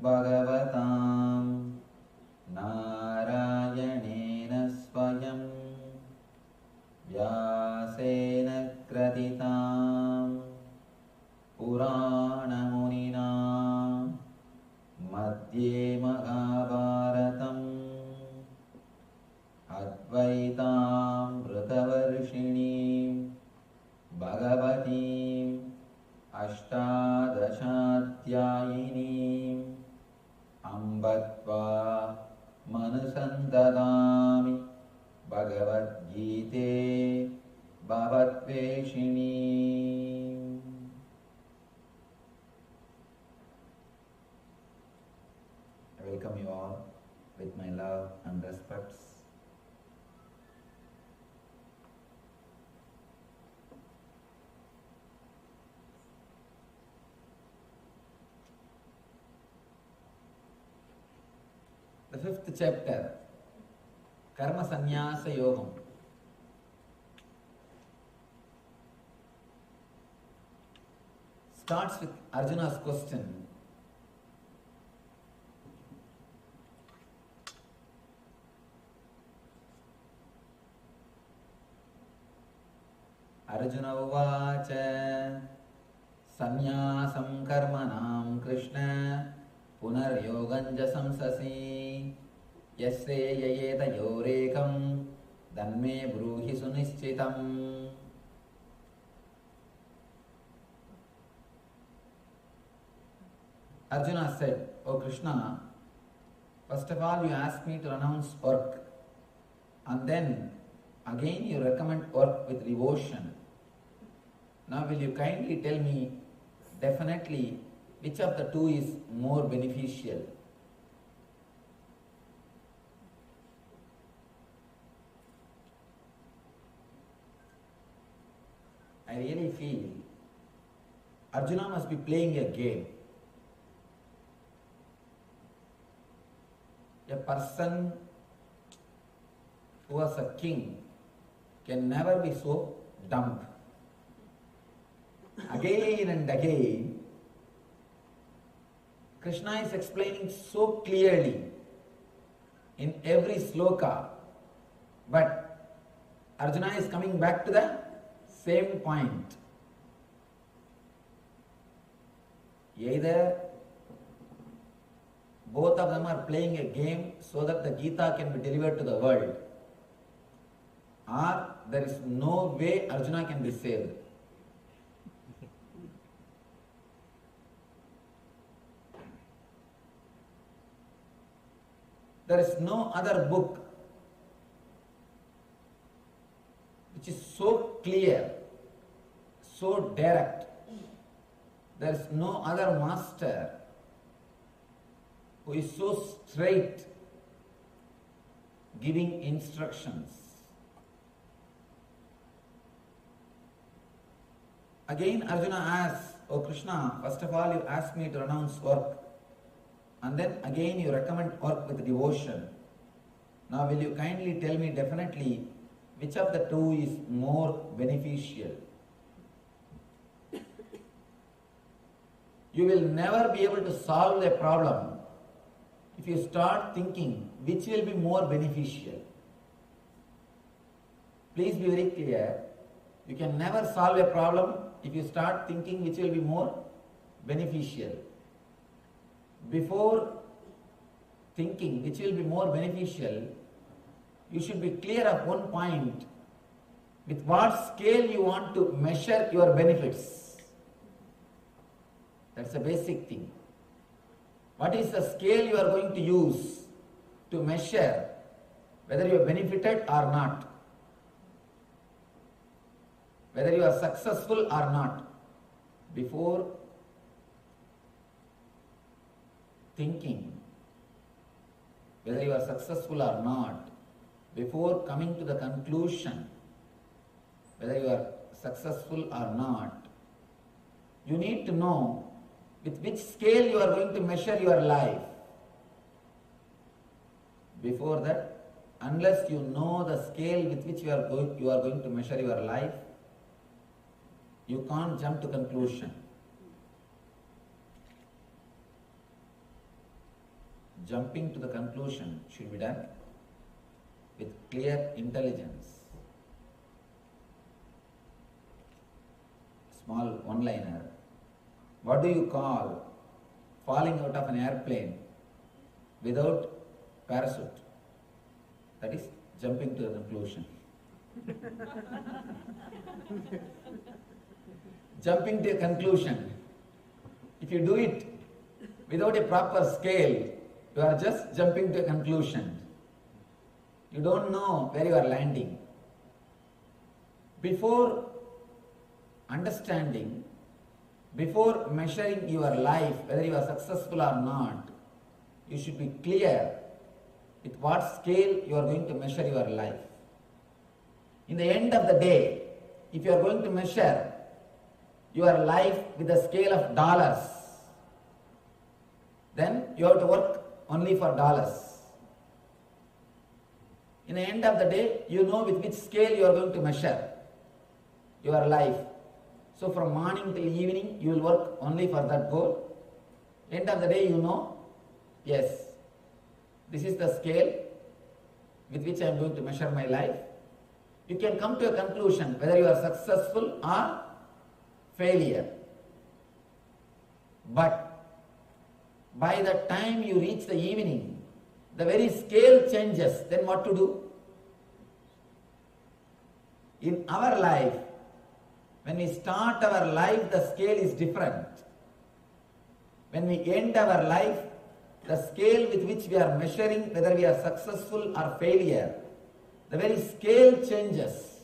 Bhagavatam Narayanena Swayam Vyasena Kratitam Purana Munina Madhye Mahabharatam Advaitam Vritavarshinim Bhagavatim Ashtadashatyainim Ambatva Manusandadami Bhagavad Gita Bhavatveshinim. I welcome you all with my love and respects. The fifth chapter, Karma Sannyasa Yogam. Starts with Arjuna's question. Arjuna Uvacha Sannyasam Karmanam Krishna Punar Yoganja Samsasi Yasya Yayeta Yorekam Danme Bruhi Sunischitam. Arjuna said, "O Krishna, first of all you asked me to renounce work, and then again you recommend work with devotion. Now will you kindly tell me definitely which of the two is more beneficial?" I really feel Arjuna must be playing a game. A person who was a king can never be so dumb. Again and again, Krishna is explaining so clearly in every sloka, but Arjuna is coming back to the same point. Either both of them are playing a game so that the Gita can be delivered to the world, or there is no way Arjuna can be saved. There is no other book which is so clear, so direct. There is no other master who is so straight giving instructions. Again Arjuna asks, "O Krishna, first of all you asked me to renounce work, and then again you recommend work with devotion. Now will you kindly tell me definitely which of the two is more beneficial?" You will never be able to solve a problem if you start thinking which will be more beneficial. Please be very clear. You can never solve a problem if you start thinking which will be more beneficial. Before thinking which will be more beneficial, you should be clear of one point: with what scale you want to measure your benefits. That's a basic thing. What is the scale you are going to use to measure whether you are benefited or not, whether you are successful or not? Before thinking whether you are successful or not, before coming to the conclusion whether you are successful or not, you need to know with which scale you are going to measure your life. Before that, unless you know the scale with which you are going to measure your life, you can't jump to conclusion. jumping to the conclusion should be done with clear intelligence. Small one-liner. What do you call falling out of an airplane without parachute? That is jumping to a conclusion. Jumping to a conclusion. If you do it without a proper scale, you are just jumping to a conclusion. You don't know where you are landing. Before understanding, before measuring your life, whether you are successful or not, you should be clear with what scale you are going to measure your life. In the end of the day, if you are going to measure your life with the scale of dollars, then you have to work only for dollars. In the end of the day, you know with which scale you are going to measure your life. So from morning till evening, you will work only for that goal. End of the day, you know, yes, this is the scale with which I am going to measure my life. You can come to a conclusion whether you are successful or failure. But by the time you reach the evening, the very scale changes. Then what to do? In our life, when we start our life, the scale is different. When we end our life, the scale with which we are measuring whether we are successful or failure, the very scale changes.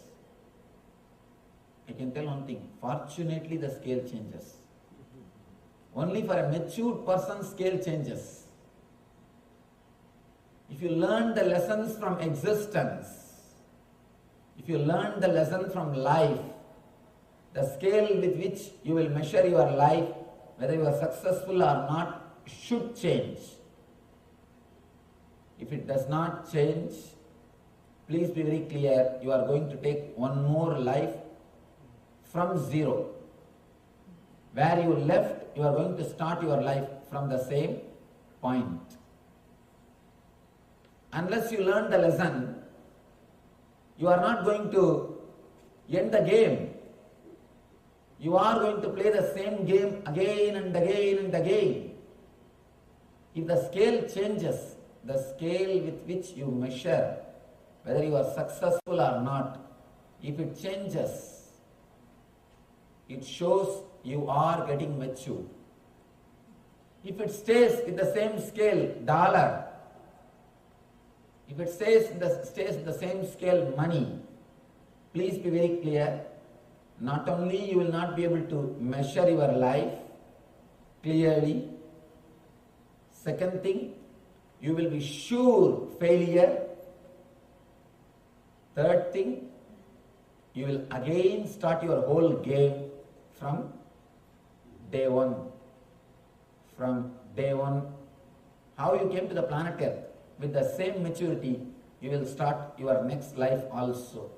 I can tell one thing, fortunately the scale changes. Only for a matured person scale changes. If you learn the lessons from existence, if you learn the lesson from life, the scale with which you will measure your life, whether you are successful or not, should change. If it does not change, please be very clear, you are going to take one more life from zero. Where you left, you are going to start your life from the same point. Unless you learn the lesson, you are not going to end the game. You are going to play the same game again and again and again. If the scale changes, the scale with which you measure whether you are successful or not, if it changes, it shows you are getting mature. If it stays with the same scale, dollar, if it stays with the same scale, money, please be very clear, not only you will not be able to measure your life clearly, second thing, you will be sure failure. Third thing, you will again start your whole game from day one. From day one, how you came to the planet Earth, with the same maturity, you will start your next life also.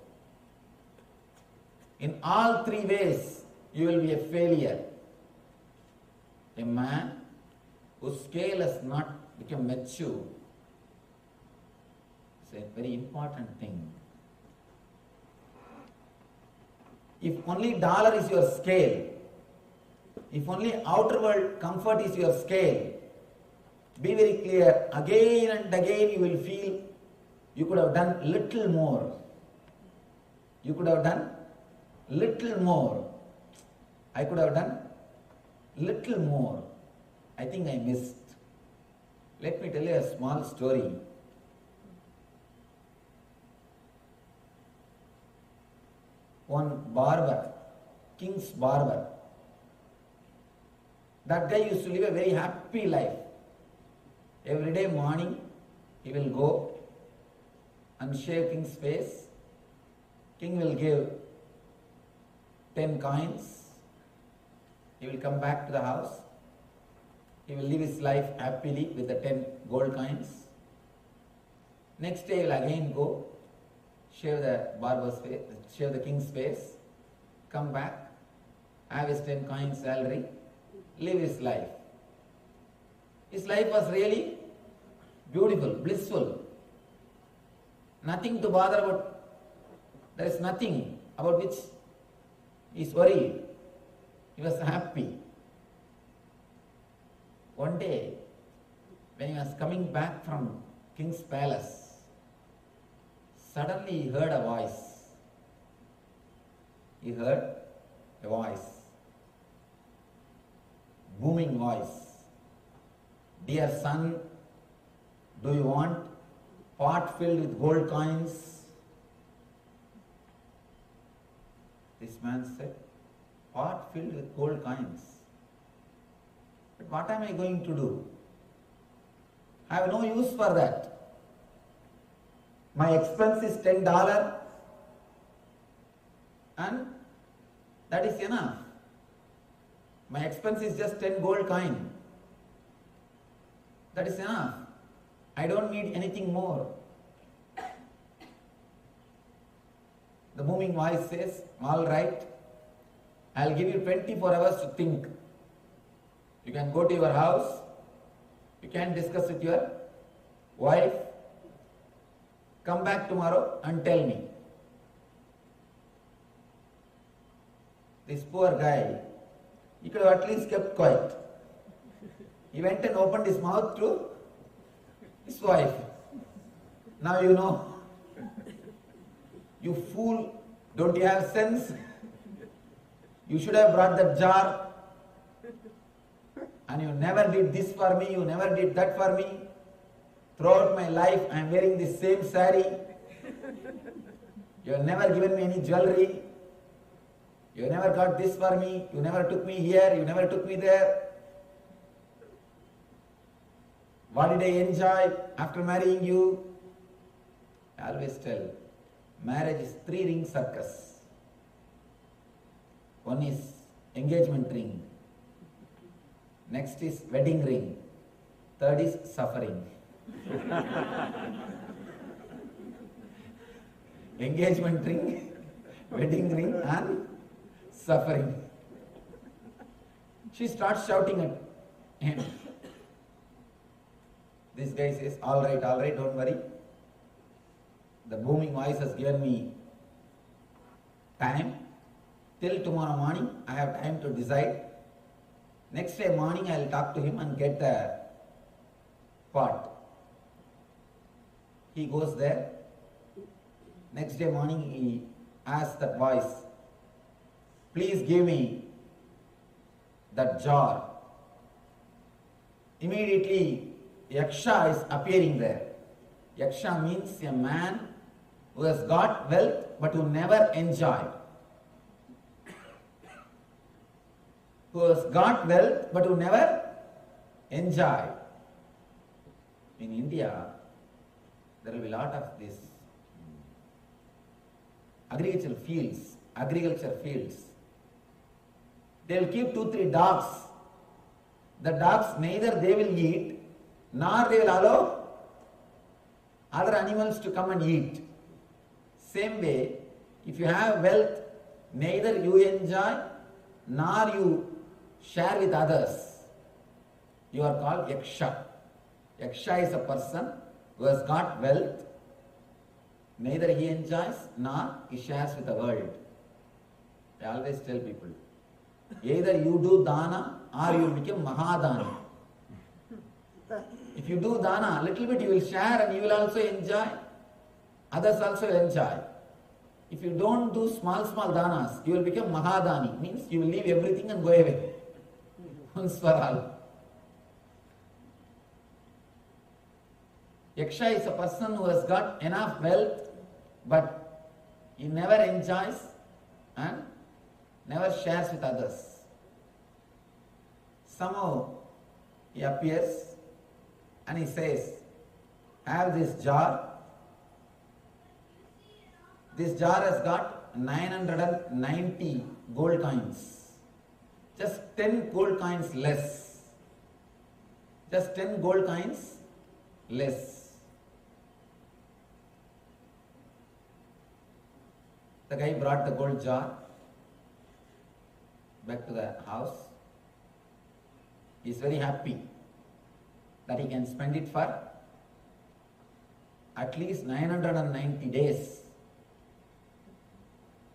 In all three ways, you will be a failure. A man whose scale has not become mature. It's a very important thing. If only dollar is your scale, if only outer world comfort is your scale, be very clear, again and again you will feel you could have done little more. You could have done little more. I could have done little more. I think I missed. Let me tell you a small story. One barber, king's barber, that guy used to live a very happy life. Every day morning he will go and shave king's face. King will give 10 coins. He will come back to the house. He will live his life happily with the 10 gold coins. Next day he will again go, shave the barber's face, shave the king's face, come back, have his 10 coins salary, live his life. His life was really beautiful, blissful. Nothing to bother about. There is nothing about which he is worried. He was happy. One day, when he was coming back from king's palace, suddenly he heard a voice. He heard a voice. Booming voice. Dear son, do you want pot filled with gold coins? This man said, pot filled with gold coins. But what am I going to do? I have no use for that. My expense is $10 and that is enough. My expense is just 10 gold coin. That is enough. I don't need anything more. The booming voice says, all right, I'll give you 24 hours to think. You can go to your house, you can discuss with your wife, come back tomorrow and tell me. This poor guy, he could have at least kept quiet. He went and opened his mouth to his wife. Now you know. You fool, don't you have sense? You should have brought that jar. And you never did this for me, you never did that for me. Throughout my life, I am wearing the same sari. You have never given me any jewelry. You never got this for me. You never took me here. You never took me there. What did I enjoy after marrying you? I always tell, marriage is 3-ring circus. One is engagement ring. Next is wedding ring. Third is suffering. Engagement ring, wedding ring and suffering. She starts shouting at him. This guy says, all right, don't worry. The booming voice has given me time. Till tomorrow morning, I have time to decide. Next day morning, I will talk to him and get the pot. He goes there. Next day morning, he asks that voice, please give me that jar. Immediately, Yaksha is appearing there. Yaksha means a man who has got wealth but who never enjoyed. Who has got wealth but who never enjoyed. In India, there will be a lot of this agricultural fields. They will keep 2-3 dogs. The dogs neither they will eat nor they will allow other animals to come and eat. Same way, if you have wealth, neither you enjoy nor you share with others. You are called Yaksha. Yaksha is a person who has got wealth, neither he enjoys nor he shares with the world. I always tell people, either you do dana or you become Mahadani. If you do dana, little bit you will share and you will also enjoy. Others also will enjoy. If you don't do small danas, you will become Mahadani. Means you will leave everything and go away. Once for all. Yaksha is a person who has got enough wealth, but he never enjoys and never shares with others. Somehow he appears and he says, have this jar. This jar has got 990 gold coins. Just 10 gold coins less. Just 10 gold coins less. The guy brought the gold jar back to the house. He is very happy that he can spend it for at least 990 days.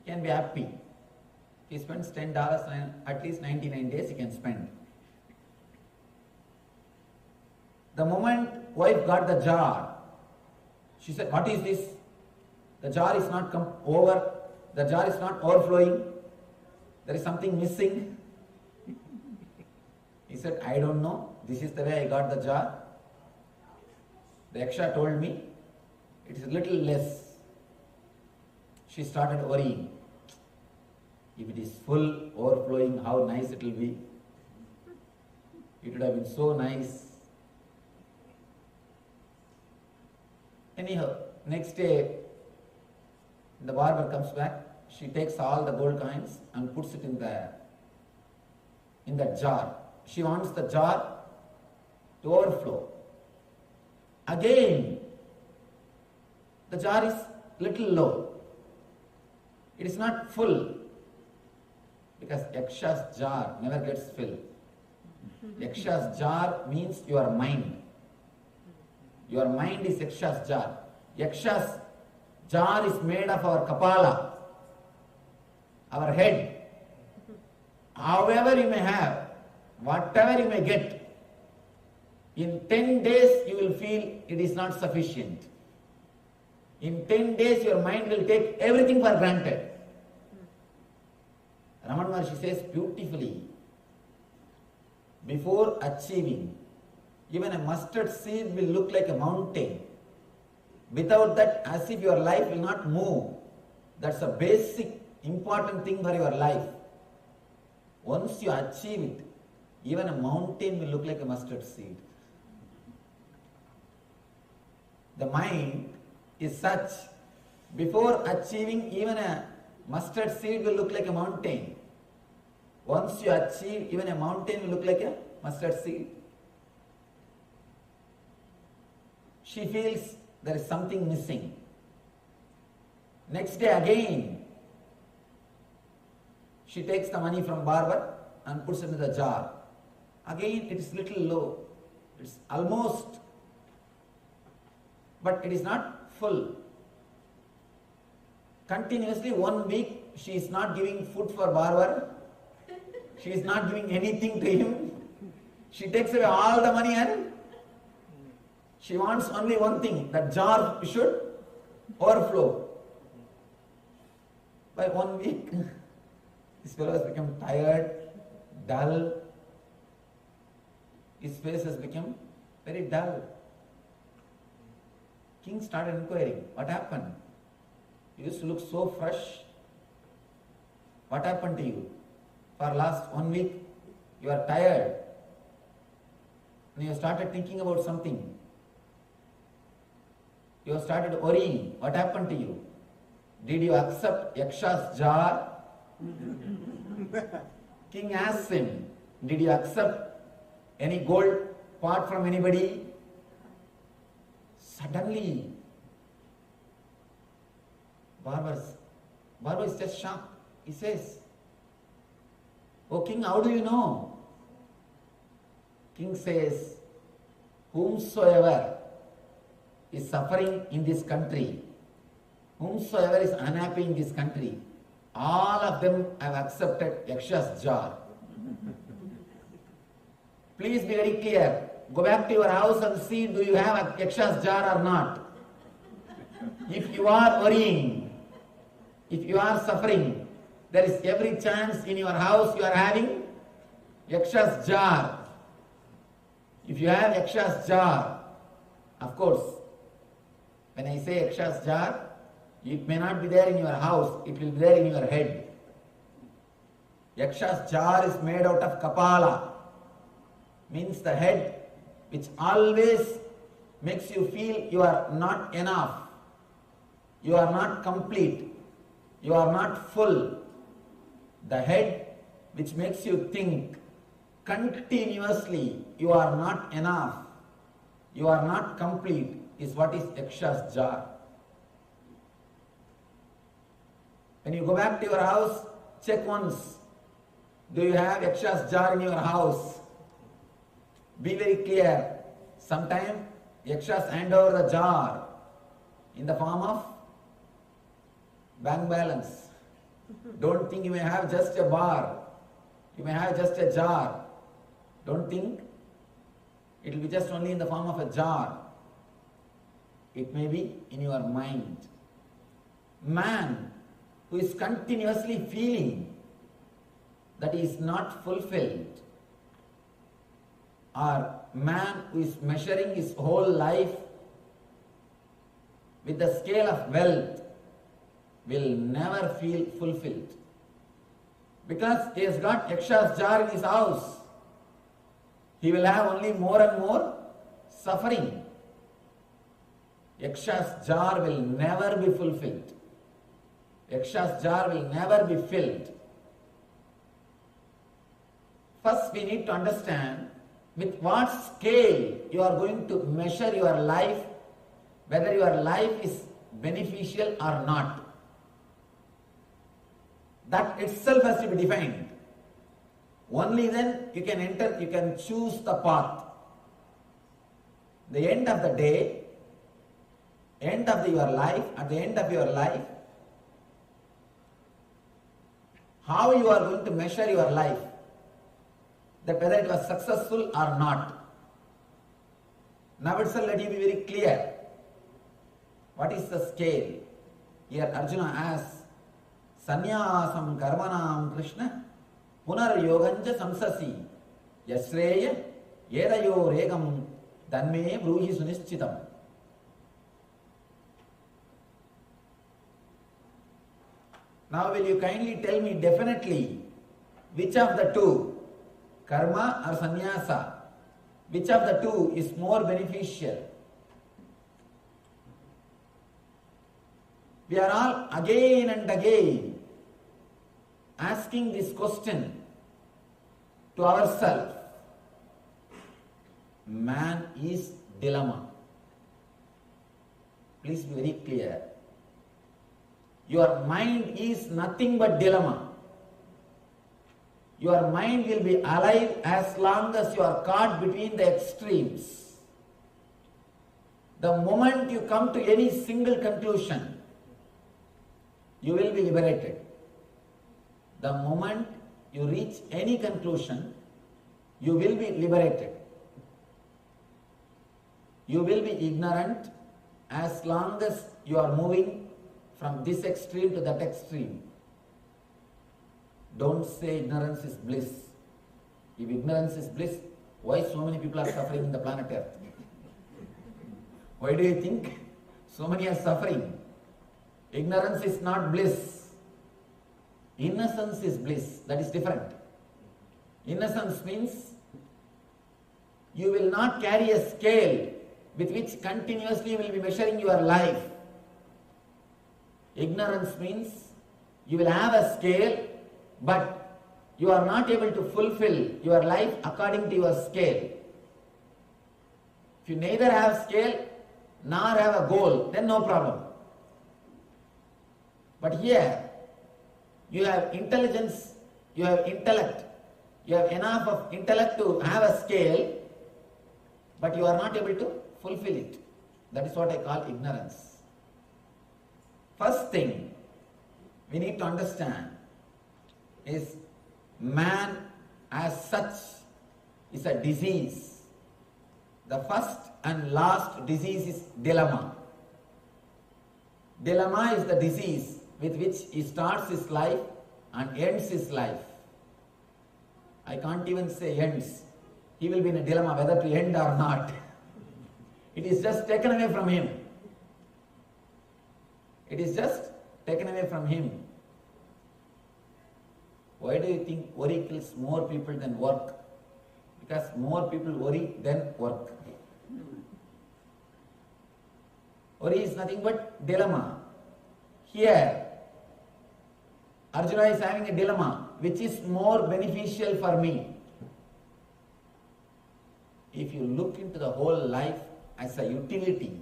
You can be happy. If he spends $10, at least 99 days he can spend. The moment wife got the jar, she said, "What is this? The jar is not over. The jar is not overflowing. There is something missing." He said, "I don't know. This is the way I got the jar. The Yaksha told me it is a little less." She started worrying. If it is full, overflowing, how nice it will be. It would have been so nice. Anyhow, next day, the barber comes back. She takes all the gold coins and puts it in the jar. She wants the jar to overflow. Again, the jar is little low. It is not full, because Yaksha's jar never gets filled. Yaksha's jar means your mind. Your mind is Yaksha's jar. Yaksha's jar is made of our kapala, our head. However you may have, whatever you may get, in 10 days you will feel it is not sufficient. In 10 days your mind will take everything for granted. Ramana Maharshi says beautifully, before achieving, even a mustard seed will look like a mountain. Without that, as if your life will not move. That's a basic, important thing for your life. Once you achieve it, even a mountain will look like a mustard seed. The mind is such, before achieving, even a mustard seed will look like a mountain. Once you achieve, even a mountain will look like a mustard seed. She feels there is something missing. Next day again, she takes the money from barber and puts it into the jar. Again it is little low. It's almost, but it is not full. Continuously 1 week she is not giving food for barber. She is not giving anything to him. She takes away all the money and she wants only one thing, that jar should overflow. By 1 week, this fellow has become tired, dull. His face has become very dull. King started inquiring, what happened? You used to look so fresh. What happened to you? For last 1 week, you are tired. And you started thinking about something. You have started worrying. What happened to you? Did you accept Yaksha's jar? King asks him, did you accept any gold part from anybody? Suddenly, Barber is just shocked. He says, "Oh king, how do you know?" King says, "Whomsoever is suffering in this country, whomsoever is unhappy in this country, all of them have accepted Yaksha's jar." Please be very clear. Go back to your house and see, do you have a Yaksha's jar or not? If you are worrying, if you are suffering, there is every chance in your house you are having Yaksha's jar. If you have Yaksha's jar, of course, when I say Yaksha's jar, it may not be there in your house, it will be there in your head. Yaksha's jar is made out of kapala, means the head, which always makes you feel you are not enough, you are not complete, you are not full. The head which makes you think continuously you are not enough, you are not complete, is what is Yaksha's jar. When you go back to your house, check once. Do you have Yaksha's jar in your house? Be very clear. Sometimes Yakshas hand over the jar in the form of bank balance. Don't think you may have just a bar, you may have just a jar. Don't think it will be just only in the form of a jar. It may be in your mind. Man who is continuously feeling that he is not fulfilled, or man who is measuring his whole life with the scale of wealth, will never feel fulfilled. Because he has got Yaksha's jar in his house, he will have only more and more suffering. Yaksha's jar will never be fulfilled. Yaksha's jar will never be filled. First, we need to understand with what scale you are going to measure your life, whether your life is beneficial or not. That itself has to be defined. Only then you can enter, you can choose the path. The end of the day, end of your life, at the end of your life, how you are going to measure your life, that whether it was successful or not. Now itself let you be very clear. What is the scale? Here Arjuna asks, Sanyasam karmanam Krishna punar yoganja samsasi yasreya yedayo regam danme bruhi sunischitam. Now will you kindly tell me definitely which of the two, karma or sannyasa, which of the two is more beneficial? We are all again and again asking this question to ourselves. Man is dilemma. Please be very clear. Your mind is nothing but dilemma. Your mind will be alive as long as you are caught between the extremes. The moment you come to any single conclusion, you will be liberated. The moment you reach any conclusion, you will be liberated. You will be ignorant as long as you are moving from this extreme to that extreme. Don't say ignorance is bliss. If ignorance is bliss, why so many people are suffering in the planet Earth? Why do you think so many are suffering? Ignorance is not bliss. Innocence is bliss. That is different. Innocence means you will not carry a scale with which continuously you will be measuring your life. Ignorance means you will have a scale, but you are not able to fulfill your life according to your scale. If you neither have scale nor have a goal, then no problem. But here, you have intelligence, you have intellect, you have enough of intellect to have a scale, but you are not able to fulfill it. That is what I call ignorance. First thing we need to understand is man as such is a disease. The first and last disease is dilemma. Dilemma is the disease with which he starts his life and ends his life. I can't even say ends. He will be in a dilemma whether to end or not. It is just taken away from him. It is just taken away from him. Why do you think worry kills more people than work? Because more people worry than work. Worry is nothing but dilemma. Here, Arjuna is having a dilemma. Which is more beneficial for me? If you look into the whole life as a utility,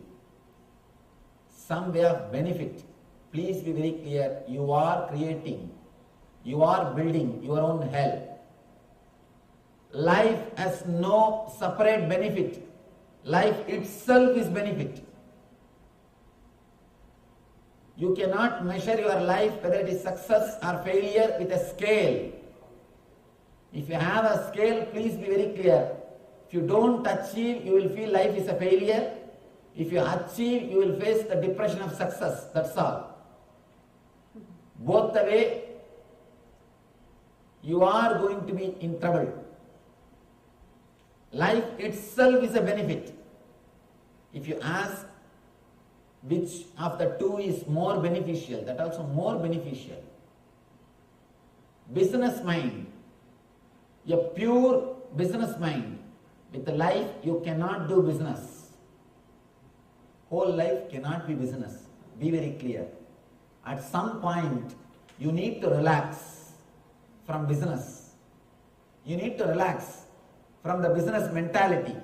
some way of benefit, please be very clear, you are creating, you are building your own hell. Life has no separate benefit. Life itself is benefit. You cannot measure your life, whether it is success or failure, with a scale. If you have a scale, please be very clear. If you don't achieve, you will feel life is a failure. If you achieve, you will face the depression of success. That's all. Both the way, you are going to be in trouble. Life itself is a benefit. If you ask which of the two is more beneficial, that also more beneficial. Business mind, a pure business mind, with life you cannot do business. Whole life cannot be business. Be very clear. At some point, you need to relax from business. You need to relax from the business mentality.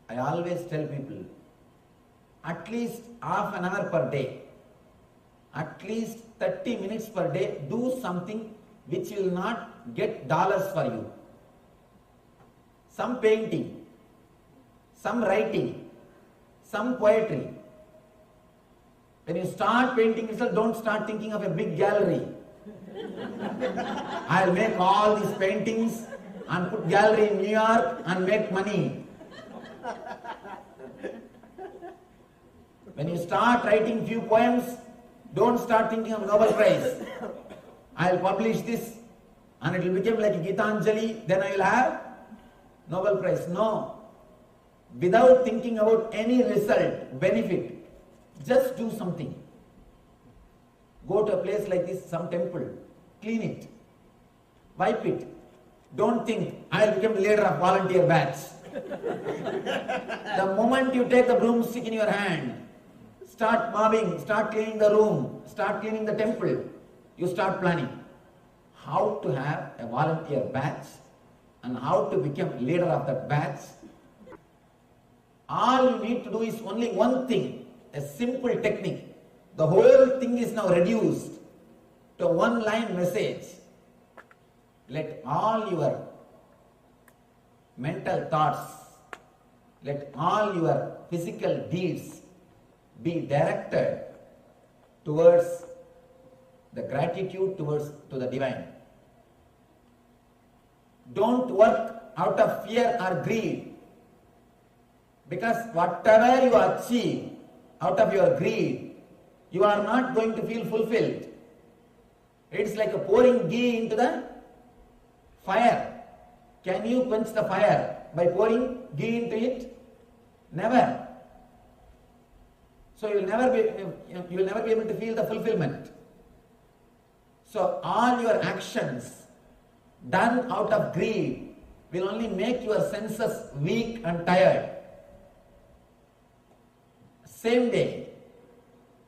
I always tell people, at least half an hour per day, at least 30 minutes per day, do something which will not get dollars for you. Some painting, some writing, some poetry. When you start painting itself, don't start thinking of a big gallery. I'll make all these paintings and put gallery in New York and make money. When you start writing few poems, don't start thinking of Nobel Prize. I'll publish this and it will become like Gitanjali, then I will have Nobel Prize. No. Without thinking about any result, benefit, just do something. Go to a place like this, some temple, clean it, wipe it. Don't think, I'll become leader of volunteer batch. The moment you take the broomstick in your hand, start mopping, start cleaning the room, start cleaning the temple, you start planning how to have a volunteer batch and how to become leader of that batch. All you need to do is only one thing, a simple technique. The whole thing is now reduced to a one-line message. Let all your mental thoughts, let all your physical deeds be directed towards the gratitude to the divine. Don't work out of fear or greed, because whatever you achieve out of your greed, you are not going to feel fulfilled. It's like a pouring ghee into the fire. Can you quench the fire by pouring ghee into it? Never. So you will never be able to feel the fulfillment. So all your actions done out of greed will only make your senses weak and tired. Same day,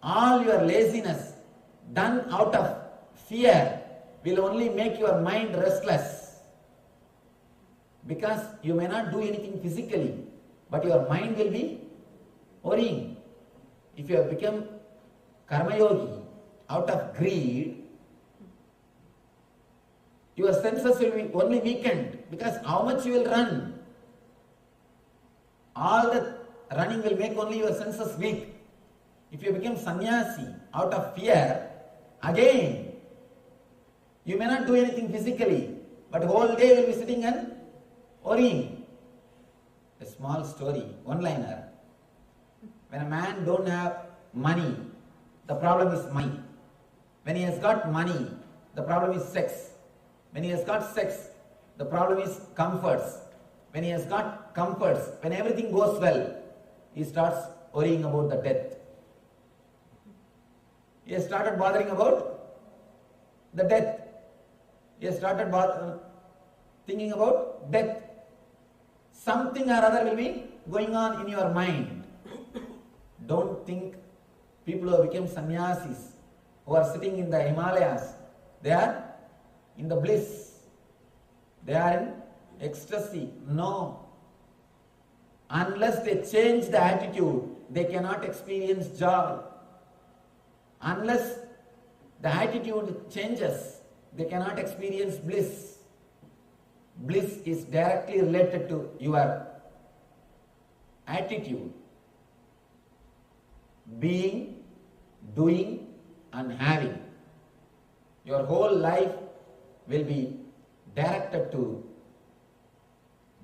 all your laziness done out of fear will only make your mind restless. Because you may not do anything physically, but your mind will be worrying. If you have become karma yogi out of greed, your senses will be only weakened, because how much you will run? All the running will make only your senses weak. If you become sannyasi out of fear, again, you may not do anything physically, but whole day you will be sitting and worrying. A small story, one-liner. When a man don't have money, the problem is money. When he has got money, the problem is sex. When he has got sex, the problem is comforts. When he has got comforts, when everything goes well, he starts worrying about the death. He has started bothering about the death. He has started thinking about death. Something or other will be going on in your mind. Don't think people who have become sannyasis, who are sitting in the Himalayas, they are in the bliss. They are in ecstasy. No. Unless they change the attitude, they cannot experience joy. Unless the attitude changes, they cannot experience bliss. Bliss is directly related to your attitude. Being, doing and having. Your whole life will be directed to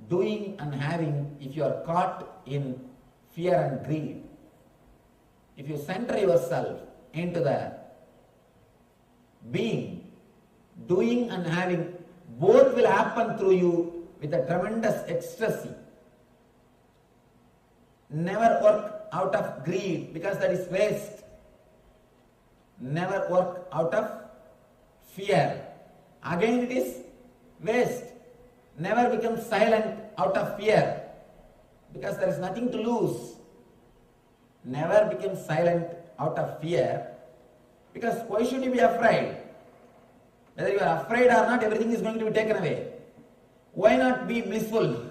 doing and having if you are caught in fear and greed. If you center yourself into the being, doing and having, both will happen through you with a tremendous ecstasy. Never work out of greed because that is waste. Never work out of fear. Again it is waste. Never become silent out of fear because there is nothing to lose. Never become silent out of fear because why should you be afraid? Whether you are afraid or not, everything is going to be taken away. Why not be blissful?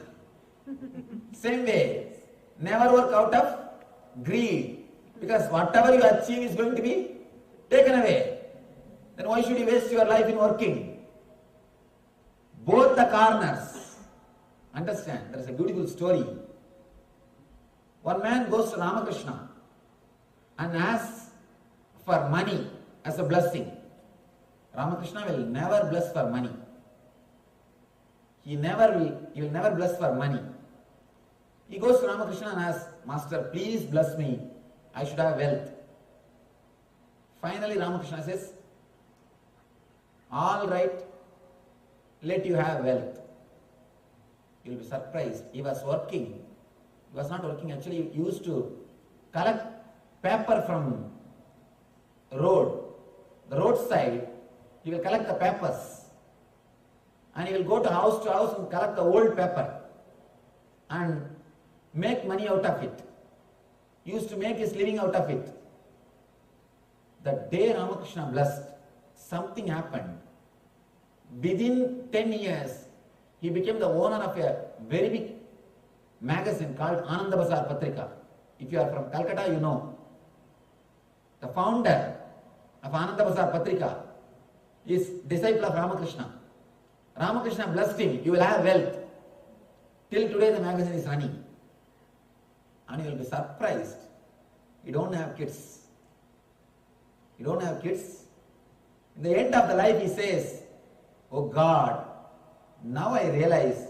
Same way, never work out of greed because whatever you achieve is going to be taken away. Then why should you waste your life in working? Both the corners. Understand? There is a beautiful story. One man goes to Ramakrishna and asks for money as a blessing. Ramakrishna will never bless for money. He will never bless for money. He goes to Ramakrishna and asks, Master, please bless me. I should have wealth. Finally, Ramakrishna says, all right, let you have wealth. You will be surprised. He was working. He was not working. Actually, he used to collect paper from road. The roadside, he will collect the papers. And he will go to house and collect the old paper. And make money out of it. He used to make his living out of it. The day Ramakrishna blessed, something happened. Within 10 years, he became the owner of a very big magazine called Ananda Bazar Patrika. If you are from Calcutta, you know. The founder of Ananda Bazar Patrika is disciple of Ramakrishna. Ramakrishna blessed him, you will have wealth. Till today the magazine is running. And you will be surprised. You don't have kids. You don't have kids. In the end of the life he says, oh God, now I realize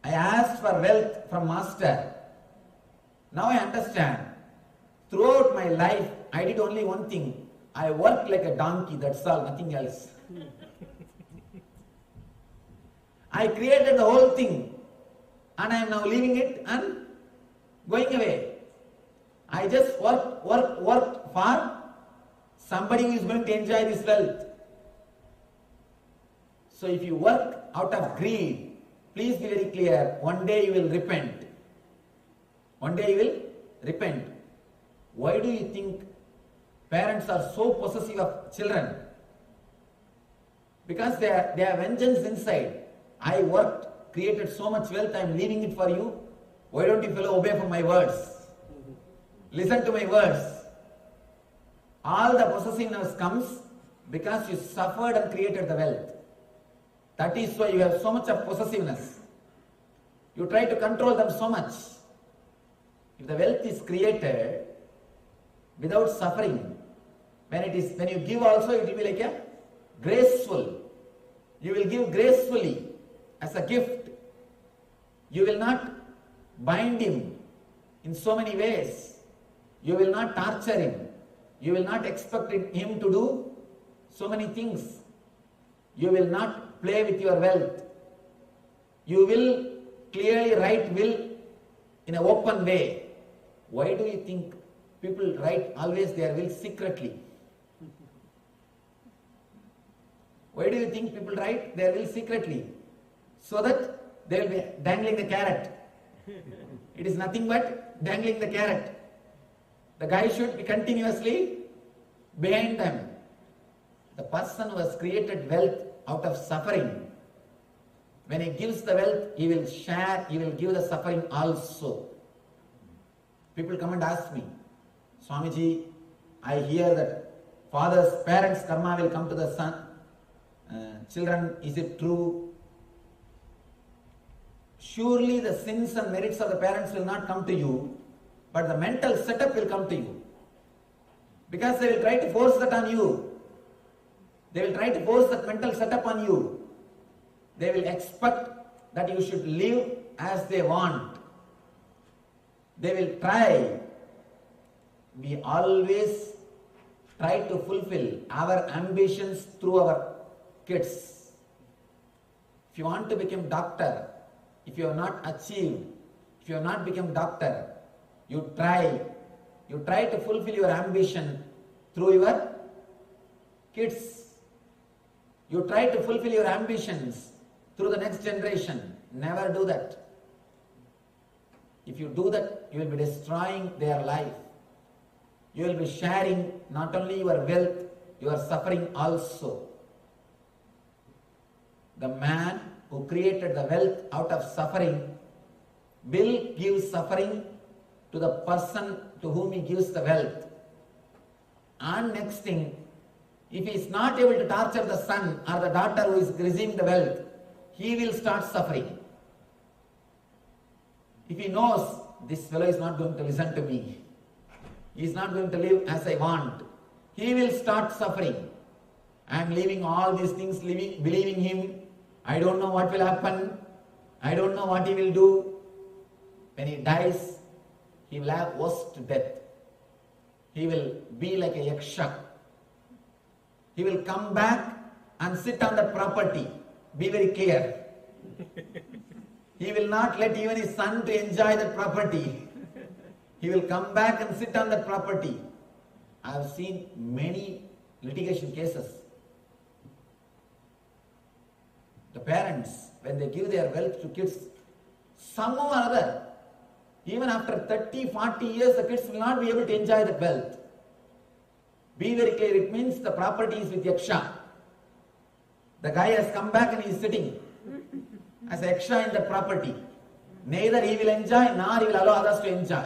I asked for wealth from Master. Now I understand. Throughout my life, I did only one thing. I worked like a donkey, that's all, nothing else. I created the whole thing and I am now leaving it and going away. I just worked for somebody who is going to enjoy this wealth. So if you work out of greed, please be very clear, one day you will repent. One day you will repent. Why do you think parents are so possessive of children? Because they have vengeance inside. I worked, created so much wealth, I am leaving it for you. Why don't you fellow obey for my words? Listen to my words. All the possessiveness comes because you suffered and created the wealth. That is why you have so much of possessiveness. You try to control them so much. If the wealth is created without suffering, when you give also, it will be like a graceful. You will give gracefully as a gift. You will not bind him in so many ways. You will not torture him. You will not expect him to do so many things. You will not play with your wealth. You will clearly write will in an open way. Why do you think people write always their will secretly? Why do you think people write their will secretly? So that they will be dangling the carrot. It is nothing but dangling the carrot. The guy should be continuously behind them. The person who has created wealth out of suffering, when he gives the wealth, he will share, he will give the suffering also. People come and ask me, Swamiji, I hear that parents' karma will come to the son. Children, is it true? Surely the sins and merits of the parents will not come to you, but the mental setup will come to you. Because they will try to force that on you. They will try to force that mental setup on you. They will expect that you should live as they want. They will try. We always try to fulfill our ambitions through our kids. If you want to become doctor, if you have not achieved, if you have not become doctor, you try to fulfill your ambition through your kids. You try to fulfill your ambitions through the next generation. Never do that. If you do that, you will be destroying their life. You will be sharing not only your wealth, your suffering also. The man who created the wealth out of suffering will give suffering to the person to whom he gives the wealth. And next thing, if he is not able to torture the son or the daughter who is receiving the wealth, he will start suffering. If he knows this fellow is not going to listen to me, he is not going to live as I want, he will start suffering. I am leaving all these things, believing him. I don't know what will happen. I don't know what he will do. When he dies, he will have worst death. He will be like a yaksha. He will come back and sit on the property. Be very clear. He will not let even his son to enjoy the property. He will come back and sit on the property. I have seen many litigation cases. The parents, when they give their wealth to kids, somehow or other, even after 30, 40 years, the kids will not be able to enjoy that wealth. Be very clear, it means the property is with Yaksha. The guy has come back and he is sitting as Yaksha in the property. Neither he will enjoy nor he will allow others to enjoy.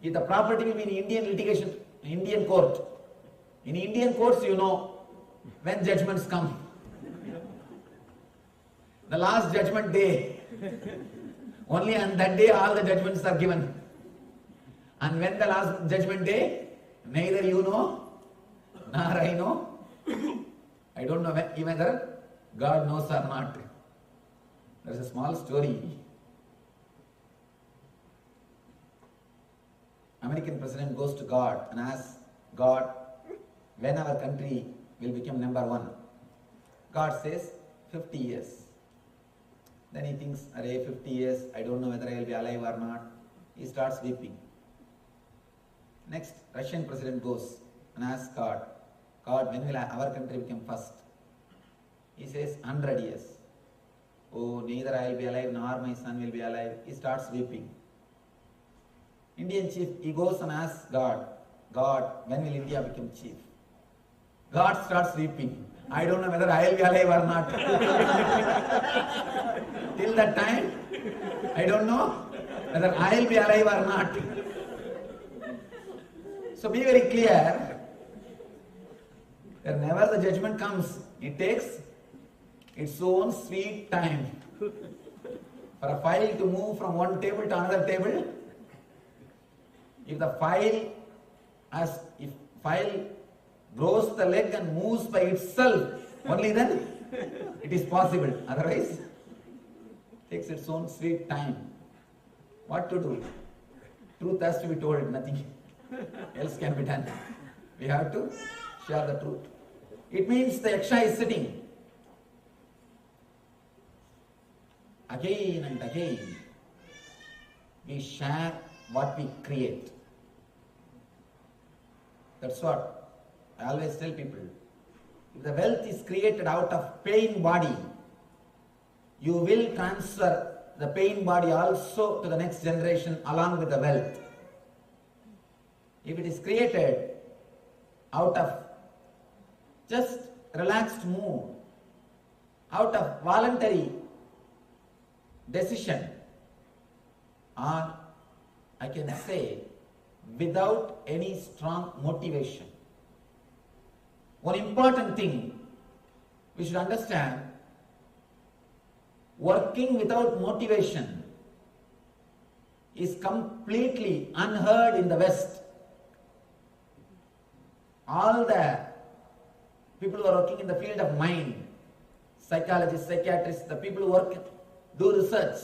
If the property will be in Indian litigation, Indian court. In Indian courts, you know, when judgments come. The last judgment day. Only on that day all the judgments are given. And when the last judgment day, neither you know, nor I know. I don't know whether God knows or not. There is a small story. American president goes to God and asks God, when our country will become number one? God says, 50 years. Then he thinks, array, 50 years, I don't know whether I will be alive or not. He starts weeping. Next, Russian president goes and asks God, God, when will our country become first? He says, 100 years. Oh, neither I will be alive nor my son will be alive. He starts weeping. Indian chief, he goes and asks God, God, when will India become chief? God starts weeping. I don't know whether I will be alive or not. Till that time, I don't know whether I will be alive or not. So be very clear. Whenever the judgment comes, it takes its own sweet time. For a file to move from one table to another table, if file grows the leg and moves by itself, only then it is possible. Otherwise, it takes its own sweet time. What to do? Truth has to be told, nothing else can be done. We have to share the truth. It means the Yaksha is sitting. Again and again, we share what we create. That's what I always tell people. If the wealth is created out of pain body, you will transfer the pain body also to the next generation along with the wealth. If it is created out of just relaxed mood, out of voluntary decision, or I can say without any strong motivation. One important thing we should understand, working without motivation is completely unheard in the West. all the people who are working in the field of mind, psychologists, psychiatrists, the people who do research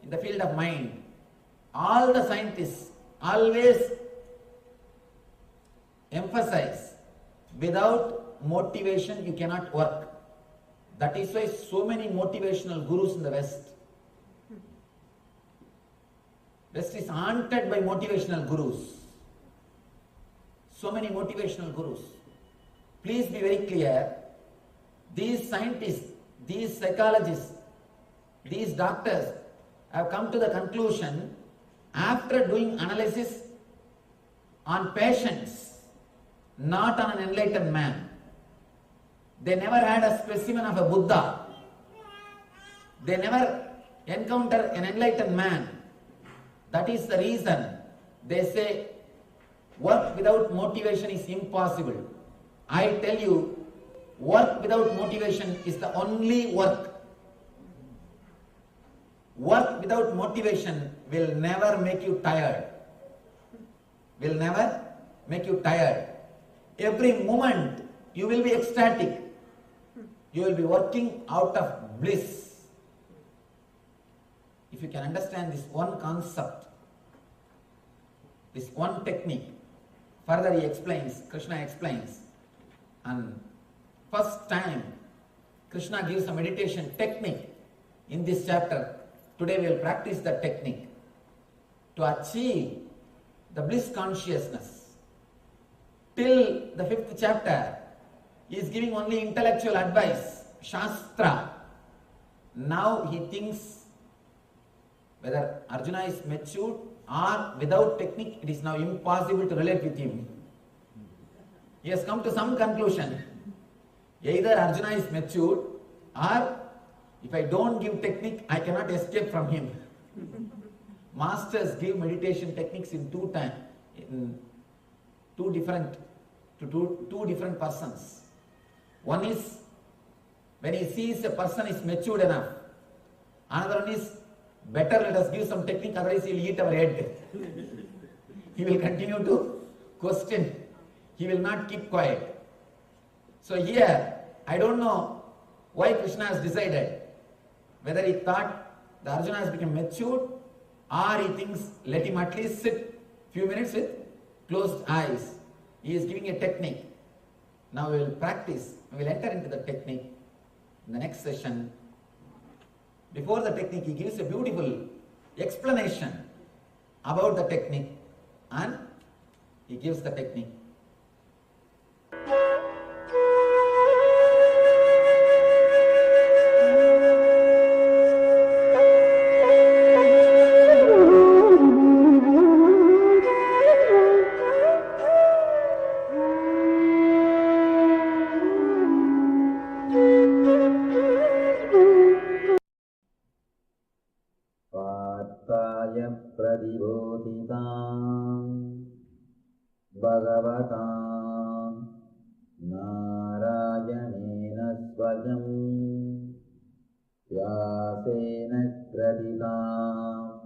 in the field of mind, all the scientists always emphasize, without motivation you cannot work. That is why so many motivational gurus in the West. West is haunted by motivational gurus. So many motivational gurus. Please be very clear. These scientists, these psychologists, these doctors have come to the conclusion after doing analysis on patients, not on an enlightened man. They never had a specimen of a Buddha. They never encountered an enlightened man. That is the reason they say work without motivation is impossible. I tell you, work without motivation is the only work. Work without motivation will never make you tired. Will never make you tired. Every moment you will be ecstatic. You will be working out of bliss. If you can understand this one concept, this one technique, further he explains, Krishna explains, and first time Krishna gives a meditation technique in this chapter. Today we will practice the technique to achieve the bliss consciousness. Till the 5th chapter, he is giving only intellectual advice, Shastra. Now he thinks whether Arjuna is matured or without technique, it is now impossible to relate with him. He has come to some conclusion. Either Arjuna is matured or if I don't give technique, I cannot escape from him. Masters give meditation techniques in two different persons. One is when he sees a person is matured enough. Another one is better let us give some technique, otherwise he will eat our head. He will continue to question. He will not keep quiet. So here, I don't know why Krishna has decided. Whether he thought the Arjuna has become matured or he thinks let him at least sit few minutes with closed eyes. He is giving a technique. Now we will practice. We will enter into the technique in the next session. Before the technique, he gives a beautiful explanation about the technique and he gives the technique. Bhagavatam Narayana Swajam Vyasena Kraditam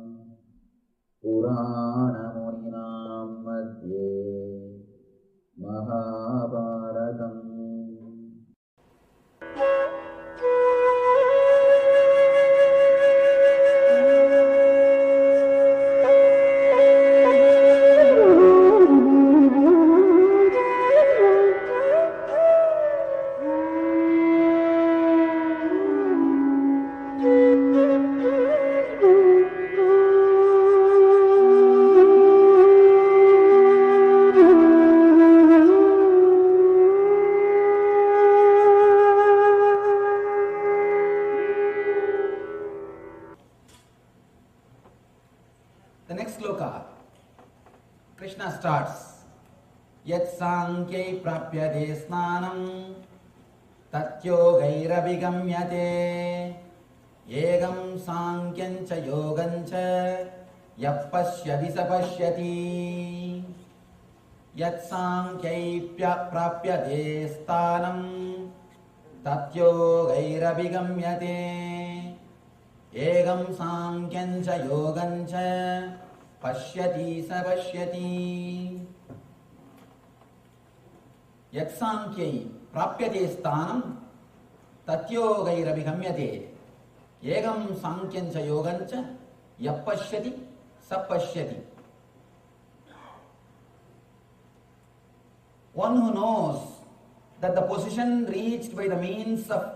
Purana Muninam Madhye Mahabharatam. The next sloka, Krishna starts, Yat Sankhya Prapyate Snanam Tatyogairavigamyate Yegam Sankyancha Yogancha Yapashyati Sapashyati Yat Sankhya Prapyate Sthanam Tatyogairavigamyate Egam Sankyancha Yogancha Pashyati Sapashyati. Yatsankyai prapyate sthanam tatyogairabhigamyate egam sankyancha yogancha yapashyati sapashyati. One who knows that the position reached by the means of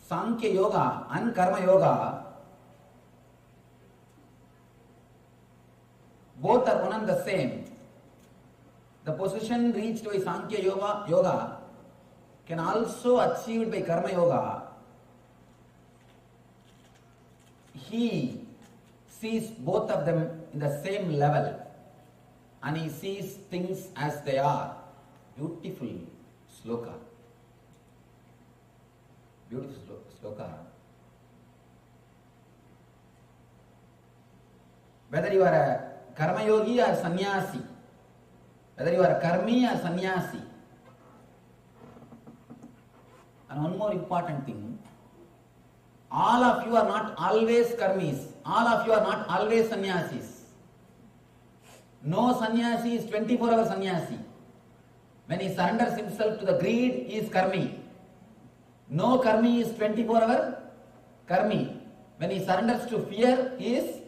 Sankhya Yoga and Karma Yoga, both are one and the same. The position reached by Sankhya Yoga can also achieved by Karma Yoga. He sees both of them in the same level and he sees things as they are. Beautiful sloka. Beautiful sloka. Whether you are a karma yogi or sannyasi, whether you are a karmi or sannyasi, and one more important thing, all of you are not always karmis, all of you are not always sannyasis. No sannyasi is 24-hour sannyasi. When he surrenders himself to the greed, he is karmi. No karmi is 24-hour karmi. When he surrenders to fear, he is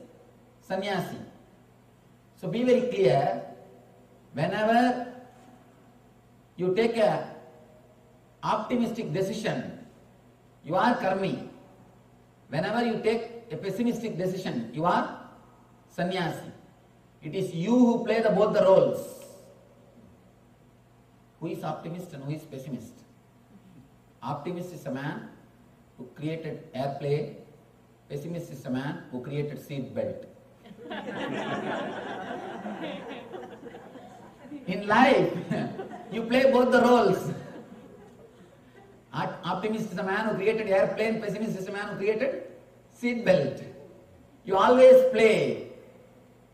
sannyasi. So be very clear, whenever you take a optimistic decision, you are karmi. Whenever you take a pessimistic decision, you are sannyasi. It is you who play both the roles. Who is optimist and who is pessimist? Optimist is a man who created airplane. Pessimist is a man who created seat belt. In life, you play both the roles. Optimist is a man who created airplane. Pessimist is a man who created seat belt. You always play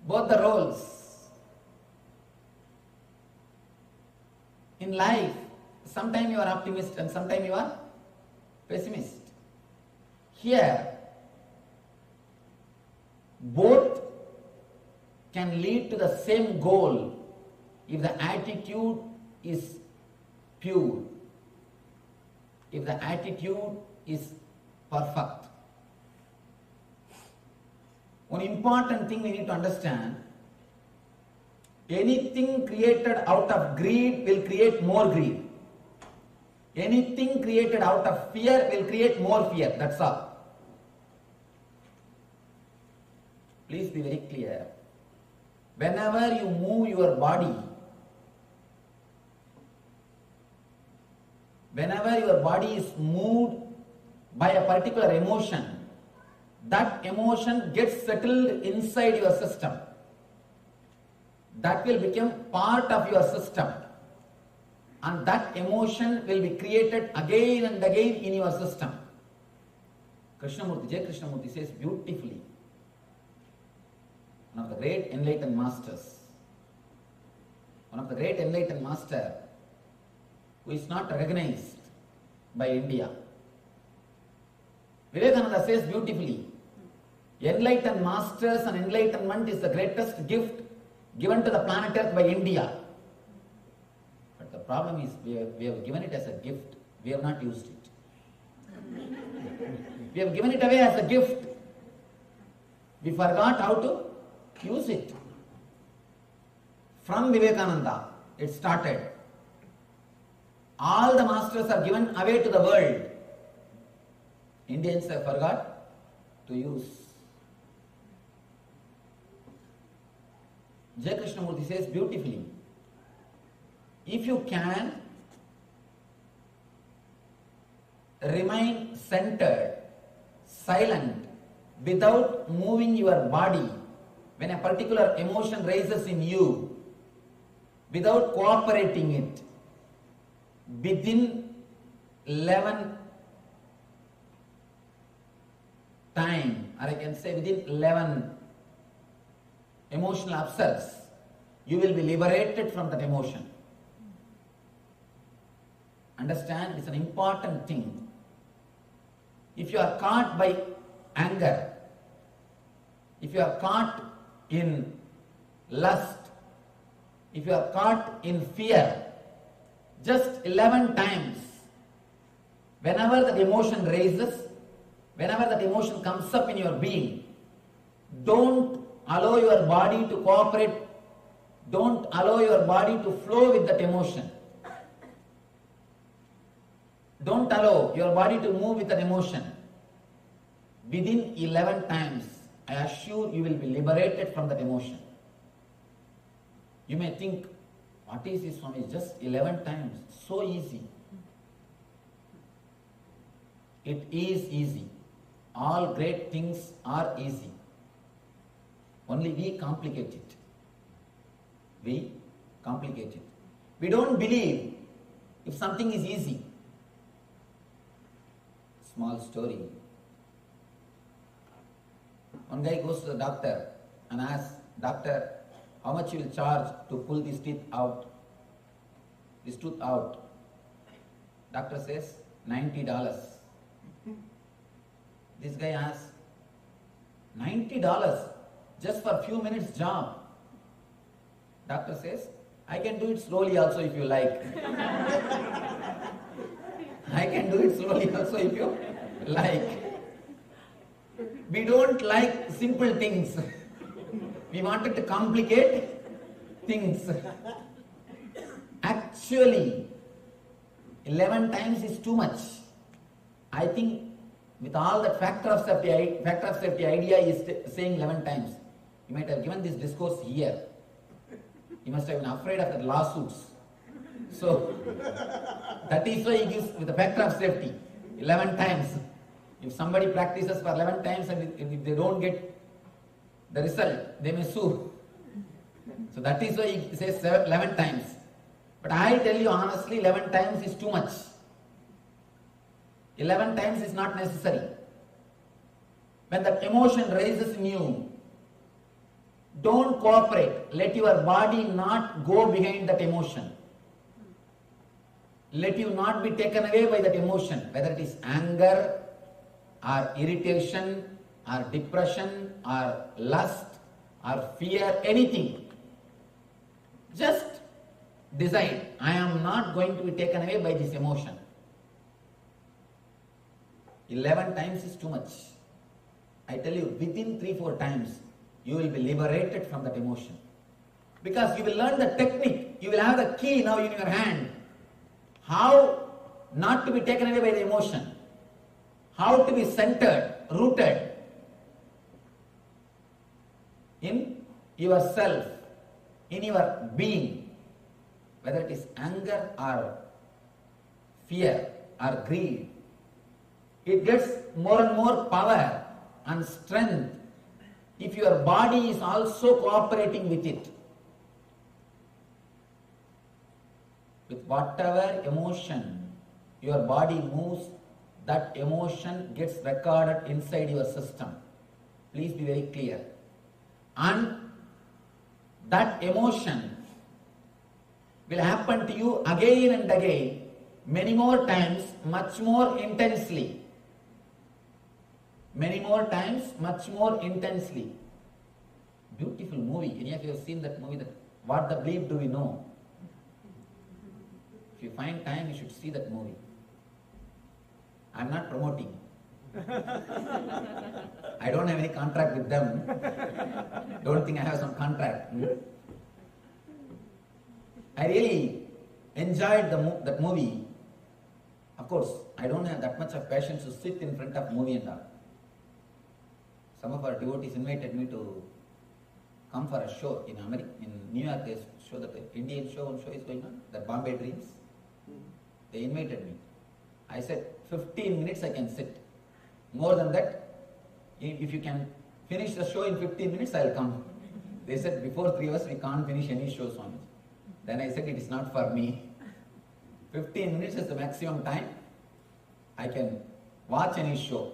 both the roles. In life, sometimes you are optimist and sometimes you are pessimist. Here, both can lead to the same goal if the attitude is pure, if the attitude is perfect. One important thing we need to understand, anything created out of greed will create more greed. Anything created out of fear will create more fear. That's all. Please be very clear. Whenever you move your body, whenever your body is moved by a particular emotion, that emotion gets settled inside your system. That will become part of your system. And that emotion will be created again and again in your system. Jai Krishnamurti says beautifully, one of the great enlightened masters, who is not recognized by India. Vivekananda says beautifully, enlightened masters and enlightenment is the greatest gift given to the planet Earth by India. But the problem is we have given it as a gift. We have not used it. We have given it away as a gift. We forgot how to use it. From Vivekananda, it started. All the masters are given away to the world. Indians have forgot to use. Jai Krishnamurti says beautifully, if you can remain centered, silent, without moving your body, when a particular emotion rises in you, without cooperating it, within 11 time, or I can say within 11 emotional upsets, you will be liberated from that emotion. Understand, it's an important thing. If you are caught by anger, if you are caught in lust, if you are caught in fear, Just 11 times. Whenever that emotion raises, whenever that emotion comes up in your being, don't allow your body to cooperate. Don't allow your body to flow with that emotion. Don't allow your body to move with an emotion. Within 11 times, I assure you will be liberated from that emotion. You may think, what is this, Swami? Just 11 times. So easy. It is easy. All great things are easy. Only we complicate it. We complicate it. We don't believe if something is easy. Small story. One guy goes to the doctor and asks, Doctor, how much you will charge to pull this tooth out? Doctor says, $90. This guy asks, $90 just for a few minutes job. Doctor says, I can do it slowly also if you like. I can do it slowly also if you like. We don't like simple things. We wanted to complicate things. Actually, 11 times is too much. I think with all that factor of safety idea is saying 11 times. You might have given this discourse here. You must have been afraid of the lawsuits. So, that is why he gives with the factor of safety 11 times. If somebody practices for 11 times and if they don't get the result, they may sue. So that is why he says 11 times. But I tell you honestly, 11 times is too much. 11 times is not necessary. When that emotion raises in you, don't cooperate. Let your body not go behind that emotion. Let you not be taken away by that emotion, whether it is anger or irritation or depression or lust or fear, anything. Just decide, I am not going to be taken away by this emotion. 11 times is too much. I tell you, within 3-4 times, you will be liberated from that emotion. Because you will learn the technique. You will have the key now in your hand. How not to be taken away by the emotion. How to be centered, rooted in yourself, in your being. Whether it is anger or fear or greed. It gets more and more power and strength if your body is also cooperating with it. With whatever emotion your body moves, that emotion gets recorded inside your system. Please be very clear. And that emotion will happen to you again and again, many more times, much more intensely. Many more times, much more intensely. Beautiful movie. Any of you have seen that movie? What the Bleep Do We Know? If you find time, you should see that movie. I am not promoting. I don't have any contract with them. Don't think I have some contract. I really enjoyed that movie. Of course, I don't have that much of patience to sit in front of movie and all. Some of our devotees invited me to come for a show in America, in New York. There's a show, that the Indian show is going on, the Bombay Dreams. They invited me. I said, 15 minutes I can sit. More than that, if you can finish the show in 15 minutes, I'll come. They said, before 3 hours we can't finish any show, Swami. Then I said, it is not for me. 15 minutes is the maximum time I can watch any show.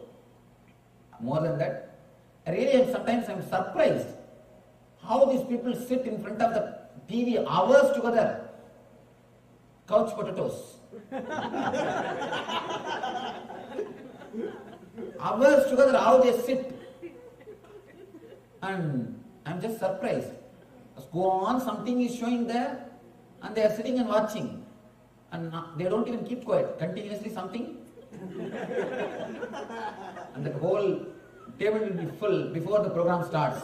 More than that, sometimes I'm surprised how these people sit in front of the TV hours together. Couch potatoes. Hours together, how they sit. And I'm just surprised. Just go on, something is showing there, and they are sitting and watching. And they don't even keep quiet. Continuously something. And the whole table will be full before the program starts.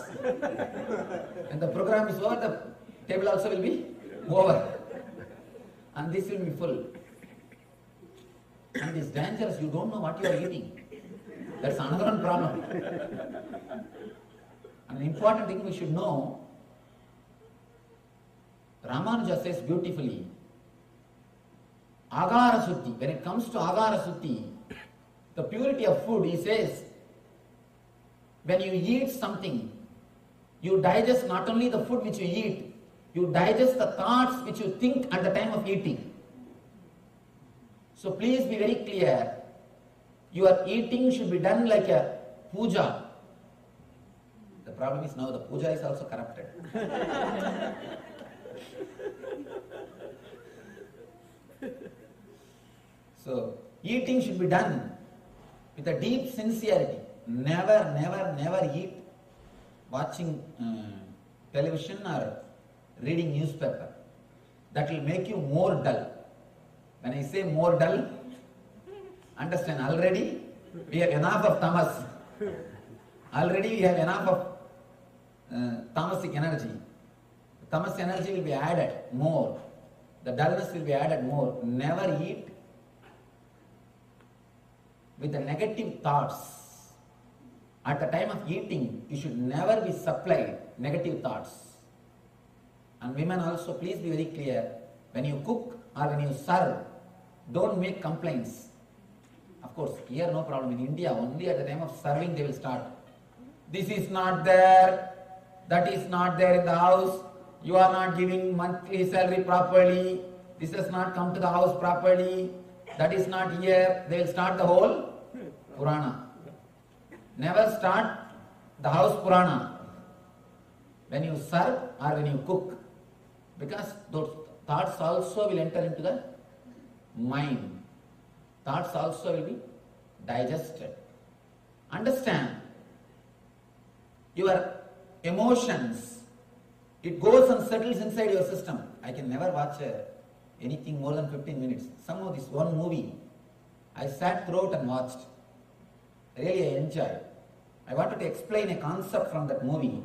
And the program is over, the table also will be over. And this will be full. And it's dangerous, you don't know what you are eating. That's another one problem. An important thing we should know, Ramanuja says beautifully, Agara Sutti, when it comes to Agara Sutti, the purity of food, he says, when you eat something, you digest not only the food which you eat, you digest the thoughts which you think at the time of eating. So please be very clear, your eating should be done like a puja. The problem is now the puja is also corrupted. So eating should be done with a deep sincerity. Never eat watching television or reading newspaper. That will make you more dull. When I say more dull, understand, already we have enough of tamas. Already we have enough of tamasic energy. Tamas energy will be added more. The dullness will be added more. Never eat with the negative thoughts. At the time of eating, you should never be supplied negative thoughts. And women also, please be very clear, when you cook or when you serve, don't make complaints. Of course, here no problem. In India, only at the time of serving they will start. This is not there, that is not there in the house, you are not giving monthly salary properly, this has not come to the house properly, that is not here. They will start the whole Purana. Never start the house Purana when you serve or when you cook, because those thoughts also will enter into the mind. Thoughts also will be digested. Understand, your emotions, it goes and settles inside your system. I can never watch anything more than 15 minutes. Somehow this one movie, I sat throughout and watched. Really I enjoyed. I wanted to explain a concept from that movie.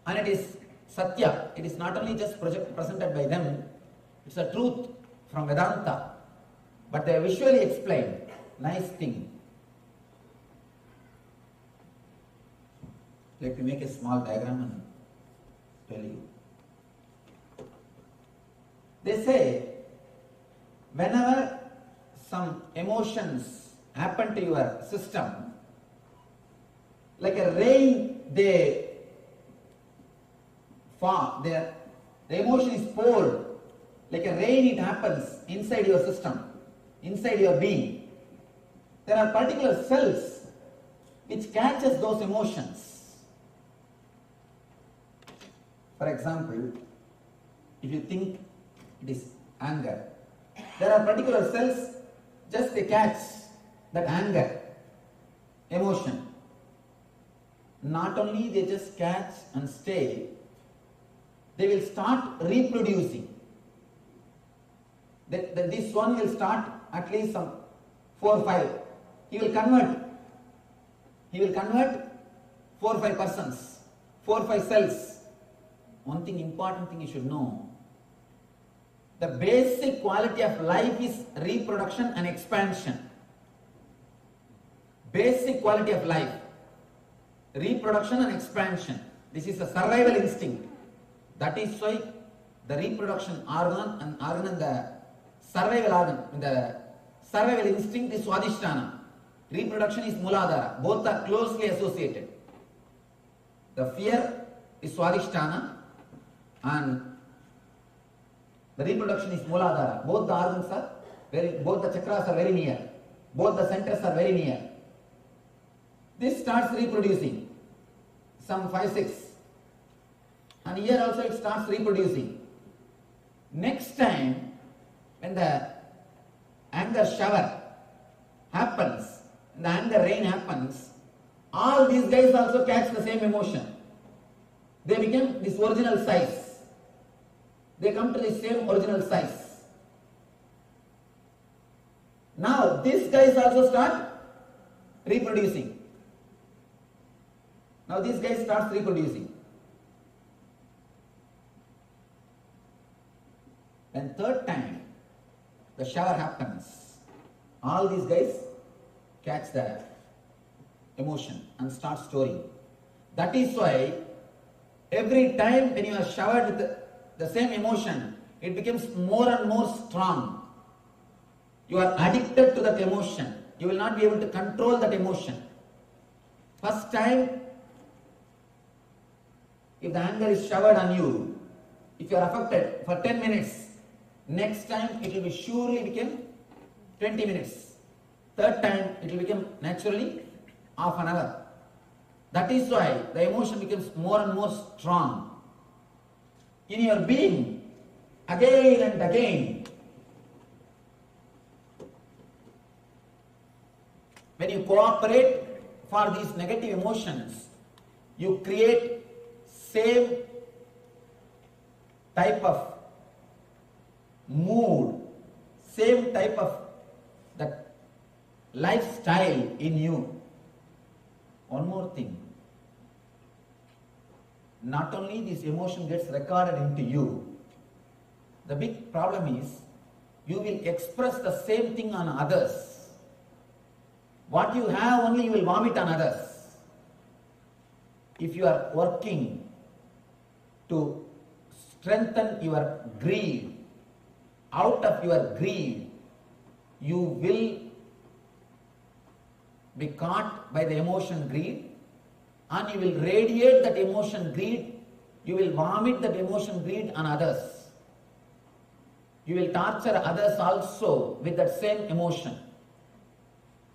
And it is Satya. It is not only just presented by them, it's a truth from Vedanta. But they visually explained. Nice thing. Let me make a small diagram and tell you. They say, whenever some emotions happen to your system, like a rain, the emotion is poured, like a rain it happens inside your system, inside your being. There are particular cells which catches those emotions. For example, if you think it is anger, there are particular cells, just they catch that anger, emotion. Not only they just catch and stay, they will start reproducing. This one will start at least some 4 or 5. He will convert 4 or 5 persons, 4 or 5 cells. One thing, important thing you should know, the basic quality of life is reproduction and expansion. Basic quality of life, reproduction and expansion. This is a survival instinct. That is why the reproduction organ and the survival organ, the survival instinct is Swadhisthana. Reproduction is Muladhara. Both are closely associated. The fear is Swadhisthana and the reproduction is Muladhara. Both the organs are both the chakras are very near. Both the centers are very near. This starts reproducing. Some 5, 6. And here also it starts reproducing. Next time, when the anger shower happens, the anger rain happens, all these guys also catch the same emotion. They become this original size. They come to the same original size. these guys also start reproducing. Now these guys start reproducing. When third time the shower happens, all these guys catch the emotion and start storing. That is why every time when you are showered with the same emotion, it becomes more and more strong. You are addicted to that emotion. You will not be able to control that emotion. First time, if the anger is showered on you, if you are affected for 10 minutes, next time it will be surely become 20 minutes. Third time it will become naturally half an hour. That is why the emotion becomes more and more strong in your being again and again. When you cooperate for these negative emotions, you create same type of mood, same type of that lifestyle in you. One more thing. Not only this emotion gets recorded into you, the big problem is you will express the same thing on others. What you have only you will vomit on others. If you are working to strengthen your greed, out of your greed, you will be caught by the emotion greed, and you will radiate that emotion greed, you will vomit that emotion greed on others. You will torture others also with that same emotion.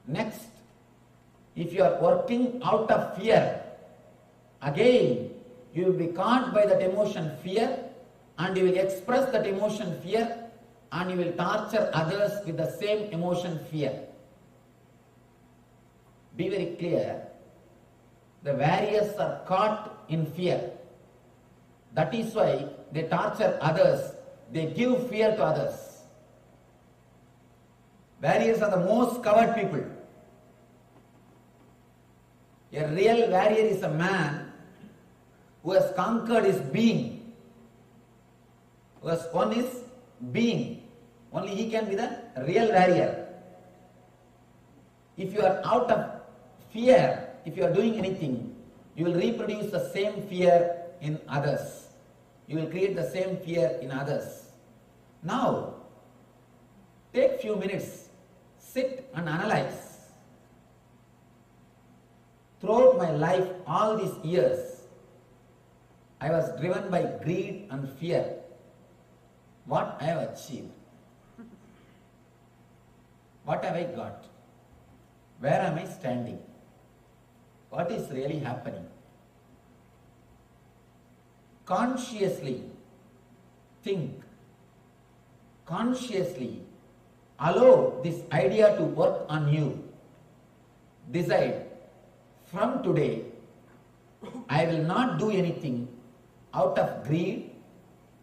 Next, if you are working out of fear, again you will be caught by that emotion fear, and you will express that emotion fear, and you will torture others with the same emotion fear. Be very clear. The warriors are caught in fear. That is why they torture others. They give fear to others. Warriors are the most coward people. A real warrior is a man who has conquered his being. One is being. Only he can be the real warrior. If you are out of fear, if you are doing anything, you will reproduce the same fear in others. You will create the same fear in others. Now, take few minutes, sit and analyze. Throughout my life, all these years, I was driven by greed and fear. What I have achieved? What have I got? Where am I standing? What is really happening? Consciously think. Consciously allow this idea to work on you. Decide, from today, I will not do anything out of greed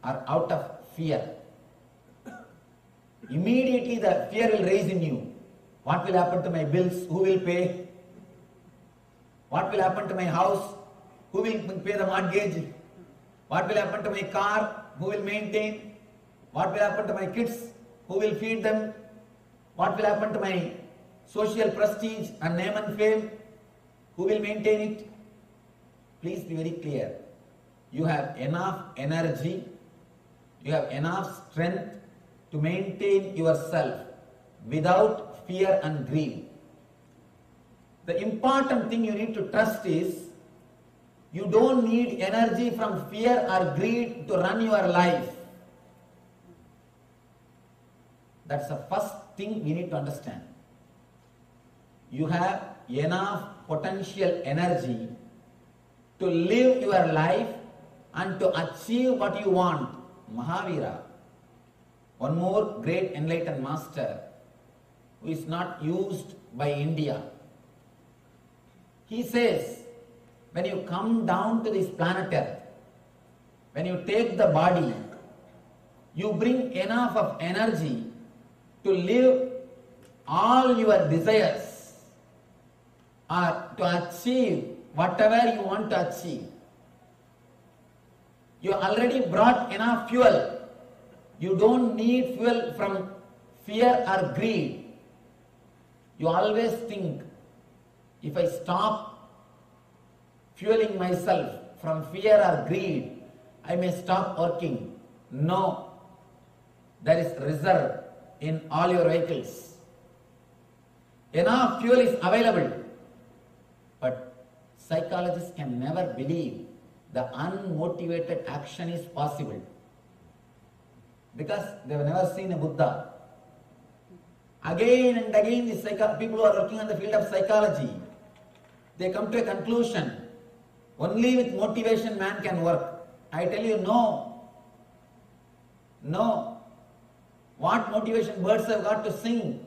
or out of fear. Immediately the fear will rise in you. What will happen to my bills? Who will pay? What will happen to my house? Who will pay the mortgage? What will happen to my car? Who will maintain? What will happen to my kids? Who will feed them? What will happen to my social prestige and name and fame? Who will maintain it? Please be very clear. You have enough energy, you have enough strength to maintain yourself without fear and greed. The important thing you need to trust is you don't need energy from fear or greed to run your life. That's the first thing we need to understand. You have enough potential energy to live your life and to achieve what you want. Mahavira, one more great enlightened master who is not used by India. He says, when you come down to this planet Earth, when you take the body, you bring enough of energy to live all your desires are to achieve whatever you want to achieve. You already brought enough fuel. You don't need fuel from fear or greed. You always think, if I stop fueling myself from fear or greed, I may stop working. No. There is reserve in all your vehicles. Enough fuel is available. But psychologists can never believe the unmotivated action is possible. Because they have never seen a Buddha. Again and again, these people who are working on the field of psychology, they come to a conclusion, only with motivation man can work. I tell you, no. No. What motivation birds have got to sing?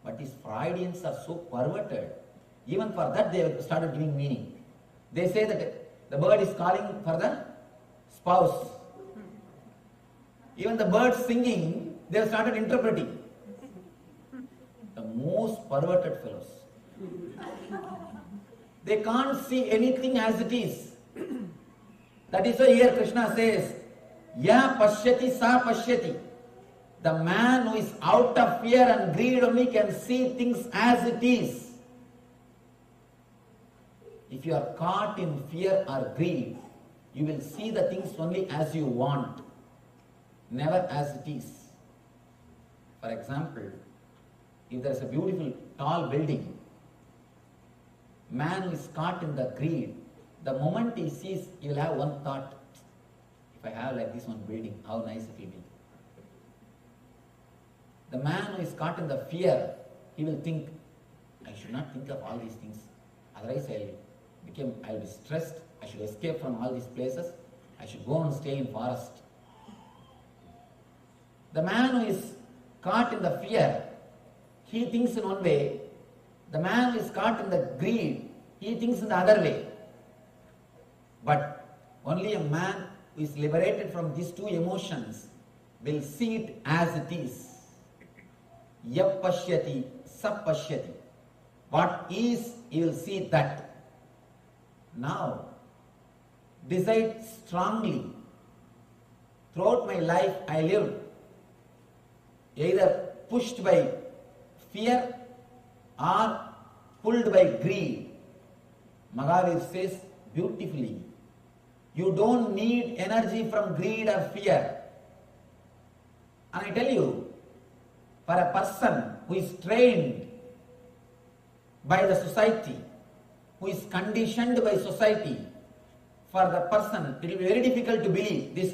But these Freudians are so perverted. Even for that they have started giving meaning. They say that the bird is calling for the spouse. Even the bird singing, they have started interpreting. The most perverted fellows. They can't see anything as it is. That is why here Krishna says, Ya pashyati sa pashyati. The man who is out of fear and greed only can see things as it is. If you are caught in fear or greed, you will see the things only as you want, never as it is. For example, if there is a beautiful tall building, man who is caught in the greed, the moment he sees, he will have one thought, if I have like this one building, how nice it will be. The man who is caught in the fear, he will think, I should not think of all these things, otherwise I'll be stressed, I should escape from all these places, I should go and stay in forest. The man who is caught in the fear, he thinks in one way. The man who is caught in the greed, he thinks in the other way. But only a man who is liberated from these two emotions will see it as it is. Yap pashyati, sap pashyati. What is, you will see that. Now, decide strongly. Throughout my life, I lived either pushed by fear or pulled by greed. Mahavir says beautifully, you don't need energy from greed or fear. And I tell you, for a person who is trained by the society, who is conditioned by society, for the person it will be very difficult to believe this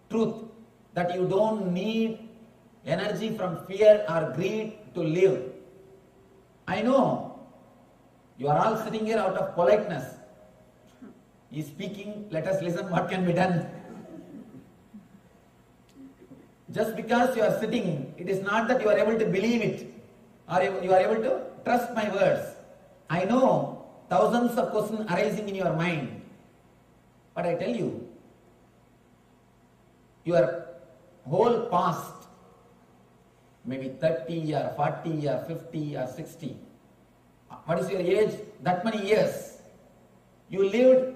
truth, that you don't need energy from fear or greed to live. I know you are all sitting here out of politeness. He is speaking, let us listen what can be done. Just because you are sitting, it is not that you are able to believe it or you are able to trust my words. I know thousands of questions arising in your mind. But I tell you, your whole past, maybe 30 or 40 or 50 or 60, what is your age? That many years. You lived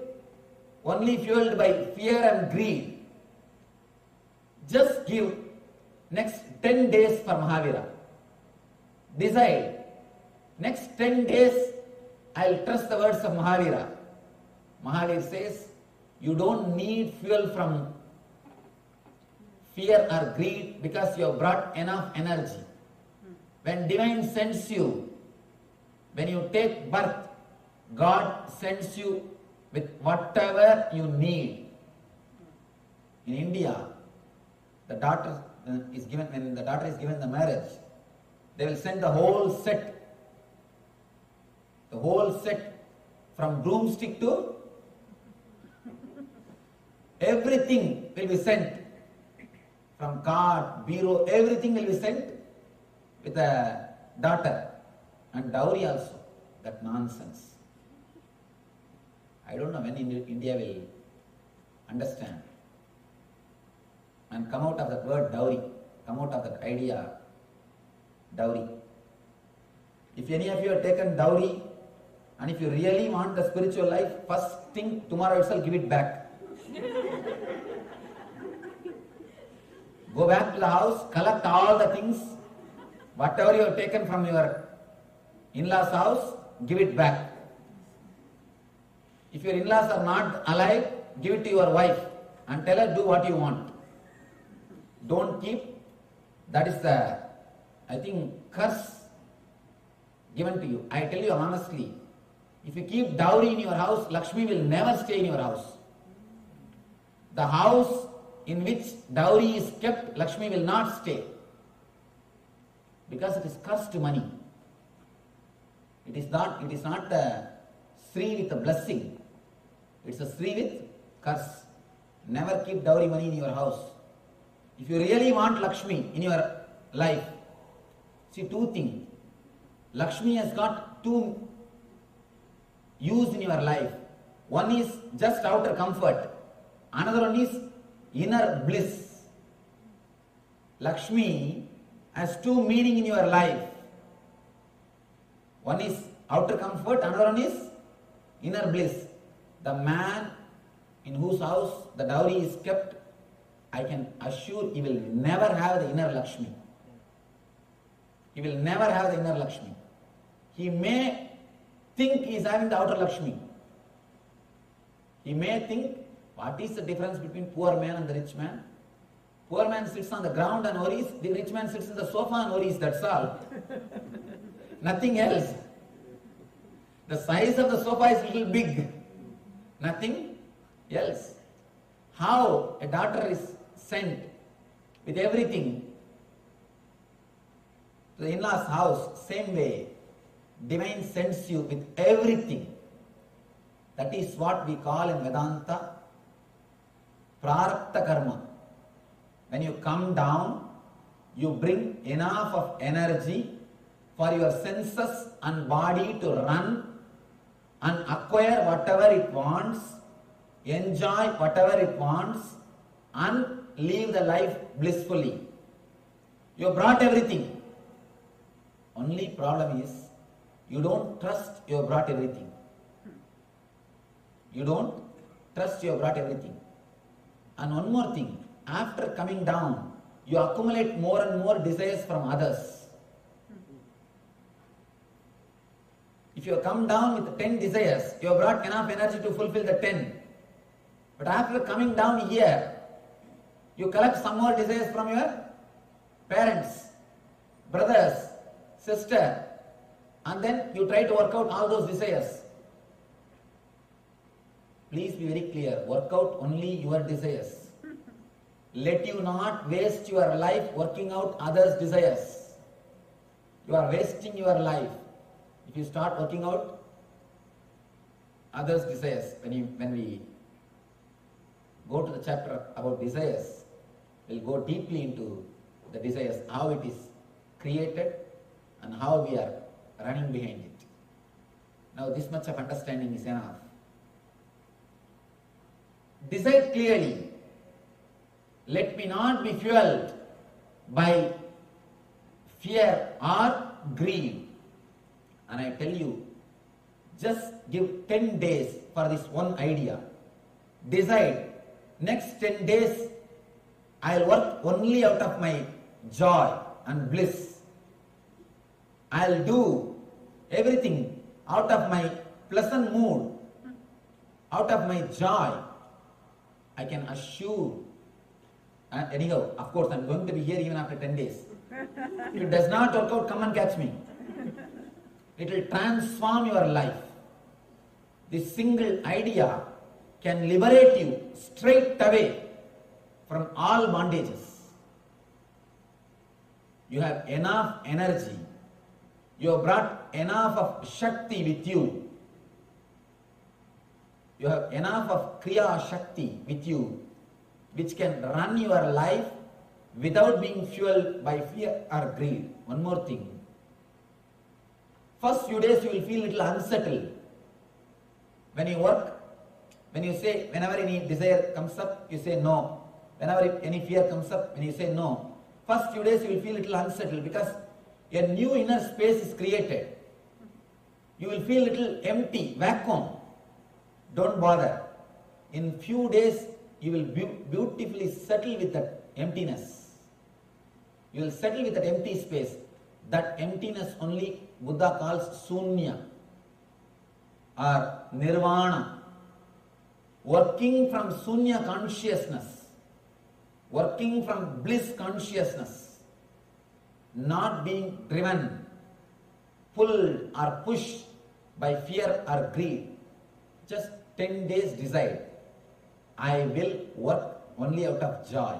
only fueled by fear and greed. Just give next 10 days for Mahavira. Decide, next 10 days I will trust the words of Mahavira. Mahavir says, you don't need fuel from fear or greed because you have brought enough energy. When divine sends you, when you take birth, God sends you with whatever you need. In India, the daughter is given, when the daughter is given the marriage, they will send the whole set from broomstick to everything will be sent. From cart, bureau, everything will be sent with the daughter. And dowry also, that nonsense. I don't know when India will understand and come out of that word dowry, come out of that idea Dowry. If any of you have taken dowry, and if you really want the spiritual life, first thing tomorrow itself give it back. Go back to the house, collect all the things, whatever you have taken from your in-laws' house, give it back. If your in-laws are not alive, give it to your wife and tell her do what you want. Don't keep. That is the, I think, curse given to you. I tell you honestly, if you keep dowry in your house, Lakshmi will never stay in your house. The house in which dowry is kept, Lakshmi will not stay. Because it is cursed money. It is not a Sri with a blessing. It's a Sri with curse. Never keep dowry money in your house. If you really want Lakshmi in your life, see two things. Lakshmi has got two use in your life. One is just outer comfort. Another one is inner bliss. Lakshmi has two meaning in your life. One is outer comfort, another one is inner bliss. The man in whose house the dowry is kept, I can assure he will never have the inner Lakshmi. He will never have the inner Lakshmi. He may think he is having the outer Lakshmi. He may think, what is the difference between poor man and the rich man? Poor man sits on the ground and worries, the rich man sits in the sofa and worries, that's all. Nothing else. The size of the sofa is little big. Nothing else. How a daughter is sent with everything to the in-laws' house, same way, divine sends you with everything. That is what we call in Vedanta Prarabdha karma. When you come down, you bring enough of energy for your senses and body to run and acquire whatever it wants, enjoy whatever it wants, and live the life blissfully. You brought everything. Only problem is, you don't trust you have brought everything. You don't trust you have brought everything. And one more thing, after coming down, you accumulate more and more desires from others. If you have come down with 10 desires, you have brought enough energy to fulfill the 10. But after coming down here, you collect some more desires from your parents, brothers, sister, and then you try to work out all those desires. Please be very clear, work out only your desires. Let you not waste your life working out others' desires. You are wasting your life if you start working out others' desires. When we go to the chapter about desires, we'll go deeply into the desires, how it is created and how we are running behind it. Now this much of understanding is enough. Decide clearly. Let me not be fueled by fear or greed. And I tell you, just give 10 days for this one idea. Decide, next 10 days I'll work only out of my joy and bliss. I'll do everything out of my pleasant mood, out of my joy. I can assure, and anyhow, of course, I'm going to be here even after 10 days. If it does not work out, come and catch me. It will transform your life. This single idea can liberate you straight away from all bondages. You have enough energy. You have brought enough of Shakti with you. You have enough of Kriya Shakti with you, which can run your life without being fueled by fear or greed. One more thing. First few days you will feel a little unsettled. When you work, when you say, whenever any desire comes up, you say no. Whenever any fear comes up, when you say no. First few days you will feel a little unsettled because a new inner space is created. You will feel little empty, vacuum. Don't bother. In few days, you will beautifully settle with that emptiness. You will settle with that empty space. That emptiness only Buddha calls Sunya or Nirvana. Working from Sunya consciousness, working from bliss consciousness, not being driven, pulled or pushed by fear or greed. Just 10 days decide, I will work only out of joy.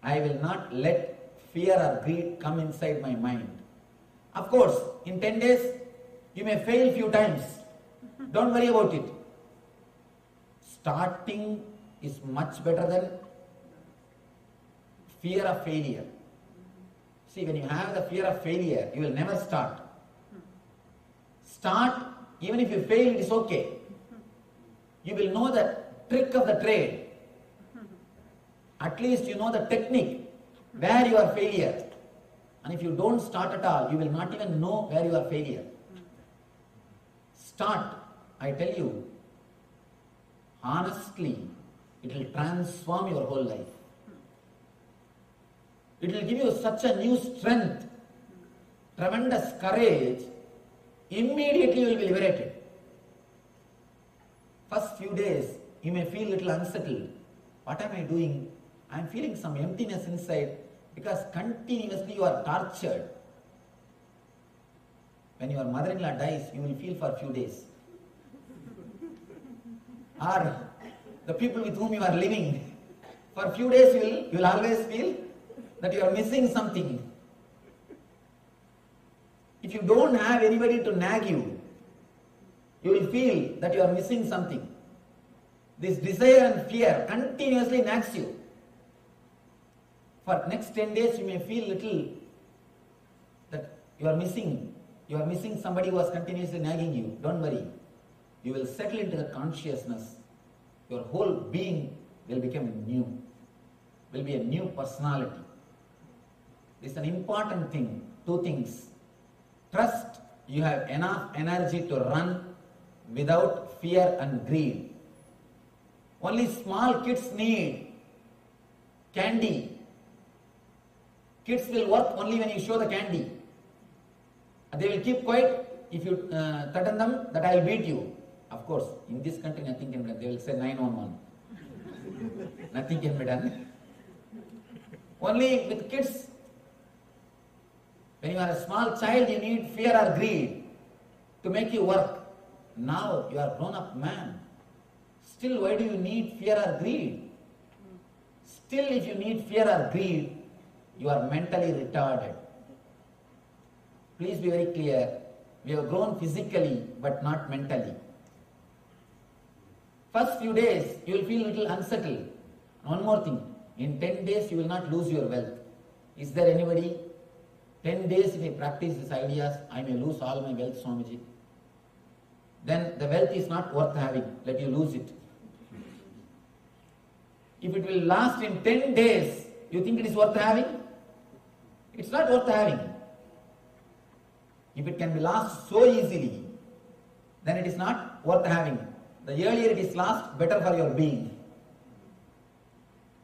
I will not let fear or greed come inside my mind. Of course, in 10 days, you may fail few times. Don't worry about it. Starting is much better than fear of failure. See, when you have the fear of failure, you will never start. Start, even if you fail, it is okay. You will know the trick of the trade. At least you know the technique, where you are failure. And if you don't start at all, you will not even know where you are failure. Start, I tell you, honestly, it will transform your whole life. It will give you such a new strength, tremendous courage. Immediately you will be liberated. First few days, you may feel a little unsettled. What am I doing? I am feeling some emptiness inside because continuously you are tortured. When your mother-in-law dies, you will feel for a few days. Or the people with whom you are living, for a few days you will always feel that you are missing something. If you don't have anybody to nag you, you will feel that you are missing something. This desire and fear continuously nags you. For next 10 days, you may feel little that you are missing somebody who was continuously nagging you. Don't worry. You will settle into the consciousness. Your whole being will become new. Will be a new personality. This is an important thing. Two things. Trust you have enough energy to run without fear and greed. Only small kids need candy. Kids will work only when you show the candy. They will keep quiet if you threaten them that I will beat you. Of course, in this country nothing can be done. They will say 911. Nothing can be done. Only with kids, when you are a small child, you need fear or greed to make you work. Now you are a grown-up man. Still, why do you need fear or greed? Still, if you need fear or greed, you are mentally retarded. Please be very clear. We have grown physically, but not mentally. First few days, you will feel a little unsettled. One more thing. In 10 days, you will not lose your wealth. Is there anybody? 10 days, if I practice these ideas, I may lose all my wealth, Swamiji. Then the wealth is not worth having. Let you lose it. If it will last in 10 days, you think it is worth having? It's not worth having. If it can be lost so easily, then it is not worth having. The earlier it is lost, better for your being.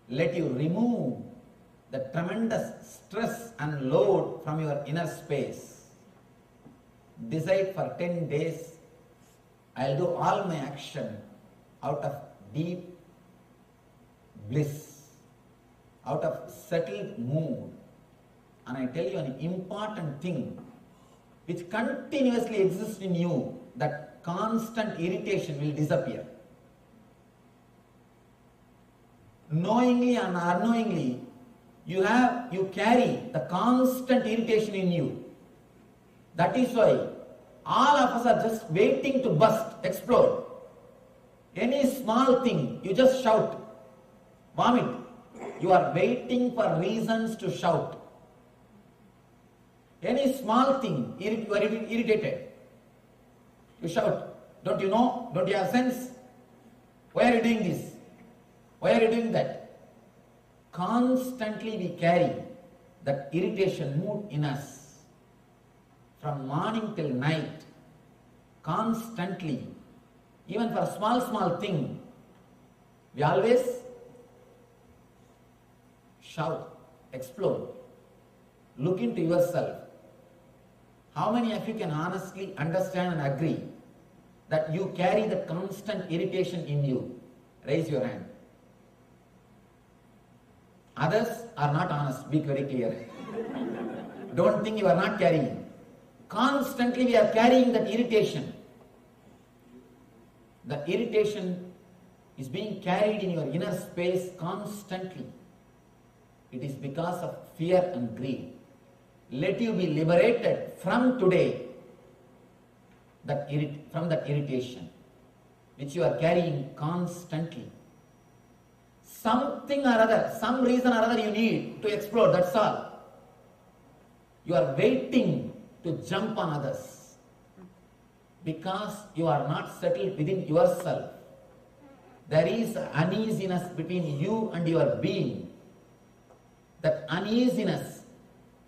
Let you remove the tremendous stress and load from your inner space. Decide for 10 days, I'll do all my action out of deep bliss, out of settled mood. And I tell you an important thing which continuously exists in you, that constant irritation will disappear. Knowingly and unknowingly, you carry the constant irritation in you. That is why all of us are just waiting to burst, explode. Any small thing, you just shout, vomit. You are waiting for reasons to shout. Any small thing, you are irritated. You shout, don't you know? Don't you have sense? Why are you doing this? Why are you doing that? Constantly we carry that irritation mood in us from morning till night, constantly, even for a small thing, we always shout, explode. Look into yourself. How many of you can honestly understand and agree that you carry the constant irritation in you? Raise your hand. Others are not honest, be very clear. Don't think you are not carrying. Constantly we are carrying that irritation. The irritation is being carried in your inner space constantly. It is because of fear and greed. Let you be liberated from today from that irritation which you are carrying constantly. Something or other, some reason or other you need to explode, that's all. You are waiting to jump on others because you are not settled within yourself. There is uneasiness between you and your being. That uneasiness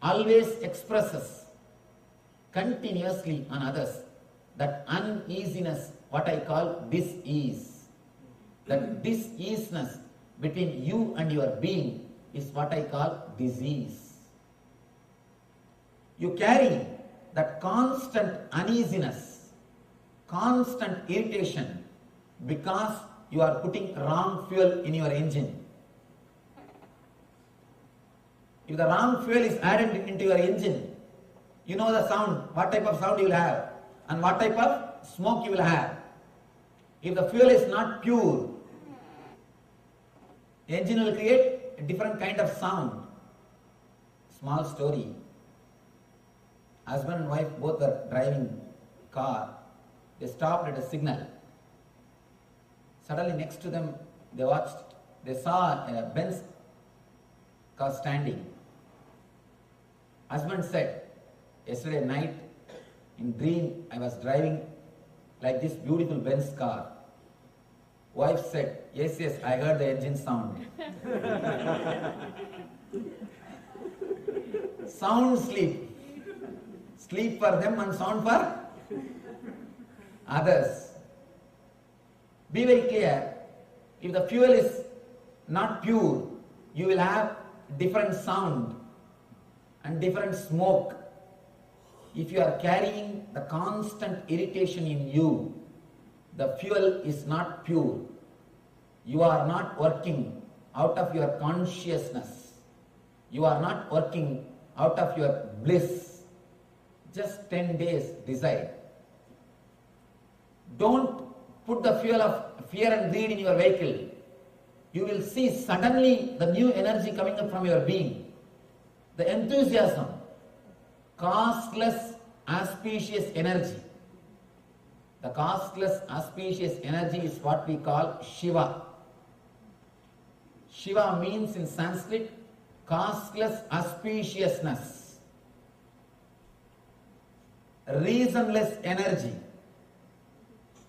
always expresses continuously on others. That uneasiness, what I call dis-ease. That dis-easeness between you and your being is what I call disease. You carry that constant uneasiness, constant irritation because you are putting wrong fuel in your engine. If the wrong fuel is added into your engine, you know the sound, what type of sound you will have and what type of smoke you will have. If the fuel is not pure, the engine will create a different kind of sound. Small story. Husband and wife both were driving car. They stopped at a signal. Suddenly next to them they saw a Benz car standing. Husband said, yesterday night in dream I was driving like this beautiful Benz car. Wife said, yes, I heard the engine sound. Sound sleep. Sleep for them and sound for others. Be very clear. If the fuel is not pure, you will have different sound and different smoke. If you are carrying the constant irritation in you, the fuel is not pure. You are not working out of your consciousness. You are not working out of your bliss. Just 10 days, decide. Don't put the fuel of fear and greed in your vehicle. You will see suddenly the new energy coming up from your being. The enthusiasm, costless, auspicious energy. The costless, auspicious energy is what we call Shiva. Shiva means in Sanskrit, costless auspiciousness. Reasonless energy.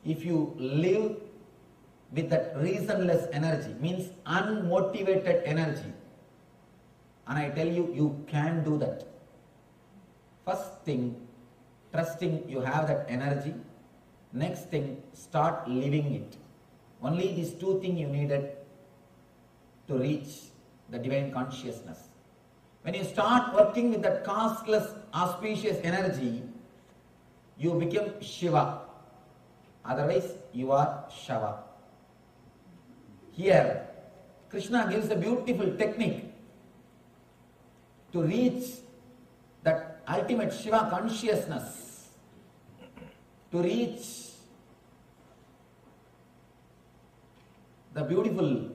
If you live with that reasonless energy, means unmotivated energy, and I tell you, you can do that. First thing, trusting you have that energy. Next thing, start living it. Only these two things you needed to reach the divine consciousness. When you start working with that costless, auspicious energy, you become Shiva. Otherwise, you are Shava. Here, Krishna gives a beautiful technique to reach that ultimate Shiva consciousness, to reach the beautiful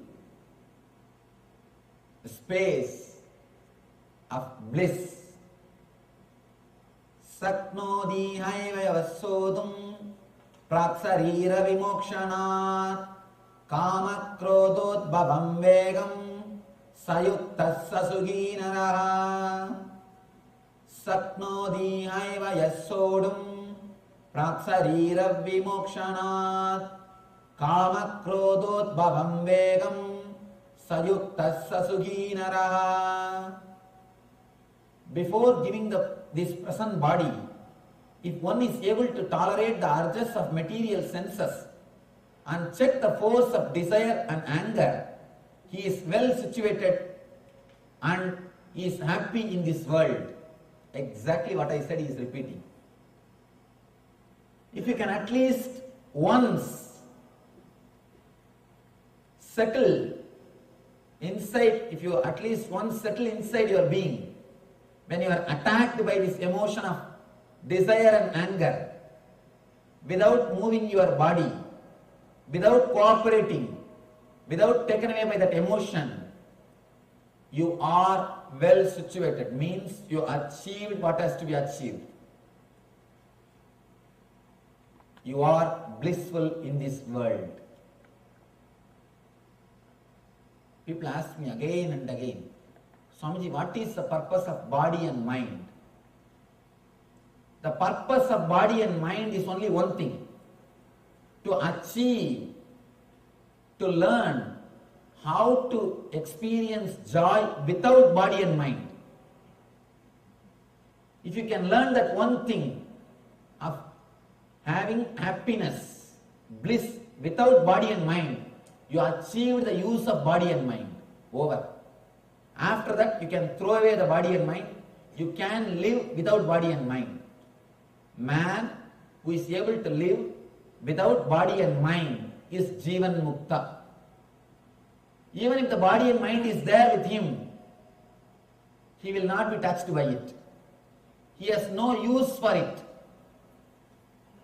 space of bliss. Saknodi haivayavasodum praksarira vimokshanat kama krododbhavam vegam sayuktas sasughinaraha. Saknodi haivayasodum praksarira vimokshanat kama krododbhavam vegam sayuktas sasughinaraha. before giving this present body, if one is able to tolerate the urges of material senses and check the force of desire and anger, he is well situated and he is happy in this world. Exactly what I said he is repeating. If you can at least once settle inside, if you at least once settle inside your being, when you are attacked by this emotion of desire and anger, without moving your body, without cooperating, without taken away by that emotion, you are well situated, means you achieved what has to be achieved. You are blissful in this world. People ask me again and again, Swamiji, what is the purpose of body and mind? The purpose of body and mind is only one thing: to achieve, to learn how to experience joy without body and mind. If you can learn that one thing of having happiness, bliss without body and mind, you achieve the use of body and mind. Over. After that, you can throw away the body and mind. You can live without body and mind. Man who is able to live without body and mind is Jivan Mukta. Even if the body and mind is there with him, he will not be touched by it. He has no use for it.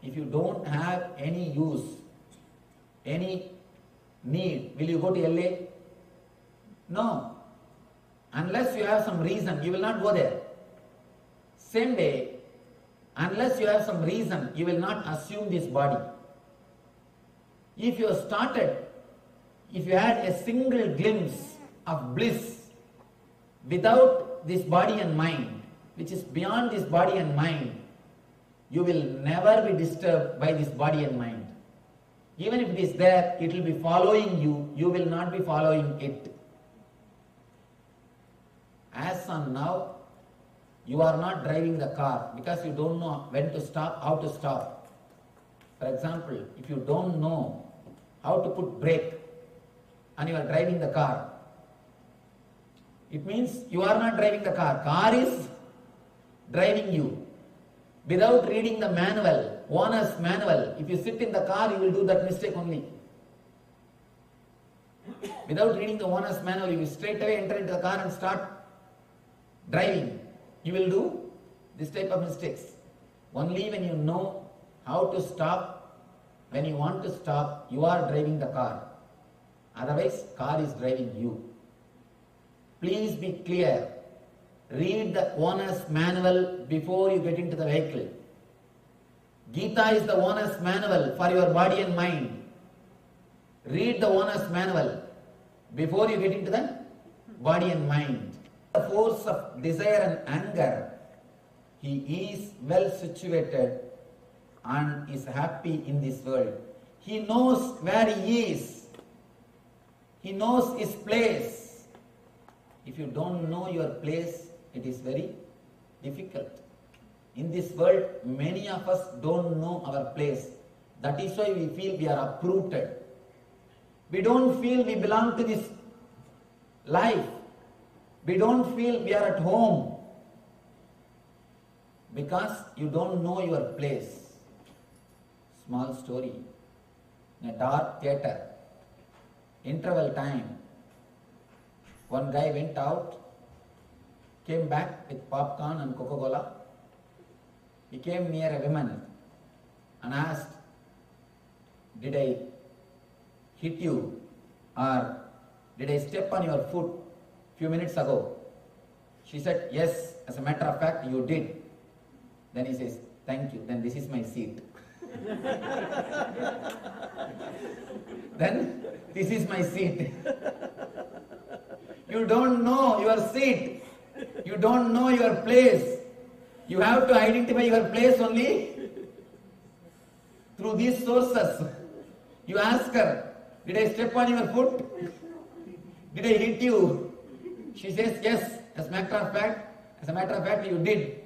If you don't have any use, any need, will you go to LA? No. Unless you have some reason, you will not go there. Same way, unless you have some reason, you will not assume this body. If you started, if you had a single glimpse of bliss without this body and mind, which is beyond this body and mind, you will never be disturbed by this body and mind. Even if it is there, it will be following you, you will not be following it. As on now, you are not driving the car because you don't know when to stop, how to stop. For example, if you don't know how to put brake and you are driving the car, it means you are not driving the car. Car is driving you. Without reading the manual, owner's manual, if you sit in the car, you will do that mistake only. Without reading the owner's manual, you will straight away enter into the car and start driving. You will do this type of mistakes. Only when you know how to stop, when you want to stop, you are driving the car. Otherwise, car is driving you. Please be clear. Read the owner's manual before you get into the vehicle. Gita is the owner's manual for your body and mind. Read the owner's manual before you get into the body and mind. The force of desire and anger, he is well situated and is happy in this world. He knows where he is. He knows his place. If you don't know your place, it is very difficult. In this world, many of us don't know our place. That is why we feel we are uprooted. We don't feel we belong to this life. We don't feel we are at home. Because you don't know your place. Small story. In a dark theatre, interval time, one guy went out, came back with popcorn and Coca-Cola. He came near a woman and asked, "Did I hit you or did I step on your foot few minutes ago?" She said, "Yes, as a matter of fact, you did." Then he says, "Thank you, then this is my seat." Then, this is my seat. You don't know your seat. You don't know your place. You have to identify your place only through these sources. You ask her, "Did I step on your foot? Did I hit you?" She says, "Yes, as a matter of fact, As a matter of fact, you did.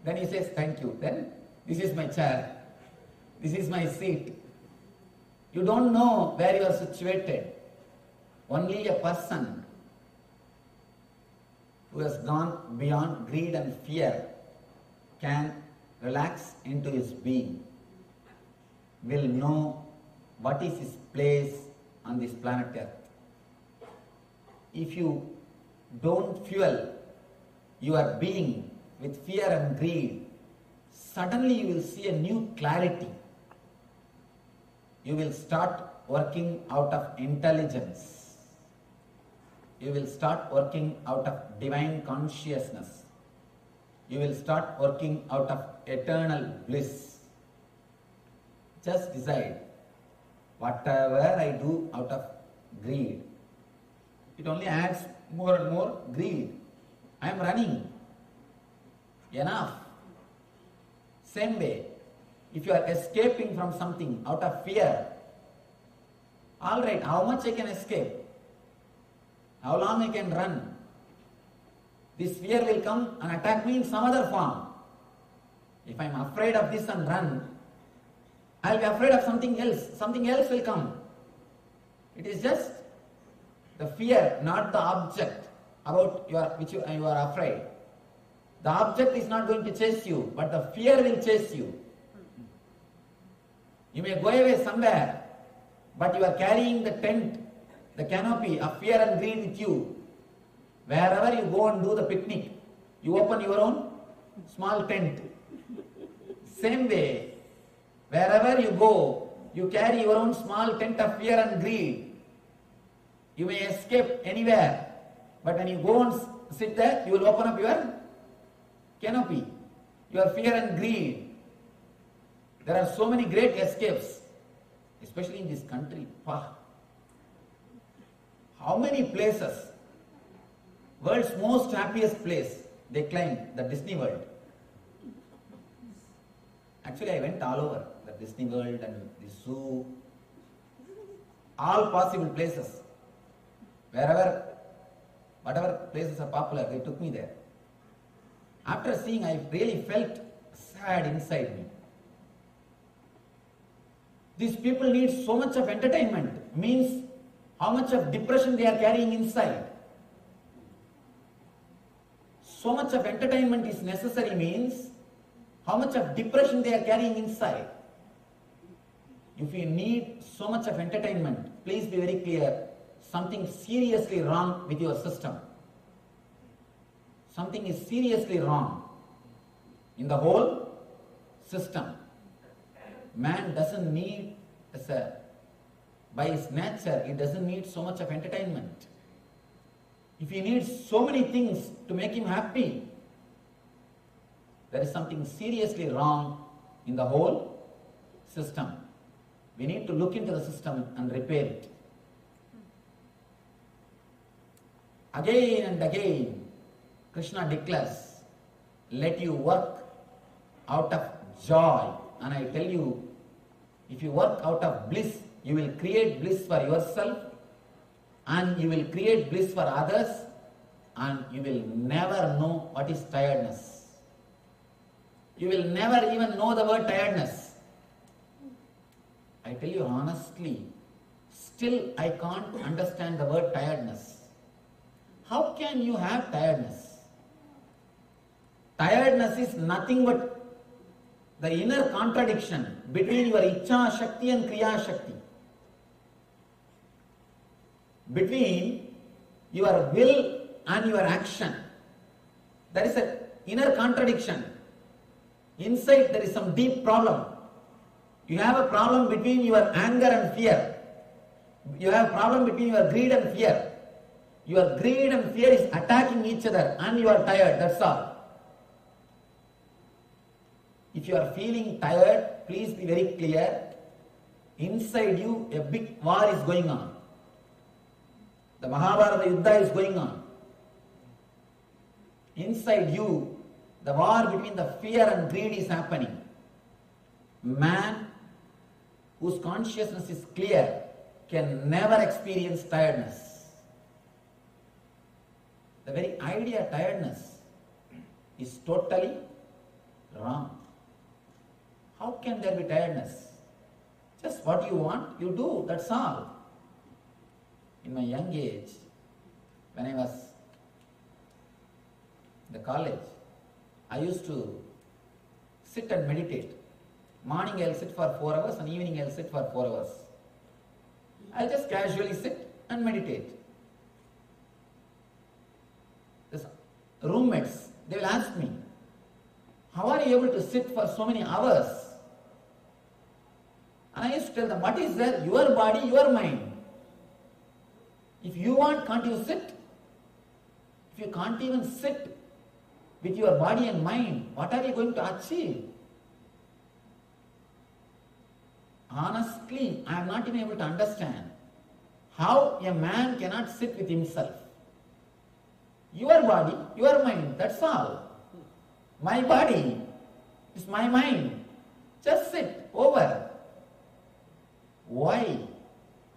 Then he says, thank you. Then, this is my chair. This is my seat. You don't know where you are situated. Only a person who has gone beyond greed and fear can relax into his being, will know what is his place on this planet Earth. If you don't fuel your being with fear and greed, suddenly you will see a new clarity. You will start working out of intelligence. You will start working out of divine consciousness. You will start working out of eternal bliss. Just decide, whatever I do out of greed, it only adds more and more greed. I am running. Enough. Same way, if you are escaping from something out of fear, all right, how much I can escape? How long I can run? This fear will come and attack me in some other form. If I am afraid of this and run, I will be afraid of something else. Something else will come. It is just the fear, not the object about which you are afraid. The object is not going to chase you, but the fear will chase you. You may go away somewhere, but you are carrying the tent, the canopy of fear and greed with you. Wherever you go and do the picnic, you open your own small tent. Same way, wherever you go, you carry your own small tent of fear and greed. You may escape anywhere, but when you go and sit there, you will open up your canopy, your fear and greed. There are so many great escapes, especially in this country. How many places? World's most happiest place, they claim, the Disney World. Actually, I went all over, the Disney World and the zoo, all possible places. Wherever, whatever places are popular, they took me there. After seeing, I really felt sad inside me. These people need so much of entertainment, means how much of depression they are carrying inside. So much of entertainment is necessary means how much of depression they are carrying inside. If you need so much of entertainment, please be very clear, something seriously wrong with your system. Something is seriously wrong in the whole system. Man doesn't need, by his nature, he doesn't need so much of entertainment. If he needs so many things to make him happy, there is something seriously wrong in the whole system. We need to look into the system and repair it. Again and again, Krishna declares, let you work out of joy. And I tell you, if you work out of bliss, you will create bliss for yourself, and you will create bliss for others, and you will never know what is tiredness. You will never even know the word tiredness. I tell you honestly, still I can't understand the word tiredness. How can you have tiredness? Tiredness is nothing but the inner contradiction between your Ichcha Shakti and Kriya Shakti. Between your will and your action. There is an inner contradiction. Inside there is some deep problem. You have a problem between your anger and fear. You have a problem between your greed and fear. Your greed and fear is attacking each other and you are tired, that's all. If you are feeling tired, please be very clear. Inside you, a big war is going on. The Mahabharata Yuddha is going on. Inside you, the war between the fear and greed is happening. Man whose consciousness is clear can never experience tiredness. The very idea of tiredness is totally wrong. How can there be tiredness? Just what you want, you do, that's all. In my young age, when I was in the college, I used to sit and meditate. Morning I'll sit for 4 hours and evening I'll sit for 4 hours. I'll just casually sit and meditate. The roommates, they will ask me, how are you able to sit for so many hours? And I used to tell them, what is there? Your body, your mind. If you want, can't you sit? If you can't even sit with your body and mind, what are you going to achieve? Honestly, I am not even able to understand how a man cannot sit with himself. Your body, your mind, that's all. My body is my mind. Just sit, over. Why?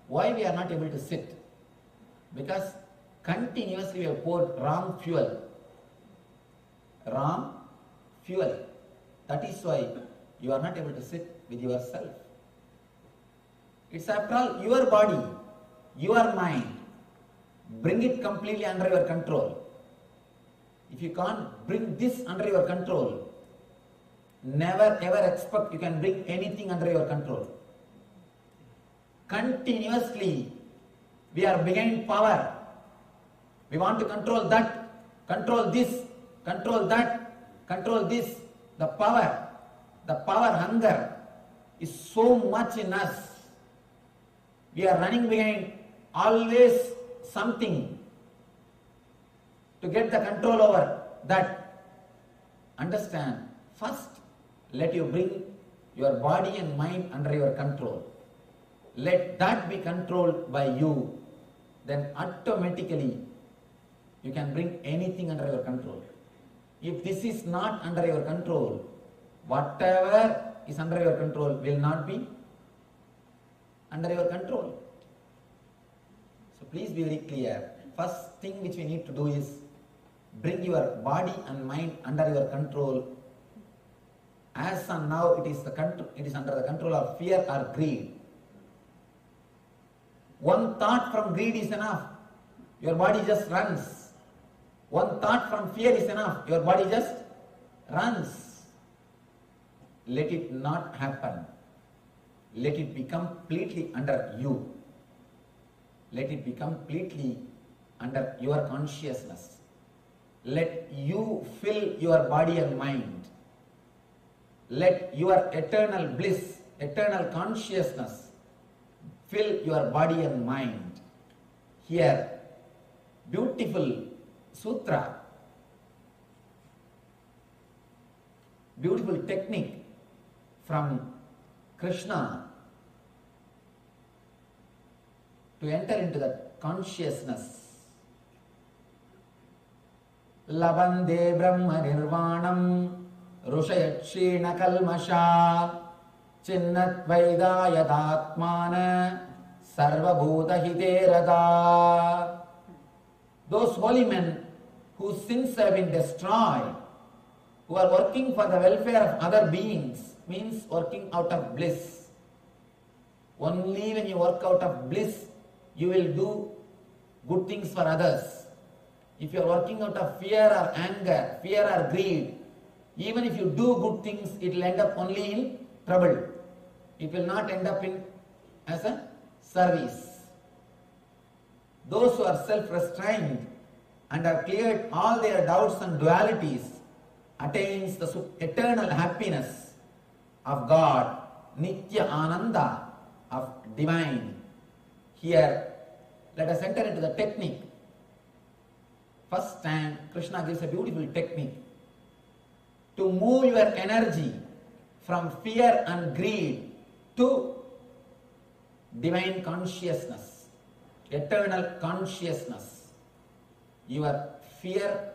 Why we are not able to sit? Because continuously we have poured wrong fuel. Wrong fuel. That is why you are not able to sit with yourself. It's after all your body, your mind. Bring it completely under your control. If you can't bring this under your control, never ever expect you can bring anything under your control. Continuously, we are behind power. We want to control that, control this, control that, control this. The power hunger is so much in us. We are running behind always something to get the control over that. Understand, first let you bring your body and mind under your control. Let that be controlled by you. Then automatically you can bring anything under your control. If this is not under your control, whatever is under your control will not be under your control. So please be very clear. First thing which we need to do is bring your body and mind under your control. As and now it is under the control of fear or greed. One thought from greed is enough. Your body just runs. One thought from fear is enough. Your body just runs. Let it not happen. Let it be completely under you. Let it be completely under your consciousness. Let you fill your body and mind. Let your eternal bliss, eternal consciousness fill your body and mind. Here, beautiful sutra, beautiful technique from Krishna to enter into that consciousness. Labande Brahma Nirvanam Rushayakshina Kalmasha Chinnat Vaidayatmana Sarva Bhuta Hiterada. Those holy men whose sins have been destroyed, who are working for the welfare of other beings, means working out of bliss. Only when you work out of bliss, you will do good things for others. If you are working out of fear or anger, fear or greed, even if you do good things, it will end up only in trouble. It will not end up in as a service. Those who are self-restrained and have cleared all their doubts and dualities attains the eternal happiness of God, Nithyananda, of divine. Here, let us enter into the technique. First time, Krishna gives a beautiful technique to move your energy from fear and greed to divine consciousness, eternal consciousness. Your fear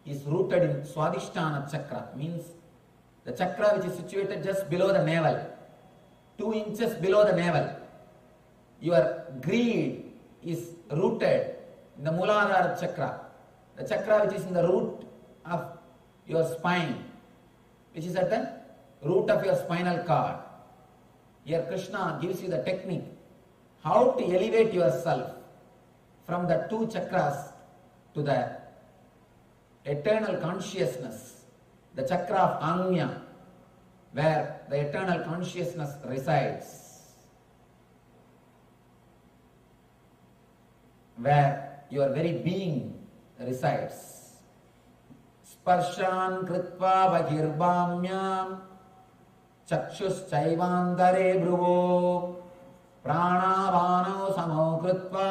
is rooted in Swadhisthana chakra, means the chakra which is situated just below the navel, 2 inches below the navel. Your greed is rooted in the Muladhara chakra, the chakra which is in the root of your spine, which is at the root of your spinal cord. Here Krishna gives you the technique how to elevate yourself from the two chakras to the eternal consciousness, the chakra of Anya, where the eternal consciousness resides, where your very being resides. Sparshan kritva bhagirbhamyam chakshuschayvandare bhruvo pranavano samo kritva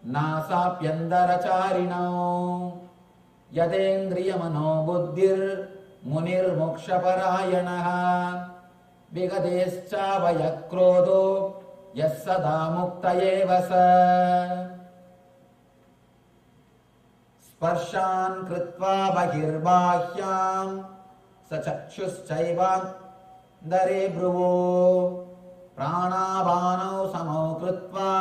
nasapyandaracharino yadendriyamano buddhir munir mokshaparayanaha vigadescha vayakrodo yassada muktayevasa. Sparshan kritva bhagirbhahyam sachakshuschaivan dare bhruvo pranavano samo kritva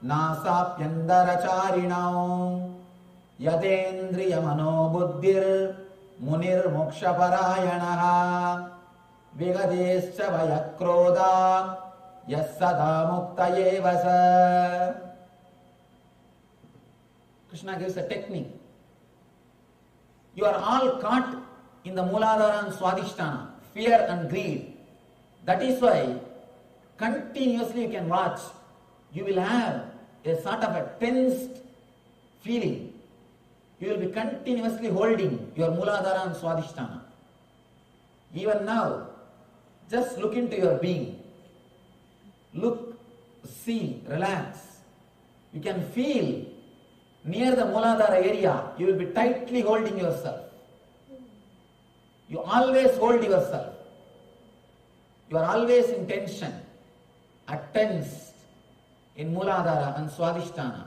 nasapyandaracharino yadendriyamano buddhir munir mokshaparayanaha vigadescha vayakroda yassada muktayevasa. Krishna gives a technique. You are all caught in the Mooladhara and Swadhisthana, fear and greed. That is why continuously you can watch. You will have a sort of a tensed feeling. You will be continuously holding your Mooladhara and Swadhisthana. Even now, just look into your being. Look, see, relax. You can feel near the Mooladhara area, you will be tightly holding yourself. You always hold yourself. You are always in tension, tensed in Mooladhara and Swadhisthana.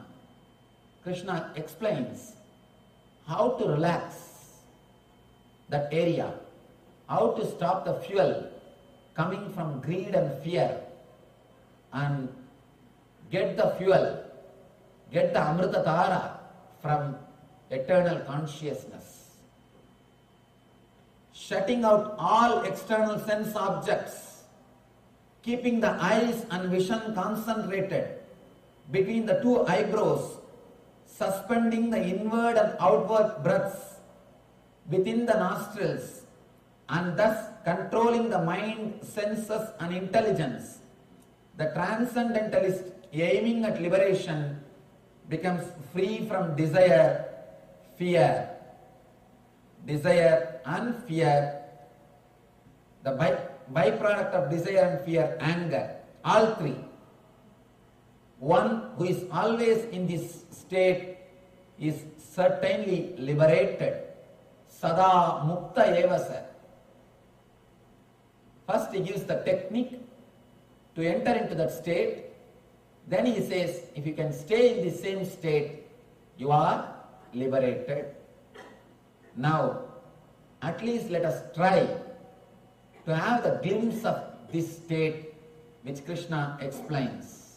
Krishna explains how to relax that area, how to stop the fuel coming from greed and fear and get the fuel, get the Amrita Tara from eternal consciousness. Shutting out all external sense objects, keeping the eyes and vision concentrated between the two eyebrows, suspending the inward and outward breaths within the nostrils, and thus controlling the mind, senses and intelligence. The transcendentalist aiming at liberation becomes free from desire, fear. Desire and fear, the byproduct of desire and fear, anger, all three. One who is always in this state is certainly liberated. Sada mukta evasa. First he gives the technique to enter into that state. Then he says, if you can stay in the same state, you are liberated. Now, at least let us try to have the glimpse of this state which Krishna explains,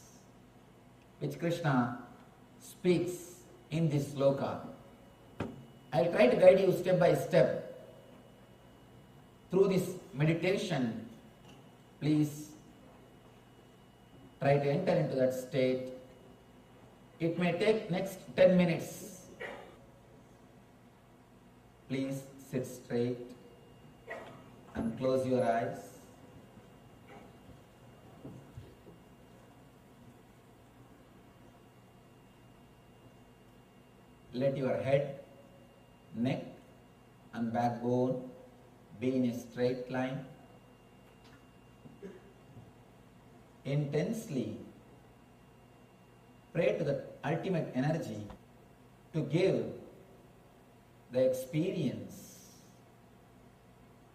which Krishna speaks in this sloka. I will try to guide you step by step through this meditation. Please try to enter into that state. It may take next 10 minutes. Please sit straight and close your eyes. Let your head, neck and backbone be in a straight line. Intensely pray to the ultimate energy to give the experience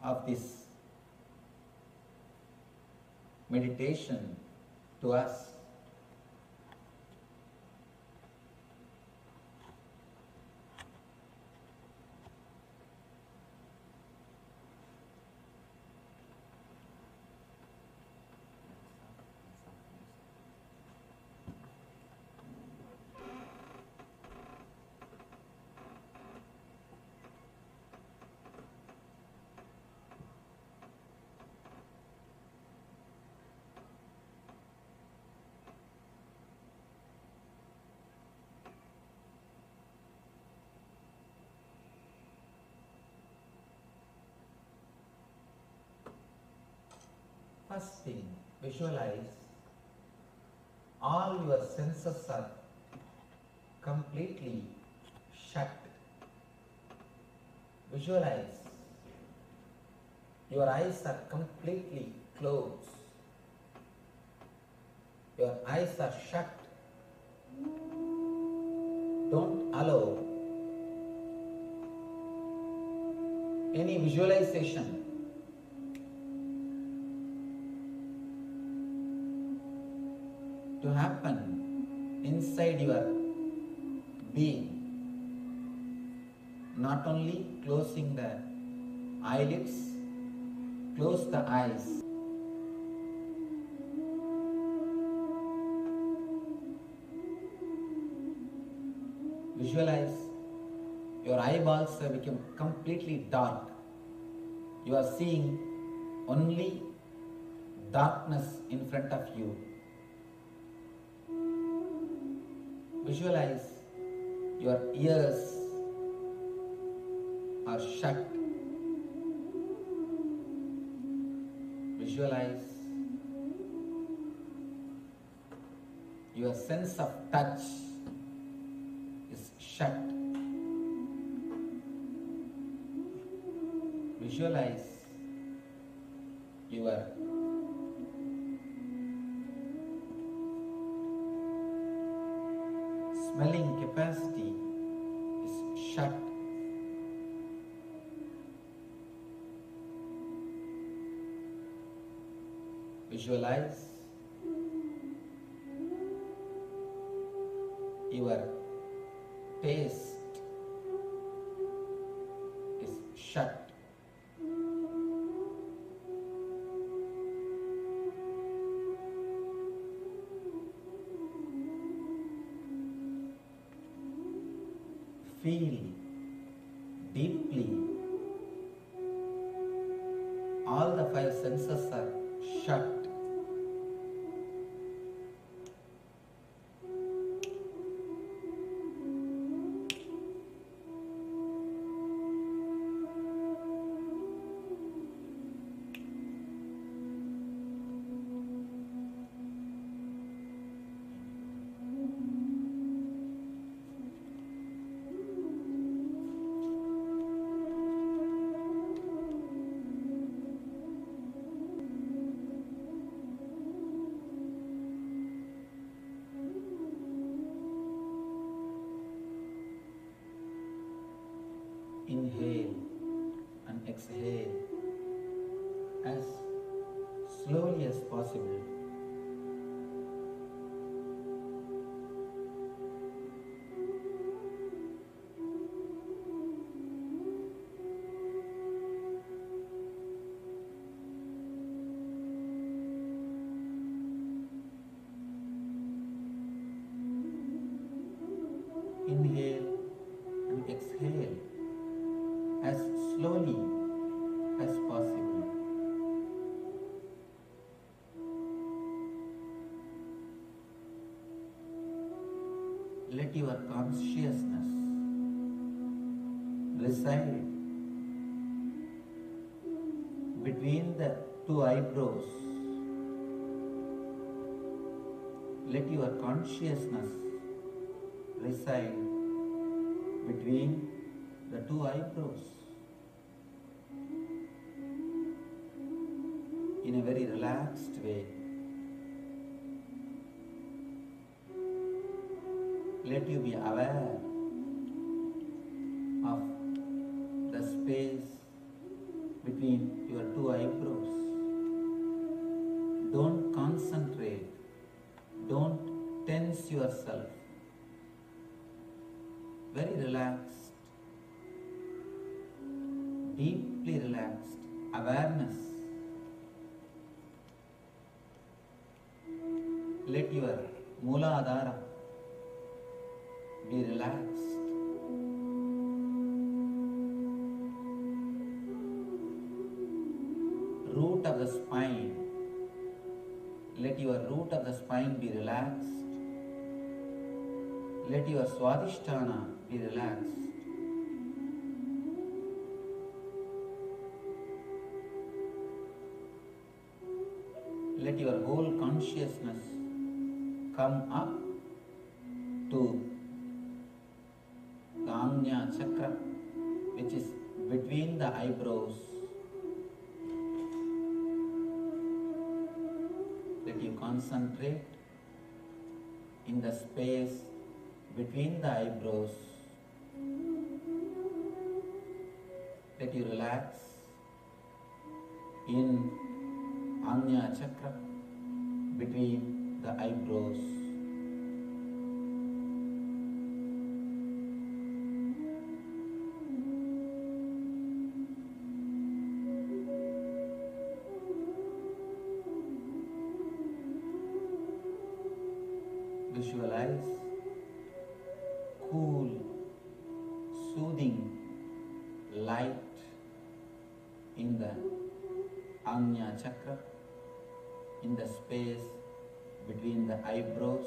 of this meditation to us. First thing, visualize all your senses are completely shut. Visualize your eyes are completely closed. Your eyes are shut. Don't allow any visualization to happen inside your being. Not only closing the eyelids, close the eyes. Visualize your eyeballs have become completely dark. You are seeing only darkness in front of you. Visualize your ears are shut. Visualize your sense of touch is shut. Visualize your smelling capacity is shut. Visualize your taste is shut. Feel deeply. All the five senses are shut. Inhale and exhale as slowly as possible. Inhale and exhale as slowly as possible. Let your consciousness reside between the two eyebrows. Let your consciousness reside between the two eyebrows in a very relaxed way. Let you be aware of the space between your two eyebrows. Don't concentrate. Don't tense yourself. Very relaxed, deeply relaxed awareness. Let your Mooladhara be relaxed. Root of the spine. Let your root of the spine be relaxed. Let your Swadhisthana be relaxed. let your whole consciousness come up to the Ajna Chakra, which is between the eyebrows. Let you concentrate in the space between the eyebrows. Let you relax in Ajna Chakra between the eyebrows. Visualize cool, soothing light in the Ajna Chakra, in the space between the eyebrows.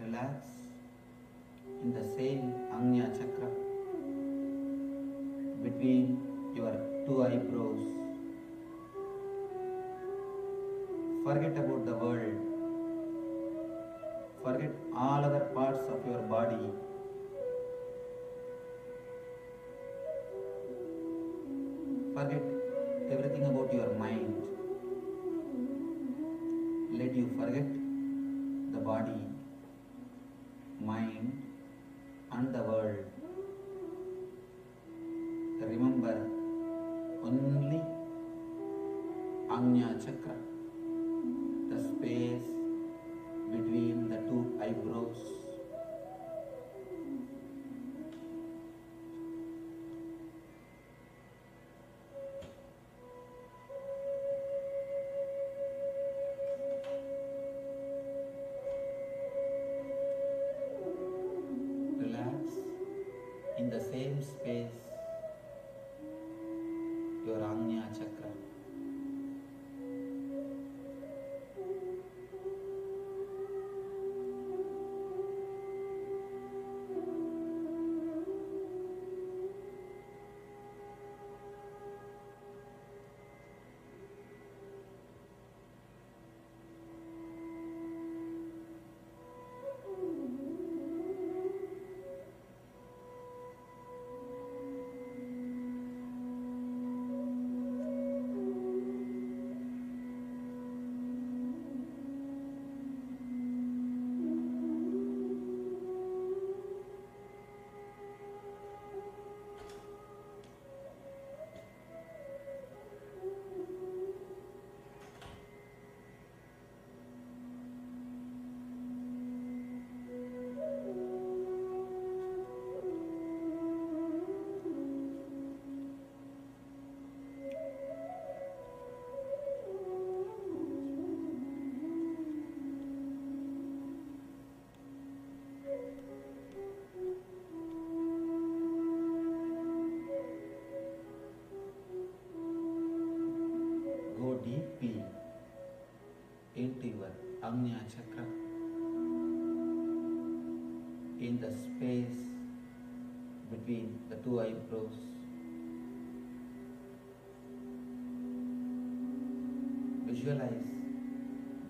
Relax in the same Ajna Chakra between your two eyebrows. Forget about the world. Forget all other parts of your body. Forget everything about your mind. Let you forget the body, mind and the world. Remember only Ajna Chakra, the space between the two eyebrows. In the same space, your Ajna Chakra. Deeply into your Ajna Chakra, in the space between the two eyebrows. Visualize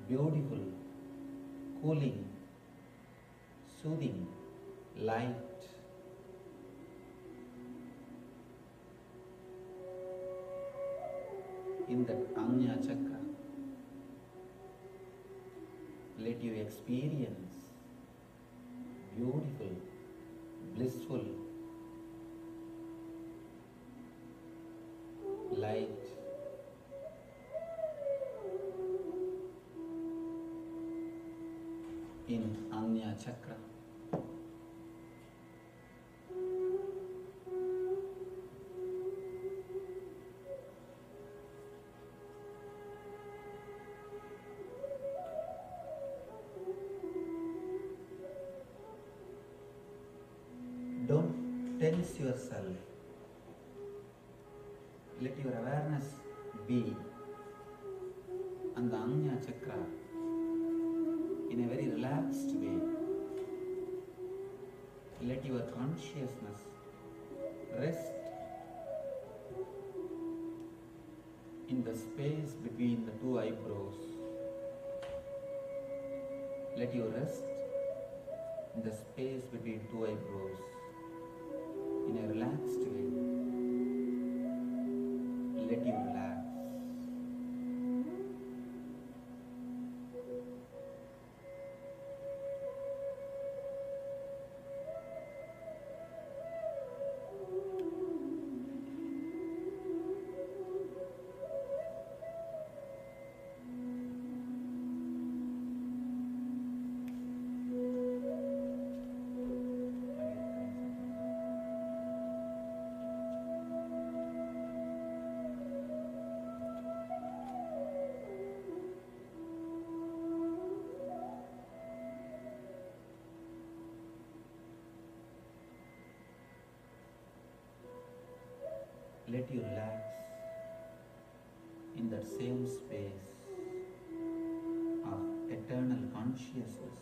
beautiful, cooling, soothing light in that Anya Chakra. Let you experience beautiful, blissful light in Anya Chakra. Don't tense yourself. Let your awareness be on the Anya Chakra in a very relaxed way. Let your consciousness rest in the space between the two eyebrows. Let you rest in the space between two eyebrows in a relaxed way. Let you relax. Let you relax in that same space of eternal consciousness.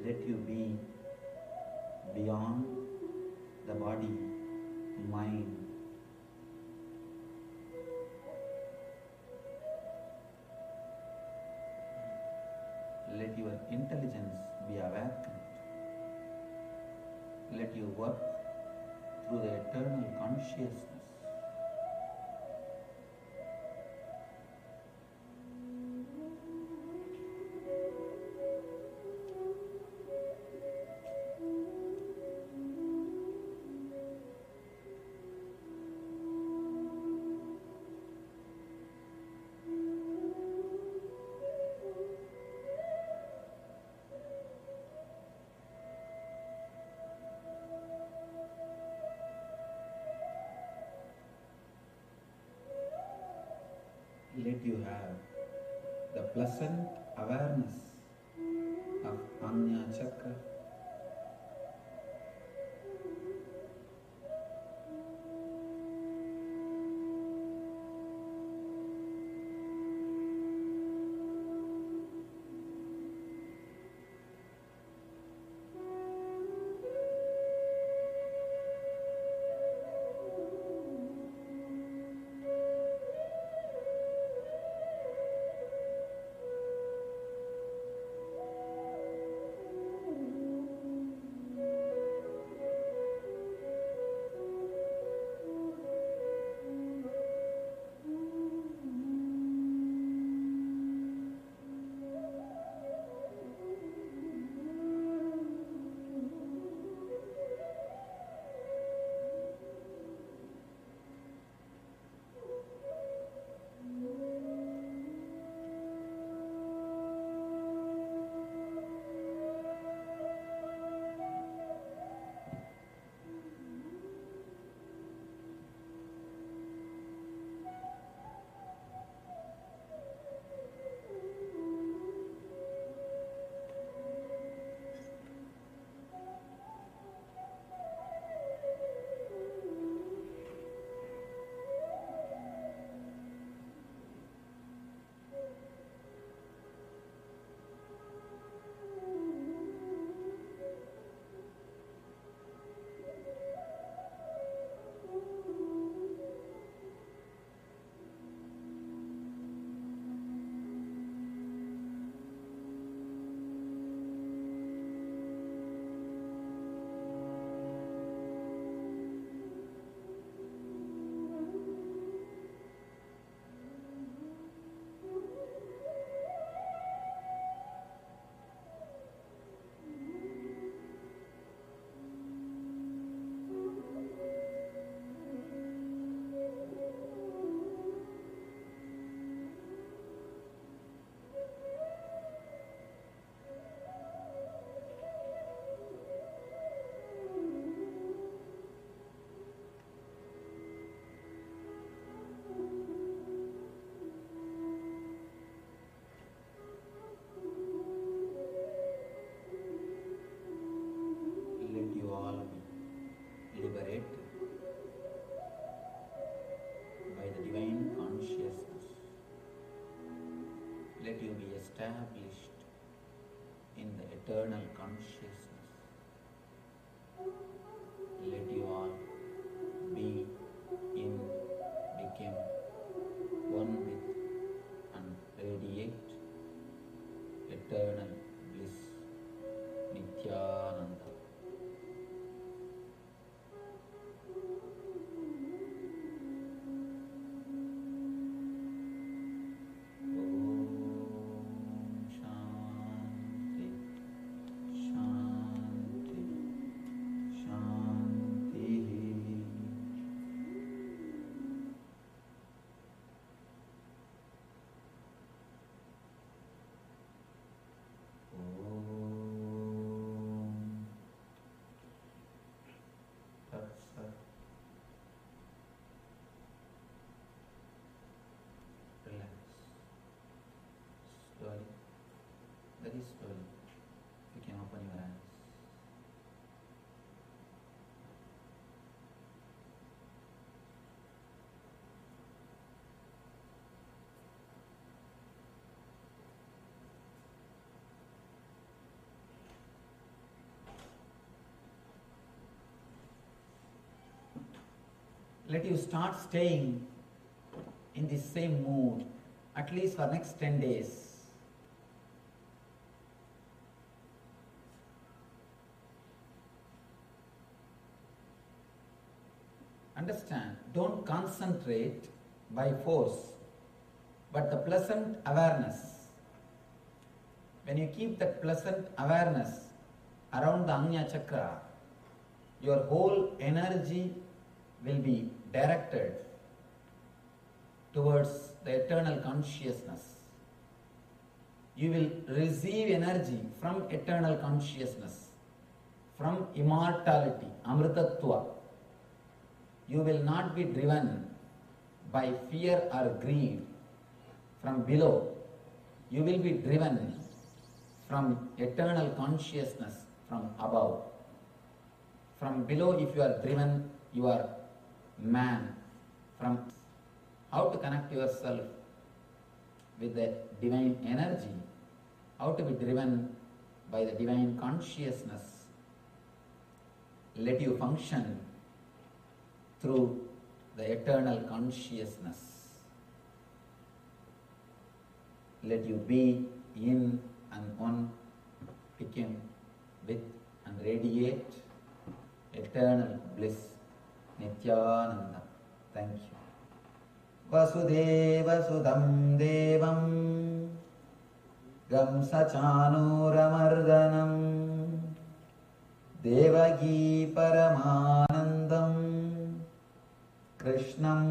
Let you be beyond the body, mind. Let your intelligence be awakened. Let you work through the eternal consciousness. Let you have the pleasant awareness of Anya Chakra. established in the eternal consciousness. Let you all be in, become one with and radiate eternal bliss, Nithyananda. Slowly, very slowly, you can open your eyes. Let you start staying in the same mood at least for next 10 days. Understand, don't concentrate by force, but the pleasant awareness. When you keep that pleasant awareness around the Anya Chakra, your whole energy will be directed towards the eternal consciousness. You will receive energy from eternal consciousness, from immortality, Amritatva. You will not be driven by fear or greed from below. You will be driven from eternal consciousness from above. From below, if you are driven, you are man. From how to connect yourself with the divine energy, how to be driven by the divine consciousness. Let you function through the eternal consciousness. Let you be in and on, become with and radiate eternal bliss, Nithyananda. Thank you. Vasudeva Sudam Devam Gamsachanuramardanam Devagi Paramanandam Krishnam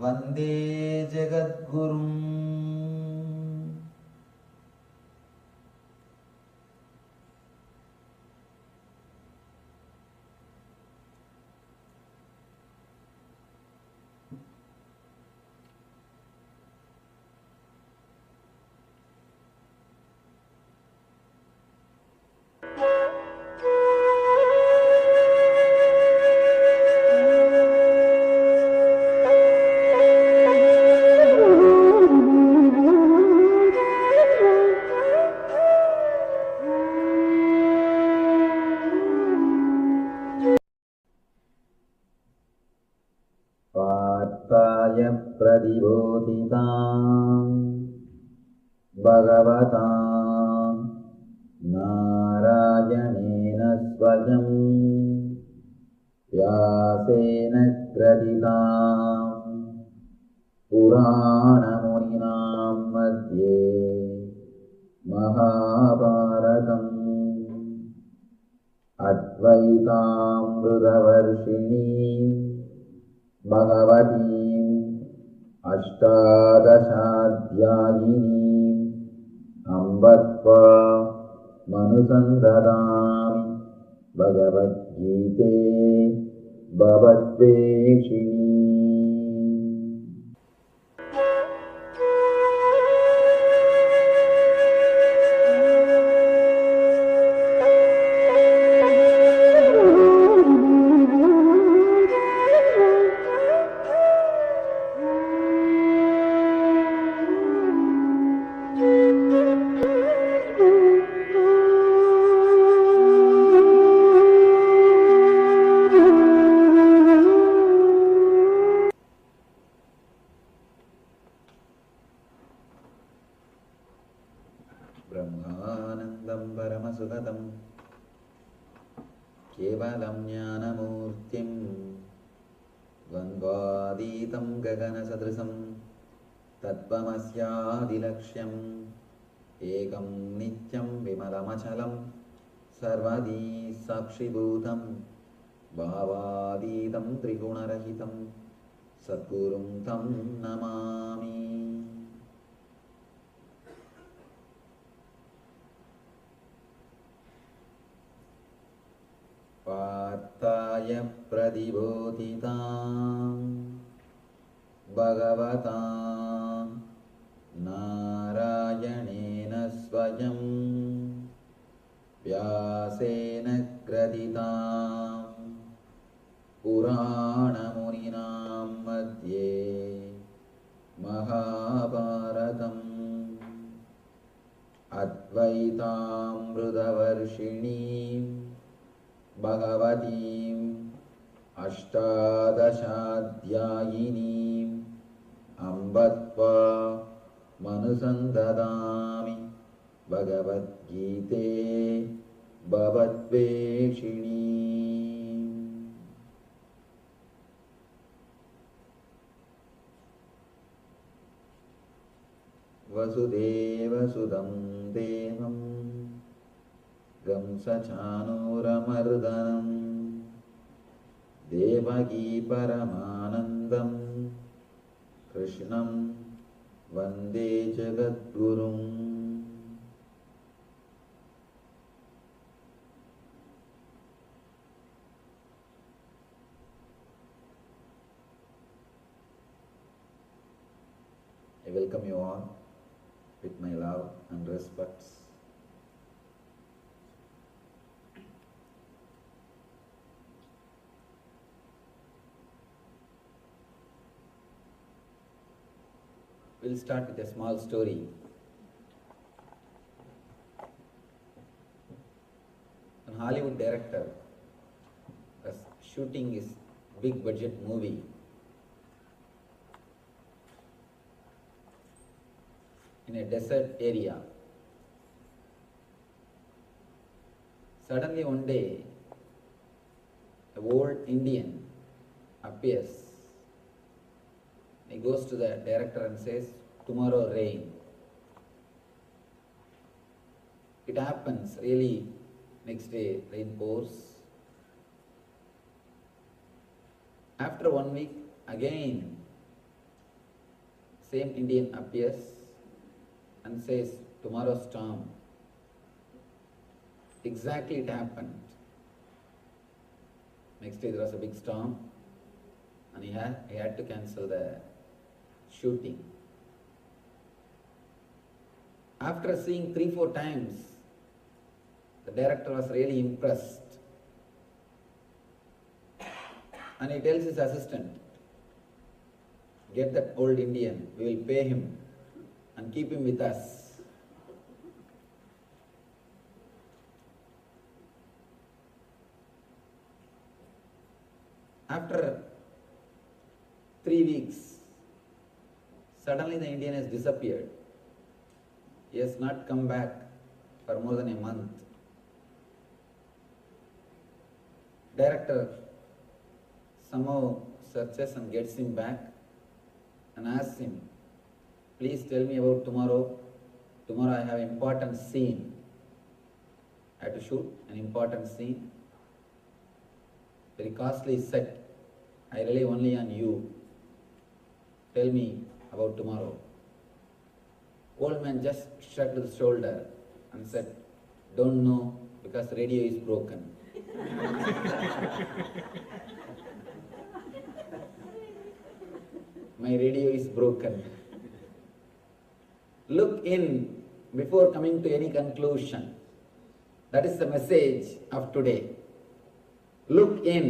Vande Jagadgurum. Pradibodhitam Bhagavatam Narayanena Svajam Vyasena Kraditam Purana Muninam Madhye Mahabharatam Advaitam Mrudavarshini Bhagavati Ashtadashadhyayini Ambatva Manusandadami Bhagavad Gita Bhavatveshini. सुगतं केवलं ज्ञानमूर्तिं द्वन्द्वातीतं गगनसदृशं तत्त्वमस्यादिलक्ष्यम् एकं नित्यं विमलमचलं सर्वदी साक्षिभूतं भावातीतं त्रिगुणरहितं सद्गुरुं तं नमामि। पार्थाय प्रतिबोधितां भगवता नारायणेन स्वयं व्यासेन ग्रथितां पुराणमुनिनां मध्ये महाभारतम् अद्वैतामृतवर्षिणीं भगवतीम् अष्टादशाध्यायिनीम् अम्बत्वा मनुसन्ददामि भगवद्गीते भवद्वेषिणी। वसुदेवसुतं देवं कंसचाणूरमर्दनं देवकी परमानन्दं कृष्णं वन्दे जगद्गुरुम्। I welcome you all with my love and respects. We'll start with a small story. A Hollywood director was shooting his big budget movie. In a desert area. Suddenly one day, an old Indian appears. He goes to the director and says, "Tomorrow rain." It happens, really, next day rain pours. After 1 week, again, same Indian appears and says, "Tomorrow storm." Exactly it happened. Next day there was a big storm and he had to cancel the shooting. After seeing 3-4 times, the director was really impressed and he tells his assistant, "Get that old Indian, we will pay him and keep him with us." After 3 weeks, suddenly the Indian has disappeared. He has not come back for more than a month. Director somehow searches and gets him back and asks him, "Please tell me about tomorrow. Tomorrow I have an important scene. I have to shoot an important scene. Very costly set. I rely only on you. Tell me about tomorrow." Old man just shrugged his shoulder and said, "Don't know because radio is broken." My radio is broken. Look in before coming to any conclusion. That is the message of today. Look in.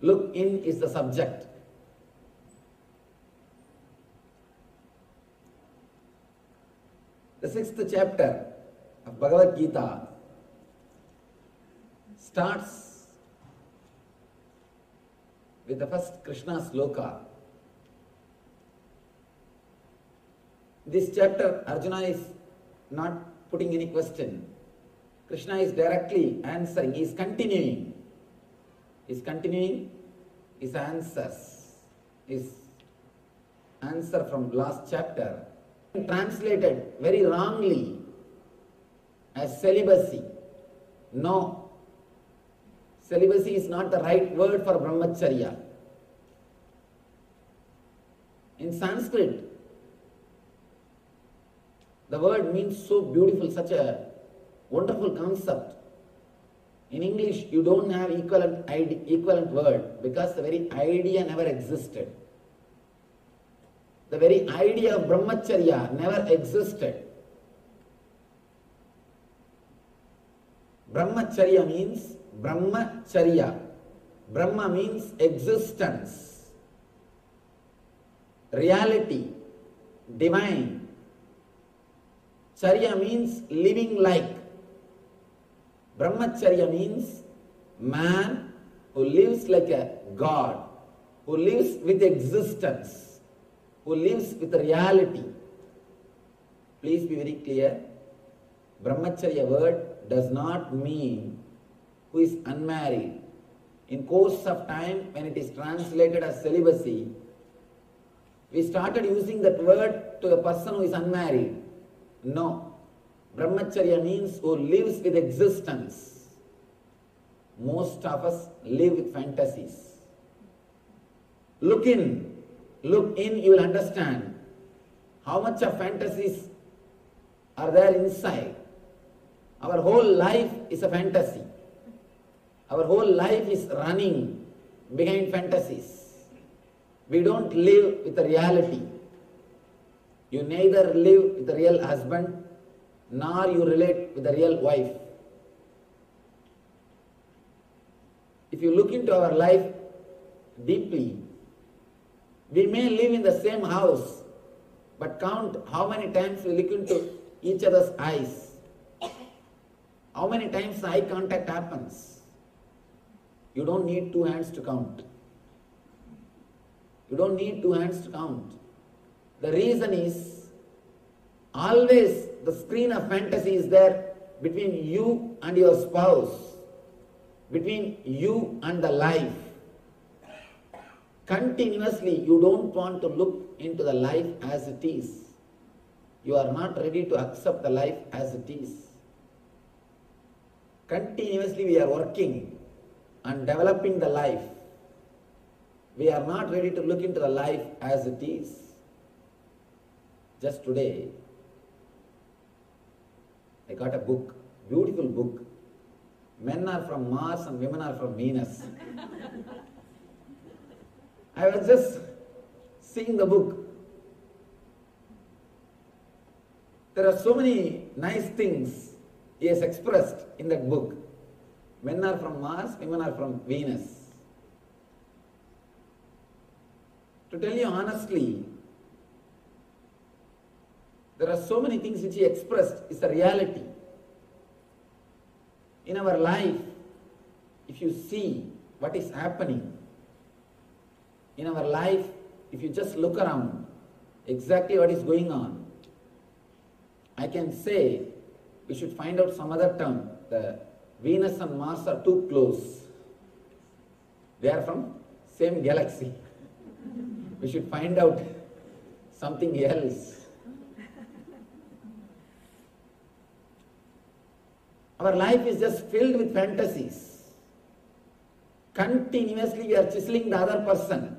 Look in is the subject. The 6th chapter of Bhagavad Gita starts with the first Krishna sloka. This chapter, Arjuna is not putting any question. Krishna is directly answering. He is continuing. He is continuing his answers. His answer from last chapter. Translated very wrongly as celibacy. No. Celibacy is not the right word for brahmacharya. In Sanskrit, the word means so beautiful, such a wonderful concept. In English, you don't have equivalent word because the very idea never existed. The very idea of brahmacharya never existed. Brahmacharya means brahmacharya. Brahma means existence, reality, divine. Charya means living like. Brahmacharya means man who lives like a god, who lives with existence, who lives with reality. Please be very clear. Brahmacharya word does not mean who is unmarried. In course of time, when it is translated as celibacy, we started using that word to a person who is unmarried. No. Brahmacharya means who lives with existence. Most of us live with fantasies. Look in, you will understand how much of fantasies are there inside. Our whole life is a fantasy. Our whole life is running behind fantasies. We don't live with the reality. You neither live with the real husband, nor you relate with the real wife. If you look into our life deeply, we may live in the same house, but count how many times we look into each other's eyes. How many times eye contact happens? You don't need two hands to count. You don't need two hands to count. The reason is, always the screen of fantasy is there between you and your spouse, between you and the life. Continuously, you don't want to look into the life as it is. You are not ready to accept the life as it is. Continuously, we are working on developing the life. We are not ready to look into the life as it is. Just today, I got a book, beautiful book. Men are from Mars and women are from Venus. I was just seeing the book. There are so many nice things he has expressed in that book. Men are from Mars, women are from Venus. To tell you honestly, there are so many things which he expressed is a reality. In our life, if you see what is happening, in our life, if you just look around, exactly what is going on, I can say we should find out some other term. The Venus and Mars are too close. They are from same galaxy. We should find out something else. Our life is just filled with fantasies. Continuously we are chiseling the other person.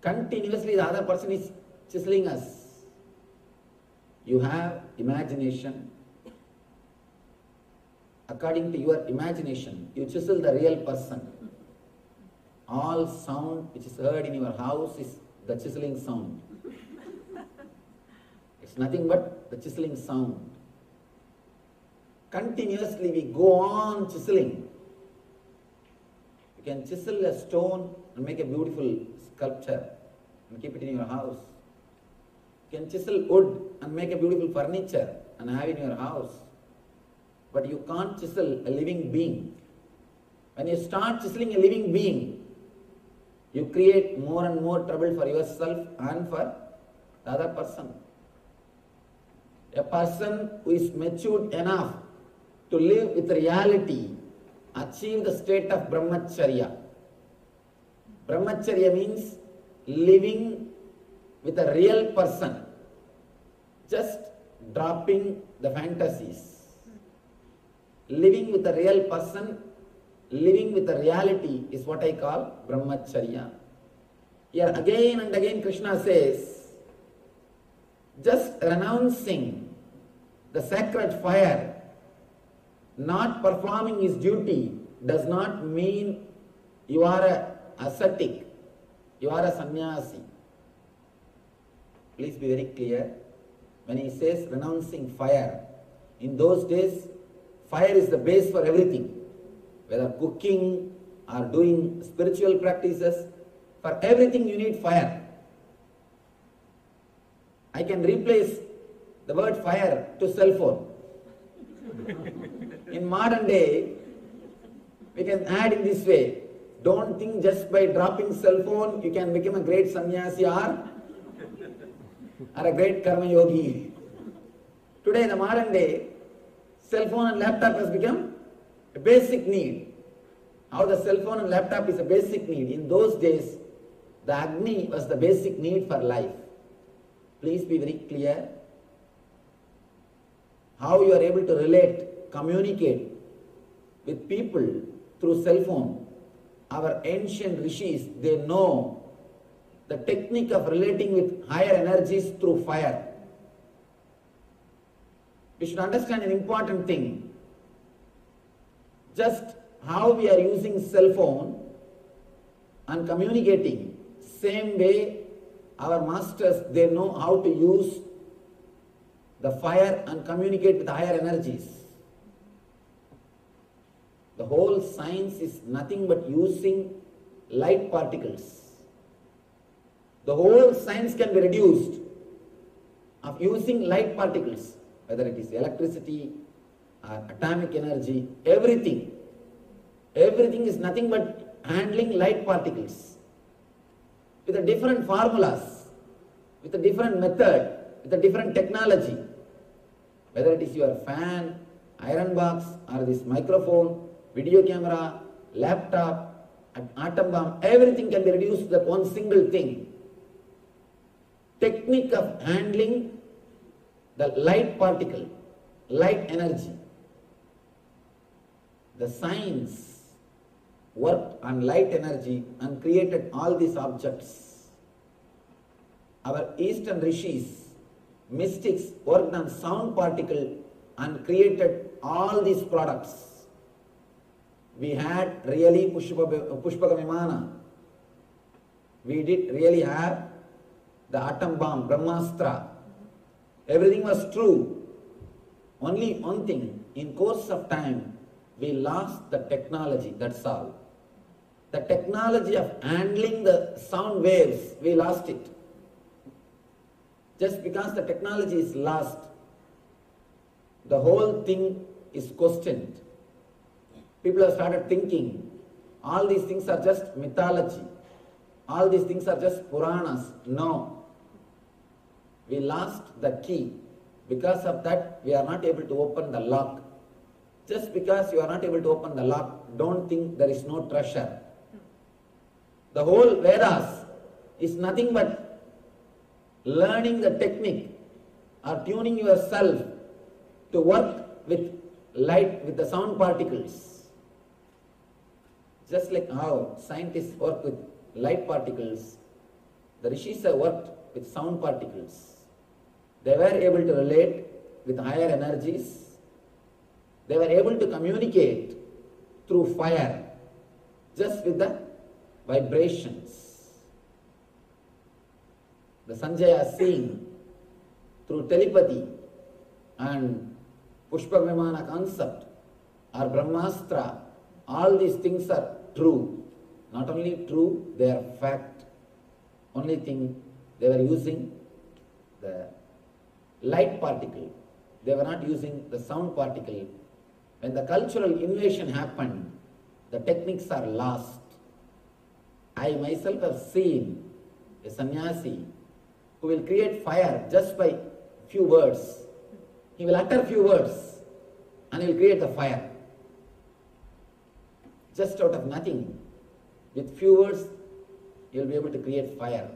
Continuously the other person is chiseling us. You have imagination. According to your imagination, you chisel the real person. All sound which is heard in your house is the chiseling sound. It's nothing but the chiseling sound. Continuously we go on chiseling. You can chisel a stone and make a beautiful sculpture and keep it in your house. You can chisel wood and make a beautiful furniture and have it in your house. But you can't chisel a living being. When you start chiseling a living being, you create more and more trouble for yourself and for the other person. A person who is matured enough to live with reality, achieve the state of brahmacharya. Brahmacharya means living with a real person, just dropping the fantasies. Living with a real person, living with a reality is what I call brahmacharya. Here again and again Krishna says, just renouncing the sacred fire, not performing his duty, does not mean you are a ascetic, you are a sannyasi. Please be very clear. When he says renouncing fire, in those days, fire is the base for everything. Whether cooking or doing spiritual practices, for everything you need fire. I can replace the word fire to cell phone. In modern day, we can add in this way. Don't think just by dropping cell phone you can become a great sannyasi or a great karma yogi. Today, in the modern day, cell phone and laptop has become a basic need. How the cell phone and laptop is a basic need. In those days, the Agni was the basic need for life. Please be very clear. How you are able to relate, communicate with people through cell phone. Our ancient rishis, they know the technique of relating with higher energies through fire. We should understand an important thing. Just how we are using cell phone and communicating, same way our masters, they know how to use the fire and communicate with higher energies. The whole science is nothing but using light particles. The whole science can be reduced of using light particles, whether it is electricity or atomic energy, everything. Everything is nothing but handling light particles with a different formulas, with a different method, with a different technology. Whether it is your fan, iron box, or this microphone, video camera, laptop, an atom bomb, everything can be reduced to that one single thing. Technique of handling the light particle, light energy. The science worked on light energy and created all these objects. Our Eastern rishis, mystics, worked on sound particle and created all these products. We had really Pushpaka Vimana. We did really have the atom bomb, Brahmastra. Everything was true. Only one thing, in course of time, we lost the technology, that's all. The technology of handling the sound waves, we lost it. Just because the technology is lost, the whole thing is questioned. People have started thinking, all these things are just mythology. All these things are just Puranas. No. We lost the key. Because of that, we are not able to open the lock. Just because you are not able to open the lock, don't think there is no treasure. The whole Vedas is nothing but learning the technique or tuning yourself to work with light, with the sound particles. Just like how scientists work with light particles, the rishis have worked with sound particles. They were able to relate with higher energies. They were able to communicate through fire, just with the vibrations. The Sanjaya seeing through telepathy and Pushpa Vimana concept or Brahmastra, all these things are true. Not only true, they are fact. Only thing, they were using the light particle. They were not using the sound particle. When the cultural invasion happened, the techniques are lost. I myself have seen a sannyasi who will create fire just by few words. He will utter few words and he will create the fire. Just out of nothing, with few words, you will be able to create fire.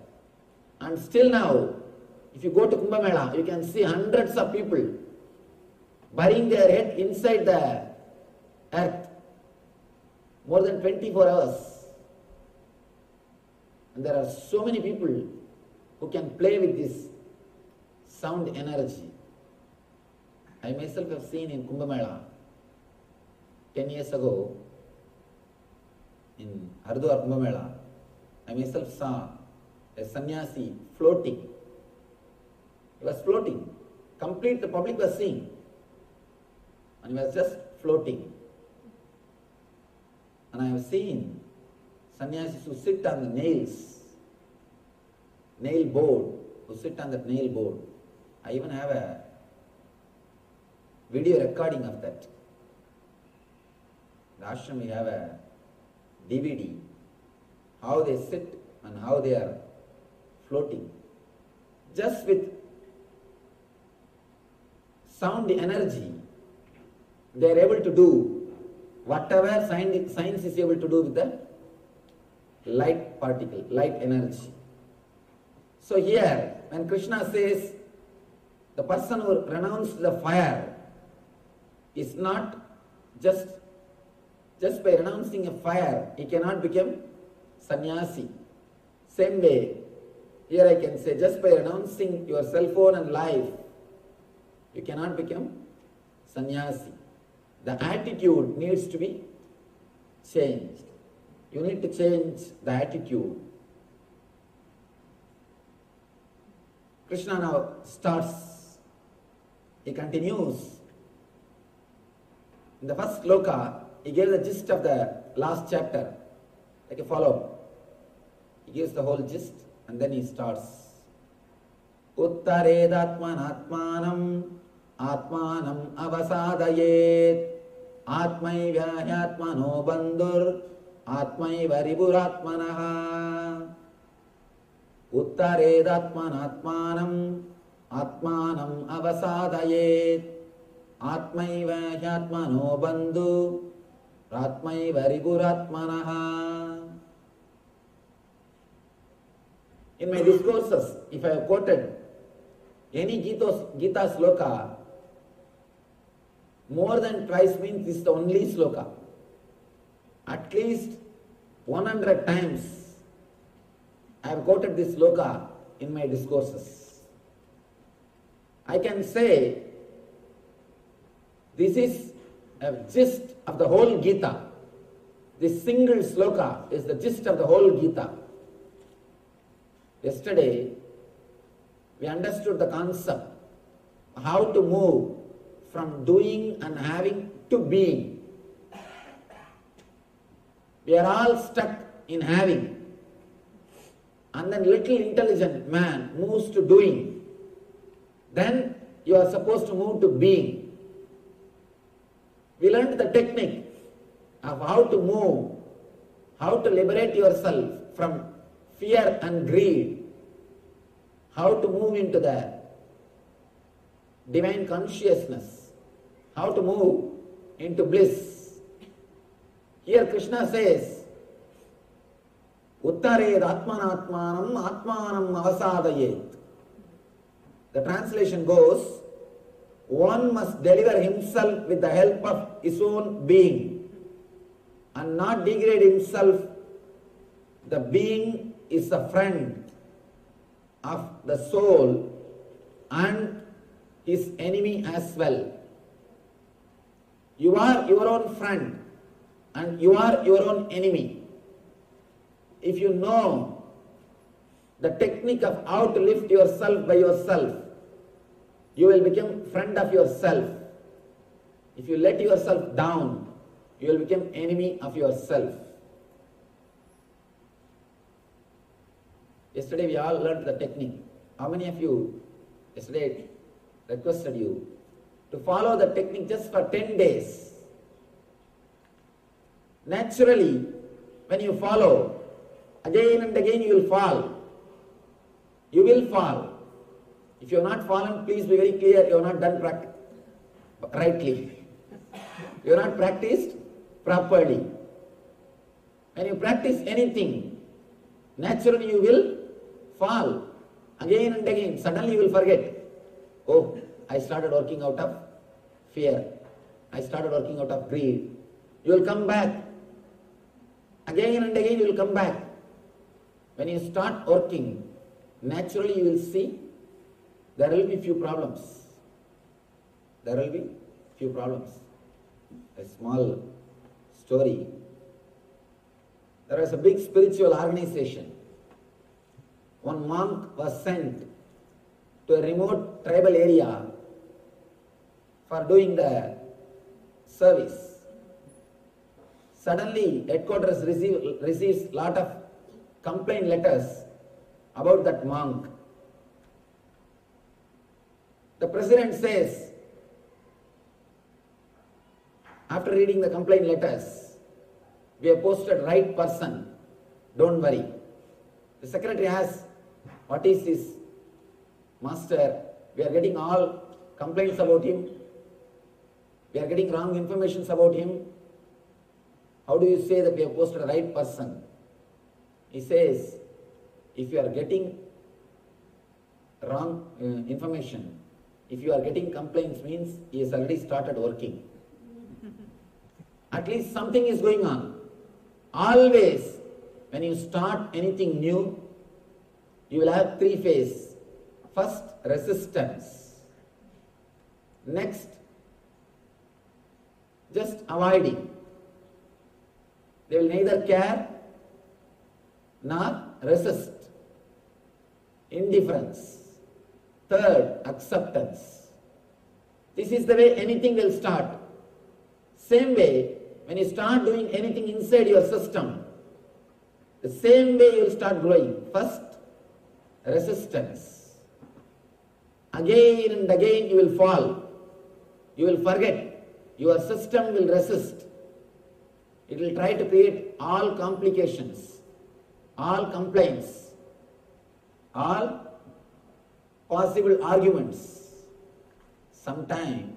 And still now, if you go to Kumbh Mela, you can see hundreds of people burying their head inside the earth more than 24 hours. And there are so many people who can play with this sound energy. I myself have seen in Kumbh Mela 10 years ago, in Haridwar Kumbh Mela, I myself saw a sannyasi floating. He was floating. Complete the public was seeing. And he was just floating. And I have seen sannyasis who sit on the nail board, who sit on that nail board. I even have a video recording of that. In the ashram we have a DVD, how they sit and how they are floating. Just with sound energy, they are able to do whatever science is able to do with the light particle, light energy. So here, when Krishna says, the person who renounced the fire is not just by renouncing a fire, he cannot become sannyasi. Same way, here I can say, just by renouncing your cell phone and life, you cannot become sannyasi. The attitude needs to be changed. You need to change the attitude. Krishna now starts, he continues. In the first sloka, he gave the gist of the last chapter, like a follow-up. He gives the whole gist and then he starts. Uttaredatmanatmanam atmanam avasadayet atmaiva hyatmano bandhur atmaiva riburatmanaha. Uttaredatmanatmanam atmanam avasadayet atmaiva hyatmano bandhu ratmaiva riburatmanaha. In my discourses, if I have quoted any Gita sloka, more than twice means this is the only sloka. At least 100 times I have quoted this sloka in my discourses. I can say this is a gist of the whole Gita. This single sloka is the gist of the whole Gita. Yesterday, we understood the concept, how to move from doing and having to being. We are all stuck in having. And then little intelligent man moves to doing. Then you are supposed to move to being. We learned the technique of how to move, how to liberate yourself from fear and greed, how to move into the divine consciousness, how to move into bliss. Here Krishna says, Uttared atmanatmanam atmanam avasadayet. The translation goes, one must deliver himself with the help of his own being and not degrade himself. The being is a friend of the soul and his enemy as well. You are your own friend and you are your own enemy. If you know the technique of how to lift yourself by yourself, you will become friend of yourself. If you let yourself down, you will become enemy of yourself. Yesterday we all learned the technique. How many of you yesterday requested you to follow the technique just for 10 days? Naturally, when you follow, again and again you will fall. You will fall. If you have not fallen, please be very clear, you have not done rightly. You have not practiced properly. When you practice anything, naturally you will fall again and again. Suddenly you will forget. Oh, I started working out of fear. I started working out of greed. You will come back. Again and again you will come back. When you start working, naturally you will see there will be few problems. There will be few problems. A small story. There was a big spiritual organization. One monk was sent to a remote tribal area for doing the service. Suddenly, headquarters receives lot of complaint letters about that monk. The president says, after reading the complaint letters, we have posted right person, don't worry. The secretary asks, what is this master? We are getting all complaints about him. We are getting wrong information about him. How do you say that we have posted the right person? He says, if you are getting wrong information, if you are getting complaints, means he has already started working. At least something is going on. Always, when you start anything new, you will have three phases. First, resistance. Next, just avoiding. They will neither care nor resist. Indifference. Third, acceptance. This is the way anything will start. Same way, when you start doing anything inside your system, the same way you will start growing. First, resistance. Again and again you will fall. You will forget. Your system will resist. It will try to create all complications, all complaints, all possible arguments. Sometime,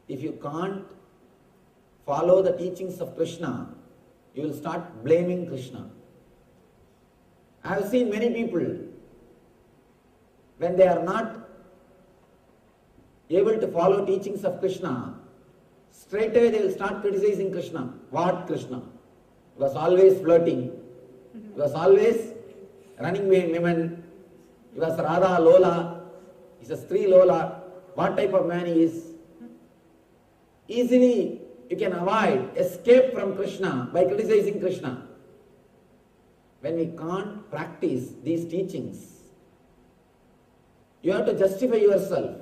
if you can't follow the teachings of Krishna, you will start blaming Krishna. I have seen many people, when they are not able to follow teachings of Krishna, straight away they will start criticizing Krishna. What Krishna? He was always flirting. He was always running behind women. He was Radha Lola. He is a Stree Lola. What type of man he is? Easily you can avoid, escape from Krishna by criticizing Krishna. When we can't practice these teachings, you have to justify yourself.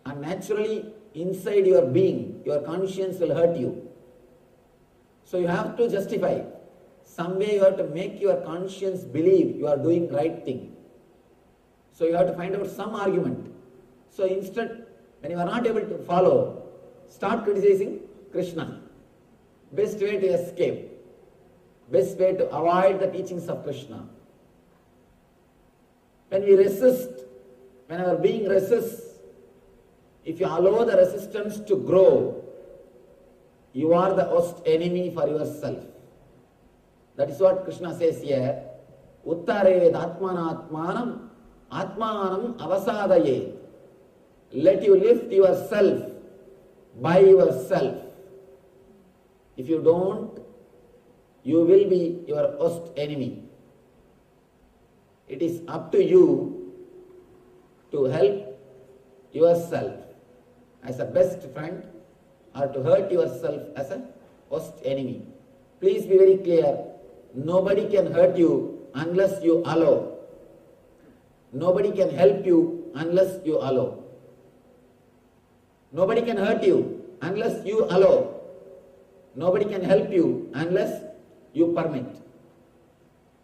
And naturally, inside your being, your conscience will hurt you. So you have to justify. Some way you have to make your conscience believe you are doing right thing. So you have to find out some argument. So instead, when you are not able to follow, start criticizing Krishna. Best way to escape. Best way to avoid the teachings of Krishna. When we resist, when our being resists, if you allow the resistance to grow, you are the worst enemy for yourself. That is what Krishna says here. Uttared atmanatmanam atmanam avasadaye. Let you lift yourself by yourself. If you don't, you will be your worst enemy. It is up to you to help yourself as a best friend or to hurt yourself as a worst enemy. Please be very clear. Nobody can hurt you unless you allow. Nobody can help you unless you allow. Nobody can hurt you unless you allow. Nobody can help you unless you permit.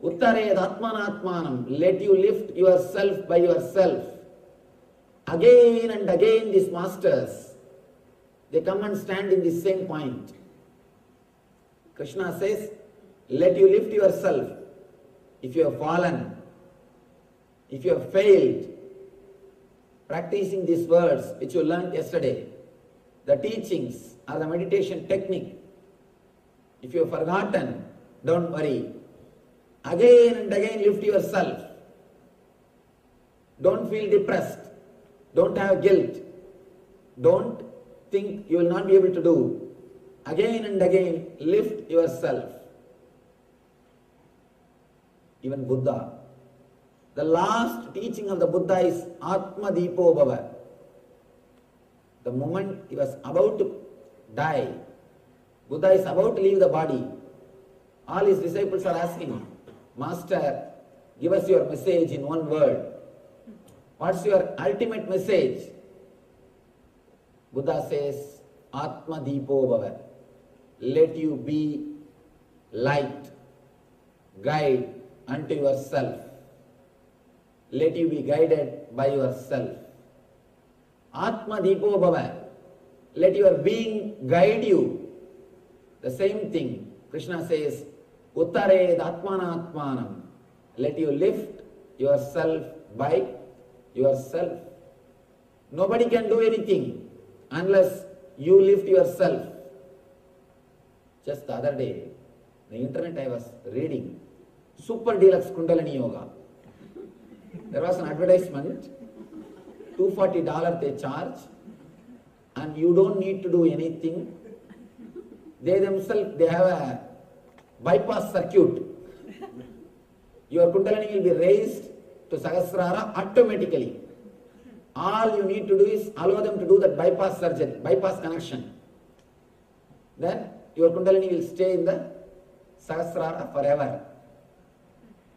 Uttared atmanatmanam. Let you lift yourself by yourself. Again and again these masters, they come and stand in the same point. Krishna says, let you lift yourself. If you have fallen, if you have failed, practicing these words which you learned yesterday, the teachings or the meditation technique, if you have forgotten, don't worry. Again and again lift yourself. Don't feel depressed. Don't have guilt. Don't think you will not be able to do. Again and again lift yourself. Even Buddha, the last teaching of the Buddha is Atma Deepo Bhava. The moment he was about to die, Buddha is about to leave the body. All his disciples are asking, Master, give us your message in one word. What's your ultimate message? Buddha says, Atma Deepo Bhava. Let you be light, guide unto yourself. Let you be guided by yourself. Atma Deepo Bhava. Let your being guide you. The same thing, Krishna says, Uttared Atmanatmanam. Let you lift yourself by yourself. Nobody can do anything unless you lift yourself. Just the other day, the internet I was reading, Super Deluxe Kundalini Yoga. There was an advertisement, $240 they charge, and you don't need to do anything. They themselves, they have a bypass circuit. Your Kundalini will be raised to Sahasrara automatically. All you need to do is allow them to do that bypass surgery, bypass connection. Then your Kundalini will stay in the Sahasrara forever.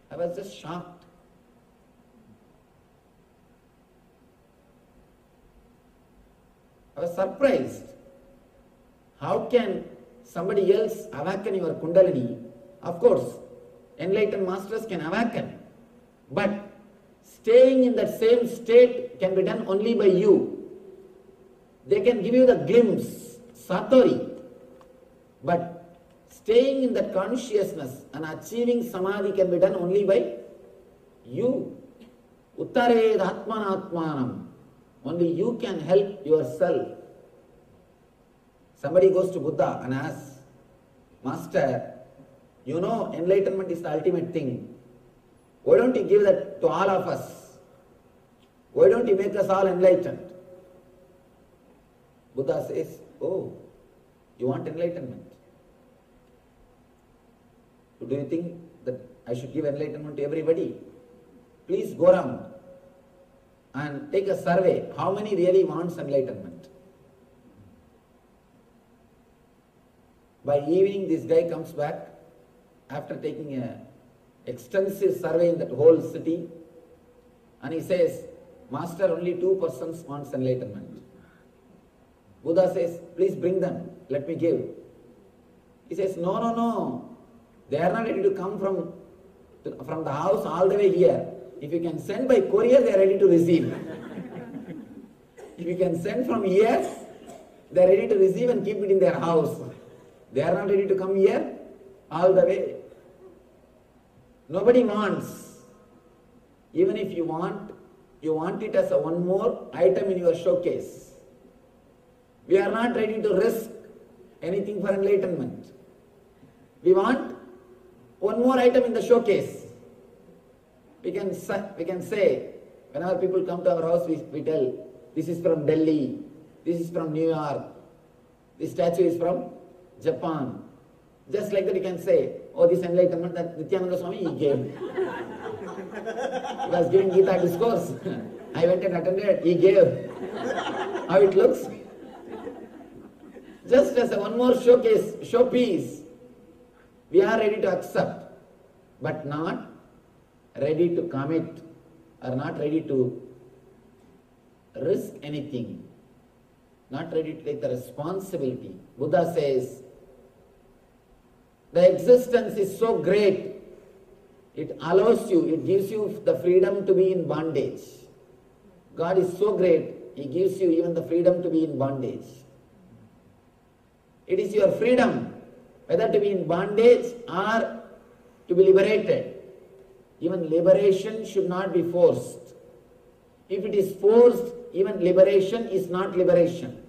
I was just shocked. I was surprised. How can somebody else awaken your Kundalini? Of course, enlightened masters can awaken. But staying in that same state can be done only by you. They can give you the glimpse, satori. But staying in that consciousness and achieving samadhi can be done only by you. Uttared Atmanatmanam. Only you can help yourself. Somebody goes to Buddha and asks, Master, you know enlightenment is the ultimate thing. Why don't you give that to all of us? Why don't you make us all enlightened? Buddha says, oh, you want enlightenment? Do you think that I should give enlightenment to everybody? Please go around and take a survey. How many really wants enlightenment? By evening, this guy comes back after taking an extensive survey in that whole city, and he says, Master, only 2 persons wants enlightenment. Buddha says, please bring them, let me give. He says, no. They are not ready to come from the house all the way here. If you can send by courier, they are ready to receive. If you can send from here, they are ready to receive and keep it in their house. They are not ready to come here all the way. Nobody wants. Even if you want it as a one more item in your showcase. We are not ready to risk anything for enlightenment. We want one more item in the showcase. We can say, whenever people come to our house, we tell, this is from Delhi, this is from New York, this statue is from Japan. Just like that you can say, oh, this enlightenment that Nithyananda Swami he gave. He was giving Gita discourse. I went and attended, he gave. How it looks? Just as a one more showpiece, we are ready to accept, but not ready to commit or not ready to risk anything, not ready to take the responsibility. Buddha says, the existence is so great, it allows you, it gives you the freedom to be in bondage. God is so great, He gives you even the freedom to be in bondage. It is your freedom, whether to be in bondage or to be liberated. Even liberation should not be forced. If it is forced, even liberation is not liberation.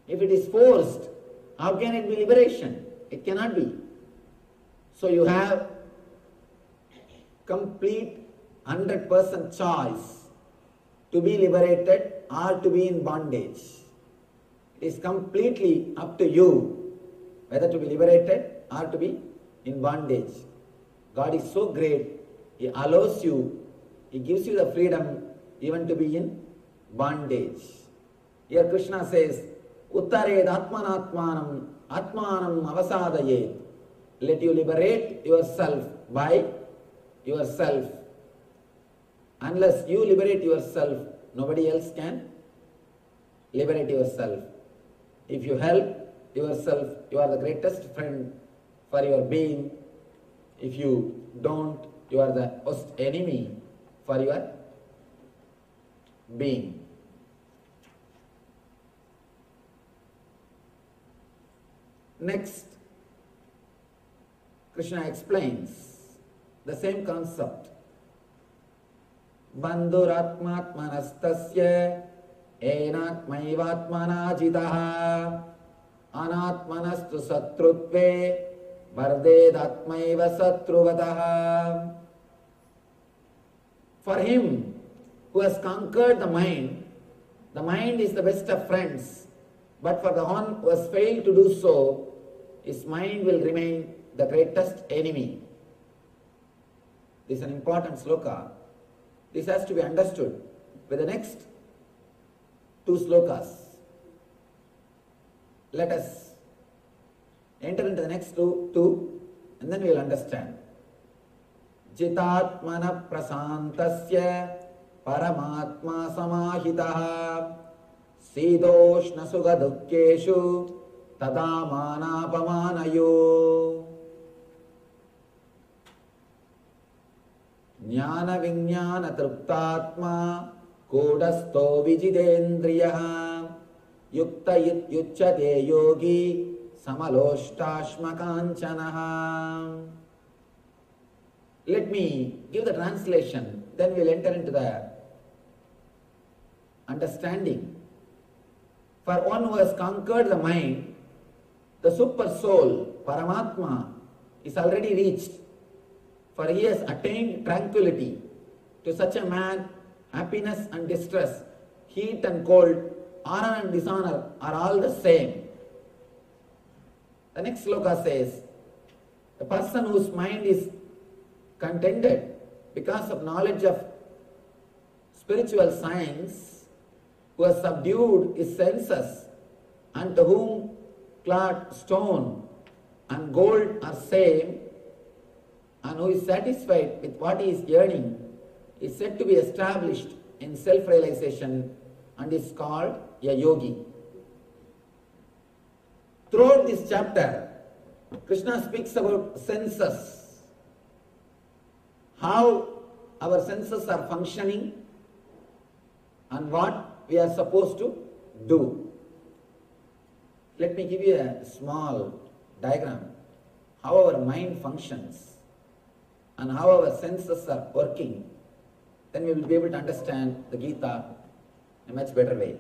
If it is forced, how can it be liberation? It cannot be. So you have complete 100% choice to be liberated or to be in bondage. It is completely up to you whether to be liberated or to be in bondage. God is so great, He allows you, He gives you the freedom even to be in bondage. Here Krishna says, Uttared Atmanatmanam Atmanam Avasadayet. Let you liberate yourself by yourself. Unless you liberate yourself, nobody else can liberate yourself. If you help yourself, you are the greatest friend for your being. If you don't, you are the worst enemy for your being. Next, Krishna explains the same concept. Bandhuratmatmanastasya enatmaivatmana jitaha anatmanastu satrutve vardedatmaiva satruvataha. For him who has conquered the mind is the best of friends. But for the one who has failed to do so, his mind will remain the greatest enemy. This is an important sloka. This has to be understood with the next two slokas. Let us enter into the next two and then we will understand. Jitatmana prasantasya paramatma samahitaha Sidoshna sukha dukkeshu tadamanaapamanayo. Jnana vinyana truptatma kodasto vijidendriyaha yukta yucchate yogi samaloštashma kanchanaha. Let me give the translation, then we will enter into the understanding. For one who has conquered the mind, the super soul, Paramatma, is already reached. For he has attained tranquility. To such a man, happiness and distress, heat and cold, honor and dishonor are all the same. The next sloka says, the person whose mind is contented because of knowledge of spiritual science, who has subdued his senses, and to whom cloth, stone and gold are same, and who is satisfied with what he is earning, is said to be established in self-realization and is called a yogi. Throughout this chapter, Krishna speaks about senses, how our senses are functioning and what we are supposed to do. Let me give you a small diagram, how our mind functions and how our senses are working. Then we will be able to understand the Gita in a much better way.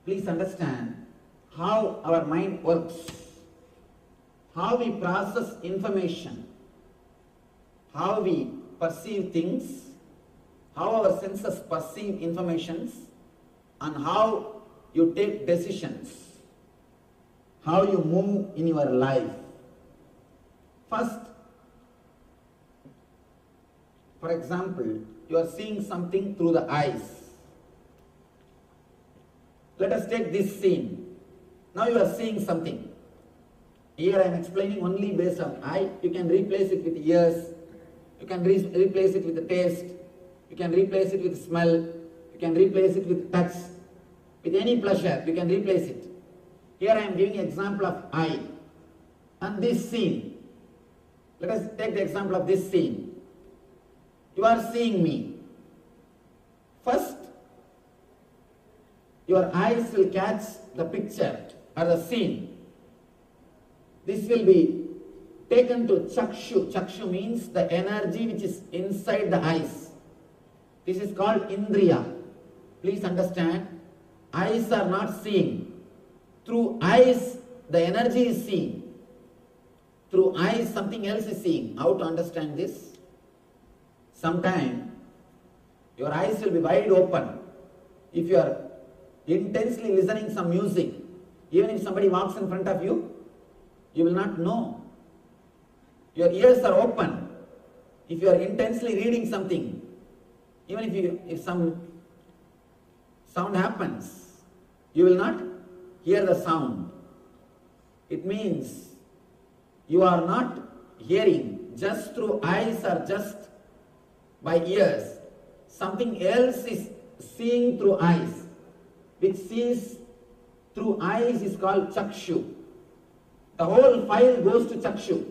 Please understand how our mind works, how we process information, how we perceive things, how our senses perceive information, and how you take decisions, how you move in your life. First, for example, you are seeing something through the eyes. Let us take this scene. Now you are seeing something. Here I am explaining only based on eye. You can replace it with ears. You can replace it with the taste. You can replace it with smell. You can replace it with touch. With any pleasure, you can replace it. Here I am giving an example of eye. And this scene. Let us take the example of this scene. You are seeing me. First, your eyes will catch the picture or the scene. This will be taken to chakshu. Chakshu means the energy which is inside the eyes. This is called indriya. Please understand, eyes are not seeing. Through eyes, the energy is seen. Through eyes, something else is seeing. How to understand this? Sometime, your eyes will be wide open. If you are intensely listening some music, even if somebody walks in front of you, you will not know. Your ears are open. If you are intensely reading something, even if some sound happens, you will not hear the sound. It means you are not hearing just through eyes or just by ears. Something else is seeing through eyes. Which sees through eyes is called chakshu. The whole file goes to chakshu.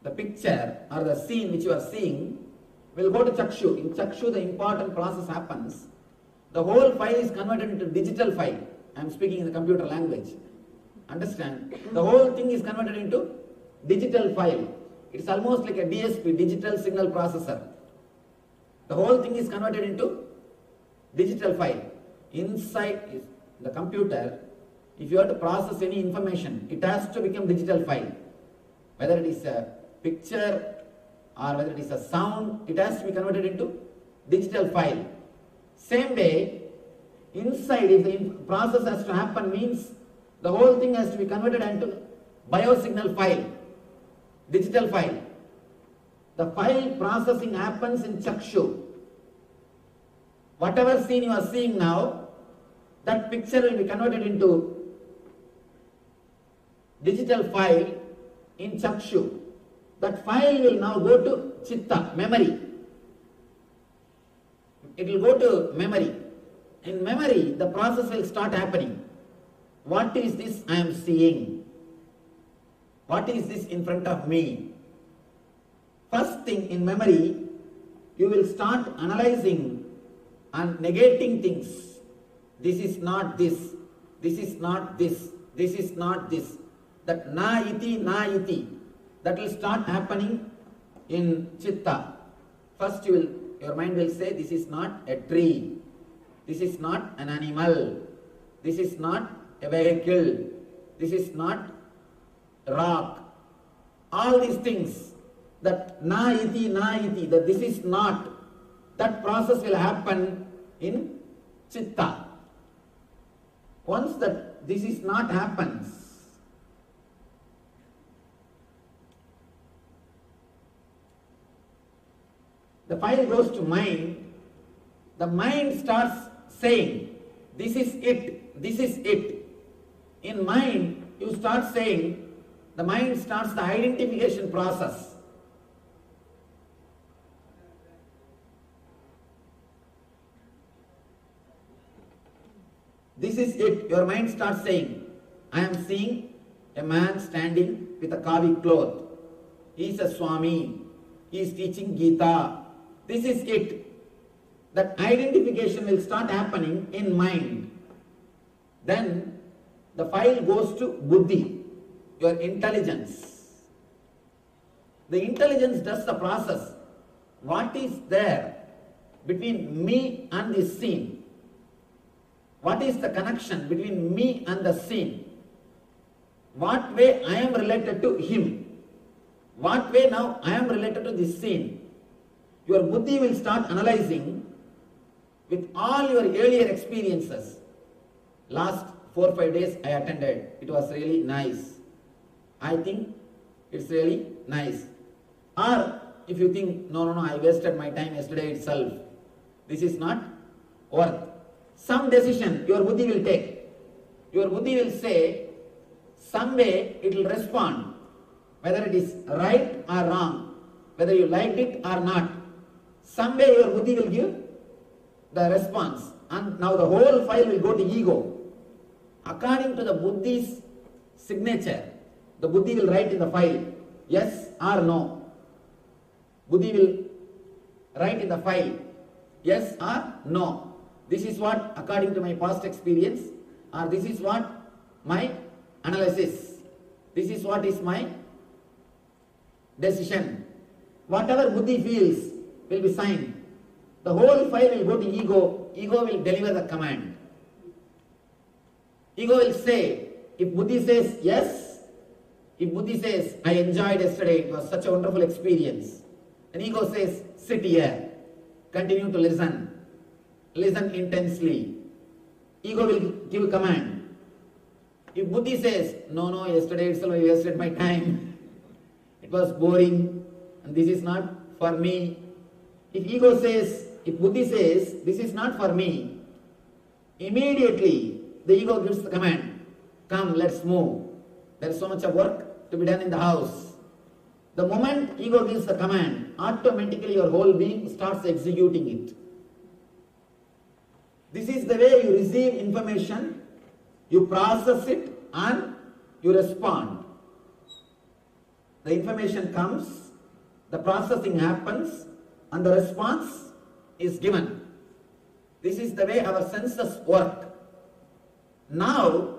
The picture or the scene which you are seeing will go to chakshu. In chakshu, the important process happens. The whole file is converted into digital file. I am speaking in the computer language. Understand? The whole thing is converted into digital file. It's almost like a DSP, digital signal processor. The whole thing is converted into digital file. Inside the computer, if you have to process any information, it has to become digital file. Whether it is a picture or whether it is a sound, it has to be converted into digital file. Same way, inside, if the process has to happen, means the whole thing has to be converted into biosignal file, digital file. The file processing happens in chakshu. Whatever scene you are seeing now, that picture will be converted into digital file in chakshu. That file will now go to chitta, memory. It will go to memory. In memory, the process will start happening. What is this I am seeing? What is this in front of me? First thing in memory, you will start analyzing and negating things. This is not this. This is not this. This is not this. That na iti, that will start happening in chitta. First your mind will say, this is not a tree. This is not an animal. This is not a vehicle. This is not a rock. All these things, that na iti, that this is not, that process will happen in chitta. Once that this is not happens, the file goes to mind. The mind starts saying, this is it, this is it. In mind, you start saying, the mind starts the identification process. This is it. Your mind starts saying, I am seeing a man standing with a kavi cloth. He is a Swami. He is teaching Gita. This is it. That identification will start happening in mind. Then the file goes to buddhi, your intelligence. The intelligence does the process. What is there between me and this scene? What is the connection between me and the scene? What way I am related to him? What way now I am related to this scene? Your buddhi will start analyzing with all your earlier experiences. Last 4 or 5 days I attended. It was really nice. I think it's really nice. Or if you think, no, I wasted my time yesterday itself. This is not worth. Some decision your buddhi will take. Your buddhi will say, some way it will respond, whether it is right or wrong, whether you liked it or not. Some way your buddhi will give the response, and now the whole file will go to ego. According to the buddhi's signature, the buddhi will write in the file, yes or no. Buddhi will write in the file, yes or no. This is what, according to my past experience, or this is what my analysis. This is what is my decision. Whatever buddhi feels will be signed. The whole file will go to ego. Ego will deliver the command. Ego will say, if buddhi says yes, if buddhi says, I enjoyed yesterday, it was such a wonderful experience. And ego says, sit here, continue to listen. Listen intensely. Ego will give a command. If buddhi says, no, yesterday itself I wasted my time. It was boring and this is not for me. If ego says, if buddhi says, this is not for me, immediately the ego gives the command, come, let's move. There is so much of work to be done in the house. The moment ego gives the command, automatically your whole being starts executing it. This is the way you receive information, you process it and you respond. The information comes, the processing happens and the response is given. This is the way our senses work. Now,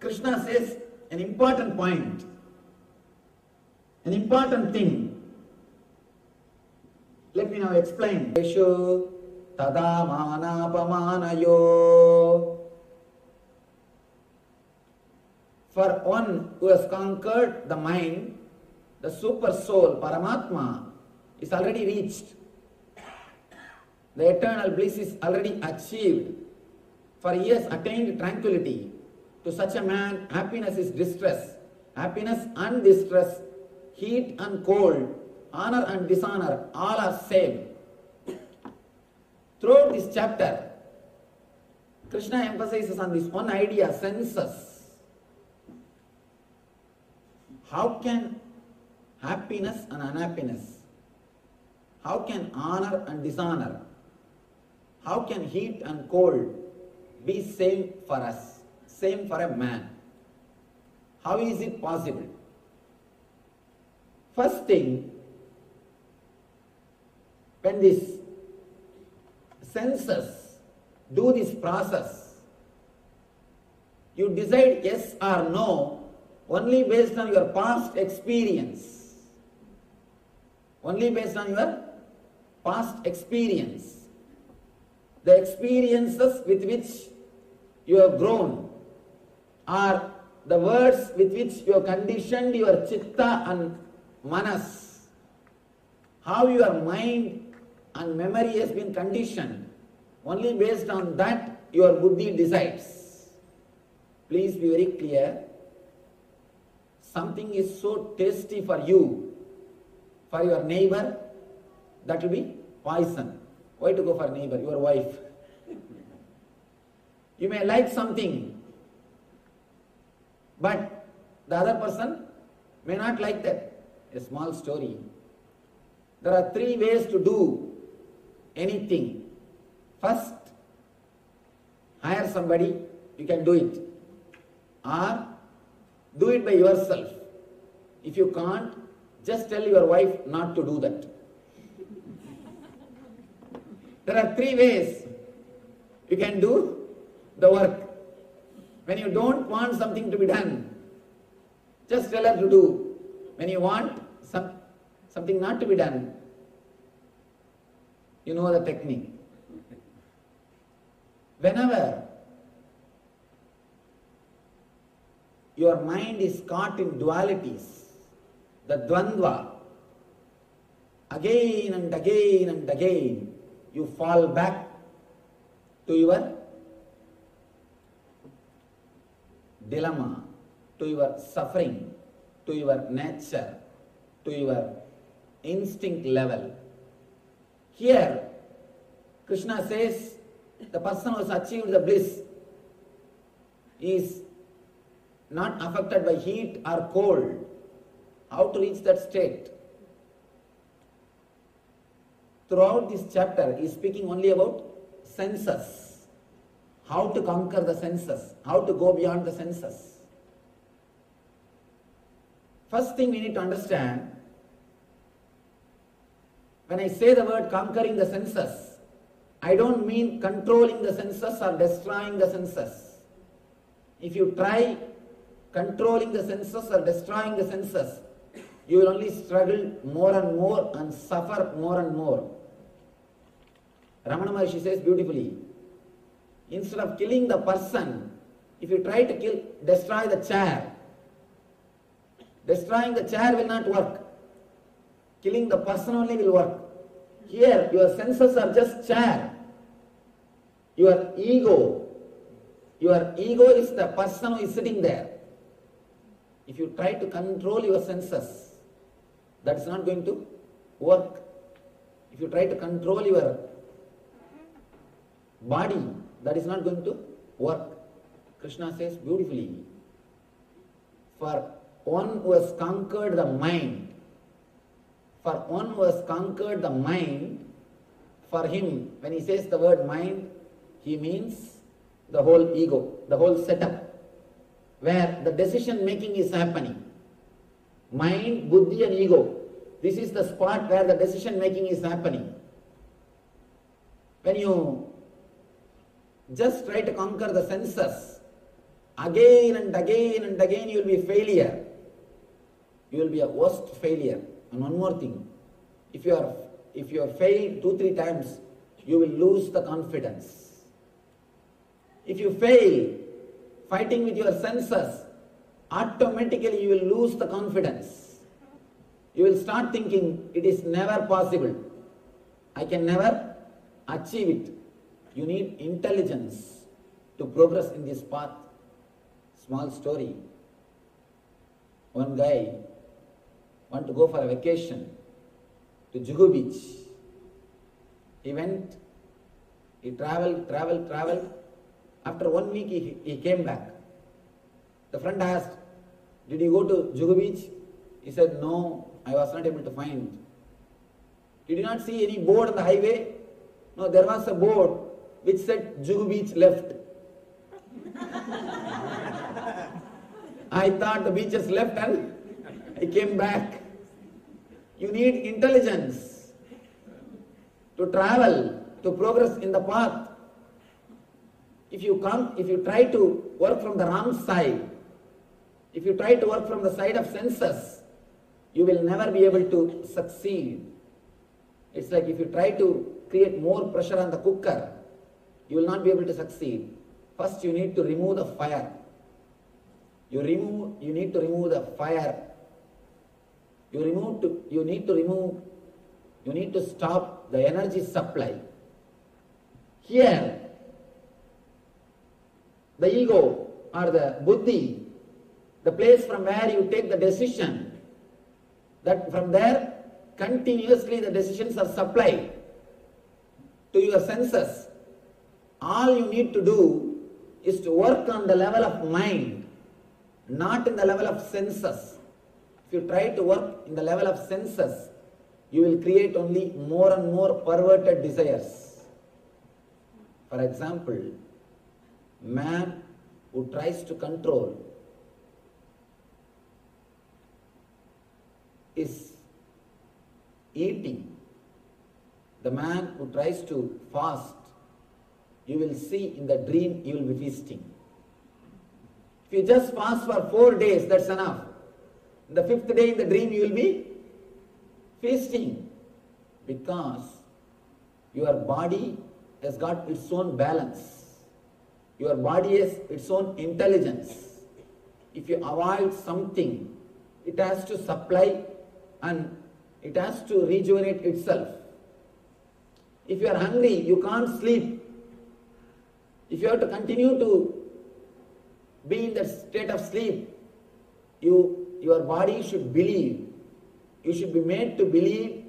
Krishna says an important point, an important thing. Let me now explain. Eshu tada manapamanayo. For one who has conquered the mind, the super soul, Paramatma, is already reached. The eternal bliss is already achieved. For he has attained tranquility. To such a man, happiness is distress. Happiness and distress, heat and cold, honor and dishonor, all are same. Throughout this chapter, Krishna emphasizes on this one idea, senses. How can happiness and unhappiness, how can honor and dishonor, how can heat and cold be same for us, same for a man? How is it possible? First thing, when these senses do this process, you decide yes or no only based on your past experience. Only based on your past experience. The experiences with which you have grown, or the words with which you have conditioned your chitta and manas, how your mind and memory has been conditioned, only based on that your buddhi decides. Please be very clear. Something is so tasty for you, for your neighbor, that will be poison. Why to go for neighbor? Your wife. You may like something, but the other person may not like that. A small story. There are 3 ways to do anything. First, hire somebody, you can do it. Or do it by yourself. If you can't, just tell your wife not to do that. There are 3 ways you can do the work. When you don't want something to be done, just tell her to do. When you want something not to be done, you know the technique. Whenever your mind is caught in dualities, the dvandva. Again and again and again, you fall back to your dilemma, to your suffering, to your nature, to your instinct level. Here, Krishna says the person who has achieved the bliss is not affected by heat or cold. How to reach that state? Throughout this chapter, he is speaking only about senses. How to conquer the senses, how to go beyond the senses. First thing we need to understand, when I say the word conquering the senses, I don't mean controlling the senses or destroying the senses. If you try controlling the senses or destroying the senses, you will only struggle more and more and suffer more and more. Ramana Maharshi says beautifully, instead of killing the person, if you try to destroy the chair, destroying the chair will not work. Killing the person only will work. Here, your senses are just chair. Your ego is the person who is sitting there. If you try to control your senses, that's not going to work. If you try to control your body, that is not going to work. Krishna says beautifully, for one who has conquered the mind, for him, when he says the word mind, he means the whole ego, the whole setup, where the decision making is happening. Mind, buddhi and ego. This is the spot where the decision making is happening. When you just try to conquer the senses, again and again and again you will be a failure. You will be a worst failure. And one more thing, if you have failed 2-3 times, you will lose the confidence. If you fail fighting with your senses, automatically you will lose the confidence. You will start thinking, it is never possible. I can never achieve it. You need intelligence to progress in this path. Small story. One guy wanted to go for a vacation to Juhu Beach. He went, he traveled. After 1 week he came back. The friend asked, did you go to Juhu Beach? He said, no, I was not able to find. Did you not see any board on the highway? No, there was a board which said Juhu Beach left. I thought the beach is left and I came back. You need intelligence to travel, to progress in the path. If you try to work from the wrong side, if you try to work from the side of senses, you will never be able to succeed. It's like if you try to create more pressure on the cooker, you will not be able to succeed. First you need to remove the fire. You need to remove the fire. You need to stop the energy supply. Here, the ego or the buddhi, the place from where you take the decision, that from there continuously the decisions are supplied to your senses. All you need to do is to work on the level of mind, not in the level of senses. If you try to work in the level of senses, you will create only more and more perverted desires. For example, man who tries to control is eating. The man who tries to fast, you will see in the dream you will be feasting. If you just fast for 4 days, that's enough. The 5th day in the dream you will be feasting, because your body has got its own balance. Your body has its own intelligence. if you avoid something, it has to supply and it has to rejuvenate itself. If you are hungry, you can't sleep. If you have to continue to be in that state of sleep, your body should believe. You should be made to believe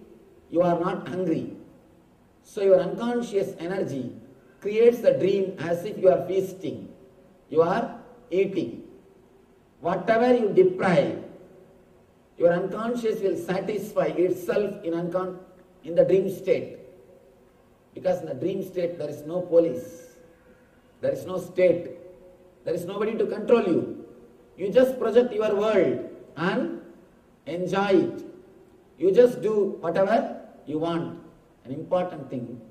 you are not hungry. So your unconscious energy creates the dream as if you are feasting. You are eating. Whatever you deprive, your unconscious will satisfy itself in the dream state. Because in the dream state there is no police, there is no state, there is nobody to control you. You just project your world and enjoy it. You just do whatever you want. An important thing,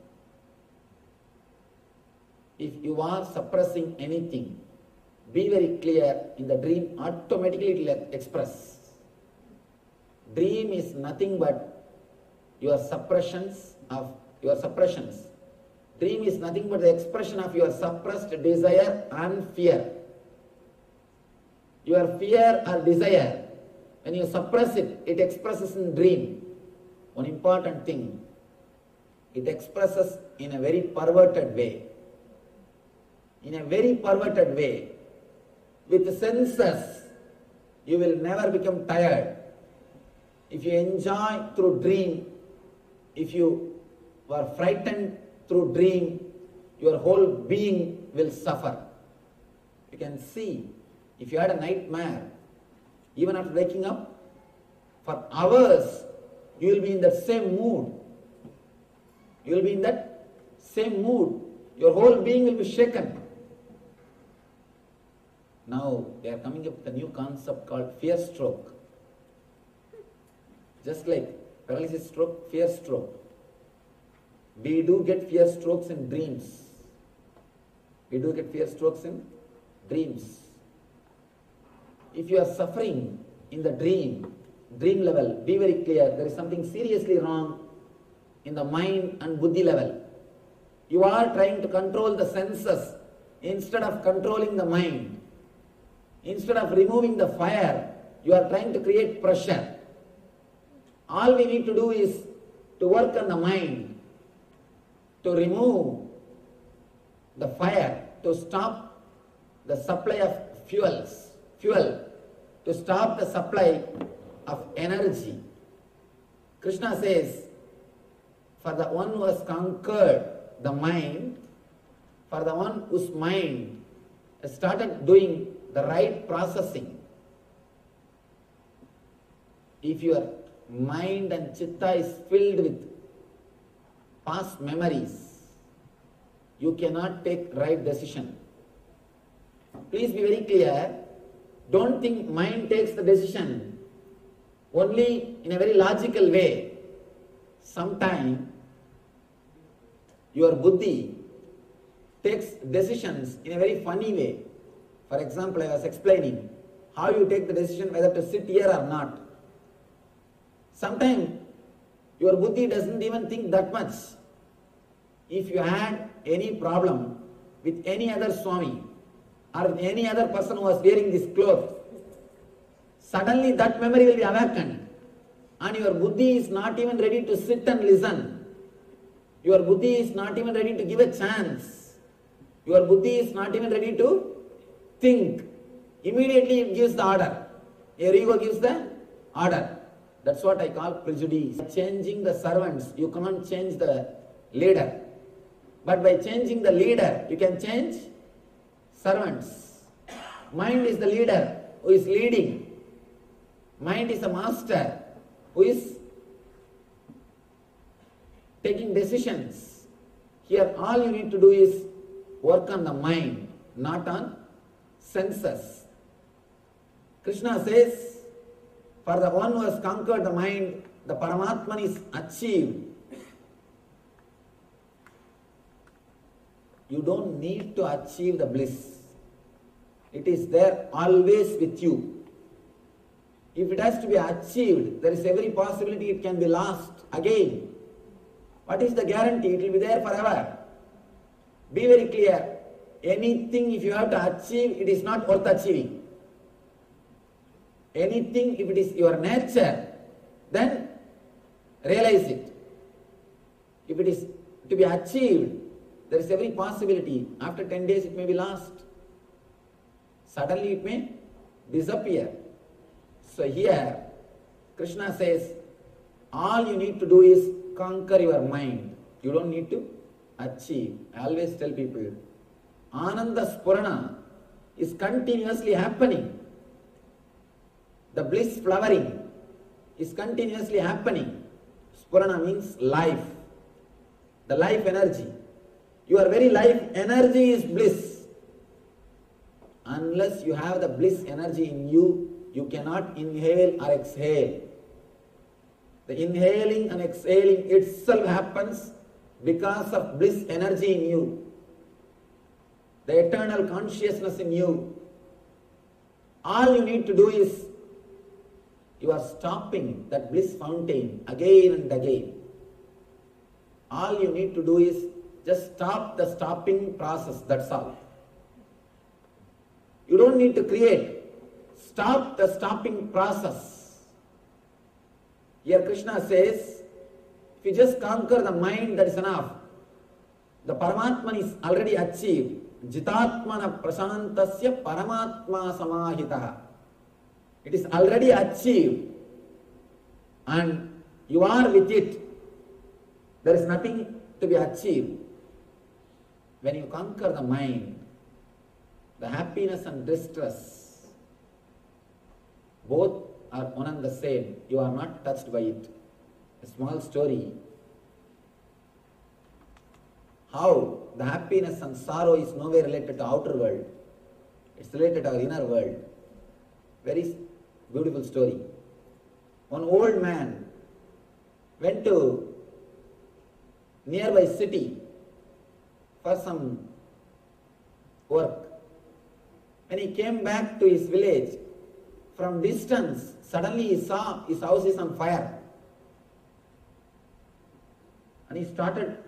if you are suppressing anything, be very clear, in the dream automatically it will express. Dream is nothing but your suppressions. Dream is nothing but the expression of your suppressed desire and fear. Your fear or desire, when you suppress it, it expresses in dream. One important thing, it expresses in a very perverted way. In a very perverted way. With senses, you will never become tired. If you enjoy through dream, if you were frightened through dream, your whole being will suffer. You can see, if you had a nightmare, even after waking up, for hours, you will be in that same mood. You will be in that same mood. Your whole being will be shaken. Now, they are coming up with a new concept called fear stroke. Just like paralysis stroke, fear stroke. We do get fear strokes in dreams. We do get fear strokes in dreams. If you are suffering in the dream level, be very clear, there is something seriously wrong in the mind and buddhi level. You are trying to control the senses instead of controlling the mind. Instead of removing the fire, you are trying to create pressure. All we need to do is to work on the mind, to remove the fire, to stop the supply of fuel, to stop the supply of energy. Krishna says, for the one who has conquered the mind, for the one whose mind has started doing the right processing, if your mind and chitta is filled with past memories, you cannot take right decision. Please be very clear. Don't think mind takes the decision only in a very logical way. Sometimes your buddhi takes decisions in a very funny way. For example, I was explaining how you take the decision whether to sit here or not. Sometimes your buddhi doesn't even think that much. If you had any problem with any other Swami or with any other person who was wearing this cloth, suddenly that memory will be awakened and your buddhi is not even ready to sit and listen. Your buddhi is not even ready to give a chance. Your buddhi is not even ready to think. Immediately it gives the order. Your ego gives the order. That's what I call prejudice. Changing the servants, you cannot change the leader. But by changing the leader, you can change servants. Mind is the leader who is leading. Mind is the master who is taking decisions. Here all you need to do is work on the mind, not on senses. Krishna says, for the one who has conquered the mind, the Paramatman is achieved. You don't need to achieve the bliss. It is there always with you. If it has to be achieved, there is every possibility it can be lost again. What is the guarantee? It will be there forever. Be very clear. Anything if you have to achieve, it is not worth achieving. Anything, if it is your nature, then realize it. If it is to be achieved, there is every possibility. After 10 days it may be lost. Suddenly it may disappear. So here, Krishna says, all you need to do is conquer your mind. You don't need to achieve. I always tell people, Ananda Spurana is continuously happening. The bliss flowering is continuously happening. Spurana means life. The life energy. Your very life energy is bliss. Unless you have the bliss energy in you, you cannot inhale or exhale. The inhaling and exhaling itself happens because of bliss energy in you. The eternal consciousness in you. All you need to do is, you are stopping that bliss fountain again and again. All you need to do is just stop the stopping process, that's all. You don't need to create. Stop the stopping process. Here Krishna says, if you just conquer the mind, that is enough. The Paramatman is already achieved. Jitatmana prasantasya Paramatma samahitaha. It is already achieved. And you are with it. There is nothing to be achieved. When you conquer the mind, the happiness and distress, both are one and the same. You are not touched by it. A small story. How the happiness and sorrow is nowhere related to outer world. It's related to our inner world. Very beautiful story. One old man went to nearby city for some work. When he came back to his village, from distance, suddenly he saw his house is on fire. And he started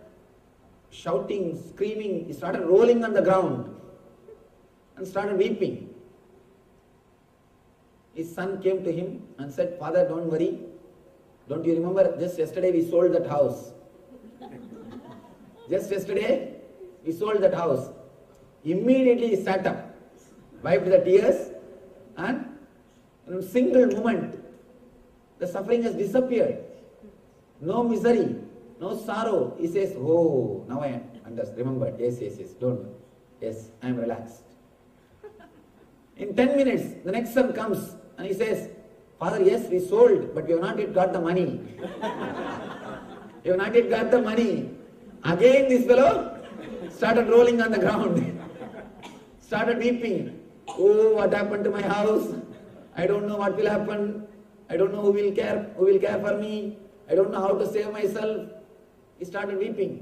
shouting, screaming, he started rolling on the ground and started weeping. His son came to him and said, "Father, don't worry. Don't you remember just yesterday we sold that house? Just yesterday we sold that house." Immediately he sat up, wiped the tears, and in a single moment the suffering has disappeared. No misery, no sorrow. He says, "Oh, now I understand. Remember, yes, don't. Yes, I am relaxed." In 10 minutes, the next son comes and he says, "Father, yes, we sold, but we have not yet got the money." "You have not yet got the money." Again this fellow started rolling on the ground, started weeping. "Oh, what happened to my house? I don't know what will happen. I don't know who will care for me. I don't know how to save myself." He started weeping.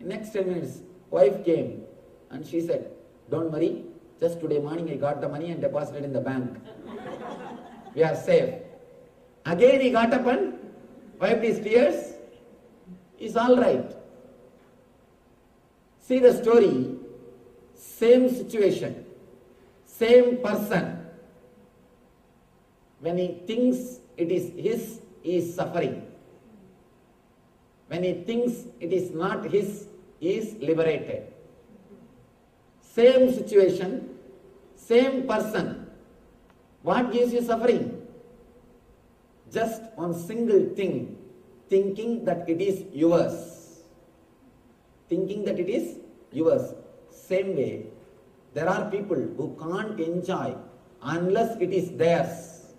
In next 10 minutes, wife came and she said, "Don't worry, just today morning I got the money and deposited in the bank. We are safe." Again he got up and wiped his tears. He's all right. See the story, same situation, same person. When he thinks it is his, he is suffering. When he thinks it is not his, he is liberated. Same situation, same person. What gives you suffering? Just one single thing, thinking that it is yours. Thinking that it is yours. Same way, there are people who can't enjoy unless it is theirs.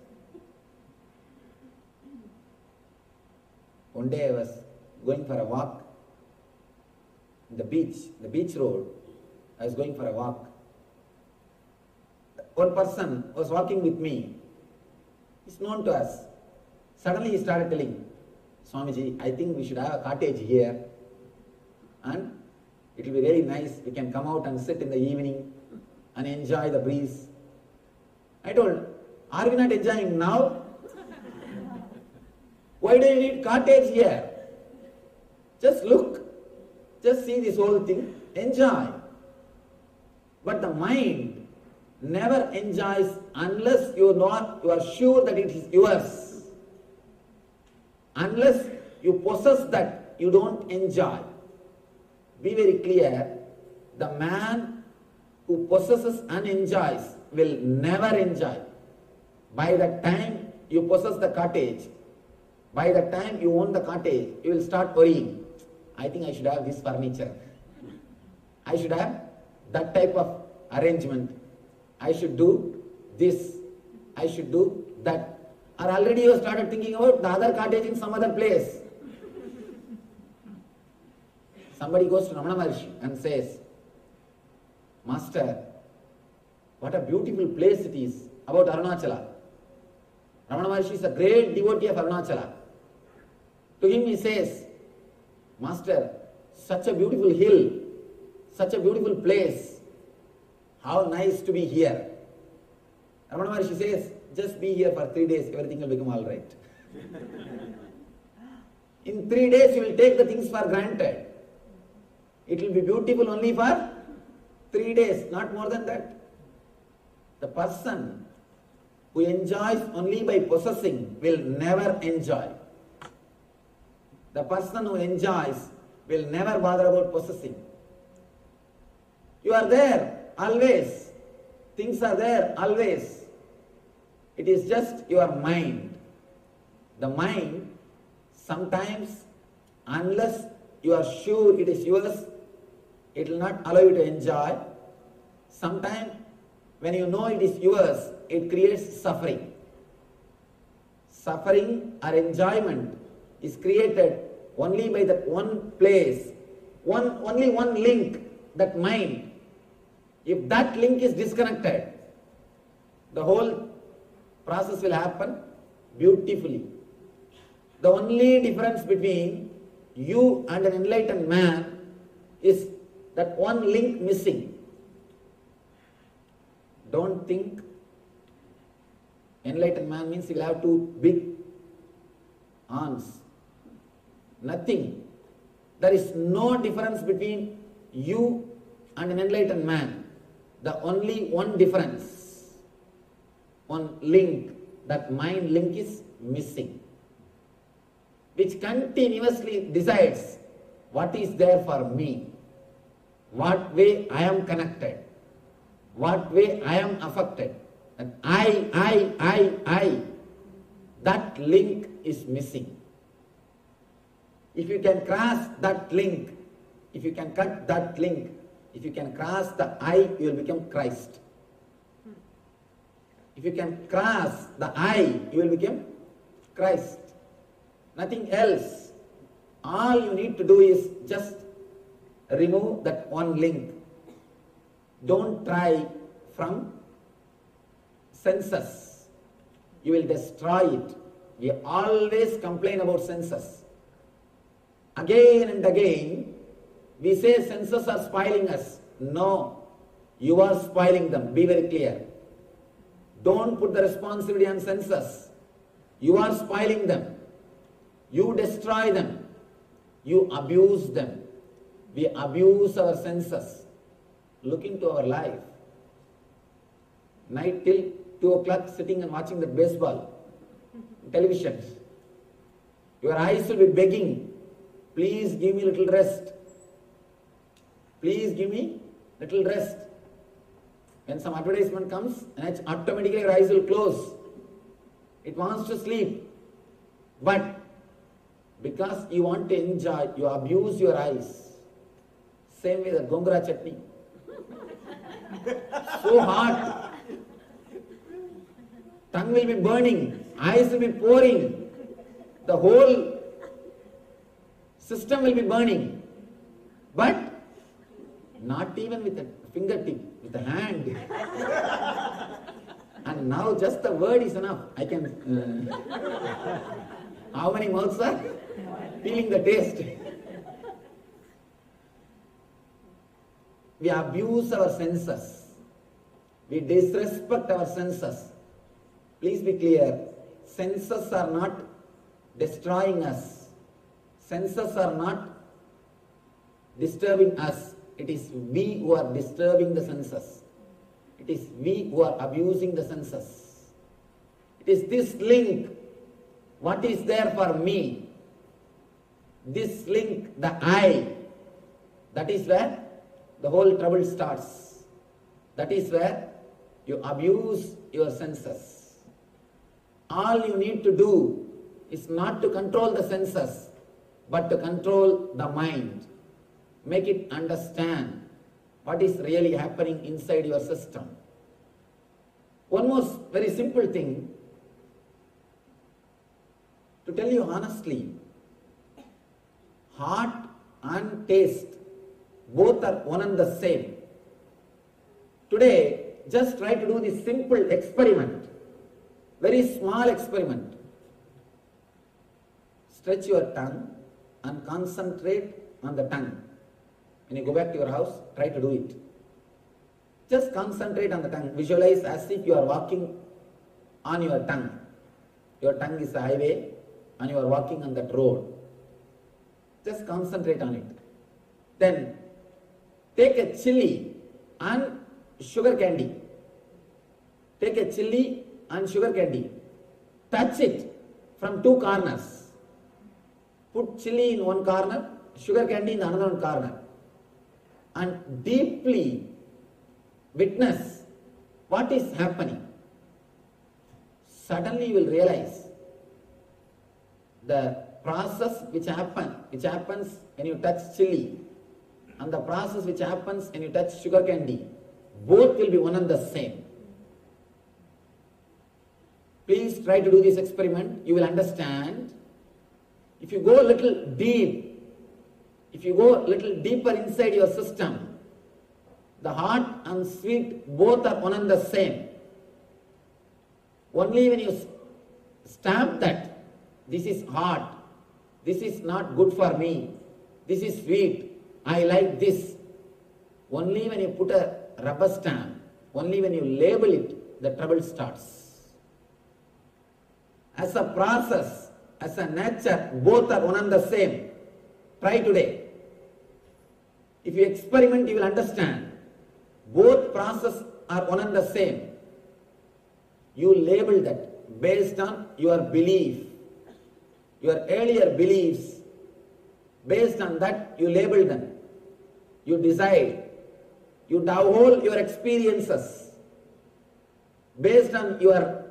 One day I was going for a walk in the beach road. I was going for a walk. One person was walking with me. He's known to us. Suddenly he started telling, "Swamiji, I think we should have a cottage here and it will be very nice. We can come out and sit in the evening and enjoy the breeze." I told, "Are we not enjoying now? Why do you need cottage here? Just look, just see this whole thing, enjoy." But the mind never enjoys unless you are sure that it is yours, unless you possess that, you don't enjoy. Be very clear, the man who possesses and enjoys will never enjoy. By the time you possess the cottage, by the time you own the cottage, you will start worrying. I think I should have this furniture. I should have that type of arrangement. I should do this. I should do that. Or already you have started thinking about the other cottage in some other place. Somebody goes to Ramana Maharshi and says, Master, what a beautiful place it is about Arunachala. Ramana Maharshi is a great devotee of Arunachala. To him he says, Master, such a beautiful hill, such a beautiful place, how nice to be here. Ramana Maharshi says, just be here for 3 days, everything will become all right. In 3 days you will take the things for granted. It will be beautiful only for 3 days, not more than that. The person who enjoys only by possessing will never enjoy. The person who enjoys will never bother about possessing. You are there always. Things are there always. It is just your mind. The mind, sometimes, unless you are sure it is yours, it will not allow you to enjoy. Sometimes, when you know it is yours, it creates suffering. Suffering or enjoyment is created only by that one place, only one link, that mind. If that link is disconnected, the whole process will happen beautifully. The only difference between you and an enlightened man is that one link missing. Don't think enlightened man means he will have two big arms. Nothing. There is no difference between you and an enlightened man. The only one difference, one link, that mind link is missing, which continuously decides what is there for me, what way I am connected, what way I am affected. And I, that link is missing. If you can cross that link, if you can cut that link, if you can cross the I, you will become Christ. If you can cross the I, you will become Christ. Nothing else. All you need to do is just remove that one link. Don't try from senses. You will destroy it. We always complain about senses. Again and again, we say senses are spoiling us. No, you are spoiling them. Be very clear. Don't put the responsibility on senses. You are spoiling them. You destroy them. You abuse them. We abuse our senses. Look into our life. Night till 2 o'clock sitting and watching the baseball, television. Your eyes will be begging, please give me a little rest. Please give me little rest. When some advertisement comes, and automatically your eyes will close. It wants to sleep. But because you want to enjoy, you abuse your eyes. Same way the gongura chutney. So hot. Tongue will be burning. Eyes will be pouring. The whole system will be burning. But not even with a fingertip, with a hand. And now just the word is enough. I can... how many mouths are feeling the taste? We abuse our senses. We disrespect our senses. Please be clear. Senses are not destroying us. Senses are not disturbing us. It is we who are disturbing the senses. It is we who are abusing the senses. It is this link, what is there for me, this link, the I, that is where the whole trouble starts. That is where you abuse your senses. All you need to do is not to control the senses, but to control the mind. Make it understand what is really happening inside your system. One most very simple thing, to tell you honestly, heart and taste, both are one and the same. Today, just try to do this simple experiment, very small experiment. Stretch your tongue and concentrate on the tongue. When you go back to your house, try to do it. Just concentrate on the tongue. Visualize as if you are walking on your tongue. Your tongue is a highway and you are walking on that road. Just concentrate on it. Then take a chili and sugar candy. Take a chili and sugar candy. Touch it from two corners. Put chili in one corner, sugar candy in another corner. And deeply witness what is happening. Suddenly you will realize the process which happens when you touch chili and the process which happens when you touch sugar candy, both will be one and the same. Please try to do this experiment. You will understand. If you go a little deep, if you go a little deeper inside your system, the hot and sweet both are one and the same. Only when you stamp that, this is hot, this is not good for me, this is sweet, I like this. Only when you put a rubber stamp, only when you label it, the trouble starts. As a process, as a nature, both are one and the same. Try today. If you experiment, you will understand. Both processes are one and the same. You label that based on your belief, your earlier beliefs. Based on that, you label them. You decide. You downhole your experiences. Based on your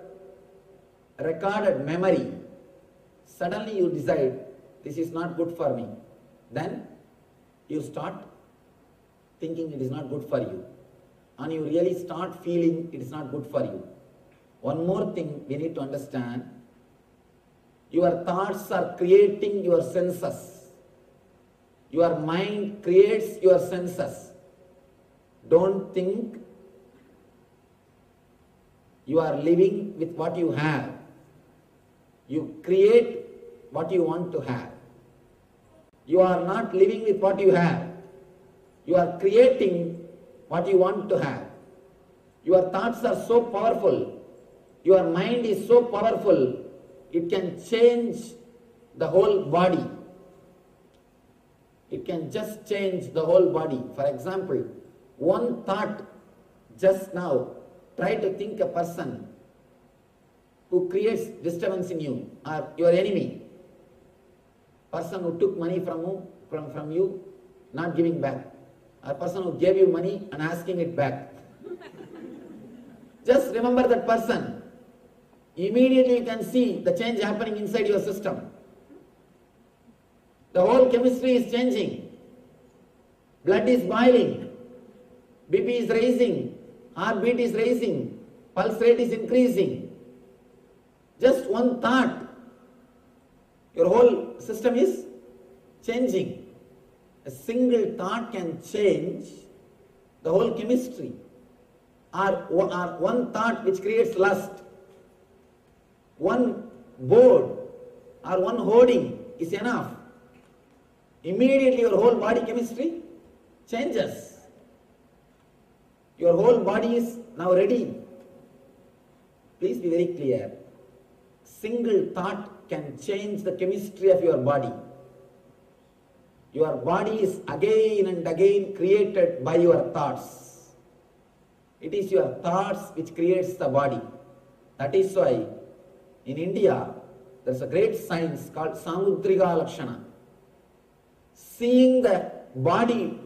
recorded memory, suddenly you decide, this is not good for me. Then you start thinking it is not good for you. And you really start feeling it is not good for you. One more thing we need to understand. Your thoughts are creating your senses. Your mind creates your senses. Don't think you are living with what you have. You create what you want to have. You are not living with what you have. You are creating what you want to have. Your thoughts are so powerful. Your mind is so powerful. It can change the whole body. It can just change the whole body. For example, one thought just now, try to think a person who creates disturbance in you or your enemy. Person who took money from you, not giving back. A person who gave you money and asking it back. Just remember that person. Immediately you can see the change happening inside your system. The whole chemistry is changing. Blood is boiling. BP is rising. Heartbeat is rising. Pulse rate is increasing. Just one thought, your whole system is changing. A single thought can change the whole chemistry. Or one thought which creates lust. One board or one hoarding is enough. Immediately your whole body chemistry changes. Your whole body is now ready. Please be very clear. Single thought can change the chemistry of your body. Your body is again and again created by your thoughts. It is your thoughts which creates the body. That is why in India there is a great science called Samudrika Lakshana. Seeing the body,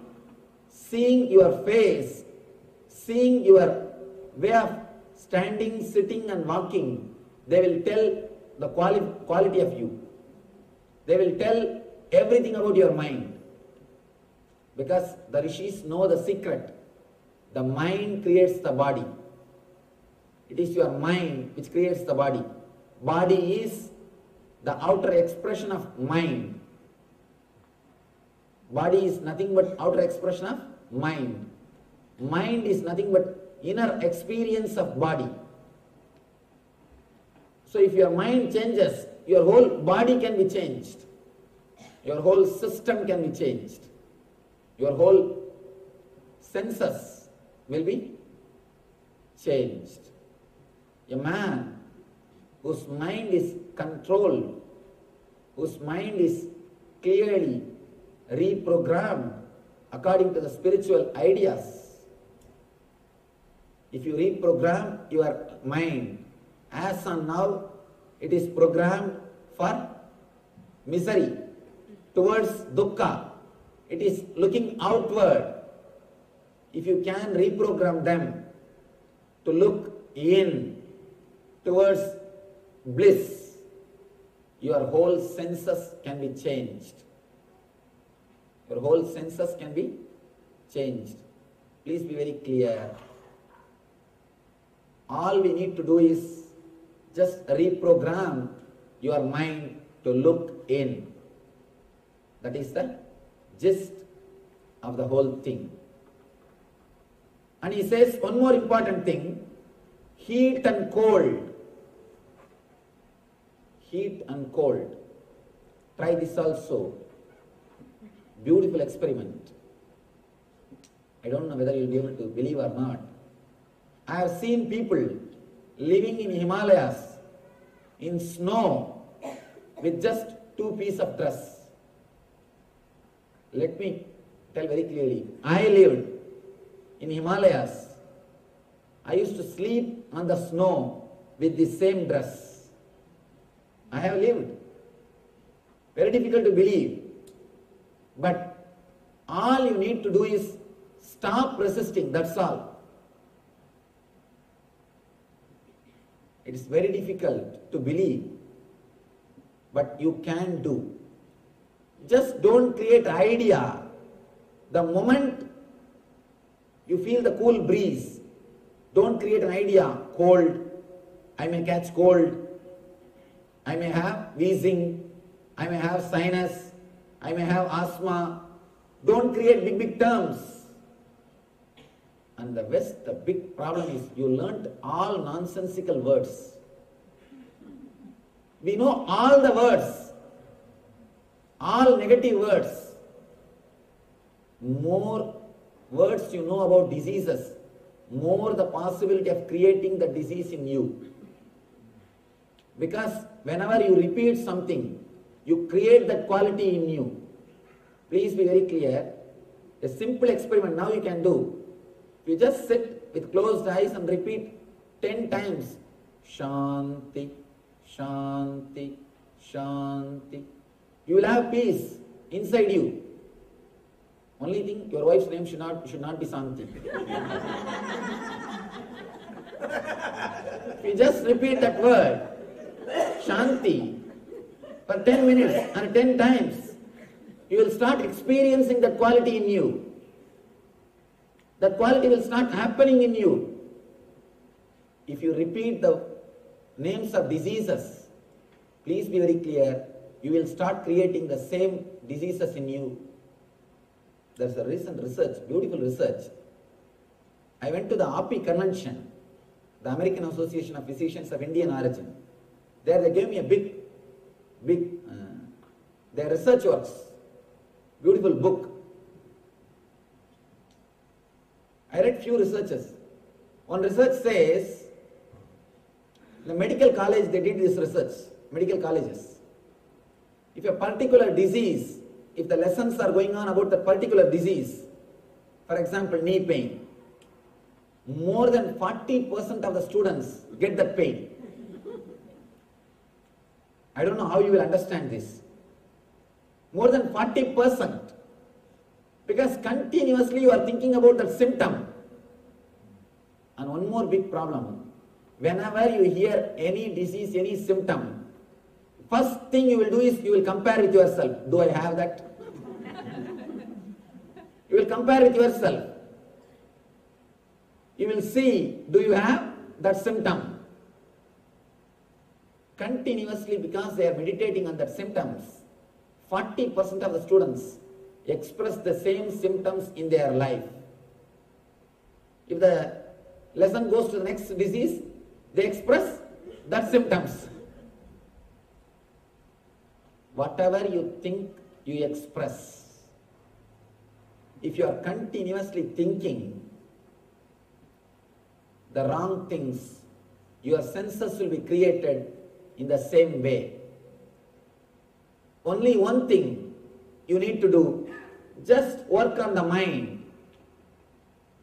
seeing your face, seeing your way of standing, sitting and walking, they will tell the quality of you. They will tell everything about your mind. Because the rishis know the secret. The mind creates the body. It is your mind which creates the body. Body is the outer expression of mind. Body is nothing but outer expression of mind. Mind is nothing but inner experience of body. So if your mind changes, your whole body can be changed. Your whole system can be changed. Your whole senses will be changed. A man whose mind is controlled, whose mind is clearly reprogrammed according to the spiritual ideas. If you reprogram your mind, as on now, it is programmed for misery, towards dukkha. It is looking outward. If you can reprogram them to look in, towards bliss, your whole senses can be changed. Your whole senses can be changed. Please be very clear. All we need to do is just reprogram your mind to look in. That is the gist of the whole thing. And he says one more important thing, heat and cold. Heat and cold. Try this also. Beautiful experiment. I don't know whether you'll be able to believe or not. I have seen people living in Himalayas in snow with just 2 pieces of dress. Let me tell very clearly. I lived in Himalayas. I used to sleep on the snow with the same dress. I have lived. Very difficult to believe. But all you need to do is stop resisting, that's all. It is very difficult to believe, but you can do. Just don't create idea. The moment you feel the cool breeze, don't create an idea, cold, I may catch cold, I may have wheezing, I may have sinus, I may have asthma. Don't create big terms. And the West, the big problem is you learnt all nonsensical words. We know all the words, all negative words. More words you know about diseases, more the possibility of creating the disease in you. Because whenever you repeat something, you create that quality in you. Please be very clear. A simple experiment now you can do. You just sit with closed eyes and repeat 10 times. Shanti, Shanti, Shanti. You will have peace inside you. Only thing, your wife's name should not be Santi. If you just repeat that word, Shanti, for 10 minutes and 10 times, you will start experiencing that quality in you. That quality will start happening in you. If you repeat the names of diseases, please be very clear, you will start creating the same diseases in you. There's a recent research, beautiful research. I went to the API convention, the American Association of Physicians of Indian Origin. There they gave me a big their research works, beautiful book. I read few researches. One research says, the medical college, they did this research, medical colleges. If a particular disease, if the lessons are going on about the particular disease, for example, knee pain, more than 40% of the students get that pain. I don't know how you will understand this. More than 40%. Because continuously you are thinking about that symptom. And one more big problem. Whenever you hear any disease, any symptom, first thing you will do is you will compare with yourself. Do I have that? You will compare with yourself. You will see, do you have that symptom? Continuously, because they are meditating on that symptoms, 40% of the students express the same symptoms in their life. If the lesson goes to the next disease, they express that symptoms. Whatever you think, you express. If you are continuously thinking the wrong things, your senses will be created in the same way. Only one thing you need to do, just work on the mind.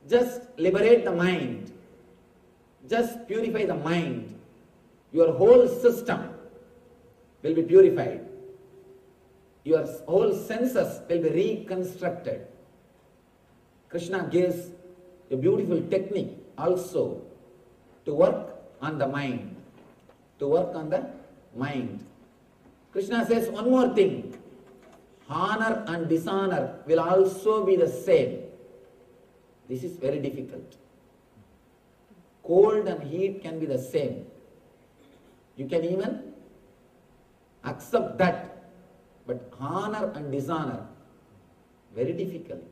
Just liberate the mind. Just purify the mind. Your whole system will be purified. Your whole senses will be reconstructed. Krishna gives a beautiful technique also to work on the mind. To work on the mind. Krishna says one more thing. Honor and dishonor will also be the same. This is very difficult. Cold and heat can be the same. You can even accept that. But honor and dishonor, very difficult.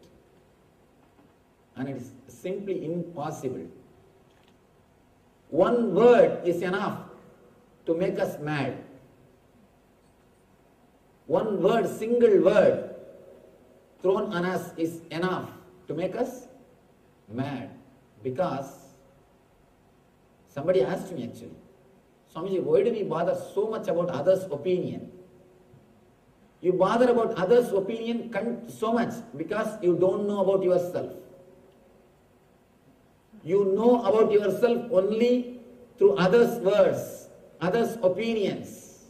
And it is simply impossible. One word is enough to make us mad. One word, single word thrown on us is enough to make us mad. Because somebody asked me actually, Swamiji, why do we bother so much about others' opinion? You bother about others' opinion so much because you don't know about yourself. You know about yourself only through others' words, others' opinions.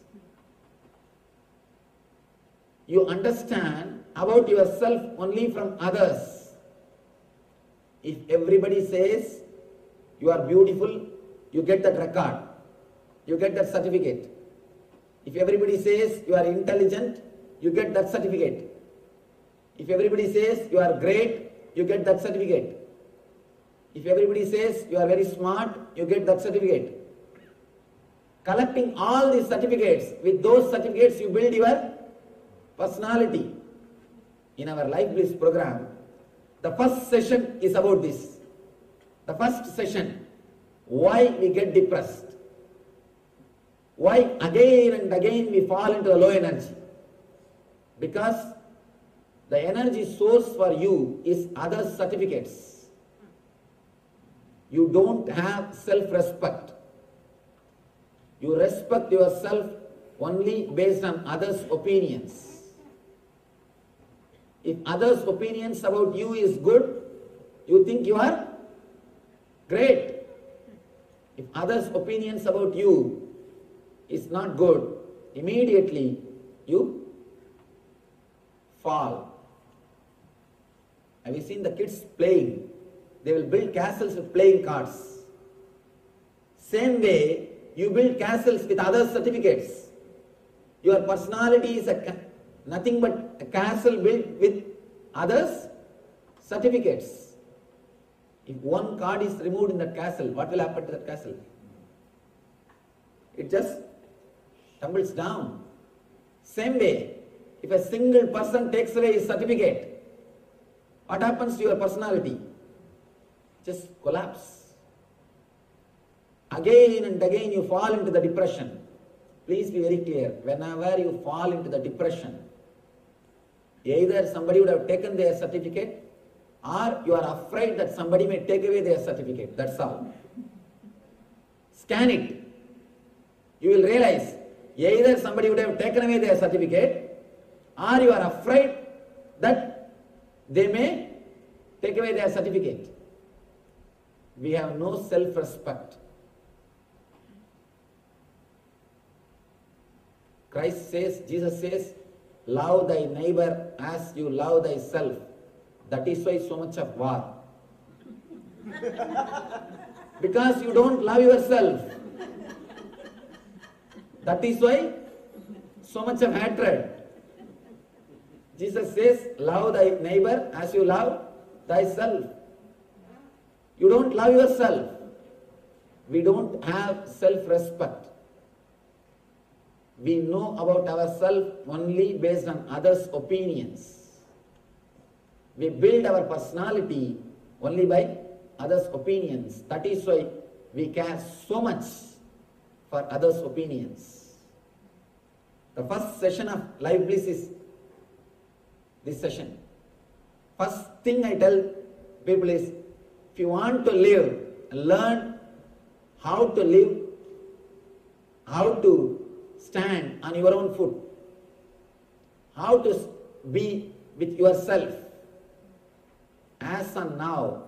You understand about yourself only from others. If everybody says you are beautiful, you get that record, you get that certificate. If everybody says you are intelligent, you get that certificate. If everybody says you are great, you get that certificate. If everybody says you are very smart, you get that certificate. Collecting all these certificates, with those certificates you build your personality. In our Life Bliss program, the first session is about this. The first session, why we get depressed. Why again and again we fall into a low energy. Because the energy source for you is other certificates. You don't have self-respect. You respect yourself only based on others' opinions. If others' opinions about you is good, you think you are great. If others' opinions about you is not good, immediately you fall. Have you seen the kids playing? They will build castles with playing cards. Same way, you build castles with other certificates. Your personality is nothing but a castle built with others' certificates. If one card is removed in that castle, what will happen to that castle? It just tumbles down. Same way, if a single person takes away his certificate, what happens to your personality? Just collapse. Again and again you fall into the depression. Please be very clear. Whenever you fall into the depression, either somebody would have taken their certificate or you are afraid that somebody may take away their certificate. That's all. Scan it. You will realize either somebody would have taken away their certificate or you are afraid that they may take away their certificate. we have no self-respect. Jesus says, love thy neighbor as you love thyself. That is why so much of war. Because you don't love yourself. That is why so much of hatred. Jesus says, love thy neighbor as you love thyself. You don't love yourself. We don't have self-respect. We know about ourselves only based on others' opinions. We build our personality only by others' opinions. That is why we care so much for others' opinions. The first session of Life Bliss is this session. First thing I tell people is, if you want to live, learn how to live, how to stand on your own foot, how to be with yourself. As and now,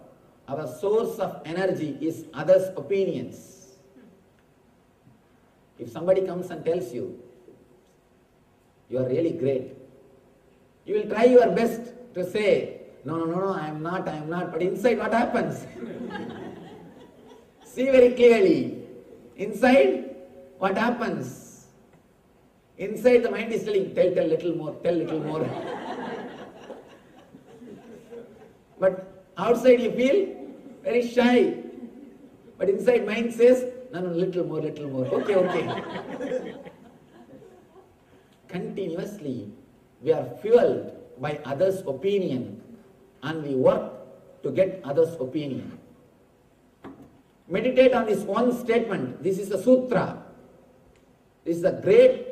our source of energy is others' opinions. If somebody comes and tells you, you are really great, you will try your best to say, no, I am not, but inside what happens? See very clearly, inside what happens? Inside the mind is telling, tell little more. But outside you feel very shy. But inside mind says, no, little more. Okay. Continuously, we are fueled by others' opinion and we work to get others' opinion. Meditate on this one statement. This is a sutra. This is a great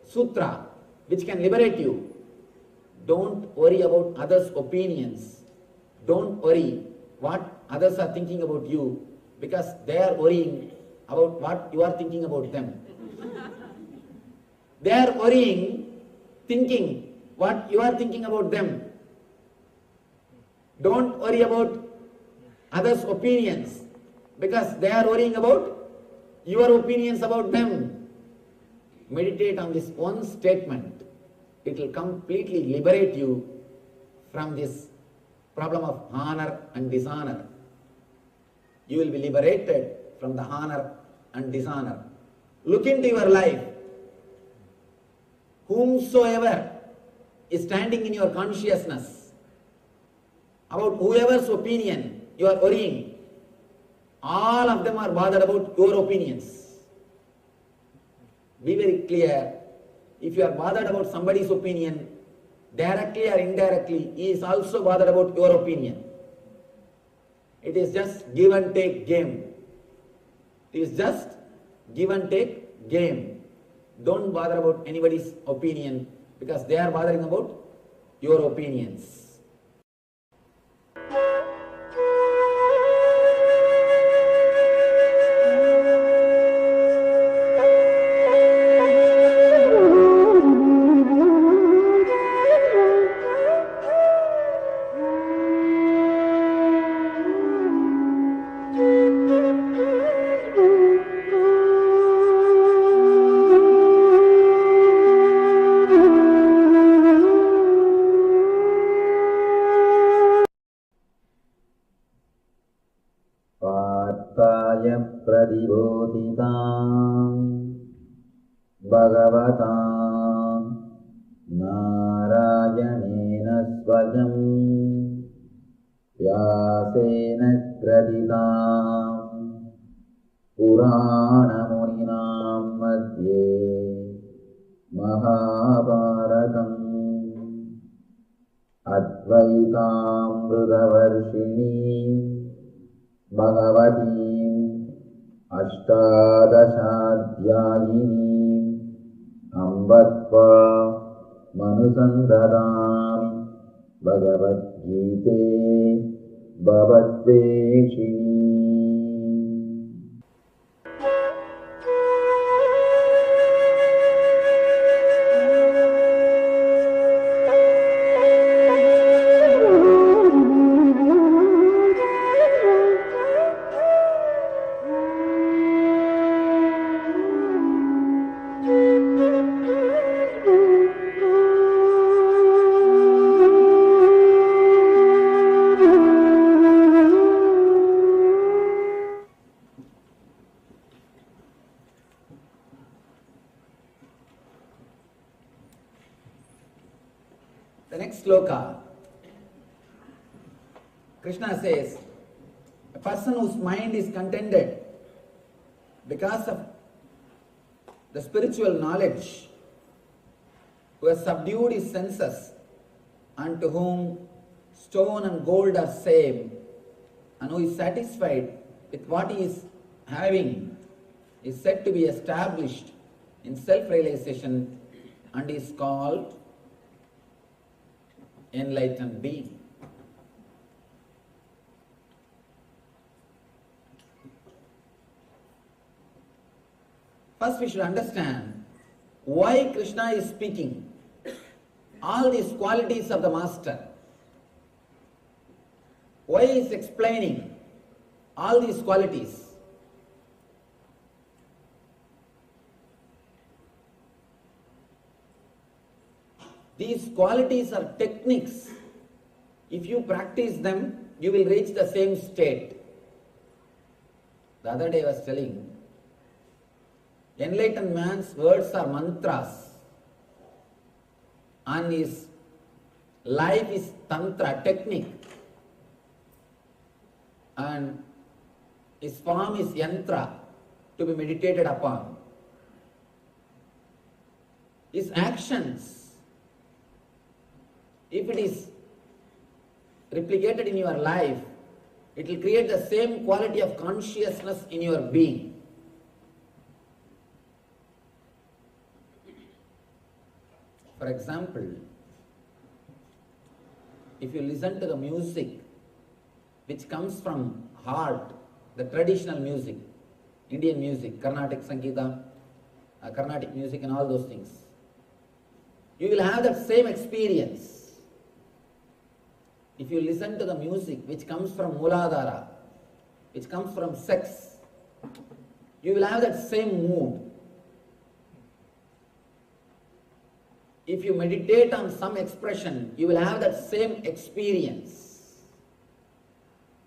sutra which can liberate you. Don't worry about others' opinions. Don't worry what others are thinking about you, because they are worrying about what you are thinking about them. They are worrying, thinking what you are thinking about them. Don't worry about others' opinions, because they are worrying about your opinions about them. Meditate on this one statement. It will completely liberate you from this problem of honor and dishonor. You will be liberated from the honor and dishonor. Look into your life. Whomsoever is standing in your consciousness, about whoever's opinion you are worrying, all of them are bothered about your opinions. Be very clear. If you are bothered about somebody's opinion, directly or indirectly, he is also bothered about your opinion. It is just give and take game. It is just give and take game. Don't bother about anybody's opinion, because they are bothering about your opinions. Bhagavatam Narayana Swajam Vyasena Kraditam Purana Muninam Madhye Mahabharatam Advaitam Mrudavarshini Bhagavatim Ashtadashadhyayini Ambatva Manusandadami Bhagavad Gita Bhavatveshini. The next sloka, Krishna says, a person whose mind is contented because of the spiritual knowledge, who has subdued his senses, and to whom stone and gold are same, and who is satisfied with what he is having, is said to be established in self-realization and is called enlightened being. First we should understand why Krishna is speaking all these qualities of the Master. Why he is explaining all these qualities? These qualities are techniques. If you practice them, you will reach the same state. The other day I was telling, enlightened man's words are mantras, and his life is tantra, technique, and his form is yantra, to be meditated upon. His actions, if it is replicated in your life, it will create the same quality of consciousness in your being. For example, if you listen to the music which comes from heart, the traditional music, Indian music, Carnatic Sangeeta, Carnatic music and all those things, you will have that same experience. If you listen to the music which comes from Muladhara, which comes from sex, you will have that same mood. If you meditate on some expression, you will have that same experience.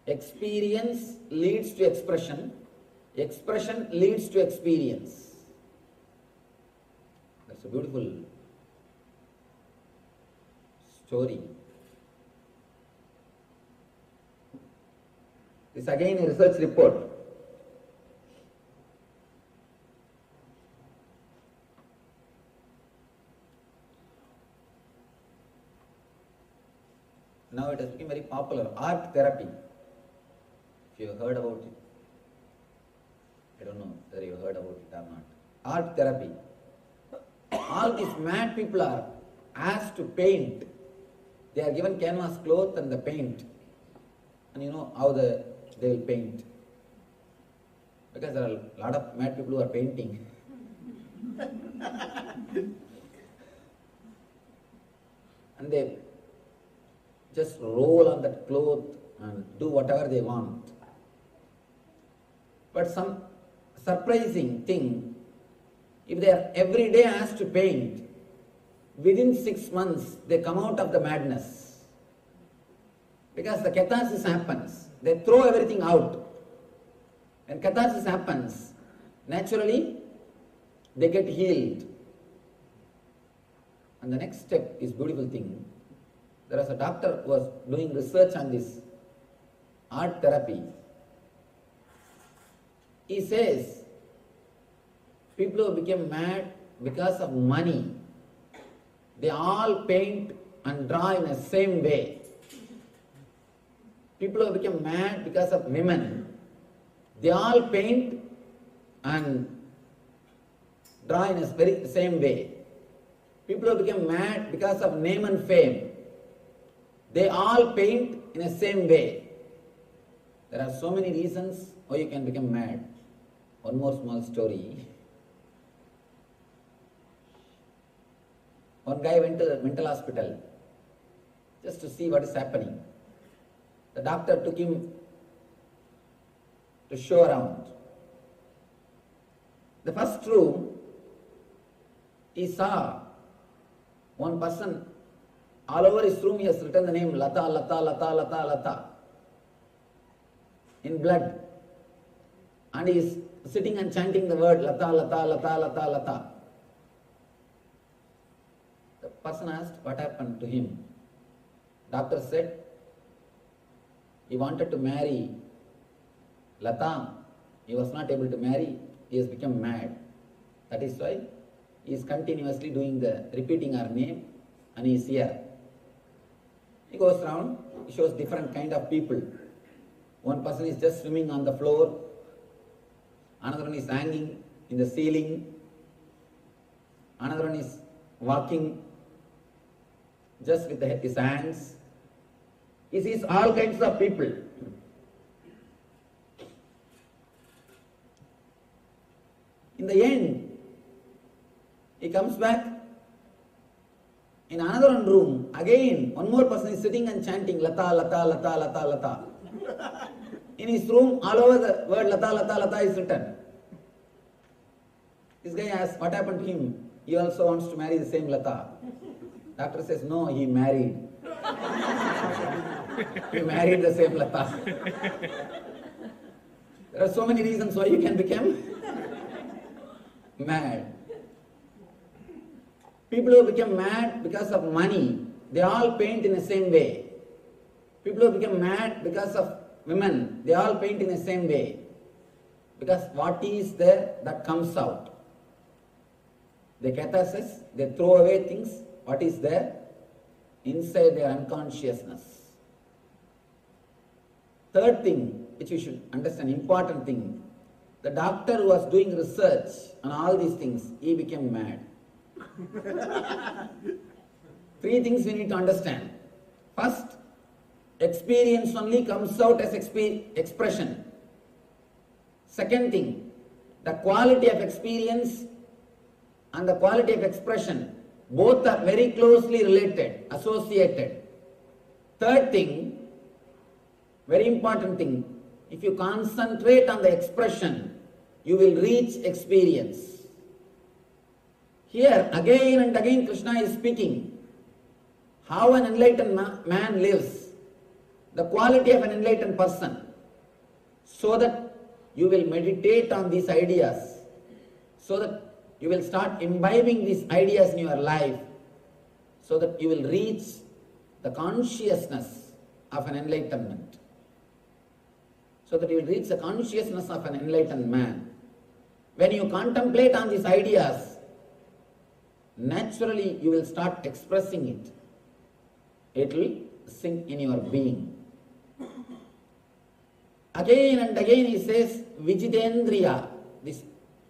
Experience leads to expression. Expression leads to experience. That's a beautiful story. This again a research report. Now it has become very popular, art therapy. If you have heard about it, I don't know whether you have heard about it or not. Art therapy. All these mad people are asked to paint. They are given canvas cloth and the paint. And you know how they will paint. Because there are a lot of mad people who are painting. And they just roll on that cloth and do whatever they want. But some surprising thing, if they are every day asked to paint, within 6 months they come out of the madness. Because the catharsis happens. They throw everything out. When catharsis happens, naturally they get healed. And the next step is beautiful thing. There was a doctor who was doing research on this art therapy. He says, people who became mad because of money, they all paint and draw in the same way. People who became mad because of women, they all paint and draw in a very same way. People who became mad because of name and fame, they all paint in the same way. There are so many reasons why you can become mad. One more small story. One guy went to the mental hospital just to see what is happening. The doctor took him to show around. The first room, he saw one person. All over his room he has written the name Lata, Lata, Lata, Lata, Lata in blood. And he is sitting and chanting the word Lata, Lata, Lata, Lata, Lata. The person asked what happened to him. Doctor said he wanted to marry Lata. He was not able to marry. He has become mad. That is why he is continuously repeating her name, and he is here. He goes around, he shows different kind of people. One person is just swimming on the floor, another one is hanging in the ceiling, another one is walking just with his hands. He sees all kinds of people. In the end, he comes back in another one room. Again, one more person is sitting and chanting Lata, Lata, Lata, Lata, Lata. In his room, all over the word Lata, Lata, Lata is written. This guy asks, what happened to him? He also wants to marry the same Lata. Doctor says, no, he married. He married the same Lata. There are so many reasons why you can become mad. People who become mad because of money, they all paint in the same way. People who become mad because of women, they all paint in the same way. Because what is there, that comes out. The catharsis, they throw away things, what is there inside their unconsciousness. Third thing, which we should understand, important thing, the doctor who was doing research on all these things, he became mad. Three things we need to understand. First, experience only comes out as expression. Second thing, the quality of experience and the quality of expression, both are very closely related, associated. Third thing, very important thing, if you concentrate on the expression, you will reach experience. Here, again and again, Krishna is speaking how an enlightened man lives, the quality of an enlightened person, so that you will meditate on these ideas, so that you will start imbibing these ideas in your life, so that you will reach the consciousness of an enlightenment. So that you will reach the consciousness of an enlightened man. When you contemplate on these ideas, naturally you will start expressing it. It will sink in your being. Again and again he says, Vijitendriya. This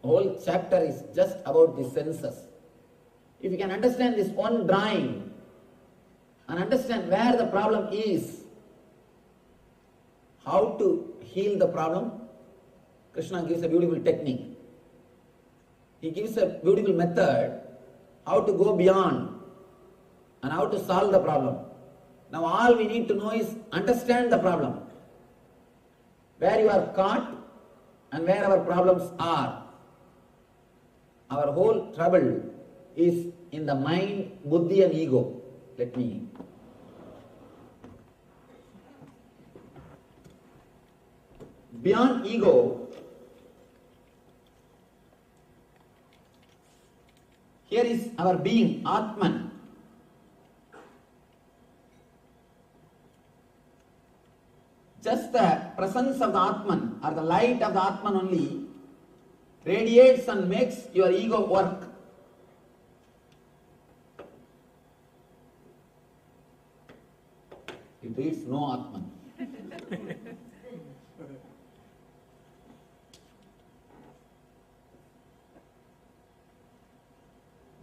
whole chapter is just about the senses. If you can understand this one drawing and understand where the problem is, how to heal the problem, Krishna gives a beautiful technique. He gives a beautiful method how to go beyond and how to solve the problem. Now all we need to know is understand the problem. Where you are caught and where our problems are. Our whole trouble is in the mind, buddhi and ego. Let me. Beyond ego, here is our being, Atman. Just the presence of the Atman or the light of the Atman only radiates and makes your ego work. It reads no Atman.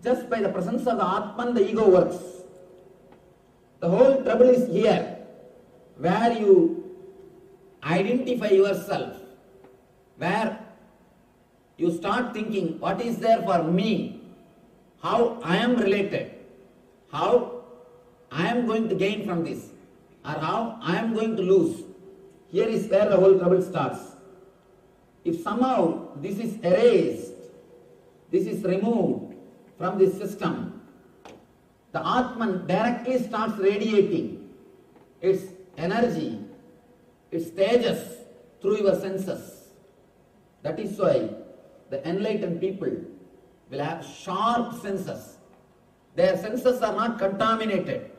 Just by the presence of the Atman, the ego works. The whole trouble is here, where you identify yourself, where you start thinking, what is there for me? How I am related? How I am going to gain from this? Or how I am going to lose? Here is where the whole trouble starts. If somehow this is erased, this is removed from this system, the Atman directly starts radiating its energy, its tejas through your senses. That is why the enlightened people will have sharp senses. Their senses are not contaminated.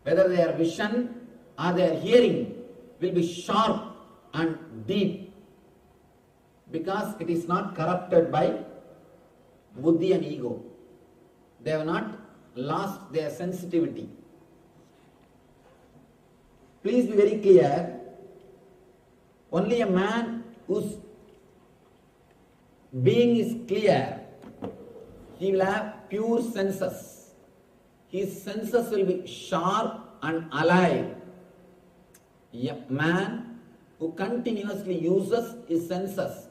whether their vision or their hearing will be sharp and deep, because it is not corrupted by buddhi and ego. They have not lost their sensitivity. Please be very clear, only a man whose being is clear, he will have pure senses. His senses will be sharp and alive. A man who continuously uses his senses,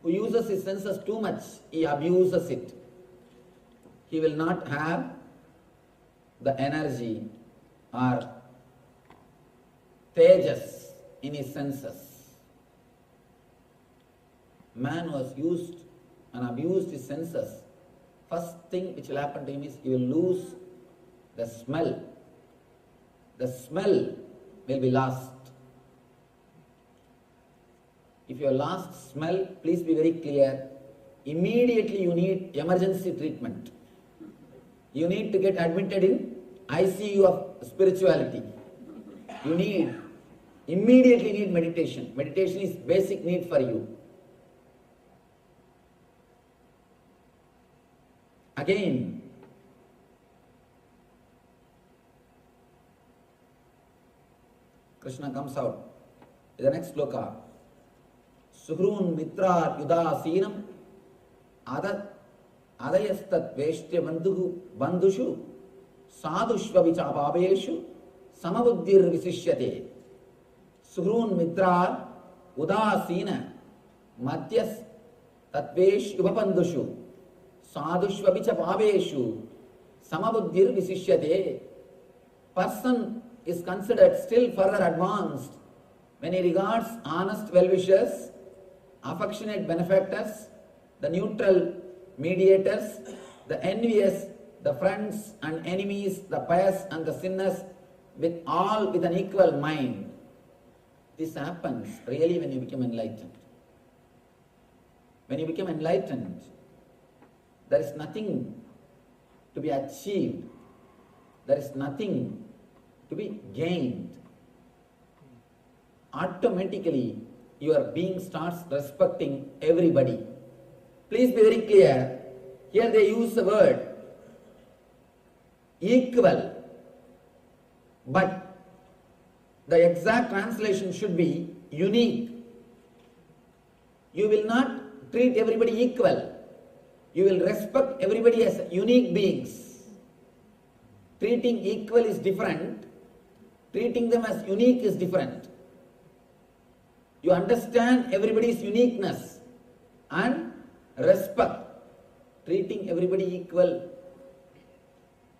who uses his senses too much, he abuses it. He will not have the energy or tejas in his senses. Man who has used and abused his senses, first thing which will happen to him is he will lose the smell. The smell will be lost. If you have lost smell, please be very clear. Immediately you need emergency treatment. You need to get admitted in ICU of spirituality. You immediately need meditation. Meditation is basic need for you. Again, Krishna comes out in the next sloka. Suhrun mitra yudasinam adayastat veshtya bandhushu sadhushva vichapaveshu samabuddhir visishyate. Suhrun mitra udasina madhyas tatvesh yubapandhushu sadhushva vichapaveshu samabuddhir visishyate. Person is considered still further advanced when he regards honest well-wishers, affectionate benefactors, the neutral mediators, the envious, the friends and enemies, the pious and the sinners, with all with an equal mind. This happens really when you become enlightened. When you become enlightened, there is nothing to be achieved. There is nothing to be gained. Automatically, your being starts respecting everybody. Please be very clear. Here they use the word equal, but the exact translation should be unique. You will not treat everybody equal. You will respect everybody as unique beings. Treating equal is different. Treating them as unique is different. You understand everybody's uniqueness and respect. Treating everybody equal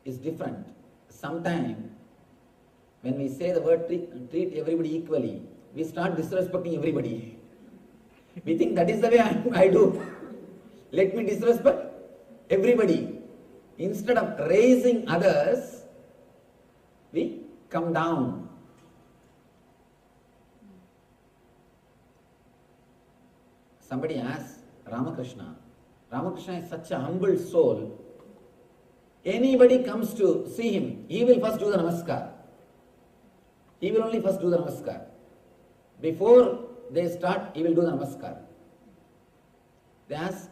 is different. Sometimes when we say the word treat everybody equally, we start disrespecting everybody. We think that is the way I do. Let me disrespect everybody. Instead of raising others, we come down. Somebody asked Ramakrishna. Ramakrishna is such a humble soul. Anybody comes to see him, he will first do the namaskar. He will only first do the namaskar. Before they start, he will do the namaskar. They ask,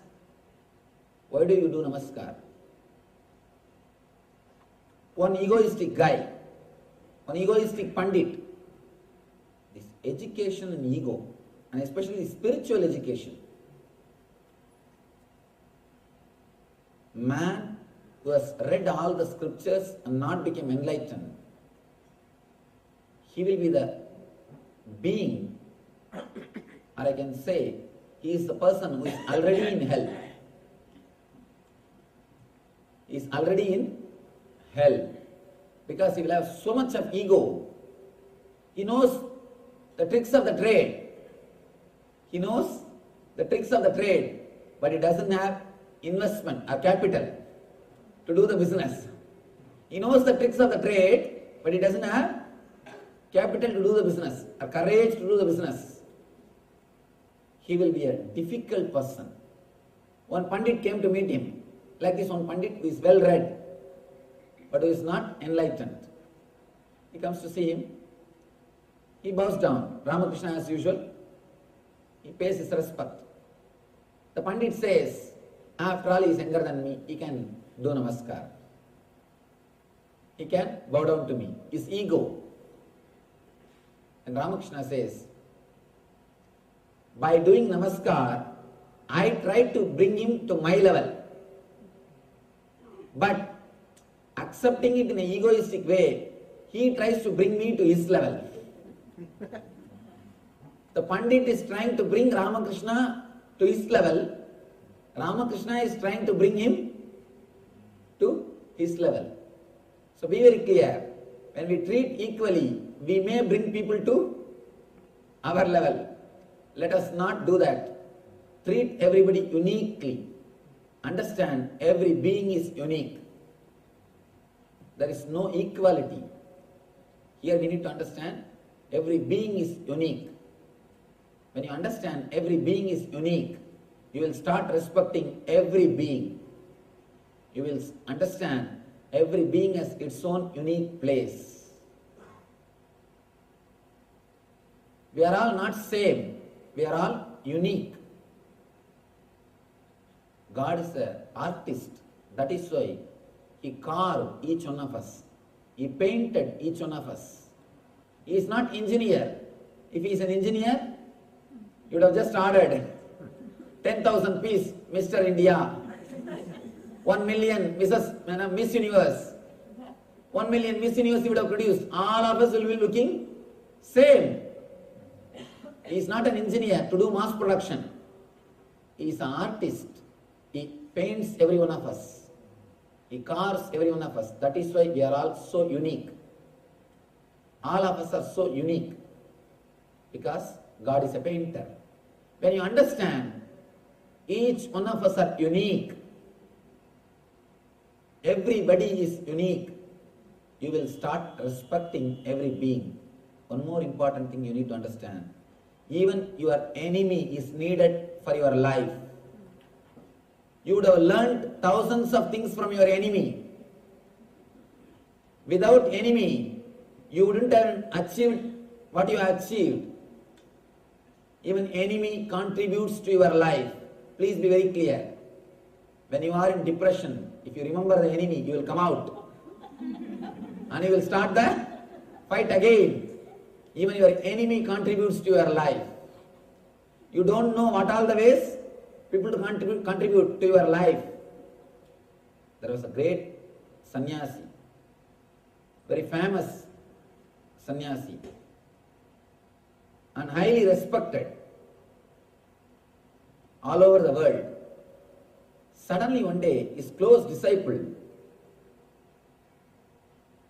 why do you do namaskar? One egoistic guy, one egoistic pandit, this education and ego, and especially spiritual education. Man who has read all the scriptures and not become enlightened, he will be the being, or I can say, he is the person who is already in hell. He is already in hell because he will have so much of ego. He knows the tricks of the trade. He knows the tricks of the trade, but he doesn't have investment or capital to do the business. He knows the tricks of the trade, but he doesn't have capital to do the business or courage to do the business. He will be a difficult person. One pandit came to meet him. Like this one pandit who is well read, but who is not enlightened. He comes to see him. He bows down. Ramakrishna, as usual, he pays his respect. The Pandit says, after all, he is younger than me, he can do namaskar. He can bow down to me. His ego. And Ramakrishna says, by doing namaskar, I try to bring him to my level. But accepting it in an egoistic way, he tries to bring me to his level. The Pandit is trying to bring Ramakrishna to his level. Ramakrishna is trying to bring him to his level. So be very clear. When we treat equally, we may bring people to our level. Let us not do that. Treat everybody uniquely. Understand, every being is unique. There is no equality. Here we need to understand, every being is unique. When you understand every being is unique, you will start respecting every being. You will understand every being has its own unique place. We are all not same. We are all unique. God is an artist. That is why He carved each one of us. He painted each one of us. He is not engineer. If He is an engineer, you would have just ordered 10,000 piece Mr. India, 1 million Miss Universe, 1 million Miss Universe He would have produced. All of us will be looking same. He is not an engineer to do mass production. He is an artist. He paints every one of us. He carves every one of us. That is why we are all so unique. All of us are so unique because God is a painter. When you understand each one of us are unique, everybody is unique, you will start respecting every being. One more important thing you need to understand. Even your enemy is needed for your life. You would have learned thousands of things from your enemy. Without enemy, you wouldn't have achieved what you have achieved. Even enemy contributes to your life. Please be very clear. When you are in depression, if you remember the enemy, you will come out. And you will start the fight again. Even your enemy contributes to your life. You don't know what all the ways people to contribute to your life. There was a great sannyasi, very famous sannyasi, and highly respected all over the world. Suddenly one day, his close disciple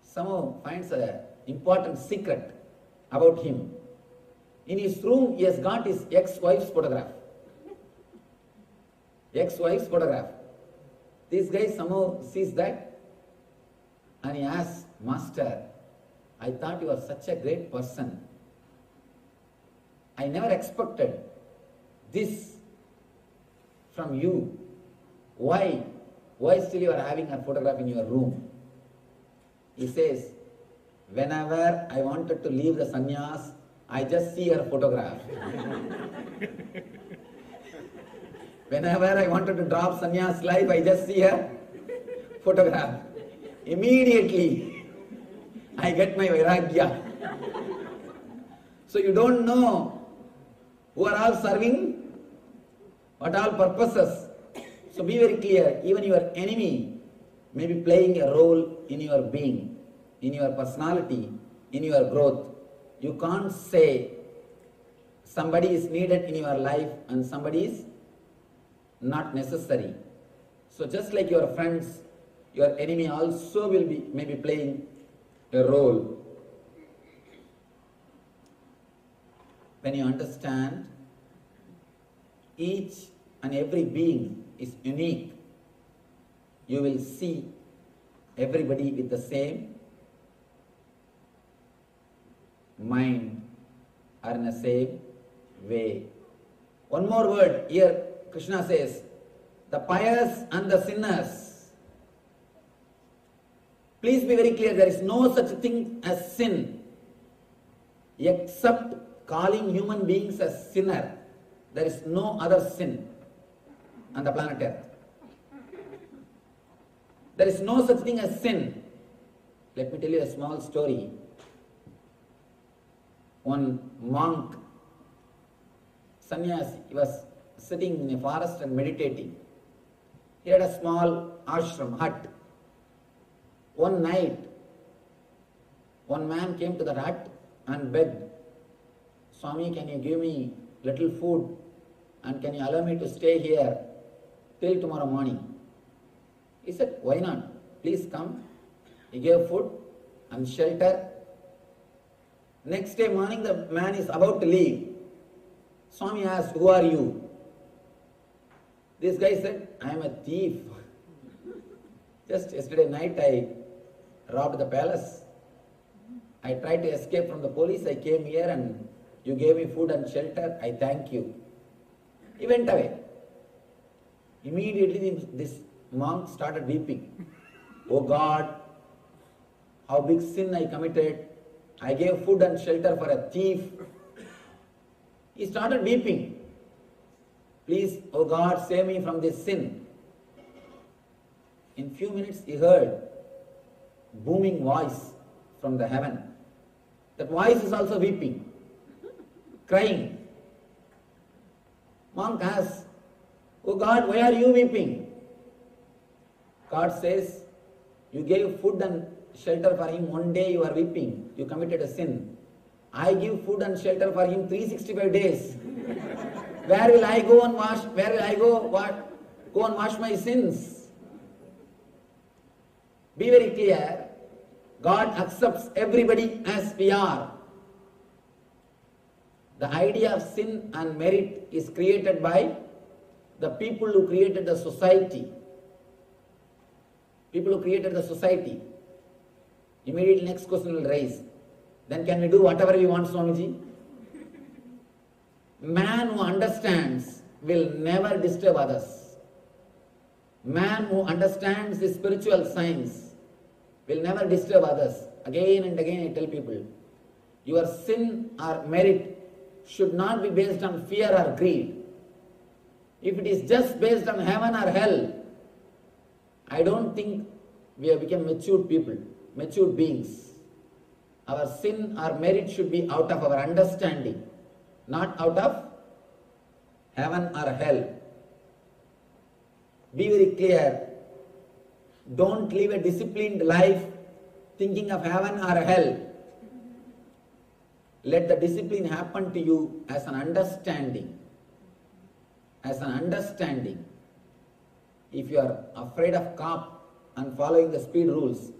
somehow finds an important secret about him. In his room, he has got his ex-wife's photograph. Ex-wife's photograph. This guy somehow sees that and he asks, Master, I thought you were such a great person. I never expected this from you. Why? Why still you are having her photograph in your room? He says, whenever I wanted to leave the sannyas, I just see her photograph. Whenever I wanted to drop sannyas life, I just see her photograph. Immediately, I get my vairagya. So you don't know who are all serving, what all purposes. So be very clear, even your enemy may be playing a role in your being, in your personality, in your growth. You can't say somebody is needed in your life and somebody is not necessary. So just like your friends, your enemy also will be maybe playing a role. When you understand each and every being is unique, you will see everybody with the same mind or in the same way. One more word here, Krishna says, the pious and the sinners. Please be very clear, there is no such thing as sin except calling human beings as sinner. There is no other sin on the planet Earth. There is no such thing as sin. Let me tell you a small story. One monk, sannyasi, he was sitting in a forest and meditating. He had a small ashram, hut. One night, one man came to the hut and begged, Swami, can you give me little food and can you allow me to stay here till tomorrow morning? He said, why not? Please come. He gave food and shelter. Next day morning, the man is about to leave. Swami asked, who are you? This guy said, I am a thief. Just yesterday night I robbed the palace. I tried to escape from the police. I came here and you gave me food and shelter. I thank you. He went away. Immediately this monk started weeping. Oh God, how big sin I committed. I gave food and shelter for a thief. He started weeping. Please, oh God, save me from this sin. In few minutes he heard booming voice from the heaven. That voice is also weeping, crying. Monk asks, oh God, why are you weeping? God says, you gave food and shelter for him, one day you are weeping, you committed a sin. I give food and shelter for him 365 days. Where will I go and wash? Where will I go? What? Go and wash my sins. Be very clear. God accepts everybody as we are. The idea of sin and merit is created by the people who created the society. People who created the society. Immediately next question will rise. Then can we do whatever we want, Swamiji? Man who understands will never disturb others. Man who understands the spiritual science will never disturb others. Again and again I tell people, your sin or merit should not be based on fear or greed. If it is just based on heaven or hell, I don't think we have become matured people, matured beings. Our sin or merit should be out of our understanding, not out of heaven or hell. Be very clear. Don't live a disciplined life thinking of heaven or hell. Let the discipline happen to you as an understanding. As an understanding. If you are afraid of cop and following the speed rules,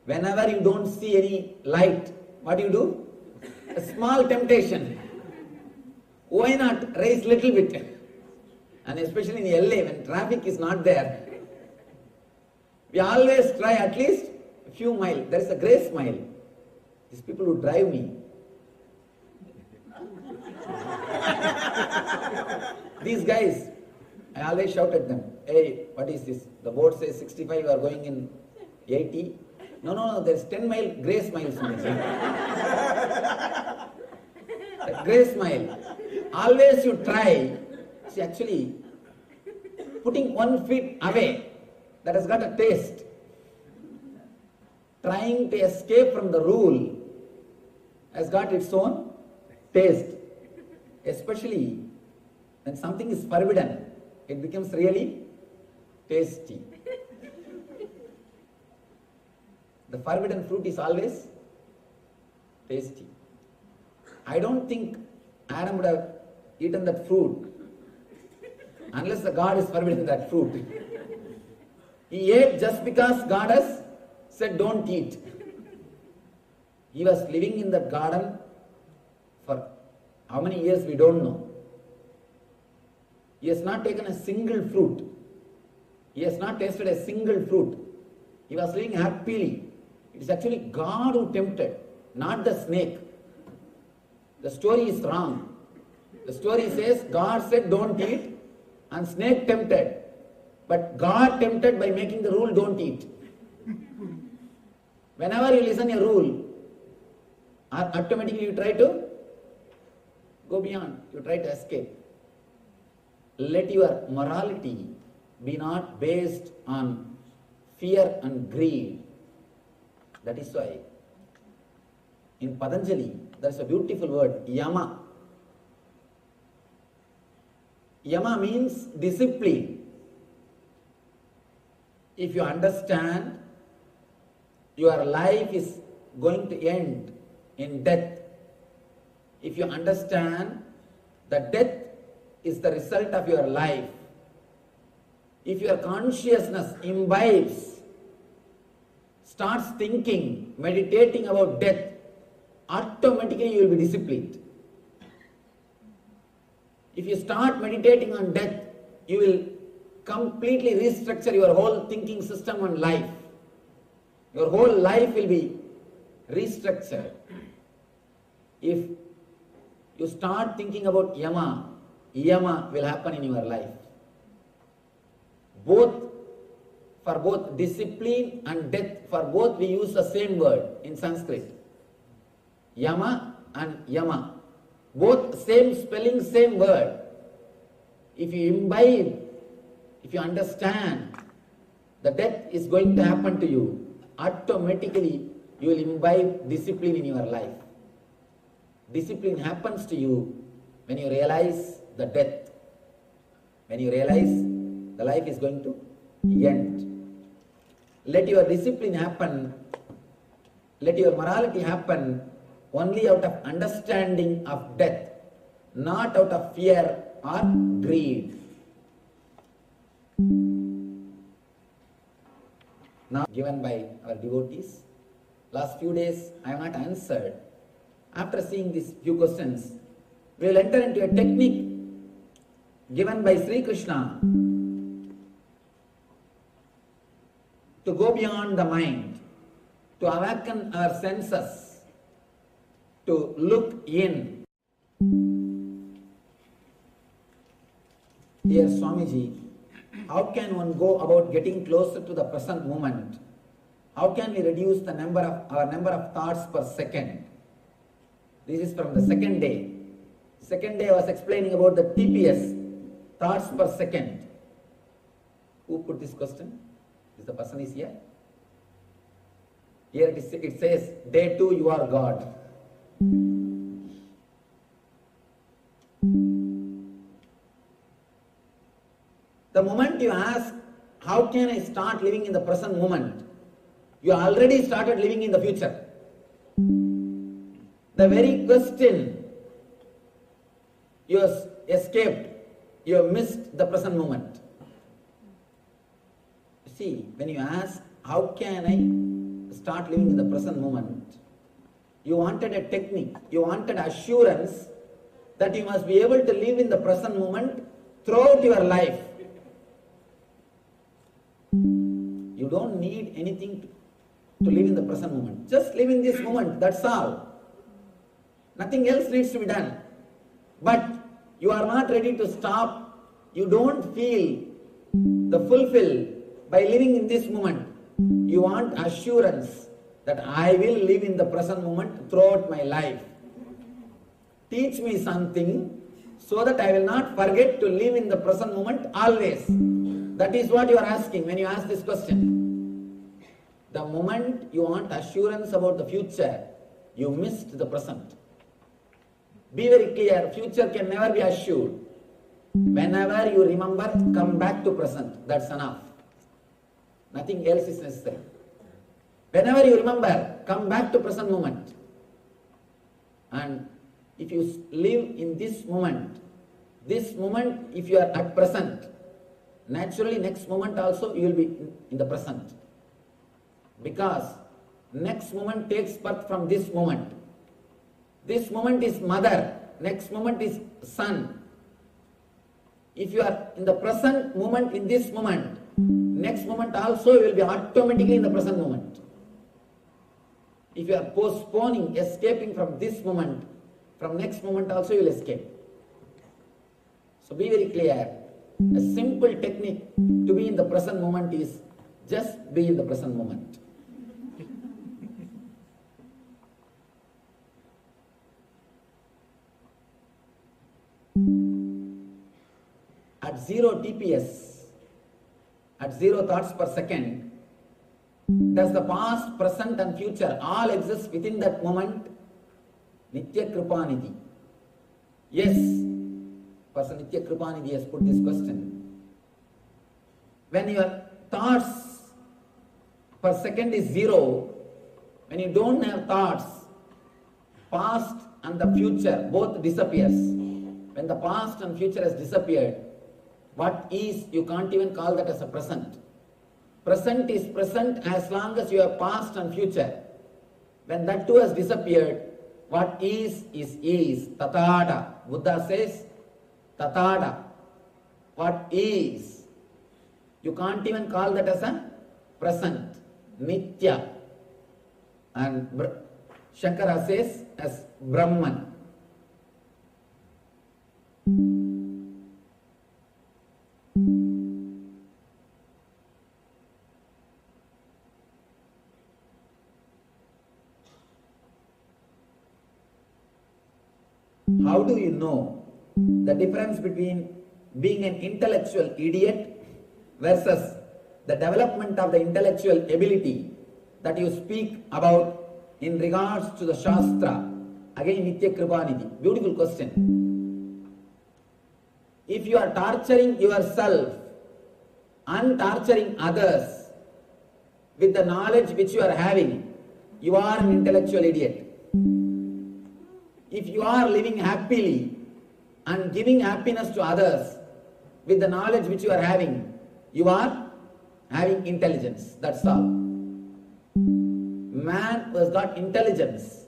whenever you don't see any light, what do? A small temptation. Why not raise little bit? And especially in LA when traffic is not there, we always try at least a few miles. There is a grace mile. These people who drive me, these guys, I always shout at them, hey, what is this? The board says 65, you are going in 80. No, there's 10 mile grace miles. Grace mile. Always you try. See, actually, putting 1 foot away, that has got a taste. Trying to escape from the rule has got its own taste. Especially when something is forbidden, it becomes really tasty. The forbidden fruit is always tasty. I don't think Adam would have eaten that fruit unless the God is forbidden that fruit. He ate just because God has said don't eat. He was living in that garden for how many years we don't know. He has not taken a single fruit. He has not tasted a single fruit. He was living happily. It is actually God who tempted, not the snake. The story is wrong. The story says God said don't eat and snake tempted. But God tempted by making the rule don't eat. Whenever you listen a rule, automatically you try to go beyond, you try to escape. Let your morality be not based on fear and greed. That is why in Patanjali there is a beautiful word, yama. Yama means discipline. If you understand your life is going to end in death, if you understand that death is the result of your life, if your consciousness imbibes, starts thinking, meditating about death, automatically you will be disciplined. If you start meditating on death, you will completely restructure your whole thinking system on life. Your whole life will be restructured. If you start thinking about yama will happen in your life. For both discipline and death, for both we use the same word in Sanskrit. Yama and yama. Both same spelling, same word. If you imbibe, if you understand the death is going to happen to you, automatically you will imbibe discipline in your life. Discipline happens to you when you realize the death, when you realize the life is going to end. Let your discipline happen, let your morality happen only out of understanding of death, not out of fear or greed. Now given by our devotees, last few days I have not answered. After seeing these few questions, we will enter into a technique given by Sri Krishna to go beyond the mind, to awaken our senses, to look in. Dear Swamiji, how can one go about getting closer to the present moment? How can we reduce the number of thoughts per second? This is from the second day. Second day I was explaining about the TPS, thoughts per second. Who put this question? Is the person is here? Here it says, day 2 you are God. The moment you ask, how can I start living in the present moment? You already started living in the future. The very question you have escaped, you have missed the present moment. See, when you ask, how can I start living in the present moment? You wanted a technique, you wanted assurance that you must be able to live in the present moment throughout your life. You don't need anything to live in the present moment. Just live in this moment, that's all. Nothing else needs to be done. But you are not ready to stop. You don't feel the fulfill by living in this moment. You want assurance that I will live in the present moment throughout my life. Teach me something so that I will not forget to live in the present moment always. That is what you are asking when you ask this question. The moment you want assurance about the future, you missed the present. Be very clear, future can never be assured. Whenever you remember, come back to present. That's enough. Nothing else is necessary. Whenever you remember, come back to present moment. And if you live in this moment, if you are at present, naturally next moment also you will be in the present. Because next moment takes birth from this moment. This moment is mother, next moment is son. If you are in the present moment, in this moment, next moment also you will be automatically in the present moment. If you are postponing, escaping from this moment, from next moment also you will escape. So be very clear. A simple technique to be in the present moment is just be in the present moment. 0 TPS, at 0 thoughts per second, does the past, present and future all exist within that moment? Nitya Kripanidhi. Yes, Person Nitya Kripanidhi has put this question. When your thoughts per second is 0, when you don't have thoughts, past and the future both disappears. When the past and future has disappeared, what is, you can't even call that as a present. Present is present as long as you have past and future. When that too has disappeared, what is. Tathada. Buddha says, Tathada. What is. You can't even call that as a present. Nitya. And Shankara says as Brahman. How do you know the difference between being an intellectual idiot versus the development of the intellectual ability that you speak about in regards to the Shastra? Again, Nitya Kripanidhi. Beautiful question. If you are torturing yourself and torturing others with the knowledge which you are having, you are an intellectual idiot. If you are living happily and giving happiness to others with the knowledge which you are having, you are having intelligence. That's all. Man who has got intelligence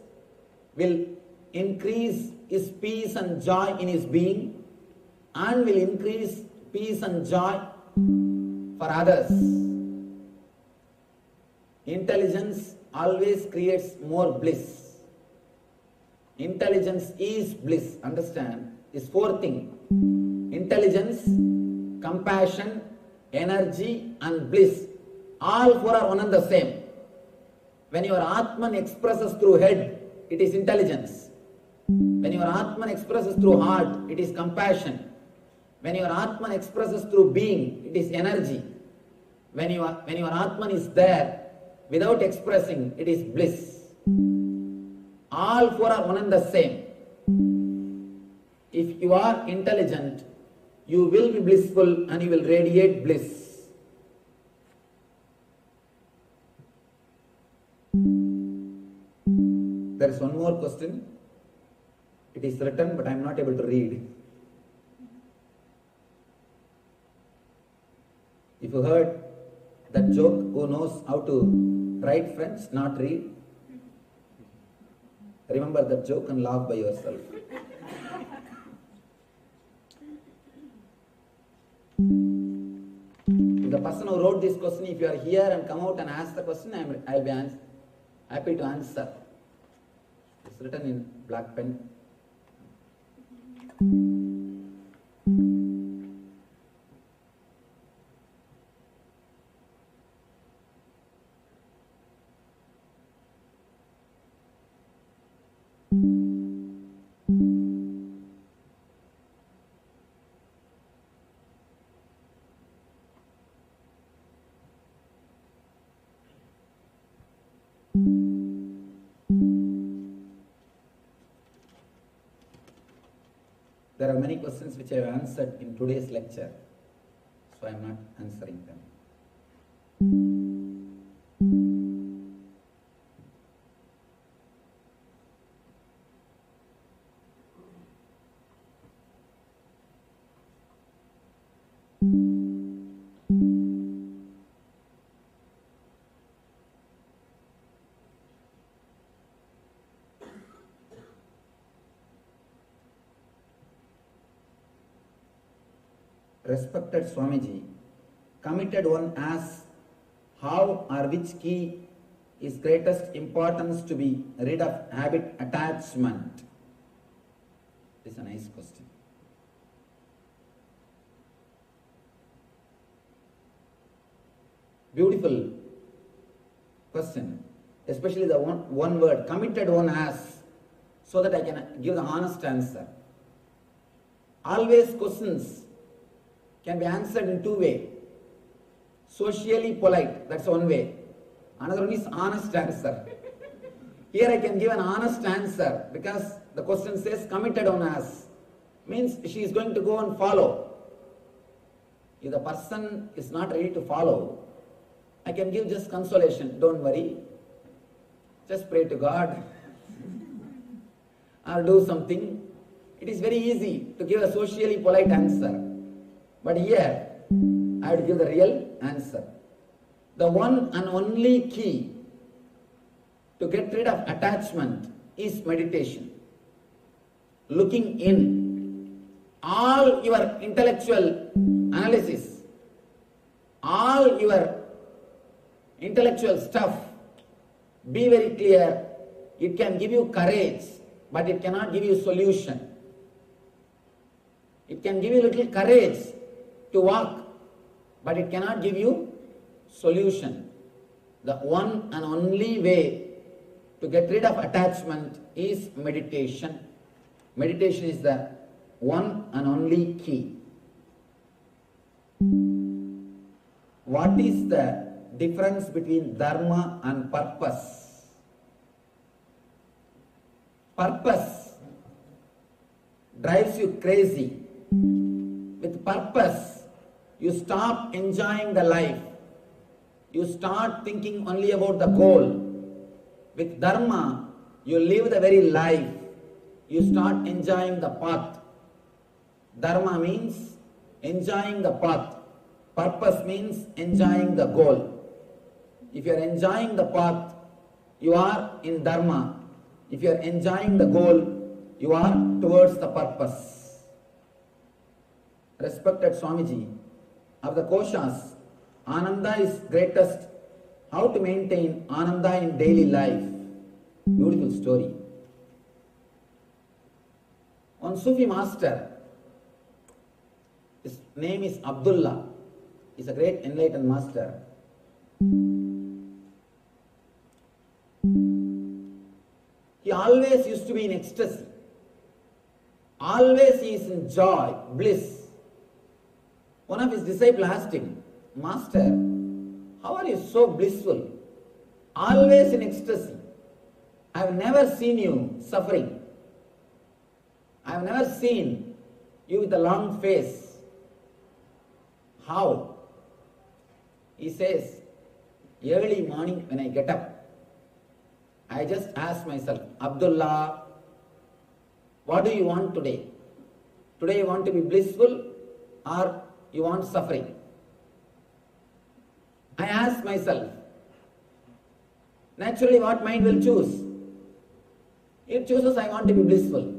will increase his peace and joy in his being and will increase peace and joy for others. Intelligence always creates more bliss. Intelligence is bliss. Understand? This fourth thing. Intelligence, compassion, energy and bliss. All four are one and the same. When your Atman expresses through head, it is intelligence. When your Atman expresses through heart, it is compassion. When your Atman expresses through being, it is energy. When your Atman is there, without expressing, it is bliss. All four are one and the same. If you are intelligent, you will be blissful and you will radiate bliss. There is one more question. It is written, but I am not able to read. If you heard that joke, who knows how to write French, not read? Remember that joke and laugh by yourself. If the person who wrote this question, if you are here and come out and ask the question, I will be happy to answer. It's written in black pen. There are many questions which I have answered in today's lecture, so I am not answering them. Respected Swamiji, committed one asks, how or which key is greatest importance to be rid of habit attachment? This is a nice question. Beautiful question, especially the one word, committed one asks, so that I can give the honest answer. Always questions can be answered in two ways. Socially polite, that's one way. Another one is honest answer. Here I can give an honest answer because the question says committed on us. Means she is going to go and follow. If the person is not ready to follow, I can give just consolation. Don't worry. Just pray to God. Or do something. It is very easy to give a socially polite answer. But here, I have to give the real answer. The one and only key to get rid of attachment is meditation. Looking in. All your intellectual analysis, all your intellectual stuff, be very clear. It can give you courage, but it cannot give you solution. It can give you a little courage to walk, but it cannot give you solution. The one and only way to get rid of attachment is meditation. Meditation is the one and only key. What is the difference between dharma and purpose? Purpose drives you crazy. With purpose, you stop enjoying the life. You start thinking only about the goal. With dharma, you live the very life. You start enjoying the path. Dharma means enjoying the path. Purpose means enjoying the goal. If you are enjoying the path, you are in dharma. If you are enjoying the goal, you are towards the purpose. Respected Swamiji, of the koshas, Ananda is greatest. How to maintain Ananda in daily life? Beautiful story. One Sufi master, his name is Abdullah. He's a great enlightened master. He always used to be in ecstasy. Always he is in joy, bliss. One of his disciples asked him, Master, how are you so blissful? Always in ecstasy. I have never seen you suffering. I have never seen you with a long face. How? He says, early morning when I get up, I just ask myself, Abdullah, what do you want today? Today you want to be blissful or you want suffering? I ask myself. Naturally, what mind will choose? It chooses I want to be blissful.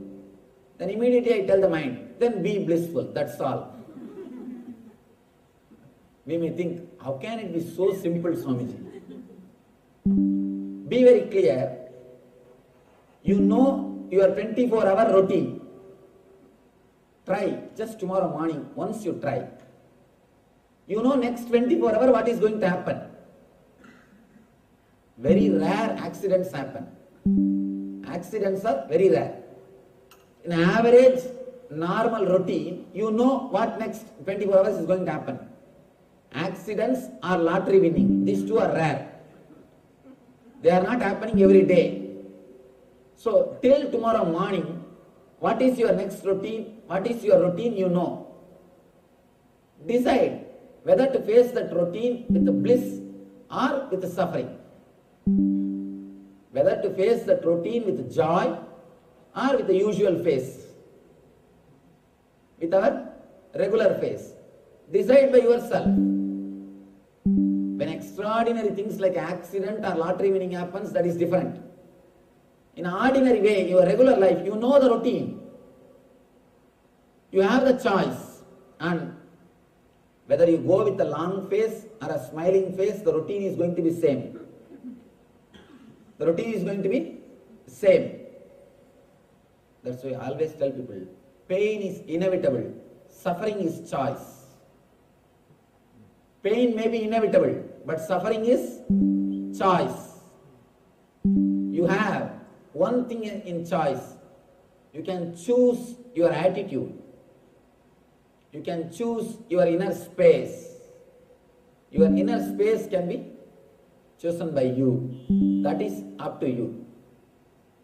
Then immediately I tell the mind, then be blissful, that's all. We may think, how can it be so simple, Swamiji? Be very clear. You know your 24-hour routine. Try, just tomorrow morning, once you try. You know next 24 hours what is going to happen. Very rare accidents happen. Accidents are very rare. In average, normal routine, you know what next 24 hours is going to happen. Accidents are lottery winning. These two are rare. They are not happening every day. So, till tomorrow morning, what is your next routine? What is your routine? You know. Decide whether to face that routine with the bliss or with the suffering. Whether to face that routine with joy or with the usual face. With our regular face. Decide by yourself. When extraordinary things like accident or lottery winning happens, that is different. In an ordinary way, your regular life, you know the routine. You have the choice. And whether you go with a long face or a smiling face, the routine is going to be same. The routine is going to be same. That's why I always tell people, pain is inevitable, suffering is choice. Pain may be inevitable, but suffering is choice. You have one thing in choice. You can choose your attitude. You can choose your inner space. Your inner space can be chosen by you. That is up to you.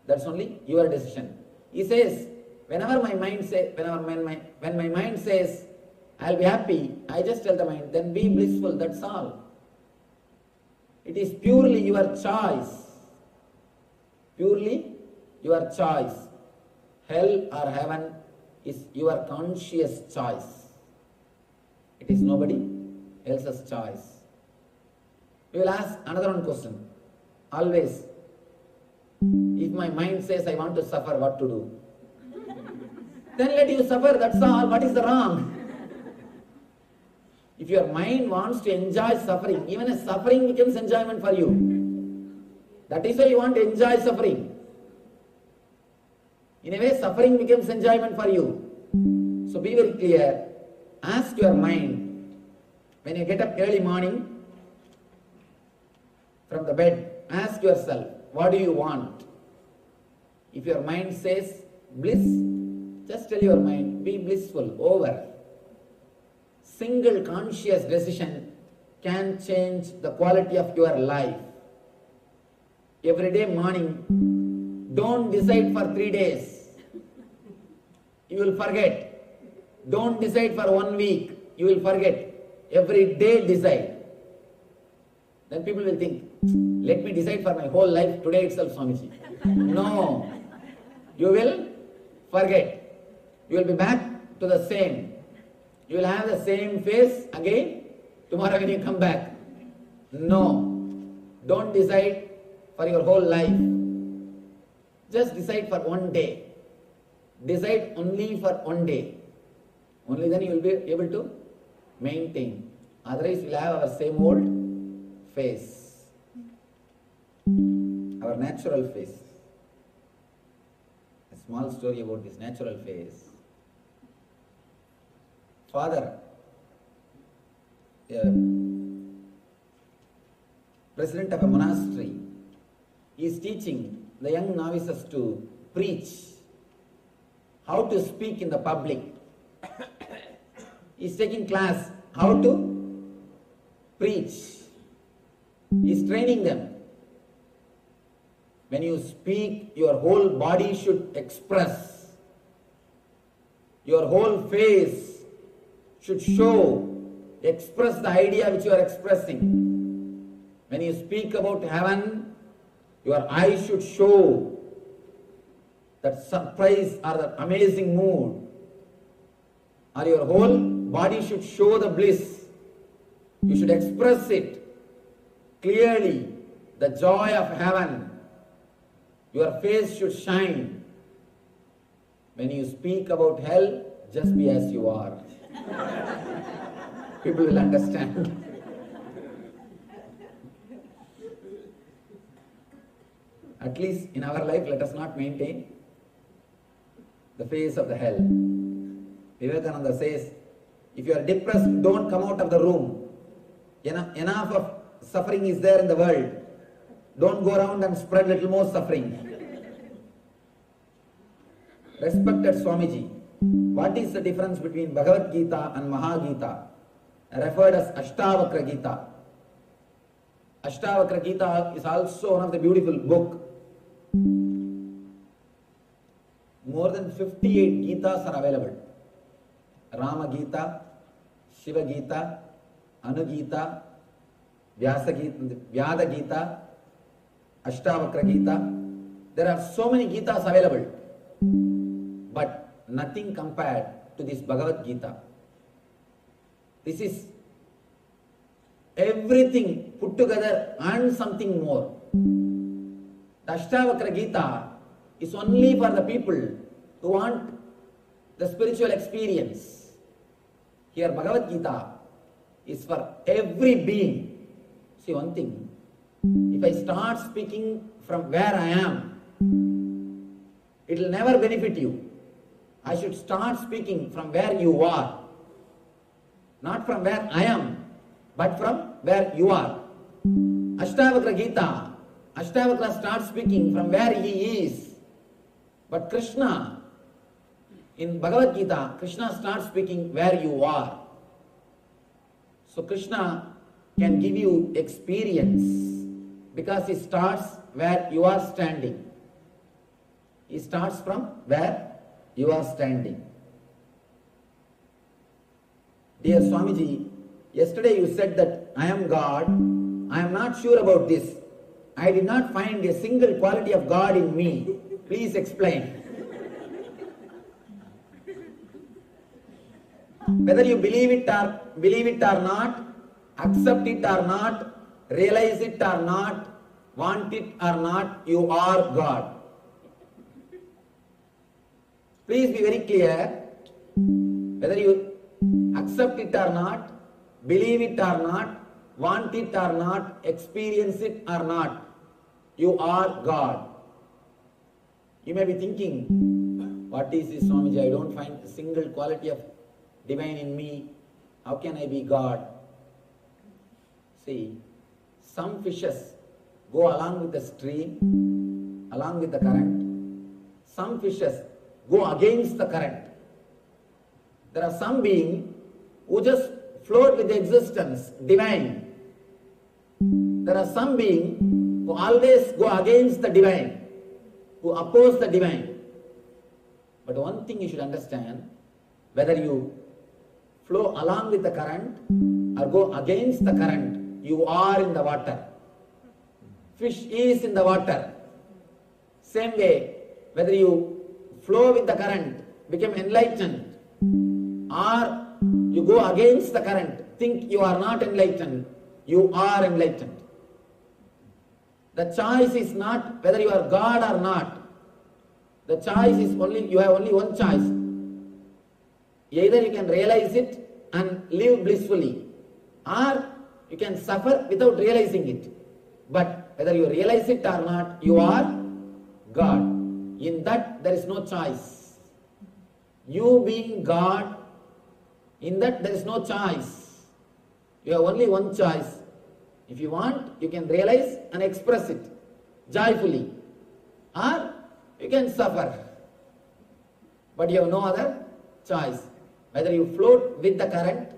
That's only your decision. He says, when my mind says, I'll be happy, I just tell the mind, then be blissful, that's all. It is purely your choice. Purely your choice. Hell or heaven is your conscious choice. It is nobody else's choice. We will ask another one question. Always, if my mind says I want to suffer, what to do? Then let you suffer, that's all. What is the wrong? If your mind wants to enjoy suffering, even a suffering becomes enjoyment for you. That is why you want to enjoy suffering. In a way, suffering becomes enjoyment for you. So be very clear. Ask your mind, when you get up early morning from the bed, ask yourself, what do you want? If your mind says bliss, just tell your mind, be blissful, over. Single conscious decision can change the quality of your life. Every day morning, don't decide for 3 days. You will forget. Don't decide for 1 week. You will forget. Every day decide. Then people will think, let me decide for my whole life today itself, Swamiji. No. You will forget. You will be back to the same. You will have the same face again tomorrow when you come back. No. Don't decide for your whole life. Just decide for 1 day. Decide only for 1 day. Only then you will be able to maintain. Otherwise, we will have our same old face. Our natural face. A small story about this natural face. Father, president of a monastery, is teaching the young novices to preach, how to speak in the public. He is taking class, how to preach. He is training them. When you speak, your whole body should express. Your whole face should show, express the idea which you are expressing. When you speak about heaven, your eyes should show that surprise or that amazing mood. Or your whole body should show the bliss. You should express it clearly, the joy of heaven. Your face should shine. When you speak about hell, just be as you are. People will understand. At least in our life, let us not maintain the face of the hell. Vivekananda says, if you are depressed, don't come out of the room. Enough of suffering is there in the world. Don't go around and spread little more suffering. Respected Swamiji, what is the difference between Bhagavad Gita and Mahagita, referred as Ashtavakra Gita? Ashtavakra Gita is also one of the beautiful book. More than 58 Gitas are available. Rama Gita, Shiva Gita, Anu Gita, Vyada Gita, Ashtavakra Gita. There are so many Gitas available, but nothing compared to this Bhagavad Gita. This is everything put together and something more. The Ashtavakra Gita is only for the people who want the spiritual experience. Here Bhagavad Gita is for every being. See one thing, if I start speaking from where I am, it will never benefit you. I should start speaking from where you are. Not from where I am, but from where you are. Ashtavakra Gita, Ashtavakra starts speaking from where he is. But Krishna In Bhagavad Gita, Krishna starts speaking where you are. So Krishna can give you experience because he starts where you are standing. He starts from where you are standing. Dear Swamiji, yesterday you said that I am God. I am not sure about this. I did not find a single quality of God in me. Please explain. Whether you believe it or not, accept it or not, realize it or not, want it or not, you are God. Please be very clear. Whether you accept it or not, believe it or not, want it or not, experience it or not, you are God. You may be thinking, what is this, Swamiji? I don't find a single quality of divine in me. How can I be God? See, some fishes go along with the stream, along with the current. Some fishes go against the current. There are some beings who just float with the existence, divine. There are some beings who always go against the divine, who oppose the divine. But one thing you should understand, whether you flow along with the current or go against the current, you are in the water. Fish is in the water. Same way, whether you flow with the current, become enlightened, or you go against the current, think you are not enlightened, you are enlightened. The choice is not whether you are God or not. The choice is you have only one choice. Either you can realize it and live blissfully, or you can suffer without realizing it. But whether you realize it or not, you are God. In that there is no choice. You being God, in that there is no choice. You have only one choice. If you want, you can realize and express it joyfully, or you can suffer. But you have no other choice. Whether you float with the current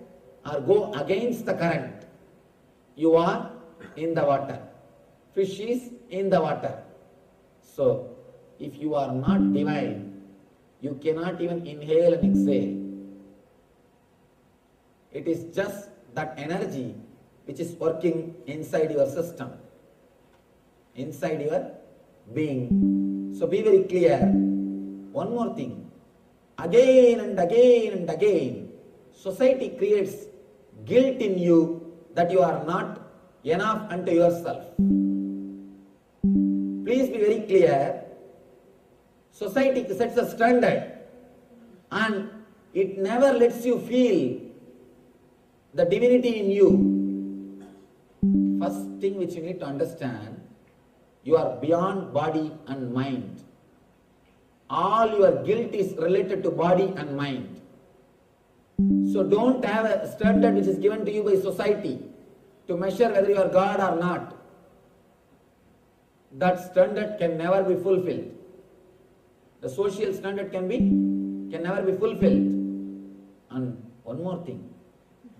or go against the current, you are in the water. Fish is in the water. So, if you are not divine, you cannot even inhale and exhale. It is just that energy which is working inside your system, inside your being. So be very clear. One more thing. Again and again and again, society creates guilt in you that you are not enough unto yourself. Please be very clear. Society sets a standard and it never lets you feel the divinity in you. First thing which you need to understand, you are beyond body and mind. All your guilt is related to body and mind. So don't have a standard which is given to you by society to measure whether you are God or not. That standard can never be fulfilled. The social standard can never be fulfilled. And one more thing,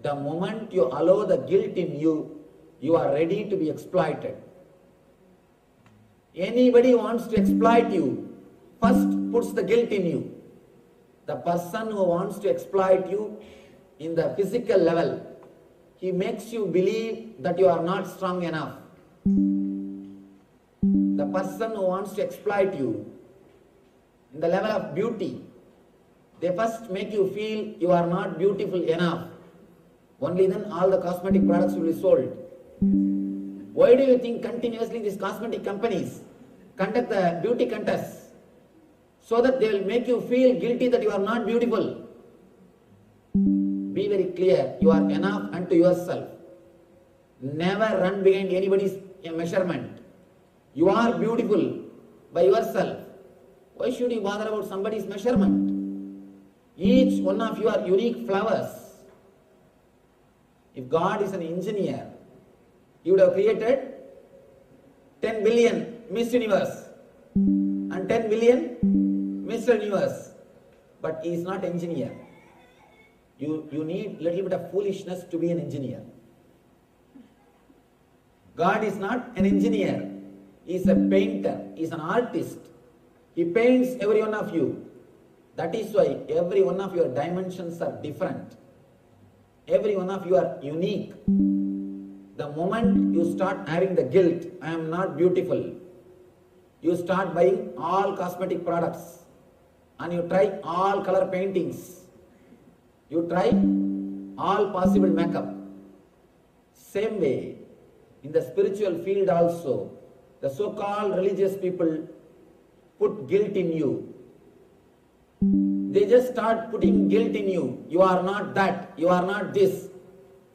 the moment you allow the guilt in you, you are ready to be exploited. Anybody wants to exploit you, first puts the guilt in you. The person who wants to exploit you in the physical level, he makes you believe that you are not strong enough. The person who wants to exploit you in the level of beauty, they first make you feel you are not beautiful enough. Only then all the cosmetic products will be sold. Why do you think continuously these cosmetic companies conduct the beauty contests? So that they will make you feel guilty that you are not beautiful. Be very clear, you are enough unto yourself. Never run behind anybody's measurement. You are beautiful by yourself. Why should you bother about somebody's measurement? Each one of you are unique flowers. If God is an engineer, He would have created 10 billion Miss Universe and 10 billion Mr. Universe. but he is not engineer. You need little bit of foolishness to be an engineer. God is not an engineer. He is a painter. He is an artist. He paints every one of you. That is why every one of your dimensions are different. Every one of you are unique. The moment you start having the guilt, I am not beautiful, you start buying all cosmetic products and you try all color paintings. You try all possible makeup. Same way, in the spiritual field also, the so-called religious people put guilt in you. They just start putting guilt in you. You are not that, you are not this.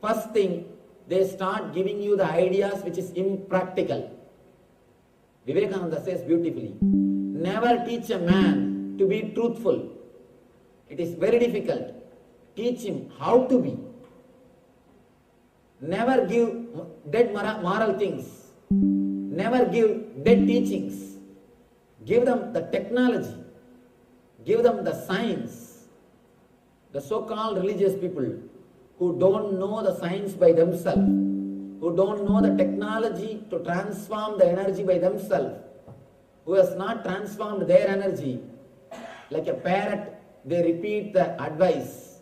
First thing, they start giving you the ideas which is impractical. Vivekananda says beautifully, never teach a man to be truthful. It is very difficult. Teach him how to be. Never give dead moral things. Never give dead teachings. Give them the technology. Give them the science. The so-called religious people who don't know the science by themselves, who don't know the technology to transform the energy by themselves, who has not transformed their energy, like a parrot, they repeat the advice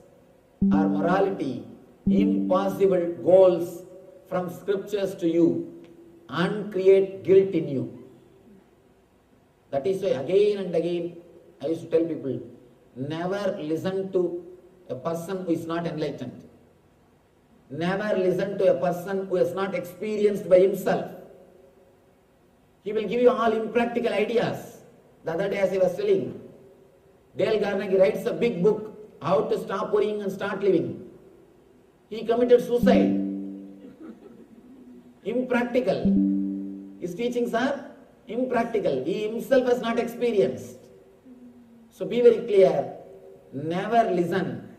or morality, impossible goals from scriptures to you and create guilt in you. That is why again and again I used to tell people, never listen to a person who is not enlightened. Never listen to a person who has not experienced by himself. He will give you all impractical ideas. The other day as I was telling, Dale Carnegie writes a big book, How to Stop Worrying and Start Living. He committed suicide. Impractical. His teachings are impractical. He himself has not experienced. So be very clear. Never listen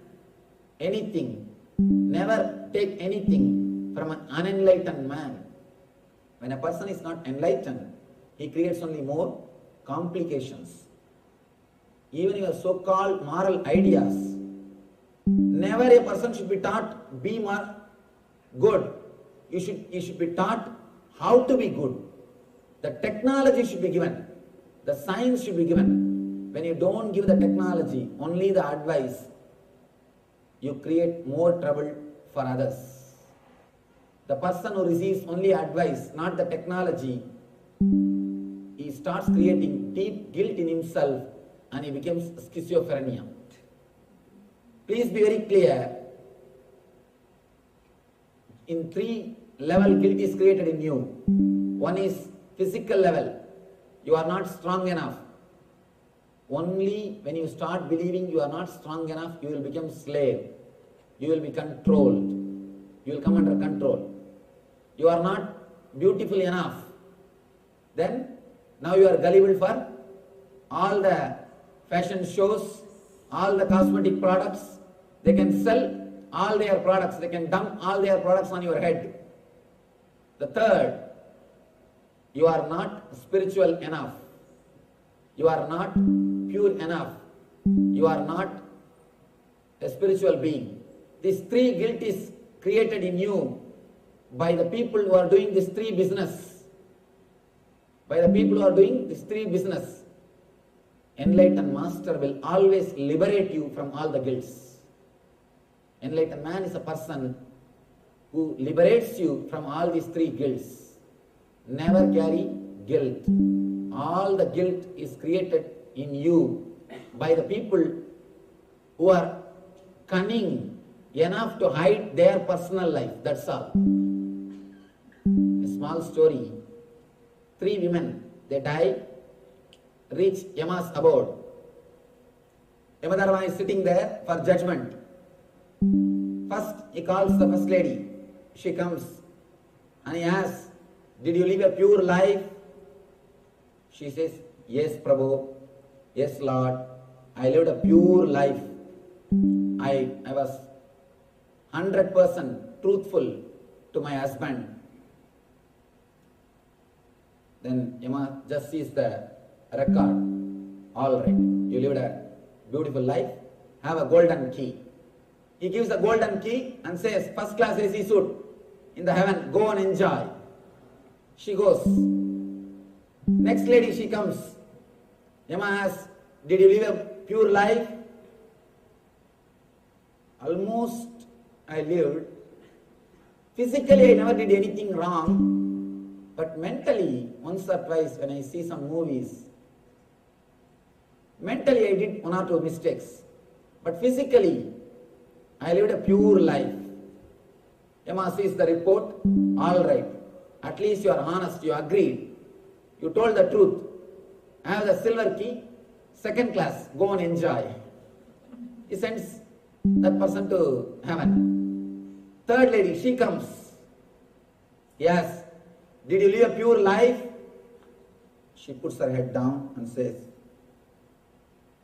anything. Never take anything from an unenlightened man. When a person is not enlightened, he creates only more complications. Even your so-called moral ideas, never a person should be taught be more good. You should be taught how to be good. The technology should be given. The science should be given. When you don't give the technology, only the advice, you create more trouble for others. The person who receives only advice, not the technology, he starts creating deep guilt in himself and he becomes schizophrenia. Please be very clear. In 3 level guilt is created in you. One is physical level. You are not strong enough. Only when you start believing you are not strong enough, you will become slave. You will be controlled. You will come under control. You are not beautiful enough. Then, now you are gullible for all the fashion shows, all the cosmetic products. They can sell all their products. They can dump all their products on your head. The third, you are not spiritual enough. You are not pure enough. You are not a spiritual being. This 3 guilt is created in you by the people who are doing this 3 business. By the people who are doing this 3 business. Enlightened master will always liberate you from all the guilts. Enlightened man is a person who liberates you from all these 3 guilts. Never carry guilt. All the guilt is created in you by the people who are cunning enough to hide their personal life. That's all. A small story. 3 women, they die, reach Yama's abode. Yamadharma is sitting there for judgment. First, he calls the first lady. She comes and he asks, did you live a pure life? She says, yes, Prabhu. Yes, Lord. I lived a pure life. I was 100% truthful to my husband. Then Yama just sees the record. All right, you lived a beautiful life, have a golden key. He gives the golden key and says, first class AC suit in the heaven, go and enjoy. She goes. Next lady, she comes. Yama asks, did you live a pure life? Almost I lived. Physically, I never did anything wrong. But mentally, once or twice when I see some movies, mentally I did one or two mistakes. But physically, I lived a pure life. Yama sees the report, all right. At least you are honest, you agreed. You told the truth. I have the silver key, second class, go and enjoy. He sends that person to heaven. Third lady, she comes. Yes, did you live a pure life? She puts her head down and says,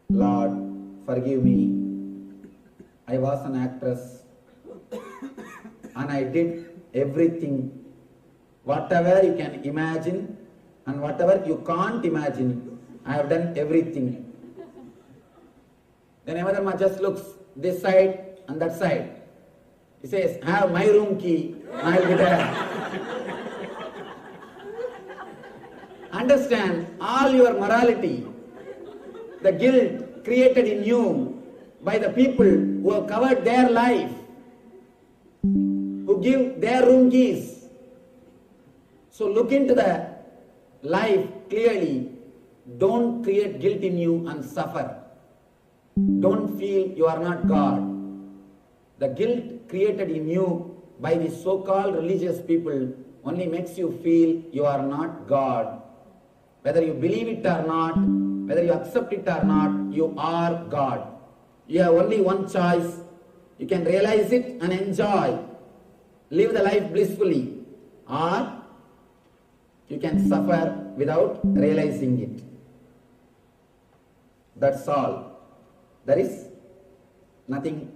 Lord, forgive me. I was an actress and I did everything. Whatever you can imagine and whatever you can't imagine, I have done everything. Then Yamadharma just looks this side and that side. He says, have my room key and I will be there. Understand all your morality, the guilt created in you by the people who have covered their life, who give their room keys. So look into the life clearly. Don't create guilt in you and suffer. Don't feel you are not God. The guilt created in you by the so-called religious people only makes you feel you are not God. Whether you believe it or not, whether you accept it or not, you are God. You have only one choice. You can realize it and enjoy. Live the life blissfully. Or you can suffer without realizing it. That's all. There is nothing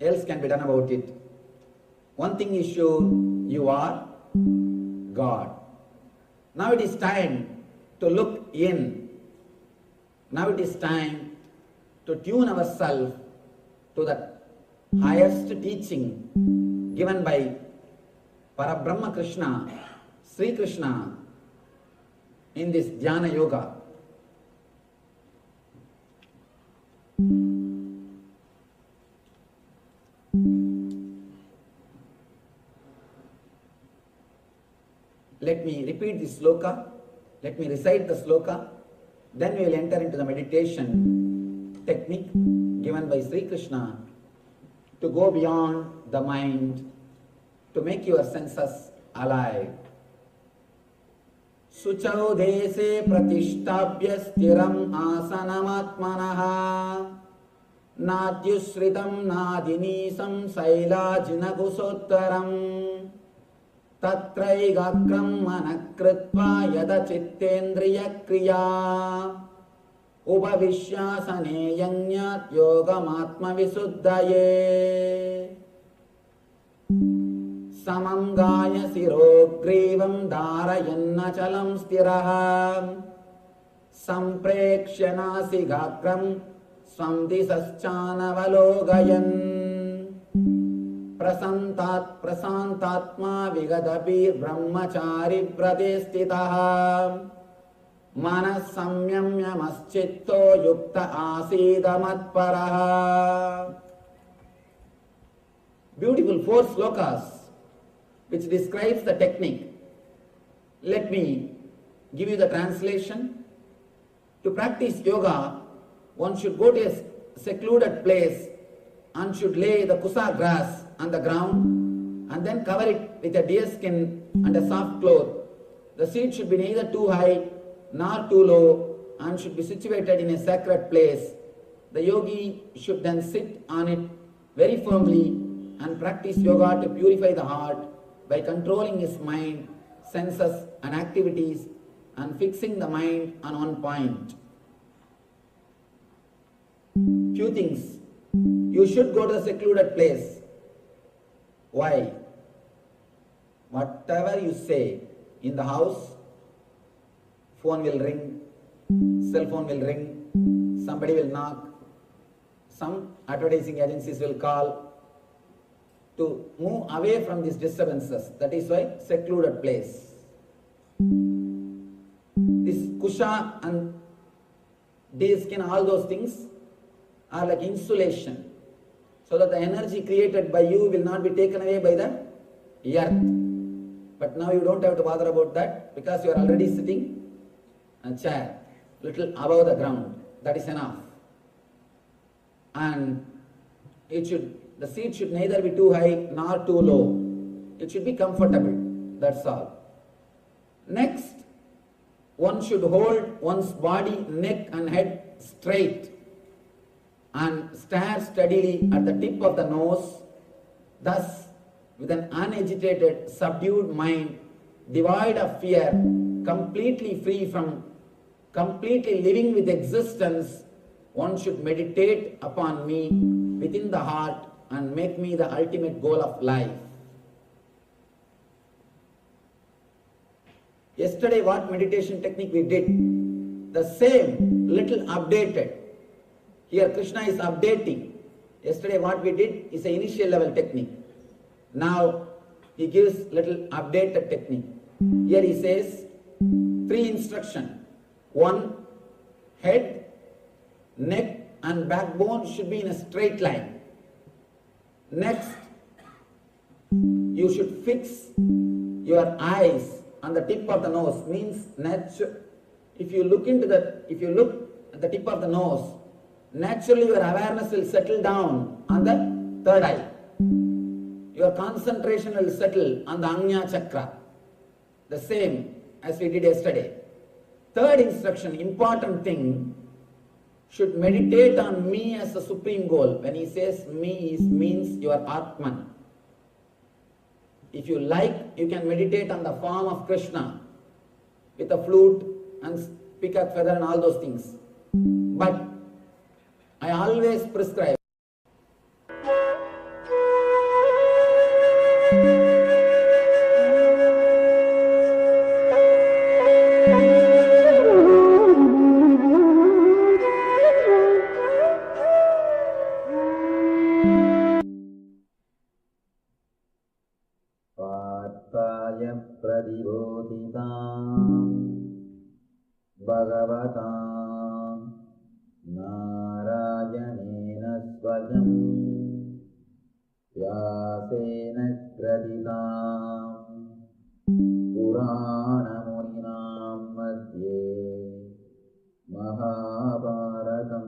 else can be done about it. One thing is sure, you are God. Now it is time to look in. Now it is time to tune ourselves to the highest teaching given by Parabrahma Krishna, Sri Krishna, in this Dhyana Yoga. Let me repeat this sloka, let me recite the sloka, then we will enter into the meditation technique given by Sri Krishna to go beyond the mind, to make your senses alive. Suchau dese pratishthabhya stiram asanamatmanaha nadyusritam nadinisam sailajinagusottaram tatraigakram manakritva yada chittendriya kriya upavishyasane yanyat yogamatma visuddaye samam gaya sirogrivam dharayannachalam stiraha samprekshya nasigakram swamdisaschanavalogayan prasantatma vigadabir brahmachari pradestitaha manas samyamyamaschitto yukta asidamatparaha. Beautiful 4 slokas which describes the technique. Let me give you the translation. To practice yoga, one should go to a secluded place and should lay the kusa grass on the ground and then cover it with a deer skin and a soft cloth. The seat should be neither too high nor too low and should be situated in a sacred place. The yogi should then sit on it very firmly and practice yoga to purify the heart by controlling his mind, senses and activities and fixing the mind on one point. Few things. You should go to the secluded place. Why? Whatever you say in the house, phone will ring, cell phone will ring, somebody will knock, some advertising agencies will call to move away from these disturbances. That is why secluded place. This kusha and disc and all those things are like insulation, so that the energy created by you will not be taken away by the earth. But now you don't have to bother about that, because you are already sitting in a chair, little above the ground. That is enough. And the seat should neither be too high nor too low. It should be comfortable. That's all. Next, one should hold one's body, neck and head straight and stare steadily at the tip of the nose. Thus, with an unagitated, subdued mind, devoid of fear, completely free from completely living with existence, one should meditate upon me within the heart and make me the ultimate goal of life. Yesterday, what meditation technique we did? The same, little updated. Here Krishna is updating. Yesterday what we did is an initial level technique. Now he gives little updated technique. Here he says 3 instructions. 1, head, neck and backbone should be in a straight line. Next, you should fix your eyes on the tip of the nose. Means if you look at the tip of the nose, naturally your awareness will settle down on the third eye. Your concentration will settle on the Ajna chakra. The same as we did yesterday. Third instruction, important thing, should meditate on me as the supreme goal. When he says me, means your Atman. If you like, you can meditate on the form of Krishna with a flute and peacock feather and all those things. But I always prescribe Bhagavatam Narayanena Swayam Vyasena Graditam Purana Muninam Madhye Mahabharatam.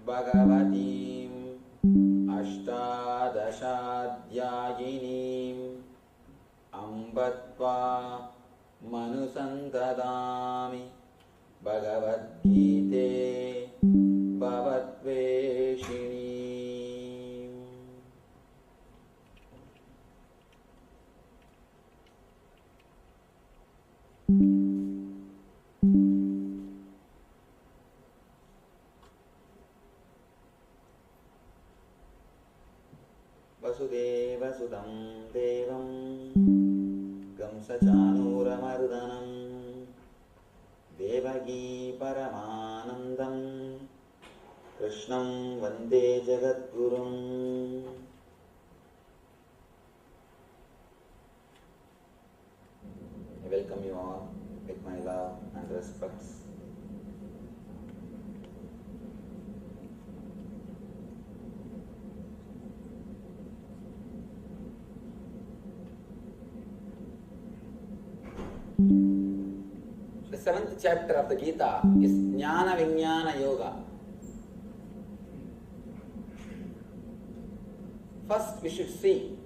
Bhagavatim Ashtadashadhyayinim Ambatva Manusantadami Bhagavad Gita Bhavatveshini. वसुदेवसुतं देवं कंसचाणूरमर्दनं देवकी परमानन्दं कृष्णं वन्दे जगद्गुरुम्. I welcome you all with my love and respects. The 7th chapter of the Gita is Jnana Vijnana Yoga. First, we should see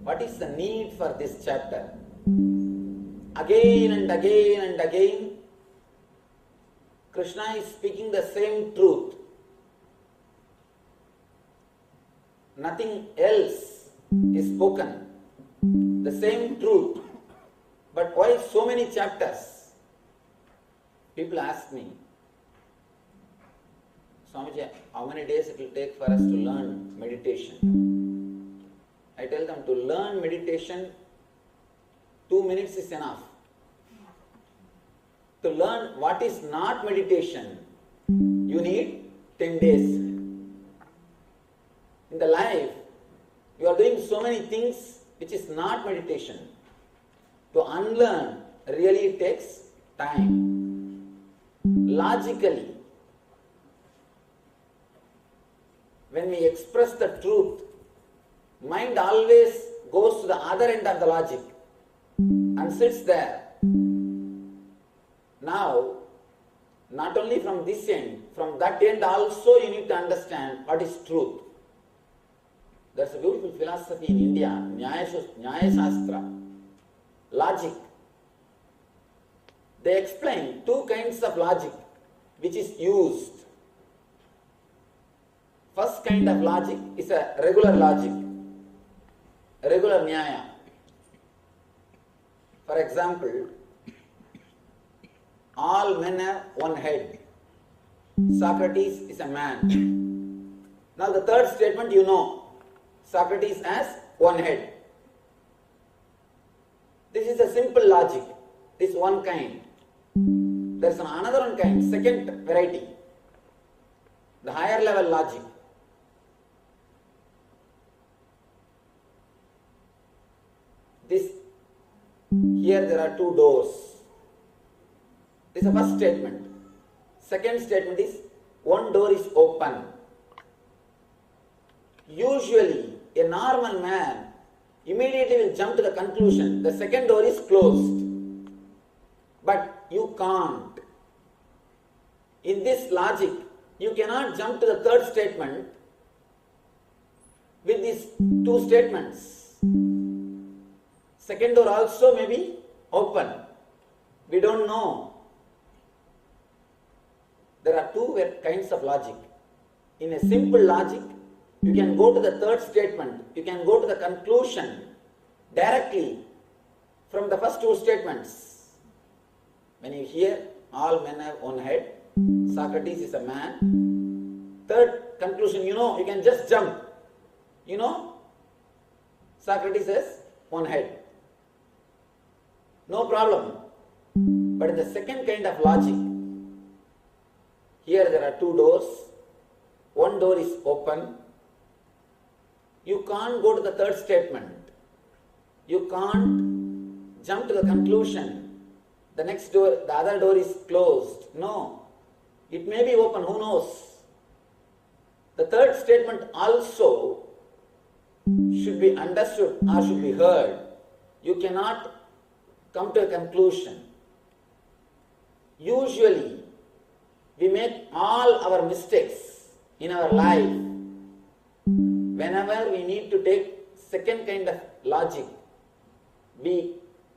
what is the need for this chapter. Again and again and again, Krishna is speaking the same truth. Nothing else is spoken. The same truth. But why so many chapters? People ask me, Swamiji, how many days it will take for us to learn meditation? I tell them to learn meditation, 2 minutes is enough. To learn what is not meditation, you need 10 days. In the life, you are doing so many things which is not meditation. To unlearn really takes time. Logically, when we express the truth, mind always goes to the other end of the logic and sits there. Now, not only from this end, from that end also you need to understand what is truth. There's a beautiful philosophy in India, Nyaya Shastra, logic. They explain 2 kinds of logic which is used. First kind of logic is a regular logic, a regular Nyaya. For example, all men have one head. Socrates is a man. Now the third statement you know, Socrates has one head. This is a simple logic. This is one kind. There is another one kind, second variety. The higher level logic. Here there are 2 doors. This is the first statement. Second statement is, one door is open. Usually, a normal man immediately will jump to the conclusion, the second door is closed. But you can't. In this logic, you cannot jump to the third statement with these 2 statements. Second door also may be open. We don't know. There are 2 kinds of logic. In a simple logic, you can go to the third statement. You can go to the conclusion directly from the first 2 statements. When you hear all men have one head, Socrates is a man. Third conclusion, you can just jump. Socrates has one head. No problem. But in the second kind of logic, here there are 2 doors. One door is open. You can't go to the third statement. You can't jump to the conclusion. The next door, the other door is closed. No. It may be open, who knows? The third statement also should be understood or should be heard. You cannot come to a conclusion. Usually, we make all our mistakes in our life whenever we need to take second kind of logic. We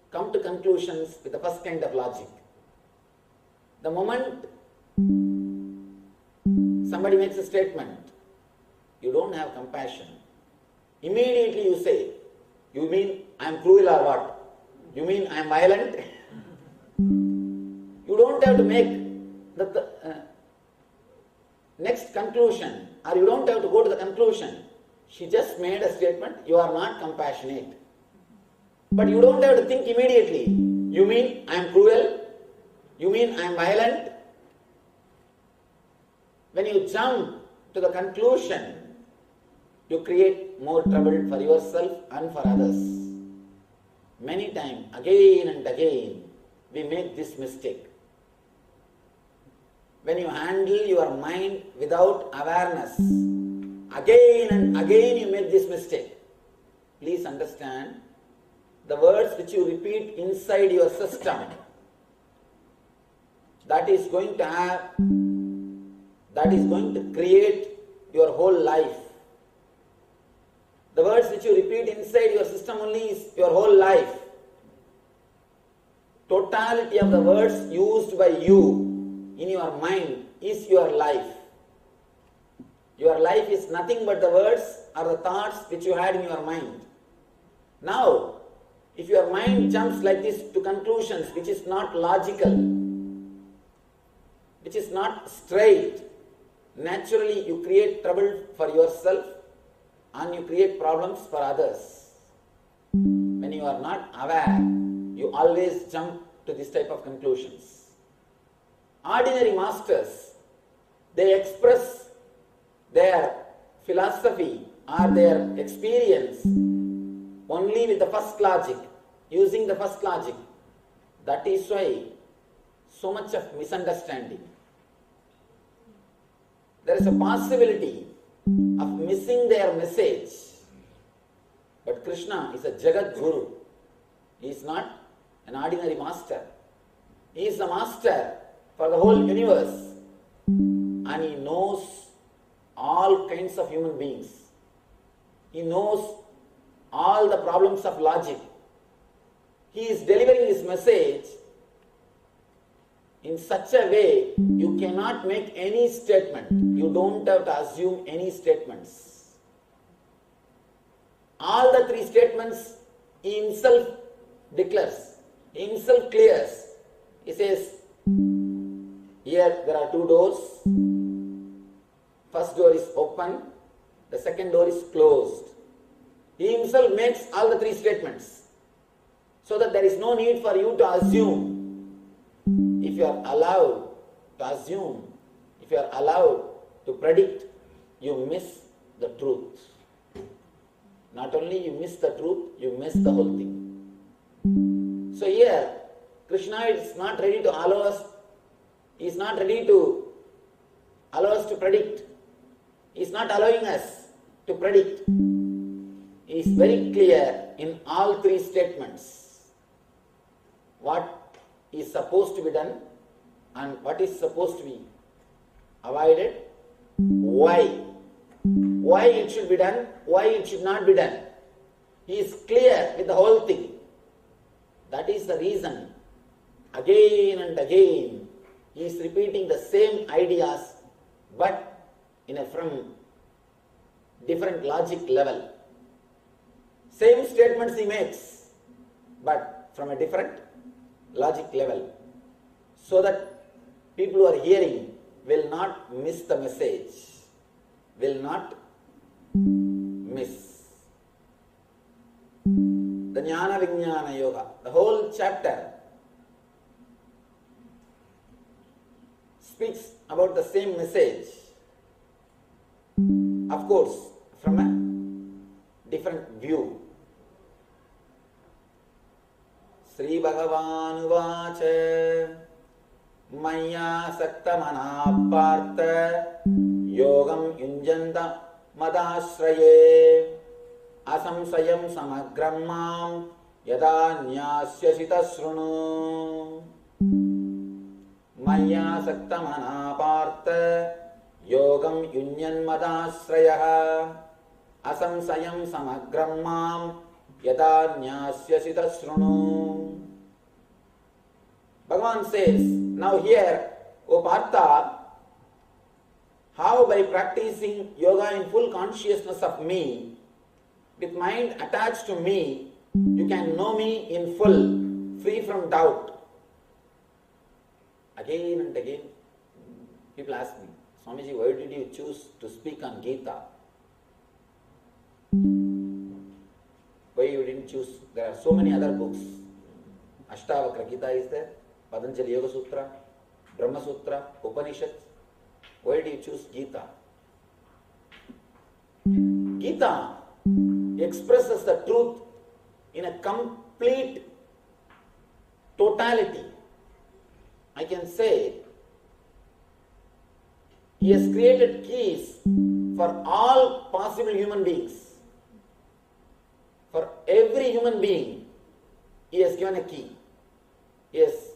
come to conclusions with the first kind of logic. The moment somebody makes a statement, you don't have compassion. Immediately you say, you mean I am cruel or what? You mean I am violent? You don't have to make the next conclusion, or you don't have to go to the conclusion. She just made a statement, you are not compassionate. But you don't have to think immediately. You mean I am cruel? You mean I am violent? When you jump to the conclusion, you create more trouble for yourself and for others. Many times, again and again, we make this mistake. When you handle your mind without awareness, again and again you make this mistake. Please understand, the words which you repeat inside your system, that is going to create your whole life. The words which you repeat inside your system only is your whole life. Totality of the words used by you in your mind is your life. Your life is nothing but the words or the thoughts which you had in your mind. Now, if your mind jumps like this to conclusions which is not logical, which is not straight, naturally you create trouble for yourself and you create problems for others. When you are not aware, you always jump to this type of conclusions. Ordinary masters, they express their philosophy or their experience only with the first logic, using the first logic. That is why so much of misunderstanding. There is a possibility of missing their message. But Krishna is a Jagat Guru. He is not an ordinary master. He is a master for the whole universe. And he knows all kinds of human beings. He knows all the problems of logic. He is delivering his message in such a way you cannot make any statement. You don't have to assume any statements. All the three statements he himself declares, he himself clears. He says, here there are two doors. First door is open, the second door is closed. He himself makes all the three statements, so that there is no need for you to assume. If you are allowed to assume, if you are allowed to predict, you miss the truth. Not only you miss the truth, you miss the whole thing. So here, Krishna is not ready to allow us, he is not ready to allow us to predict. He is not allowing us to predict. He is very clear in all three statements what is supposed to be done and what is supposed to be avoided, why it should be done, why it should not be done. He is clear with the whole thing. That is the reason again and again he is repeating the same ideas but from different logic level. Same statements he makes but from a different logic level, so that people who are hearing will not miss the message, will not miss. The Jnana Vijnana Yoga, the whole chapter speaks about the same message, of course from a different view. Sri Bhagavan Uvacha Maya Sakta Manapartha Yogam Yunjanta Madashraye Asamsayam Samagramam Yada Nyasyasita Srunu Maya Sakta Manapartha Yogam Yunyan Madashraya Asamsayam Samagramam Yada Nyasyasita Srunu. Bhagavan says, now here, O Partha, how by practicing yoga in full consciousness of me, with mind attached to me, you can know me in full, free from doubt. Again and again, people ask me, Swamiji, why did you choose to speak on Gita? you didn't choose? There are so many other books. Ashtavakra Gita is there, Patanjali Yoga Sutra, Brahma Sutra, Upanishads. Why do you choose Gita? Gita expresses the truth in a complete totality. I can say he has created keys for all possible human beings. For every human being, he has given a key. Yes.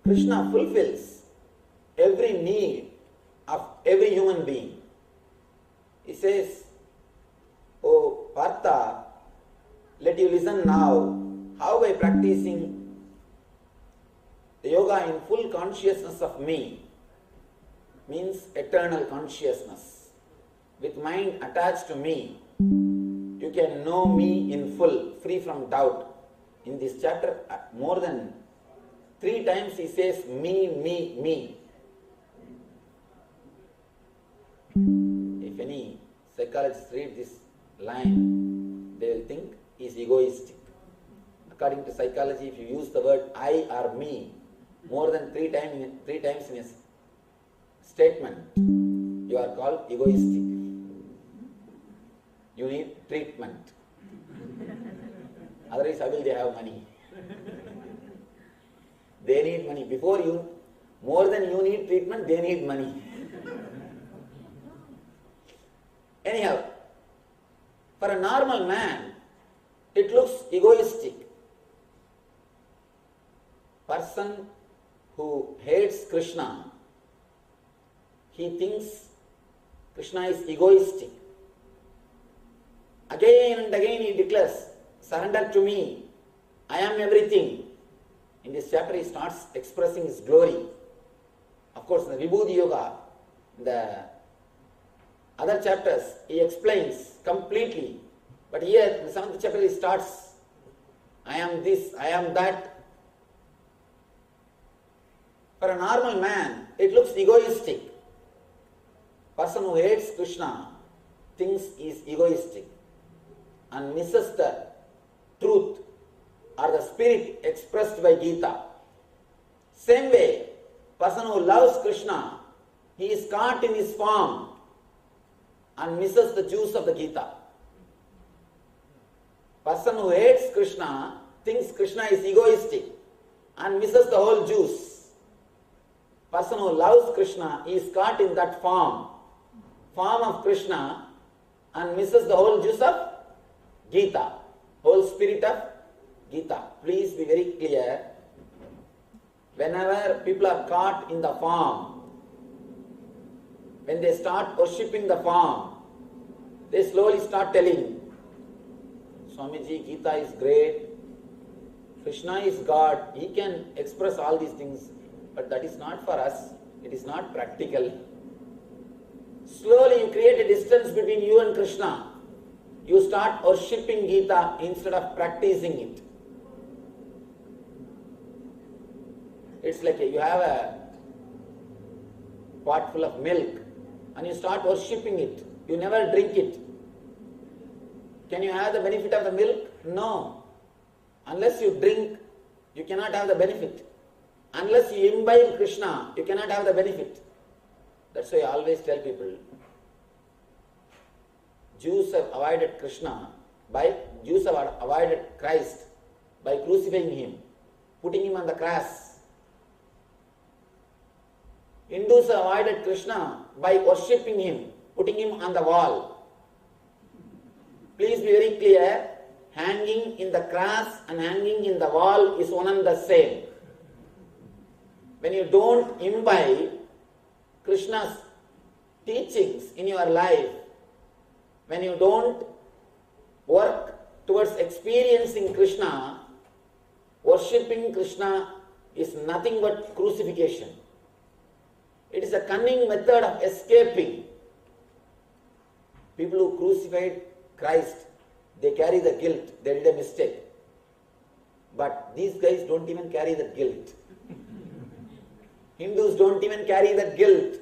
Krishna fulfills every need of every human being. He says, "Oh Partha, let you listen now how by practicing the yoga in full consciousness of me, means eternal consciousness, with mind attached to me, you can know me in full, free from doubt." In this chapter, more than 3 times he says me, me, me. If any psychologists read this line, they will think he is egoistic. According to psychology, if you use the word I or me more than 3 times in a statement, you are called egoistic. You need treatment. Otherwise, how will they have money? They need money. Before you, more than you need treatment, they need money. Anyhow, for a normal man, it looks egoistic. Person who hates Krishna, he thinks Krishna is egoistic. Again and again he declares, "Surrender to me, I am everything." In this chapter he starts expressing his glory. Of course, in the Vibhuti Yoga, the other chapters, he explains completely. But here, in the 7th chapter, he starts, "I am this, I am that." For a normal man, it looks egoistic. Person who hates Krishna thinks he is egoistic and misses the truth or the spirit expressed by Gita. Same way, person who loves Krishna, he is caught in his form and misses the juice of the Gita. Person who hates Krishna thinks Krishna is egoistic and misses the whole juice. Person who loves Krishna, he is caught in that form of Krishna, and misses the whole juice of Gita, whole spirit of Gita. Please be very clear. Whenever people are caught in the form, when they start worshipping the form, they slowly start telling, "Swamiji, Gita is great, Krishna is God, he can express all these things, but that is not for us, it is not practical." Slowly you create a distance between you and Krishna. You start worshipping Gita instead of practicing it. It's like you have a pot full of milk and you start worshipping it. You never drink it. Can you have the benefit of the milk? No. Unless you drink, you cannot have the benefit. Unless you imbibe Krishna, you cannot have the benefit. That's why I always tell people, Jews have avoided Christ by crucifying him, putting him on the cross. Hindus have avoided Krishna by worshipping him, putting him on the wall. Please be very clear, hanging in the cross and hanging in the wall is one and the same. When you don't imbibe Krishna's teachings in your life, when you don't work towards experiencing Krishna, worshipping Krishna is nothing but crucifixion. It is a cunning method of escaping. People who crucified Christ, they carry the guilt, they did a mistake. But these guys don't even carry the guilt. Hindus don't even carry the guilt.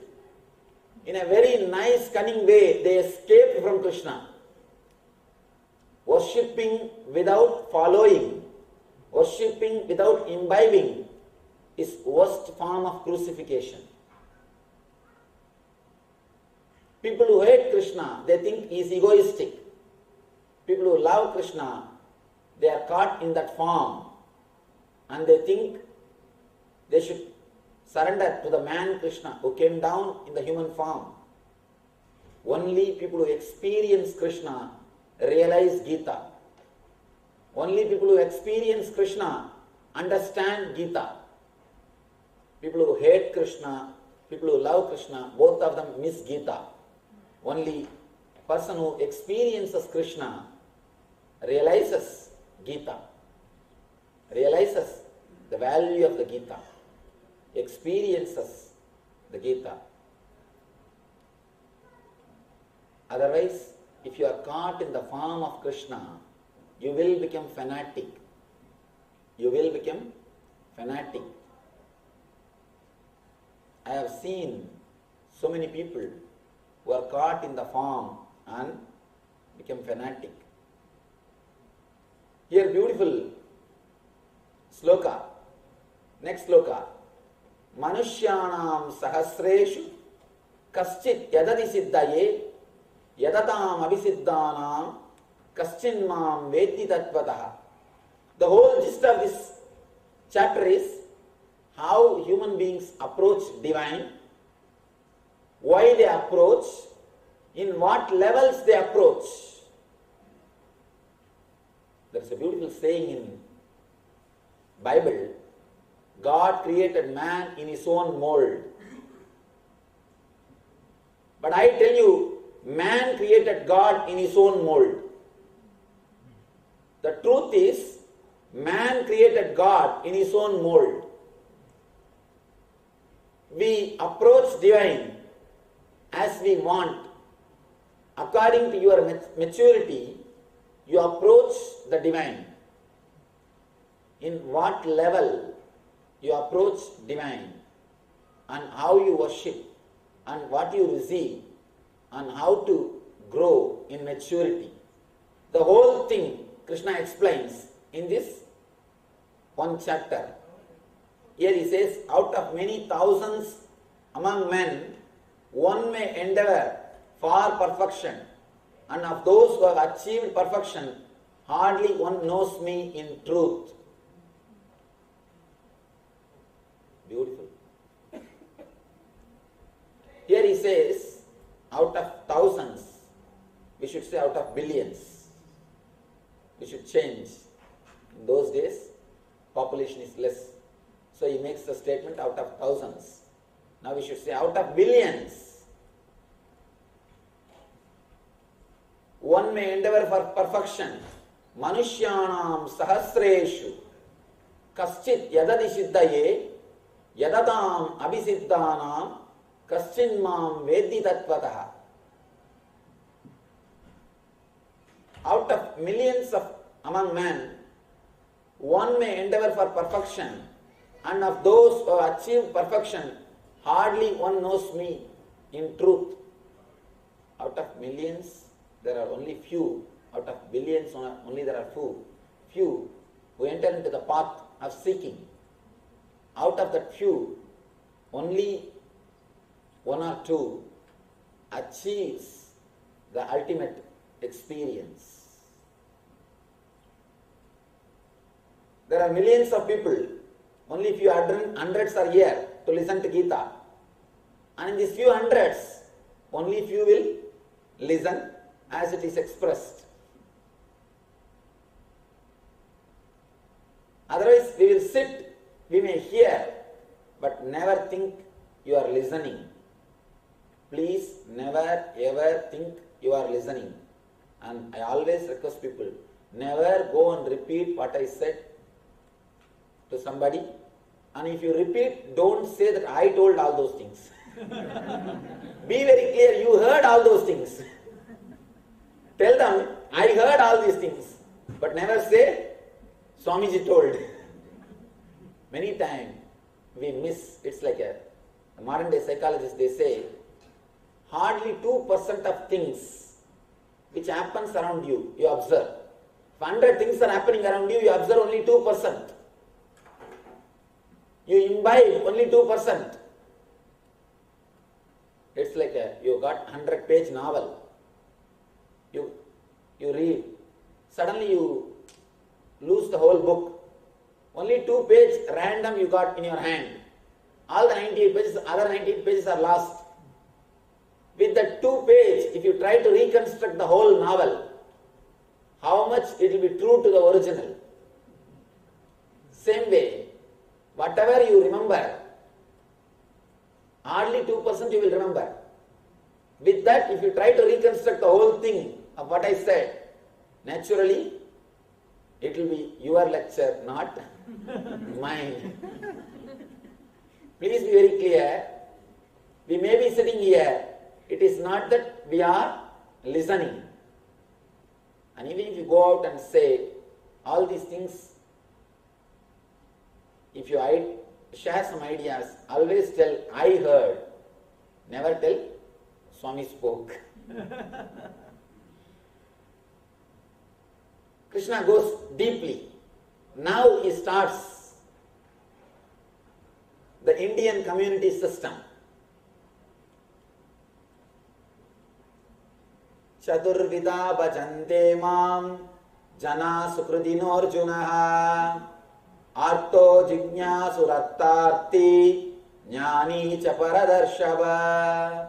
In a very nice, cunning way, they escape from Krishna. worshipping without following, worshipping without imbibing is worst form of crucifixion. People who hate Krishna, they think he is egoistic. People who love Krishna, they are caught in that form and they think they should surrender to the man Krishna who came down in the human form. Only people who experience Krishna realize Gita. Only people who experience Krishna understand Gita. People who hate Krishna, people who love Krishna, both of them miss Gita. Only person who experiences Krishna realizes Gita, realizes the value of the Gita, experiences the Gita. Otherwise, if you are caught in the form of Krishna, you will become fanatic. You will become fanatic. I have seen so many people who are caught in the form and become fanatic. Here, beautiful sloka. Next sloka. Manushyanam sahasreshu kaschit yadadi siddhaye yadatam abhisiddhanam kaschinmam veti tattvataha. The whole gist of this chapter is how human beings approach divine, why they approach, in what levels they approach. There is a beautiful saying in Bible, God created man in his own mold. But I tell you, man created God in his own mold. The truth is, man created God in his own mold. We approach divine as we want. According to your maturity, you approach the divine. In what level you approach divine, and how you worship, and what you receive, and how to grow in maturity. The whole thing Krishna explains in this one chapter. Here he says, out of many thousands among men, one may endeavor for perfection, and of those who have achieved perfection, hardly one knows me in truth. Beautiful. Here he says, out of thousands, we should say out of billions. We should change. In those days, population is less. So he makes the statement out of thousands. Now we should say out of billions. One may endeavor for perfection. Manushyanam sahasreshu kaschit yadadi siddhaye yadatam abhisiddhanam kaschinmam vedi tattvataha. Out of millions of among men, one may endeavor for perfection, and of those who have achieved perfection, hardly one knows me in truth. Out of millions, there are only few. Out of billions, only there are few who enter into the path of seeking. Out of that few, only one or two achieves the ultimate experience. There are millions of people, only few hundreds are here to listen to Gita. And in these few hundreds, only few will listen as it is expressed. Otherwise, we will sit, we may hear, but never think you are listening. Please never ever think you are listening. And I always request people, never go and repeat what I said to somebody. And if you repeat, don't say that I told all those things. Be very clear, you heard all those things. Tell them, I heard all these things. But never say, Swamiji told. Many times we miss, it's like a modern day psychologists, they say, hardly 2% of things which happens around you, you observe. If 100 things are happening around you, you observe only 2%. You imbibe only 2%. It's like you got 100-page novel. You read. Suddenly you lose the whole book. Only 2 pages random you got in your hand. All the 98 pages, other 98 pages are lost. With the 2 page, if you try to reconstruct the whole novel, how much it will be true to the original? Same way, whatever you remember, hardly 2% you will remember. With that, if you try to reconstruct the whole thing of what I said, naturally, it will be your lecture, not mine. Please be very clear. We may be sitting here. It is not that we are listening. And even if you go out and say all these things, if you share some ideas, always tell, I heard. Never tell, Swami spoke. Krishna goes deeply. Now he starts the Indian community system. Chaturvida bhajante mam jana sukrudinorjunaha arto jignasurattarti jnani cha paradarshava.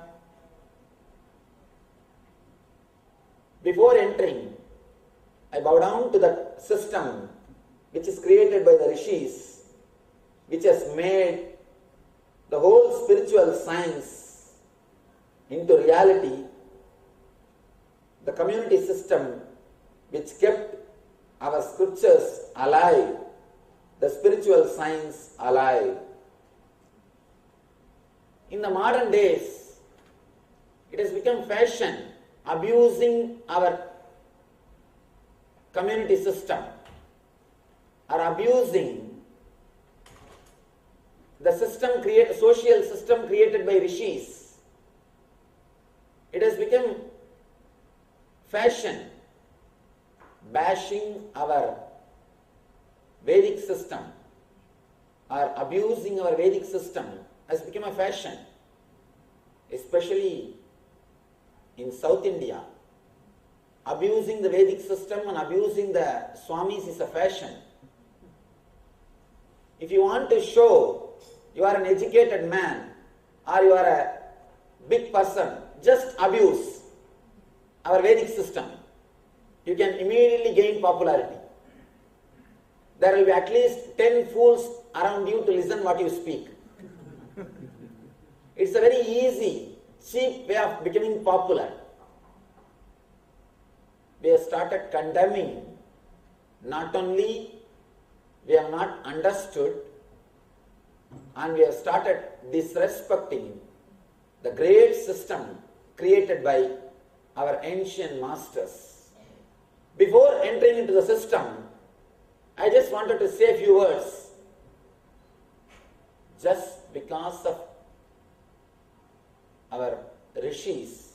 Before entering, I bow down to the system which is created by the rishis, which has made the whole spiritual science into reality, the community system which kept our scriptures alive, the spiritual science alive. In the modern days, it has become fashion abusing our community system or abusing the social system created by rishis. It has become fashion bashing our Vedic system or abusing our Vedic system has become a fashion, especially in South India. Abusing the Vedic system and abusing the Swamis is a fashion. If you want to show you are an educated man or you are a big person, just abuse our Vedic system. You can immediately gain popularity. There will be at least 10 fools around you to listen what you speak. It's a very easy, cheap way of becoming popular. We have started condemning. Not only we have not understood, and we have started disrespecting the great system created by our ancient masters. Before entering into the system, I just wanted to say a few words. Just because of our rishis,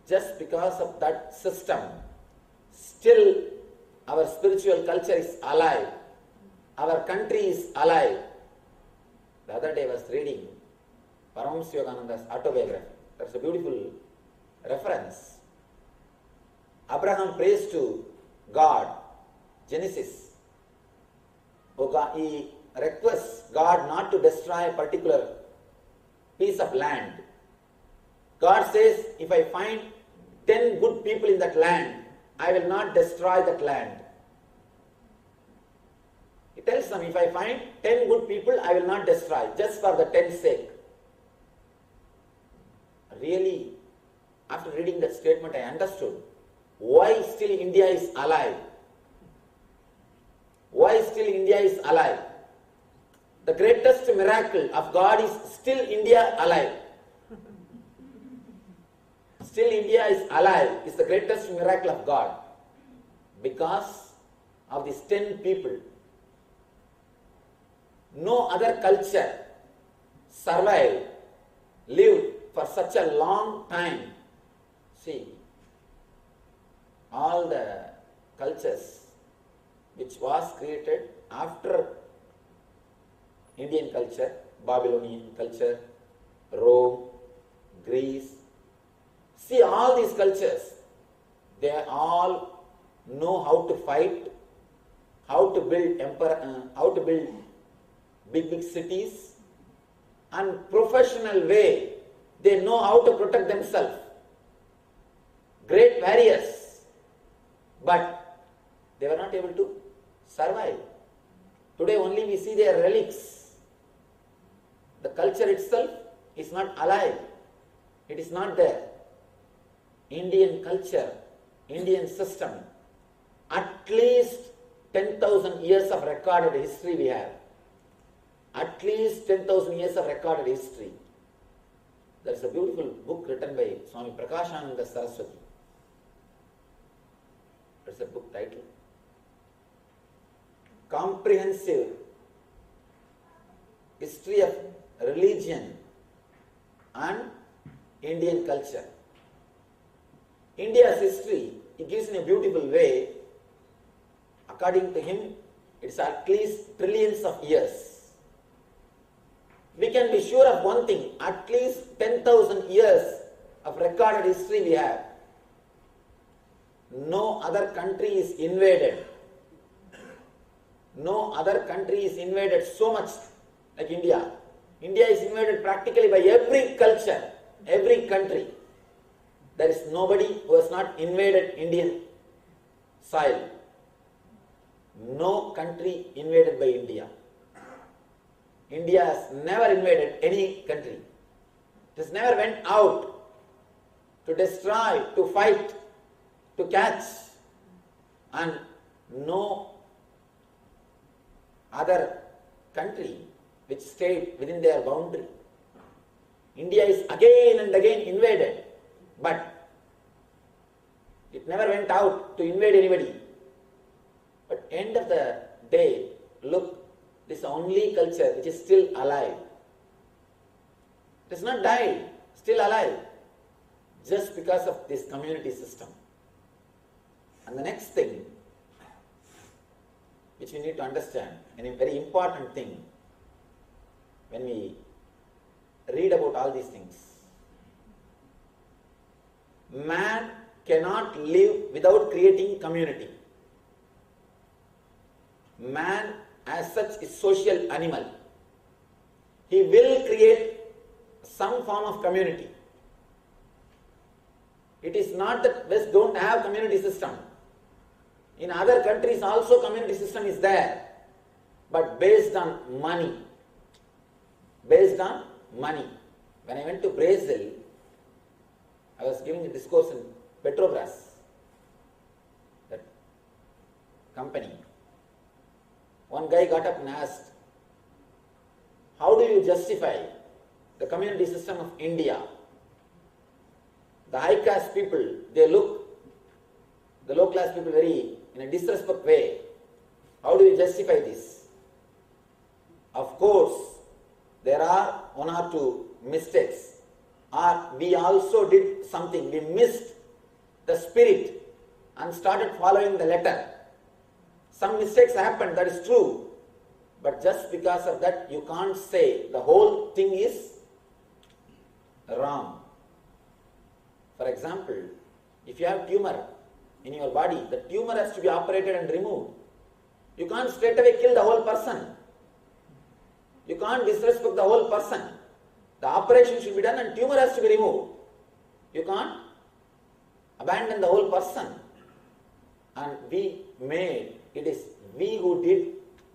just because of that system, still our spiritual culture is alive. Our country is alive. The other day I was reading Paramashivan's autobiography. That's a beautiful reference. Abraham prays to God, Genesis. He requests God not to destroy a particular piece of land. God says, if I find 10 good people in that land, I will not destroy that land. He tells them, if I find 10 good people, I will not destroy, just for the 10's sake. Really, after reading that statement, I understood why still India is alive. Why still India is alive? The greatest miracle of God is still India alive. Still India is alive is the greatest miracle of God because of these 10 people. No other culture survived, lived for such a long time. See, all the cultures which was created after Indian culture, Babylonian culture, Rome, Greece. See, all these cultures, they all know how to fight, how to build big cities, and professional way they know how to protect themselves. Great warriors, but they were not able to survive. Today only we see their relics. The culture itself is not alive. It is not there. Indian culture, Indian system, at least 10,000 years of recorded history we have. At least 10,000 years of recorded history. There is a beautiful book written by Swami Prakashananda Saraswati. That's a book title. Comprehensive History of Religion and Indian Culture. India's history, he gives in a beautiful way. According to him, it's at least trillions of years. We can be sure of one thing, at least 10,000 years of recorded history we have. No other country is invaded. No other country is invaded so much like India. India is invaded practically by every culture, every country. There is nobody who has not invaded Indian soil. No country invaded by India. India has never invaded any country. It has never went out to destroy, to fight, to catch, and no other country which stayed within their boundary. India is again and again invaded, but it never went out to invade anybody. But end of the day, look, this is the only culture which is still alive. It has not died, still alive, just because of this community system. And the next thing which we need to understand, and a very important thing when we read about all these things, man cannot live without creating community. Man as such is social animal. He will create some form of community. It is not that West don't have community system. In other countries also community system is there, but based on money. Based on money. When I went to Brazil, I was giving a discourse in Petrobras, that company. One guy got up and asked, how do you justify the community system of India? The high caste people, they look the low class people very in a disrespect way. How do you justify this? Of course, there are one or two mistakes. Or we also did something, we missed the spirit and started following the letter. Some mistakes happened, that is true. But just because of that, you can't say the whole thing is wrong. For example, if you have tumor in your body, the tumor has to be operated and removed. You can't straight away kill the whole person. You can't disrespect the whole person. The operation should be done and tumor has to be removed. You can't abandon the whole person. And it is we who did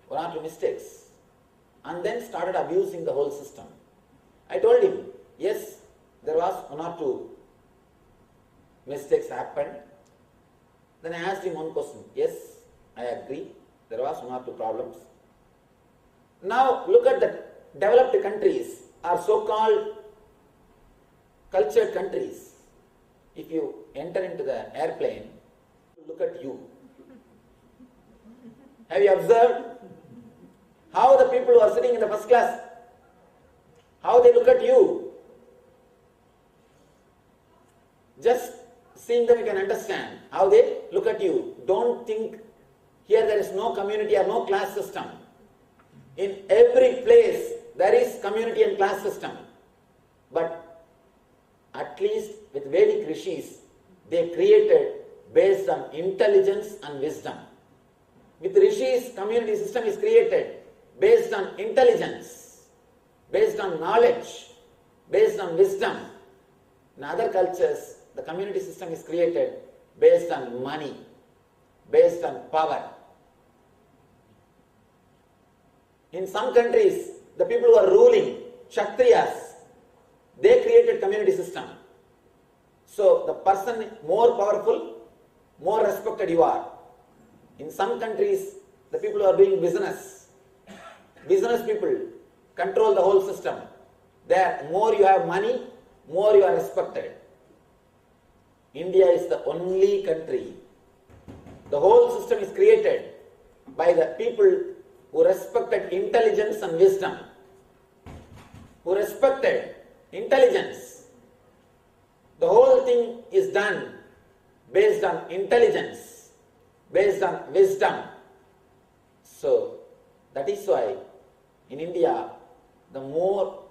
one or two mistakes and then started abusing the whole system. I told him, yes, there was one or two mistakes happened. Then I asked him one question. Yes, I agree, there was one or two problems. Now look at the developed countries or so-called cultured countries. If you enter into the airplane, look at you. Have you observed how the people who are sitting in the first class, how they look at you? Just seeing them you can understand how they look at you. Don't think here there is no community or no class system. In every place there is community and class system. But at least with Vedic rishis, they created based on intelligence and wisdom. With rishis, community system is created based on intelligence, based on knowledge, based on wisdom. In other cultures, the community system is created based on money, based on power. In some countries, the people who are ruling, Kshatriyas, they created community system. So the person more powerful, more respected you are. In some countries, the people who are doing business people control the whole system. There, more you have money, more you are respected. India is the only country. The whole system is created by the people who respected intelligence and wisdom. Who respected intelligence. The whole thing is done based on intelligence, based on wisdom. So, that is why in India, the more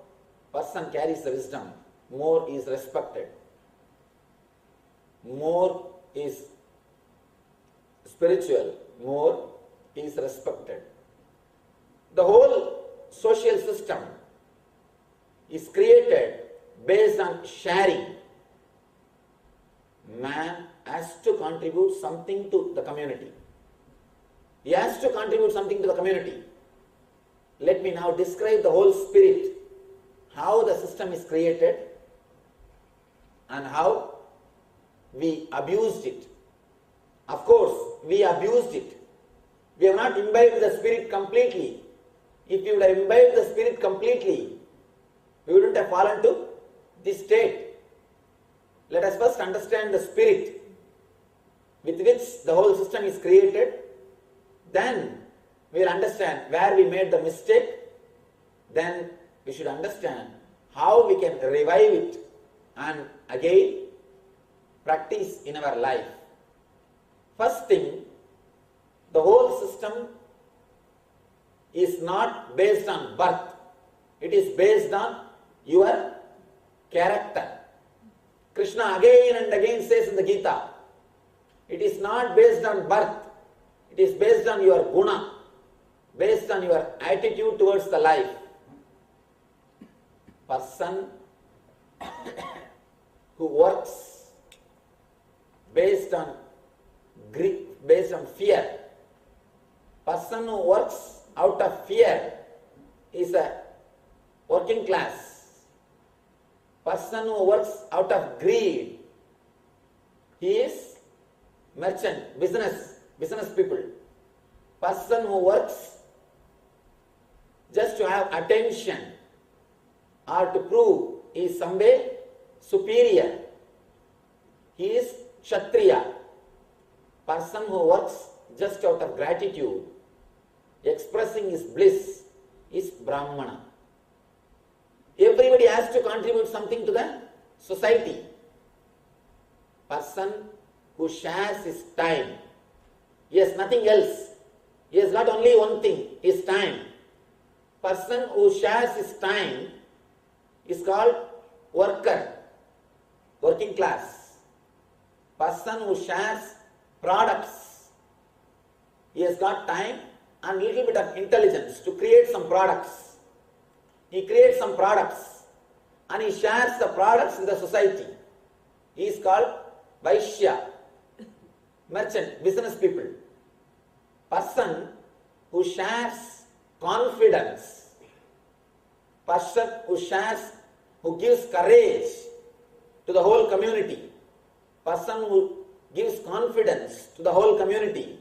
person carries the wisdom, more is respected, more is spiritual, more is respected. The whole social system is created based on sharing. Man has to contribute something to the community. He has to contribute something to the community. Let me now describe the whole spirit, how the system is created and how we abused it. Of course, we abused it. We have not imbibed the spirit completely. If we would have imbibed the spirit completely, we wouldn't have fallen to this state. Let us first understand the spirit with which the whole system is created. Then we will understand where we made the mistake. Then we should understand how we can revive it and again practice in our life. First thing, the whole system is not based on birth. It is based on your character. Krishna again and again says in the Gita, it is not based on birth. It is based on your guna, based on your attitude towards the life. Person who works based on grief, based on fear. Person who works out of fear is a working class. Person who works out of greed, he is merchant, business people. Person who works just to have attention or to prove he is some way superior, he is Kshatriya. Person who works just out of gratitude, expressing his bliss, is Brahmana. Everybody has to contribute something to the society. Person who shares his time, he has nothing else. He has got only one thing, his time. Person who shares his time is called worker, working class. Person who shares products, he has got time and a little bit of intelligence to create some products. He creates some products and he shares the products in the society. He is called Vaishya, merchant, business people. Person who shares confidence. Person who shares, who gives courage to the whole community. Person who gives confidence to the whole community.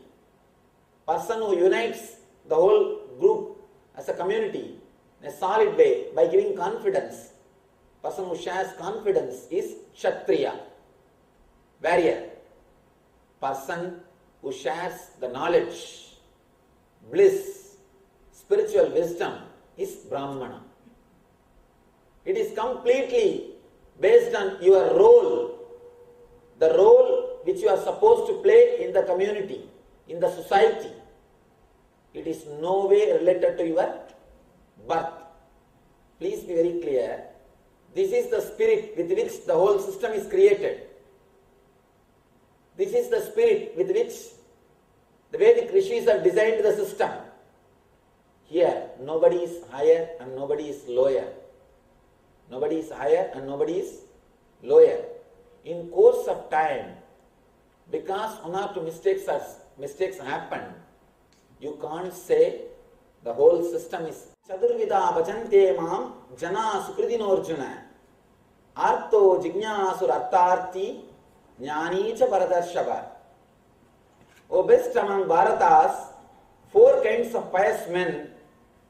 Person who unites the whole group as a community in a solid way by giving confidence. Person who shares confidence is Kshatriya, warrior. Person who shares the knowledge, bliss, spiritual wisdom is Brahmana. It is completely based on your role. The role which you are supposed to play in the community, in the society. It is no way related to your birth. Please be very clear. This is the spirit with which the whole system is created. This is the spirit with which the Vedic rishis have designed the system. Here, nobody is higher and nobody is lower. Nobody is higher and nobody is lower. In course of time, because one or two mistakes happen, you can't say the whole system is Chaturvida bhajante mam jana sukridinorjuna arto jignasur artarthi jnani cha paradarshava. O best among Bharatas, 4 kinds of pious men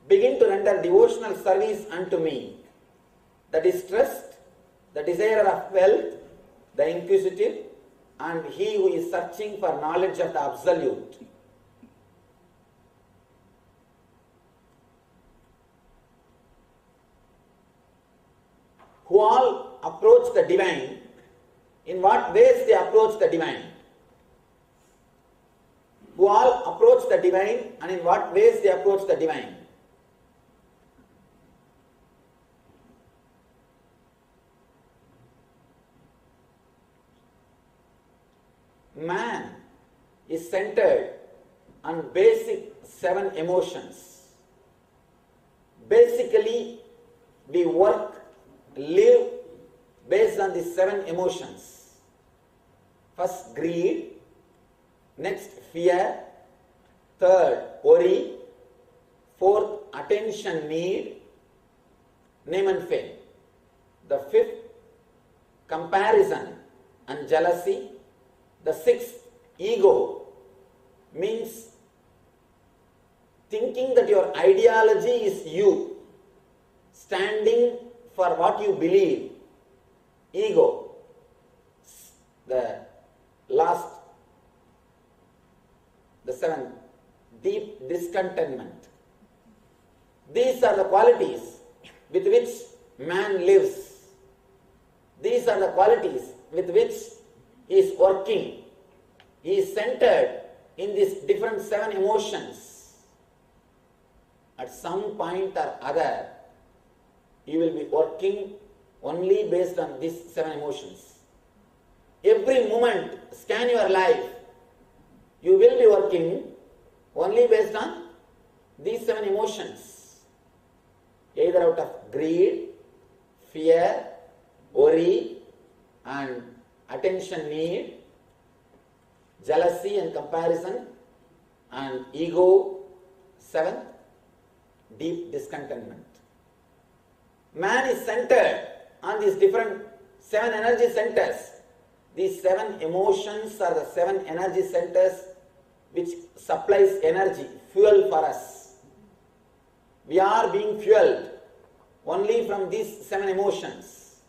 begin to render devotional service unto me. The distressed, the desirer of wealth, the inquisitive, and he who is searching for knowledge of the Absolute. Who all approach the divine. In what ways they approach the divine? Who all approach the divine, and in what ways they approach the divine? Man is centered on basic 7 emotions. Basically, we work, live based on these 7 emotions. First, greed. Next, fear. Third, worry. Fourth, attention need. Name and fame. The 5th, comparison and jealousy. The 6th, ego, means thinking that your ideology is you, standing for what you believe. Ego. The last, the 7th, deep discontentment. These are the qualities with which man lives. These are the qualities with which he is working. He is centered in these different 7 emotions. At some point or other, you will be working only based on these 7 emotions. Every moment, scan your life, you will be working only based on these 7 emotions. Either out of greed, fear, worry, and attention need, jealousy and comparison, and ego. 7th, deep discontentment. Man is centered on these different 7 energy centers. These 7 emotions are the 7 energy centers which supplies energy, fuel for us. We are being fueled only from these 7 emotions.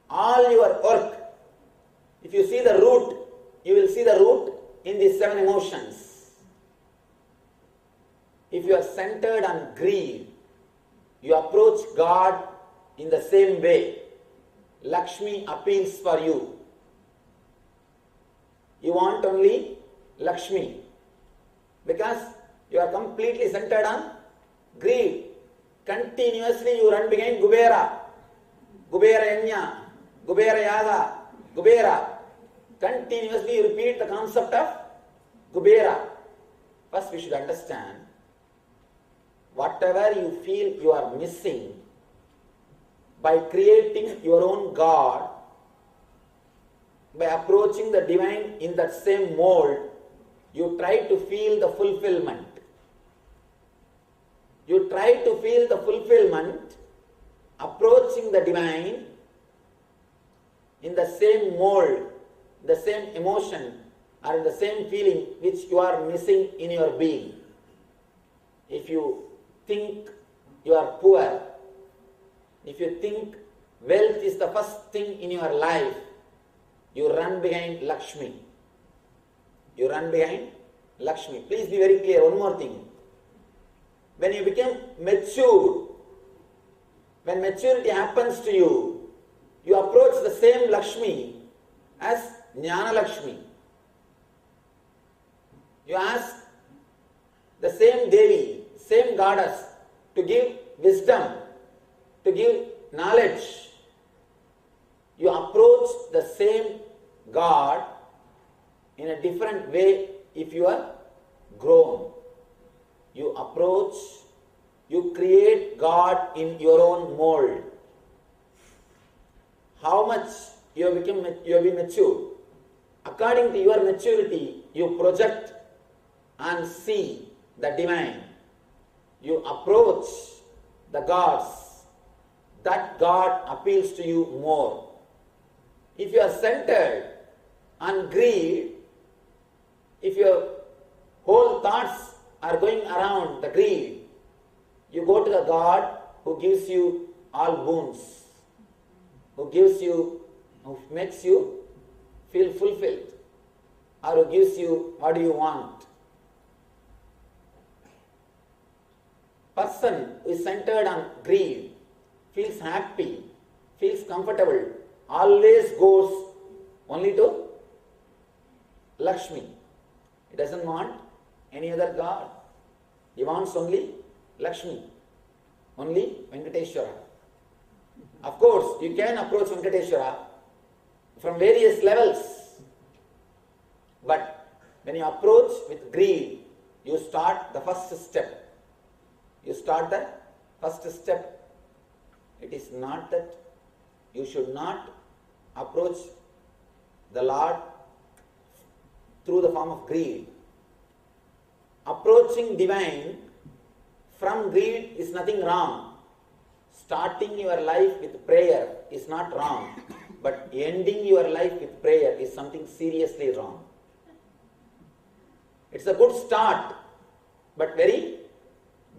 All your work, if you see the root, you will see the root in these 7 emotions. If you are centered on greed, you approach God in the same way. Lakshmi appeals for you. You want only Lakshmi because you are completely centered on greed. Continuously you run behind Kubera. Kubera Yanya, Kubera Yaga, Kubera. Continuously you repeat the concept of Kubera. First we should understand, whatever you feel you are missing, by creating your own God, by approaching the divine in that same mold, you try to feel the fulfillment. You try to feel the fulfillment, approaching the divine in the same mold, the same emotion, or in the same feeling which you are missing in your being. If you think you are poor, if you think wealth is the first thing in your life, you run behind Lakshmi. You run behind Lakshmi. Please be very clear. One more thing. When you become mature, when maturity happens to you, you approach the same Lakshmi as Jnana Lakshmi. You ask the same Devi, same goddess to give wisdom, to give knowledge. You approach the same God in a different way if you are grown. You approach, you create God in your own mold. How much you have been matured. According to your maturity, you project and see the divine. You approach the gods. That God appeals to you more. If you are centered on greed, if your whole thoughts are going around the greed, you go to the God who gives you all boons, who makes you feel fulfilled, or who gives you what do you want. Person who is centered on greed feels happy, feels comfortable, always goes only to Lakshmi. He doesn't want any other God. He wants only Lakshmi, only Venkateshwara. Of course, you can approach Venkateshwara from various levels. But when you approach with greed, you start the first step. You start the first step. It is not that you should not approach the Lord through the form of greed. Approaching divine from greed is nothing wrong. Starting your life with prayer is not wrong, but ending your life with prayer is something seriously wrong. It's a good start, but very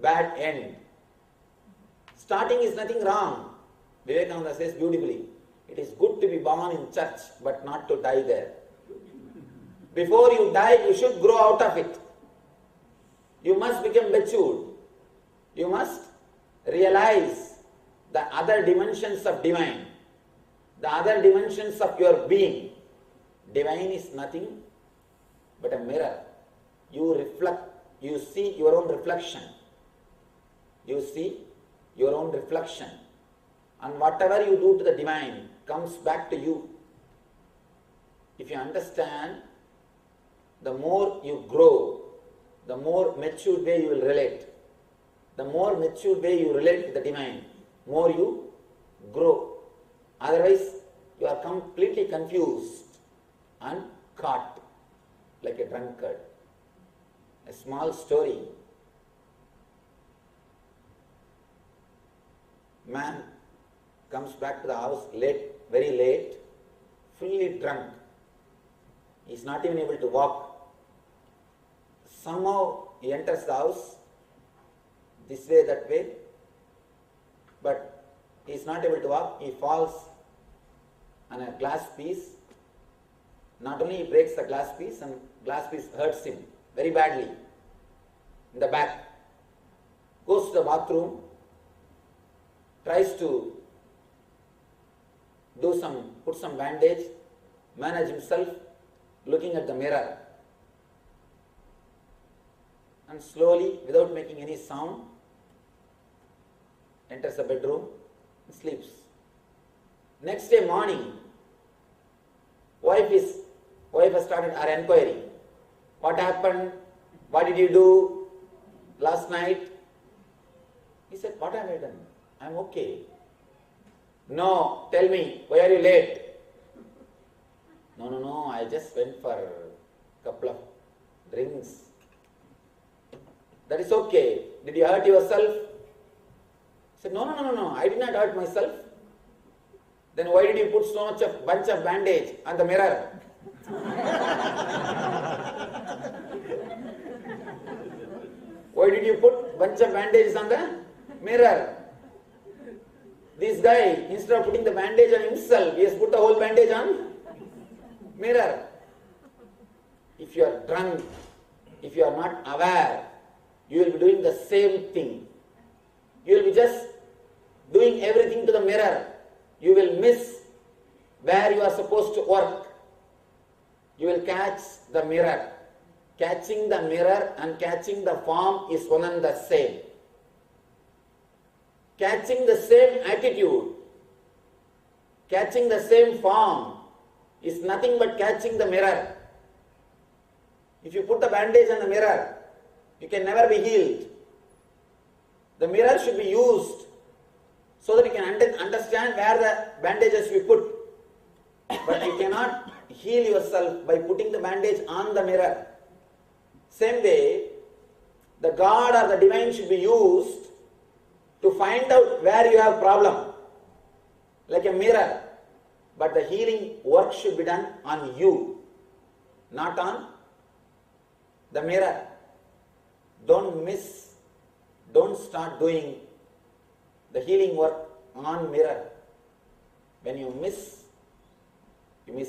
bad end. Starting is nothing wrong. Vivekananda says beautifully, it is good to be born in church, but not to die there. Before you die, you should grow out of it. You must become matured. You must realize the other dimensions of divine, the other dimensions of your being. Divine is nothing but a mirror. You reflect, you see your own reflection. You see your own reflection. And whatever you do to the divine comes back to you. If you understand, the more you grow, the more matured way you will relate. The more matured way you relate to the divine, more you grow. Otherwise, you are completely confused and caught like a drunkard. A small story. Man comes back to the house late, very late, fully drunk. He is not even able to walk. Somehow he enters the house, this way, that way, but he is not able to walk. He falls on a glass piece. Not only he breaks the glass piece, and glass piece hurts him very badly in the back. Goes to the bathroom, tries to put some bandage, manage himself, looking at the mirror. And slowly, without making any sound, enters the bedroom and sleeps. Next day morning, wife has started her enquiry. What happened? What did you do last night? He said, what have I done? I am okay. No, tell me, why are you late? No, I just went for a couple of drinks. That is okay. Did you hurt yourself? He said, no, I did not hurt myself. Then why did you put so much of bunch of bandage on the mirror? Why did you put bunch of bandages on the mirror? This guy, instead of putting the bandage on himself, he has put the whole bandage on mirror. If you are drunk, if you are not aware, you will be doing the same thing. You will be just doing everything to the mirror. You will miss where you are supposed to work. you will catch the mirror. Catching the mirror and catching the form is one and the same. Catching the same attitude, catching the same form is nothing but catching the mirror. If you put the bandage on the mirror, you can never be healed. The mirror should be used so that you can understand where the bandages we put. But you cannot heal yourself by putting the bandage on the mirror. Same way, the God or the divine should be used to find out where you have problem, like a mirror. But the healing work should be done on you, not on the mirror. Don't start doing the healing work on mirror. When you miss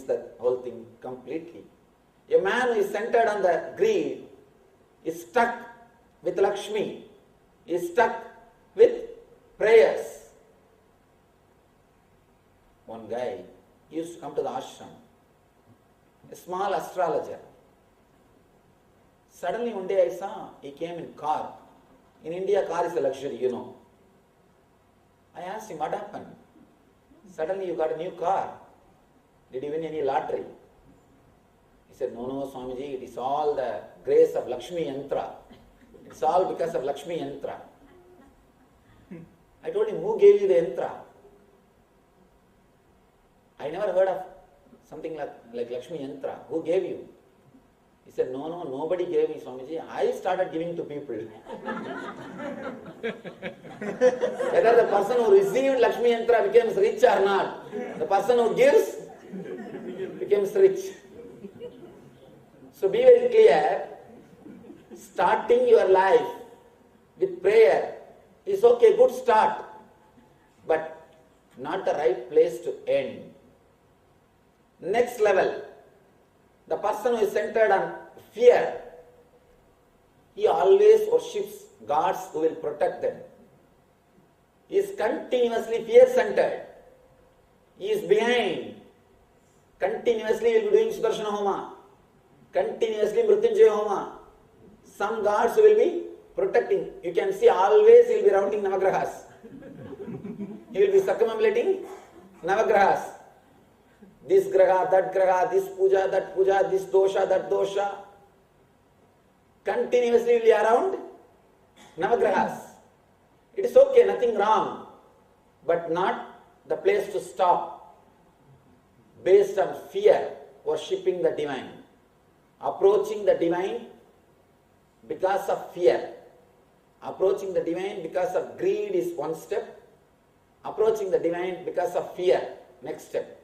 the whole thing completely. A man who is centered on the greed is stuck with Lakshmi, is stuck with prayers. One guy used to come to the ashram, a small astrologer. Suddenly one day I saw he came in car. In India, car is a luxury, you know. I asked him, what happened? Suddenly you got a new car. Did you win any lottery? He said, no, Swamiji, it is all the grace of Lakshmi Yantra. It's all because of Lakshmi Yantra. I told him, who gave you the Yantra? I never heard of something like Lakshmi Yantra. Who gave you? He said, no, nobody gave me, Swamiji. I started giving to people. Whether the person who received Lakshmi Yantra becomes rich or not, the person who gives becomes rich. So be very clear, starting your life with prayer is okay, good start, but not the right place to end. Next level, the person who is centered on fear, he always worships gods who will protect them. He is continuously fear-centered. He is behind. Continuously he will be doing Sudarshana Homa. Continuously Mrityunjaya Homa. Some gods will be protecting. You can see always he will be rounding Navagrahas. He will be circumambulating Navagrahas. This graha, that graha, this puja, that puja, this dosha, that dosha. Continuously will be around Navagrahas. It is okay, nothing wrong, but not the place to stop. Based on fear, worshipping the divine. Approaching the divine because of fear. Approaching the divine because of greed is one step. Approaching the divine because of fear, next step.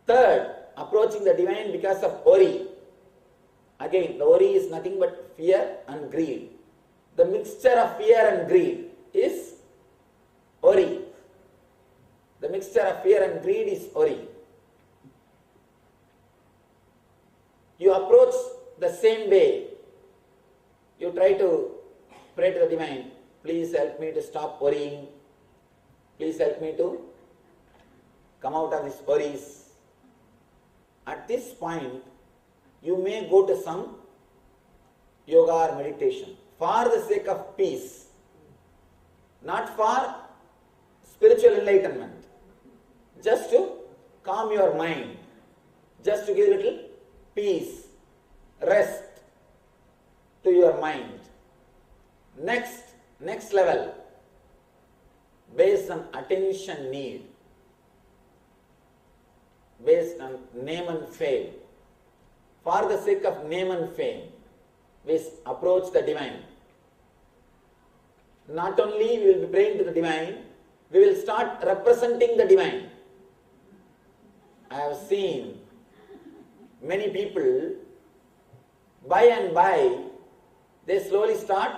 Third, approaching the divine because of worry. Again, the worry is nothing but fear and greed. The mixture of fear and greed is worry. The mixture of fear and greed is worry. You approach the same way. You try to pray to the divine. Please help me to stop worrying. Please help me to come out of these worries. At this point, you may go to some yoga or meditation for the sake of peace, not for spiritual enlightenment, just to calm your mind, just to give a little peace, rest to your mind. Next level, based on attention need, based on name and fame. For the sake of name and fame, we approach the divine. Not only we will be praying to the divine, we will start representing the divine. I have seen many people, by and by, they slowly start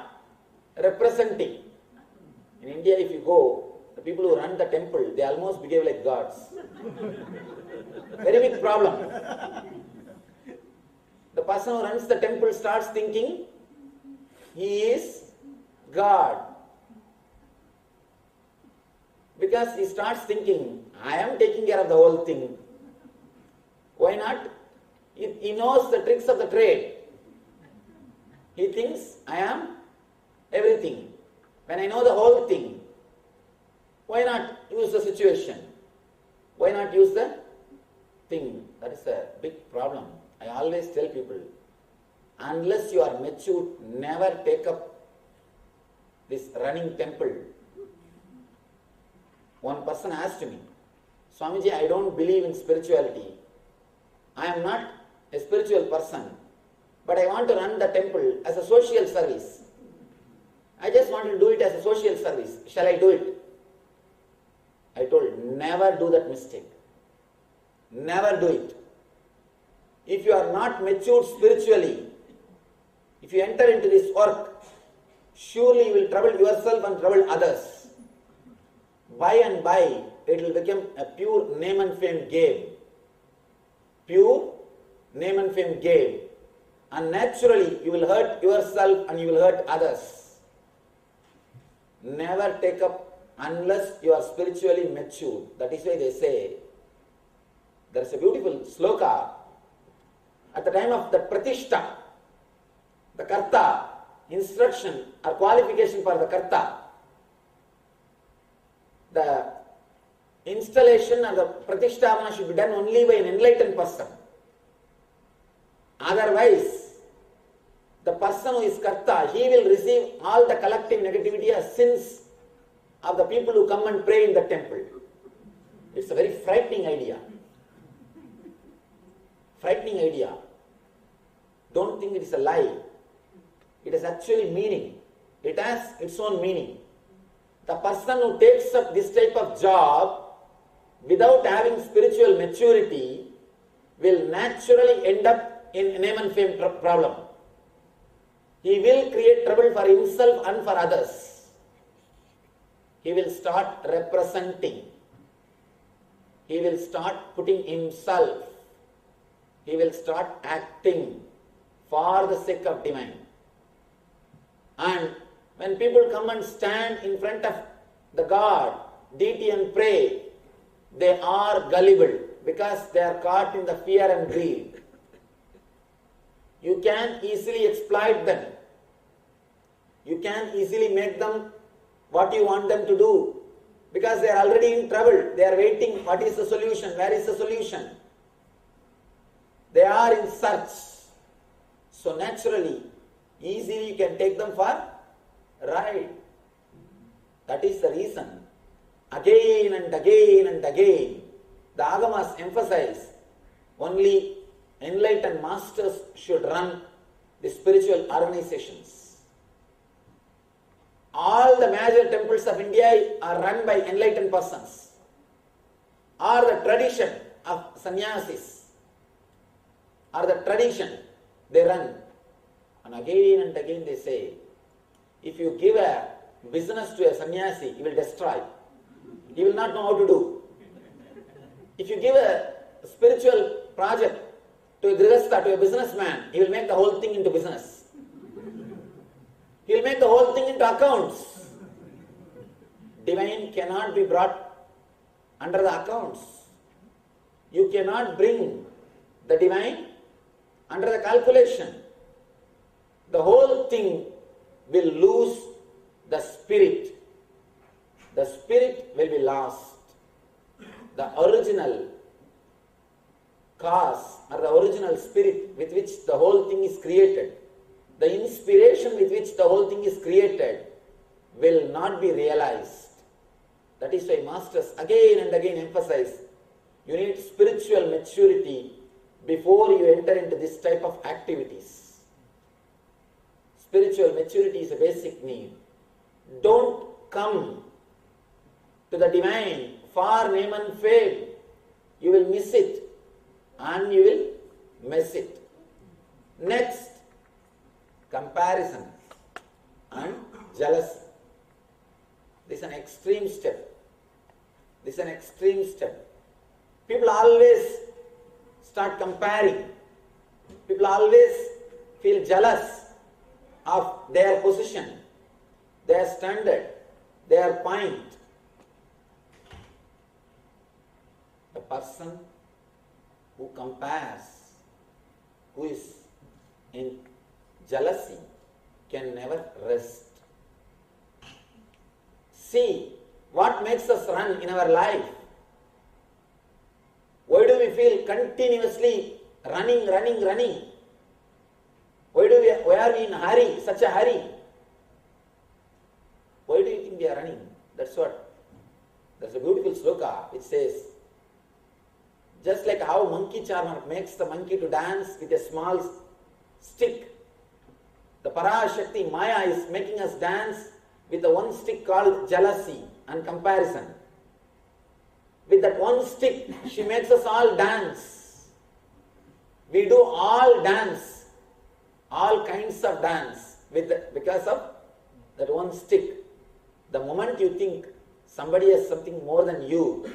representing. In India, if you go, the people who run the temple, they almost behave like gods. Very big problem. The person who runs the temple starts thinking he is God. Because he starts thinking, I am taking care of the whole thing. Why not He knows the tricks of the trade. He thinks, I am everything. When I know the whole thing, why not use the situation? Why not use the thing? That is a big problem. I always tell people, unless you are mature, never take up this running temple. One person asked me, Swamiji, I don't believe in spirituality. I am not a spiritual person, but I want to run the temple as a social service. I just want to do it as a social service. Shall I do it? I told, never do that mistake. Never do it. If you are not matured spiritually, if you enter into this work, surely you will trouble yourself and trouble others. By and by, it will become a pure name and fame game. Pure name and fame game. And naturally, you will hurt yourself and you will hurt others. Never take up unless you are spiritually mature. That is why they say, there is a beautiful sloka. At the time of the pratishtha, the karta, instruction or qualification for the karta, the installation or the pratishthavana should be done only by an enlightened person. Otherwise, the person who is karta, he will receive all the collective negativity as sins of the people who come and pray in the temple. It's a very frightening idea. Frightening idea. Don't think it is a lie. It has actually meaning. It has its own meaning. The person who takes up this type of job without having spiritual maturity will naturally end up in name and fame problem. He will create trouble for himself and for others. He will start representing. He will start putting himself. He will start acting for the sake of divine. And when people come and stand in front of the God, deity and pray, they are gullible because they are caught in the fear and greed. You can easily exploit them. You can easily make them what you want them to do because they are already in trouble. They are waiting, what is the solution? Where is the solution? They are in search. So naturally, easily you can take them for ride. That is the reason. Again and again and again, the Agamas emphasize only enlightened masters should run the spiritual organizations. All the major temples of India are run by enlightened persons, or the tradition of sannyasis, or the tradition they run. And again they say, if you give a business to a sannyasi, he will destroy. He will not know how to do. If you give a spiritual project to a grihastha, to a businessman, he will make the whole thing into business. He will make the whole thing into accounts. Divine cannot be brought under the accounts. You cannot bring the divine under the calculation. The whole thing will lose the spirit. The spirit will be lost. The original cause or the original spirit with which the whole thing is created, the inspiration with which the whole thing is created will not be realized. That is why masters again and again emphasize, you need spiritual maturity before you enter into this type of activities. Spiritual maturity is a basic need. Don't come to the divine for name and fame. You will miss it and you will mess it. Next, comparison and jealousy. This is an extreme step. This is an extreme step. People always start comparing. People always feel jealous of their position, their standard, their point. The person who compares who is in jealousy can never rest. See what makes us run in our life. Why do we feel continuously running? Why are we in a hurry, such a hurry? Why do you think we are running? That's what. There's a beautiful sloka which says, just like how monkey charmer makes the monkey to dance with a small stick, the Parashakti Maya is making us dance with the one stick called jealousy and comparison. With that one stick, she makes us all dance. We do all dance, all kinds of dance because of that one stick. The moment you think somebody has something more than you,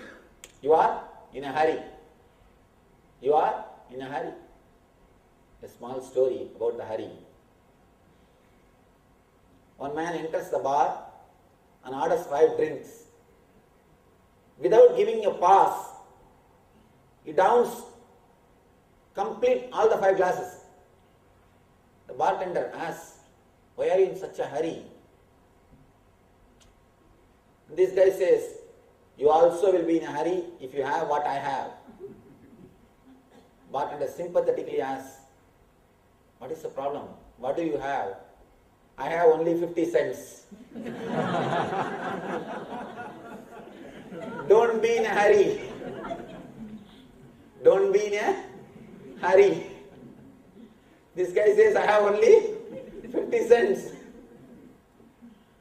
you are in a hurry. You are in a hurry. A small story about the hurry. One man enters the bar and orders 5 drinks. Without giving a pass, he downs complete all the 5 glasses. The bartender asks, why are you in such a hurry? This guy says, you also will be in a hurry if you have what I have. Bartender sympathetically asks, what is the problem? What do you have? I have only 50 cents. Don't be in a hurry. Don't be in a hurry. This guy says, I have only 50 cents.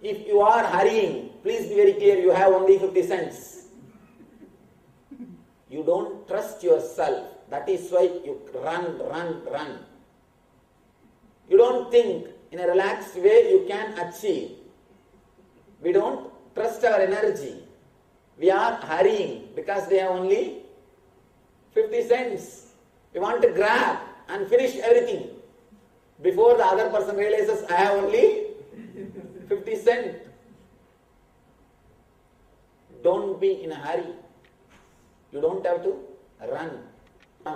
If you are hurrying, please be very clear, you have only 50 cents. You don't trust yourself. That is why you run. You don't think in a relaxed way you can achieve. We don't trust our energy. We are hurrying because we have only 50 cents. We want to grab and finish everything before the other person realizes I have only 50 cents. Don't be in a hurry. You don't have to run. I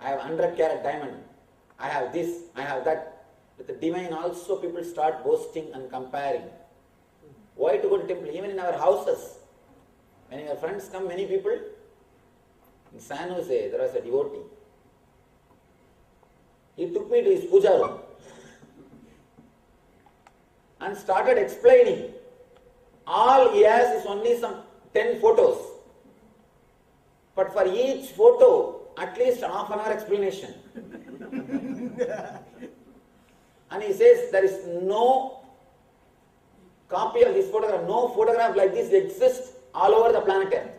have 100 carat diamond. I have this, I have that. With the divine also people start boasting and comparing. Why to go to temple? Even in our houses. When your friends come, many people. In San Jose, there was a devotee. He took me to his puja room and started explaining. All he has is only some 10 photos. But for each photo, at least half an hour explanation. And he says there is no copy of this photograph, no photograph like this exists all over the planet Earth.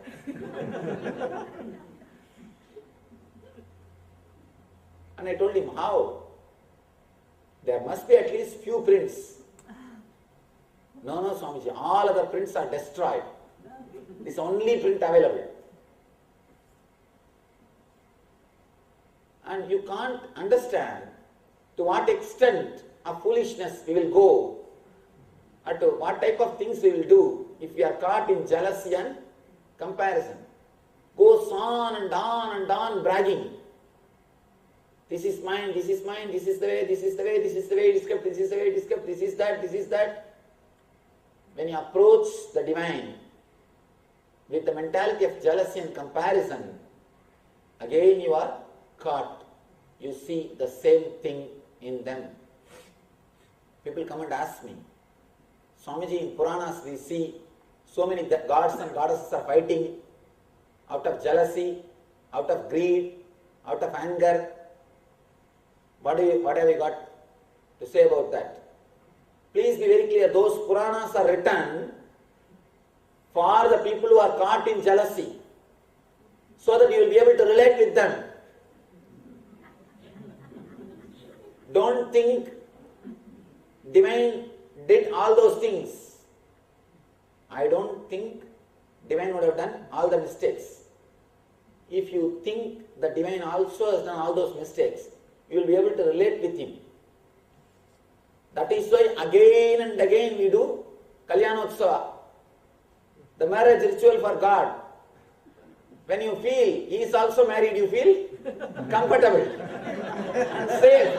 And I told him, how? There must be at least few prints. No, Swamiji, all other prints are destroyed. This is only print available. And you can't understand to what extent of foolishness we will go, or to what type of things we will do if we are caught in jealousy and comparison. Goes on and on bragging. This is mine, this is mine, this is the way, this is the way, this is the way it is kept, this is the way it is kept, this is that, this is that. When you approach the divine with the mentality of jealousy and comparison, again you are caught. You see the same thing in them. People come and ask me, Swamiji, in Puranas we see so many gods and goddesses are fighting out of jealousy, out of greed, out of anger. What have you got to say about that? Please be very clear, those Puranas are written for the people who are caught in jealousy, so that you will be able to relate with them. Don't think divine did all those things. I don't think divine would have done all the mistakes. If you think the divine also has done all those mistakes, you will be able to relate with him. That is why again and again we do Kalyanotsava, the marriage ritual for God. When you feel he is also married, you feel comfortable. and safe.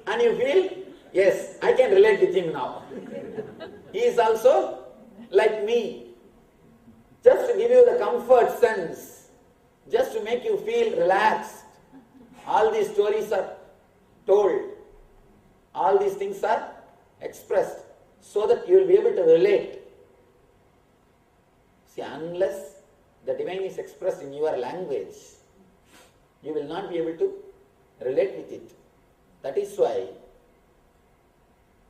And you feel, yes, I can relate with him now. He is also like me. Just to give you the comfort sense, just to make you feel relaxed. All these stories are told. All these things are expressed so that you will be able to relate. See, unless the divine is expressed in your language, you will not be able to relate with it. That is why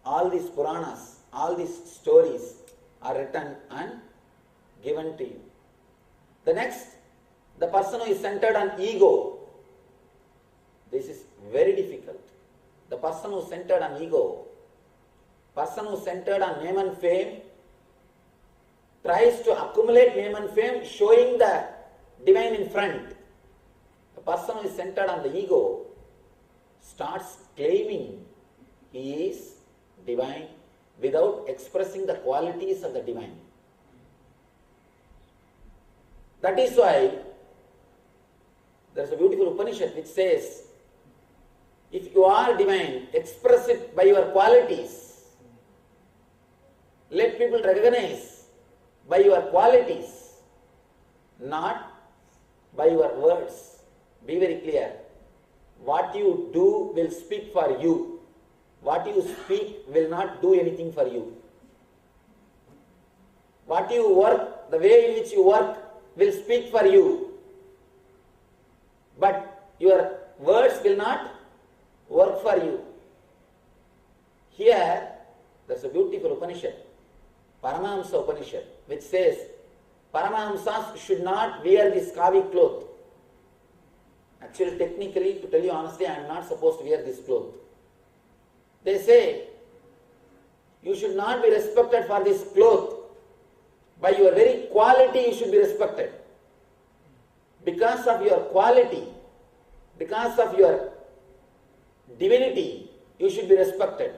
all these Puranas, all these stories are written and given to you. The next, the person who is centered on ego. This is very difficult. The person who is centered on ego, person who is centered on name and fame, tries to accumulate name and fame, showing the divine in front. The person who is centered on the ego starts claiming he is divine without expressing the qualities of the divine. That is why there is a beautiful Upanishad which says, if you are divine, express it by your qualities. Let people recognize by your qualities, not by your words. Be very clear. What you do will speak for you. What you speak will not do anything for you. What you work, the way in which you work will speak for you. But your words will not work for you. Here, there's a beautiful Upanishad, Paramashivam Upanishad, which says, Paramahamsas should not wear this kavi cloth. Actually, technically, to tell you honestly, I am not supposed to wear this cloth. They say, you should not be respected for this cloth. By your very quality, you should be respected. Because of your quality, because of your divinity, you should be respected.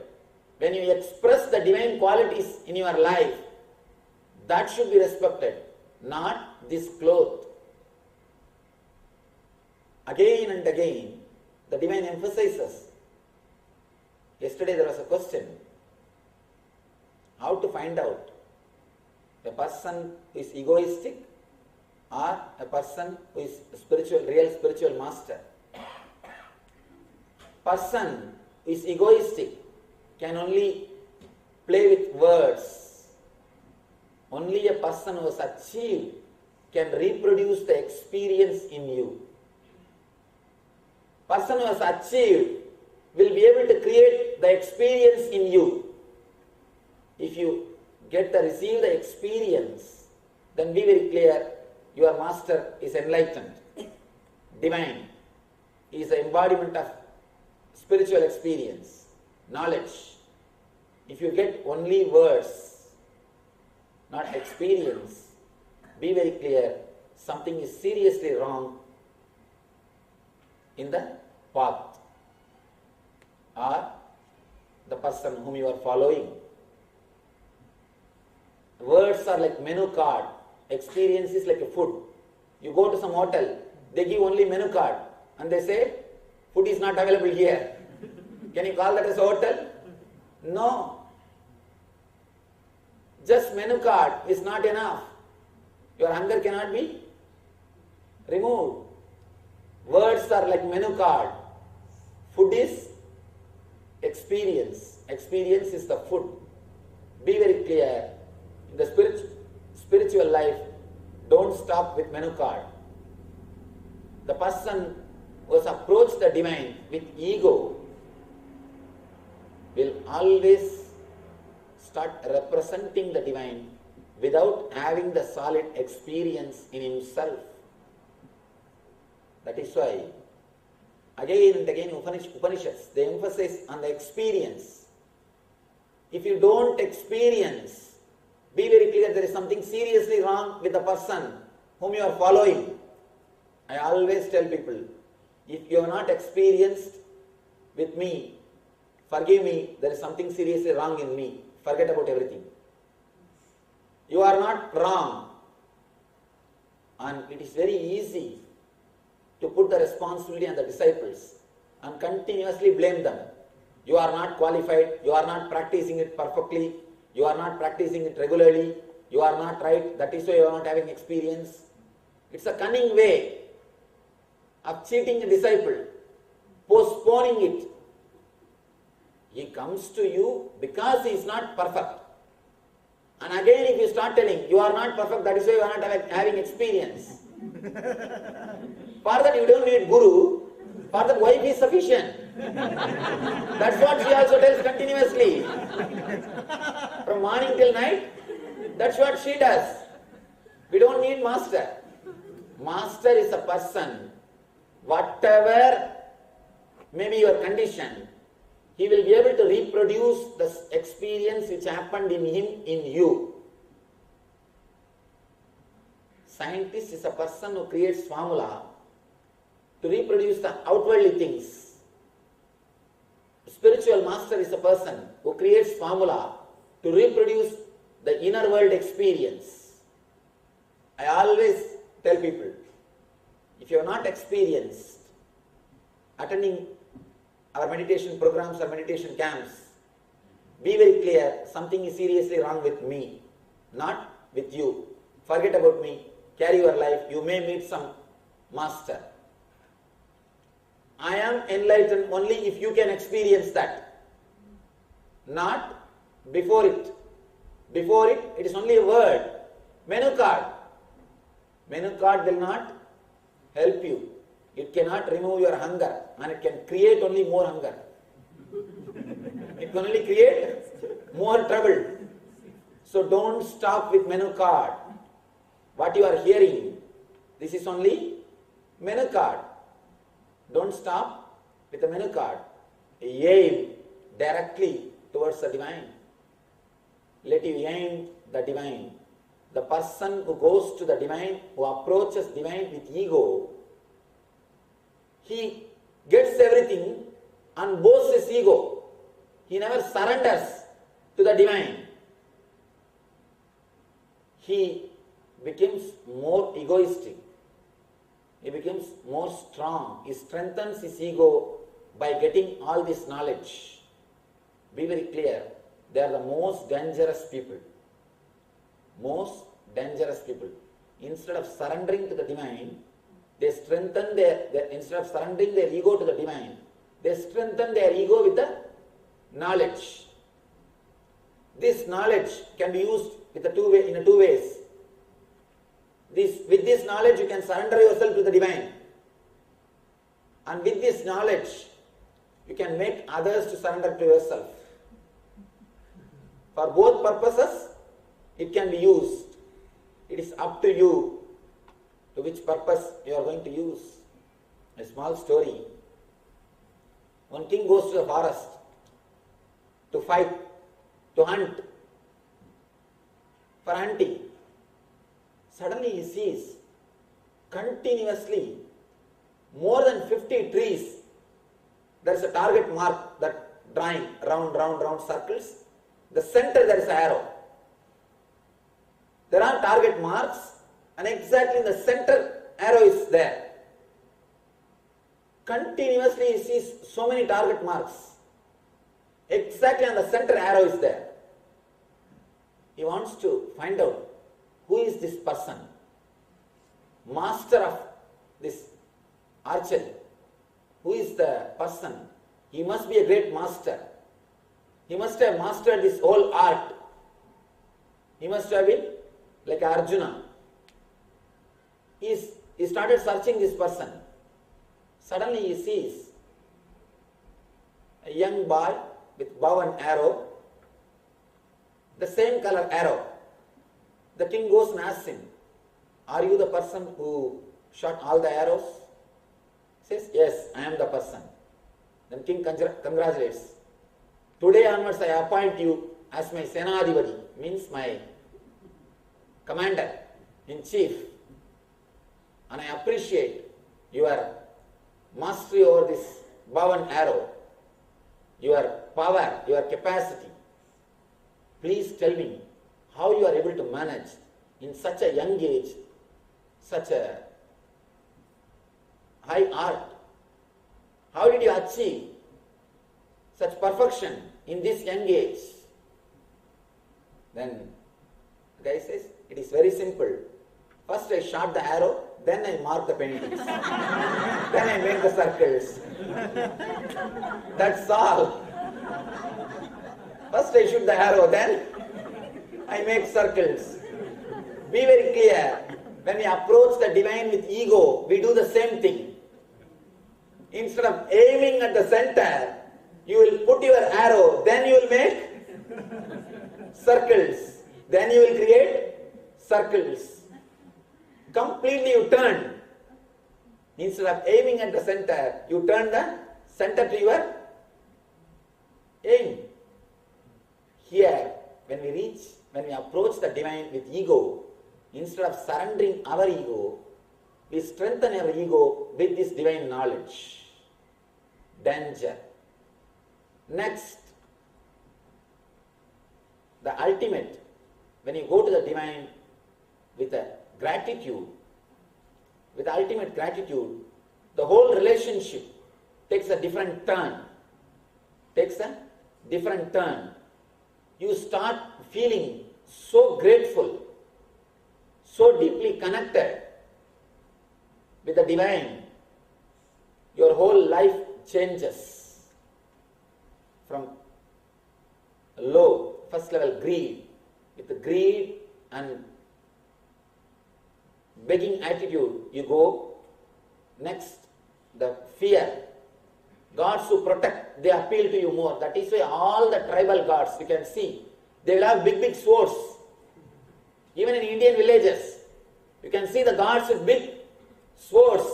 When you express the divine qualities in your life, that should be respected, not this cloth. Again and again, the divine emphasizes. Yesterday there was a question, how to find out a person who is egoistic or a person who is spiritual, real spiritual master. Person who is egoistic can only play with words. Only a person who has achieved can reproduce the experience in you. Person who has achieved will be able to create the experience in you. If you receive the experience, then be very clear, your master is enlightened, divine. He is the embodiment of spiritual experience, knowledge. If you get only words, not experience, be very clear, something is seriously wrong in the path or the person whom you are following. Words are like menu card, experience is like a food. You go to some hotel, they give only menu card and they say, food is not available here. Can you call that as a hotel? No. Just menu card is not enough. Your hunger cannot be removed. Words are like menu card. Food is experience. Experience is the food. Be very clear. In the spiritual life, don't stop with menu card. The person who has approached the divine with ego will always start representing the divine without having the solid experience in himself. That is why, again and again, Upanishads, they emphasize on the experience. If you don't experience, be very clear, there is something seriously wrong with the person whom you are following. I always tell people, if you are not experienced with me, forgive me, there is something seriously wrong in me. Forget about everything. You are not wrong. And it is very easy to put the responsibility on the disciples and continuously blame them. You are not qualified, you are not practicing it perfectly, you are not practicing it regularly, you are not right, that is why you are not having experience. It's a cunning way of cheating a disciple, postponing it. He comes to you because he is not perfect. And again if you start telling, you are not perfect, that is why you are not having experience. For that you don't need guru, for that wife is sufficient. That's what she also tells continuously. From morning till night, that's what she does. We don't need master. Master is a person, whatever may be your condition, he will be able to reproduce the experience which happened in him in you. Scientist is a person who creates formula to reproduce the outwardly things. Spiritual master is a person who creates formula to reproduce the inner world experience. I always tell people, if you are not experienced attending our meditation programs or meditation camps, be very clear, something is seriously wrong with me, not with you. Forget about me, carry your life, you may meet some master. I am enlightened only if you can experience that, not before it. Before it, it is only a word, menu card. Menu card will not help you. It cannot remove your hunger and it can create only more hunger. It can only create more trouble. So don't stop with menu card. What you are hearing, this is only menu card. Don't stop with the menu card. Aim directly towards the divine. Let you aim the divine. The person who goes to the divine, who approaches divine with ego, he gets everything and boasts his ego. He never surrenders to the divine. He becomes more egoistic. He becomes more strong. He strengthens his ego by getting all this knowledge. Be very clear, they are the most dangerous people. Most dangerous people. Instead of surrendering to the divine, they strengthen instead of surrendering their ego to the divine, they strengthen their ego with the knowledge. This knowledge can be used in two ways. With this knowledge you can surrender yourself to the divine. And with this knowledge you can make others to surrender to yourself. For both purposes it can be used. It is up to you to which purpose you are going to use. A small story. One king goes to the forest to fight, to hunt, for hunting. Suddenly he sees continuously more than 50 trees. There is a target mark that drawing round circles. The center there is an arrow. There are target marks and exactly in the center arrow is there. Continuously he sees so many target marks. Exactly on the center arrow is there. He wants to find out who is this person, master of this archery. Who is the person? He must be a great master. He must have mastered this whole art. He must have been like Arjuna. He started searching this person. Suddenly he sees a young boy with bow and arrow, the same color arrow. The king goes and asks him, "Are you the person who shot all the arrows?" He says, "Yes, I am the person." Then king congratulates. "Today onwards I appoint you as my Senadivadi," means my commander in chief, and I appreciate your mastery over this bow and arrow, your power, your capacity. Please tell me how you are able to manage in such a young age, such a high art. How did you achieve such perfection in this young age? Then the guy says, it is very simple. First I shot the arrow, then I mark the paintings. Then I make the circles. That's all. First I shoot the arrow, then I make circles. Be very clear. When we approach the divine with ego, we do the same thing. Instead of aiming at the center, you will put your arrow, then you will make circles. Then you will create circles. Completely you turn. Instead of aiming at the center, you turn the center to your aim. Here, when we approach the divine with ego, instead of surrendering our ego, we strengthen our ego with this divine knowledge. Danger. Next, the ultimate, when you go to the divine with a gratitude, with ultimate gratitude, the whole relationship takes a different turn. You start feeling so grateful, so deeply connected with the divine. Your whole life changes from low, first level greed. With the greed and begging attitude, you go. Next, the fear. Gods who protect, they appeal to you more. That is why all the tribal gods, you can see, they will have big swords. Even in Indian villages, you can see the gods with big swords,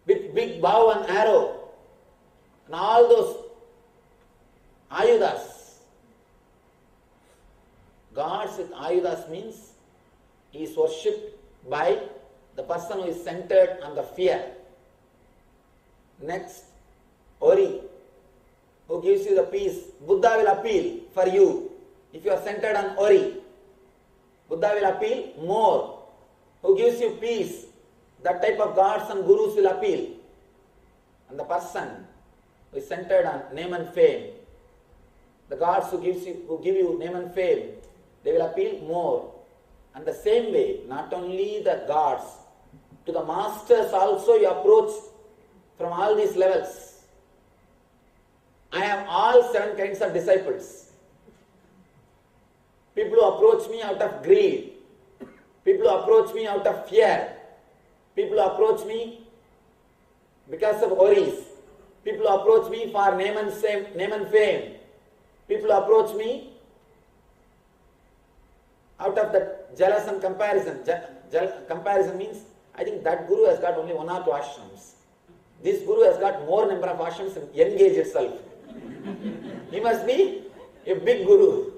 with big bow and arrow, and all those ayudas. Gods with ayudas means he is worshipped by the person who is centered on the fear. Next, Ori, who gives you the peace. Buddha will appeal for you. If you are centered on Ori, Buddha will appeal more. Who gives you peace? That type of gods and gurus will appeal. And the person who is centered on name and fame, the gods who give you name and fame, they will appeal more. And the same way, not only the gods, to the masters also you approach from all these levels. I have all 7 kinds of disciples. People who approach me out of greed. People who approach me out of fear. People who approach me because of worries. People who approach me for name and fame. People who approach me out of the jealous and comparison. Comparison means, I think that guru has got only 1 or 2 ashrams. This guru has got more number of ashrams in Engage itself. He must be a big guru.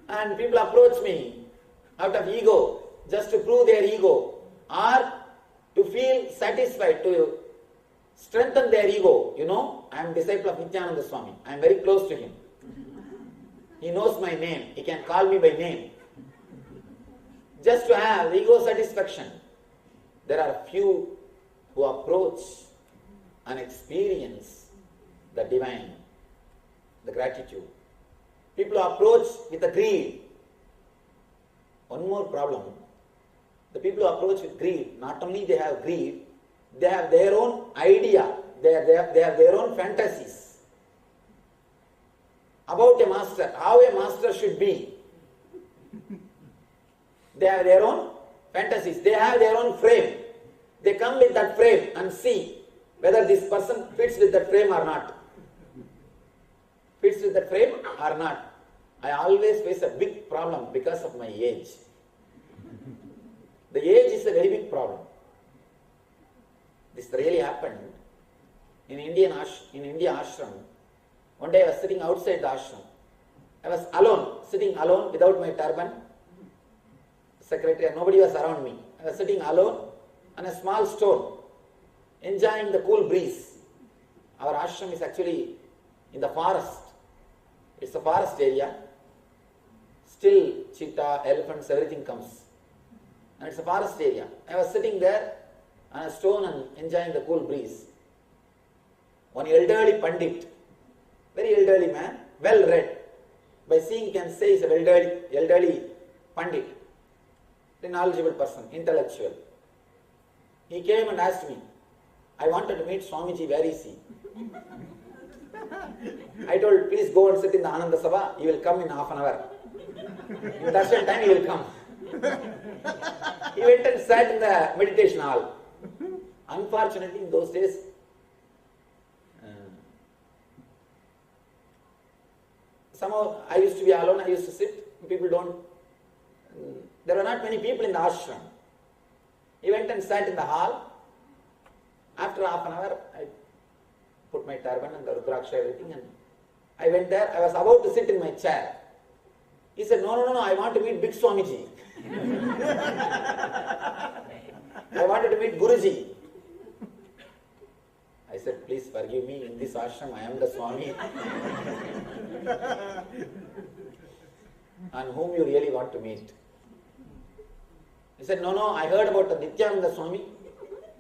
And people approach me out of ego, just to prove their ego, or to feel satisfied, to strengthen their ego. You know, I am a disciple of Nithyananda Swami. I am very close to him. He knows my name. He can call me by name. Just to have ego satisfaction. There are few who approach and experience the divine, the gratitude. People who approach with the greed. One more problem. The people who approach with greed, not only they have greed, they have their own idea, they have their own fantasies about a master, how a master should be. They have their own fantasies, they have their own frame. They come with that frame and see whether this person fits with that frame or not. Fits with that frame or not. I always face a big problem because of my age. The age is a very big problem. This really happened in India ashram. One day I was sitting outside the ashram. I was alone, sitting alone without my turban. Secretary, nobody was around me. I was sitting alone on a small stone, enjoying the cool breeze. Our ashram is actually in the forest. It's a forest area. Still, cheetah, elephants, everything comes. And it's a forest area. I was sitting there on a stone and enjoying the cool breeze. One elderly Pandit, very elderly man, well read. By seeing you can say he's a elderly Pandit, a knowledgeable person, intellectual. He came and asked me, I wanted to meet Swamiji, where is he? I told, please go and sit in the Ananda Sabha, he will come in half an hour. In darshan time he will come. He went and sat in the meditation hall. Unfortunately, in those days, somehow I used to be alone, I used to sit, there were not many people in the ashram. He went and sat in the hall. After half an hour, I put my turban and the rudraksha, everything, and I went there. I was about to sit in my chair. He said, no, I want to meet Big Swamiji. I wanted to meet Guruji. I said, please forgive me, in this ashram I am the Swami. And whom you really want to meet? He said, no, I heard about the Nithyananda Swami.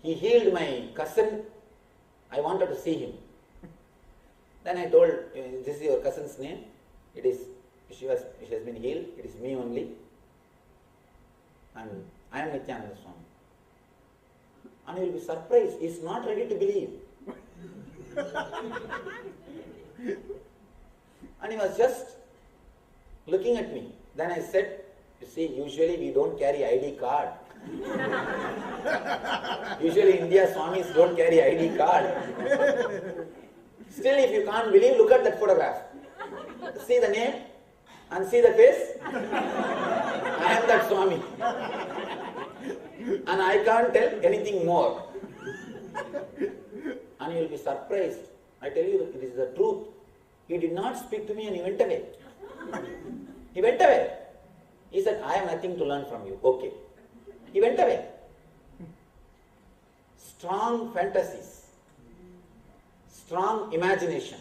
He healed my cousin. I wanted to see him. Then I told, this is your cousin's name. She has been healed. It is me only. And I am Nithyananda Swami. And you will be surprised. He is not ready to believe. And he was just looking at me. Then I said, you see, usually we don't carry ID card. Usually India Swamis don't carry ID card. Still, if you can't believe, look at that photograph. See the name and see the face. I am that Swami. And I can't tell anything more. And you will be surprised. I tell you, it is the truth. He did not speak to me and he went away. He went away. He said, I have nothing to learn from you. Okay. He went away. Strong fantasies, strong imagination.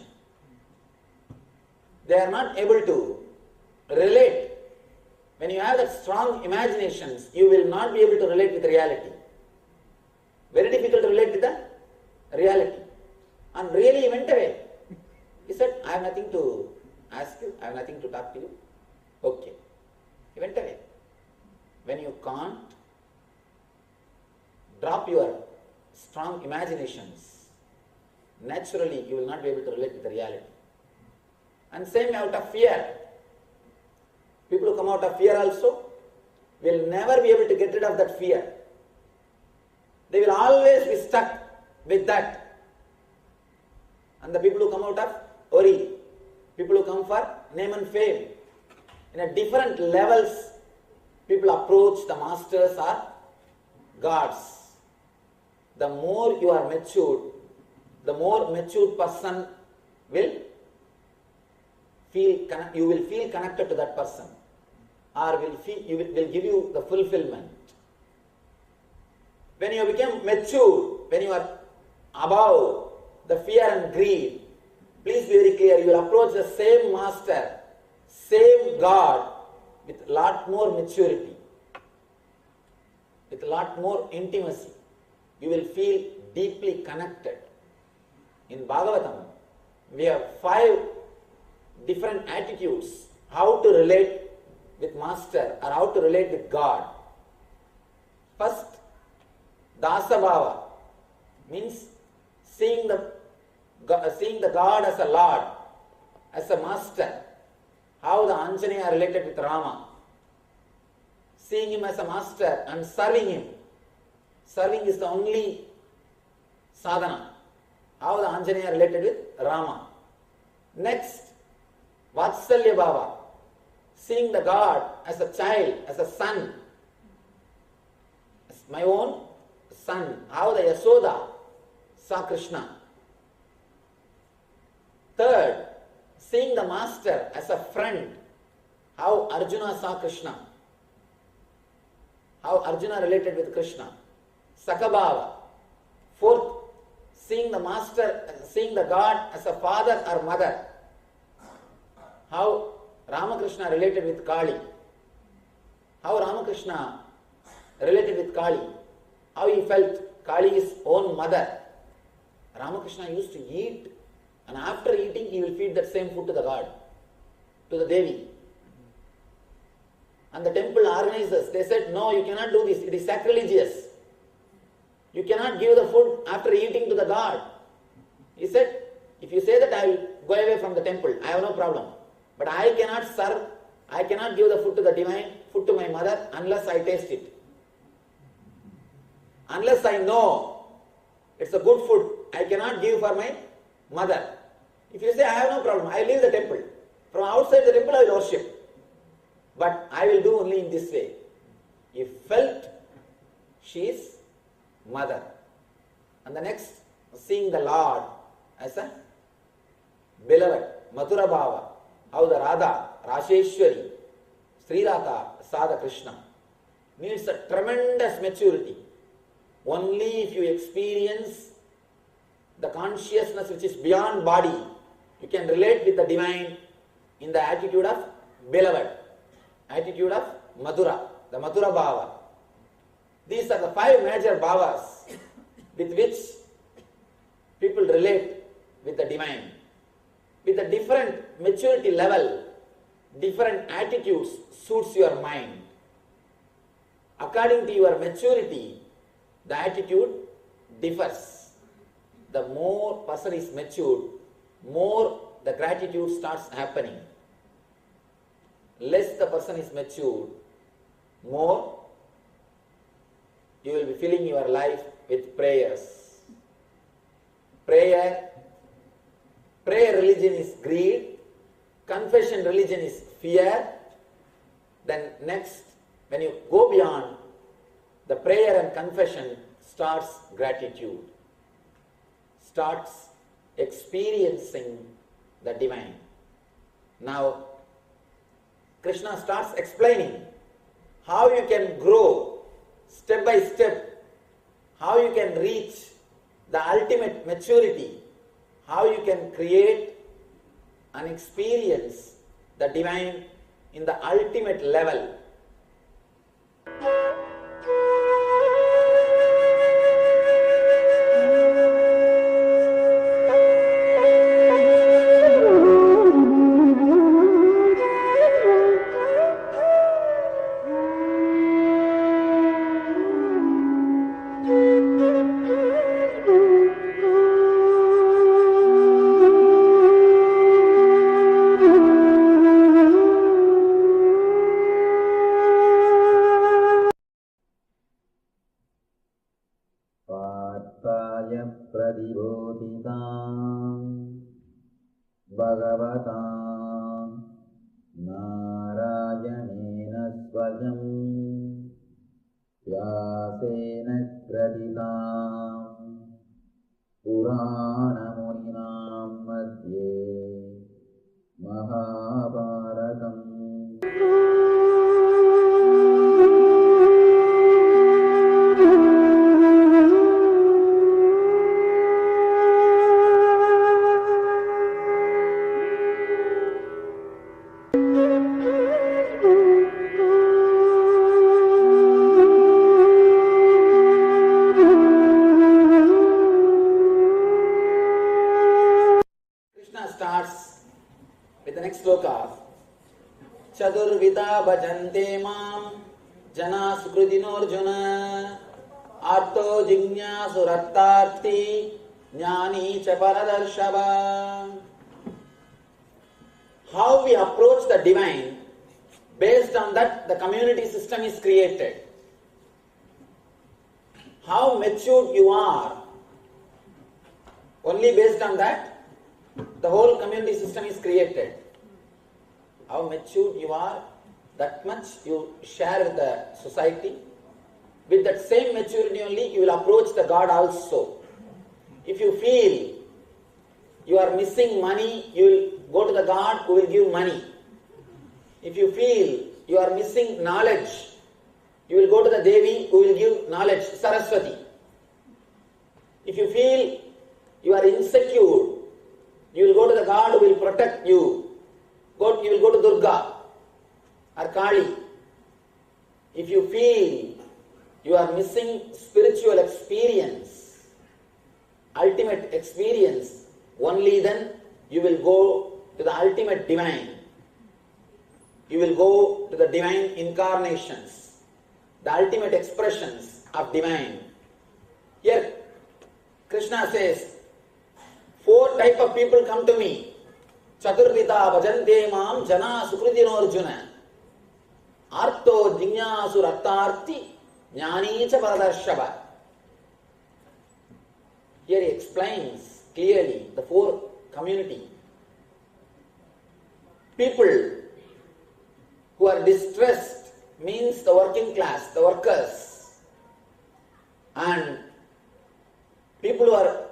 They are not able to relate. When you have that strong imaginations, you will not be able to relate with reality. Very difficult to relate with the reality. And really he went away. He said, I have nothing to ask you, I have nothing to talk to you. Okay. He went away. When you can't drop your strong imaginations, naturally you will not be able to relate with the reality. And same out of fear. People who come out of fear also will never be able to get rid of that fear. They will always be stuck with that. And the people who come out of worry, people who come for name and fame, in a different levels, people approach the masters or gods. The more you are matured, the more matured person will feel, you will feel connected to that person, or will give you the fulfillment. When you become mature, when you are above the fear and greed, please be very clear, you will approach the same master, same God with a lot more maturity, with a lot more intimacy. You will feel deeply connected. In Bhagavatam, we have 5 different attitudes how to relate with master or how to relate with God. First, Dasabhava means seeing the God as a Lord, as a master. How the Anjaneya related with Rama. Seeing him as a master and serving him. Serving is the only sadhana. How the Anjaneya related with Rama. Next, Vatsalya Bhava. Seeing the God as a child, as a son. As my own son. How the Yasoda saw Krishna. Third, seeing the master as a friend. How Arjuna saw Krishna. How Arjuna related with Krishna. Sakabhava. Fourth, seeing the master, seeing the God as a father or mother. How Ramakrishna related with Kali. How Ramakrishna related with Kali. How he felt Kali's own mother. Ramakrishna used to eat, and after eating he will feed that same food to the god, to the Devi. And the temple organizers, they said, no, you cannot do this, it is sacrilegious. You cannot give the food after eating to the god. He said, if you say that, I will go away from the temple, I have no problem. But I cannot serve, I cannot give the food to the divine, food to my mother, unless I taste it. Unless I know it's a good food, I cannot give for my mother. If you say, I have no problem, I leave the temple. From outside the temple I will worship. But I will do only in this way. He felt she is mother. And the next, seeing the Lord as a beloved, Mathura Bhava, how the Radha, Rasheshwari, Sri Radha, Sada Krishna needs a tremendous maturity. Only if you experience the consciousness which is beyond body, you can relate with the divine in the attitude of beloved, attitude of Madhura, the Mathura Bhava. These are the 5 major bhavas with which people relate with the divine. With a different maturity level, different attitudes suits your mind. According to your maturity, the attitude differs. The more person is matured, more the gratitude starts happening. Less the person is matured, more you will be filling your life with prayers. Prayer religion is greed, confession religion is fear. Then next, when you go beyond the prayer and confession, starts gratitude, starts experiencing the divine. Now, Krishna starts explaining how you can grow step by step, how you can reach the ultimate maturity, how you can create and experience the divine in the ultimate level. Bhagavatam Narayanena Swayam Vyasena Kraditam Purana Muninam Madhye Mahabharatam. Chadurvita bhajante mam jana sukridinorjuna arto jignya surattarthi jnani cha paradarshava. How we approach the divine, based on that the community system is created. How matured you are, only based on that the whole community system is created. How matured you are, that much you share with the society. With that same maturity only, you will approach the God also. If you feel you are missing money, you will go to the God who will give money. If you feel you are missing knowledge, you will go to the Devi who will give knowledge, Saraswati. If you feel you are insecure, you will go to the God who will protect you. You will go to Durga or Kali. If you feel you are missing spiritual experience, ultimate experience, only then you will go to the ultimate divine. You will go to the divine incarnations, the ultimate expressions of divine. Here, Krishna says, 4 type of people come to me. Chaturvita bhajante mam jana sukridino arjuna. Arto jinyasu rattarthi jnani cha paradarshava. Here he explains clearly the 4 community. People who are distressed means the working class, the workers. And people who are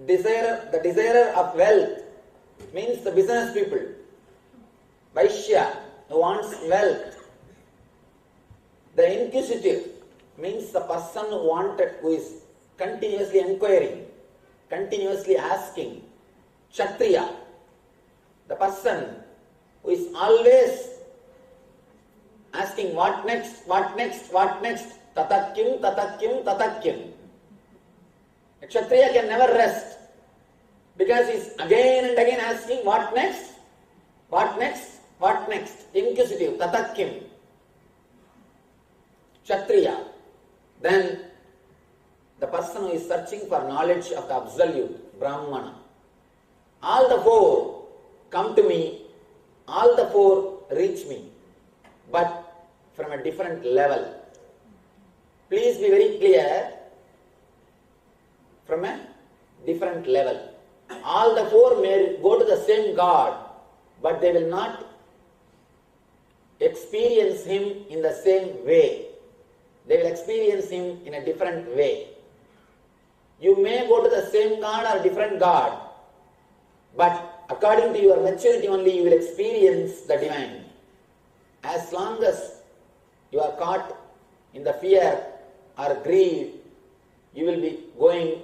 the desirer of wealth means the business people. Vaishya, who wants wealth. The inquisitive means the person who is continuously inquiring, continuously asking. Kshatriya, the person who is always asking what next, what next, what next, tatakyum, tatakyum, tatakyum. A Kshatriya can never rest because he is again and again asking what next, what next, what next. Inquisitive, tatakyum. Kshatriya. Then the person who is searching for knowledge of the absolute, Brahmana. All the 4 come to me, all the 4 reach me, but from a different level. Please be very clear, from a different level. All the 4 may go to the same God, but they will not experience Him in the same way. They will experience Him in a different way. You may go to the same God or different God, but according to your maturity only you will experience the divine. As long as you are caught in the fear or greed, you will be going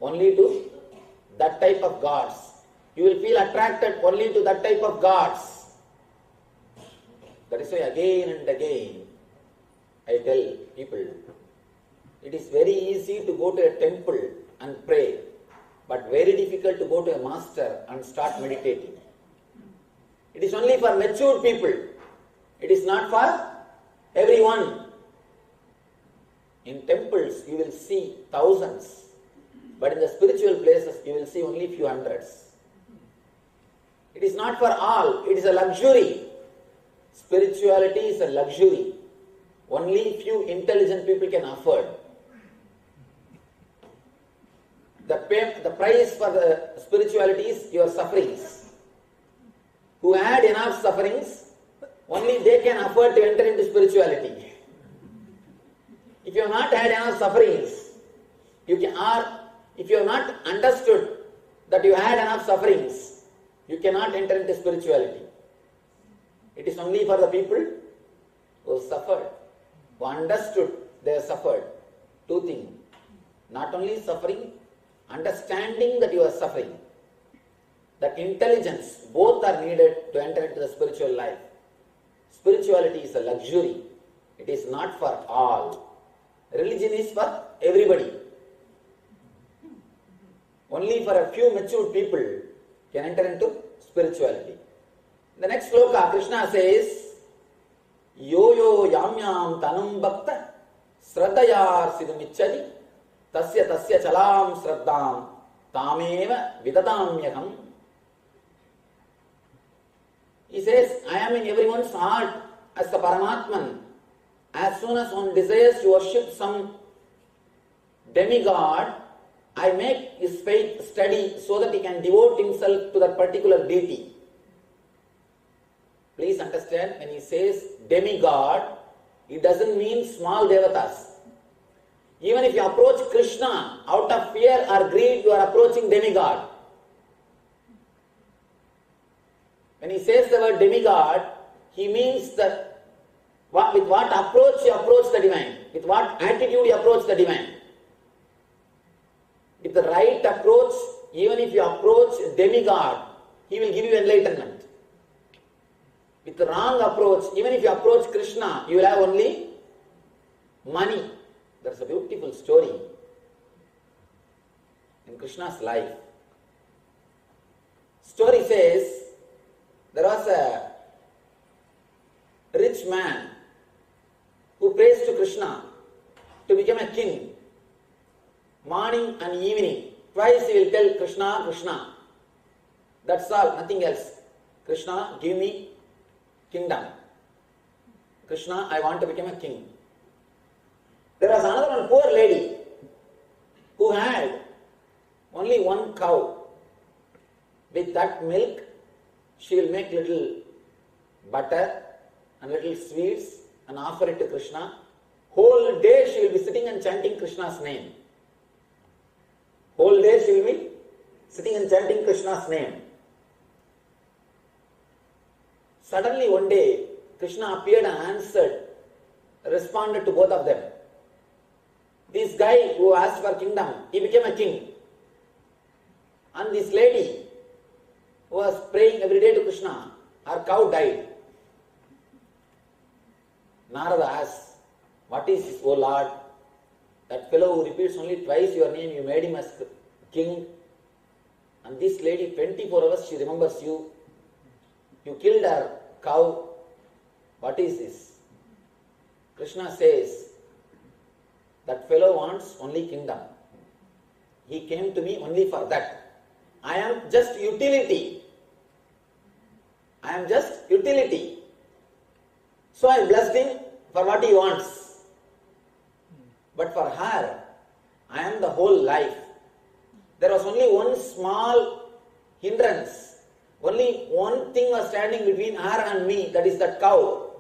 only to that type of gods. You will feel attracted only to that type of gods. That is why again and again I tell people, it is very easy to go to a temple and pray, but very difficult to go to a master and start meditating. It is only for mature people. It is not for everyone. In temples you will see thousands, but in the spiritual places you will see only few hundreds. It is not for all, it is a luxury. Spirituality is a luxury. Only few intelligent people can afford. The price for the spirituality is your sufferings. Who had enough sufferings, only they can afford to enter into spirituality. If you have not had enough sufferings, if you have not understood that you had enough sufferings, you cannot enter into spirituality. It is only for the people who suffered, who understood they have suffered. 2 things. Not only suffering, understanding that you are suffering. That intelligence, both are needed to enter into the spiritual life. Spirituality is a luxury. It is not for all. Religion is for everybody. Only for a few mature people can enter into spirituality. The next sloka, Krishna says, Yo yo yamyam tanum bhakta sraddhayar siddhamichchati tasya chalam sraddham tameva vidatamyaham. He says, I am in everyone's heart as the Paramatman. As soon as one desires to worship some demigod, I make his faith steady so that he can devote himself to that particular deity. Please understand, when he says demigod, it doesn't mean small devatas. Even if you approach Krishna out of fear or greed, you are approaching demigod. When he says the word demigod, he means that with what approach you approach the divine, with what attitude you approach the divine. With the right approach, even if you approach demigod, he will give you enlightenment. With the wrong approach, even if you approach Krishna, you will have only money. There's a beautiful story. In Krishna's life. Story says there was a rich man who prays to Krishna to become a king. Morning and evening, twice he will tell Krishna, Krishna. That's all, nothing else. Krishna, give me kingdom. Krishna, I want to become a king. There was another one, poor lady, who had only one cow. With that milk, she will make little butter and little sweets and offer it to Krishna. Whole day she will be sitting and chanting Krishna's name. Whole day she will be sitting and chanting Krishna's name. Suddenly one day, Krishna appeared and answered, responded to both of them. This guy who asked for kingdom, he became a king. And this lady who was praying every day to Krishna, her cow died. Narada asked, what is this, O Lord? That fellow who repeats only twice your name, you made him as king. And this lady, 24 hours, she remembers you. You killed her cow. What is this? Krishna says, that fellow wants only kingdom. He came to me only for that. I am just utility. I am just utility. So I blessed him for what he wants. But for her, I am the whole life. There was only one small hindrance. Only one thing was standing between her and me, that is that cow.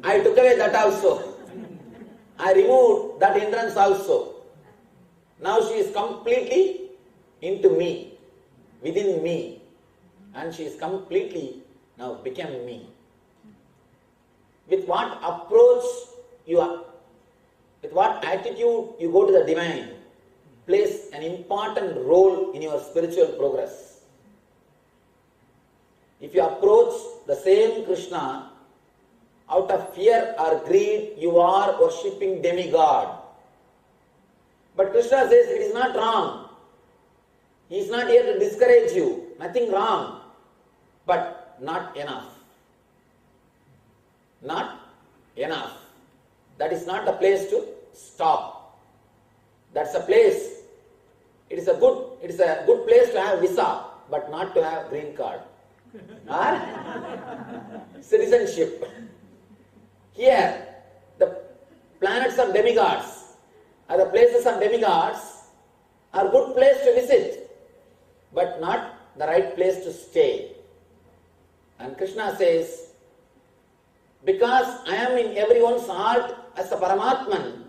I took away that also. I removed that hindrance also. Now she is completely into me, within me. And she is completely now become me. With what approach you are, with what attitude you go to the divine, plays an important role in your spiritual progress. If you approach the same Krishna out of fear or greed, you are worshipping demigod. But Krishna says it is not wrong. He is not here to discourage you. Nothing wrong. But not enough. Not enough. That is not the place to stop. That's a place. It is a good place to have visa, but not to have green card. Or citizenship. Here, the planets of demigods, or the places of demigods, are good place to visit, but not the right place to stay. And Krishna says, because I am in everyone's heart as a Paramatman,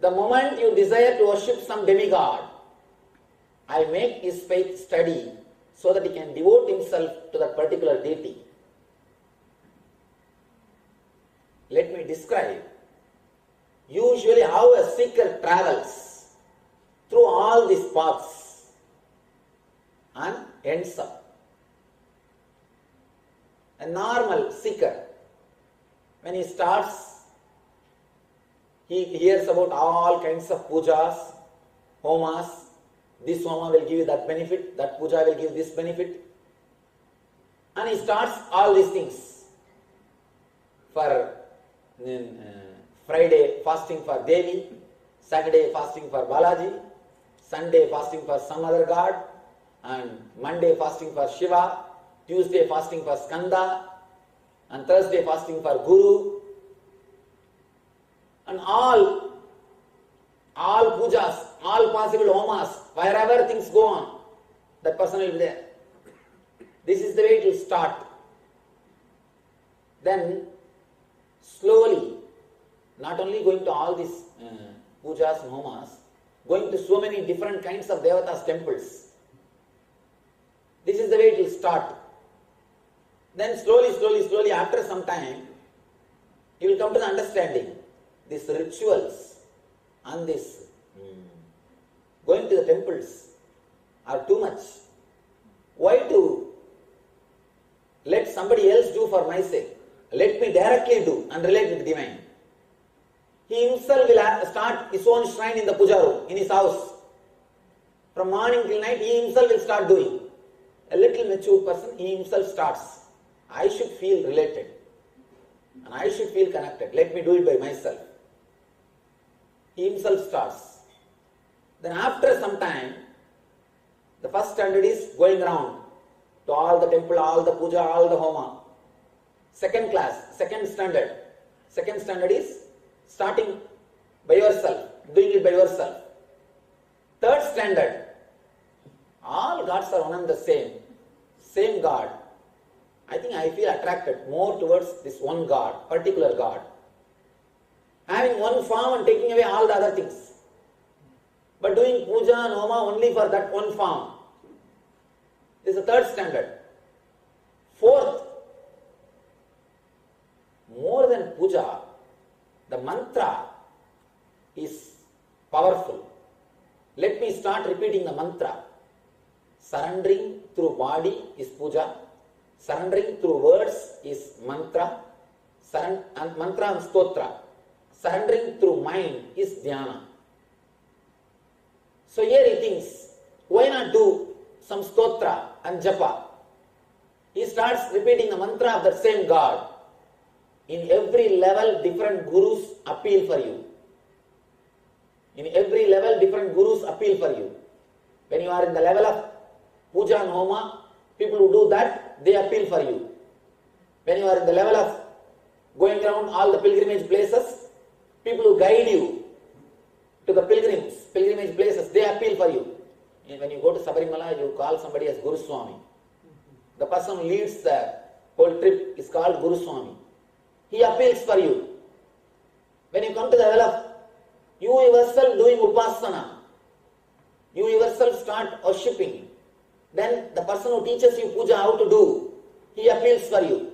the moment you desire to worship some demigod, I make his faith steady so that he can devote himself to that particular deity. Let me describe usually how a seeker travels through all these paths and ends up. A normal seeker, when he starts, he hears about all kinds of pujas, homas. This homa will give you that benefit, that puja will give this benefit. And he starts all these things. For Friday fasting for Devi, Saturday fasting for Balaji, Sunday fasting for some other god, and Monday fasting for Shiva, Tuesday fasting for Skanda, and Thursday fasting for Guru, and all pujas, all possible homas, wherever things go on, that person will be there. This is the way it will start. Then slowly, not only going to all these pujas and homas, going to so many different kinds of devatas temples. This is the way it will start. Then slowly, after some time, you will come to the understanding. These rituals and this going to the temples are too much. Why to let somebody else do for my sake? Let me directly do and relate with the divine. He himself will start his own shrine in the puja room, in his house. From morning till night, he himself will start doing. A little mature person, he himself starts. I should feel related. And I should feel connected. Let me do it by myself. He himself starts. Then after some time, the first standard is going around to all the temple, all the puja, all the homa. Second standard is starting by yourself, doing it by yourself. Third standard, all gods are one and the same God. I think I feel attracted more towards this one God, particular God. Having one form and taking away all the other things. But doing puja and homa only for that one form. This is the third standard. Fourth, more than puja, the mantra is powerful. Let me start repeating the mantra. Surrendering through body is puja. Surrendering through words is mantra. Mantra and stotra. Surrendering through mind is dhyana. So here he thinks, why not do some stotra and japa? He starts repeating the mantra of that same God. In every level, different gurus appeal for you. In every level, different gurus appeal for you. When you are in the level of puja and homa, people who do that, they appeal for you. When you are in the level of going around all the pilgrimage places, people who guide you to the pilgrimage places, they appeal for you. And when you go to Sabarimala, you call somebody as Guru Swami. The person who leads the whole trip is called Guru Swami. He appeals for you. When you come to the level of you yourself doing upasana, you yourself start worshipping, then the person who teaches you puja how to do, he appeals for you.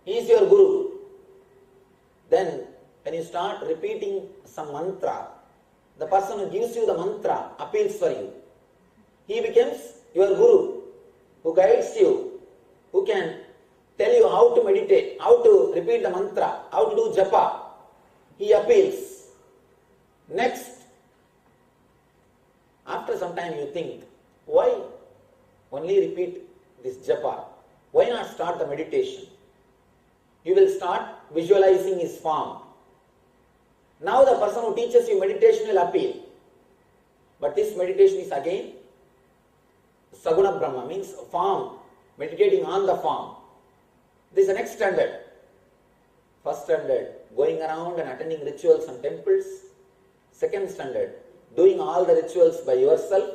He is your guru. Then when you start repeating some mantra, the person who gives you the mantra appeals for you. He becomes your guru, who guides you, who can tell you how to meditate, how to repeat the mantra, how to do japa. He appeals. Next, after some time you think, why only repeat this japa? Why not start the meditation? You will start visualizing his form. Now the person who teaches you meditation will appeal. But this meditation is again Saguna Brahma, means form, meditating on the form. This is the next standard. First standard, going around and attending rituals and temples. Second standard, doing all the rituals by yourself.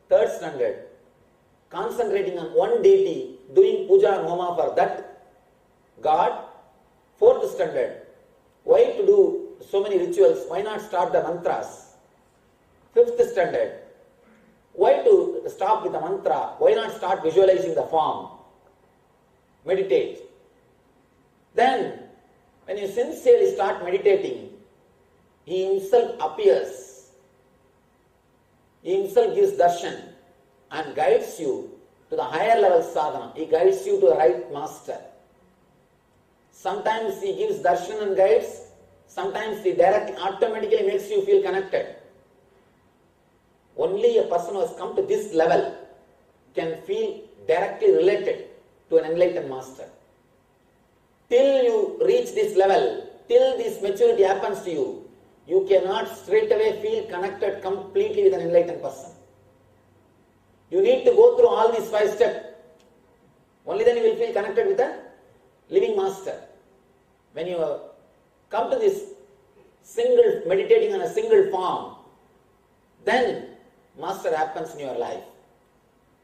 Third standard, concentrating on one deity, doing puja and homa for that God. Fourth standard, why to do so many rituals? Why not start the mantras? Fifth standard, why to stop with the mantra? Why not start visualizing the form? Meditate. Then, when you sincerely start meditating, he himself appears. He himself gives darshan and guides you to the higher level sadhana. He guides you to the right master. Sometimes he gives darshan and guides. Sometimes he directly, automatically makes you feel connected. Only a person who has come to this level can feel directly related to an enlightened master. Till you reach this level, till this maturity happens to you, you cannot straight away feel connected completely with an enlightened person. You need to go through all these 5 steps. Only then you will feel connected with a living master. When you come to this single, meditating on a single form, then master happens in your life.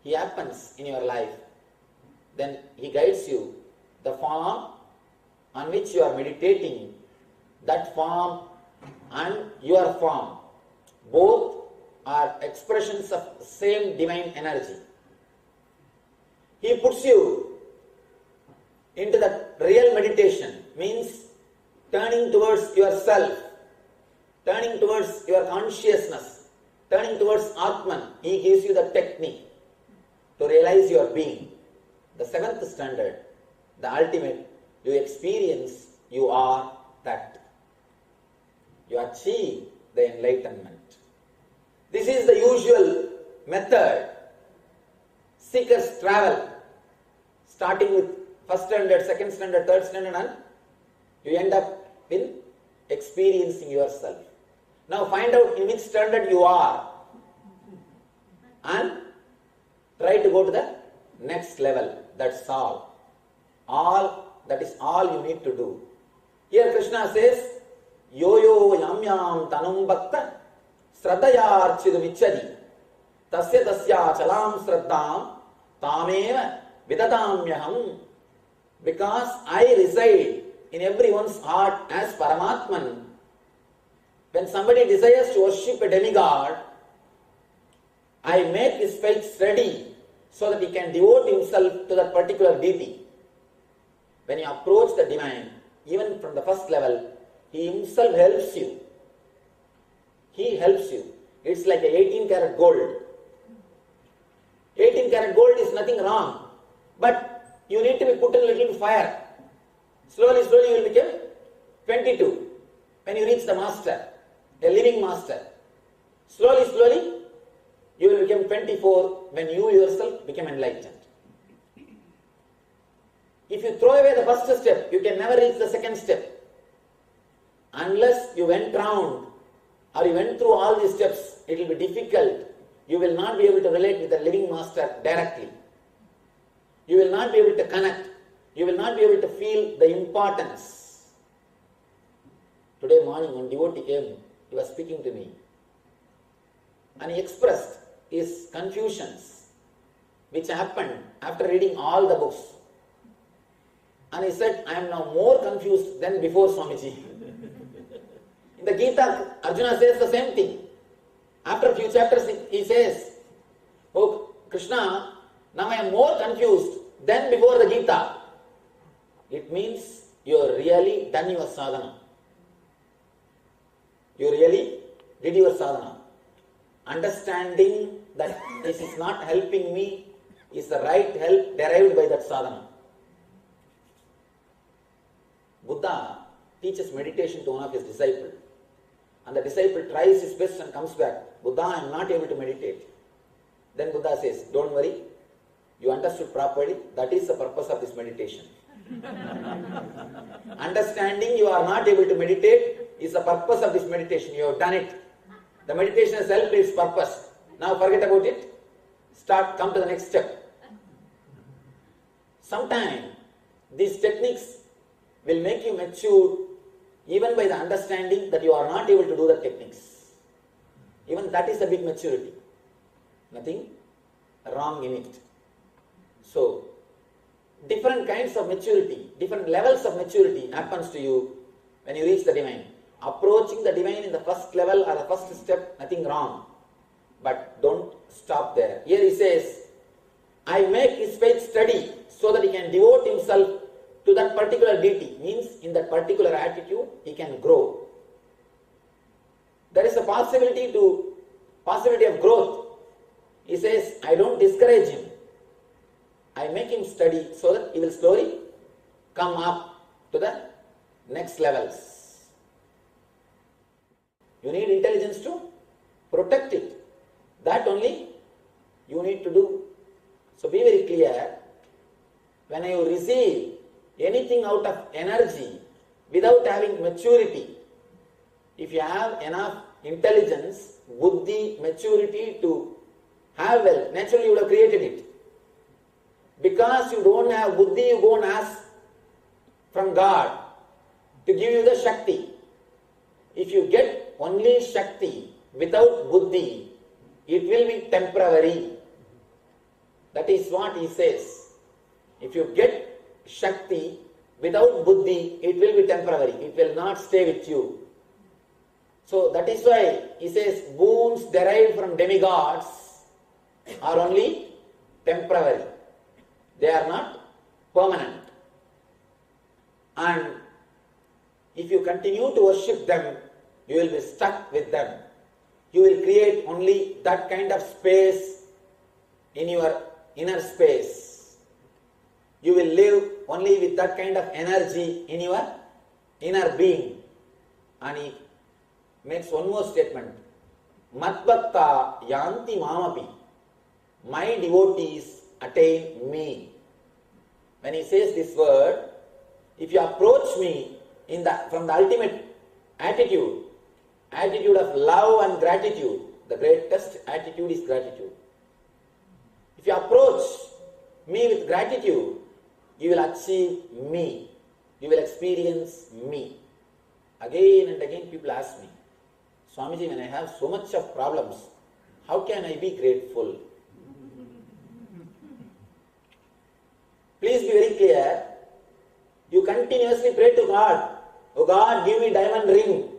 He happens in your life. Then he guides you. The form on which you are meditating, that form and your form, both are expressions of same divine energy. He puts you into that real meditation, means turning towards yourself, turning towards your consciousness, turning towards Atman. He gives you the technique to realize your being. The 7th standard, the ultimate, you experience, you are that. You achieve the enlightenment. This is the usual method seekers travel, starting with first standard, second standard, third standard, and you end up in experiencing yourself. Now find out in which standard you are and try to go to the next level. That's all. That is all you need to do. Here Krishna says, yo yo yam yam tanum bhakta sraddhaya archidum ichchadi tasya tasya chalam sraddham tameva vidatamyaham. Because I reside in everyone's heart as Paramatman. When somebody desires to worship a demigod, I make his faith steady so that he can devote himself to that particular deity. When you approach the divine, even from the first level, he himself helps you. He helps you. It's like a 18 karat gold. 18 karat gold is nothing wrong, but you need to be put in a little fire. Slowly you will become 22 when you reach the master, a living master. Slowly you will become 24 when you yourself become enlightened. If you throw away the first step, you can never reach the second step. Unless you went round or you went through all these steps, it will be difficult. You will not be able to relate with the living master directly. You will not be able to connect. You will not be able to feel the importance. Today morning when devotee came, he was speaking to me and he expressed his confusions which happened after reading all the books. And he said, I am now more confused than before, Swamiji. In the Gita, Arjuna says the same thing. After a few chapters, he says, oh Krishna, now I am more confused than before the Gita. It means you have really done your sadhana. You really did your sadhana. Understanding that this is not helping me is the right help derived by that sadhana. Buddha teaches meditation to one of his disciples. And the disciple tries his best and comes back. Buddha, I am not able to meditate. Then Buddha says, don't worry, you understood properly, that is the purpose of this meditation. Understanding you are not able to meditate is the purpose of this meditation. You have done it. The meditation has helped its purpose. Now forget about it. Come to the next step. Sometimes these techniques will make you mature even by the understanding that you are not able to do the techniques. Even that is a big maturity. Nothing wrong in it. So, different kinds of maturity, different levels of maturity happens to you when you reach the divine. Approaching the divine in the first level or the first step, nothing wrong. But don't stop there. Here he says, I make his faith steady so that he can devote himself to that particular deity. Means in that particular attitude, he can grow. There is a possibility of growth. He says, I don't discourage him. I make him study so that he will slowly come up to the next levels. You need intelligence to protect it. That only you need to do. So be very clear. When you receive anything out of energy without having maturity, if you have enough intelligence, buddhi, maturity to have wealth, naturally you would have created it. Because you don't have buddhi, you go and ask from God to give you the Shakti. If you get only Shakti without buddhi, it will be temporary. That is what he says. If you get Shakti without buddhi, it will be temporary. It will not stay with you. So that is why he says boons derived from demigods are only temporary. They are not permanent. And if you continue to worship them, you will be stuck with them. You will create only that kind of space in your inner space. You will live only with that kind of energy in your inner being. And he makes one more statement. Matbhakta yanti mamapi my devotees attain me. When he says this word, if you approach me from the ultimate attitude of love and gratitude, the greatest attitude is gratitude. If you approach me with gratitude, you will achieve me. You will experience me. Again and again people ask me, Swamiji, when I have so much of problems, how can I be grateful? Please be very clear. You continuously pray to God, oh God, give me diamond ring.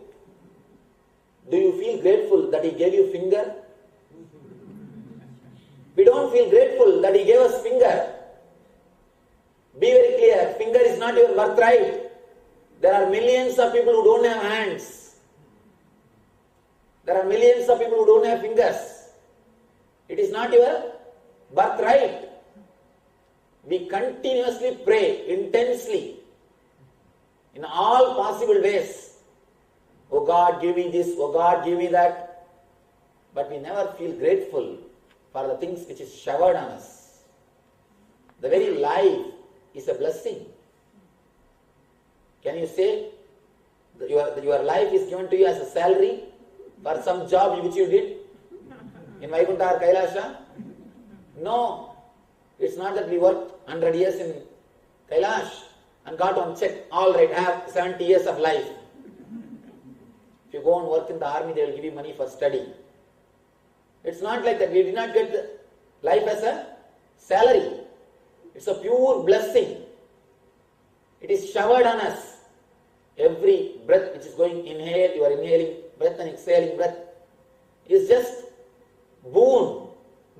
Do you feel grateful that He gave you finger? We don't feel grateful that He gave us finger. Be very clear, finger is not your birthright. There are millions of people who don't have hands. There are millions of people who don't have fingers. It is not your birthright. We continuously pray intensely in all possible ways. Oh God, give me this, oh God, give me that. But we never feel grateful for the things which is showered on us. The very life is a blessing. Can you say that your life is given to you as a salary for some job which you did in Vaikuntha or KAILASA? No. It's not that we worked 100 years in Kailash and got one check, all right, I have 70 years of life. If you go and work in the army, they will give you money for study. It's not like that. We did not get life as a salary. It's a pure blessing. It is showered on us. Every breath which is going, inhale, you are inhaling breath and exhaling breath, is just boon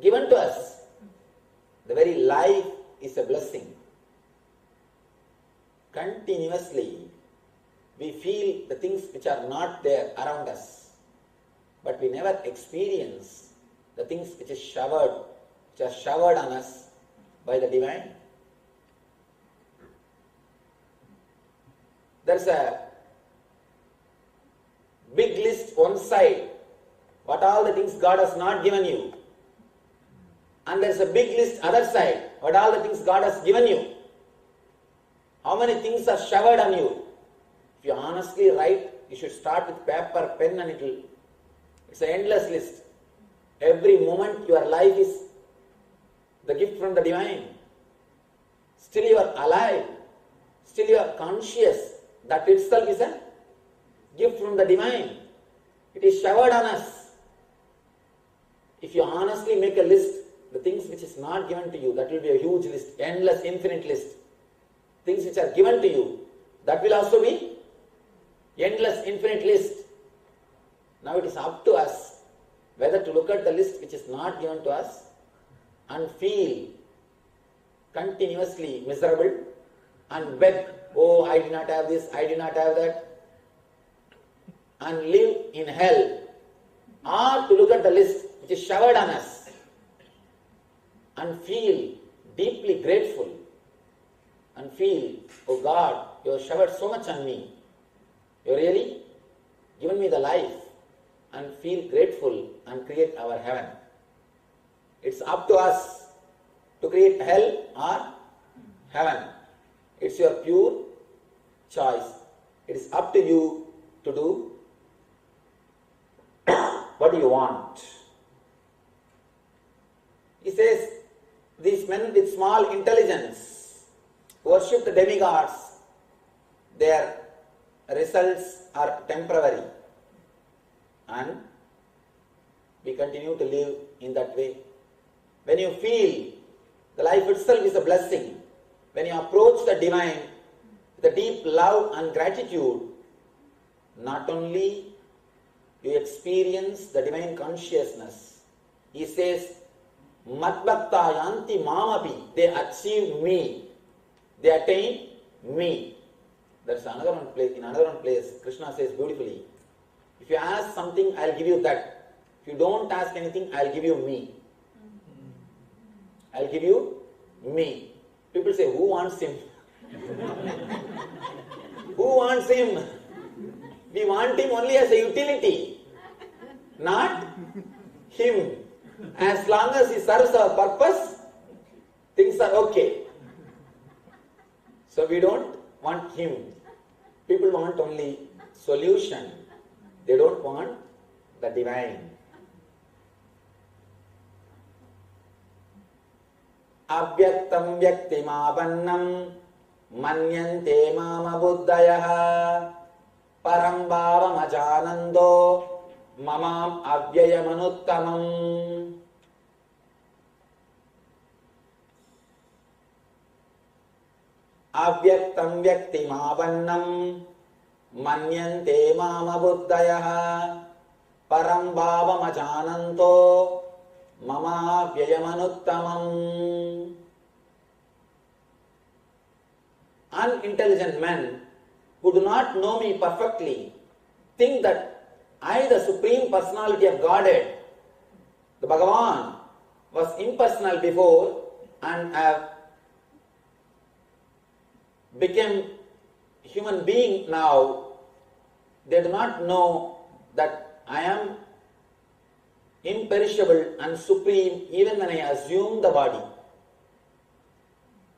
given to us. The very life is a blessing. Continuously, we feel the things which are not there around us, but we never experience the things which are showered on us by the Divine. There's a big list one side, what all the things God has not given you. And there's a big list other side, what all the things God has given you. How many things are showered on you? If you honestly write, you should start with paper, pen, and it's an endless list. Every moment your life is the gift from the Divine. Still you are alive. Still you are conscious. That itself is a gift from the Divine. It is showered on us. If you honestly make a list, the things which is not given to you, that will be a huge list, endless, infinite list. Things which are given to you, that will also be endless, infinite list. Now it is up to us whether to look at the list which is not given to us and feel continuously miserable and beg, oh, I did not have this, I did not have that, and live in hell, or to look at the list which is showered on us and feel deeply grateful and feel, oh God, you have showered so much on me. You have really given me the life, and feel grateful and create our heaven. It's up to us to create hell or heaven. It's your pure choice. It is up to you to do what you want. He says, these men with small intelligence worship the demigods. Their results are temporary. And we continue to live in that way. When you feel the life itself is a blessing, when you approach the Divine with a deep love and gratitude, not only you experience the Divine consciousness, he says, Madbhakta yanti mamapi, they achieve me, they attain me. There's another one place, in another one place, Krishna says beautifully, if you ask something, I'll give you that. If you don't ask anything, I'll give you me. I'll give you me. People say, who wants him? Who wants him? We want him only as a utility, not him. As long as he serves our purpose, things are okay. So we don't want him. People want only solution. They don't want the divine. Avyaktam vyaktimavannam manyante mama buddhayaha param bhavam ajanando mamam avyayam avyaktam vyaktimavannam manyante mama buddhayaha param bhavam ajananto mama vyayam. Unintelligent men who do not know me perfectly think that I, the Supreme Personality of Godhead, the Bhagavan, was impersonal before and have become human being now. They do not know that I am imperishable and supreme even when I assume the body.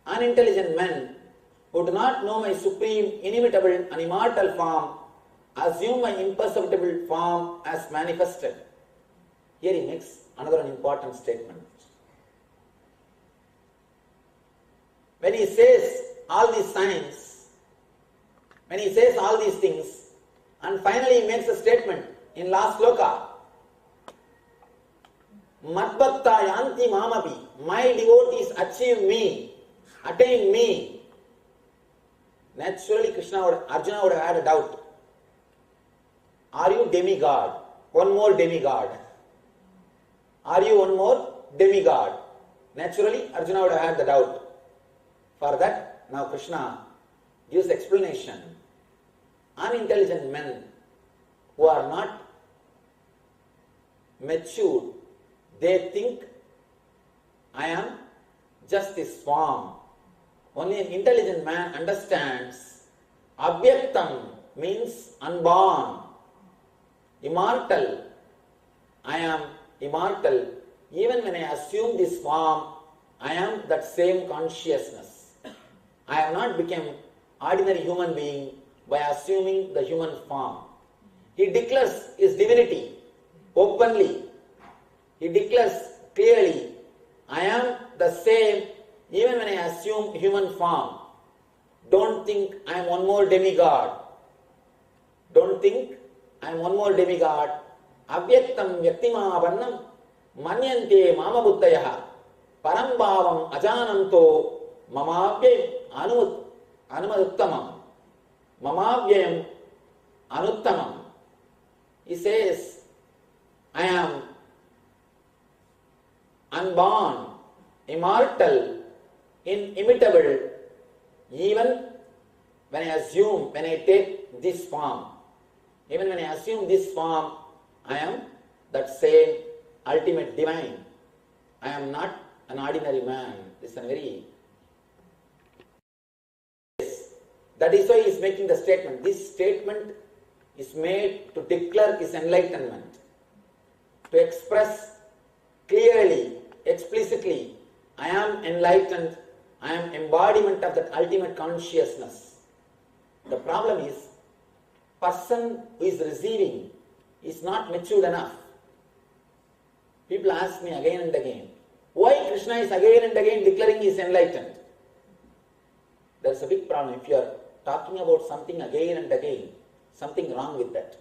Unintelligent men who do not know my supreme, inimitable and immortal form assume my imperceptible form as manifested. Here he makes another important statement. When he says all these signs, when he says all these things, and finally he makes a statement in last sloka, Madbhakta yanti mamapi, my devotees achieve me, attain me. Naturally Arjuna would have had a doubt. Are you demigod? One more demigod. Are you one more demigod? Naturally Arjuna would have had the doubt. For that, now Krishna gives explanation. Unintelligent men who are not matured, they think I am just this form. Only an intelligent man understands Avyaktam means unborn, immortal. I am immortal. Even when I assume this form, I am that same consciousness. I have not become ordinary human being by assuming the human form. He declares his divinity openly. He declares clearly, I am the same even when I assume human form. Don't think I am one more demigod. Don't think I am one more demigod. Avyaktam vyaktimavannam manyante mama buddhayaha param bhavam ajananto mamavyayam anumaduttamam. Mamavyayam anuttamam. He says, I am unborn, immortal, inimitable, even when I take this form. Even when I assume this form, I am that same ultimate divine. I am not an ordinary man. This is a very... That is why he is making the statement. This statement is made to declare his enlightenment, to express clearly, explicitly, I am enlightened, I am embodiment of that ultimate consciousness. The problem is, person who is receiving is not matured enough. People ask me again and again, why Krishna is again and again declaring he is enlightened? There is a big problem. If you are talking about something again and again, something wrong with that.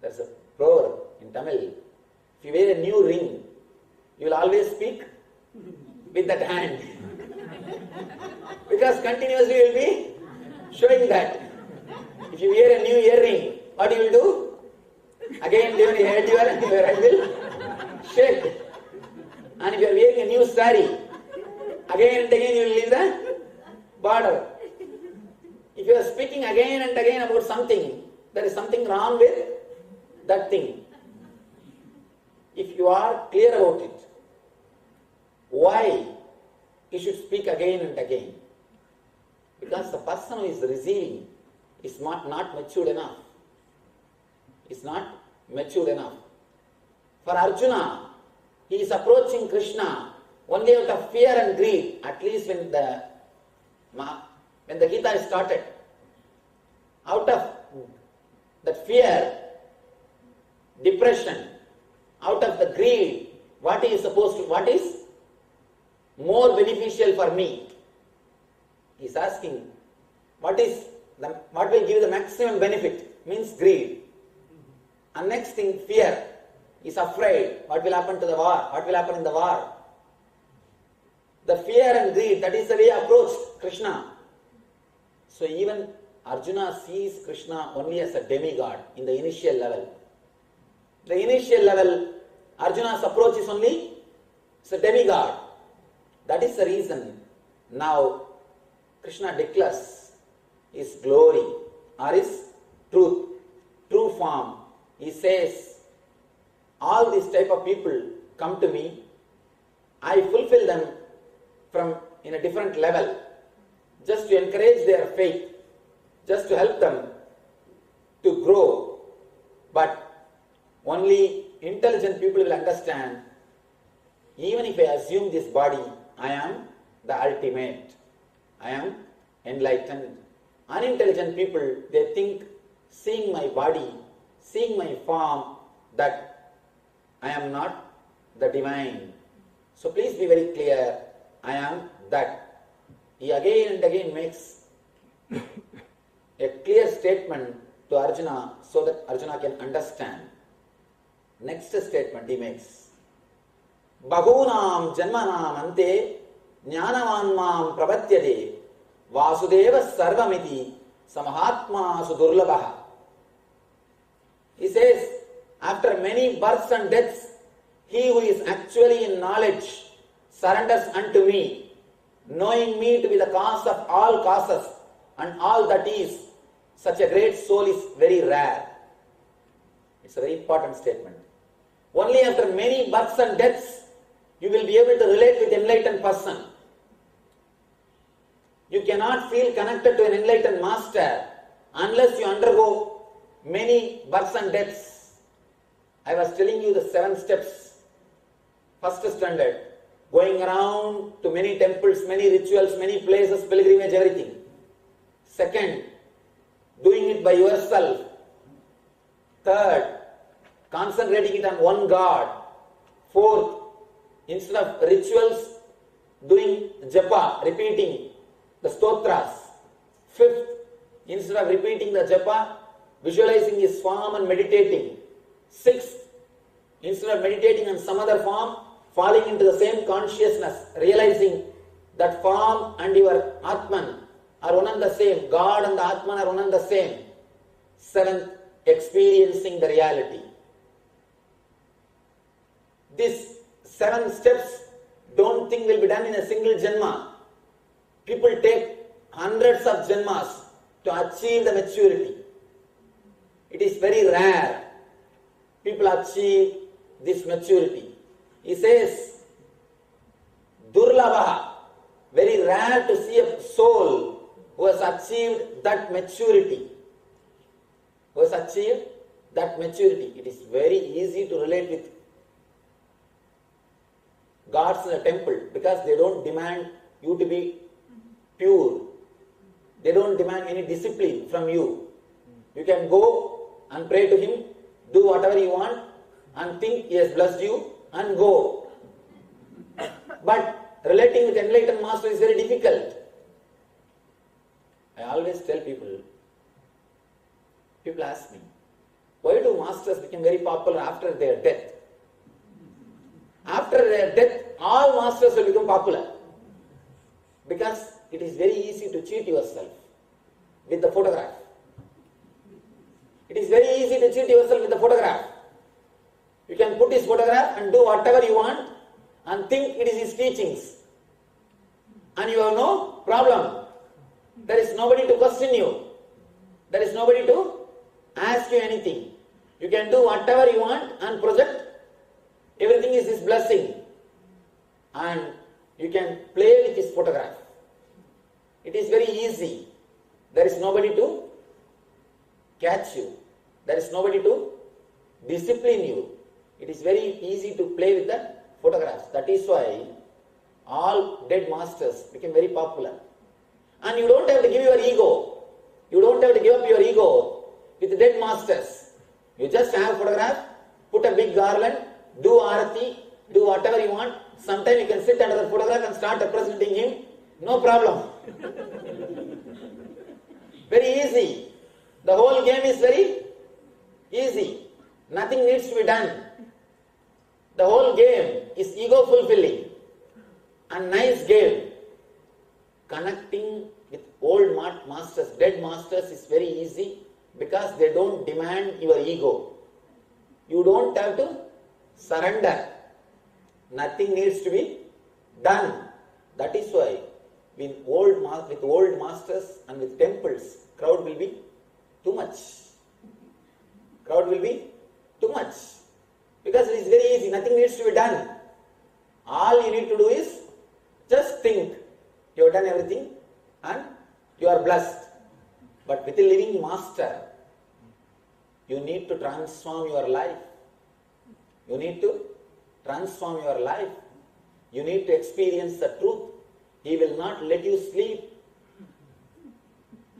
There is a proverb in Tamil, if you wear a new ring, you will always speak with that hand. Because continuously you will be showing that. If you wear a new earring, what you will do? Again, your head will shake. And if you are wearing a new sari, again and again you will leave the border. If you are speaking again and again about something, there is something wrong with that thing. If you are clear about it, why you should speak again and again? Because the person who is receiving is not matured enough. Is not matured enough. For Arjuna, he is approaching Krishna only out of fear and greed, at least when the Gita is started. Out of that fear, depression, out of the greed, what is more beneficial for me? He is asking, what will give the maximum benefit? Means greed. And next thing, fear. He is afraid. What will happen to the war? What will happen in the war? The fear and greed, that is the way he approached Krishna. So even Arjuna sees Krishna only as a demigod in the initial level. The initial level, Arjuna's approach is only as a demigod. That is the reason now Krishna declares his glory or his true form. He says, all these type of people come to me, I fulfill them in a different level, just to encourage their faith, just to help them to grow. But only intelligent people will understand, even if I assume this body, I am the ultimate. I am enlightened. Unintelligent people, they think, seeing my body, seeing my form, that I am not the divine. So please be very clear, I am that. He again and again makes a clear statement to Arjuna so that Arjuna can understand. Next statement he makes. Bahunam janmanam ante jnanavanmam prapatyade vasudeva sarvamiti samahatma sudurlabha. He says, after many births and deaths, he who is actually in knowledge surrenders unto me, knowing me to be the cause of all causes and all that is. Such a great soul is very rare. It's a very important statement. Only after many births and deaths, you will be able to relate with enlightened person. You cannot feel connected to an enlightened master unless you undergo many births and deaths. I was telling you the 7 steps. First standard, going around to many temples, many rituals, many places, pilgrimage, everything. Second, doing it by yourself. Third, concentrating it on one God. Fourth, instead of rituals, doing japa, repeating the stotras. Fifth, instead of repeating the japa, visualizing his form and meditating. Sixth, instead of meditating on some other form, falling into the same consciousness, realizing that form and your Atman are one and the same. God and the Atman are one and the same. Seventh, experiencing the reality. These 7 steps, don't think will be done in a single janma. People take hundreds of janmas to achieve the maturity. It is very rare people achieve this maturity. He says, Durlabha, very rare to see a soul who has achieved that maturity. Who has achieved that maturity. It is very easy to relate with gods in a temple because they don't demand you to be pure. They don't demand any discipline from you. You can go and pray to him, do whatever you want and think he has blessed you and go. But relating with enlightened master is very difficult. I always tell people ask me, why do masters become very popular after their death? After their death, all masters will become popular. Because it is very easy to cheat yourself with the photograph. It is very easy to cheat yourself with the photograph. You can put his photograph and do whatever you want and think it is his teachings. And you have no problem. There is nobody to question you. There is nobody to ask you anything. You can do whatever you want and project. Everything is his blessing. And you can play with his photograph. It is very easy. There is nobody to catch you. There is nobody to discipline you. It is very easy to play with the photographs. That is why all dead masters became very popular. And you don't have to give your ego. You don't have to give up your ego with dead masters. You just have a photograph, put a big garland, do arati, do whatever you want. Sometimes you can sit under the photograph and start representing him. No problem. Very easy. The whole game is very easy. Nothing needs to be done. The whole game is ego fulfilling. A nice game. Connecting with old masters, dead masters is very easy because they don't demand your ego. You don't have to surrender. Nothing needs to be done. That is why with old masters and with temples, crowd will be too much. Crowd will be too much. Because it is very easy, nothing needs to be done. All you need to do is just think. You have done everything and you are blessed. But with a living master, you need to transform your life. You need to transform your life. You need to experience the truth. He will not let you sleep.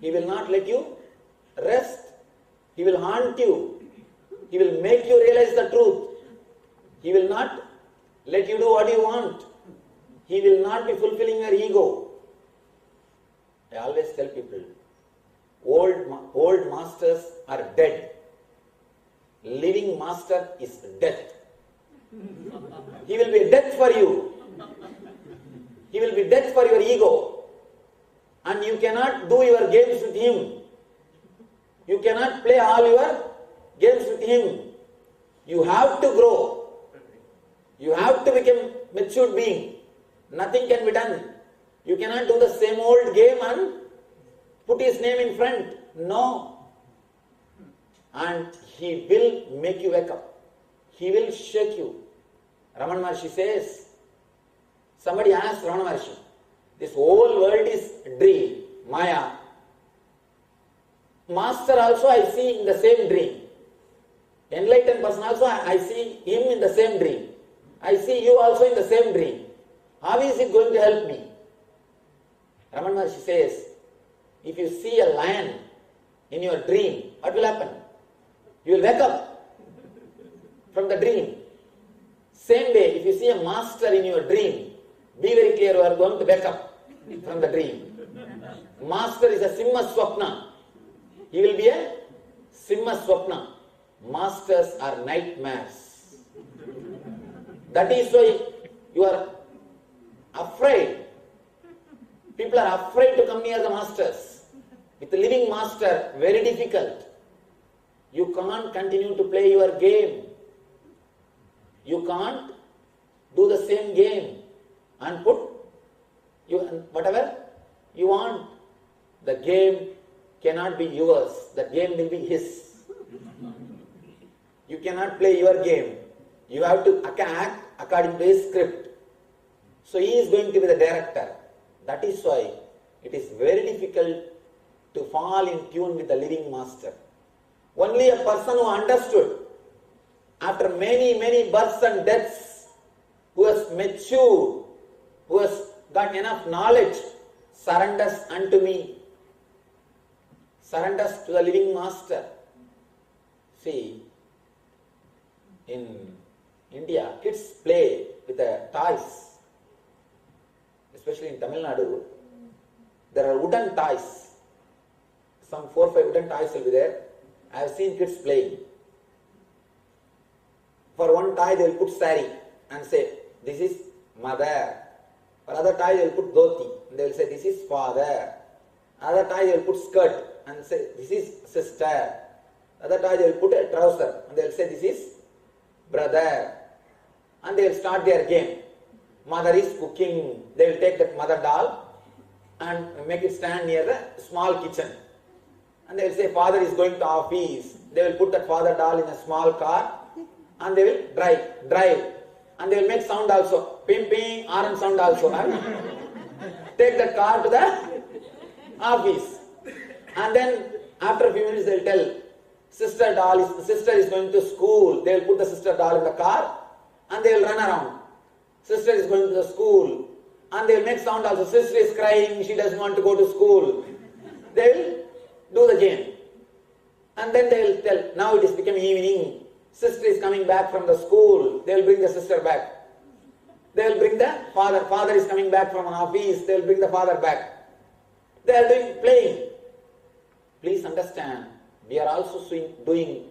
He will not let you rest. He will haunt you. He will make you realize the truth. He will not let you do what you want. He will not be fulfilling your ego. I always tell people, old masters are dead. Living master is death. He will be death for you. He will be death for your ego. And you cannot do your games with him. You cannot play all your games with him. You have to grow. You have to become matured being. Nothing can be done. You cannot do the same old game and put his name in front. No. And he will make you wake up. He will shake you. Ramana Maharshi says, somebody asked Ramana Maharshi, this whole world is dream, Maya. Master also I see in the same dream. Enlightened person also I see him in the same dream. I see you also in the same dream. How is it going to help me? Ramana Maharshi says, if you see a lion in your dream, what will happen? You will wake up from the dream. Same way, if you see a master in your dream, be very clear, you are going to wake up from the dream. Master is a Simha Swapna. He will be a Simha Swapna. Masters are nightmares. That is why you are afraid. People are afraid to come near the masters. With the living master, very difficult. You can't continue to play your game. You can't do the same game and put whatever you want. The game cannot be yours. The game will be his. You cannot play your game. You have to act according to his script. So he is going to be the director. That is why it is very difficult to fall in tune with the living master. Only a person who understood after many births and deaths, who has matured, who has got enough knowledge, surrenders unto me, surrenders to the living master. See, in India, kids play with the toys, especially in Tamil Nadu. There are wooden toys. Some 4 or 5 wooden toys will be there. I have seen kids playing. For one toy they will put sari and say, this is mother. For other toy they will put dhoti and they will say, this is father. Other toy they will put skirt and say, this is sister. Other toy they will put a trouser and they will say, this is brother. And they will start their game. Mother is cooking. They will take that mother doll and make it stand near the small kitchen. And they will say, father is going to office. They will put that father doll in a small car and they will drive. And they will make sound also. Ping, ping, orange sound also. And take that car to the office. And then after a few minutes they will tell, Sister is going to school. They will put the sister doll in the car and they will run around. Sister is going to the school and they will make sound also. Sister is crying, she doesn't want to go to school. They will do the game. And then they will tell, now it is becoming evening. Sister is coming back from the school. They will bring the sister back. They will bring the father. Father is coming back from an office. They will bring the father back. They are playing. Please understand, we are also doing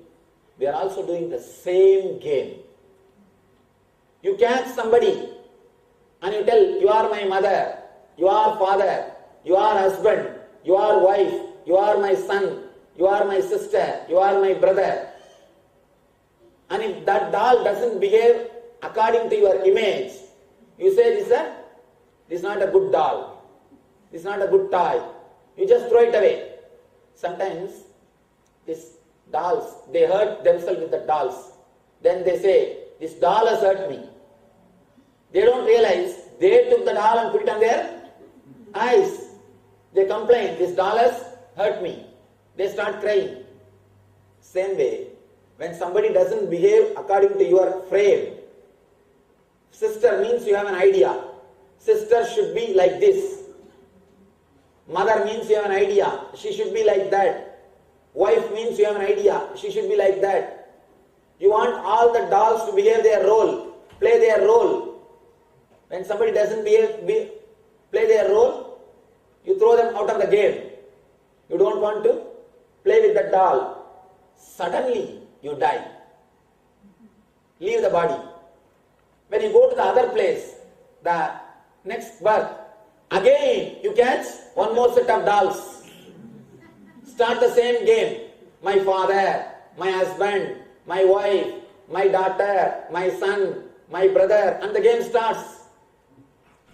the same game. You catch somebody and you tell, you are my mother, you are father, you are husband, you are wife, you are my son, you are my sister, you are my brother. And if that doll doesn't behave according to your image, you say this is not a good doll, this is not a good toy. You just throw it away. Sometimes these dolls, they hurt themselves with the dolls. Then they say, this doll has hurt me. They don't realize they took the doll and put it on their eyes. They complain, this doll has hurt me. They start crying. Same way, when somebody doesn't behave according to your frame, sister means you have an idea. Sister should be like this. Mother means you have an idea. She should be like that. Wife means you have an idea. She should be like that. You want all the dolls to behave their role, play their role. When somebody doesn't play their role, you throw them out of the game. You don't want to play with the doll. Suddenly you die. Leave the body. When you go to the other place, the next birth, again you catch one more set of dolls. Start the same game. My father, my husband, my wife, my daughter, my son, my brother, and the game starts.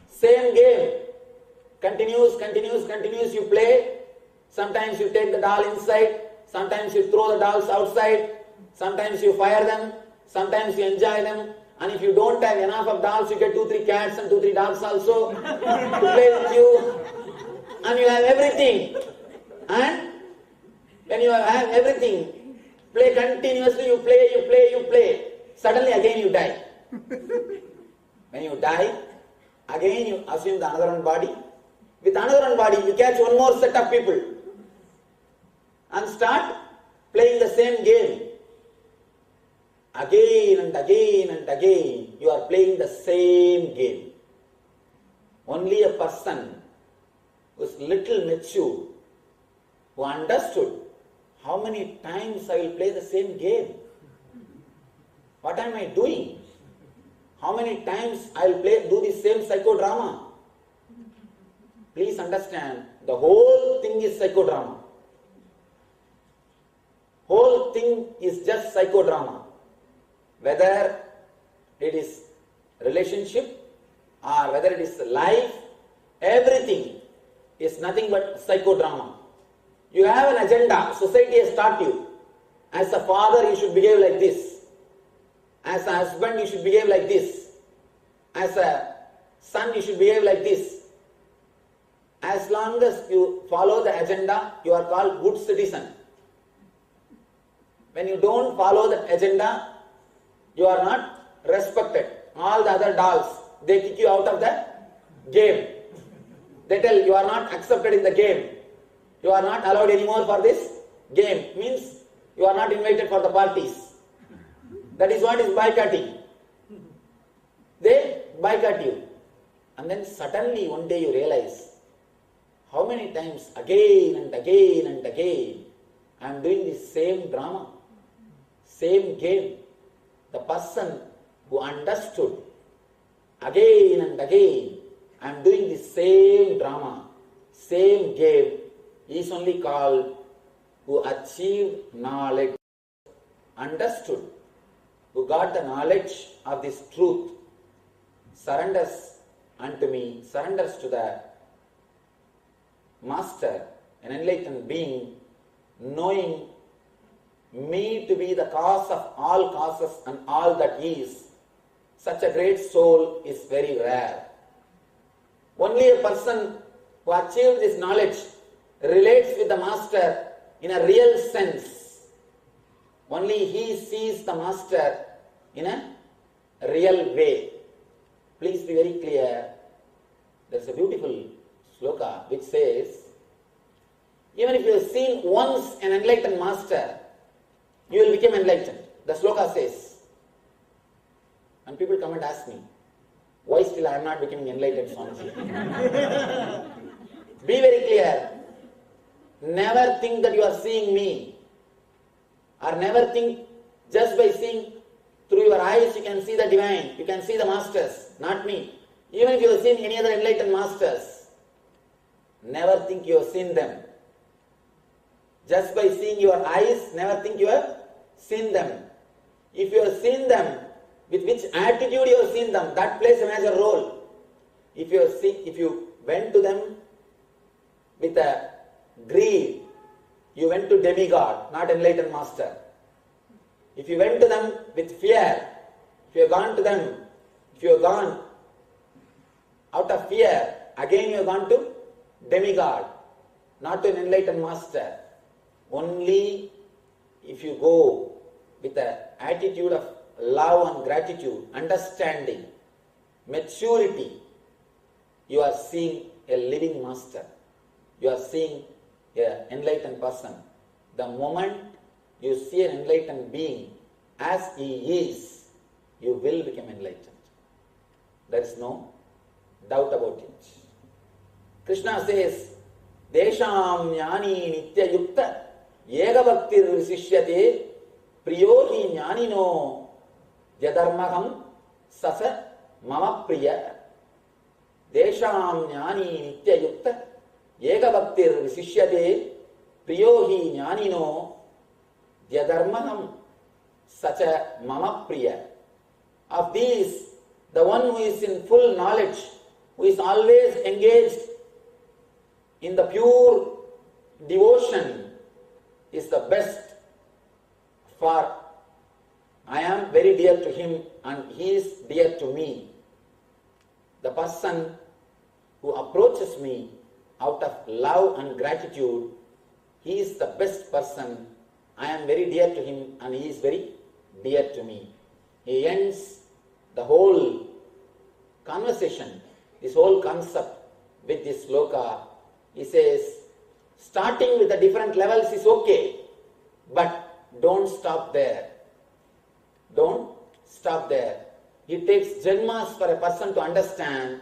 Same game. Continues, you play. Sometimes you take the doll inside, sometimes you throw the dolls outside, sometimes you fire them, sometimes you enjoy them, and if you don't have enough of dolls, you get 2-3 cats and 2-3 dogs also to play with you, and you have everything. And when you have everything, play continuously, you play. Suddenly again you die. When you die, again you assume the another one body. With another one body, you catch one more set of people and start playing the same game. Again and again, you are playing the same game. Only a person who is little mature, who understood how many times I will play the same game. What am I doing? How many times I will do the same psychodrama? Please understand, the whole thing is psychodrama. Whole thing is just psychodrama. Whether it is relationship or whether it is life, everything is nothing but psychodrama. You have an agenda. Society has taught you. As a father, you should behave like this. As a husband, you should behave like this. As a son, you should behave like this. As long as you follow the agenda, you are called good citizen. When you don't follow the agenda, you are not respected. All the other dolls, they kick you out of the game. They tell you are not accepted in the game. You are not allowed anymore for this game. Means you are not invited for the parties. That is what is boycotting. They boycott you. And then suddenly one day you realize, how many times again and again I am doing the same drama, same game. The person who understood, again and again I am doing the same drama, same game, is only called who achieved knowledge, understood, who got the knowledge of this truth, surrenders unto me, surrenders to the Master, an enlightened being, knowing me to be the cause of all causes and all that is. Such a great soul is very rare. Only a person who achieved this knowledge relates with the Master in a real sense. Only he sees the master in a real way. Please be very clear. There's a beautiful sloka which says, even if you have seen once an enlightened master, you will become enlightened. The sloka says. And people come and ask me, why still I am not becoming enlightened, Swamiji? Be very clear. Never think that you are seeing me. Or never think just by seeing through your eyes you can see the divine, you can see the masters, not me. Even if you have seen any other enlightened masters, never think you have seen them. Just by seeing your eyes, never think you have seen them. If you have seen them, with which attitude you have seen them, that plays a major role. If you went to them with a greed, you went to demigod, not enlightened master. If you went to them with fear, if you have gone to them, if you have gone out of fear, again you have gone to demigod, not to an enlightened master. Only if you go with an attitude of love and gratitude, understanding, maturity, you are seeing a living master. You are seeing an enlightened person. The moment you see an enlightened being as he is, you will become enlightened. There is no doubt about it. Krishna says, Desham jnani nitya yukta yega bhaktir visishyate priyo hi jnanino yadharmaham sasa mama priya. Desham jnani nitya yukta yega bhaktir visishyate priyo hi jnanino yadharmaham sacha mama priya. Of these, the one who is in full knowledge, who is always engaged in the pure devotion, is the best, for I am very dear to him and he is dear to me. The person who approaches me out of love and gratitude, he is the best person. I am very dear to him and he is very dear to me. He ends the whole conversation, this whole concept with this sloka. He says, starting with the different levels is okay, but don't stop there. Don't stop there. It takes janmas for a person to understand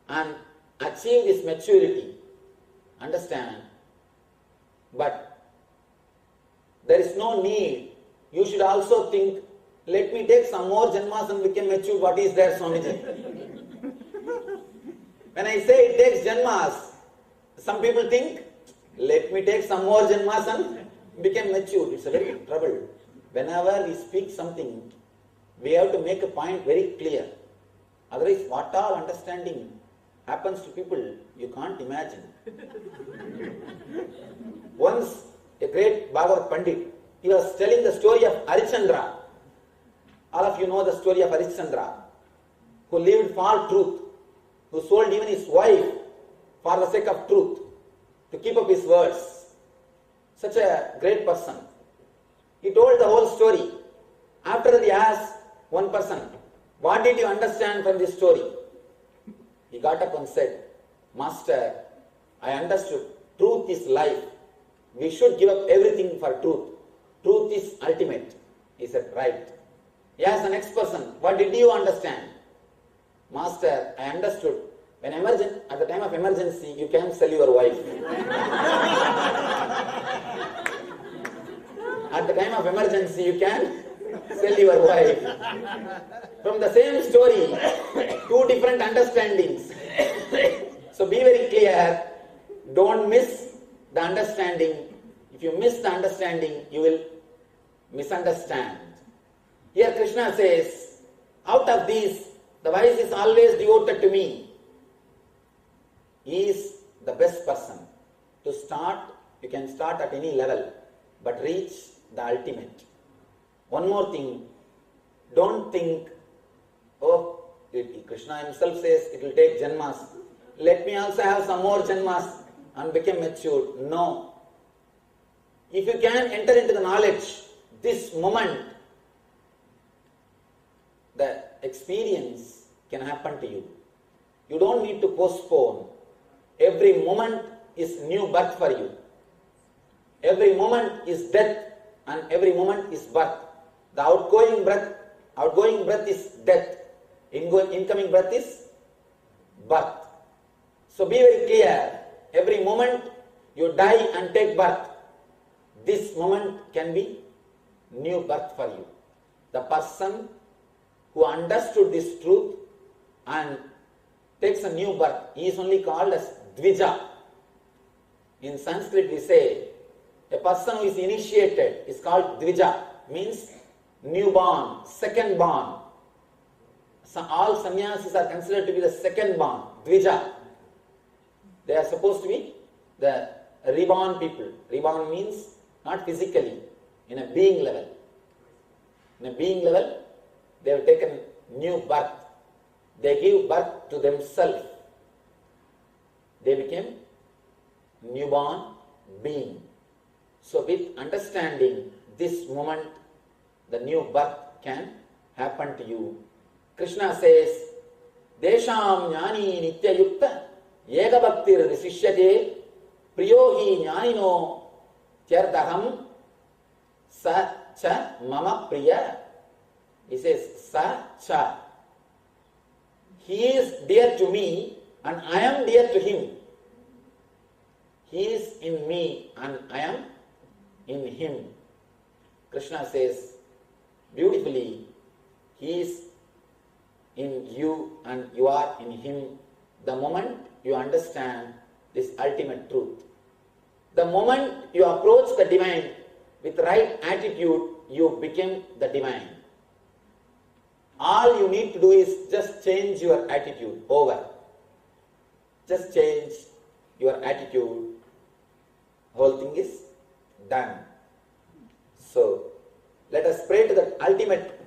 and achieve this maturity. Understand? But there is no need. You should also think, let me take some more janmas and become mature. What is there, Swamiji? When I say it takes janmas, some people think, let me take some more janmas and become mature. It's a very trouble. Whenever we speak something, we have to make a point very clear. Otherwise, what all understanding happens to people, you can't imagine. Once, a great Bhagavad Pandit, he was telling the story of Harichandra. All of you know the story of Harichandra, who lived for truth, who sold even his wife for the sake of truth, to keep up his words. Such a great person. He told the whole story. After that he asked one person, what did you understand from this story? He got up and said, Master, I understood. Truth is life. We should give up everything for truth. Truth is ultimate. He said, right. He asked the next person, what did you understand? Master, I understood. When at the time of emergency, you can sell your wife. At the time of emergency, you can sell your wife. From the same story, two different understandings. So be very clear. Don't miss the understanding. If you miss the understanding, you will misunderstand. Here Krishna says, out of these, the wise is always devoted to me. He is the best person. To start, you can start at any level, but reach the ultimate. One more thing, don't think, oh, Krishna himself says it will take janmas. Let me also have some more janmas and become mature. No. If you can enter into the knowledge, this moment, the experience can happen to you. You don't need to postpone. Every moment is new birth for you. Every moment is death and every moment is birth. The outgoing breath is death. Incoming breath is birth. So be very clear. Every moment you die and take birth. This moment can be new birth for you. The person who understood this truth and takes a new birth, he is only called as Dvija. In Sanskrit we say, a person who is initiated is called Dvija, means newborn, second born. So all sannyasis are considered to be the second born, Dvija. They are supposed to be the reborn people. Reborn means not physically, in a being level. In a being level, they have taken new birth. They give birth to themselves. They became newborn being. So with understanding this moment, the new birth can happen to you. Krishna says, Desham jnani nityayukta yega bhaktir visishyate priyohi jnanino tyardaham sa cha mama priya. He says, sa cha. He is dear to me and I am dear to him. He is in me and I am in him. Krishna says beautifully, he is in you and you are in him. The moment you understand this ultimate truth, the moment you approach the divine with right attitude, you become the divine. All you need to do is just change your attitude. Over. Just change your attitude. Whole thing is done. So, let us pray to the ultimate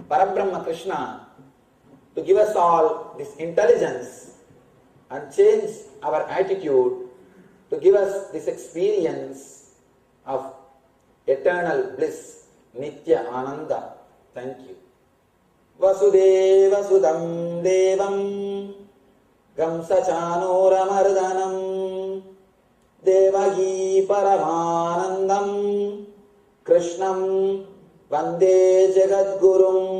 Parabrahma Krishna to give us all this intelligence and change our attitude, to give us this experience of eternal bliss, Nitya Ananda. Thank you. Vasudeva Sudam Devam Gamsa Chanuramardanam Devagi Paramanandam Krishnam Vande Jagadgurum.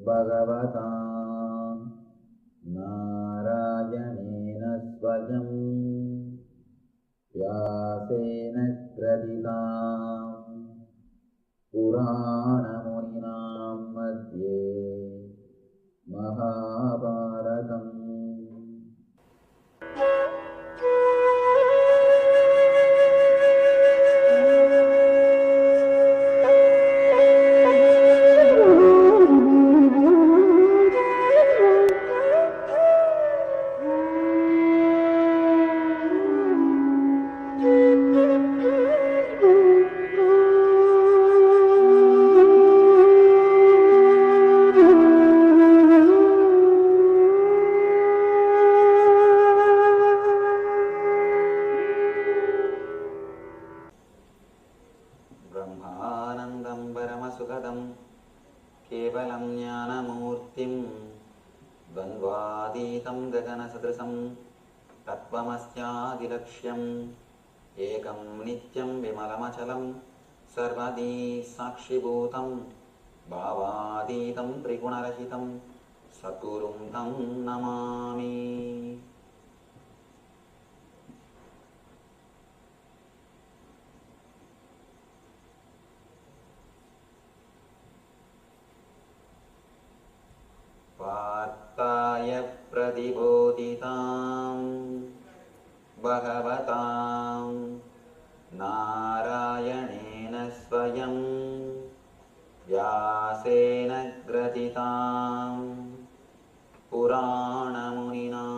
Bhagavatam Narayanena Swayam Vyasena Kraditam Purana Muninam Madhye Mahabharatam. Brahmanandam Paramasukadam Kevalam Jnanamurtim Dvandvaditam Gaganasadrisam Tattvamastyadilakshyam Ekam Nityam Vimalamachalam Sarvadi Sakshibhutam Bhavaditam Trigunarahitam Satgurum Tam Namami. प्रतिबोधितां भगवतां नारायणेन स्वयं व्यासेन ग्रथितां पुराणमुनिना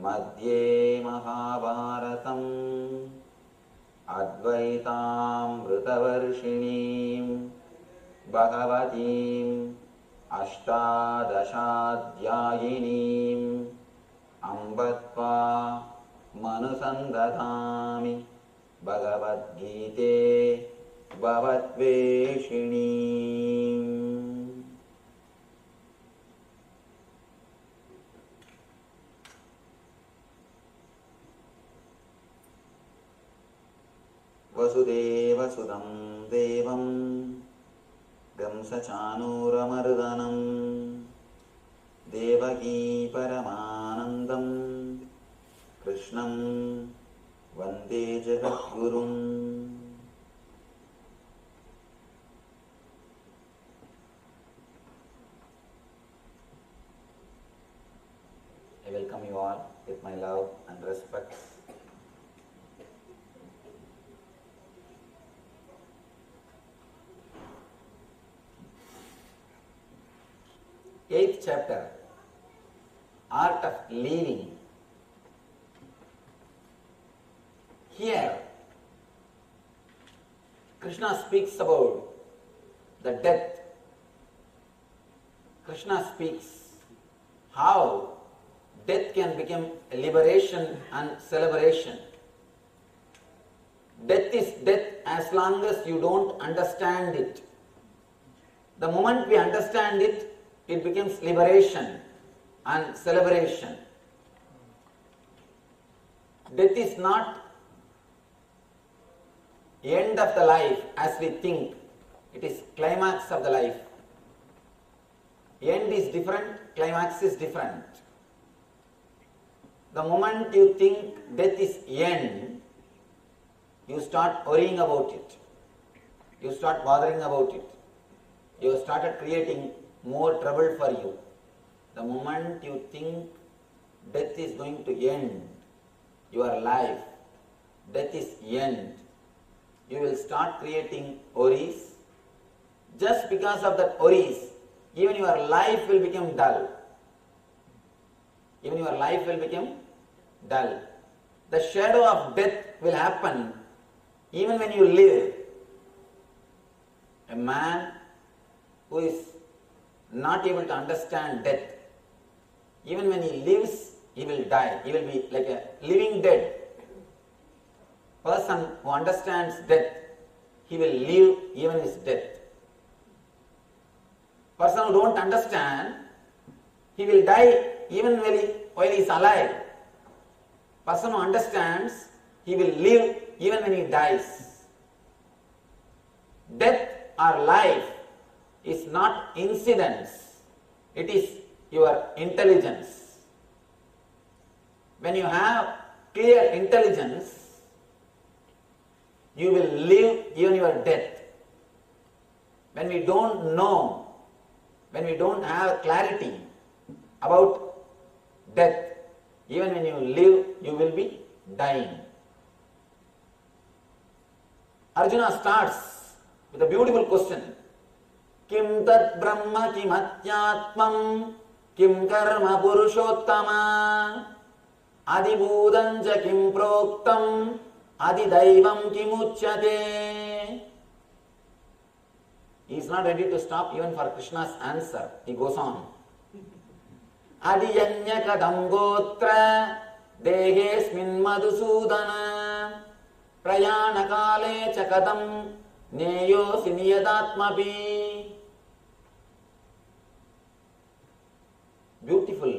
मध्ये महाभारतम् अद्वैतामृतवर्षिणीं भगवतीम् अष्टादशाध्यायिनीम् अम्ब त्वा मनुसन्दधामि भगवद्गीते भवद्वेषिणीम्। वसुदेवसुतं देवं कंसचाणूरमर्दनं देवकी परमानन्दं कृष्णं वन्दे जगद्गुरुम्। I welcome you all with my love and respect. Eighth chapter, Art of Living. Here, Krishna speaks about the death. Krishna speaks how death can become a liberation and celebration. Death is death as long as you don't understand it. The moment we understand it, it becomes liberation and celebration. Death is not end of the life as we think. It is climax of the life. End is different, climax is different. The moment you think death is end, you start worrying about it. You start bothering about it. You have started creating more trouble for you. The moment you think death is going to end your life, death is end, you will start creating worries. Just because of that worries, even your life will become dull. Even your life will become dull. The shadow of death will happen even when you live. A man who is not able to understand death, even when he lives, he will die. He will be like a living dead. Person who understands death, he will live even in his death. Person who don't understand, he will die even while he is alive. Person who understands, he will live even when he dies. Death or life is not incidence, it is your intelligence. When you have clear intelligence, you will live even your death. When we don't know, when we don't have clarity about death, even when you live, you will be dying. Arjuna starts with a beautiful question. Kim tat brahma kim atyatmam kim karma purushottama adibhudanja kim proktam adidaivam kim uchyate. He is not ready to stop even for Krishna's answer. He goes on. Adiyanya kadam gotra dehesmin madhusudana prayana kale chakadam neyo siniyadatmapi. Beautiful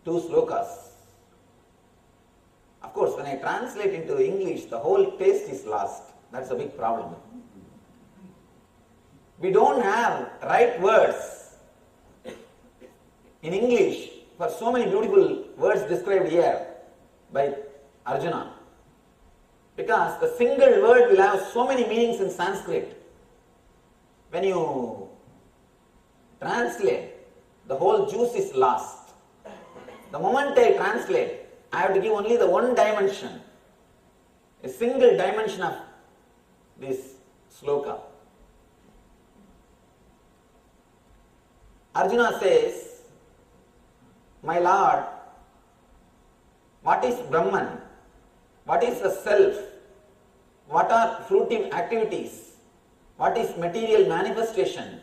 two slokas. Of course, when I translate into English, the whole taste is lost. That's a big problem. We don't have right words in English for so many beautiful words described here by Arjuna. Because the single word will have so many meanings in Sanskrit. When you translate, the whole juice is lost. The moment I translate, I have to give only the one dimension, a single dimension of this sloka. Arjuna says, my Lord, what is Brahman? What is the self? What are fruitive activities? What is material manifestation?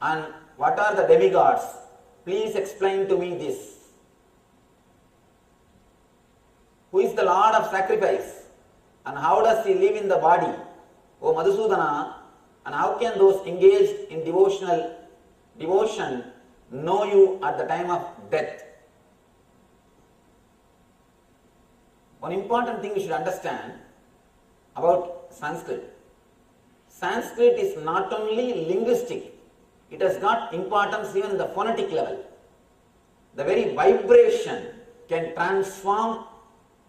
And what are the demigods? Please explain to me this. Who is the Lord of sacrifice? And how does he live in the body? O Madhusudana, and how can those engaged in devotion know you at the time of death? One important thing you should understand about Sanskrit. Sanskrit is not only linguistic, it has got importance even in the phonetic level. The very vibration can transform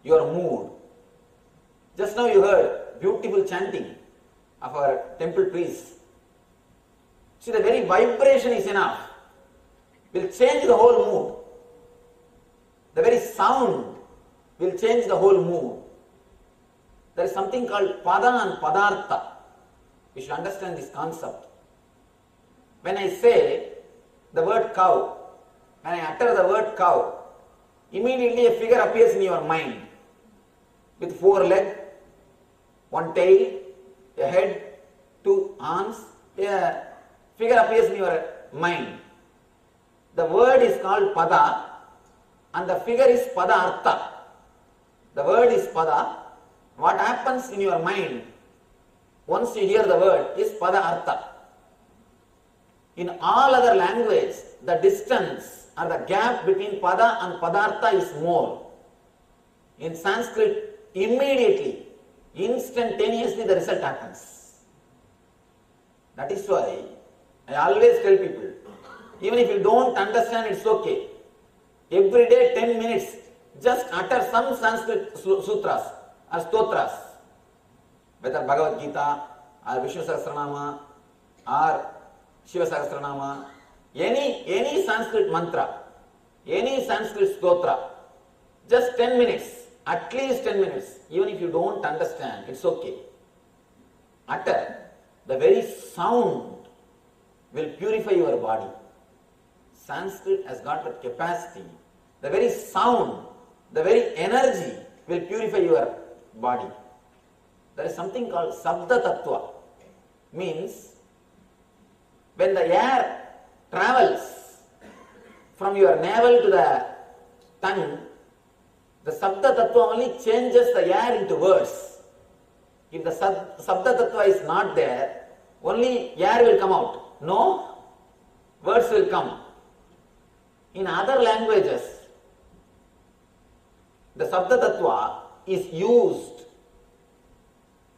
your mood. Just now you heard beautiful chanting of our temple priests. See, the very vibration is enough. Will change the whole mood. The very sound will change the whole mood. There is something called pada and padartha. You should understand this concept. When I say the word cow, when I utter the word cow, immediately a figure appears in your mind with 4 legs, 1 tail, a head, 2 arms, a figure appears in your mind. The word is called pada and the figure is padartha. The word is pada. What happens in your mind once you hear the word is padartha. In all other language, the distance or the gap between pada and padartha is more. In Sanskrit, immediately, instantaneously the result happens. That is why I always tell people, even if you don't understand, it's okay. Every day 10 minutes, just utter some Sanskrit sutras or stotras, whether Bhagavad Gita or Vishnu Sahasranama or Shiva Sahasranama, any Sanskrit mantra, any Sanskrit stotra, just 10 minutes, at least 10 minutes, even if you don't understand, it's okay. Utter. The very sound will purify your body. Sanskrit has got that capacity. The very sound, the very energy will purify your body. There is something called Sabda Tattva. Means, when the air travels from your navel to the tongue, the Sabda Tattva only changes the air into words. If the Sabda Tattva is not there, only air will come out. No, words will come. In other languages, the Sabda Tattva is used.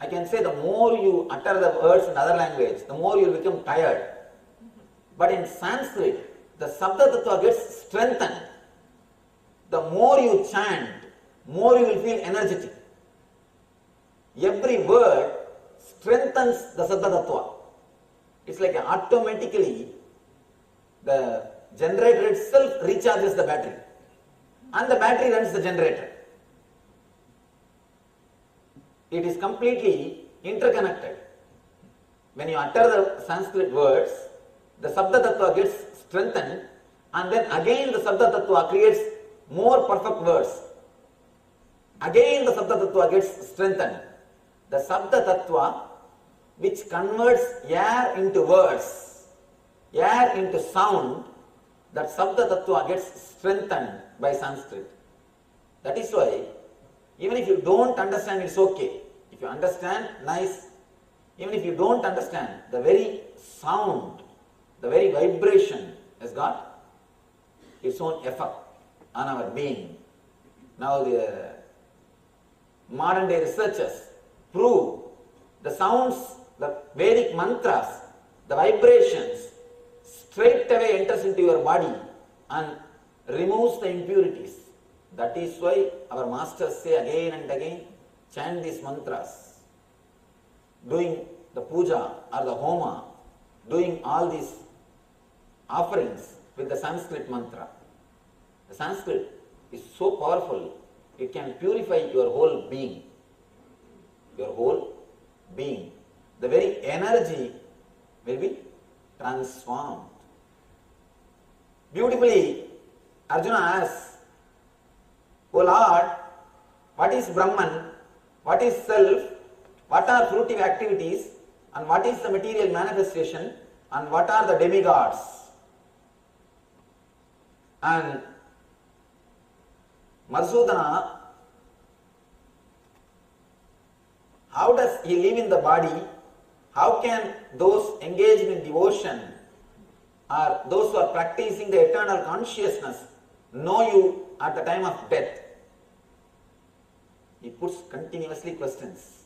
I can say the more you utter the words in other language, the more you will become tired. But in Sanskrit, the Sabda Tattva gets strengthened. The more you chant, more you will feel energetic. Every word strengthens the Sabda Tattva. It's like automatically the generator itself recharges the battery and the battery runs the generator. It is completely interconnected. When you utter the Sanskrit words, the Sabda Tattva gets strengthened and then again the Sabda Tattva creates more perfect words. Again the Sabda Tattva gets strengthened. The Sabda Tattva which converts air into words, air into sound, that Sabda Tattva gets strengthened by Sanskrit. That is why, even if you don't understand, it's okay. If you understand, nice. Even if you don't understand, the very sound, the very vibration has got its own effect on our being. Now the modern day researchers prove the sounds, the Vedic mantras, the vibrations straight away enters into your body and removes the impurities. That is why our masters say again and again, chant these mantras. Doing the puja or the homa, doing all these offerings with the Sanskrit mantra. The Sanskrit is so powerful, it can purify your whole being. Your whole being. The very energy will be transformed. Beautifully, Arjuna asks, O Lord, what is Brahman? What is self? What are fruitive activities? And what is the material manifestation? And what are the demigods? And Madhusudana, how does he live in the body? How can those engaged in devotion or those who are practicing the eternal consciousness know you at the time of death? He puts continuously questions.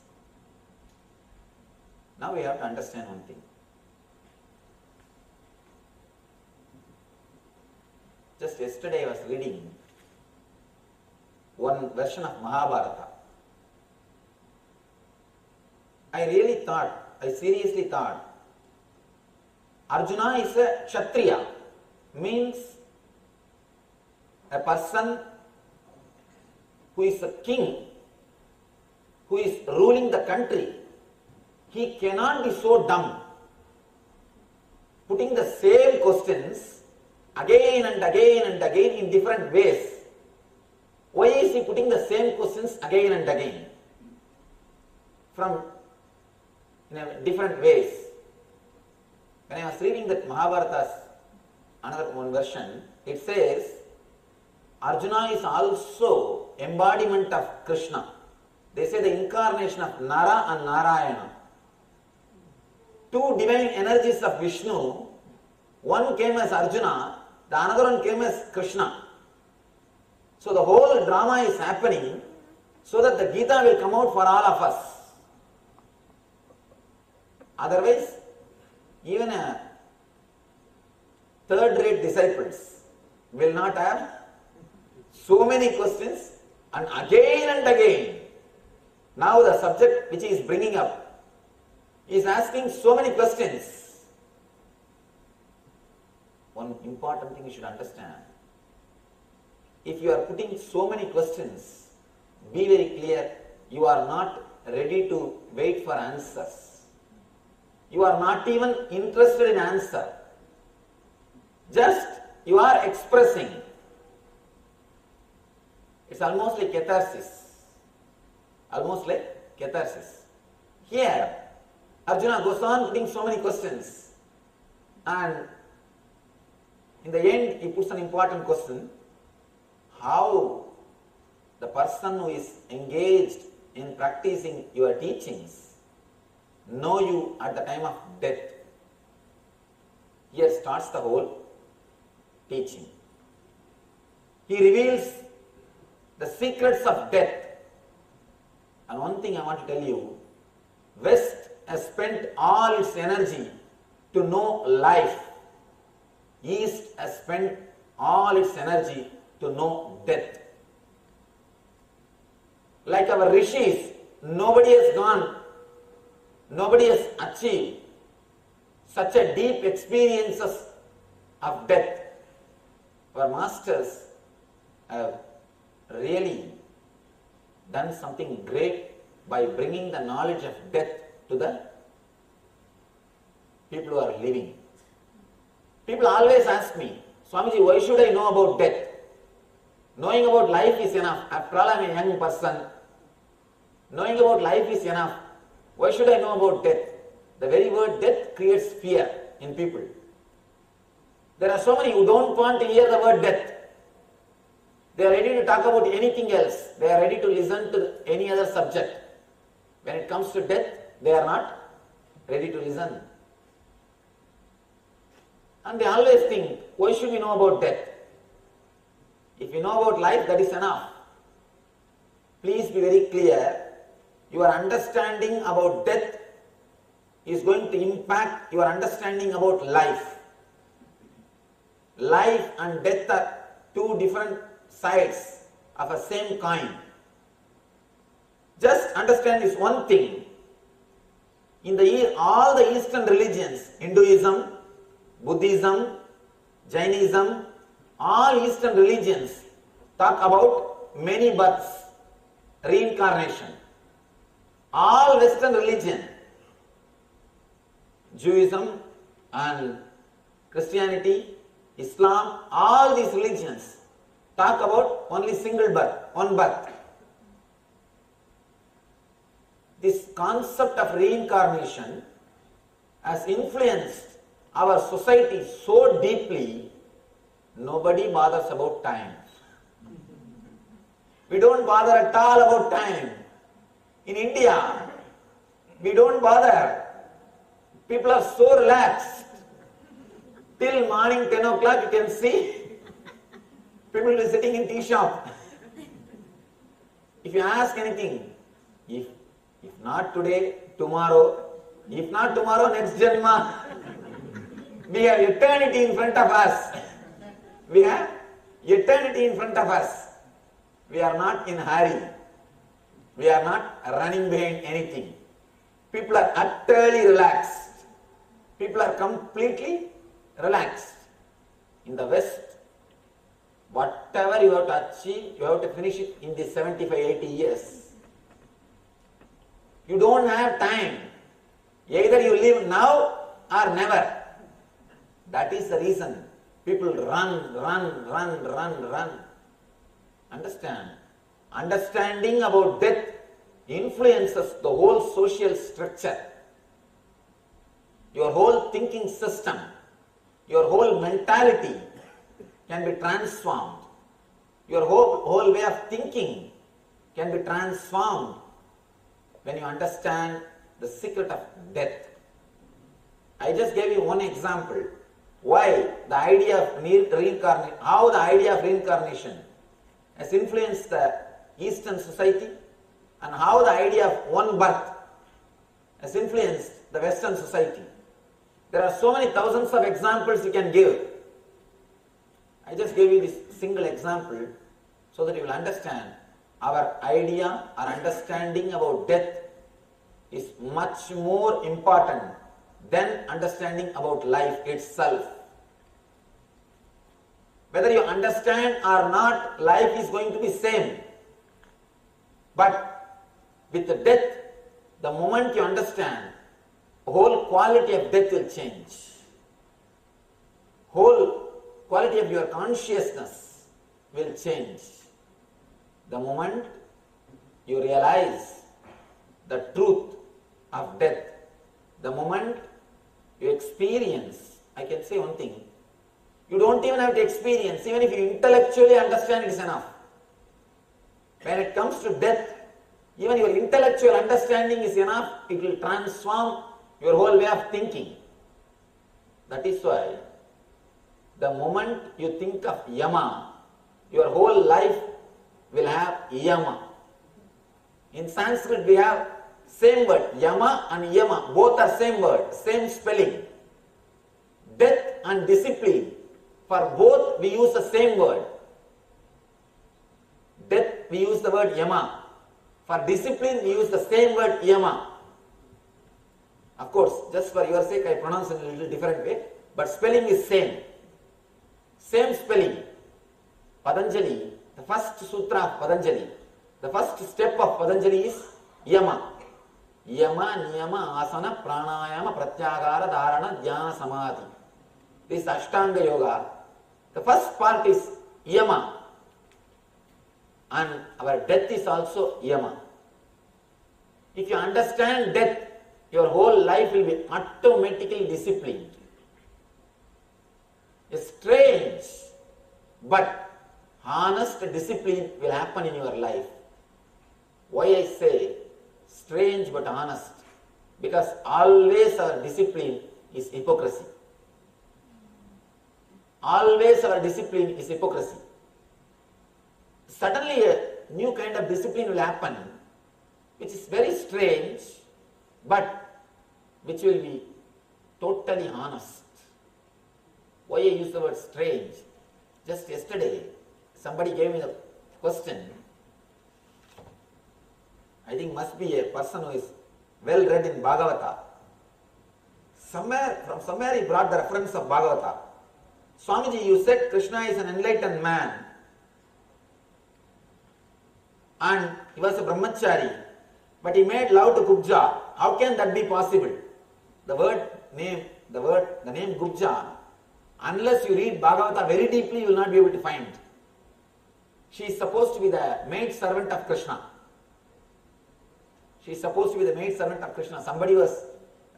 Now we have to understand one thing. Just yesterday I was reading one version of Mahabharata. I seriously thought, Arjuna is a Kshatriya, means a person who is a king, who is ruling the country. He cannot be so dumb, putting the same questions again and again and again in different ways. Why is he putting the same questions again and again? In different ways. When I was reading that Mahabharata's another one version, it says Arjuna is also embodiment of Krishna. They say the incarnation of Nara and Narayana. Two divine energies of Vishnu, one came as Arjuna, the another one came as Krishna. So the whole drama is happening so that the Gita will come out for all of us. Otherwise, even a third-rate disciples will not have so many questions, and again. Now the subject which he is bringing up is asking so many questions. One important thing you should understand. If you are putting so many questions, be very clear, you are not ready to wait for answers. You are not even interested in answer. Just you are expressing. It's almost like catharsis. Here, Arjuna goes on putting so many questions, and in the end he puts an important question. How the person who is engaged in practicing your teachings know you at the time of death? Here starts the whole teaching. He reveals the secrets of death. And one thing I want to tell you, West has spent all its energy to know life. East has spent all its energy to know death. Like our rishis, nobody has achieved such a deep experiences of death. Our masters have really done something great by bringing the knowledge of death to the people who are living. People always ask me, Swamiji, why should I know about death? Knowing about life is enough. After all, I am a young person. Knowing about life is enough. Why should I know about death? The very word death creates fear in people. There are so many who don't want to hear the word death. They are ready to talk about anything else. They are ready to listen to any other subject. When it comes to death, they are not ready to listen. And they always think, why should we know about death? If you know about life, that is enough. Please be very clear. Your understanding about death is going to impact your understanding about life. Life and death are two different sides of a same coin. Just understand this one thing. In all the Eastern religions, Hinduism, Buddhism, Jainism, all Eastern religions talk about many births, reincarnation. All Western religion, Judaism and Christianity, Islam, all these religions talk about only single birth, one birth. This concept of reincarnation has influenced our society so deeply, nobody bothers about time. We don't bother at all about time. In India, we don't bother. People are so relaxed. Till morning 10 o'clock you can see people will be sitting in tea shop. If you ask anything, if not today, tomorrow, if not tomorrow, next Janma. We have eternity in front of us. We have eternity in front of us. We are not in a hurry. We are not running behind anything. People are utterly relaxed. People are completely relaxed. In the West, whatever you have to achieve, you have to finish it in the 75, 80 years. You don't have time. Either you live now or never. That is the reason people run. Understand? Understanding about death influences the whole social structure. Your whole thinking system, your whole mentality can be transformed. Your whole way of thinking can be transformed when you understand the secret of death. I just gave you one example. Why the idea of reincarnation, how the idea of reincarnation has influenced the Eastern society and how the idea of one birth has influenced the Western society. There are so many thousands of examples you can give. I just gave you this single example so that you will understand our idea, our understanding about death is much more important than understanding about life itself. Whether you understand or not, life is going to be same. But with the death, the moment you understand, the whole quality of death will change. Whole quality of your consciousness will change. The moment you realize the truth of death, the moment you experience, I can say one thing, you don't even have to experience, even if you intellectually understand, it is enough. When it comes to death, even your intellectual understanding is enough, it will transform your whole way of thinking. That is why the moment you think of Yama, your whole life will have Yama. In Sanskrit we have same word, Yama and Yama, both are same word, same spelling. Death and discipline, for both we use the same word. Death we use the word Yama. For discipline we use the same word Yama. Of course, just for your sake I pronounce it in a little different way, but spelling is same. Same spelling. Patanjali, the first sutra of Patanjali, the first step of Patanjali is Yama. Yama, Niyama, Asana, Pranayama, Pratyagara, Dharana, Dhyana, Samadhi. This Ashtanga Yoga, the first part is Yama. And our death is also Yama. If you understand death, your whole life will be automatically disciplined. A strange but honest discipline will happen in your life. Why I say strange but honest? Because always our discipline is hypocrisy. Always our discipline is hypocrisy. Suddenly a new kind of discipline will happen, which is very strange, but which will be totally honest. Why I use the word strange? Just yesterday, somebody gave me the question. I think must be a person who is well read in Bhagavata. From somewhere he brought the reference of Bhagavata. Swamiji, you said Krishna is an enlightened man and he was a brahmachari, but he made love to Gubja. How can that be possible? The name Gubja, unless you read Bhagavata very deeply, you will not be able to find. She is supposed to be the maid servant of Krishna. She is supposed to be the maid servant of Krishna. Somebody who has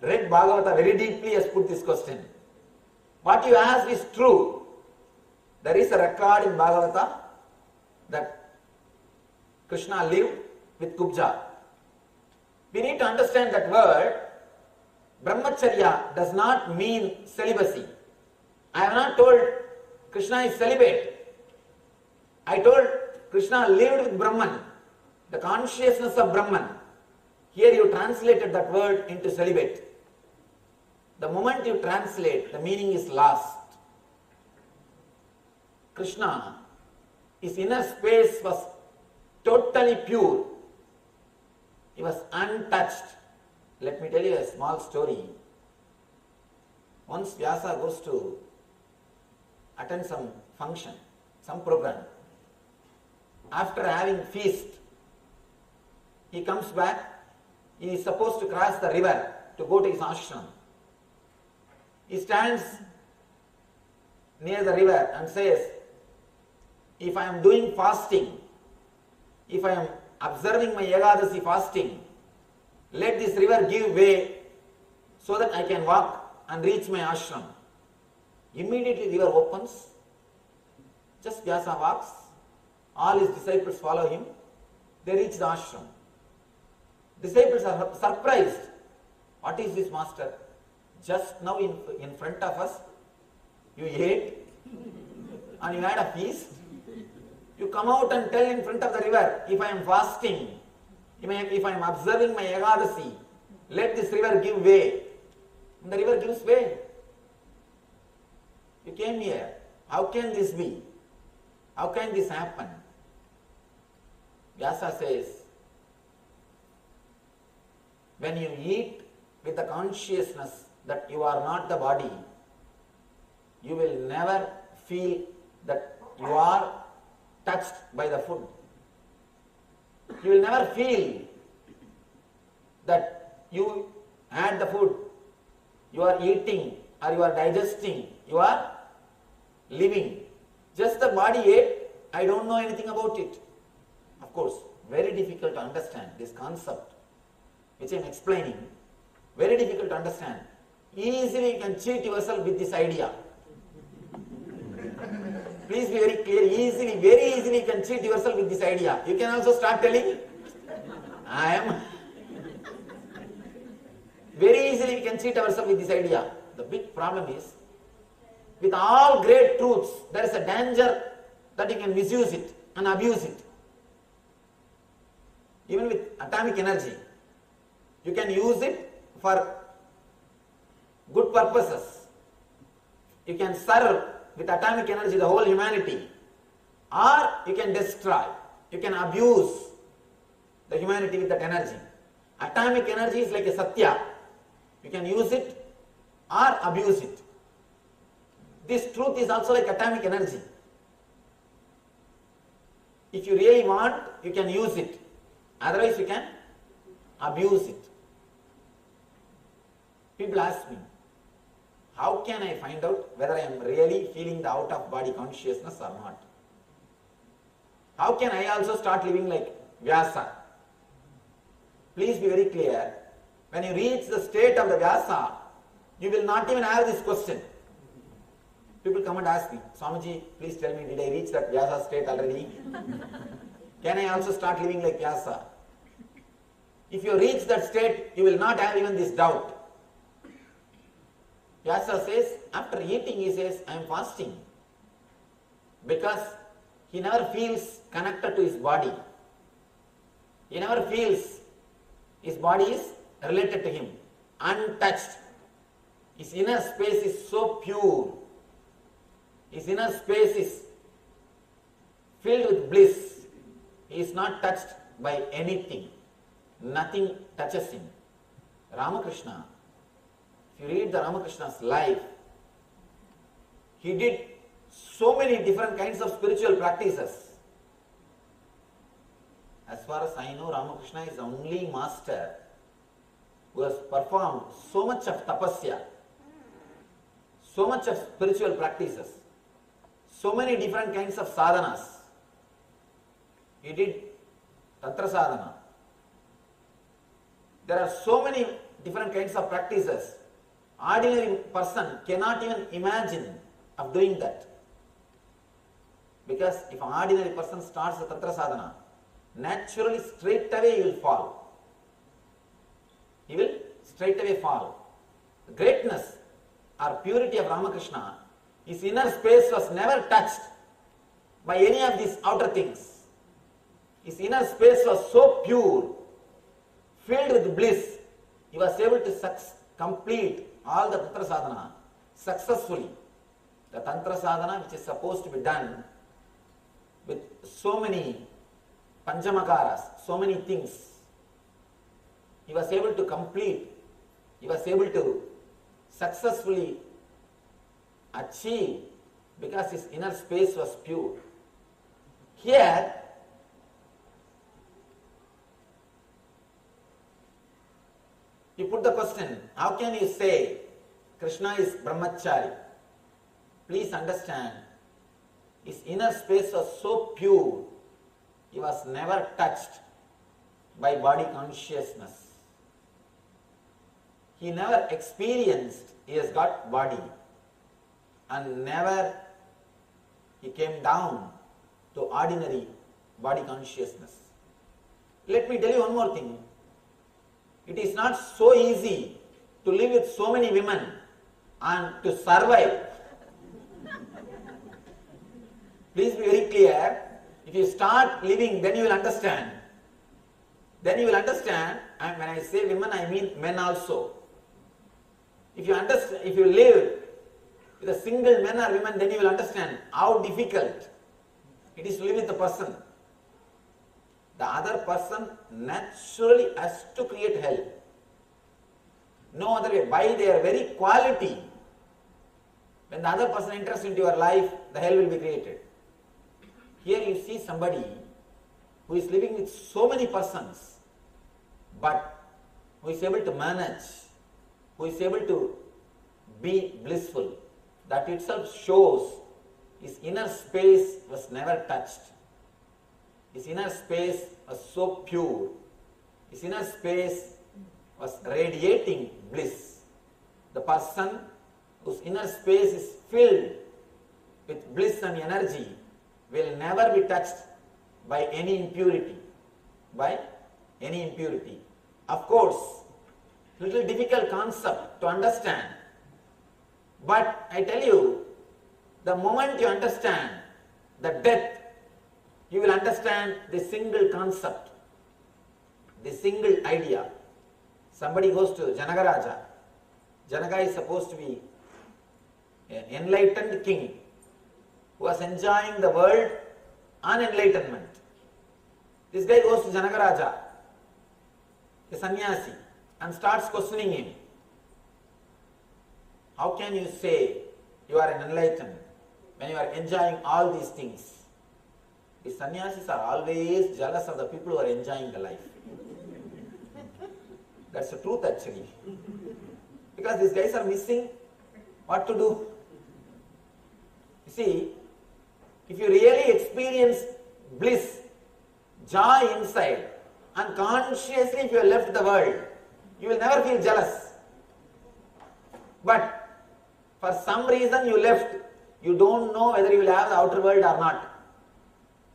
read Bhagavata very deeply has put this question. What you asked is true. There is a record in Bhagavata that Krishna lived with Gubja. We need to understand that word. Brahmacharya does not mean celibacy. I have not told Krishna is celibate. I told Krishna lived with Brahman, the consciousness of Brahman. Here you translated that word into celibate. The moment you translate, the meaning is lost. Krishna, his inner space was totally pure. He was untouched. Let me tell you a small story. Once Vyasa goes to attend some function, some program. After having feast, he comes back. He is supposed to cross the river to go to his ashram. He stands near the river and says, if I am doing fasting, if I am observing my Ekadasi fasting, let this river give way so that I can walk and reach my ashram. Immediately river opens. Just Vyasa walks. All his disciples follow him. They reach the ashram. Disciples are surprised. What is this, master? Just now in front of us, you ate and you had a feast. You come out and tell in front of the river, if I am fasting, if I am observing my Ekadasi, let this river give way. And the river gives way. You came here. How can this be? How can this happen? Vyasa says, when you eat with the consciousness that you are not the body, you will never feel that you are touched by the food. You will never feel that you had the food, you are eating or you are digesting, you are living. Just the body ate, I don't know anything about it. Of course, very difficult to understand this concept which I am explaining. Very difficult to understand. Easily you can cheat yourself with this idea. Please be very clear. Easily, very easily you can cheat yourself with this idea. You can also start telling, I am. Very easily we can cheat ourselves with this idea. The big problem is, with all great truths, there is a danger that you can misuse it and abuse it. Even with atomic energy, you can use it for good purposes. You can serve with atomic energy the whole humanity, or you can destroy, you can abuse the humanity with that energy. Atomic energy is like a satya. You can use it or abuse it. This truth is also like atomic energy. If you really want, you can use it. Otherwise, you can abuse it. People ask me, how can I find out whether I am really feeling the out-of-body consciousness or not? How can I also start living like Vyasa? Please be very clear. When you reach the state of the Vyasa, you will not even have this question. People come and ask me, Swamiji, please tell me, did I reach that Vyasa state already? Can I also start living like Vyasa? If you reach that state, you will not have even this doubt. Vyasa says, after eating, he says, I am fasting. Because he never feels connected to his body. He never feels his body is related to him, untouched. His inner space is so pure. His inner space is filled with bliss. He is not touched by anything. Nothing touches him. Ramakrishna, if you read the Ramakrishna's life, he did so many different kinds of spiritual practices. As far as I know, Ramakrishna is the only master who has performed so much of tapasya, so much of spiritual practices, so many different kinds of sadhanas. He did tantra sadhana. There are so many different kinds of practices. Ordinary person cannot even imagine of doing that. Because if an ordinary person starts the tantra sadhana, naturally straight away he will fall. He will straight away fall. The greatness or purity of Ramakrishna, his inner space was never touched by any of these outer things. His inner space was so pure, filled with bliss, he was able to complete all the tantra sadhana successfully. The tantra sadhana which is supposed to be done with so many panchamakaras, so many things, he was able to complete, he was able to successfully achieve because his inner space was pure. Here, you put the question, how can you say Krishna is brahmachari? Please understand, his inner space was so pure, he was never touched by body consciousness. He never experienced he has got body, and never he came down to ordinary body consciousness. Let me tell you one more thing. It is not so easy to live with so many women and to survive. Please be very clear. If you start living, then you will understand. Then you will understand, and when I say women, I mean men also. If you understand, if you live with a single man or woman, then you will understand how difficult it is to live with a person. The other person naturally has to create hell. No other way. By their very quality, when the other person enters into your life, the hell will be created. Here you see somebody who is living with so many persons, but who is able to manage, who is able to be blissful. That itself shows his inner space was never touched. His inner space was so pure. His inner space was radiating bliss. The person whose inner space is filled with bliss and energy will never be touched by any impurity. By any impurity. Of course, little difficult concept to understand. But I tell you, the moment you understand the depth, you will understand the single concept, the single idea. Somebody goes to Janagaraja. Janaka is supposed to be an enlightened king who was enjoying the world on enlightenment. This guy goes to Janagaraja, a sannyasi, and starts questioning him. How can you say you are an enlightened when you are enjoying all these things? The sannyasis are always jealous of the people who are enjoying the life. That's the truth actually. Because these guys are missing what to do. You see, if you really experience bliss, joy inside, and consciously if you have left the world, you will never feel jealous. But for some reason you left, you don't know whether you will have the outer world or not.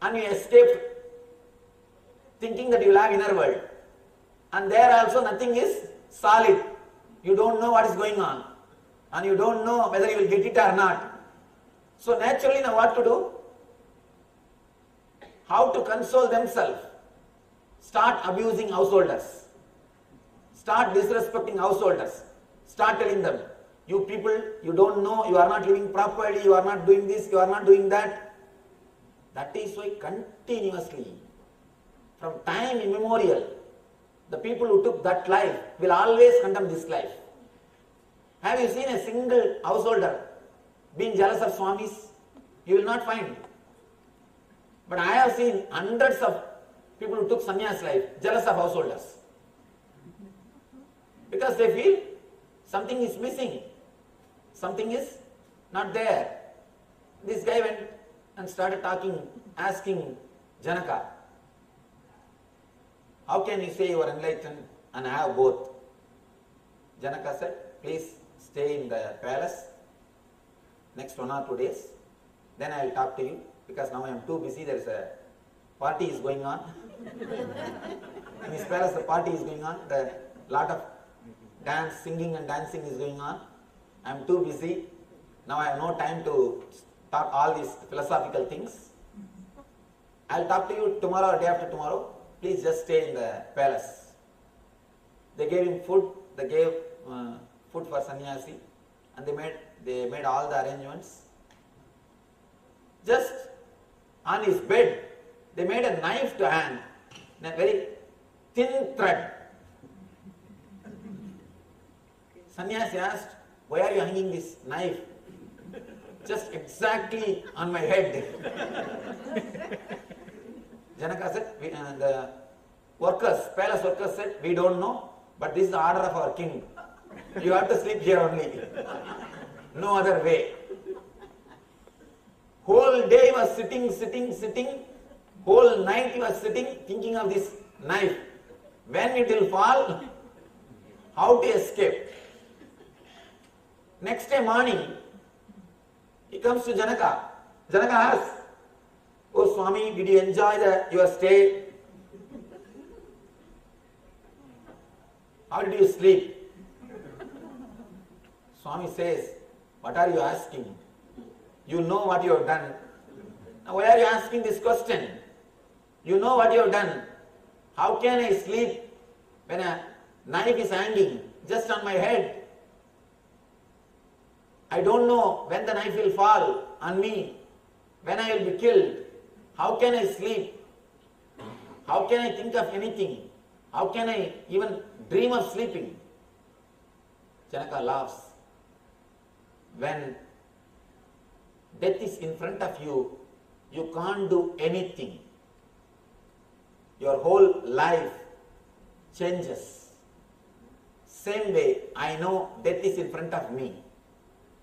And you escaped thinking that you will have inner world. And there also nothing is solid. You don't know what is going on. And you don't know whether you will get it or not. So naturally now what to do? How to console themselves? Start abusing householders. Start disrespecting householders. Start telling them, you people, you don't know, you are not living properly, you are not doing this, you are not doing that. That is why continuously, from time immemorial, the people who took that life will always condemn this life. Have you seen a single householder being jealous of Swamis? You will not find. But I have seen hundreds of people who took sannyas life jealous of householders. Because they feel something is missing. Something is not there. This guy went and started asking Janaka, how can you say you are enlightened and have both? Janaka said, please stay in the palace next 1 or 2 days. Then I will talk to you, because now I am too busy. There is a party is going on. In his palace the party is going on. The lot of singing and dancing is going on. I am too busy. Now I have no time to talk all these philosophical things. I will talk to you tomorrow or day after tomorrow. Please just stay in the palace. They gave him food. They gave food for sannyasi, and they made all the arrangements. Just on his bed, they made a knife to hang, in a very thin thread. Sannyasi asked, why are you hanging this knife just exactly on my head? Janaka said, the palace workers said, we don't know, but this is the order of our king. You have to sleep here only. No other way. Whole day he was sitting. Whole night he was sitting, thinking of this knife. When it will fall, how to escape. Next day morning, he comes to Janaka. Janaka asks, oh Swami, did you enjoy your stay? How did you sleep? Swami says, what are you asking? You know what you have done. Now why are you asking this question? You know what you have done. How can I sleep when a knife is hanging just on my head? I don't know when the knife will fall on me, when I will be killed. How can I sleep? How can I think of anything? How can I even dream of sleeping? Janaka laughs. When death is in front of you, you can't do anything. Your whole life changes. Same way, I know death is in front of me.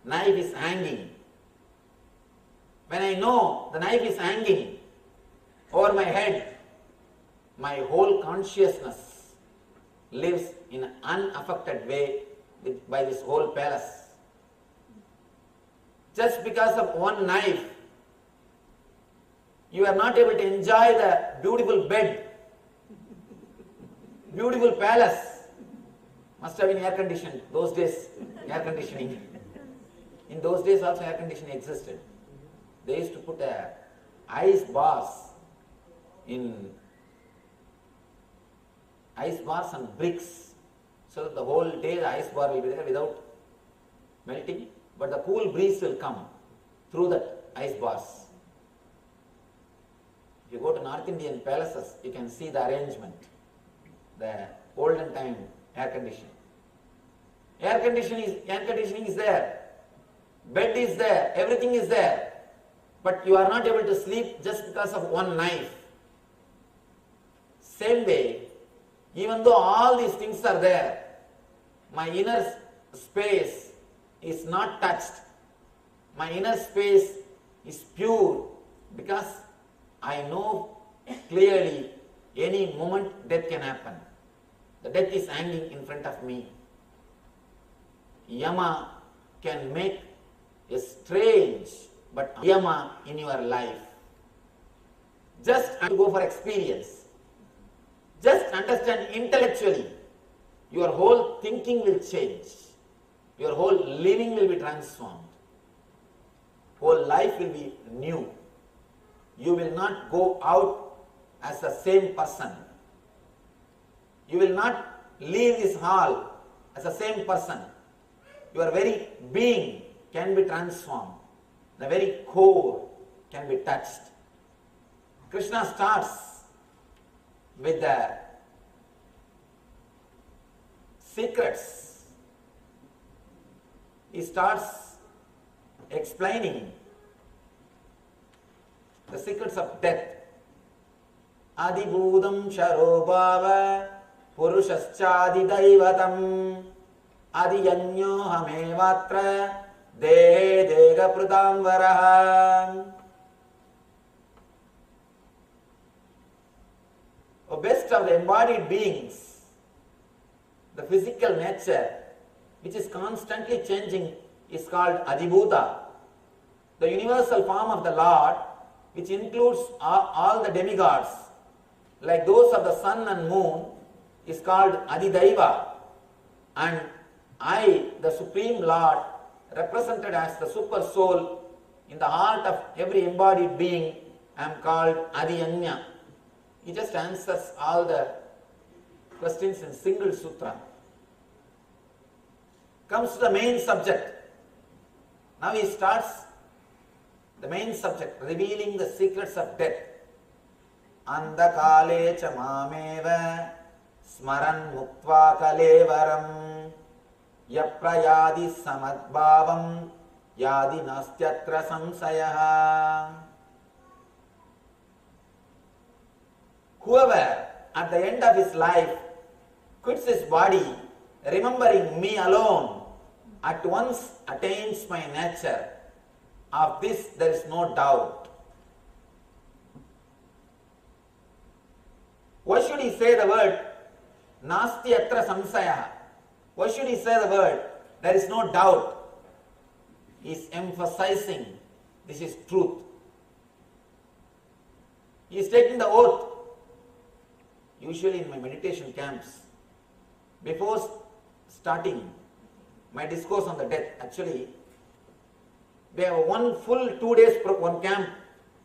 Knife is hanging. When I know the knife is hanging over my head, my whole consciousness lives in an unaffected way by this whole palace. Just because of one knife, you are not able to enjoy the beautiful bed, beautiful palace. Must have been air conditioned. Those days, air conditioning. In those days also air conditioning existed. They used to put ice bars on bricks, so that the whole day the ice bar will be there without melting, but the cool breeze will come through that ice bars. If you go to North Indian palaces, you can see the arrangement, the olden time air conditioning. Air conditioning is there, bed is there, everything is there, but you are not able to sleep just because of one knife. Same way, even though all these things are there, my inner space is not touched. My inner space is pure because I know clearly any moment death can happen. The death is hanging in front of me. Yama can make a strange but Yama in your life. Just to go for experience. Just understand intellectually. Your whole thinking will change. Your whole living will be transformed. Whole life will be new. You will not go out as the same person. You will not leave this hall as the same person. Your very being can be transformed. The very core can be touched. Krishna starts with the secrets. He starts explaining the secrets of death. Adibhudam sharobhava purushaschadidaivatam adiyannyohamevatra dehe degaprutamvaraha. The best of the embodied beings, the physical nature, which is constantly changing, is called Adibhuta. The universal form of the Lord, which includes all the demigods, like those of the sun and moon, is called Adidaiva. And I, the Supreme Lord, represented as the super soul in the heart of every embodied being, am called Adiyanya. He just answers all the questions in single sutra. Comes to the main subject. Now he starts the main subject, revealing the secrets of death. Andakale cha mameva smaran muktva kalevaram yaprayadi samadbhavam yadi nastyatra samsayaha. Whoever at the end of his life quits his body, remembering me alone, at once attains my nature. Of this there is no doubt. Why should he say the word nasti atra samsaya? Why should he say the word there is no doubt? He is emphasizing this is truth. He is taking the oath. Usually in my meditation camps, before starting my discourse on the death, actually, we have one full 2 days, one camp,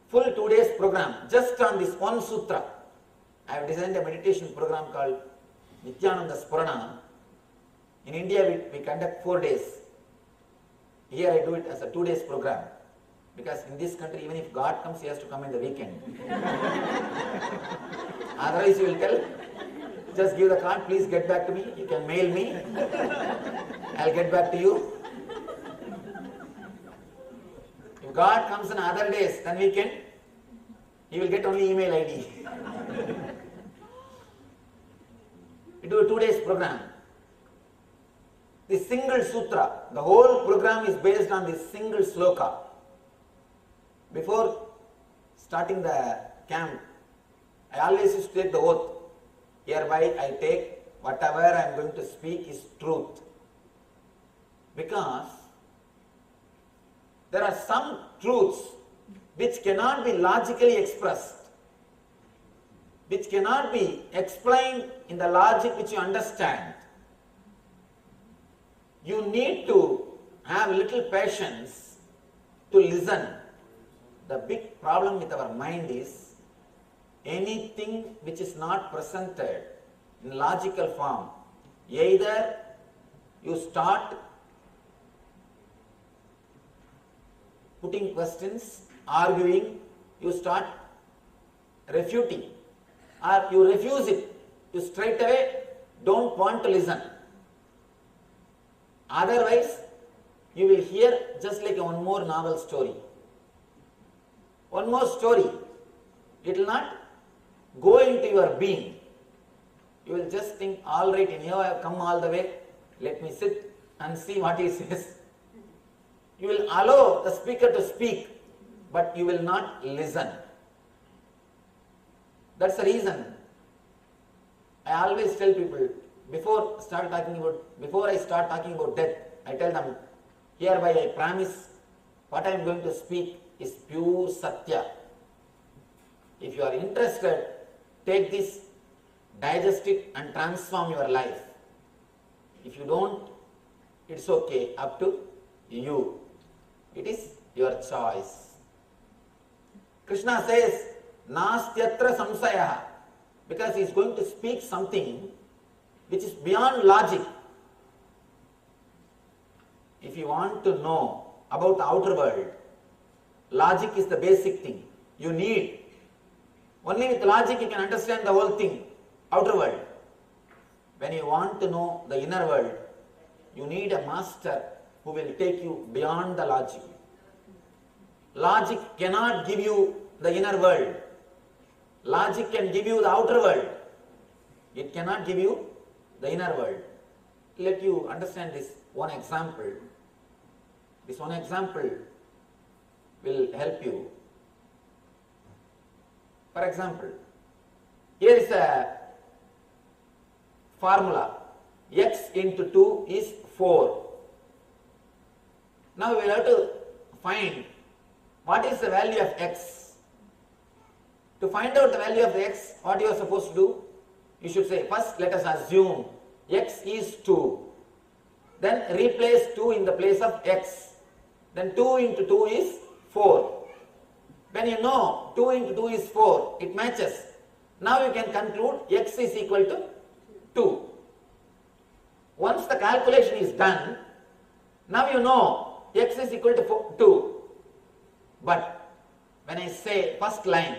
full 2 days program just on this one sutra. I have designed a meditation program called Nithyananda Spurana. In India, we conduct 4 days. Here I do it as a 2 days program. Because in this country, even if God comes, he has to come in the weekend. Otherwise, you will tell, just give the card, please get back to me. You can mail me. I'll get back to you. If God comes on other days than weekend, he will get only email ID. We do a 2 days program. This single sutra, the whole program is based on this single sloka. Before starting the camp, I always used to take the oath. Hereby I take whatever I am going to speak is truth. Because there are some truths which cannot be logically expressed, which cannot be explained in the logic which you understand. You need to have little patience to listen. The big problem with our mind is anything which is not presented in logical form, either you start putting questions, arguing, you start refuting, or you refuse it, you straight away don't want to listen. Otherwise, you will hear just like one more novel story. One more story. It will not go into your being. You will just think, all right, anyhow I have come all the way, let me sit and see what he says. You will allow the speaker to speak, but you will not listen. That's the reason I always tell people, before I start talking about death, I tell them, hereby I promise what I am going to speak is pure Satya. If you are interested, take this, digest it and transform your life. If you don't, it's okay, up to you. It is your choice. Krishna says, Nastyatra samsaya, because he is going to speak something which is beyond logic. If you want to know about the outer world, logic is the basic thing. You need. Only with logic you can understand the whole thing, outer world. When you want to know the inner world, you need a master who will take you beyond the logic. Logic cannot give you the inner world. Logic can give you the outer world. It cannot give you the inner world. Let you understand this one example. This one example will help you. For example, here is a formula. X into 2 is 4. Now we will have to find what is the value of x. To find out the value of x, what you are supposed to do? You should say, first let us assume x is 2. Then replace 2 in the place of x. Then 2 into 2 is 4. When you know 2 into 2 is 4, it matches. Now you can conclude x is equal to 2. Once the calculation is done, now you know x is equal to 2. But when I say first line,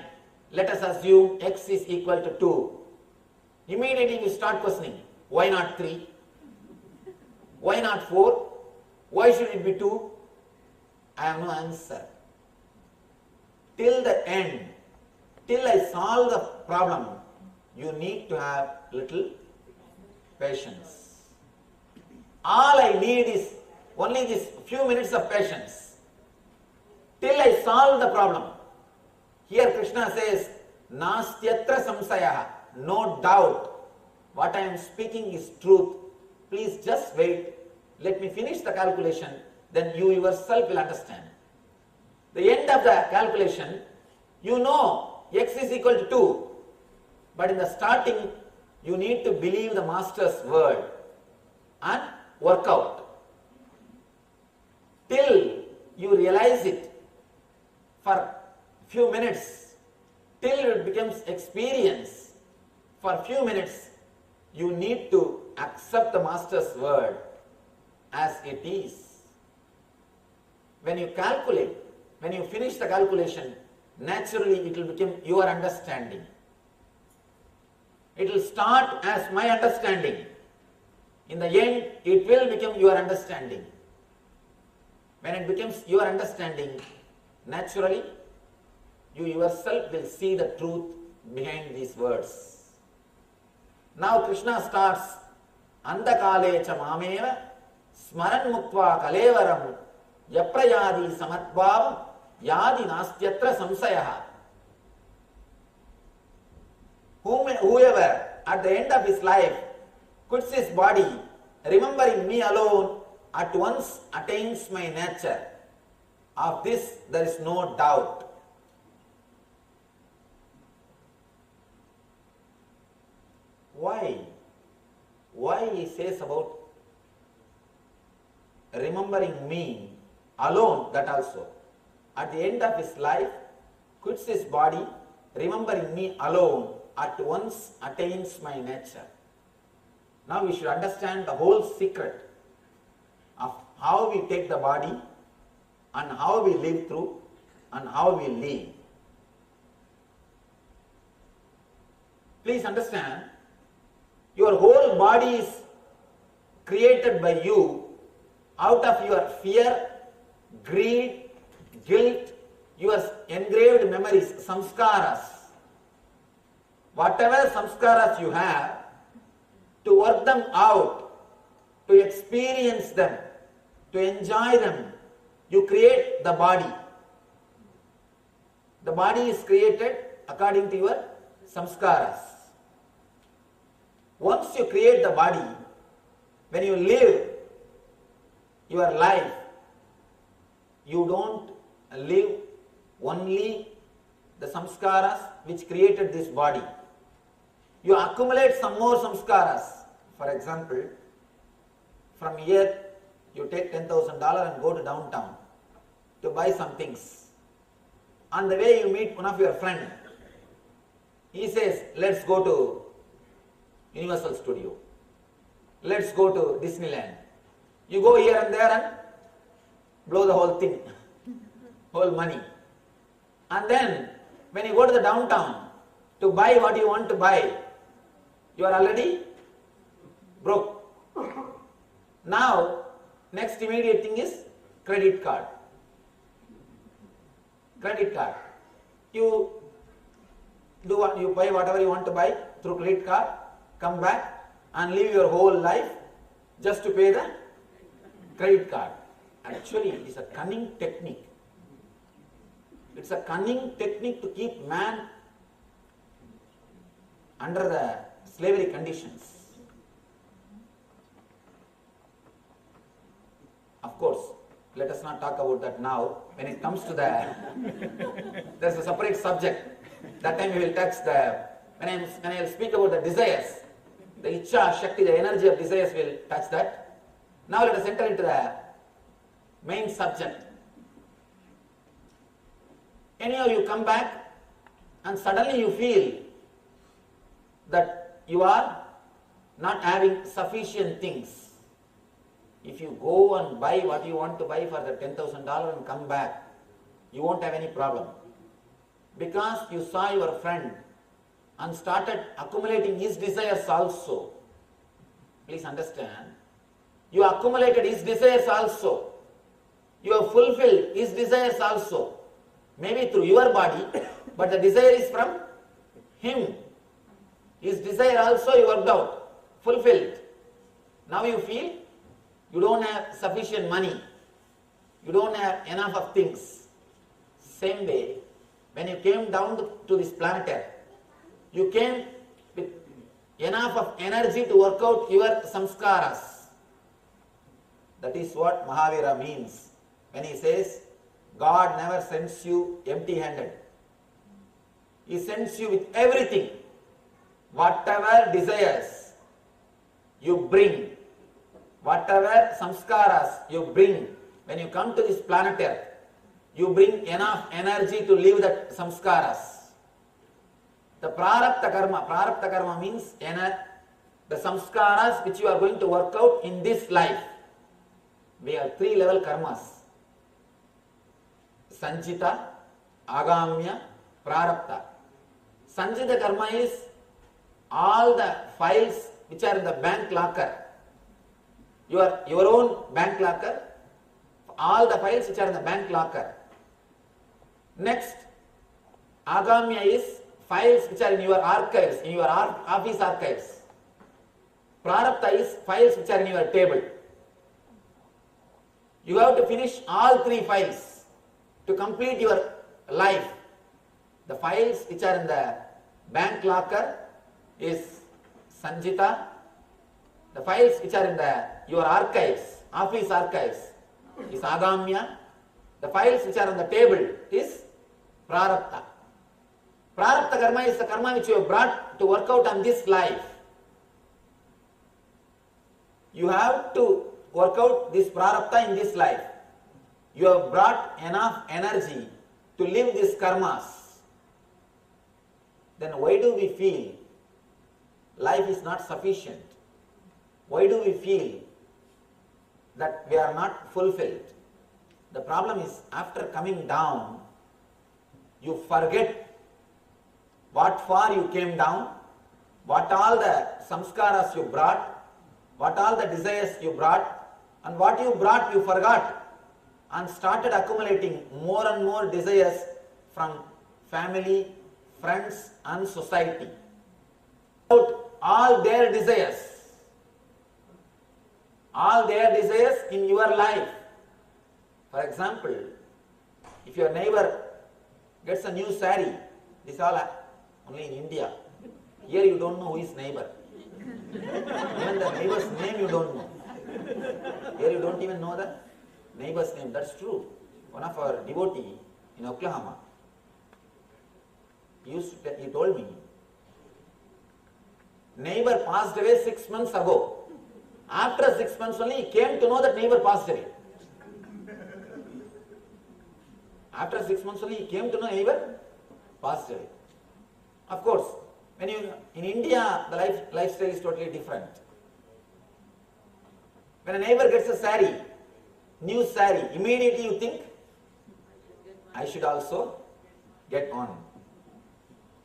let us assume x is equal to 2. Immediately you start questioning, why not 3? Why not 4? Why should it be 2? I have no answer. Till the end, till I solve the problem, you need to have little patience. All I need is only this few minutes of patience. Till I solve the problem. Here Krishna says, Nastyatra samsaya, no doubt. What I am speaking is truth. Please just wait. Let me finish the calculation, then you yourself will understand. The end of the calculation, you know x is equal to 2. But in the starting, you need to believe the master's word and work out. Till you realize it for few minutes, till it becomes experience, for few minutes, you need to accept the master's word as it is. When you calculate, when you finish the calculation, naturally it will become your understanding. It will start as my understanding. In the end, it will become your understanding. When it becomes your understanding, naturally, you yourself will see the truth behind these words. Now Krishna starts, Andakale cha mameva smaran muktva kalevaram yaprayadi samatbhavam yadi nastyatra samsayaha. Whoever at the end of his life quits his body, remembering me alone, at once attains my nature. Of this there is no doubt. Why? Why he says about remembering me alone, that also. At the end of his life, quits his body, remembering me alone, at once attains my nature. Now we should understand the whole secret of how we take the body and how we live through and how we live. Please understand, your whole body is created by you out of your fear, greed, guilt, your engraved memories, samskaras. Whatever samskaras you have, to work them out, to experience them, to enjoy them, you create the body. The body is created according to your samskaras. Once you create the body, when you live your life, you don't live only the samskaras which created this body. You accumulate some more samskaras. For example, from here you take $10,000 and go to downtown to buy some things. On the way you meet one of your friends. He says, let's go to Universal Studio. Let's go to Disneyland. You go here and there and blow the whole thing, whole money. And then when you go to the downtown to buy what you want to buy, you are already broke. Now, next immediate thing is credit card. Credit card. You you buy whatever you want to buy through credit card, come back and live your whole life just to pay the credit card. Actually, it is a cunning technique. It's a cunning technique to keep man under the slavery conditions. Of course, let us not talk about that now. When it comes to there's a separate subject. That time we will touch when I will speak about the desires, the Ichcha, Shakti, the energy of desires, will touch that. Now let us enter into the main subject. Anyhow, you come back and suddenly you feel that you are not having sufficient things. If you go and buy what you want to buy for the $10,000 and come back, you won't have any problem. Because you saw your friend and started accumulating his desires also. Please understand. You accumulated his desires also. You have fulfilled his desires also. Maybe through your body, but the desire is from him. His desire also you worked out, fulfilled. Now you feel you don't have sufficient money. You don't have enough of things. Same way, when you came down to this planet Earth, you came with enough of energy to work out your samskaras. That is what Mahavira means when he says, God never sends you empty-handed. He sends you with everything. Whatever desires you bring, whatever samskaras you bring, when you come to this planet Earth, you bring enough energy to live that samskaras. The prarabdha karma means the samskaras which you are going to work out in this life. We have 3 level karmas. Sanchita, Agamya, Prarabdha. Sanchita karma is all the files which are in the bank locker. Your own bank locker, all the files which are in the bank locker. Next, Agamya is files which are in your archives, in your office archives. Prarabdha is files which are in your table. You have to finish all 3 files to complete your life. The files which are in the bank locker is Sanjita. The files which are in your archives, office archives, is Agamya. The files which are on the table is Prarabdha. Prarabdha karma is the karma which you have brought to work out on this life. You have to work out this Prarabdha in this life. You have brought enough energy to live these karmas. Then why do we feel life is not sufficient? Why do we feel that we are not fulfilled? The problem is, after coming down, you forget what for you came down, what all the samskaras you brought, what all the desires you brought, and what you brought you forgot, and started accumulating more and more desires from family, friends and society. All their desires in your life. For example, if your neighbor gets a new saree, this all only in India. Here you don't know who is neighbor. Even the neighbor's name you don't know. Here you don't even know the neighbor's name. That's true. One of our devotee in Oklahoma, he told me, neighbor passed away 6 months ago. After 6 months only he came to know that neighbor passed away. After 6 months only he came to know neighbor passed away. Of course, when in India the lifestyle is totally different. When a neighbor gets a saree, new saree, immediately you think, I should also get on.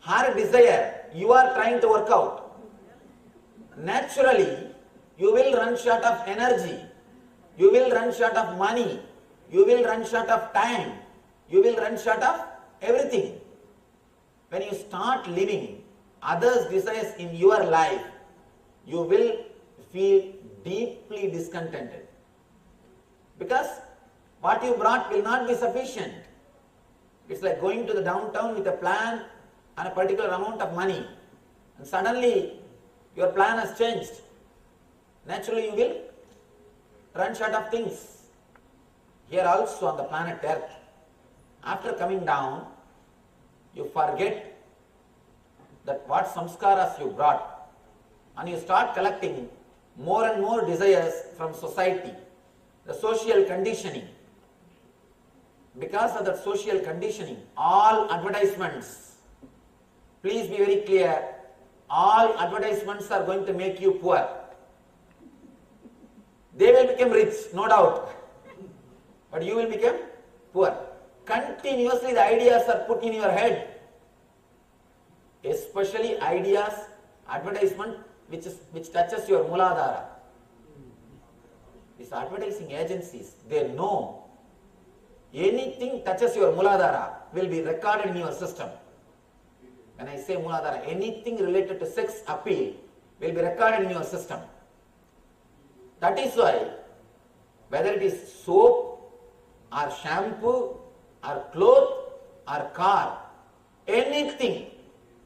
Her desire, you are trying to work out. Naturally, you will run short of energy, you will run short of money, you will run short of time, you will run short of everything. when you start living others' desires in your life, you will feel deeply discontented. Because what you brought will not be sufficient. It's like going to the downtown with a plan and a particular amount of money, and suddenly your plan has changed. Naturally you will run short of things. Here also on the planet Earth, after coming down, you forget that what samskaras you brought, and you start collecting more and more desires from society, the social conditioning. Because of that social conditioning, all advertisements, please be very clear, all advertisements are going to make you poor. They will become rich, no doubt, but you will become poor. Continuously the ideas are put in your head, especially ideas, advertisement which touches your Muladhara. These advertising agencies, they know anything touches your Muladhara will be recorded in your system. When I say Muladhara, anything related to sex appeal will be recorded in your system. That is why, whether it is soap or shampoo or cloth or car, anything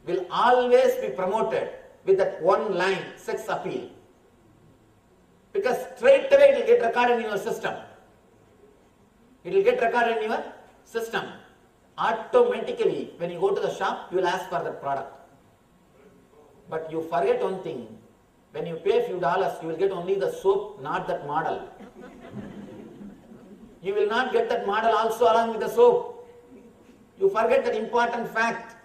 will always be promoted with that one line, sex appeal. Because straight away it will get recorded in your system. It will get recorded in your system. Automatically, when you go to the shop, you will ask for that product. But you forget one thing. When you pay a few dollars, you will get only the soap, not that model. You will not get that model also along with the soap. You forget that important fact.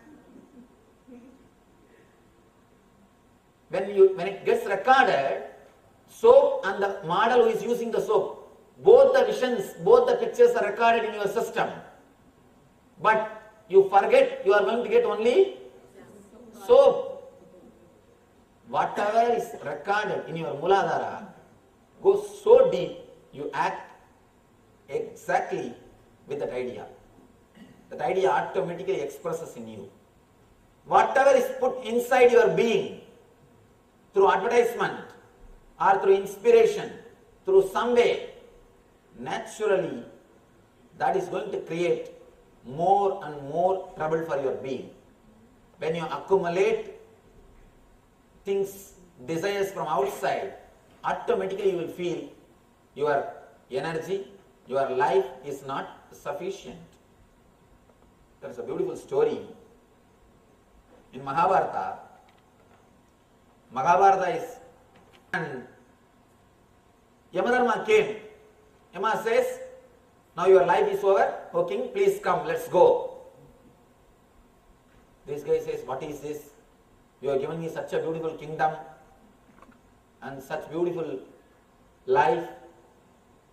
When it gets recorded, soap and the model who is using the soap, both the visions, both the pictures are recorded in your system. But you forget you are going to get only soap. Whatever is recorded in your Muladhara goes so deep, you act exactly with that idea. That idea automatically expresses in you. Whatever is put inside your being, through advertisement or through inspiration, through some way, naturally that is going to create more and more trouble for your being. When you accumulate things, desires from outside, automatically you will feel your energy, your life is not sufficient. There is a beautiful story in Mahabharata. Mahabharata is, and Yamadharma came. Yama says, now your life is over, O king, please come, let's go. This guy says, what is this? You have given me such a beautiful kingdom and such beautiful life,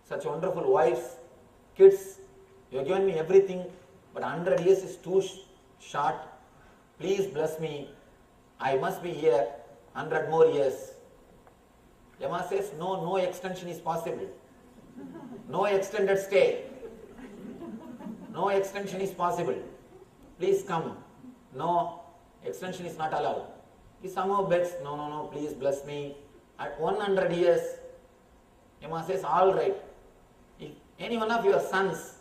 such wonderful wives, kids. You have given me everything, but 100 years is too short. Please bless me. I must be here 100 more years. Yama says, no extension is possible. No extended stay. No extension is possible. Please come. No, extension is not allowed. He somehow begs, no, please bless me. At 100 years, Yama says, all right. If any one of your sons,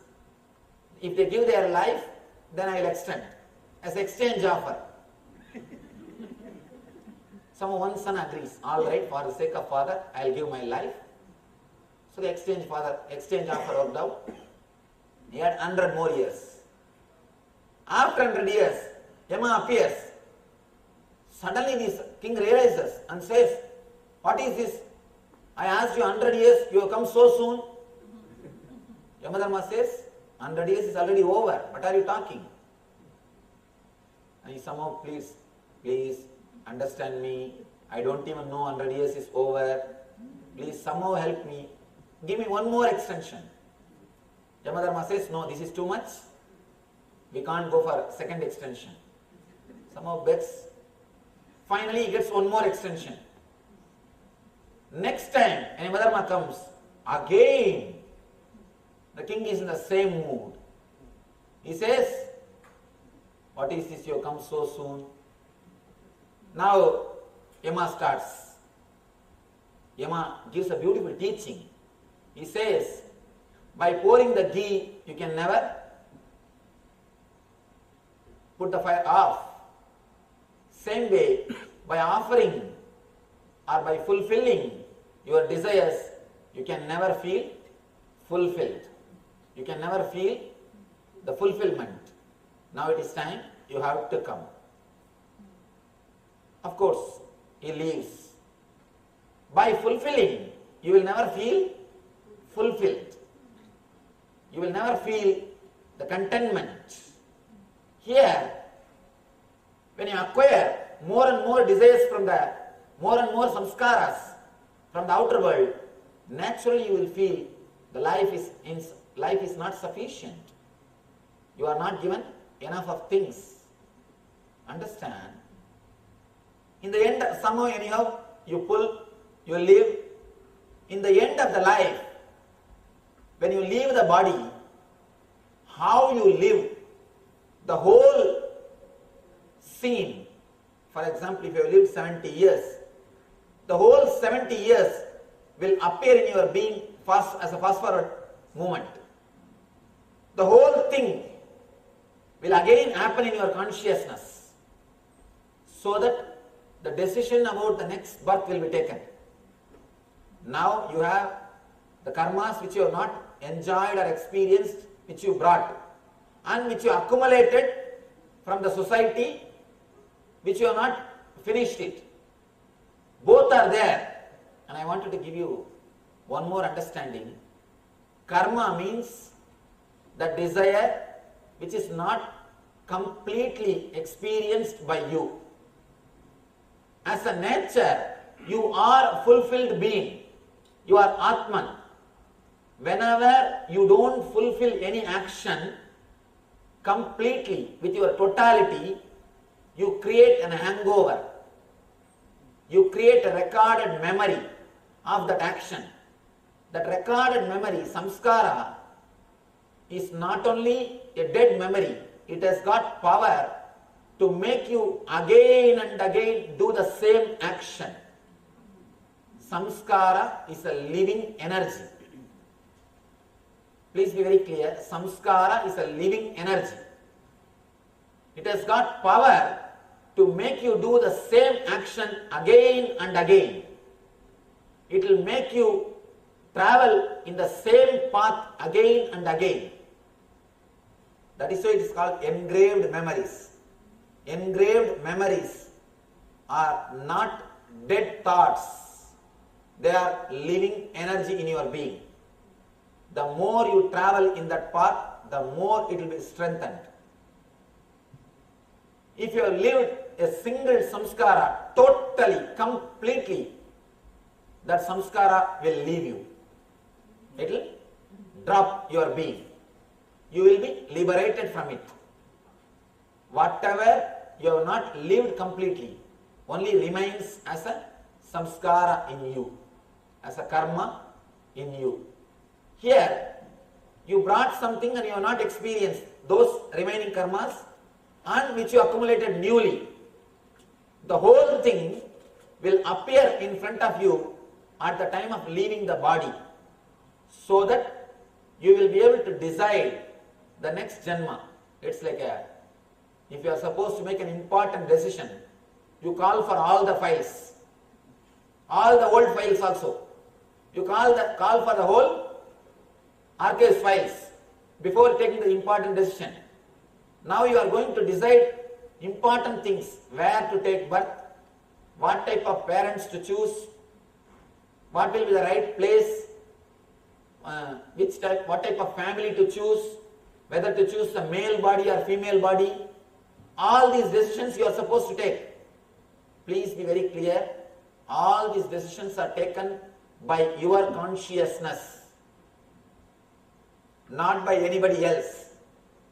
if they give their life, then I will extend. As exchange offer. Somehow one son agrees, all right, for the sake of father, I will give my life. So the exchange offer worked out. He had 100 more years. After 100 years, Yama appears. Suddenly this king realizes and says, what is this? I asked you 100 years, you have come so soon. Yamadharma says, 100 years is already over. What are you talking? And he somehow, please understand me. I don't even know 100 years is over. Please somehow help me. Give me one more extension. Yamadharma says, no, this is too much. We can't go for second extension. Somehow begs. Finally, he gets one more extension. Next time, when Yamadharma comes, again, the king is in the same mood. He says, What is this, you come so soon? Now, Yama starts. Yama gives a beautiful teaching. He says, by pouring the ghee, you can never put the fire off. Same way, by offering or by fulfilling your desires, you can never feel fulfilled. You can never feel the fulfillment. Now it is time, you have to come. Of course, he leaves. By fulfilling, you will never feel fulfilled. You will never feel the contentment. Here, when you acquire more and more desires from the, more and more samskaras from the outer world, naturally you will feel the life is not sufficient. You are not given enough of things. Understand? In the end, somehow anyhow, you pull, you live. In the end of the life, when you leave the body, how you live, the whole scene, for example, if you have lived 70 years, the whole 70 years will appear in your being as a fast-forward movement. The whole thing will again happen in your consciousness, so that the decision about the next birth will be taken. Now you have the karmas which you have not enjoyed or experienced, which you brought, and which you accumulated from the society, which you have not finished it. Both are there. And I wanted to give you one more understanding. Karma means the desire which is not completely experienced by you. As a nature, you are a fulfilled being. You are Atman. Whenever you don't fulfill any action completely with your totality, you create an hangover. You create a recorded memory of that action. That recorded memory, samskara, is not only a dead memory, it has got power to make you again and again do the same action. Samskara is a living energy. Please be very clear, samskara is a living energy. It has got power to make you do the same action again and again. It will make you travel in the same path again and again. That is why it is called engraved memories. Engraved memories are not dead thoughts. They are living energy in your being. The more you travel in that path, the more it will be strengthened. If you have lived a single samskara totally, completely, that samskara will leave you. It will drop your being. You will be liberated from it. Whatever you have not lived completely only remains as a samskara in you, as a karma in you. Here, you brought something and you have not experienced those remaining karmas, and which you accumulated newly. The whole thing will appear in front of you at the time of leaving the body, so that you will be able to decide the next janma. It's like if you are supposed to make an important decision, you call for all the files, all the old files also. You call for the whole archives files before taking the important decision. Now you are going to decide important things, where to take birth, what type of parents to choose, what will be the right place, what type of family to choose, whether to choose the male body or female body. All these decisions you are supposed to take. Please be very clear, all these decisions are taken by your consciousness, not by anybody else.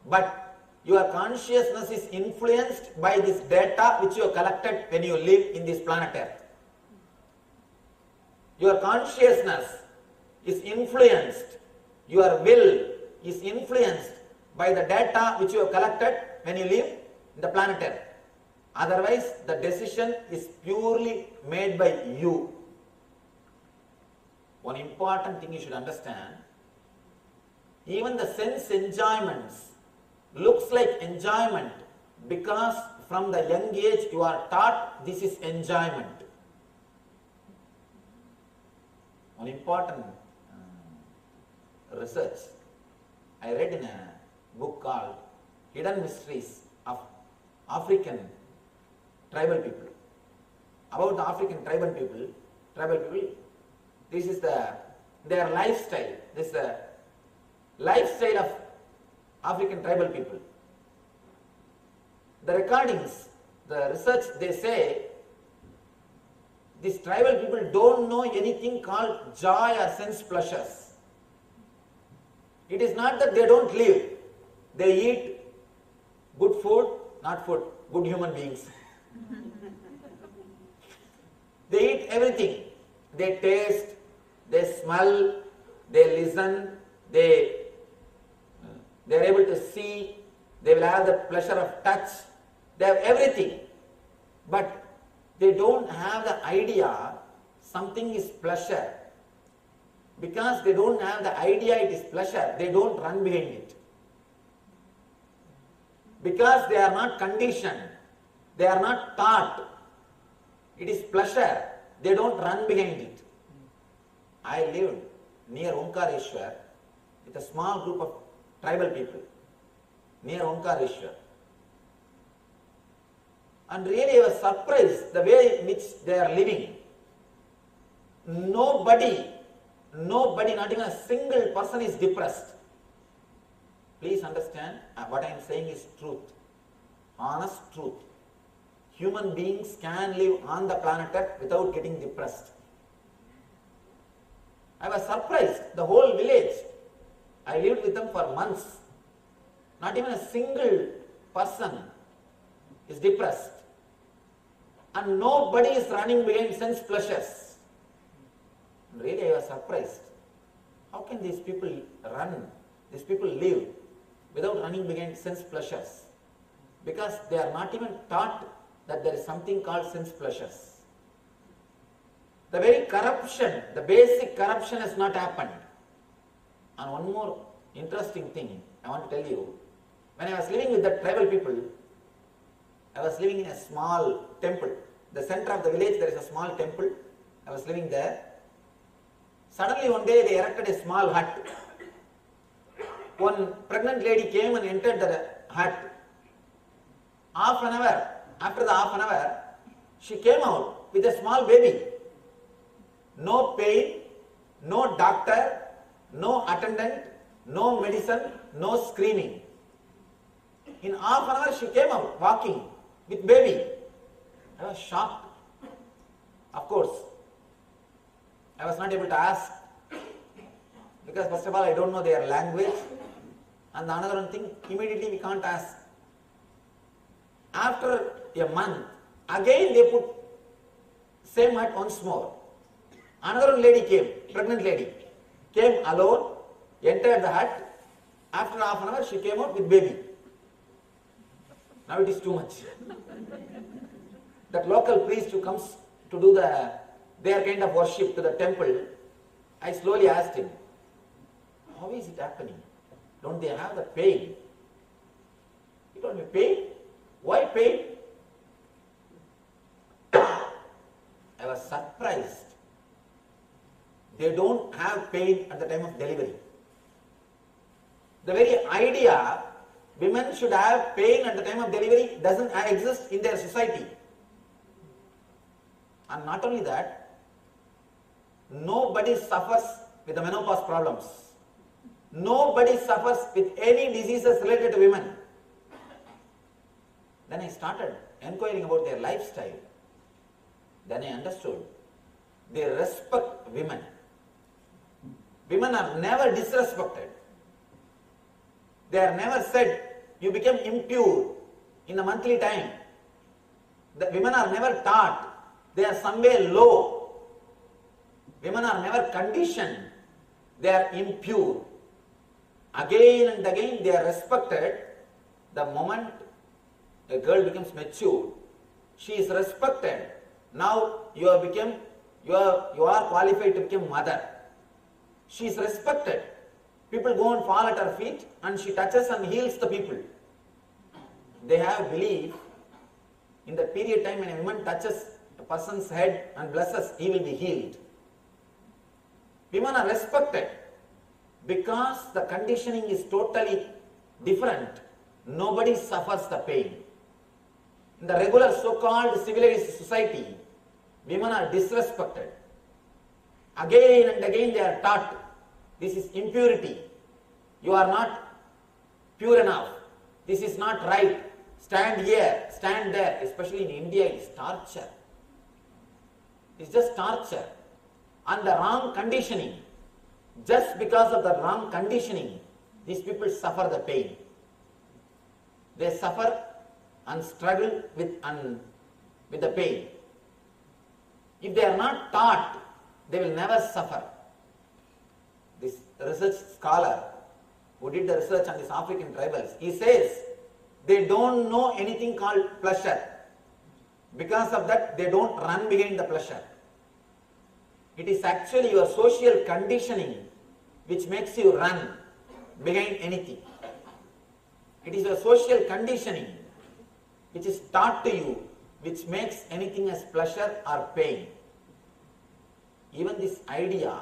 But your consciousness is influenced by this data which you have collected when you live in this planet Earth. Your consciousness is influenced, your will is influenced by the data which you have collected when you live in the planet Earth. Otherwise, the decision is purely made by you. One important thing you should understand, even the sense enjoyments looks like enjoyment because from the young age you are taught this is enjoyment. One important research I read in a book called Hidden Mysteries of African Tribal People. About the African tribal people, this is their lifestyle. This is the lifestyle of African tribal people. The recordings, the research, they say these tribal people don't know anything called joy or sense pleasures. It is not that they don't live. They eat good food, not food, good human beings. They eat everything. They taste, they smell, they listen, they are able to see, they will have the pleasure of touch, they have everything. But they don't have the idea something is pleasure. Because they don't have the idea it is pleasure, they don't run behind it. Because they are not conditioned, they are not taught it is pleasure, they don't run behind it. I lived near Omkareshwar with a small group of tribal people near Omkareshwar. And really I was surprised the way in which they are living. Nobody, not even a single person is depressed. Please understand, what I am saying is truth, honest truth. Human beings can live on the planet Earth without getting depressed. I was surprised, the whole village, I lived with them for months. Not even a single person is depressed. And nobody is running behind sense pleasures. Really, I was surprised. How can these people run, these people live without running behind sense pleasures? Because they are not even taught that there is something called sense pleasures. The very corruption, the basic corruption has not happened. And one more interesting thing I want to tell you. When I was living with the tribal people, I was living in a small temple. The center of the village, there is a small temple. I was living there. Suddenly one day they erected a small hut. One pregnant lady came and entered the hut. After the half an hour, she came out with a small baby. No pain, no doctor, no attendant, no medicine, no screaming. In half an hour she came out walking with baby. I was shocked. Of course, I was not able to ask because first of all I don't know their language, and the another one thing, immediately we can't ask. After a month, again they put same hut once more. Another lady came, pregnant lady, came alone, entered the hut. After half an hour she came out with baby. Now it is too much. That local priest who comes to do their kind of worship to the temple, I slowly asked him, how is it happening? Don't they have the pain? He told me, pain? Why pain? I was surprised. They don't have pain at the time of delivery. The very idea women should have pain at the time of delivery doesn't exist in their society. And not only that, nobody suffers with the menopause problems. Nobody suffers with any diseases related to women. Then I started inquiring about their lifestyle. Then I understood they respect women. Women are never disrespected. They are never said, you became impure in the monthly time. The women are never taught. They are somewhere low. Women are never conditioned. They are impure. Again and again they are respected the moment a girl becomes mature, she is respected. Now you are qualified to become mother. She is respected. People go and fall at her feet and she touches and heals the people. They have belief in the period time when a woman touches a person's head and blesses, he will be healed. Women are respected because the conditioning is totally different. Nobody suffers the pain. In the regular so-called civilized society, women are disrespected. Again and again they are taught, this is impurity. You are not pure enough. This is not right. Stand here, stand there. Especially in India, it is torture. It's just torture. And the wrong conditioning. Just because of the wrong conditioning, these people suffer the pain. They suffer and struggle with the pain. If they are not taught, they will never suffer. This research scholar who did the research on these African tribals, he says they don't know anything called pleasure. Because of that, they don't run behind the pleasure. It is actually your social conditioning which makes you run behind anything. It is your social conditioning which is taught to you which makes anything as pleasure or pain. Even this idea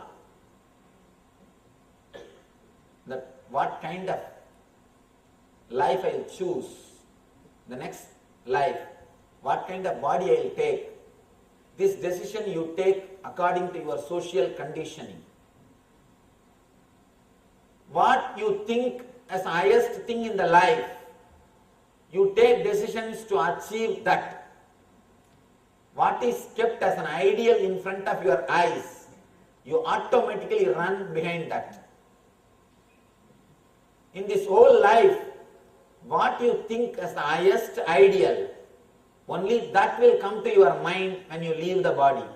that what kind of life I will choose, the next life, what kind of body I will take, this decision you take according to your social conditioning. What you think as the highest thing in the life, you take decisions to achieve that. What is kept as an ideal in front of your eyes, you automatically run behind that. In this whole life, what you think as the highest ideal, only that will come to your mind when you leave the body.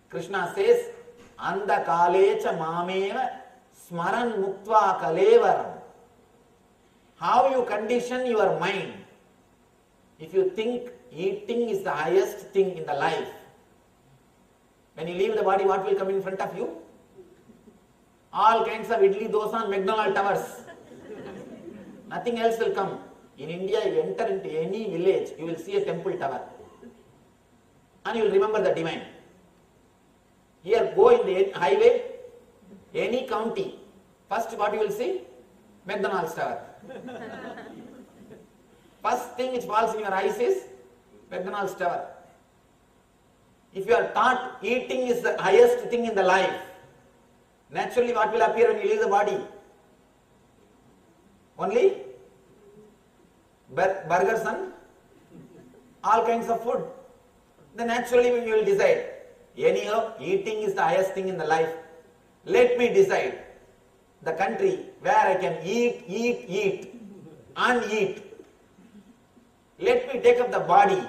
Krishna says, Anda kalecha mameva smaran muktva kalevaram. How you condition your mind? If you think eating is the highest thing in the life, when you leave the body, what will come in front of you? All kinds of idli, dosa and McDonald's towers. Nothing else will come. In India, you enter into any village, you will see a temple tower. And you will remember the divine. Here, go in the highway, any county. First what you will see? McDonald's tower. First thing which falls in your eyes is McDonald's tower. If you are taught eating is the highest thing in the life, naturally what will appear when you leave the body? Only burgers and all kinds of food. Then naturally you will decide, anyhow eating is the highest thing in the life. Let me decide the country where I can eat and eat. Let me take up the body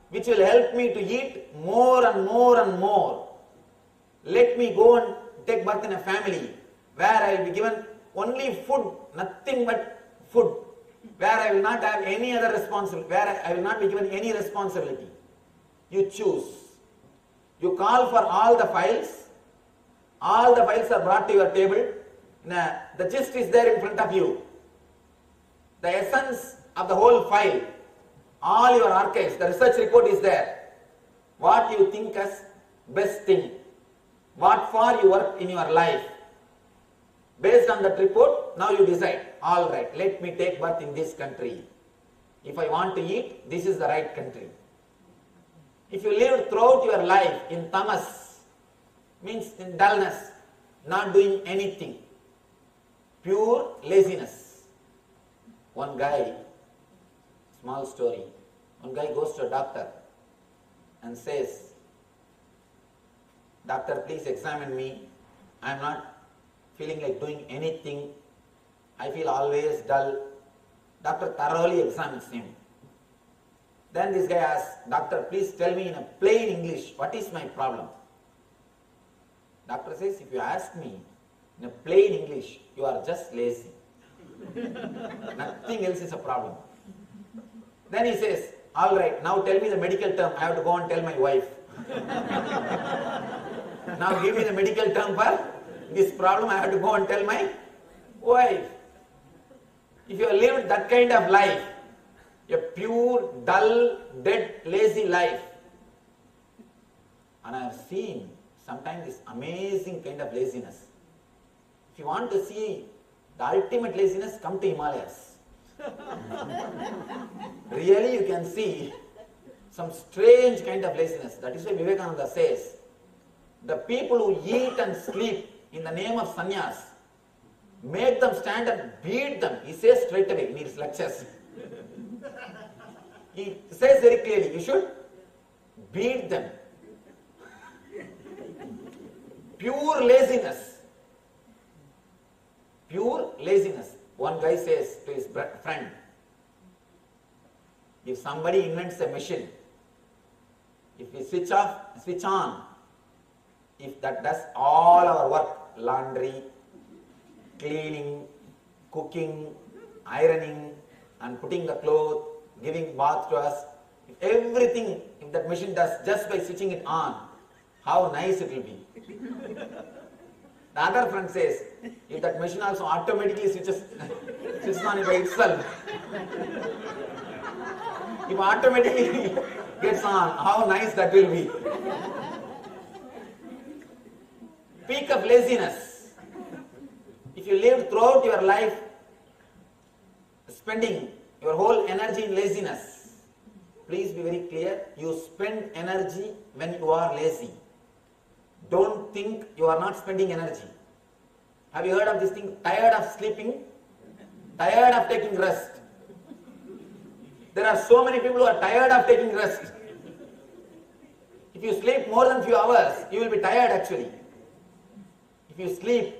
which will help me to eat more and more and more. Let me go and take birth in a family where I will be given only food, nothing but food, where I will not have any other responsibility, where I will not be given any responsibility. You choose. You call for all the files are brought to your table. The gist is there in front of you. The essence of the whole file, all your archives, the research report is there. What you think as best thing, what for you work in your life. Based on that report, now you decide, all right, let me take birth in this country. If I want to eat, this is the right country. If you live throughout your life in tamas, means in dullness, not doing anything, pure laziness. One guy, small story, one guy goes to a doctor and says, doctor, please examine me. I am not feeling like doing anything. I feel always dull. Doctor thoroughly examines him. Then this guy asks, doctor, please tell me in a plain English, what is my problem? Doctor says, if you ask me in a plain English, you are just lazy. Nothing else is a problem. Then he says, all right, now tell me the medical term. I have to go and tell my wife. Now give me the medical term for this problem. I have to go and tell my wife. If you have lived that kind of life, a pure, dull, dead, lazy life, and I have seen sometimes this amazing kind of laziness. If you want to see the ultimate laziness, come to Himalayas. Really, you can see some strange kind of laziness. That is why Vivekananda says, the people who eat and sleep in the name of sannyas, make them stand and beat them. He says straight away in his lectures. He says very clearly, you should beat them. Pure laziness. Pure laziness. One guy says to his friend, if somebody invents a machine, if we switch off, switch on, if that does all our work, laundry, cleaning, cooking, ironing, and putting the clothes, giving bath to us, if everything, if that machine does just by switching it on, how nice it will be. The other friend says, if that machine also automatically switches on by itself, if automatically gets on, how nice that will be. Peak of laziness. If you lived throughout your life spending your whole energy in laziness, please be very clear, you spend energy when you are lazy. Don't think you are not spending energy. Have you heard of this thing? Tired of sleeping? Tired of taking rest. There are so many people who are tired of taking rest. If you sleep more than few hours, you will be tired actually. If you sleep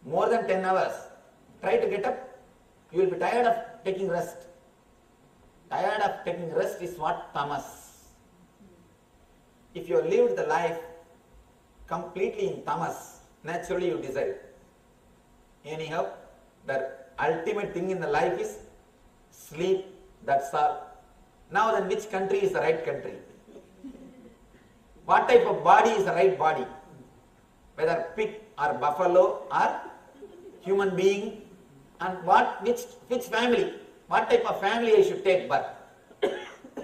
more than 10 hours, try to get up, you will be tired of taking rest. Tired of taking rest is what tamas. If you have lived the life completely in tamas, naturally you desire. Anyhow, the ultimate thing in the life is sleep, that's all. Now then, which country is the right country? What type of body is the right body? Whether pig or buffalo or human being, and which family, what type of family I should take birth?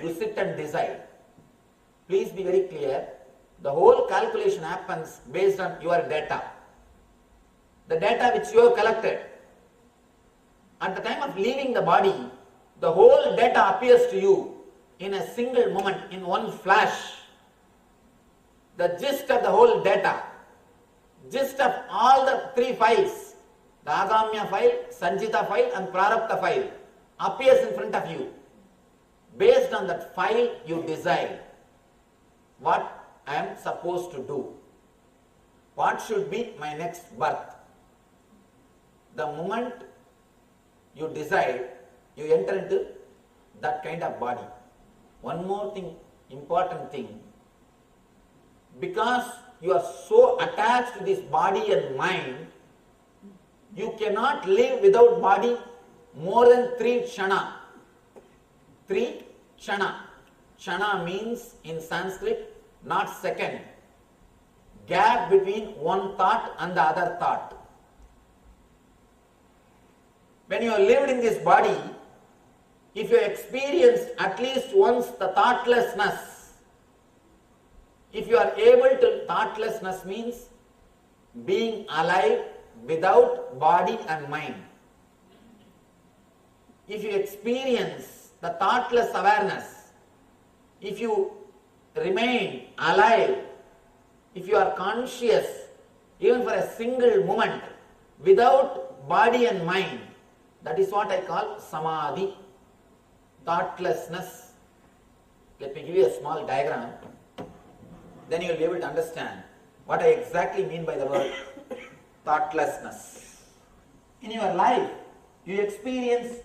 You sit and decide. Please be very clear, the whole calculation happens based on your data. The data which you have collected. At the time of leaving the body, the whole data appears to you in a single moment, in one flash. The gist of the whole data, gist of all the three files, the Agamya file, Sanjita file and Prarabdha file, appears in front of you. Based on that file, you decide what I am supposed to do. What should be my next birth? The moment you decide, you enter into that kind of body. One more thing, important thing, because you are so attached to this body and mind, you cannot live without body more than 3 kshana. 3 kshana. Kshana means in Sanskrit not second. Gap between one thought and the other thought. When you have lived in this body, if you experienced at least once the thoughtlessness, if you are able to, thoughtlessness means being alive without body and mind. If you experience the thoughtless awareness, if you remain alive, if you are conscious even for a single moment without body and mind, that is what I call samadhi, thoughtlessness. Let me give you a small diagram, then you will be able to understand what I exactly mean by the word thoughtlessness. In your life, you experience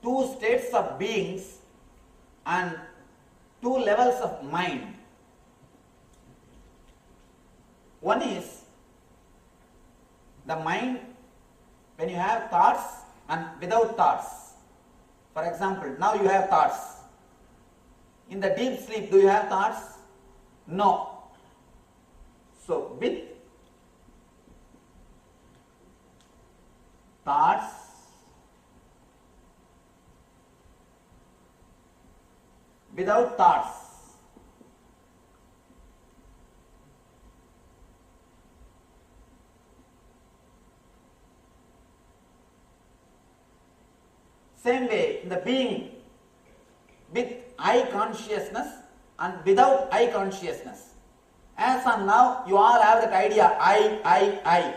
2 states of beings and 2 levels of mind. One is the mind when you have thoughts and without thoughts. For example, now you have thoughts. In the deep sleep, do you have thoughts? No. So, with thoughts, without thoughts. Same way, in the being, with I consciousness and without I consciousness. As on now, you all have that idea, I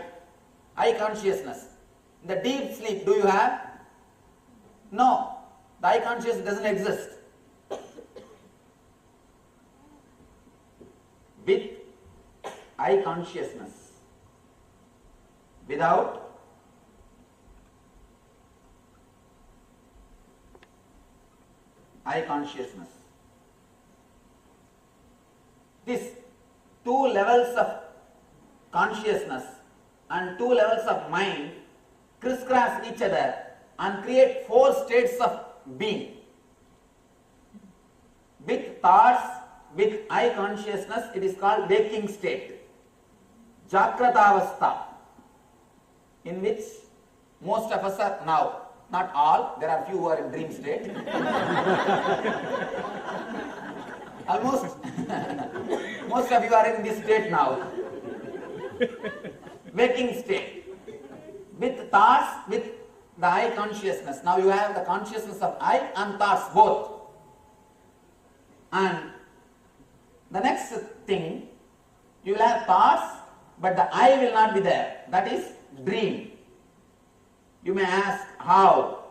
consciousness. In the deep sleep, do you have? No, the I consciousness doesn't exist. With I consciousness, without I consciousness. These two levels of consciousness and two levels of mind crisscross each other and create four states of being. With thoughts, with I consciousness, it is called waking state. Jakratavastha, in which most of us are now. Not all, there are few who are in dream state. Almost, most of you are in this state now. Waking state. With thoughts, with the I consciousness. Now you have the consciousness of I and thoughts both. And the next thing, you will have thoughts, but the I will not be there. That is dream. You may ask, how?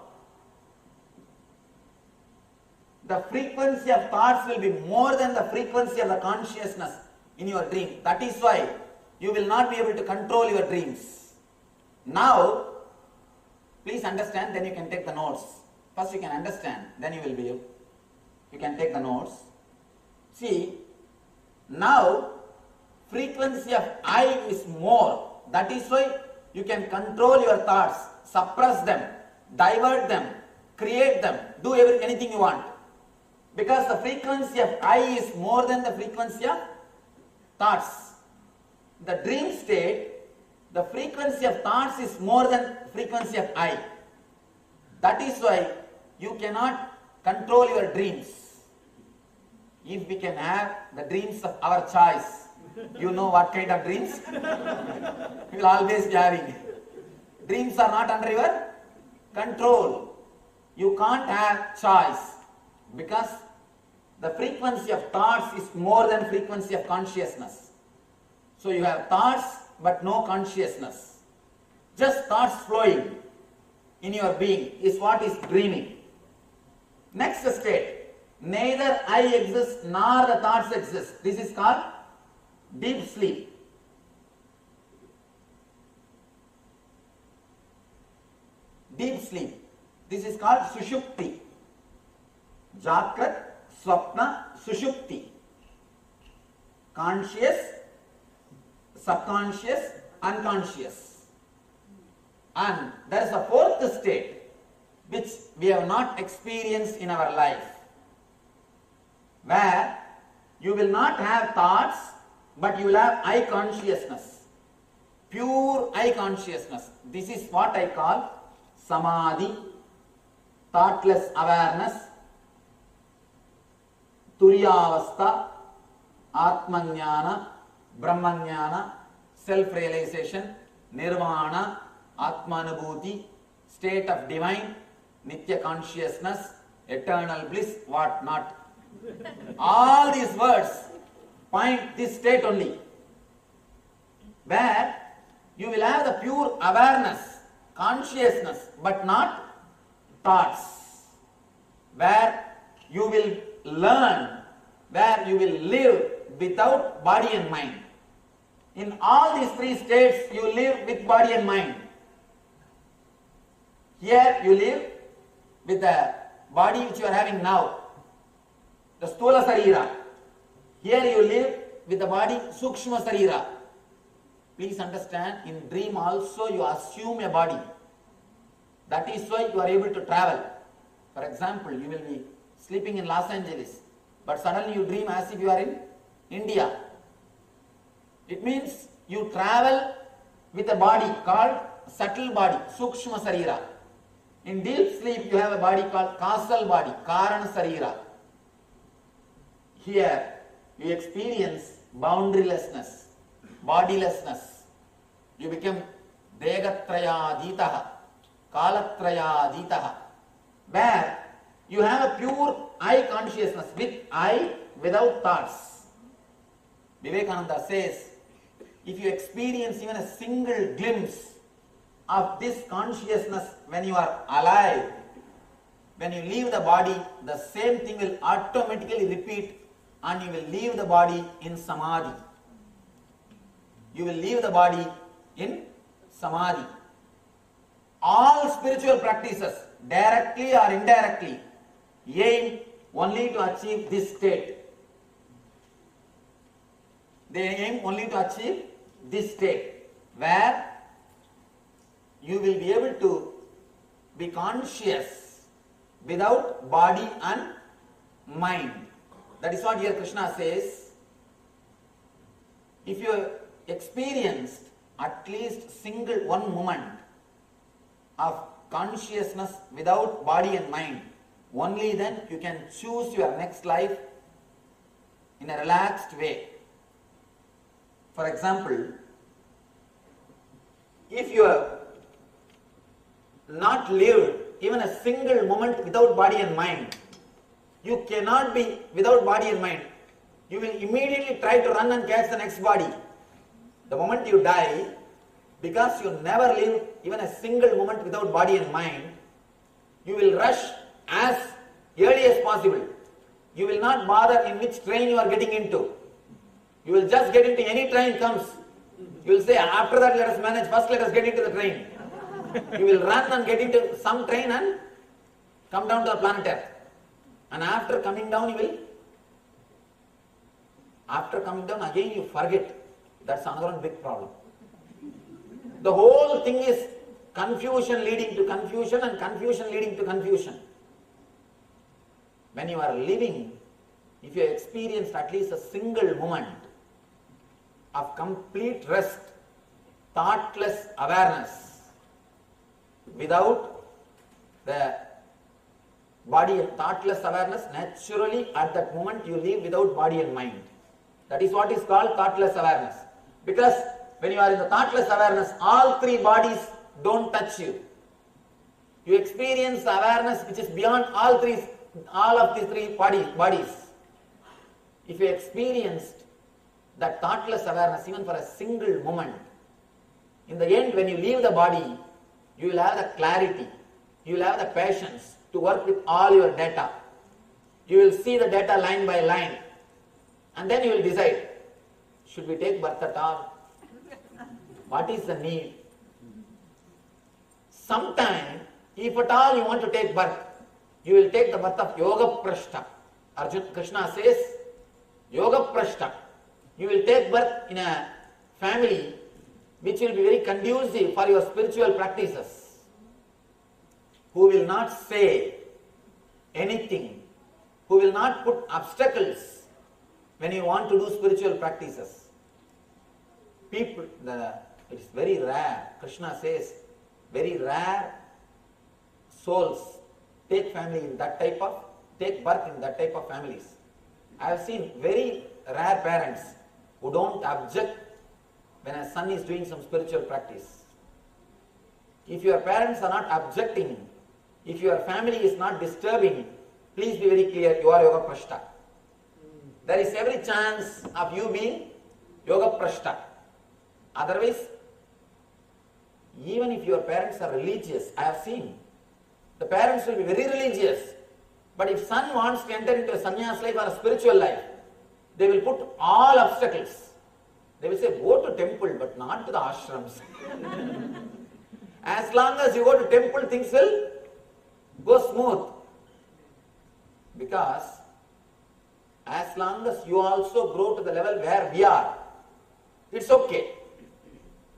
The frequency of thoughts will be more than the frequency of the consciousness in your dream. That is why you will not be able to control your dreams. Now, please understand, then you can take the notes. First you can understand, then you can take the notes. See, now frequency of I is more. That is why you can control your thoughts, suppress them, divert them, create them, do anything you want. Because the frequency of I is more than the frequency of thoughts. The dream state, the frequency of thoughts is more than frequency of I. That is why you cannot control your dreams. If we can have the dreams of our choice, you know what kind of dreams? You will always be having. Dreams are not under your control. You can't have choice because the frequency of thoughts is more than frequency of consciousness. So you have thoughts but no consciousness. Just thoughts flowing in your being is what is dreaming. Next state, neither I exist nor the thoughts exist. This is called deep sleep. Deep sleep. This is called sushupti. Jagrat, swapna, sushupti. Conscious, subconscious, unconscious. And there is a fourth state which we have not experienced in our life, where you will not have thoughts, but you will have I consciousness, pure I consciousness. This is what I call samadhi, thoughtless awareness, turyavastha, atmajnana, brahmajnana, self-realization, nirvana, atmanubhuti, state of divine, nitya consciousness, eternal bliss, what not. All these words point this state only, where you will have the pure awareness, consciousness, but not thoughts, where you will learn, where you will live without body and mind. In all these three states, you live with body and mind. Here you live with the body which you are having now, the stula sarira. Here you live with the body sukshma sarira. Please understand, in dream also you assume a body. That is why you are able to travel. For example, you will be sleeping in Los Angeles. but suddenly you dream as if you are in India. It means you travel with a body called subtle body, Sukshma Sarira. In deep sleep you have a body called causal body, Karana Sarira. Here you experience boundarylessness, bodilessness. You become Degatraya Aditaha, Kalatraya Aditaha, where you have a pure I consciousness with I without thoughts. Vivekananda says, if you experience even a single glimpse of this consciousness when you are alive, when you leave the body, the same thing will automatically repeat and you will leave the body in samadhi. You will leave the body in samadhi. All spiritual practices, directly or indirectly, aim only to achieve this state. They aim only to achieve this state, where you will be able to be conscious without body and mind. That is what here Krishna says. If you experienced at least single one moment of consciousness without body and mind, only then you can choose your next life in a relaxed way. For example, if you have not lived even a single moment without body and mind, you cannot be without body and mind. You will immediately try to run and catch the next body. The moment you die, because you never lived even a single moment without body and mind, you will rush as early as possible. You will not bother in which train you are getting into. You will just get into any train comes. You will say, after that let us manage, first let us get into the train. You will run and get into some train and come down to the planet Earth. And after coming down again you forget. That's another big problem. The whole thing is confusion leading to confusion and confusion leading to confusion. When you are living, if you experienced at least a single moment of complete rest, thoughtless awareness, without the body and thoughtless awareness, naturally at that moment you live without body and mind. That is what is called thoughtless awareness. Because when you are in the thoughtless awareness, all three bodies don't touch you. You experience the awareness which is beyond all of these three bodies. If you experienced that thoughtless awareness even for a single moment, in the end when you leave the body, you will have the clarity, you will have the patience to work with all your data. You will see the data line by line, and then you will decide, should we take birth at all? What is the need? Sometime, if at all you want to take birth, you will take the birth of Yoga Prashta. Krishna says, Yoga Prashta. You will take birth in a family which will be very conducive for your spiritual practices, who will not say anything, who will not put obstacles when you want to do spiritual practices. It is very rare. Krishna says, very rare souls take birth in that type of families. I have seen very rare parents who don't object when a son is doing some spiritual practice. If your parents are not objecting, if your family is not disturbing, please be very clear, you are Yoga Prashta. There is every chance of you being Yoga Prashta. Otherwise, even if your parents are religious, I have seen, the parents will be very religious, but if son wants to enter into a sannyas life or a spiritual life, they will put all obstacles. They will say, go to temple, but not to the ashrams. As long as you go to temple, things will go smooth. Because as long as you also grow to the level where we are, it's okay.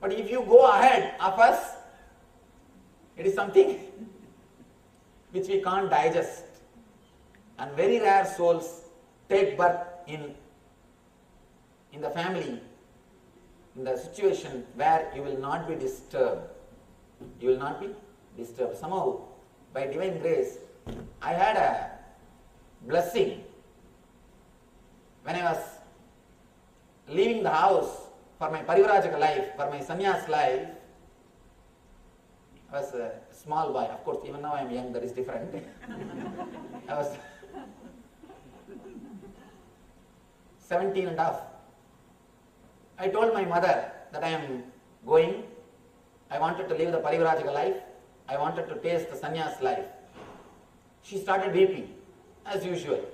But if you go ahead of us, it is something which we can't digest. And very rare souls take birth in the family, in the situation where you will not be disturbed. You will not be disturbed. Somehow, by divine grace, I had a blessing. When I was leaving the house for my Parivrajaka life, for my sannyas life, I was a small boy. Of course, even now I am young, that is different. I was 17 and a half. I told my mother that I am going. I wanted to live the Parivrajaka life. I wanted to taste the sannyas life. She started weeping, as usual.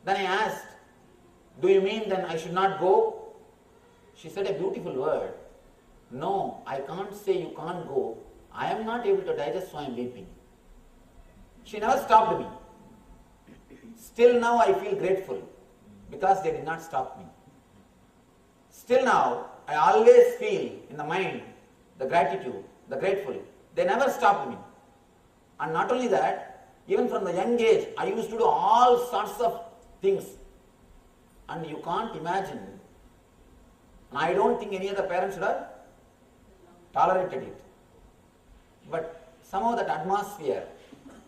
Then I asked, do you mean then I should not go? She said a beautiful word. No, I can't say you can't go. I am not able to digest, so I am weeping. She never stopped me. Still now I feel grateful because they did not stop me. Still now I always feel in the mind the gratitude, the grateful. They never stopped me. And not only that, even from the young age, I used to do all sorts of things. And you can't imagine. And I don't think any other parents would have tolerated it. But somehow that atmosphere,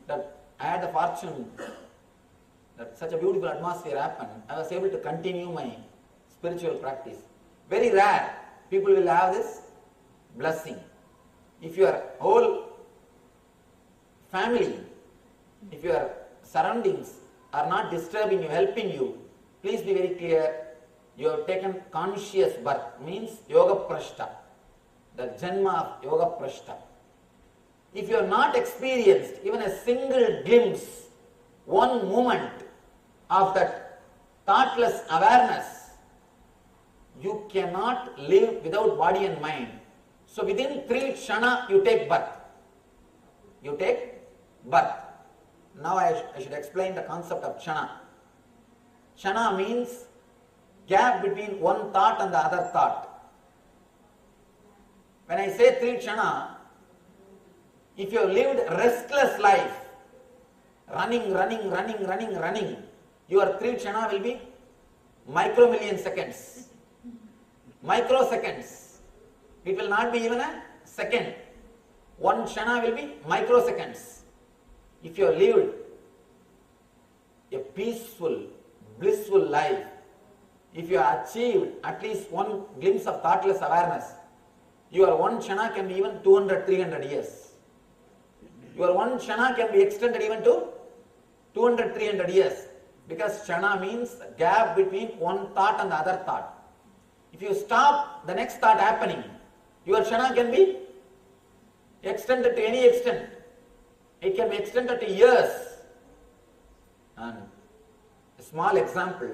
that I had the fortune that such a beautiful atmosphere happened, I was able to continue my spiritual practice. Very rare people will have this blessing. If your whole family, if your surroundings are not disturbing you, helping you, please be very clear, you have taken conscious birth, means yoga prashta, the janma of yoga prashta. If you have not experienced even a single glimpse, one moment of that thoughtless awareness, you cannot live without body and mind. So within 3 kshana you take birth. You take birth. Now I should explain the concept of kshana. Kshana means gap between one thought and the other thought. When I say 3 kshana, if you have lived restless life, running, your 3 kshana will be micromillion seconds. Microseconds. It will not be even a second. 1 kshana will be microseconds. If you have lived a peaceful, blissful life, if you have achieved at least one glimpse of thoughtless awareness, your 1 kshana can be even 200, 300 years. Your 1 kshana can be extended even to 200, 300 years. Because kshana means gap between one thought and the other thought. If you stop the next thought happening, your kshana can be extended to any extent. It can be extended to years. And a small example,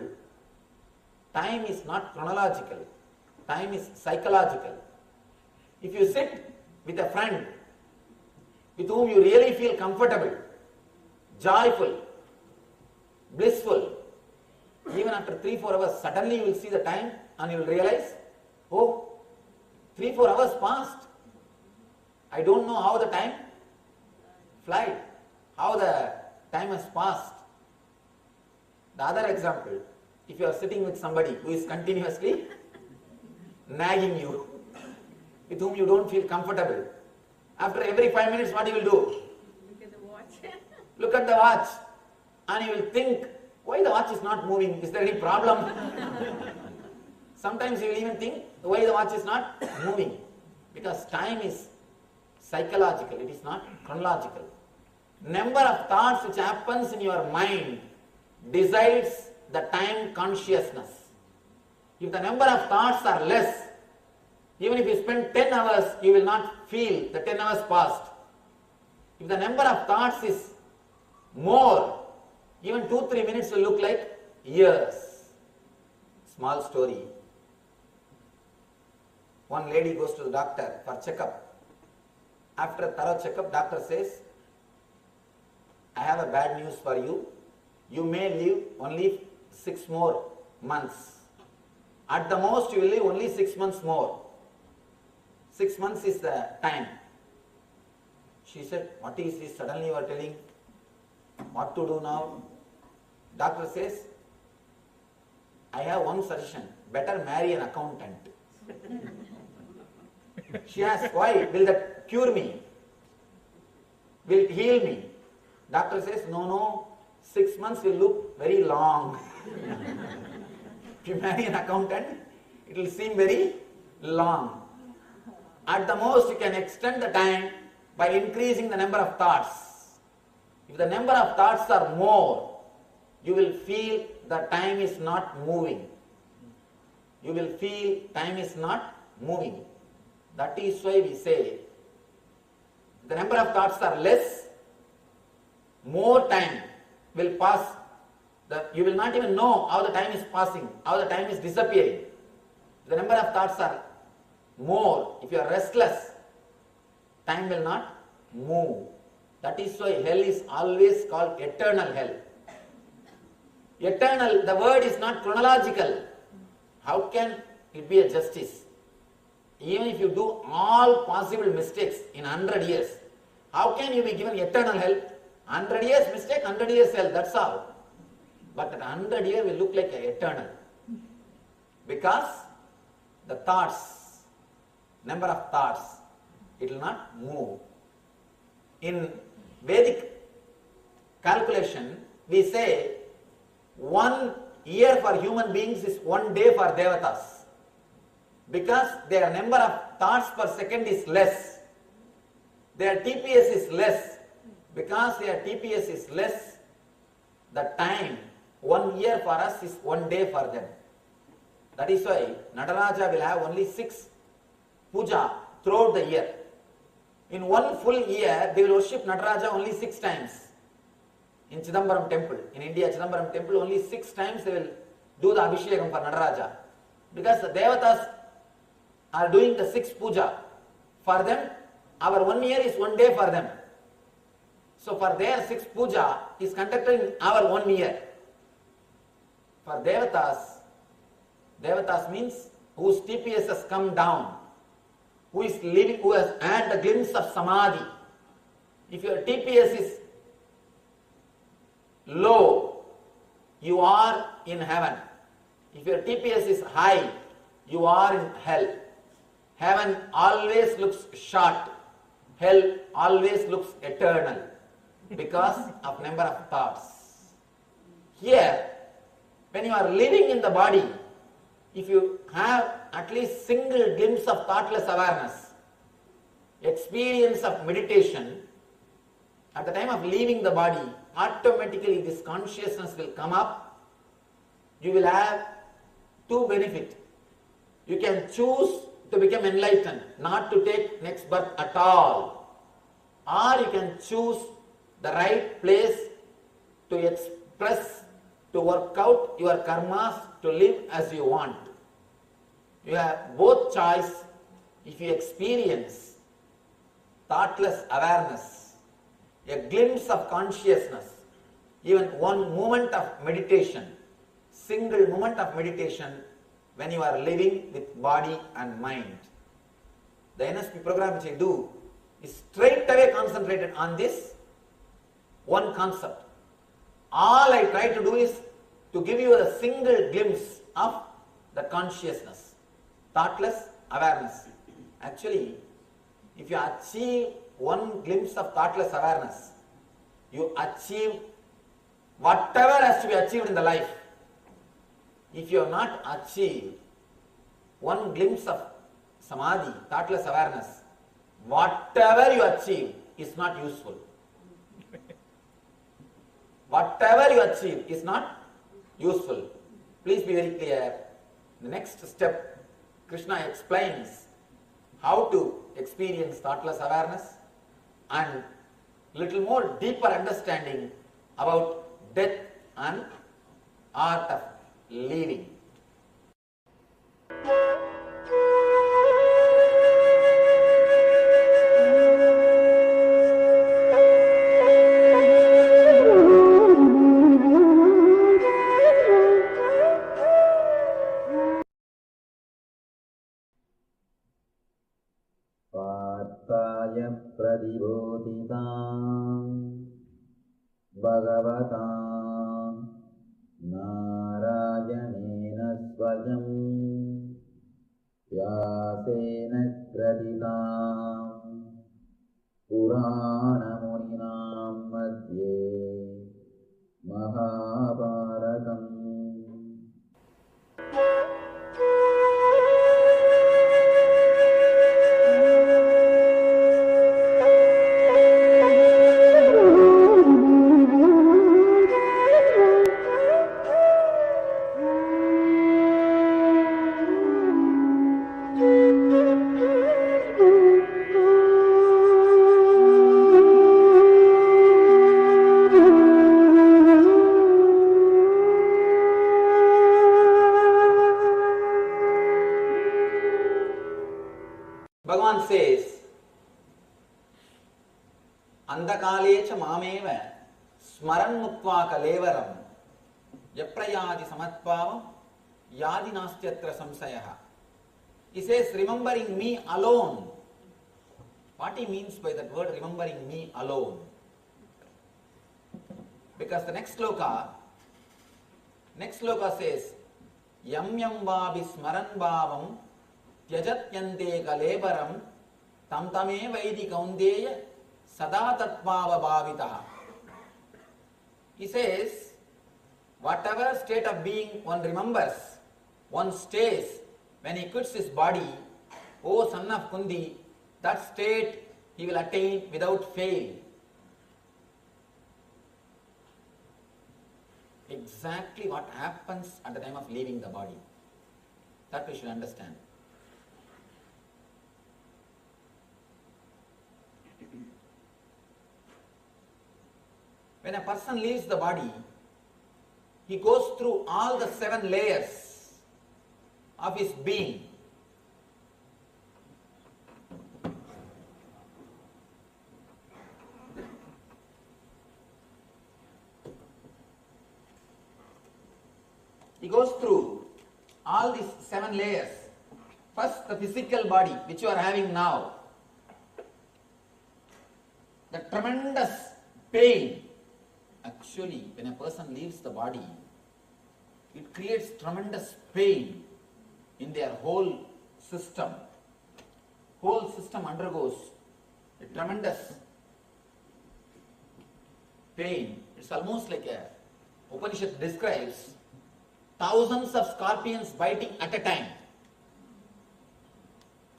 time is not chronological. Time is psychological. If you sit with a friend with whom you really feel comfortable, joyful, blissful, even after 3-4 hours, suddenly you will see the time and you will realize, oh, 3-4 hours passed. I don't know how the time flies, how the time has passed. The other example, if you are sitting with somebody who is continuously nagging you, with whom you don't feel comfortable, after every 5 minutes what you will do? Look at the watch. Look at the watch and you will think, why the watch is not moving? Is there any problem? Sometimes you will even think, why the watch is not moving? Because time is psychological, it is not chronological. Number of thoughts which happens in your mind decides the time consciousness. If the number of thoughts are less, even if you spend 10 hours, you will not feel the 10 hours passed. If the number of thoughts is more, even 2-3 minutes will look like years. Small story. One lady goes to the doctor for checkup. After a thorough checkup, doctor says, I have a bad news for you. You may live only 6 more months. At the most, you will live only 6 months more. 6 months is the time. She said, what is this? Suddenly you are telling what to do now? Doctor says, I have one suggestion. Better marry an accountant. She asks, why? Will that cure me? Will it heal me? Doctor says, no, 6 months will look very long. If you marry an accountant, it will seem very long. At the most, you can extend the time by increasing the number of thoughts. If the number of thoughts are more, you will feel the time is not moving. You will feel time is not moving. That is why we say, the number of thoughts are less, more time will pass. You will not even know how the time is passing, how the time is disappearing. The number of thoughts are more. If you are restless, time will not move. That is why hell is always called eternal hell. Eternal, the word is not chronological. How can it be a justice? Even if you do all possible mistakes in 100 years, how can you be given eternal hell? 100 years mistake, 100 years hell, that's all. But that 100 years will look like eternal. Because the thoughts, number of thoughts, it will not move. In Vedic calculation, we say 1 year for human beings is 1 day for devatas. Because their number of thoughts per second is less. Their TPS is less. Because their TPS is less, the time, 1 year for us is 1 day for them. That is why Nataraja will have only 6 puja throughout the year. In 1 full year, they will worship Nataraja only 6 times. In Chidambaram temple, in India, Chidambaram temple, only 6 times they will do the Abhishekam for Nataraja. Because the Devatas are doing the 6 puja. For them, our 1 year is 1 day for them. So for their 6 puja is conducted in our 1 year. For Devatas, Devatas means whose TPS has come down, who is living, who has had the glimpse of Samadhi. If your TPS is low, you are in heaven. If your TPS is high, you are in hell. Heaven always looks short. Hell always looks eternal because of number of thoughts. Here, when you are living in the body, if you have at least single glimpse of thoughtless awareness, experience of meditation, at the time of leaving the body, automatically this consciousness will come up. You will have 2 benefits. You can choose to become enlightened, not to take next birth at all. Or you can choose the right place to express, to work out your karmas, to live as you want. You have both choice if you experience thoughtless awareness, a glimpse of consciousness, even 1 moment of meditation, single moment of meditation when you are living with body and mind. The NSP program which I do is straight away concentrated on this one concept. All I try to do is to give you a single glimpse of the consciousness, thoughtless awareness. Actually, if you achieve 1 glimpse of thoughtless awareness, you achieve whatever has to be achieved in the life. If you have not achieved 1 glimpse of samadhi, thoughtless awareness, whatever you achieve is not useful. Whatever you achieve is not useful. Please be very clear. The next step, Krishna explains how to experience thoughtless awareness and little more deeper understanding about death and art of living. Partaya pradibodhitam Bhagavatam Narayanena वाजं व्यासेन ग्रथितां पुराणमुनिनां मध्ये महाभारतम्. Bhagavan says, Andakalecha mameva smaran mukva kalevaram yaprayadi samatpavam yadi nastyatra samsayaha. He says, remembering me alone. What he means by that word, remembering me alone? Because the next sloka says, Yam yam vabi smaran bhavam Tyajatyante kalevaram tam tame vaidi kaundeya sada tatpava bhavitaha. He says, whatever state of being one remembers, one stays when he quits his body, O son of Kundi, that state he will attain without fail. Exactly what happens at the time of leaving the body. That we should understand. When a person leaves the body, he goes through all the 7 layers of his being. He goes through all these 7 layers. First, the physical body, which you are having now. The tremendous pain. Actually, when a person leaves the body, it creates tremendous pain in their whole system. Whole system undergoes a tremendous pain. It's almost like a Upanishad describes thousands of scorpions biting at a time.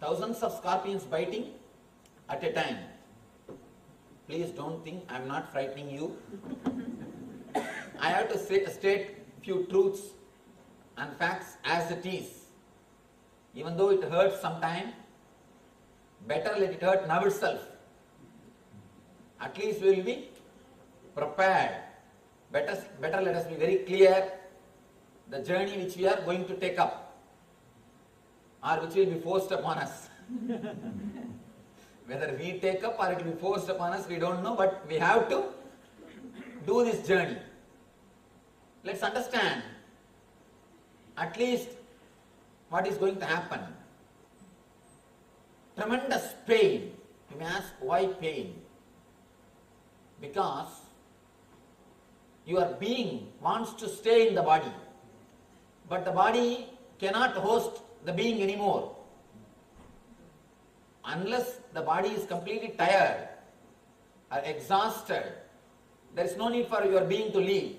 Thousands of scorpions biting at a time. Please don't think I am not frightening you. I have to state few truths and facts as it is. Even though it hurts sometime, better let it hurt now itself. At least we will be prepared. Better let us be very clear the journey which we are going to take up or which will be forced upon us. Whether we take up or it will be forced upon us, we don't know, but we have to do this journey. Let's understand at least what is going to happen. Tremendous pain. You may ask, why pain? Because your being wants to stay in the body, but the body cannot host the being anymore. Unless the body is completely tired or exhausted, there is no need for your being to leave.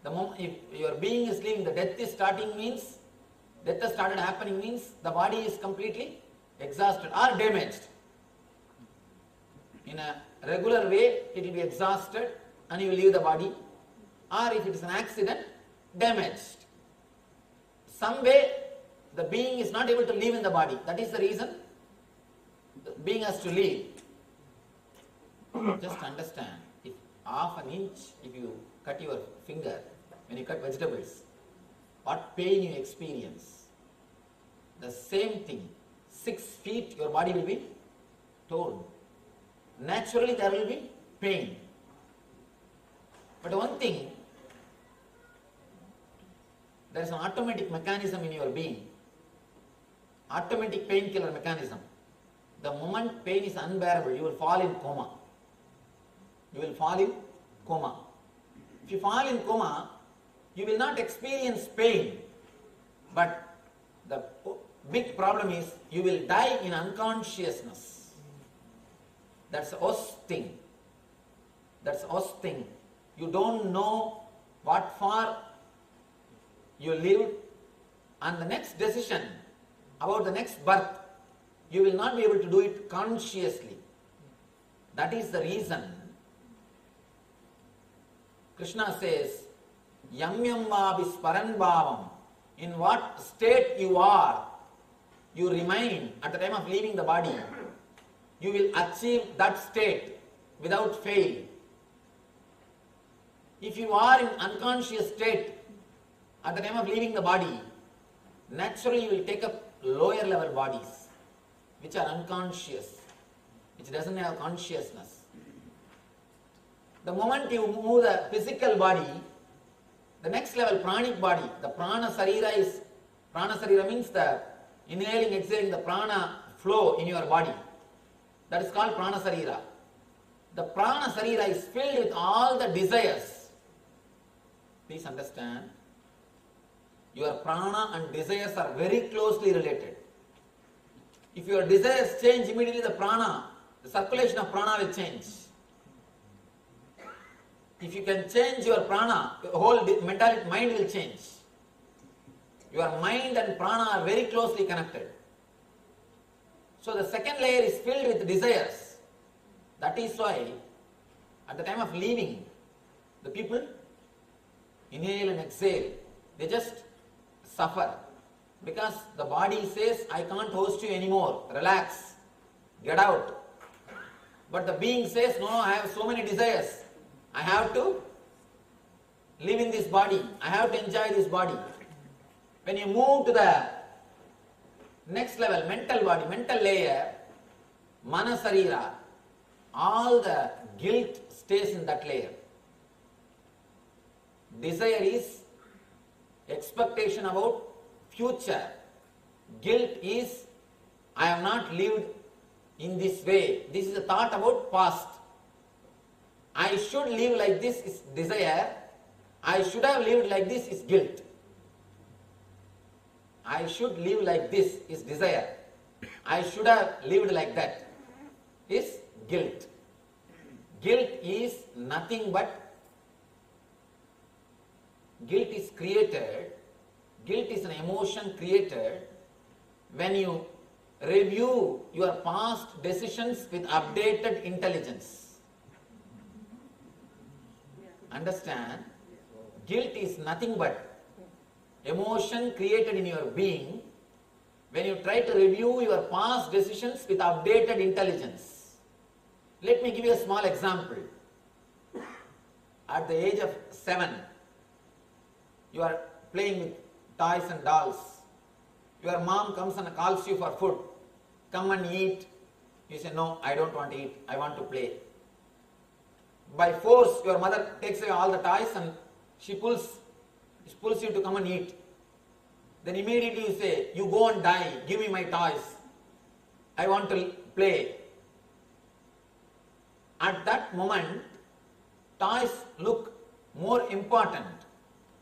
The moment if your being is leaving, the death has started happening means the body is completely exhausted or damaged. In a regular way, it will be exhausted and you will leave the body, or if it is an accident, damaged. Some way, the being is not able to live in the body. That is the reason the being has to leave. Just understand, if half an inch, if you cut your finger, when you cut vegetables, what pain you experience. The same thing, 6 feet your body will be torn. Naturally there will be pain. But one thing, there is an automatic mechanism in your being, automatic painkiller mechanism. The moment pain is unbearable, you will fall in coma. You will fall in coma. If you fall in coma, you will not experience pain, But the big problem is you will die in unconsciousness. That's the worst thing. That's the worst thing. You don't know what for you lived, and the next decision about the next birth, you will not be able to do it consciously. That is the reason Krishna says, Yam yam vabis paran bhavam. In what state you are, you remain at the time of leaving the body. You will achieve that state without fail. If you are in unconscious state at the time of leaving the body, naturally you will take up lower level bodies which are unconscious, which doesn't have consciousness. The moment you move the physical body, the next level pranic body, the prana sarira means the inhaling, exhaling, the prana flow in your body. That is called prana sarira. The prana sarira is filled with all the desires. Please understand, your prana and desires are very closely related. If your desires change, immediately the prana, the circulation of prana will change. If you can change your prana, the whole mentality, mind will change. Your mind and prana are very closely connected. So the second layer is filled with desires. That is why at the time of leaving, the people inhale and exhale. They just suffer because the body says, I can't host you anymore, relax, get out. But the being says, no, I have so many desires. I have to live in this body. I have to enjoy this body. When you move to the next level, mental body, mental layer, manasarira, all the guilt stays in that layer. Desire is expectation about future. Guilt is, I have not lived in this way. This is a thought about past. I should live like this is desire. I should have lived like this is guilt. I should live like this is desire. I should have lived like that is guilt. Guilt is nothing but, guilt is created, guilt is an emotion created when you review your past decisions with updated intelligence. Understand? Guilt is nothing but emotion created in your being when you try to review your past decisions with updated intelligence. Let me give you a small example. At the age of 7, you are playing with toys and dolls. Your mom comes and calls you for food. Come and eat. You say, no, I don't want to eat. I want to play. By force, your mother takes away all the toys and she pulls you to come and eat. Then immediately you say, you go and die, give me my toys. I want to play. At that moment, toys look more important.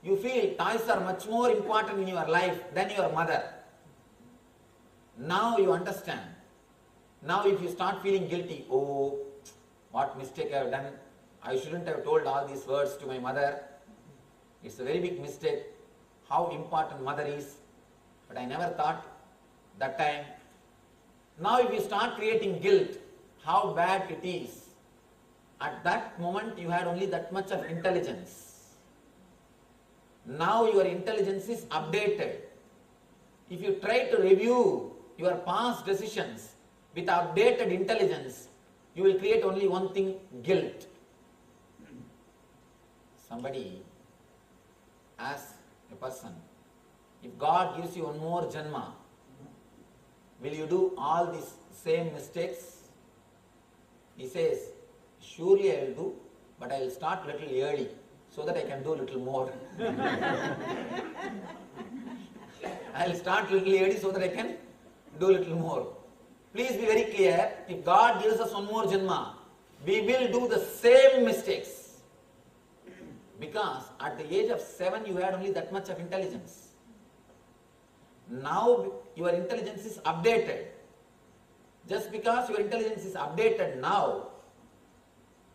You feel toys are much more important in your life than your mother. Now you understand. Now if you start feeling guilty, oh, what mistake I have done. I shouldn't have told all these words to my mother. It's a very big mistake. How important mother is. But I never thought that time. Now if you start creating guilt, how bad it is. At that moment you had only that much of intelligence. Now your intelligence is updated. If you try to review your past decisions with updated intelligence, you will create only one thing, guilt. Somebody asks a person, if God gives you one more janma, will you do all these same mistakes? He says, surely I will do, but I will start little early so that I can do little more. I will start little early so that I can do little more. Please be very clear, if God gives us one more janma, we will do the same mistakes. Because at the age of 7 you had only that much of intelligence. Now your intelligence is updated. Just because your intelligence is updated now,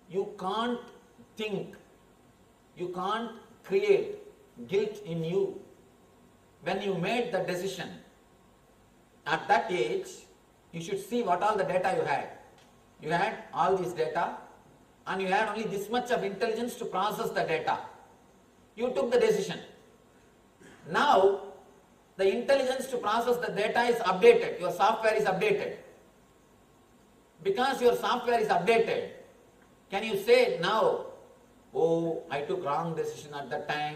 you can't think, you can't create guilt in you. When you made the decision, at that age, you should see what all the data you had. You had all these data and you had only this much of intelligence to process the data. You took the decision. Now, the intelligence to process the data is updated. Your software is updated. Because your software is updated, can you say now, oh, I took wrong decision at that time,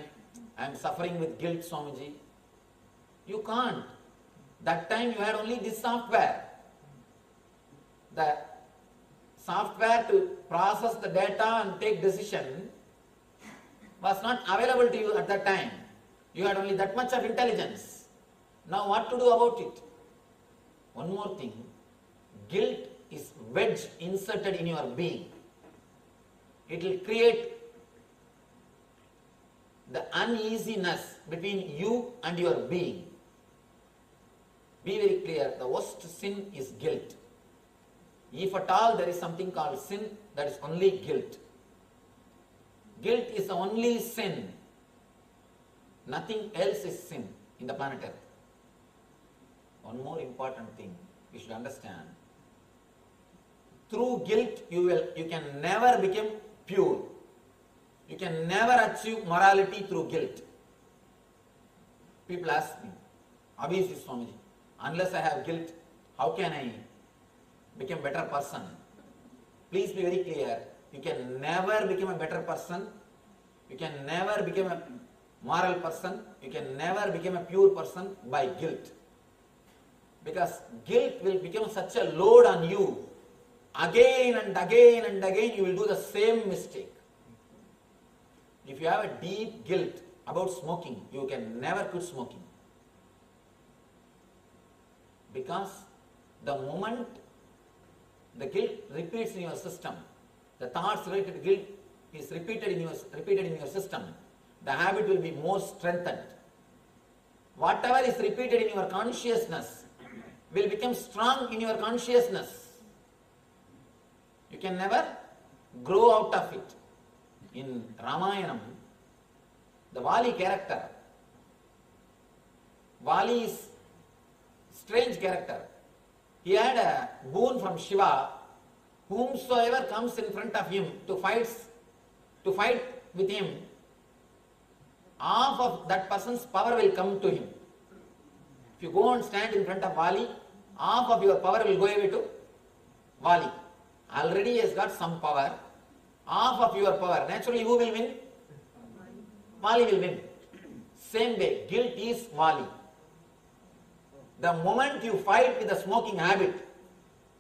I am suffering with guilt, Swamiji? You can't. That time you had only this software. The software to process the data and take decision was not available to you at that time. You had only that much of intelligence. Now what to do about it? One more thing. Guilt is wedge inserted in your being. It will create the uneasiness between you and your being. Be very clear, the worst sin is guilt. If at all there is something called sin, that is only guilt. Guilt is the only sin. Nothing else is sin in the planet Earth. One more important thing you should understand. Through guilt, you can never become pure. You can never achieve morality through guilt. People ask me, obviously Swamiji, unless I have guilt, how can I become a better person? Please be very clear. You can never become a better person. You can never become a moral person. You can never become a pure person by guilt. Because guilt will become such a load on you. Again and again and again you will do the same mistake. If you have a deep guilt about smoking, you can never quit smoking. Because the moment the guilt repeats in your system, the thoughts related to guilt is repeated in your system, the habit will be more strengthened. Whatever is repeated in your consciousness will become strong in your consciousness. You can never grow out of it. In Ramayanam, the Vali character, Vali is strange character. He had a boon from Shiva. Whomsoever comes in front of him to fight with him, half of that person's power will come to him. If you go and stand in front of Vali, half of your power will go away to Vali. Already he has got some power. Half of your power. Naturally, who will win? Vali will win. Same way, guilt is Vali. The moment you fight with the smoking habit,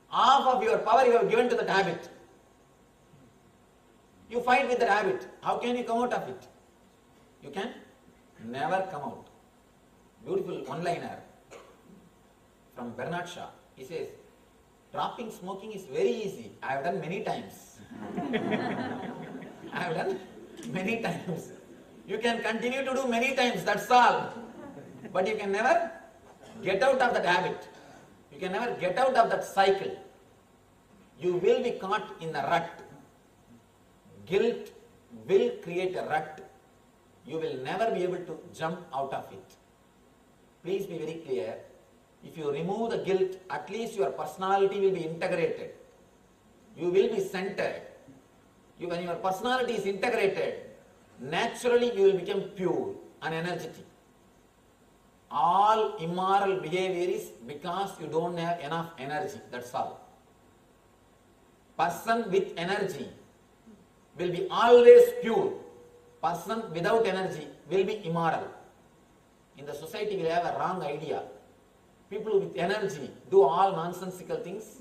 half of your power you have given to that habit. You fight with that habit. How can you come out of it? You can never come out. Beautiful one-liner from Bernard Shaw. He says, dropping smoking is very easy. I have done many times. I have done many times. You can continue to do many times, that's all. But you can never get out of that habit. You can never get out of that cycle. You will be caught in a rut. Guilt will create a rut. You will never be able to jump out of it. Please be very clear. If you remove the guilt, at least your personality will be integrated. You will be centered. When your personality is integrated, naturally you will become pure and energetic. All immoral behavior is because you don't have enough energy, that's all. Person with energy will be always pure. Person without energy will be immoral. In the society we have a wrong idea. People with energy do all nonsensical things.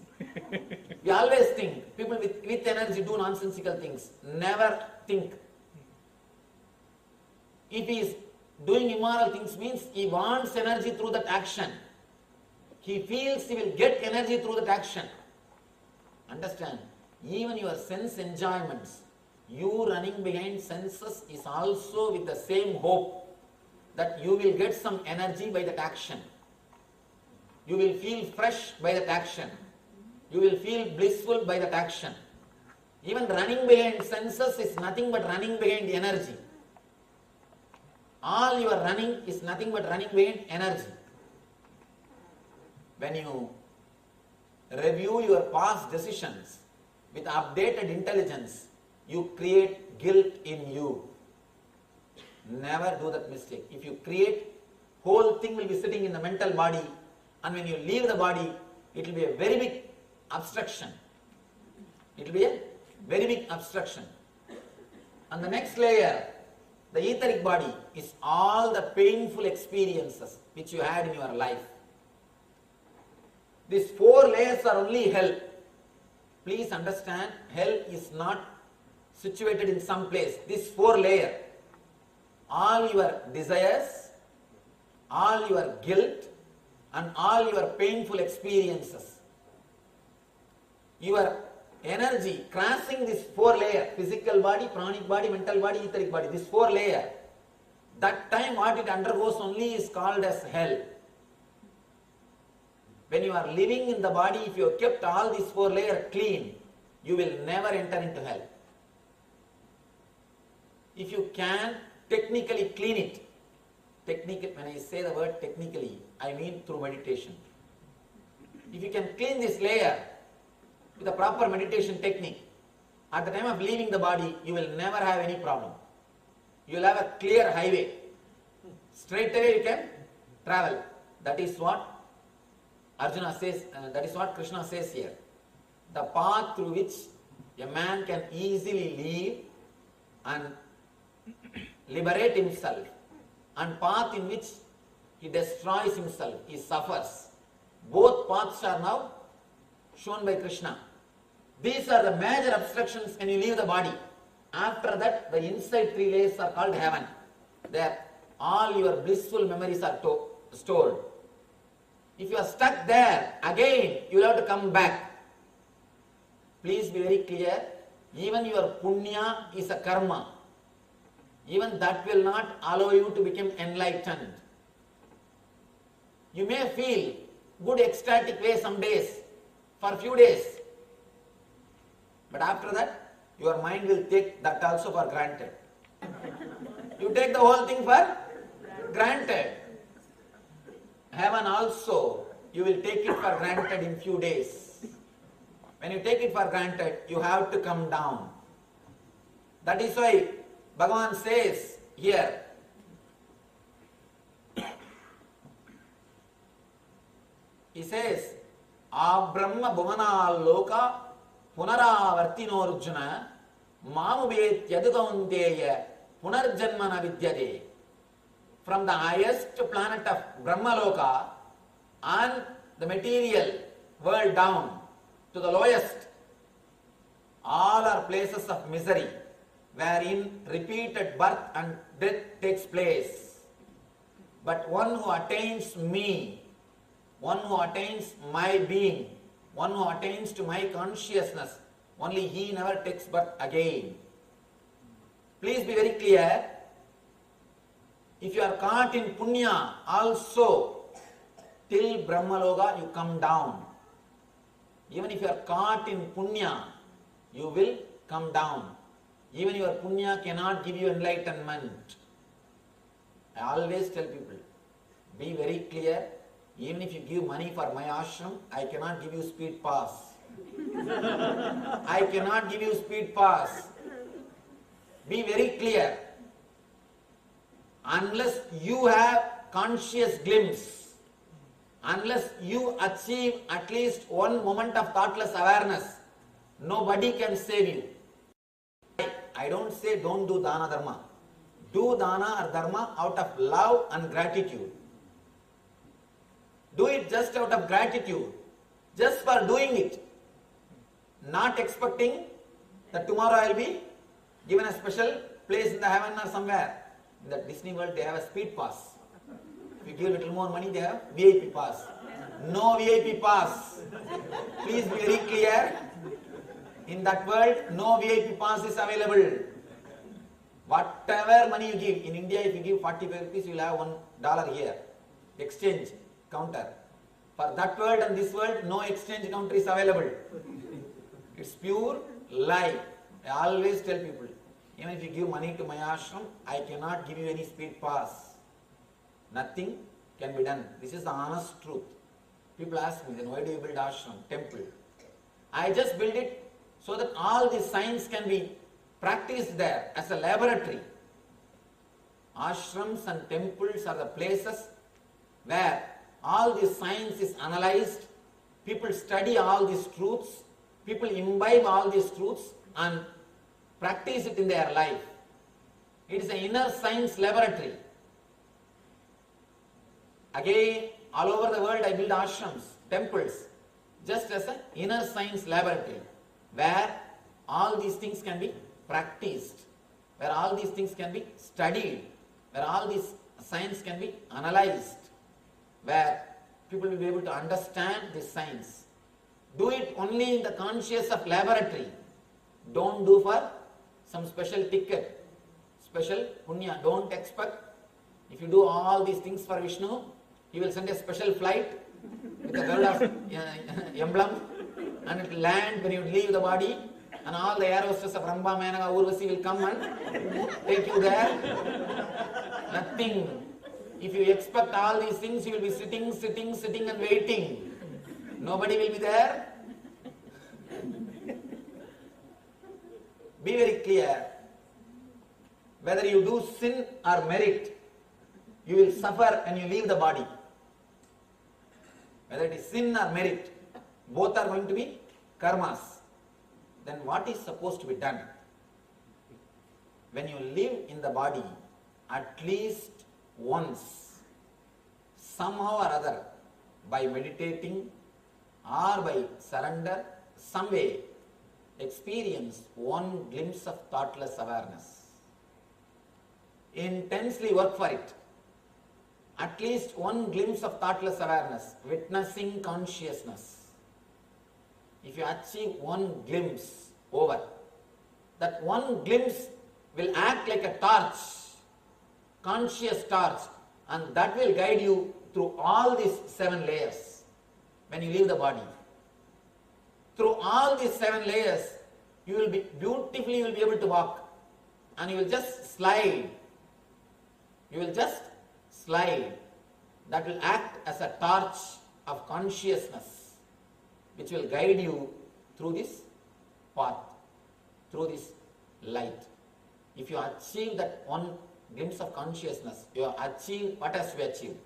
We always think people with energy do nonsensical things. Never think. If he is doing immoral things means he wants energy through that action. He feels he will get energy through that action. Understand? Even your sense enjoyments, you running behind senses is also with the same hope that you will get some energy by that action. You will feel fresh by that action. You will feel blissful by that action. Even running behind senses is nothing but running behind energy. All your running is nothing but running behind energy. When you review your past decisions with updated intelligence, you create guilt in you. Never do that mistake. If you create, whole thing will be sitting in the mental body, and when you leave the body, it will be a very big obstruction. It will be a very big obstruction. And the next layer, the etheric body, is all the painful experiences which you had in your life. These 4 layers are only hell. Please understand, hell is not situated in some place. This 4 layer, all your desires, all your guilt, and all your painful experiences. Your energy crossing this 4 layer, physical body, pranic body, mental body, etheric body, this 4 layer, that time what it undergoes only is called as hell. When you are living in the body, if you have kept all these 4 layers clean, you will never enter into hell. If you can technically clean it, when I say the word technically, I mean through meditation. If you can clean this layer with a proper meditation technique, at the time of leaving the body, you will never have any problem. You will have a clear highway. Straight away you can travel. That is what Arjuna says, that is what Krishna says here. The path through which a man can easily leave and liberate himself, and path in which he destroys himself, he suffers. Both paths are now shown by Krishna. These are the major obstructions when you leave the body. After that, the inside 3 layers are called heaven. There, all your blissful memories are stored. If you are stuck there, again you will have to come back. Please be very clear, even your punya is a karma. Even that will not allow you to become enlightened. You may feel good ecstatic way some days, for a few days. But after that, your mind will take that also for granted. You take the whole thing for granted. Heaven also, you will take it for granted in few days. When you take it for granted, you have to come down. That is why Bhagavan says here, he says, Abrahma bhuvana loka punaravartino arjuna mamubet yadukaunteya punarjanmana vidyate. From the highest planet of Brahmaloka and the material world down to the lowest, all are places of misery, wherein repeated birth and death takes place. But one who attains me, one who attains my being, one who attains to my consciousness, only he never takes birth again. Please be very clear. If you are caught in punya also, till Brahmaloka you come down. Even if you are caught in punya, you will come down. Even your punya cannot give you enlightenment. I always tell people, be very clear, even if you give money for my ashram, I cannot give you speed pass. I cannot give you speed pass. Be very clear. Unless you have conscious glimpse, unless you achieve at least one moment of thoughtless awareness, nobody can save you. I don't say don't do dana dharma. Do dana or dharma out of love and gratitude. Do it just out of gratitude, just for doing it, not expecting that tomorrow I will be given a special place in the heaven or somewhere. In the Disney World, they have a speed pass. If you give a little more money, they have VIP pass. No VIP pass. Please be very clear. In that world, no VIP pass is available. Whatever money you give, in India, if you give 45 rupees, you will have $1 here. Exchange counter. For that world and this world, no exchange counter is available. It's pure lie. I always tell people, even if you give money to my ashram, I cannot give you any speed pass. Nothing can be done. This is the honest truth. People ask me, then why do you build ashram, temple? I just build it so that all the science can be practiced there as a laboratory. Ashrams and temples are the places where all this science is analyzed, people study all these truths, people imbibe all these truths and practice it in their life. It is an inner science laboratory. Again, all over the world I build ashrams, temples, just as an inner science laboratory where all these things can be practiced, where all these things can be studied, where all this science can be analyzed, where people will be able to understand this science. Do it only in the conscious of laboratory. Don't do for some special ticket, special punya. Don't expect, if you do all these things for Vishnu, he will send a special flight with a world of emblem and it will land when you leave the body and all the air hostesses of Ramba, Menaka, Urvasi will come and take you there. Nothing. If you expect all these things, you will be sitting and waiting. Nobody will be there. Be very clear. Whether you do sin or merit, you will suffer when you leave the body. Whether it is sin or merit, both are going to be karmas. Then what is supposed to be done? When you live in the body, at least once, somehow or other, by meditating or by surrender, some way, experience one glimpse of thoughtless awareness. Intensely work for it. At least one glimpse of thoughtless awareness, witnessing consciousness. If you achieve one glimpse over, that one glimpse will act like a torch, conscious torch, and that will guide you through all these 7 layers when you leave the body. Through all these 7 layers, you will be beautifully, you will be able to walk, and you will just slide. You will just slide. That will act as a torch of consciousness, which will guide you through this path, through this light. If you achieve that one glimpse of consciousness, you have achieved what has to be achieved.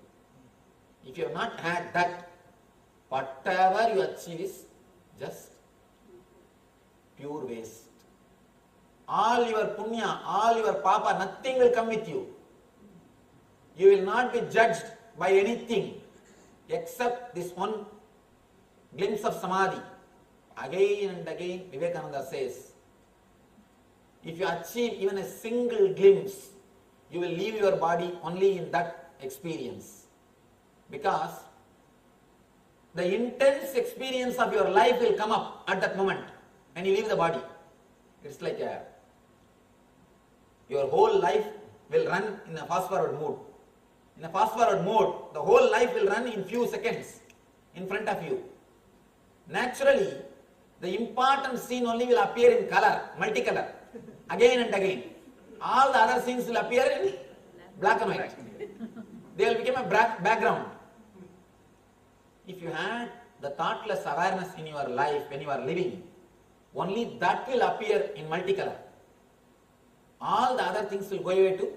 If you have not had that, whatever you achieve is just pure waste. All your punya, all your papa, nothing will come with you. You will not be judged by anything except this one glimpse of samadhi. Again and again, Vivekananda says, if you achieve even a single glimpse, you will leave your body only in that experience. Because the intense experience of your life will come up at that moment when you leave the body. It's like your whole life will run in a fast-forward mode. In a fast-forward mode, the whole life will run in few seconds in front of you. Naturally, the important scene only will appear in color, multicolor, again and again. All the other scenes will appear in black and white. They will become a background. If you had the thoughtless awareness in your life when you are living, only that will appear in multicolor. All the other things will go away to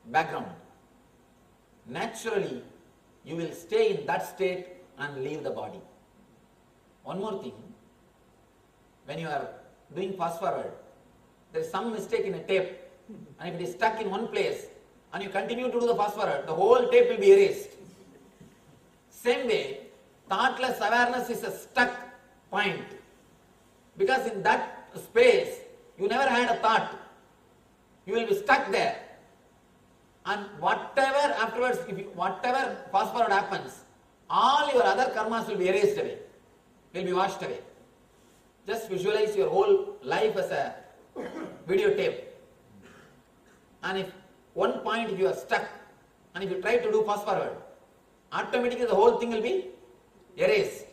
background. Naturally, you will stay in that state and leave the body. One more thing, when you are doing fast forward, there is some mistake in a tape, and if it is stuck in one place, and you continue to do the fast forward, the whole tape will be erased. Same way, thoughtless awareness is a stuck point, because in that space, you never had a thought. You will be stuck there. And whatever afterwards, whatever fast forward happens, all your other karmas will be erased away, will be washed away. Just visualize your whole life as a videotape. And if one point if you are stuck, and if you try to do fast forward, automatically the whole thing will be erased.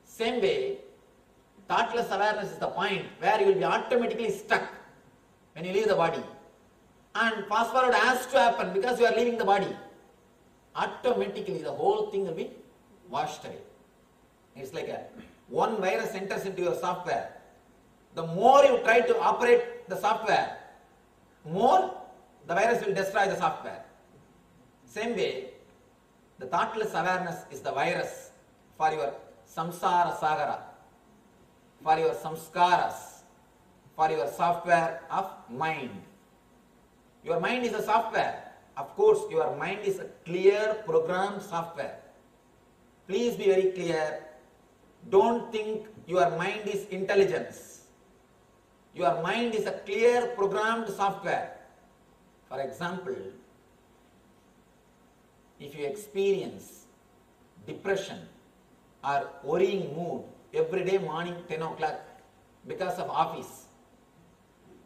Same way, thoughtless awareness is the point where you will be automatically stuck when you leave the body. And fast forward has to happen because you are leaving the body. Automatically the whole thing will be washed away. It's like one virus enters into your software. The more you try to operate the software, more the virus will destroy the software. Same way, the thoughtless awareness is the virus for your samsara sagara, for your samskaras, for your software of mind. Your mind is a software. Of course, your mind is a clear programmed software. Please be very clear. Don't think your mind is intelligence. Your mind is a clear programmed software. For example, if you experience depression or worrying mood every day morning 10 o'clock because of office,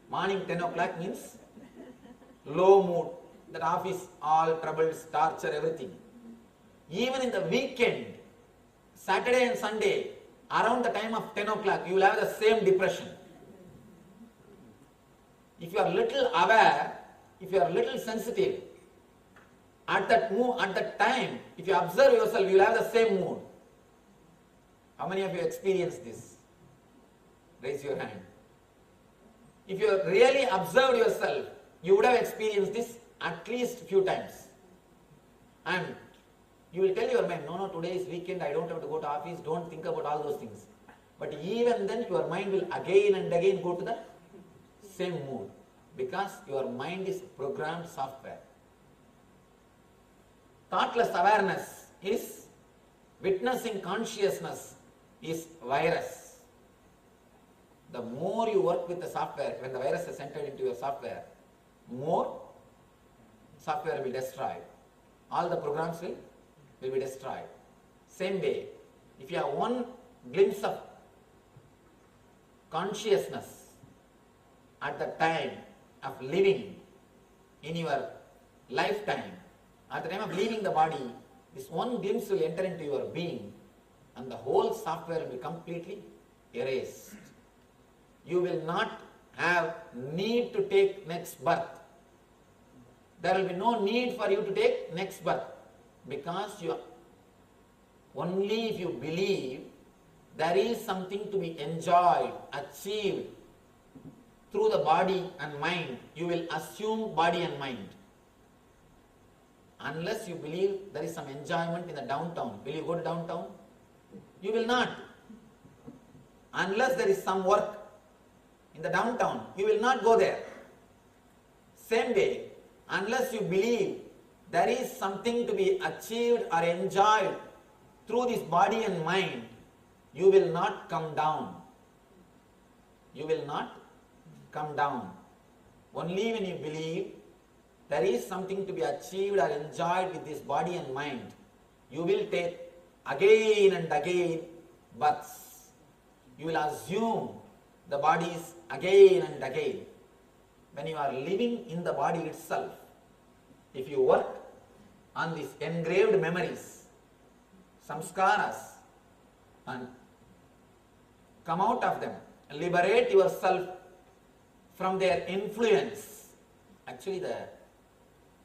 morning 10 o'clock means low mood, that office, all troubles, torture, everything. Even in the weekend, Saturday and Sunday, around the time of 10 o'clock, you will have the same depression. If you are little aware, if you are little sensitive, at that time, if you observe yourself, you will have the same mood. How many of you experienced this? Raise your hand. If you really observed yourself, you would have experienced this at least few times. And you will tell your mind, no, today is weekend, I don't have to go to office, don't think about all those things. But even then your mind will again and again go to the same mood, because your mind is programmed software. Thoughtless awareness is witnessing consciousness is virus. The more you work with the software, when the virus is entered into your software, more software will be destroyed. All the programs will be destroyed. Same way, if you have one glimpse of consciousness at the time of living in your lifetime, at the time of leaving the body, this one glimpse will enter into your being and the whole software will be completely erased. You will not have need to take next birth. There will be no need for you to take next birth, because you only if you believe there is something to be enjoyed, achieved through the body and mind, you will assume body and mind. Unless you believe there is some enjoyment in the downtown, will you go to downtown? You will not. Unless there is some work in the downtown, you will not go there. Same way, unless you believe there is something to be achieved or enjoyed through this body and mind, you will not come down. You will not come down. Only when you believe there is something to be achieved or enjoyed with this body and mind, you will take again and again births. You will assume the bodies again and again. When you are living in the body itself, if you work on these engraved memories, samskaras, and come out of them, liberate yourself from their influence. Actually, the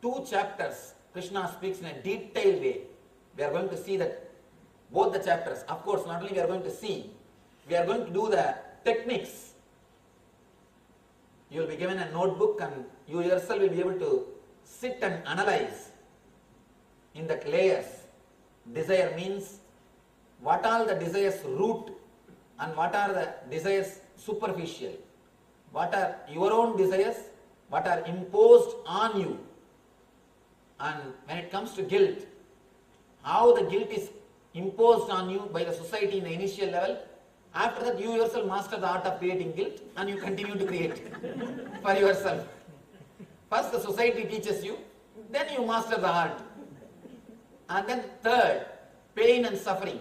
2 chapters Krishna speaks in a detailed way. We are going to see that both the chapters. Of course, not only we are going to see, we are going to do the techniques. You will be given a notebook and you yourself will be able to sit and analyze in the layers. Desire means what are the desires root and what are the desires superficial. What are your own desires, what are imposed on you. And when it comes to guilt, how the guilt is imposed on you by the society in the initial level. After that, you yourself master the art of creating guilt and you continue to create for yourself. First the society teaches you, then you master the art. And then third, pain and suffering.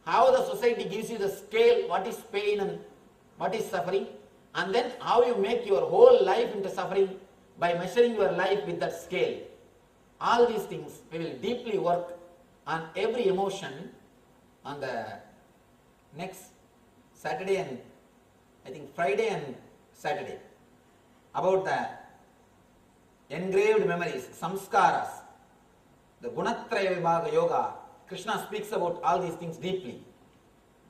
How the society gives you the scale, what is pain and what is suffering, and then how you make your whole life into suffering by measuring your life with that scale. All these things we will deeply work on every emotion, on the next Saturday and I think Friday and Saturday about the engraved memories, samskaras, the Gunatraya Vibhaga Yoga. Krishna speaks about all these things deeply.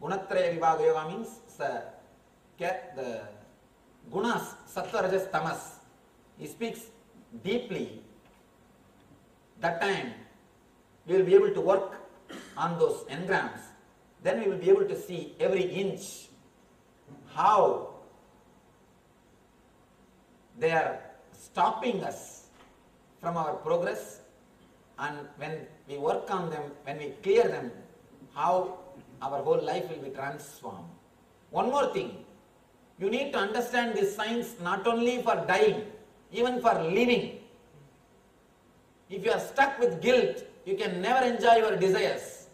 Gunatraya Vibhaga Yoga means the gunas, sattva, rajas, tamas. He speaks deeply. That time we will be able to work on those engrams. Then we will be able to see every inch how they are stopping us from our progress, and when we work on them, when we clear them, how our whole life will be transformed. One more thing, you need to understand this science not only for dying, even for living. If you are stuck with guilt, you can never enjoy your desires.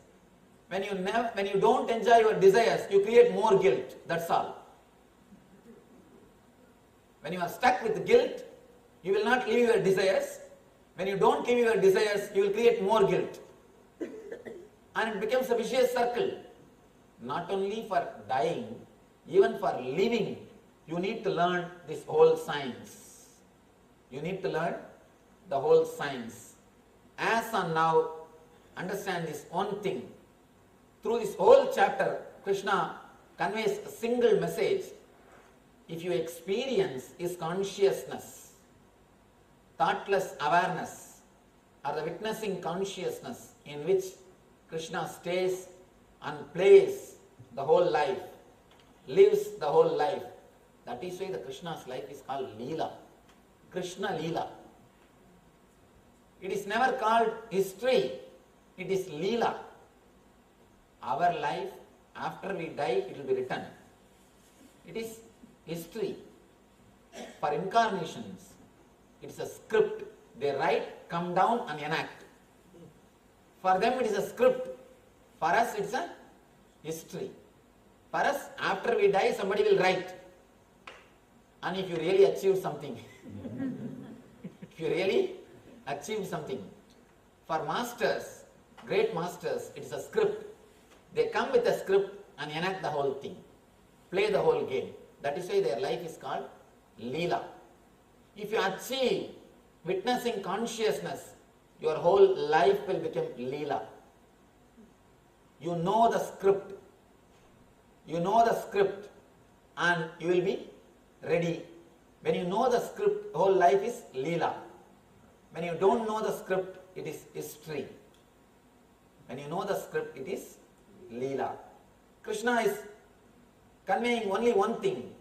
When you don't enjoy your desires, you create more guilt. That's all. When you are stuck with guilt, you will not live your desires. When you don't live your desires, you will create more guilt. And it becomes a vicious circle. Not only for dying, even for living, you need to learn this whole science. You need to learn the whole science. As on now, understand this one thing. Through this whole chapter, Krishna conveys a single message. If you experience His consciousness, thoughtless awareness, or the witnessing consciousness in which Krishna stays and plays the whole life, lives the whole life, that is why the Krishna's life is called Leela. Krishna Leela. It is never called history, it is Leela. Our life, after we die, it will be written. It is history. For incarnations, it is a script. They write, come down and enact. For them it is a script. For us it is a history. For us, after we die, somebody will write. And if you really achieve something, if you really achieve something, for masters, great masters, it is a script. They come with a script and enact the whole thing, play the whole game. That is why their life is called Leela. If you achieve witnessing consciousness, your whole life will become Leela. You know the script. You know the script and you will be ready. When you know the script, whole life is Leela. When you don't know the script, it is history. When you know the script, it is Leela. Krishna is conveying only one thing.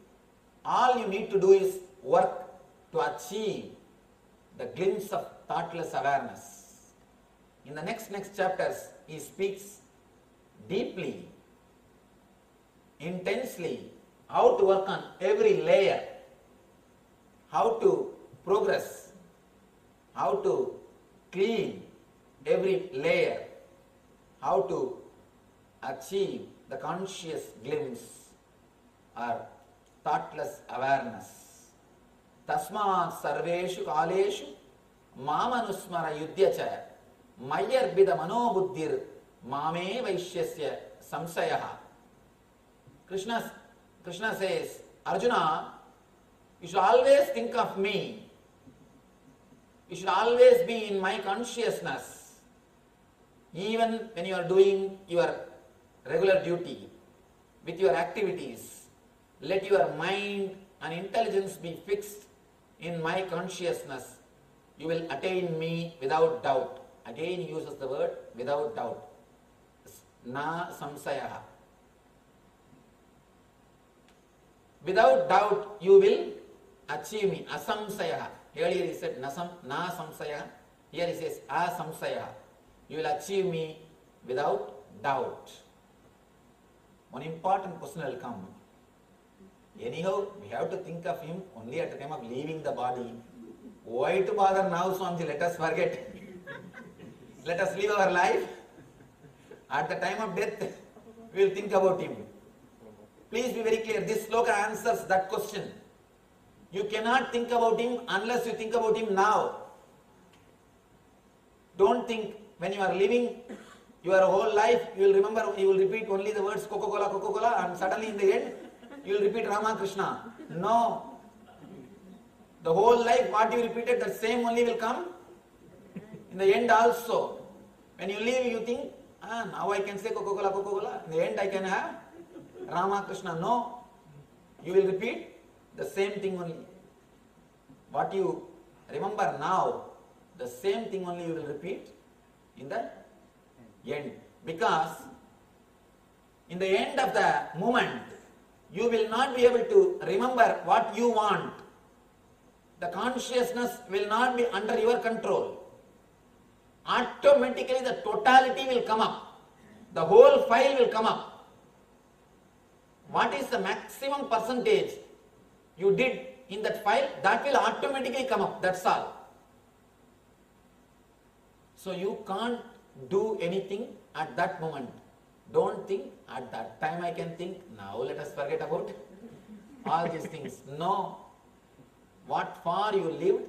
All you need to do is work to achieve the glimpse of thoughtless awareness. In the next chapters, he speaks deeply, intensely, how to work on every layer, how to progress, how to clean every layer, how to achieve the conscious glimpse or thoughtless awareness. Tasmat sarveshu kaleshu mamanusmara yudhyacha mayarbida manobuddhir mame vaishyasya samsayaha. Krishna says, Arjuna, you should always think of me. You should always be in my consciousness. Even when you are doing your regular duty, with your activities, let your mind and intelligence be fixed in my consciousness. You will attain me without doubt. Again he uses the word without doubt. Na samsayaha. Without doubt you will achieve me. Asamsayaha. Earlier he said na samsayaha. Here he says asamsayaha. You will achieve me without doubt. One important question will come. Anyhow, we have to think of him only at the time of leaving the body. Why to bother now, Swamiji? Let us forget. Let us live our life. At the time of death, we will think about him. Please be very clear. This sloka answers that question. You cannot think about him unless you think about him now. Don't think when you are living Your whole life you will remember, you will repeat only the words Coca-Cola, Coca-Cola, and suddenly in the end you will repeat Rama Krishna. No. The whole life what you repeated, the same only will come in the end also. When you leave, you think, now I can say Coca-Cola, Coca-Cola. In the end I can have Rama Krishna. No. You will repeat the same thing only. What you remember now, the same thing only you will repeat in the end. Because in the end of the moment, you will not be able to remember what you want. The consciousness will not be under your control. Automatically the totality will come up. The whole file will come up. What is the maximum percentage you did in that file? That will automatically come up. That's all. So you can't do anything at that moment. Don't think at that time I can think. Now let us forget about all these things. No. What for you lived,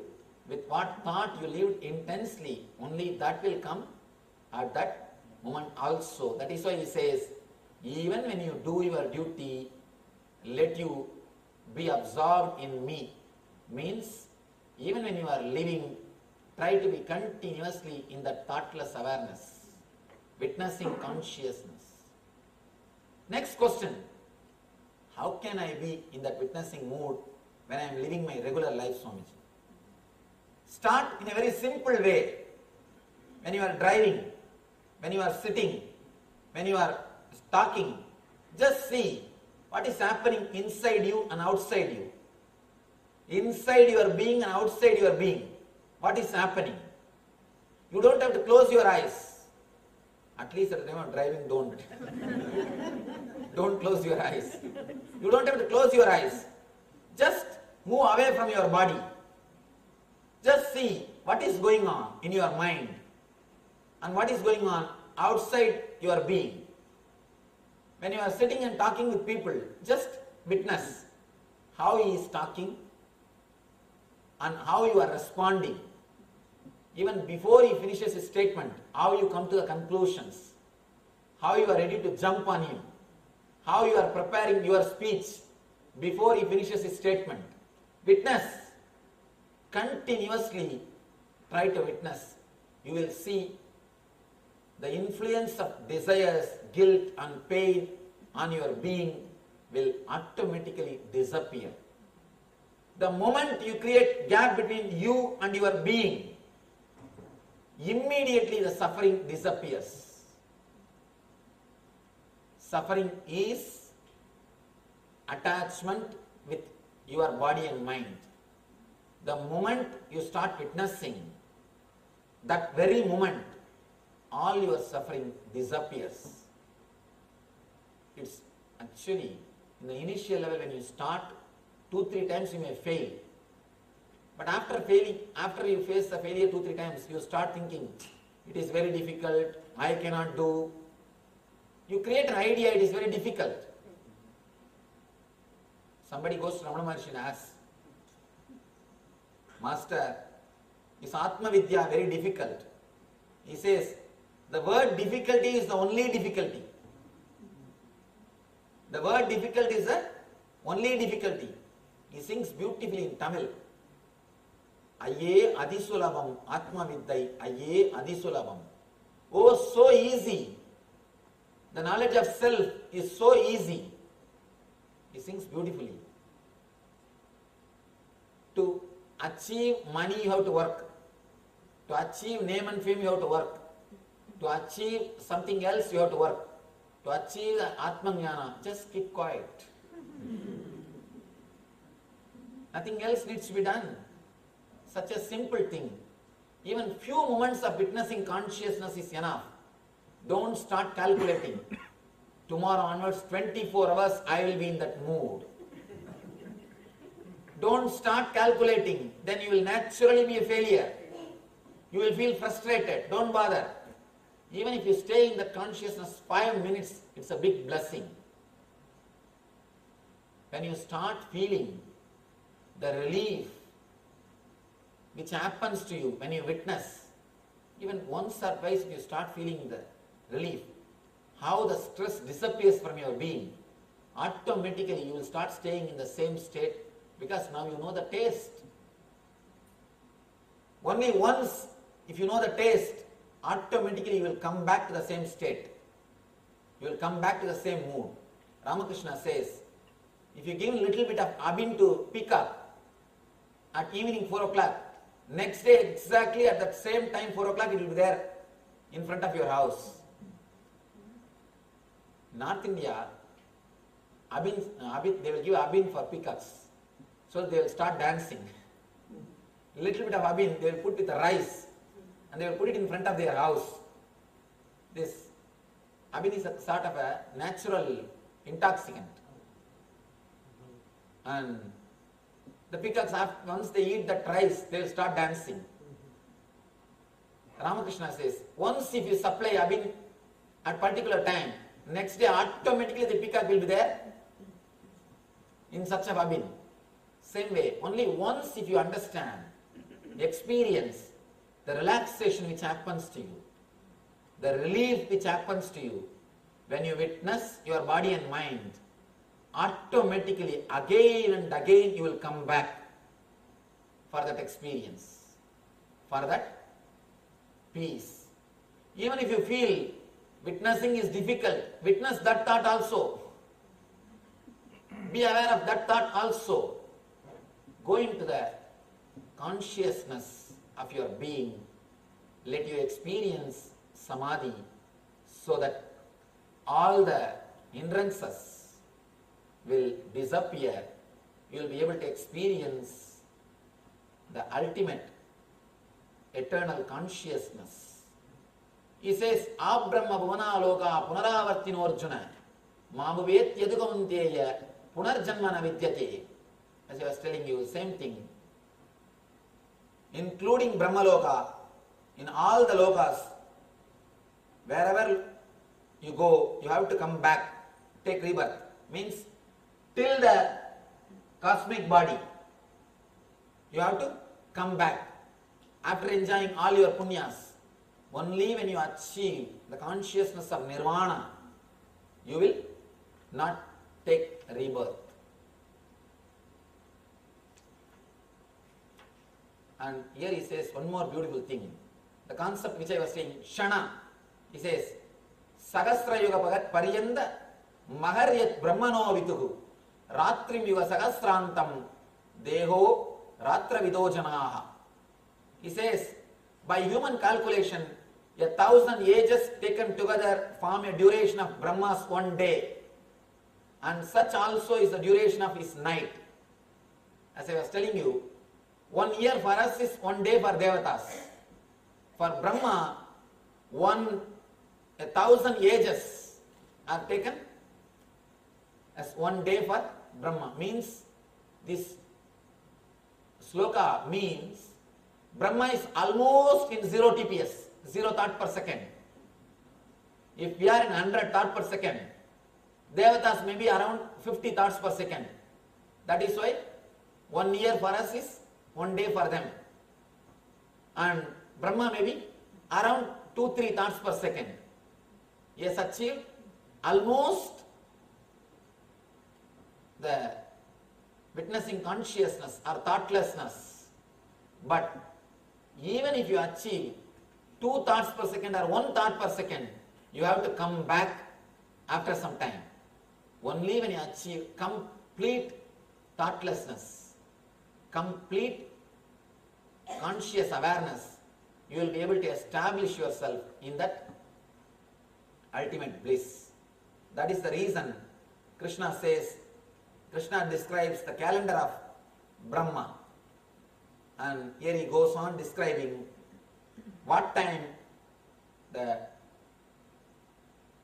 with what thought you lived intensely, only that will come at that moment also. That is why he says, even when you do your duty, let you be absorbed in me. Means, even when you are living, try to be continuously in that thoughtless awareness, witnessing consciousness. Next question, how can I be in that witnessing mood when I am living my regular life, Swamiji? Start in a very simple way. When you are driving, when you are sitting, when you are talking, just see what is happening inside you and outside you. Inside your being and outside your being. What is happening? You don't have to close your eyes. At least at the time of driving, don't. Don't close your eyes. You don't have to close your eyes. Just move away from your body. Just see what is going on in your mind and what is going on outside your being. When you are sitting and talking with people, just witness how he is talking and how you are responding. Even before he finishes his statement, how you come to the conclusions, how you are ready to jump on him, how you are preparing your speech before he finishes his statement. Witness. Continuously try to witness. You will see the influence of desires, guilt and pain on your being will automatically disappear. The moment you create gap between you and your being, immediately the suffering disappears. Suffering is attachment with your body and mind. The moment you start witnessing, that very moment, all your suffering disappears. It's actually, in the initial level when you start, 2-3 times you may fail. But after failing, after you face the failure 2-3 times, you start thinking, it is very difficult, I cannot do. You create an idea, it is very difficult. Somebody goes to Ramana Maharshi and asks, Master, is Atma Vidya very difficult? He says, the word difficulty is the only difficulty. The word difficult is the only difficulty. He sings beautifully in Tamil. Aye adisulabam Atma Vidyai, aye adisulabam. Oh, so easy. The knowledge of self is so easy. He sings beautifully. To achieve money you have to work. To achieve name and fame you have to work. To achieve something else you have to work. To achieve Atma Jnana, just keep quiet. Nothing else needs to be done. Such a simple thing. Even few moments of witnessing consciousness is enough. Don't start calculating. Tomorrow onwards, 24 hours, I will be in that mood. Don't start calculating. Then you will naturally be a failure. You will feel frustrated. Don't bother. Even if you stay in that consciousness 5 minutes, it's a big blessing. When you start feeling the relief which happens to you when you witness, even once or twice you start feeling the relief, how the stress disappears from your being, automatically you will start staying in the same state because now you know the taste. Only once, if you know the taste, automatically you will come back to the same state. You will come back to the same mood. Ramakrishna says, if you give a little bit of abin to peacock at evening 4 o'clock, next day exactly at that same time 4 o'clock it will be there in front of your house. North India, abin, they will give abin for peacocks. So they will start dancing. Little bit of abin they will put with the rice and they will put it in front of their house. This abin is a sort of a natural intoxicant. And the peacocks, once they eat that rice, they will start dancing. Ramakrishna says, once if you supply abin at particular time, next day automatically the peacock will be there in such a abin. Same way, only once if you understand, experience the relaxation which happens to you, the relief which happens to you, when you witness your body and mind, automatically again and again you will come back for that experience, for that peace. Even if you feel witnessing is difficult, witness that thought also. Be aware of that thought also. Go into the consciousness of your being. Let you experience samadhi so that all the hindrances will disappear. You will be able to experience the ultimate eternal consciousness. He says, Abrahma bhuvana loka punaravartino arjuna mamuvet yadukamanteya punarjanmana vidyate. As I was telling you, same thing. Including Brahmaloka, in all the lokas, wherever you go, you have to come back, take rebirth. Means, till the cosmic body, you have to come back. After enjoying all your punyas, only when you achieve the consciousness of nirvana, you will not take rebirth. And here he says one more beautiful thing. The concept which I was saying, Shana, he says, Sagasra Yuga Pagat Pariyanda Maharyat Brahmano Vituhu Ratrim Yuga Sagasrantam Deho Ratra Vidojanaha. He says, by human calculation, 1,000 ages taken together form a duration of Brahma's one day. And such also is the duration of his night. As I was telling you, 1 year for us is 1 day for Devatas. For Brahma, 1,000 ages are taken as 1 day for Brahma. Means, this sloka means Brahma is almost in 0 TPS, 0 thought per second. If we are in 100 thought per second, Devatas may be around 50 thoughts per second. That is why 1 year for us is 1 day for them. And Brahma may be around 2-3 thoughts per second. He has achieved almost the witnessing consciousness or thoughtlessness. But even if you achieve 2 thoughts per second or 1 thought per second, you have to come back after some time. Only when you achieve complete thoughtlessness, complete conscious awareness, you will be able to establish yourself in that ultimate bliss. That is the reason Krishna says, Krishna describes the calendar of Brahma. And here he goes on describing what time,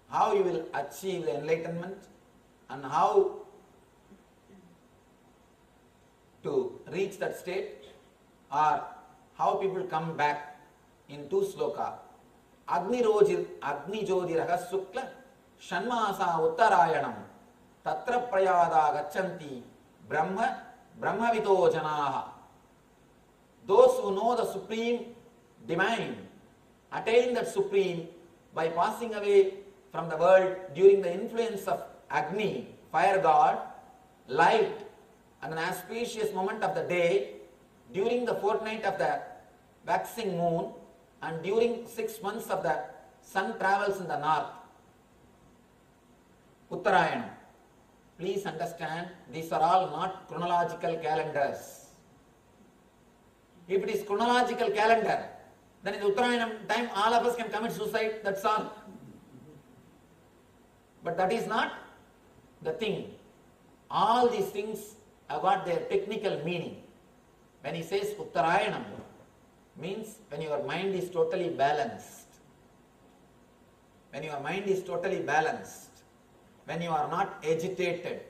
how you will achieve the enlightenment and how to reach that state, or how people come back in 2 sloka. Agni Jodiraha Sukla Shanmasa Uttarayanam Tatra Prayada Gachanti Brahmavito Janaha. Those who know the Supreme Divine, attain that Supreme by passing away from the world during the influence of Agni, fire god, light, and an auspicious moment of the day, during the fortnight of the waxing moon, and during 6 months of the sun travels in the north. Uttarayanam. Please understand, these are all not chronological calendars. If it is chronological calendar, then in the Uttarayanam time all of us can commit suicide, that's all. But that is not the thing. All these things have got their technical meaning. When he says Uttarayanam, means when your mind is totally balanced. When your mind is totally balanced. When you are not agitated.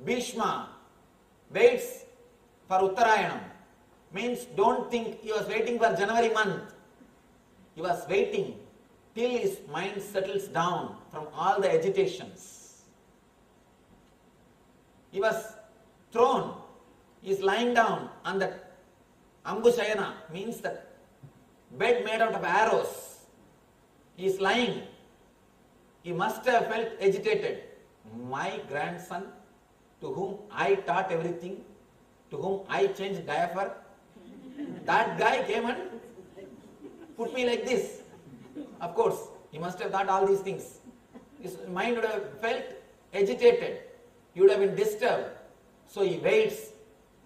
Bhishma waits for Uttarayanam. Means don't think he was waiting for January month. He was waiting till his mind settles down from all the agitations. He was thrown, he is lying down on the Ambushayana, means the bed made out of arrows. He is lying. He must have felt agitated. My grandson, to whom I taught everything, to whom I changed diaper, that guy came and put me like this. Of course, he must have thought all these things. His mind would have felt agitated. He would have been disturbed. So he waits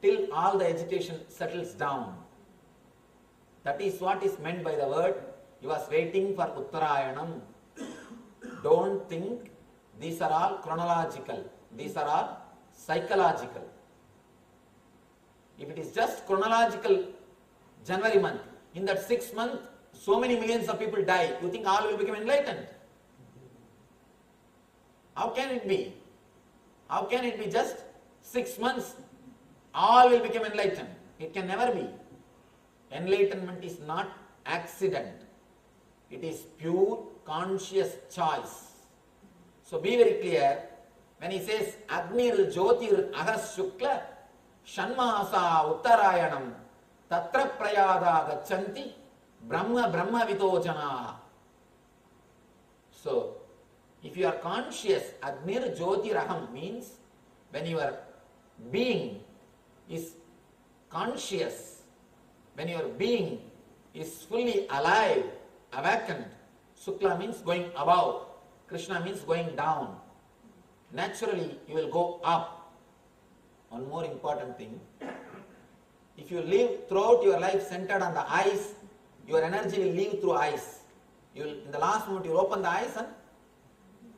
till all the agitation settles down. That is what is meant by the word. He was waiting for Uttarayanam. Don't think these are all chronological. These are all psychological. If it is just chronological January month, in that 6 months, so many millions of people die. You think all will become enlightened? How can it be? How can it be just 6 months, all will become enlightened? It can never be. Enlightenment is not accident. It is pure conscious choice. So be very clear. When he says Agnir Jyotir Ahas Shukla Shanmasa Uttarayanam Tatra Prayada Gachanti Brahma Brahma Vitojana. So, if you are conscious, Agnir Jyotiraham means when your being is conscious, when your being is fully alive, awakened. Shukla means going above, Krishna means going down. Naturally, you will go up. One more important thing. If you live throughout your life centered on the eyes, your energy will leave through eyes. You will, in the last moment, you will open the eyes and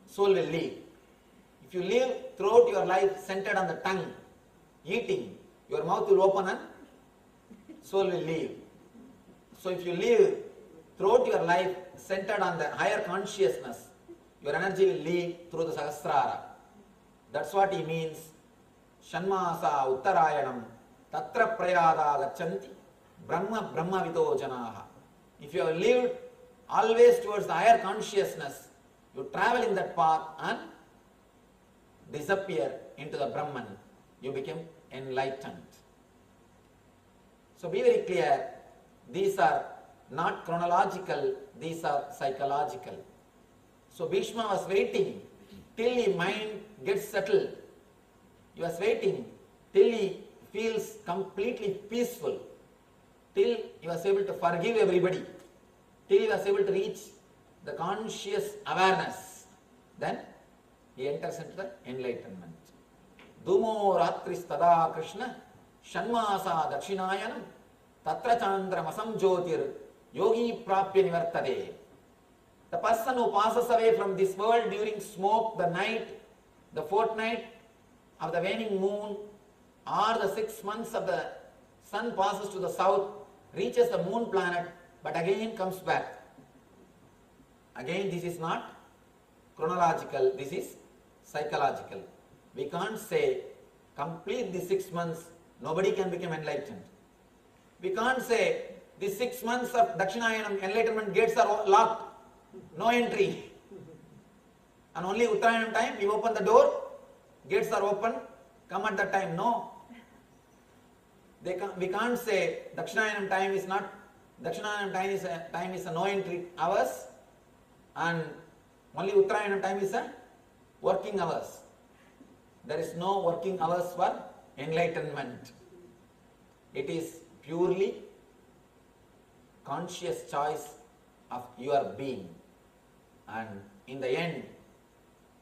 soul will leave. If you live throughout your life centered on the tongue, eating, your mouth will open and soul will leave. So if you live throughout your life centered on the higher consciousness, your energy will leave through the Sahasrara. That's what he means. Shanmasa Uttarayanam Tatra Prayada Gachanti Brahma Brahma Vito Janaha. If you have lived always towards the higher consciousness, you travel in that path and disappear into the Brahman. You become enlightened. So be very clear, these are not chronological, these are psychological. So Bhishma was waiting till his mind gets settled. He was waiting till he feels completely peaceful, till he was able to forgive everybody, till he was able to reach the conscious awareness. Then he enters into the enlightenment. Dumo ratris tada Krishna Shanmasa Dakshinayanam Tatra Chandra Masam Jyotir Yogi Prapya Nivartade. The person who passes away from this world during smoke, the night, the fortnight of the waning moon, or the 6 months of the sun passes to the south, reaches the moon planet, but again comes back. Again, this is not chronological, this is psychological. We can't say, complete the 6 months, nobody can become enlightened. We can't say, the 6 months of Dakshinayanam enlightenment gates are locked, no entry. And only Uttarayanam time, we open the door, gates are open, come at that time. No. We can't say Dakshinayanam time is not, Dakshinayanam time is a no entry hours. And only Uttarayanam time is a working hours. There is no working hours for enlightenment. It is purely conscious choice of your being. And in the end,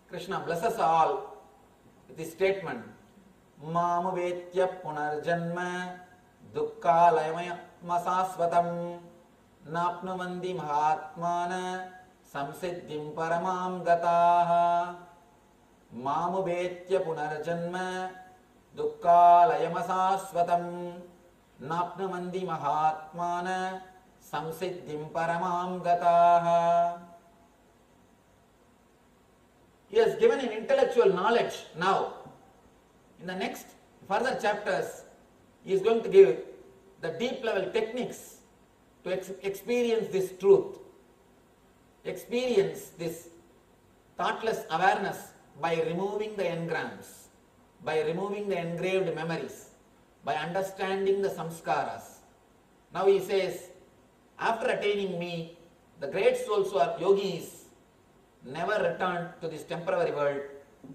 Krishna blesses all with this statement, Mamu vetya punarjanma dukkhalayamaya masasvatam napnumandi mahatmana samsiddhim paramam gataha. Mamu vetya punarjanma dukkhalayamasaasvatam napnumandi mahatmana samsiddhim paramam gataha. He has given an intellectual knowledge now. In the next further chapters, he is going to give the deep level techniques to experience this truth, experience this thoughtless awareness by removing the engrams, by removing the engraved memories, by understanding the samskaras. Now he says, after attaining me, the great souls who are yogis never return to this temporary world,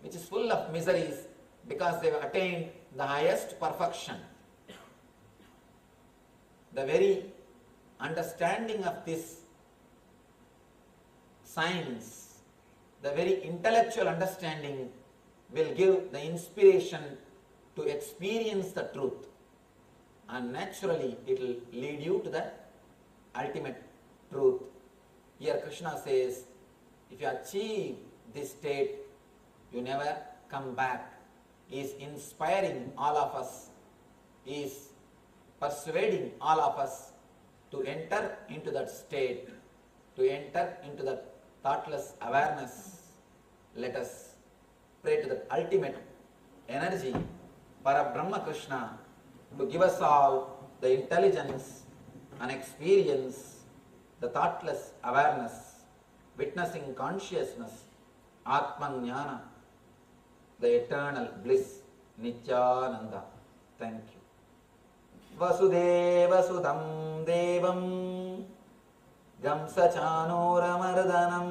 which is full of miseries, because they have attained the highest perfection. The very understanding of this science, the very intellectual understanding will give the inspiration to experience the truth, and naturally it will lead you to the ultimate truth. Here Krishna says, if you achieve this state, you never come back. He is inspiring all of us, he is persuading all of us to enter into that state, to enter into that thoughtless awareness. Let us pray to the ultimate energy, Parabrahma Krishna, to give us all the intelligence and experience, the thoughtless awareness, witnessing consciousness, Atmajnana, the eternal bliss, Nithyananda. Thank you. Vasudeva Sudam Devam Gamsachanuramardanam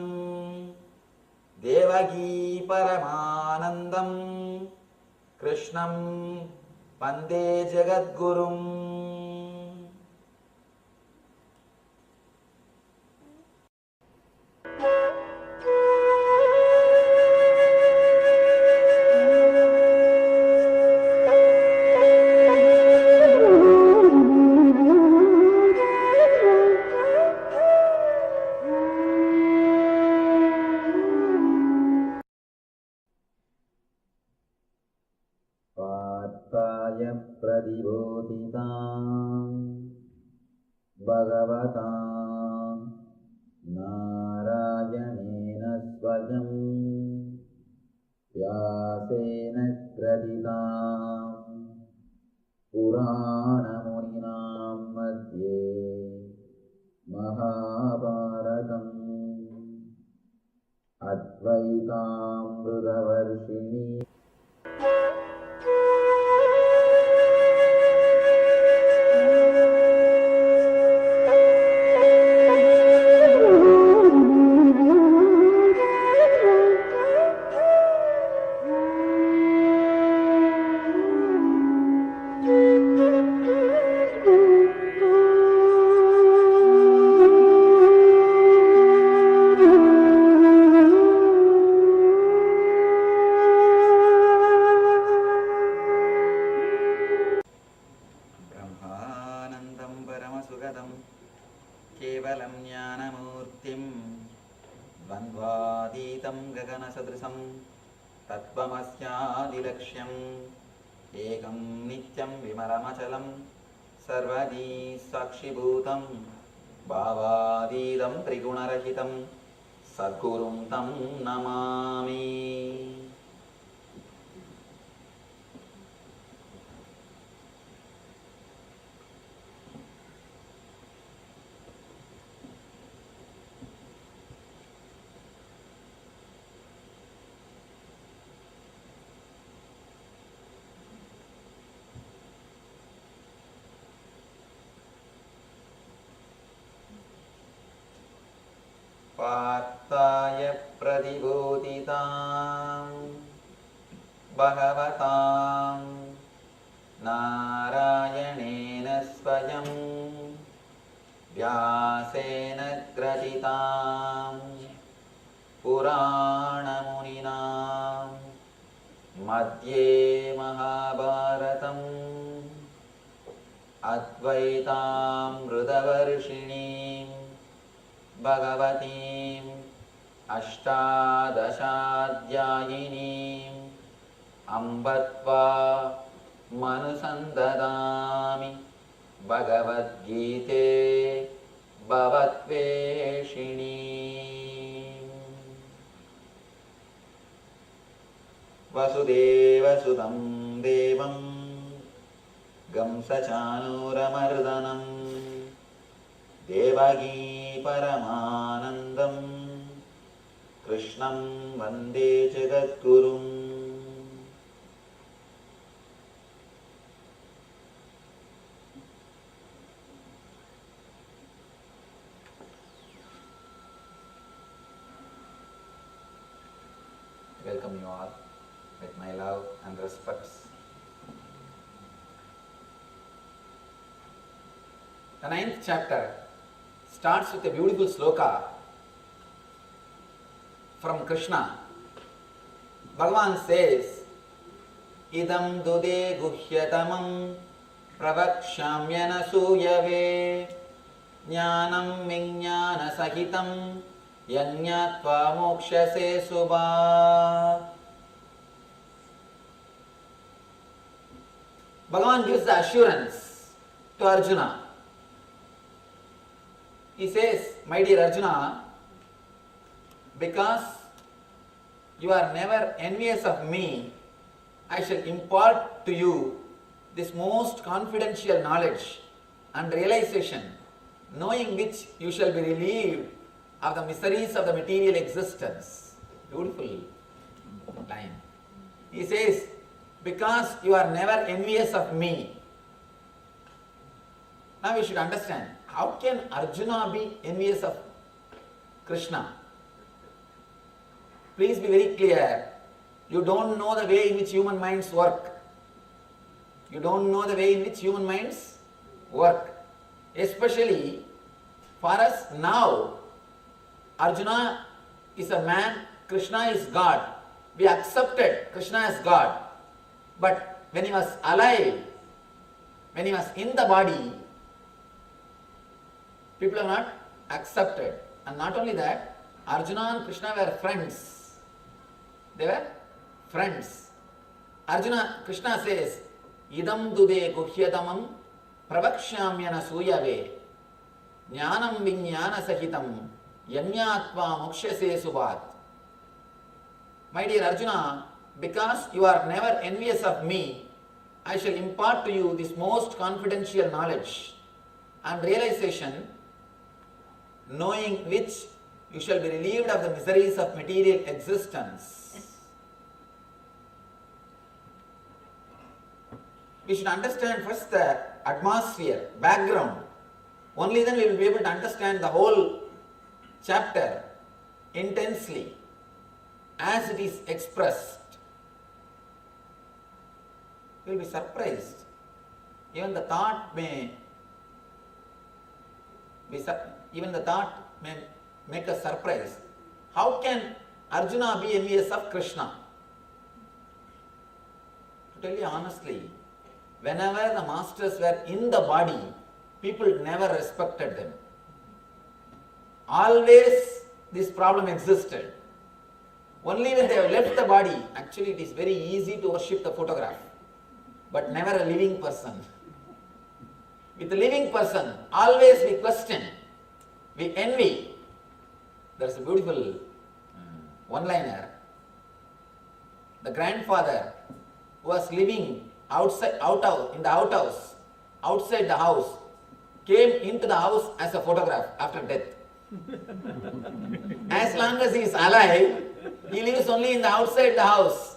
Devagi Paramanandam Krishnam Pande Jagadgurum. Bhagavatam Narayanena Swayam Vyasena Kraditam Purana Muninam Madhye Mahabharatam Advaitam Rudavarshini. Ekam nityam vimalamachalam sarvadi sakshibhutam bhavadidam trigunarahitam sadgurum tam namami. पार्थाय प्रतिबोधितां भगवतां नारायणेन स्वयं व्यासेन ग्रथितां पुराणमुनिना मध्ये महाभारतम् अद्वैतामृतवर्षिणीं भगवतीम् अष्टादशाध्यायिनीम् अम्ब त्वा मनुसन्ददामि भगवद्गीते भवद्वेषिणीम्। वसुदेवसुतं देवं कंसचाणूरमर्दनं देवकी परमानन्दं कृष्णं वन्दे जगद्गुरुम्। Welcome you all with my love and respects. The 9th chapter starts with a beautiful sloka from Krishna. Bhagavan says, Idam dude guhyatamam pravakshamyana suyave jnanam vinyana sahitam yanyatva mokshase subhat. Bhagavan gives the assurance to Arjuna. He says, my dear Arjuna, because you are never envious of me, I shall impart to you this most confidential knowledge and realization, knowing which you shall be relieved of the miseries of the material existence. Beautiful line. He says, because you are never envious of me. Now we should understand, how can Arjuna be envious of Krishna? Please be very clear. You don't know the way in which human minds work. You don't know the way in which human minds work. Especially for us now, Arjuna is a man, Krishna is God. We accepted Krishna as God. But when he was alive, when he was in the body, people are not accepted. And not only that, Arjuna and Krishna were friends. They were friends. Krishna says, Idam dude guhyatamam pravakshamyana suyave jnanam vinyana sahitam yanyatva mokshase subhat. My dear Arjuna, because you are never envious of me, I shall impart to you this most confidential knowledge and realization, knowing which you shall be relieved of the miseries of material existence. We should understand first the atmosphere, background. Only then we will be able to understand the whole chapter intensely as it is expressed. You will be surprised. Even the thought may make us surprised. How can Arjuna be envious of Krishna? To tell you honestly, whenever the masters were in the body, people never respected them. Always this problem existed. Only when they have left the body, actually it is very easy to worship the photograph, but never a living person. With a living person, always we question, we envy. There's a beautiful one-liner. The grandfather who was living outside the house, came into the house as a photograph after death. As long as he is alive, he lives only in the outside the house.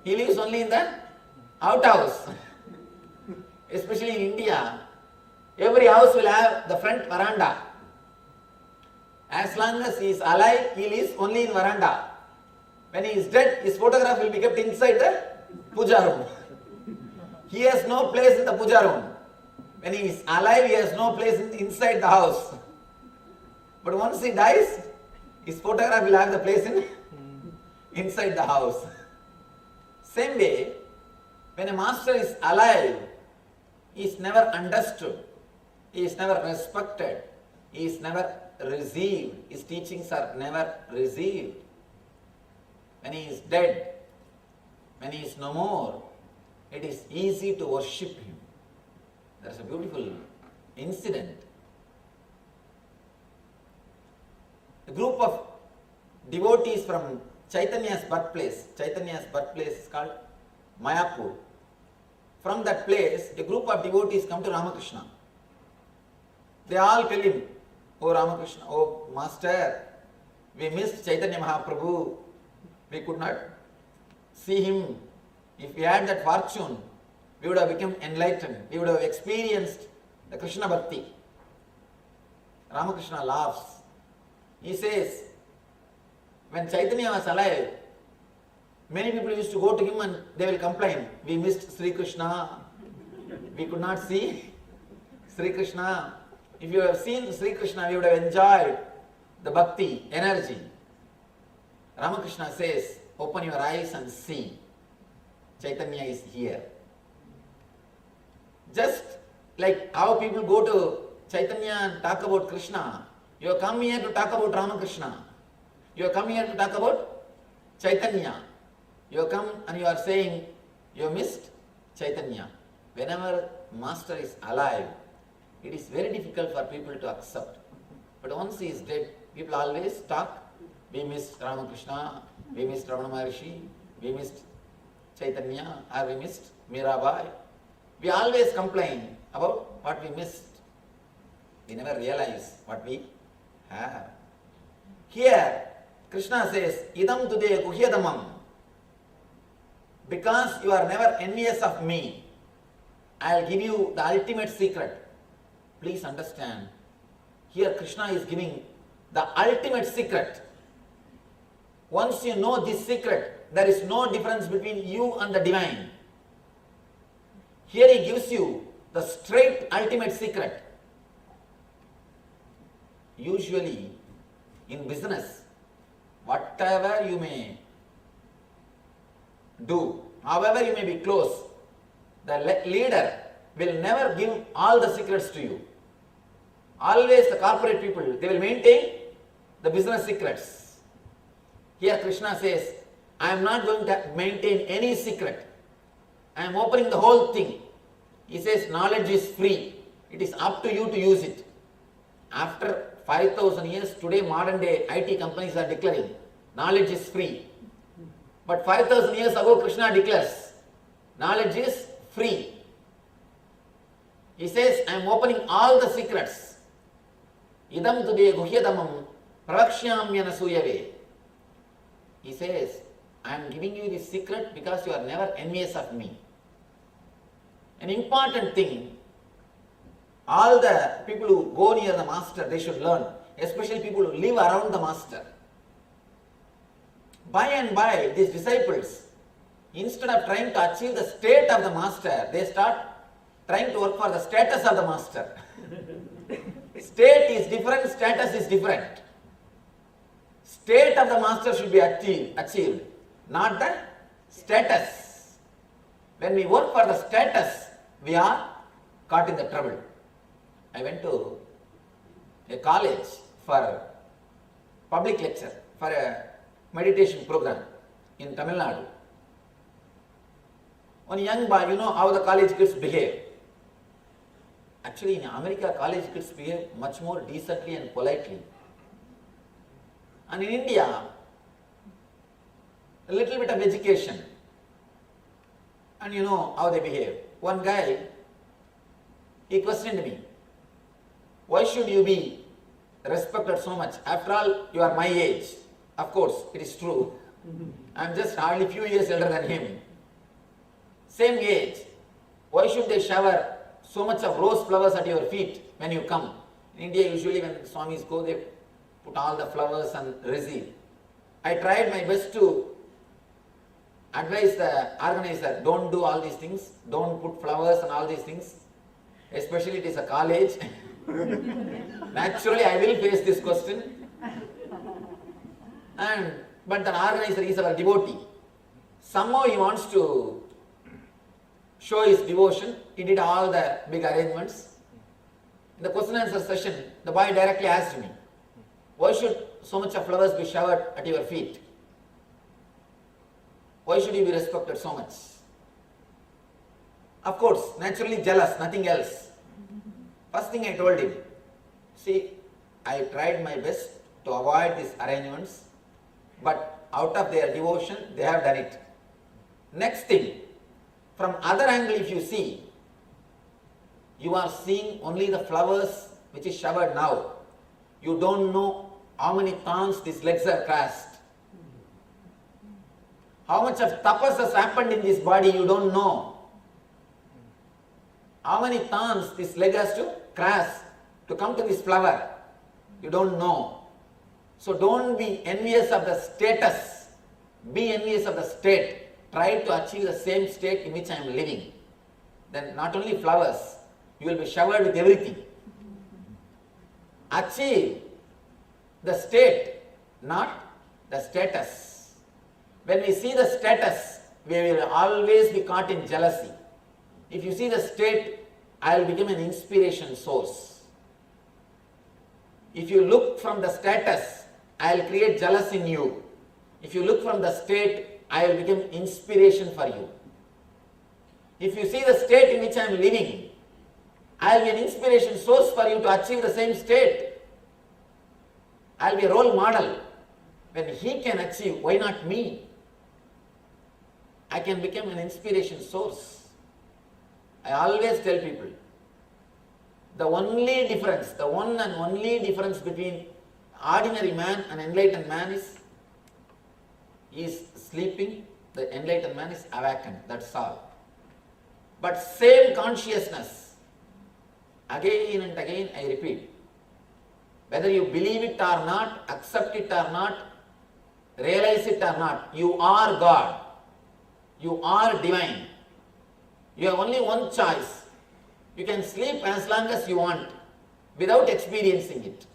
He lives only in the outhouse. Especially in India, every house will have the front veranda. As long as he is alive, he lives only in veranda. When he is dead, his photograph will be kept inside the puja room. He has no place in the puja room. When he is alive, he has no place inside the house. But once he dies, his photograph will have the place inside the house. Same way, when a master is alive, he is never understood, he is never respected, he is never received, his teachings are never received. When he is dead, when he is no more, it is easy to worship him. There is a beautiful incident. A group of devotees from Chaitanya's birthplace is called Mayapur. From that place, a group of devotees come to Ramakrishna. They all tell him, "Oh Ramakrishna, oh Master, we missed Chaitanya Mahaprabhu. We could not see him. If we had that fortune, we would have become enlightened. We would have experienced the Krishna Bhakti." Ramakrishna laughs. He says, when Chaitanya was alive, many people used to go to him and they will complain, "We missed Sri Krishna. We could not see Sri Krishna. If you have seen Sri Krishna, we would have enjoyed the bhakti, energy." Ramakrishna says, "Open your eyes and see. Chaitanya is here." Just like how people go to Chaitanya and talk about Krishna, you have come here to talk about Ramakrishna. You have come here to talk about Chaitanya. You have come and you are saying you have missed Chaitanya. Whenever Master is alive, it is very difficult for people to accept. But once he is dead, people always talk, "We missed Ramakrishna, we missed Ramana Maharshi, we missed Chaitanya, or we missed Mirabai." We always complain about what we missed. We never realize what we have. Here, Krishna says, "Idam tude guhyadamam." Because you are never envious of me, I will give you the ultimate secret. Please understand. Here Krishna is giving the ultimate secret. Once you know this secret, there is no difference between you and the divine. Here he gives you the straight ultimate secret. Usually in business, whatever you may do, however you may be close, the leader will never give all the secrets to you. Always the corporate people, they will maintain the business secrets. Here Krishna says, "I am not going to maintain any secret. I am opening the whole thing." He says, "Knowledge is free. It is up to you to use it." After 5,000 years, today modern day IT companies are declaring, knowledge is free. But 5,000 years ago, Krishna declares, knowledge is free. He says, "I am opening all the secrets. Idam tude guhyadamam pralakshyamyana suyave." He says, "I am giving you this secret because you are never envious of me." An important thing, all the people who go near the master, they should learn, especially people who live around the master. By and by, these disciples, instead of trying to achieve the state of the master, they start trying to work for the status of the master. State is different, status is different. State of the master should be achieved, not the status. When we work for the status, we are caught in the trouble. I went to a college for public lecture, for a meditation program in Tamil Nadu. One young boy, you know how the college kids behave. Actually, in America, college kids behave much more decently and politely. And in India, a little bit of education, and you know how they behave. One guy, he questioned me, "Why should you be respected so much? After all, you are my age." Of course, it is true. I am just hardly few years elder than him. Same age. Why should they shower so much of rose flowers at your feet when you come? In India, usually when Swamis go, they put all the flowers and receive. I tried my best to advise the organizer, don't do all these things, don't put flowers and all these things, especially it is a college. Naturally, I will face this question. But the organizer is our devotee. Somehow he wants to show his devotion. He did all the big arrangements. In the question and answer session, the boy directly asked me, why should so much of flowers be showered at your feet? Why should you be respected so much? Of course, naturally jealous, nothing else. First thing I told him, see, I tried my best to avoid these arrangements, but out of their devotion, they have done it. Next thing, from other angle if you see, you are seeing only the flowers which is showered now. You don't know how many times these legs are crossed. How much of tapas has happened in this body, you don't know. How many times this leg has to cross to come to this flower, you don't know. So don't be envious of the status. Be envious of the state. Try to achieve the same state in which I am living. Then not only flowers, you will be showered with everything. Achieve the state, not the status. When we see the status, we will always be caught in jealousy. If you see the state, I will become an inspiration source. If you look from the status, I will create jealousy in you. If you look from the state, I will become inspiration for you. If you see the state in which I am living, I will be an inspiration source for you to achieve the same state. I will be a role model. When he can achieve, why not me? I can become an inspiration source. I always tell people, the only difference, the one and only difference between ordinary man and enlightened man is sleeping, the enlightened man is awakened, that's all. But same consciousness, again and again I repeat, whether you believe it or not, accept it or not, realize it or not, you are God, you are divine. You have only one choice. You can sleep as long as you want without experiencing it.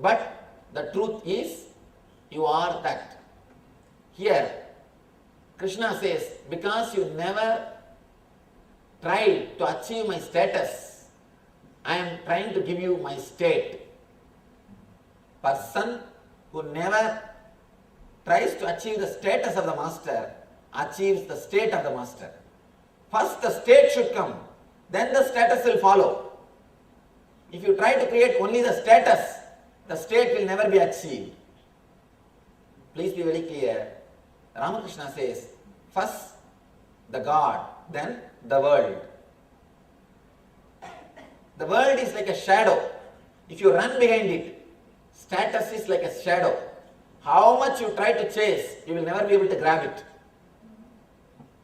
But the truth is, you are that. Here, Krishna says, because you never tried to achieve my status, I am trying to give you my state. Person who never tries to achieve the status of the master achieves the state of the master. First the state should come, then the status will follow. If you try to create only the status, the state will never be achieved. Please be very clear. Ramakrishna says, first the God, then the world. The world is like a shadow. If you run behind it, status is like a shadow. How much you try to chase, you will never be able to grab it.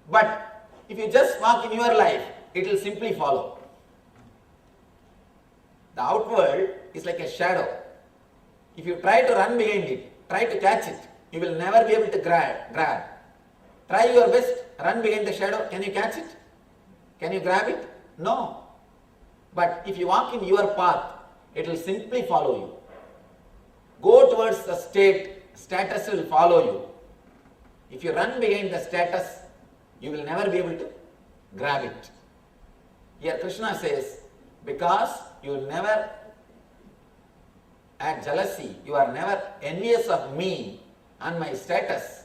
But if you just walk in your life, it will simply follow. The outward is like a shadow. If you try to run behind it, try to catch it, you will never be able to grab. Try your best, run behind the shadow. Can you catch it? Can you grab it? No. But if you walk in your path, it will simply follow you. Go towards the status will follow you. If you run behind the status, you will never be able to grab it. Here Krishna says, because you never had jealousy, you are never envious of me and my status,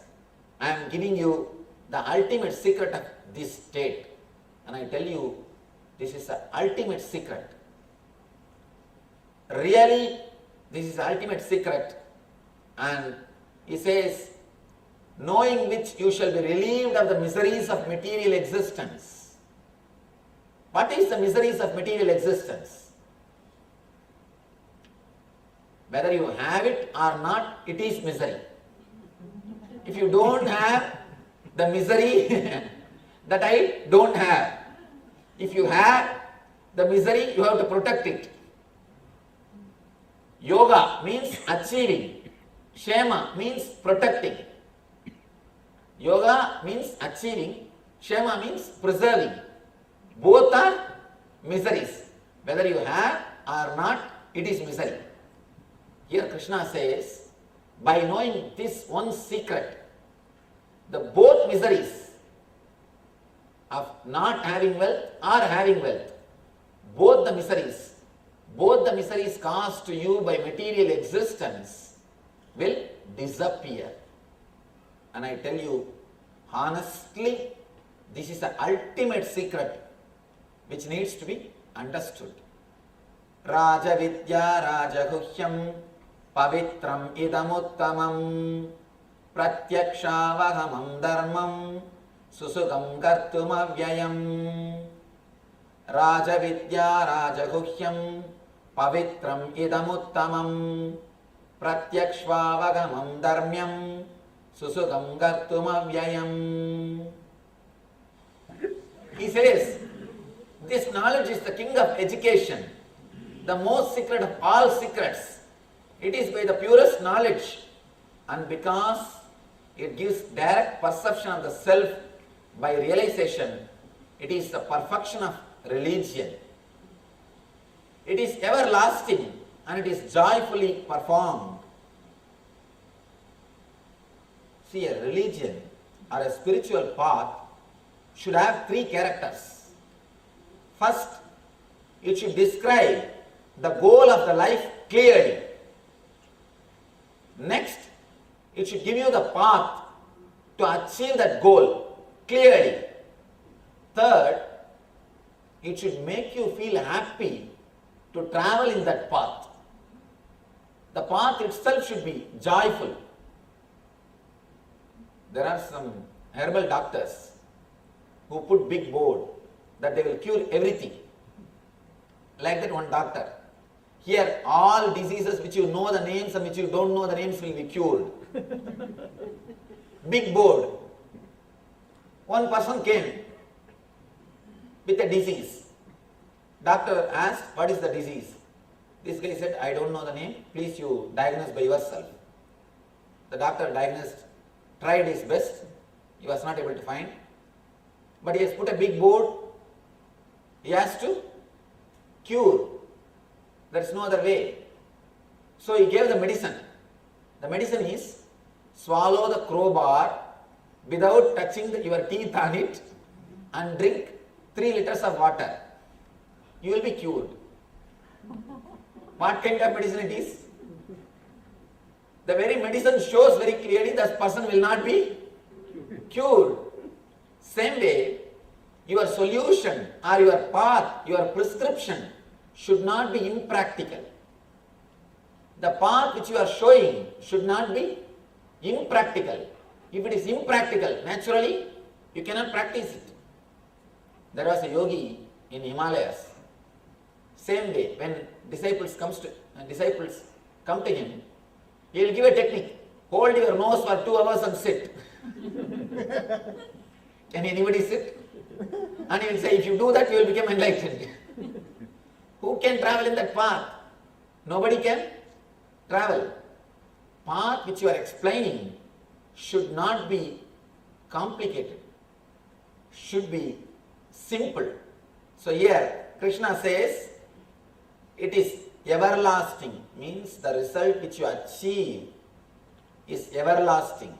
I am giving you the ultimate secret of this state. And I tell you, this is the ultimate secret. Really, this is the ultimate secret. And he says, knowing which you shall be relieved of the miseries of material existence. What is the miseries of material existence? Whether you have it or not, it is misery. If you don't have the misery that I don't have, if you have the misery, you have to protect it. Yoga means achieving. Kshema means protecting. Yoga means achieving. Kshema means preserving. Both are miseries. Whether you have or not, it is misery. Here Krishna says, by knowing this one secret, the both miseries of not having wealth or having wealth, both the miseries caused to you by material existence will disappear. And I tell you, honestly, this is the ultimate secret which needs to be understood. Raja Vidya Rajaguhyam Pavitram Idamuttamam Pratyakshavaghamam Dharmam Susugam Kartumavyayam. Raja Vidya Rajaguhyam Pavitram Idamuttamam Pratyakshvavagamam Dharmyam Susugam Kartumavyayam. He says, this knowledge is the king of education, the most secret of all secrets. It is by the purest knowledge, and because it gives direct perception of the self by realization, it is the perfection of religion. It is everlasting and it is joyfully performed. See, a religion or a spiritual path should have three characters. First, it should describe the goal of the life clearly. Next, it should give you the path to achieve that goal clearly. Third, it should make you feel happy to travel in that path. The path itself should be joyful. There are some herbal doctors who put big board that they will cure everything. Like that one doctor. Here all diseases which you know the names and which you don't know the names will be cured. Big board. One person came with a disease. Doctor asked, what is the disease? This guy said, I don't know the name, please you diagnose by yourself. The doctor diagnosed, tried his best, he was not able to find. But he has put a big board, he has to cure. There is no other way. So he gave the medicine. The medicine is, swallow the crowbar without touching your teeth on it and drink 3 liters of water. You will be cured. What kind of medicine it is? The very medicine shows very clearly that person will not be cured. Same way, your solution or your path, your prescription should not be impractical. The path which you are showing should not be impractical. If it is impractical, naturally you cannot practice it. There was a yogi in Himalayas. Same way, when disciples come to him, he will give a technique. Hold your nose for 2 hours and sit. Can anybody sit? And he will say, if you do that, you will become enlightened. Who can travel in that path? Nobody can travel. Path which you are explaining should not be complicated, should be simple. So here Krishna says it is everlasting, means the result which you achieve is everlasting.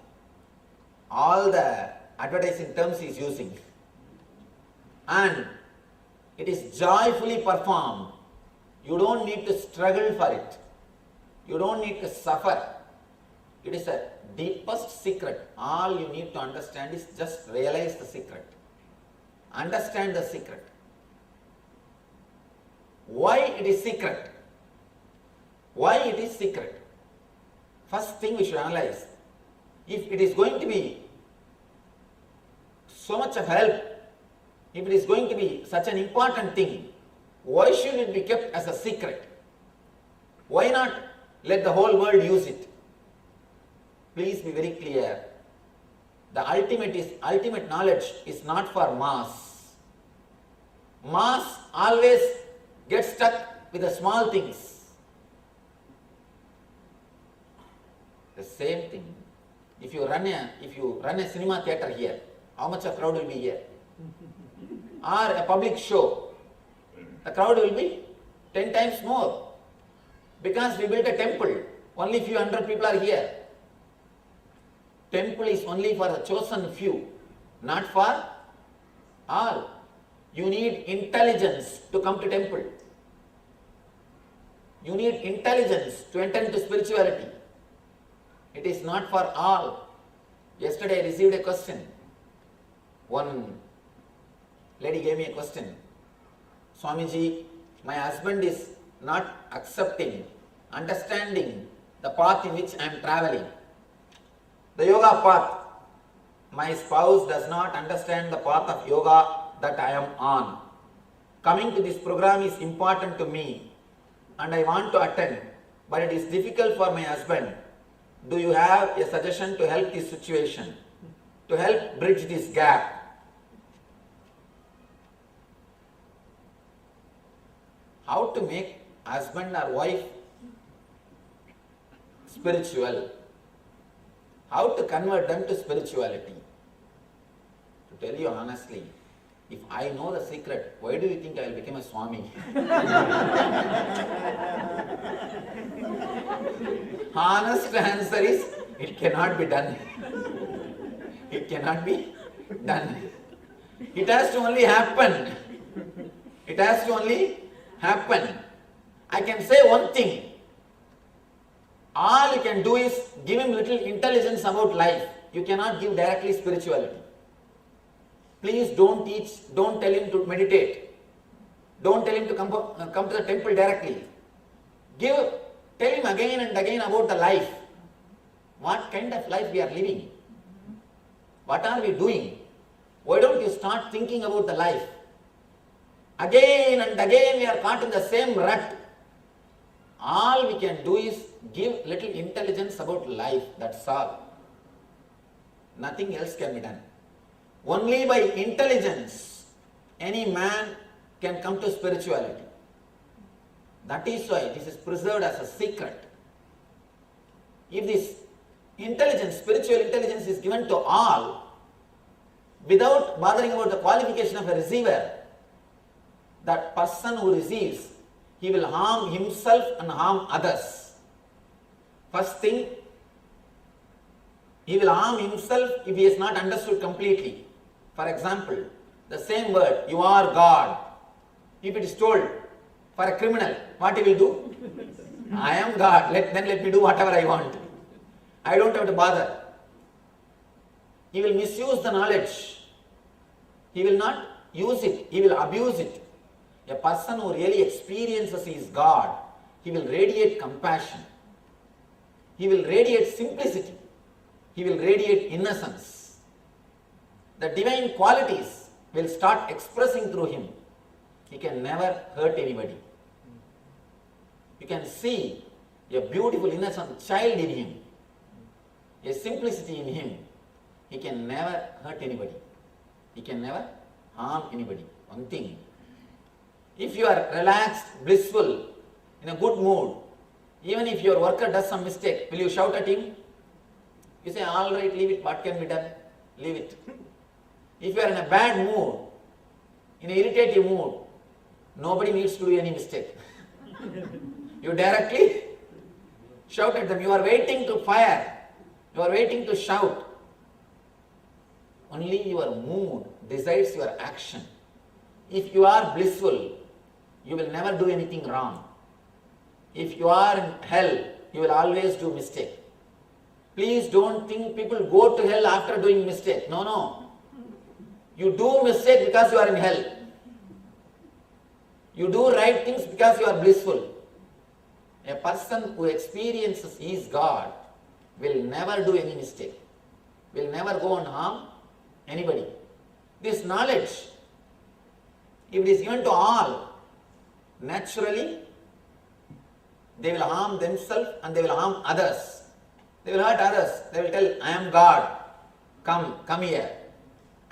All the advertising terms he is using. And it is joyfully performed. You don't need to struggle for it. You don't need to suffer. It is a deepest secret. All you need to understand is just realize the secret. Understand the secret. Why it is secret? Why it is secret? First thing we should analyze. If it is going to be so much of help, if it is going to be such an important thing, why should it be kept as a secret? Why not let the whole world use it? Please be very clear. The ultimate knowledge is not for mass. Mass always gets stuck with the small things. The same thing. If you run a cinema theater here, how much a crowd will be here? Or a public show, the crowd will be 10 times more. Because we built a temple, only few hundred people are here. Temple is only for the chosen few, not for all. You need intelligence to come to temple. You need intelligence to enter into spirituality. It is not for all. Yesterday I received a question. One lady gave me a question. Swamiji, my husband is not accepting, understanding the path in which I am traveling. The yoga path. My spouse does not understand the path of yoga that I am on. Coming to this program is important to me and I want to attend, but it is difficult for my husband. Do you have a suggestion to help this situation, to help bridge this gap? How to make husband or wife spiritual? How to convert them to spirituality? To tell you honestly, if I know the secret, why do you think I will become a Swami? Honest answer is, it cannot be done. It cannot be done. It has to only happen. It has to only happen. I can say one thing. All you can do is give him little intelligence about life. You cannot give directly spirituality. Please don't teach, don't tell him to meditate. Don't tell him to come to the temple directly. Tell him again and again about the life. What kind of life we are living? What are we doing? Why don't you start thinking about the life? Again and again we are caught in the same rut. All we can do is give little intelligence about life, that's all. Nothing else can be done. Only by intelligence, any man can come to spirituality. That is why this is preserved as a secret. If this intelligence, spiritual intelligence is given to all, without bothering about the qualification of a receiver, that person who receives, he will harm himself and harm others. First thing, he will harm himself if he is not understood completely. For example, the same word, you are God. If it is told for a criminal, what he will do? I am God, then let me do whatever I want. I don't have to bother. He will misuse the knowledge. He will not use it, he will abuse it. A person who really experiences he is God, he will radiate compassion. He will radiate simplicity. He will radiate innocence. The divine qualities will start expressing through him. He can never hurt anybody. You can see a beautiful innocent child in him, a simplicity in him. He can never hurt anybody. He can never harm anybody. One thing, if you are relaxed, blissful, in a good mood, even if your worker does some mistake, will you shout at him? You say, all right, leave it, what can be done? Leave it. If you are in a bad mood, in an irritative mood, nobody needs to do any mistake. You directly shout at them. You are waiting to fire. You are waiting to shout. Only your mood decides your action. If you are blissful, you will never do anything wrong. If you are in hell, you will always do mistake. Please don't think people go to hell after doing mistake. No, no. You do mistake because you are in hell. You do right things because you are blissful. A person who experiences he is God will never do any mistake, will never go and harm anybody. This knowledge, if it is given to all, naturally they will harm themselves and they will harm others. They will hurt others. They will tell, I am God. Come here.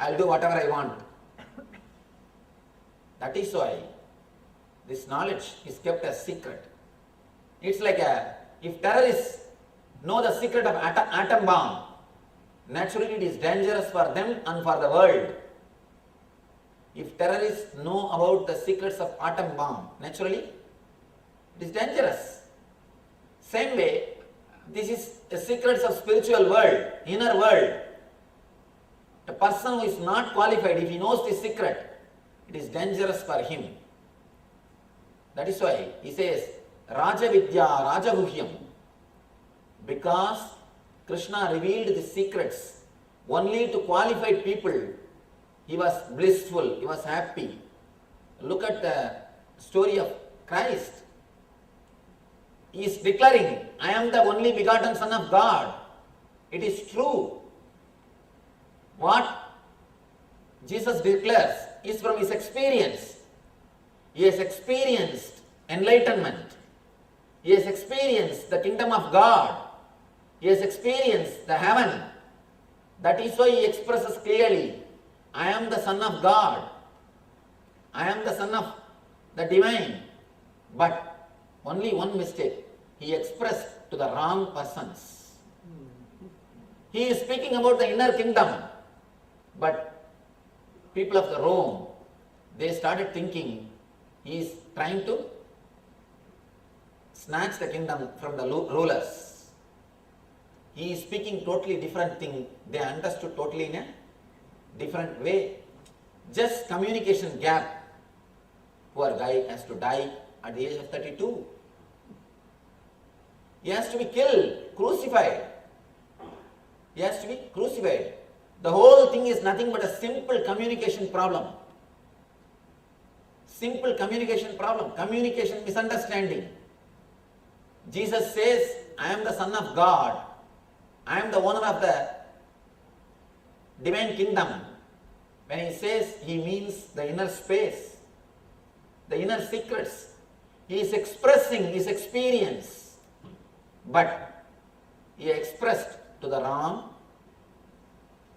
I will do whatever I want. That is why this knowledge is kept as secret. It's like if terrorists know the secret of atom bomb. Naturally, it is dangerous for them and for the world. If terrorists know about the secrets of atom bomb, naturally, it is dangerous. Same way, this is the secrets of spiritual world, inner world. A person who is not qualified, if he knows this secret, it is dangerous for him. That is why he says, Raja Vidya, Raja Guhyam. Because Krishna revealed the secrets only to qualified people, he was blissful, he was happy. Look at the story of Christ. He is declaring, I am the only begotten Son of God. It is true. What Jesus declares is from his experience. He has experienced enlightenment. He has experienced the kingdom of God. He has experienced the heaven. That is why he expresses clearly, I am the Son of God. I am the Son of the Divine. But only one mistake. He expressed to the wrong persons. He is speaking about the inner kingdom. But people of the Rome, they started thinking he is trying to snatch the kingdom from the rulers. He is speaking totally different thing. They understood totally in a different way. Just communication gap. Poor guy has to die at the age of 32. He has to be killed, crucified. He has to be crucified. The whole thing is nothing but a simple communication problem. Simple communication problem. Communication misunderstanding. Jesus says, I am the Son of God. I am the owner of the divine kingdom. When he says, he means the inner space, the inner secrets. He is expressing his experience, but he expressed to the wrong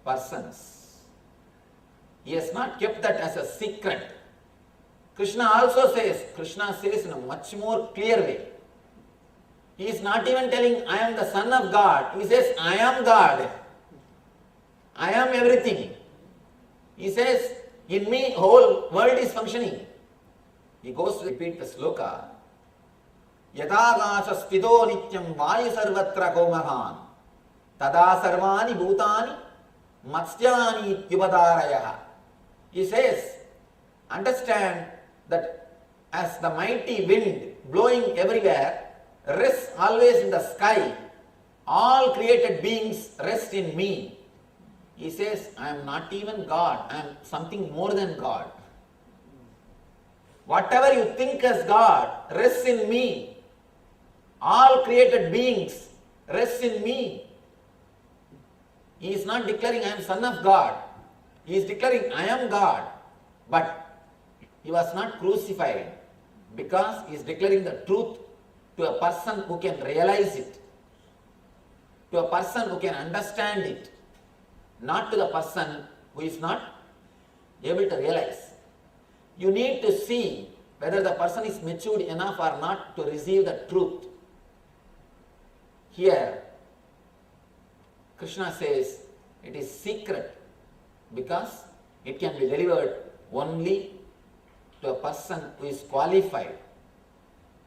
persons. He has not kept that as a secret. Krishna says in a much more clear way. He is not even telling, I am the Son of God. He says, I am God. I am everything. He says, in me, whole world is functioning. He goes to repeat the sloka. Yatagasa sthido nityam vayu sarvatra komahan tada sarvani bhutani matsyani yuvadarayah. He says, understand that as the mighty wind blowing everywhere rests always in the sky, all created beings rest in me. He says, I am not even God, I am something more than God. Whatever you think as God rests in me. All created beings rest in me. He is not declaring I am Son of God. He is declaring I am God. But he was not crucified because he is declaring the truth to a person who can realize it, to a person who can understand it, not to the person who is not able to realize. You need to see whether the person is matured enough or not to receive the truth. Here, Krishna says it is secret because it can be delivered only to a person who is qualified.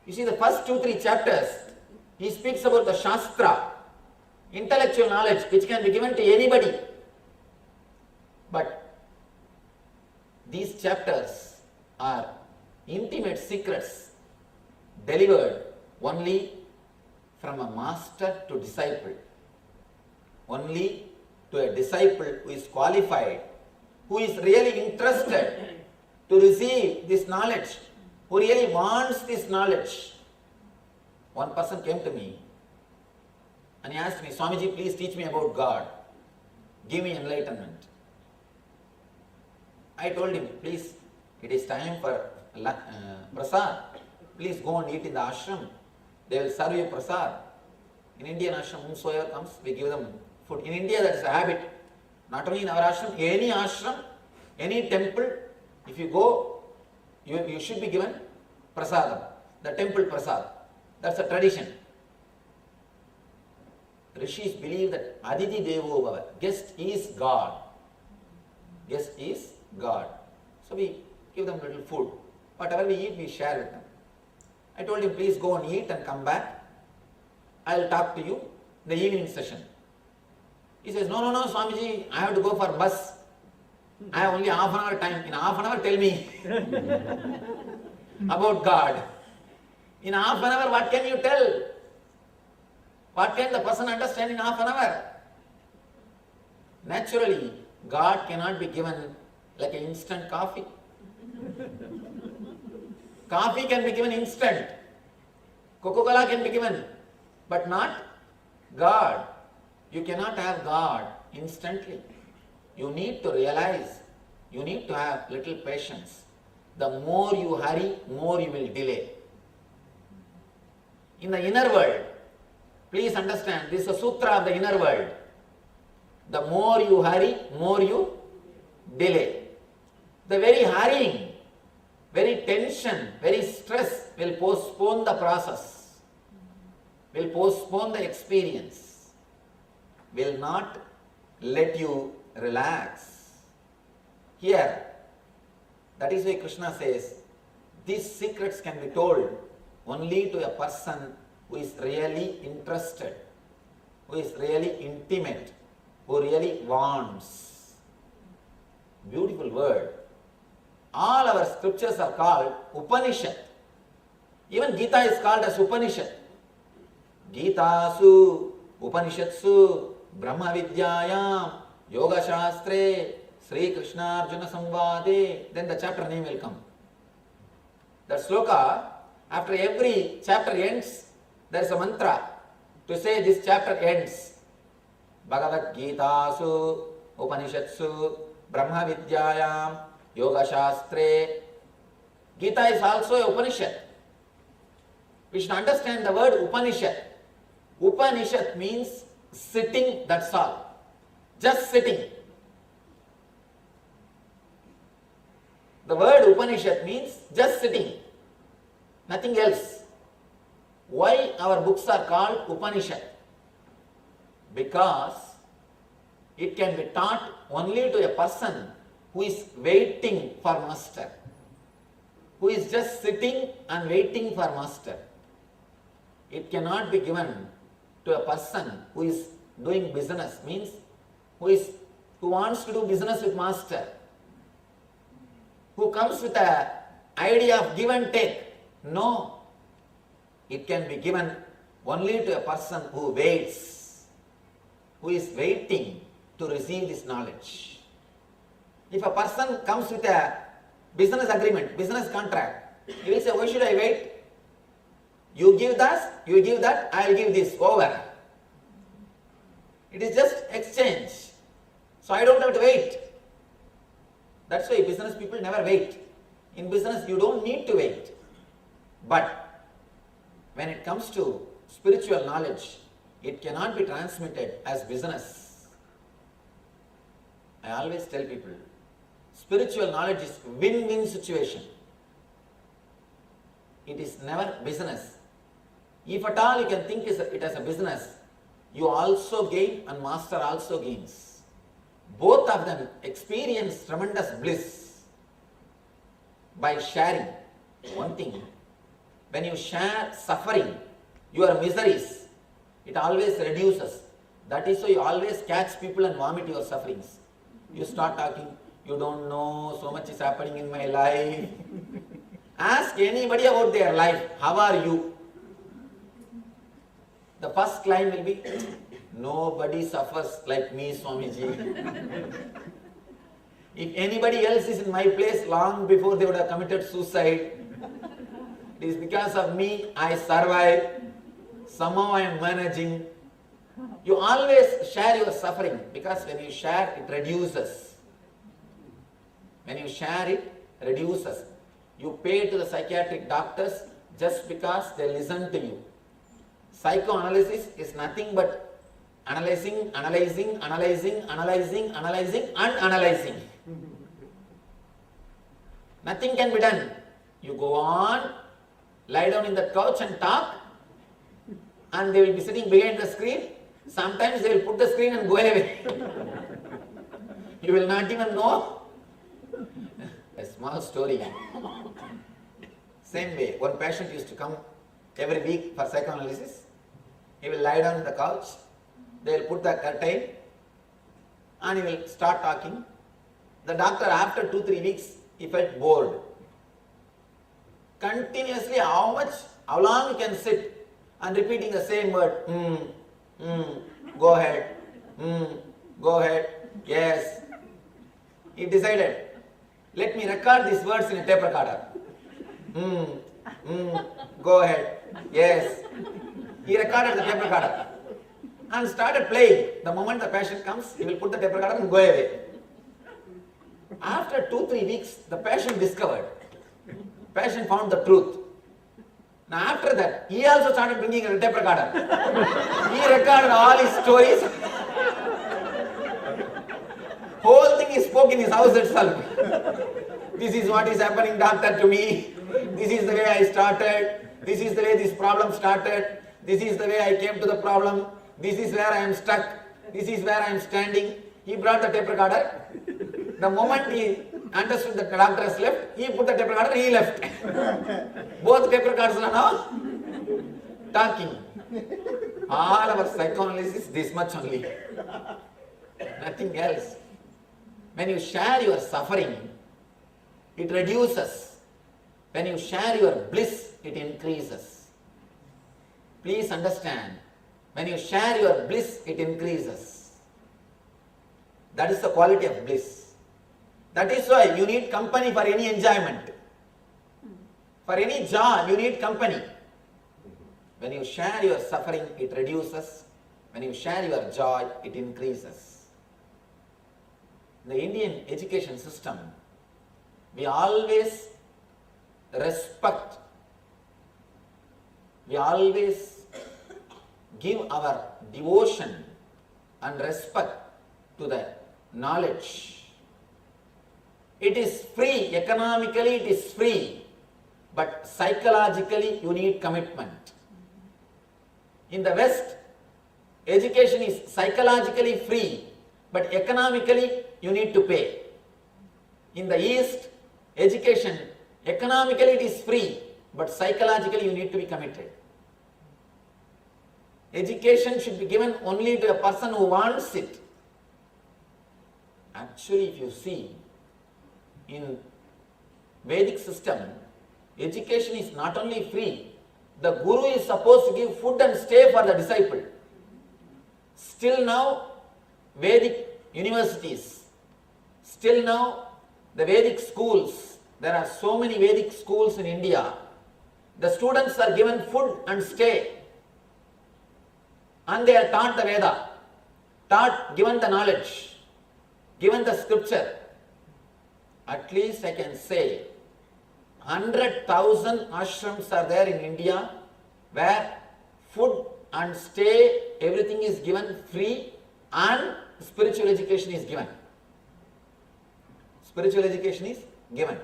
You see, the first 2-3 chapters, he speaks about the Shastra, intellectual knowledge which can be given to anybody. But these chapters are intimate secrets delivered only from a master to disciple, only to a disciple who is qualified, who is really interested to receive this knowledge, who really wants this knowledge. One person came to me and he asked me, Swamiji, please teach me about God. Give me enlightenment. I told him, please, it is time for prasad. Please go and eat in the ashram. They will serve you prasad. In Indian ashram, whomsoever comes, we give them food. In India, that is a habit. Not only in our ashram, any temple, if you go, you should be given prasadam, the temple prasad. That's a tradition. Rishis believe that Aditi Devo Bhava, guest is God. Guest is God. So we give them little food. Whatever we eat, we share with them. I told him, please go and eat and come back. I will talk to you in the evening session. He says, no, Swamiji, I have to go for bus. I have only half an hour time. In half an hour, tell me about God. In half an hour, what can you tell? What can the person understand in half an hour? Naturally, God cannot be given like an instant coffee. Coffee can be given instant. Coca-Cola can be given, but not God. You cannot have God instantly. You need to realize, you need to have little patience. The more you hurry, more you will delay. In the inner world, please understand, this is a sutra of the inner world. The more you hurry, more you delay. The very hurrying, very tension, very stress will postpone the process, will postpone the experience, will not let you relax. Here, that is why Krishna says, these secrets can be told only to a person who is really interested, who is really intimate, who really wants. Beautiful word. All our scriptures are called Upanishad. Even Gita is called as Upanishad. Gitasu, Upanishadsu, Brahma Vidyayam, Yoga Shastre, Sri Krishna Arjuna Samvade. Then the chapter name will come. That sloka, after every chapter ends, there is a mantra to say this chapter ends. Bhagavad Gitasu, Upanishadsu, Brahma Vidyayam, Yoga Shastre. Gita is also a Upanishad. We should understand the word Upanishad. Upanishad means sitting, that's all. Just sitting. The word Upanishad means just sitting. Nothing else. Why our books are called Upanishad? Because it can be taught only to a person who is waiting for master, who is just sitting and waiting for master. It cannot be given to a person who is doing business, means who wants to do business with master, who comes with an idea of give and take. No, it can be given only to a person who waits, who is waiting to receive this knowledge. If a person comes with a business agreement, business contract, he will say, why should I wait? You give that, I will give this, over. It is just exchange. So I don't have to wait. That's why business people never wait. In business, you don't need to wait. But when it comes to spiritual knowledge, it cannot be transmitted as business. I always tell people, spiritual knowledge is win-win situation. It is never business. If at all you can think it as a business, you also gain and master also gains. Both of them experience tremendous bliss by sharing. One thing, when you share suffering, your miseries, it always reduces. That is why you always catch people and vomit your sufferings. You start talking, you don't know, so much is happening in my life. Ask anybody about their life, how are you? The first line will be, nobody suffers like me, Swamiji. If anybody else is in my place, long before they would have committed suicide. It is because of me I survive. Somehow I am managing. You always share your suffering, because when you share, it reduces. When you share, it reduces. You pay to the psychiatric doctors just because they listen to you. Psychoanalysis is nothing but analyzing, and analyzing. Nothing can be done. You go on, lie down in the couch and talk, and they will be sitting behind the screen Sometimes they will put the screen and go away. You will not even know. A small story. Same way, one patient used to come every week for psychoanalysis. He will lie down on the couch, they will put the curtain and he will start talking. The doctor, after 2-3 weeks, he felt bored. Continuously, how long you can sit and repeating the same word, go ahead, go ahead, yes. He decided, let me record these words in a tape recorder. Go ahead, yes. He recorded the tape recorder and started playing. The moment the patient comes, he will put the tape recorder and go away. After 2-3 weeks, the patient discovered. Patient found the truth. Now after that, he also started bringing a tape recorder. He recorded all his stories. Whole thing is spoken in his house itself. This is what is happening, doctor, to me. This is the way I started. This is the way this problem started. This is the way I came to the problem. This is where I am stuck. This is where I am standing. He brought the tape recorder. The moment he understood that the doctor has left, he put the tape recorder and he left. Both tape recorders are now talking. All our psychoanalysis, this much only. Nothing else. When you share your suffering, it reduces. When you share your bliss, it increases. Please understand. When you share your bliss, it increases. That is the quality of bliss. That is why you need company for any enjoyment. For any joy, you need company. When you share your suffering, it reduces. When you share your joy, it increases. In the Indian education system, we always respect, we always give our devotion and respect to the knowledge. It is free, economically it is free, but psychologically you need commitment. In the West, education is psychologically free, but economically you need to pay. In the East, education, economically it is free, but psychologically you need to be committed. Education should be given only to a person who wants it. Actually, if you see, in Vedic system, education is not only free, the guru is supposed to give food and stay for the disciple. Still now, Vedic universities, still now, the Vedic schools, there are so many Vedic schools in India. The students are given food and stay, and they are taught the Veda, given the knowledge, given the scripture. At least I can say 100,000 ashrams are there in India where food and stay, everything is given free and spiritual education is given. Spiritual education is given.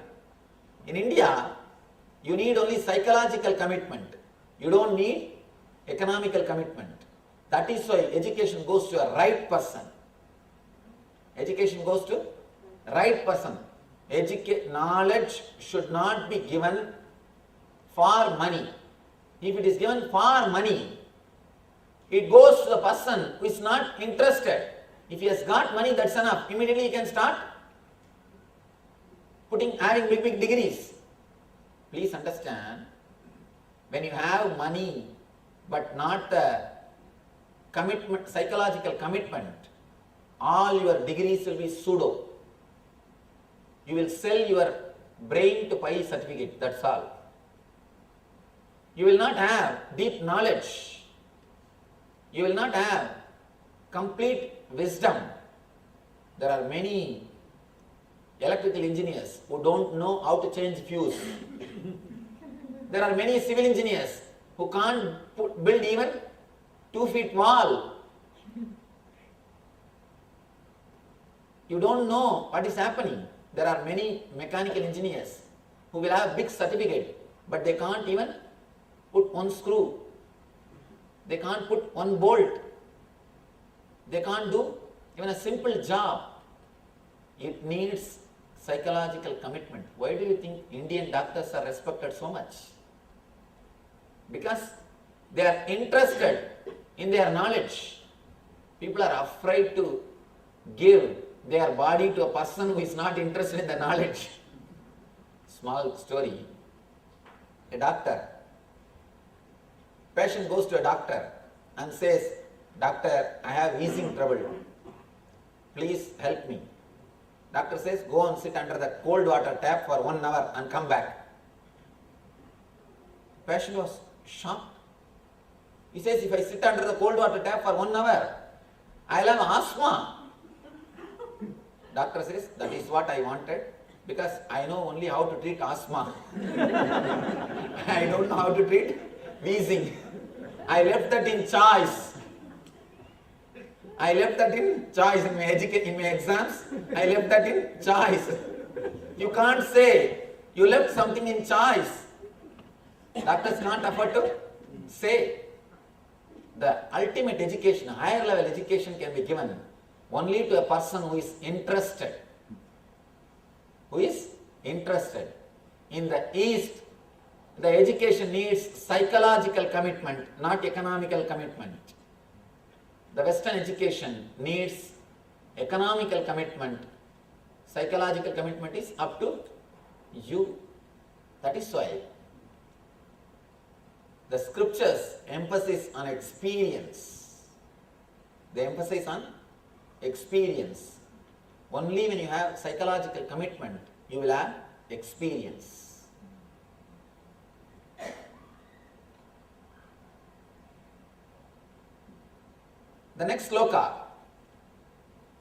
In India, you need only psychological commitment. You don't need economical commitment. That is why education goes to a right person. Education goes to right person. Knowledge should not be given for money. If it is given for money, it goes to the person who is not interested. If he has got money, that's enough. Immediately he can start having big degrees. Please understand, when you have money but not the commitment, psychological commitment, all your degrees will be pseudo. You will sell your brain to buy certificate, that's all. You will not have deep knowledge. You will not have complete wisdom. There are many electrical engineers who don't know how to change fuse. There are many civil engineers who can't build even 2 feet wall. You don't know what is happening. There are many mechanical engineers who will have big certificate, but they can't even put one screw. They can't put one bolt. They can't do even a simple job. It needs psychological commitment. Why do you think Indian doctors are respected so much? Because they are interested in their knowledge. People are afraid to give their body to a person who is not interested in the knowledge. Small story. A doctor. Patient goes to a doctor and says, "Doctor, I have wheezing trouble. Please help me." Doctor says, "Go and sit under the cold water tap for 1 hour and come back." Patient was shocked. He says, "If I sit under the cold water tap for 1 hour, I'll have asthma." Doctor says, "That is what I wanted, because I know only how to treat asthma. I don't know how to treat wheezing. I left that in choice. I left that in choice in my exams. I left that in choice." You can't say you left something in choice. Doctors can't afford to say. The ultimate education, higher level education, can be given only to a person who is interested. Who is interested. In the East, the education needs psychological commitment, not economical commitment. The Western education needs economical commitment. Psychological commitment is up to you. That is why the scriptures emphasize on experience. They emphasize on experience. Only when you have psychological commitment, you will have experience. The next sloka.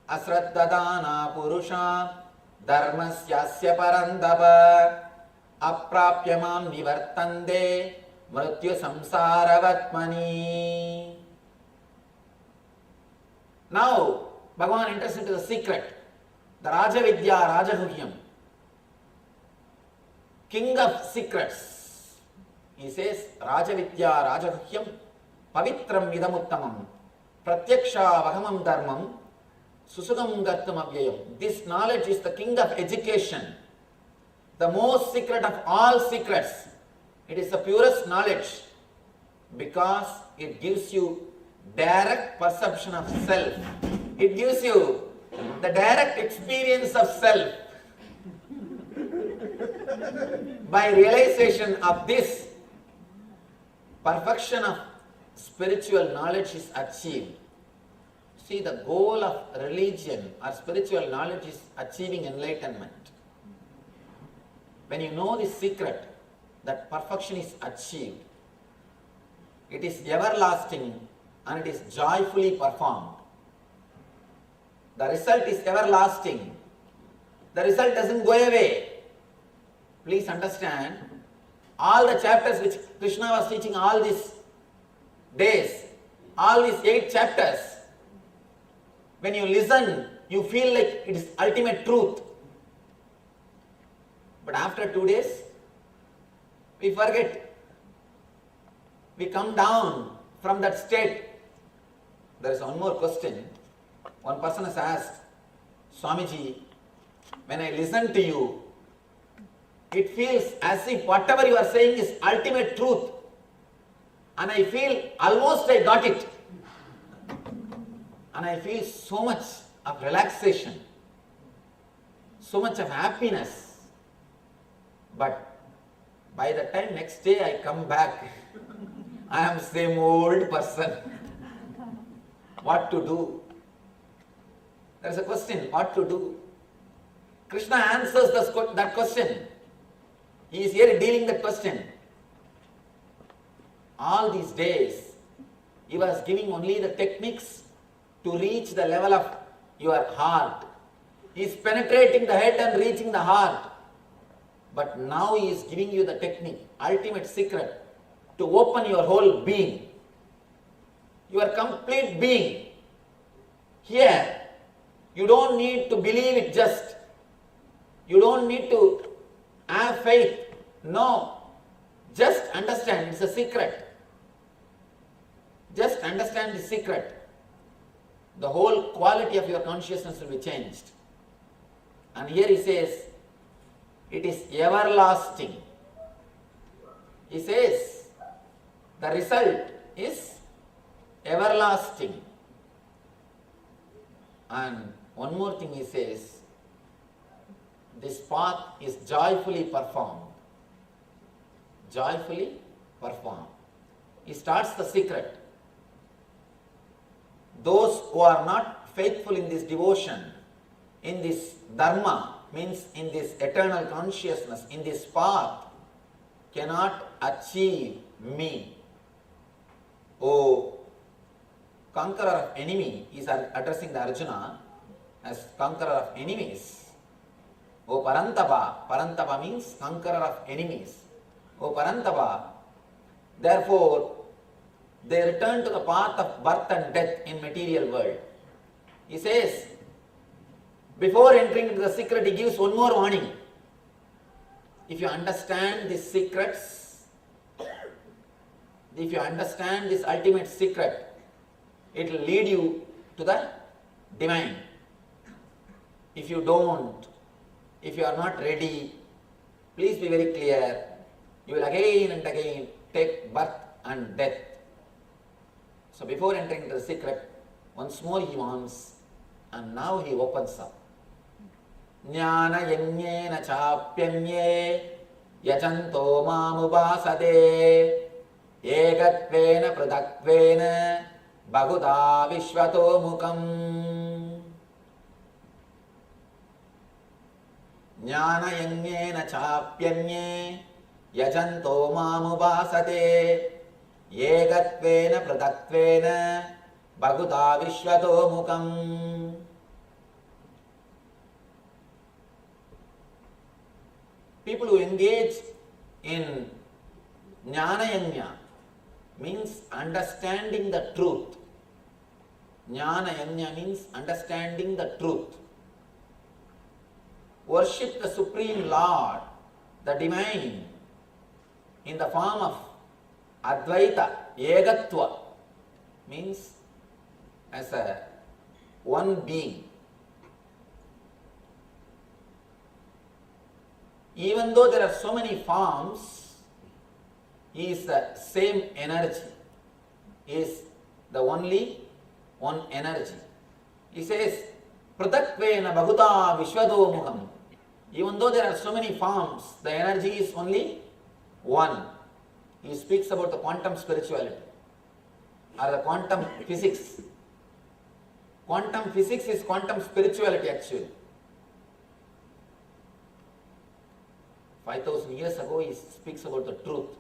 Asraddadana purusha dharmasyasya parandava aprapyamam nivartande mrityu samsaravatmani. Now, Bhagavan enters into the secret, the Rajavidya Rajaguhyam, king of secrets. He says, Rajavidya Rajaguhyam pavitram idamuttamam pratyaksha vahamam dharmam susugam gartam avyayam. This knowledge is the king of education, the most secret of all secrets. It is the purest knowledge because it gives you direct perception of self. It gives you the direct experience of self. By realization of this, perfection of spiritual knowledge is achieved. See, the goal of religion or spiritual knowledge is achieving enlightenment. When you know this secret, that perfection is achieved. It is everlasting and it is joyfully performed. The result is everlasting. The result doesn't go away. Please understand, all the chapters which Krishna was teaching all these days, all these 8 chapters, when you listen, you feel like it is ultimate truth. But after 2 days, we forget. We come down from that state. There is one more question. One person has asked, Swamiji, when I listen to you, it feels as if whatever you are saying is ultimate truth. And I feel almost I got it. And I feel so much of relaxation, so much of happiness. But by the time next day I come back, I am same old person. What to do? There is a question, what to do? Krishna answers that question. He is here dealing that question. All these days, he was giving only the techniques to reach the level of your heart. He is penetrating the head and reaching the heart. But now he is giving you the technique, ultimate secret, to open your whole being, your complete being. Here, you don't need to believe it just. You don't need to have faith. No. Just understand, it's a secret. Just understand the secret. the whole quality of your consciousness will be changed. And here he says, it is everlasting. He says, the result is everlasting. And one more thing he says, this path is joyfully performed. Joyfully performed. He starts the secret. Those who are not faithful in this devotion, in this dharma, means in this eternal consciousness, in this path, cannot achieve me. O conqueror of enemy, he is addressing the Arjuna as conqueror of enemies. O Parantapa, Parantapa means conqueror of enemies. O Parantapa, therefore they return to the path of birth and death in material world. He says, before entering into the secret, he gives one more warning. If you understand these secrets, if you understand this ultimate secret, it will lead you to the divine. If you don't, if you are not ready, please be very clear, you will again and again take birth and death. So before entering into the secret, once more he wants, and now he opens up. Jnana yanyena chapyanye yajanto mamupasade ekatvena pradakvena bhaguda vishvato mukam. Jnana yanyena chapyanye yajanto mamupasade ekatvena pradakvena bhaguda vishvato mukam. People who engage in jnana yajna means understanding the truth. Jnana yajna means understanding the truth. Worship the Supreme Lord, the Divine, in the form of Advaita, Egatva, means as a one being. Even though there are so many forms, he is the same energy. He is the only one energy. He says, Pratakvena Bhaguta Vishwado Mukham. Even though there are so many forms, the energy is only one. He speaks about the quantum spirituality or the quantum physics. Quantum physics is quantum spirituality actually. 5,000 years ago he speaks about the truth.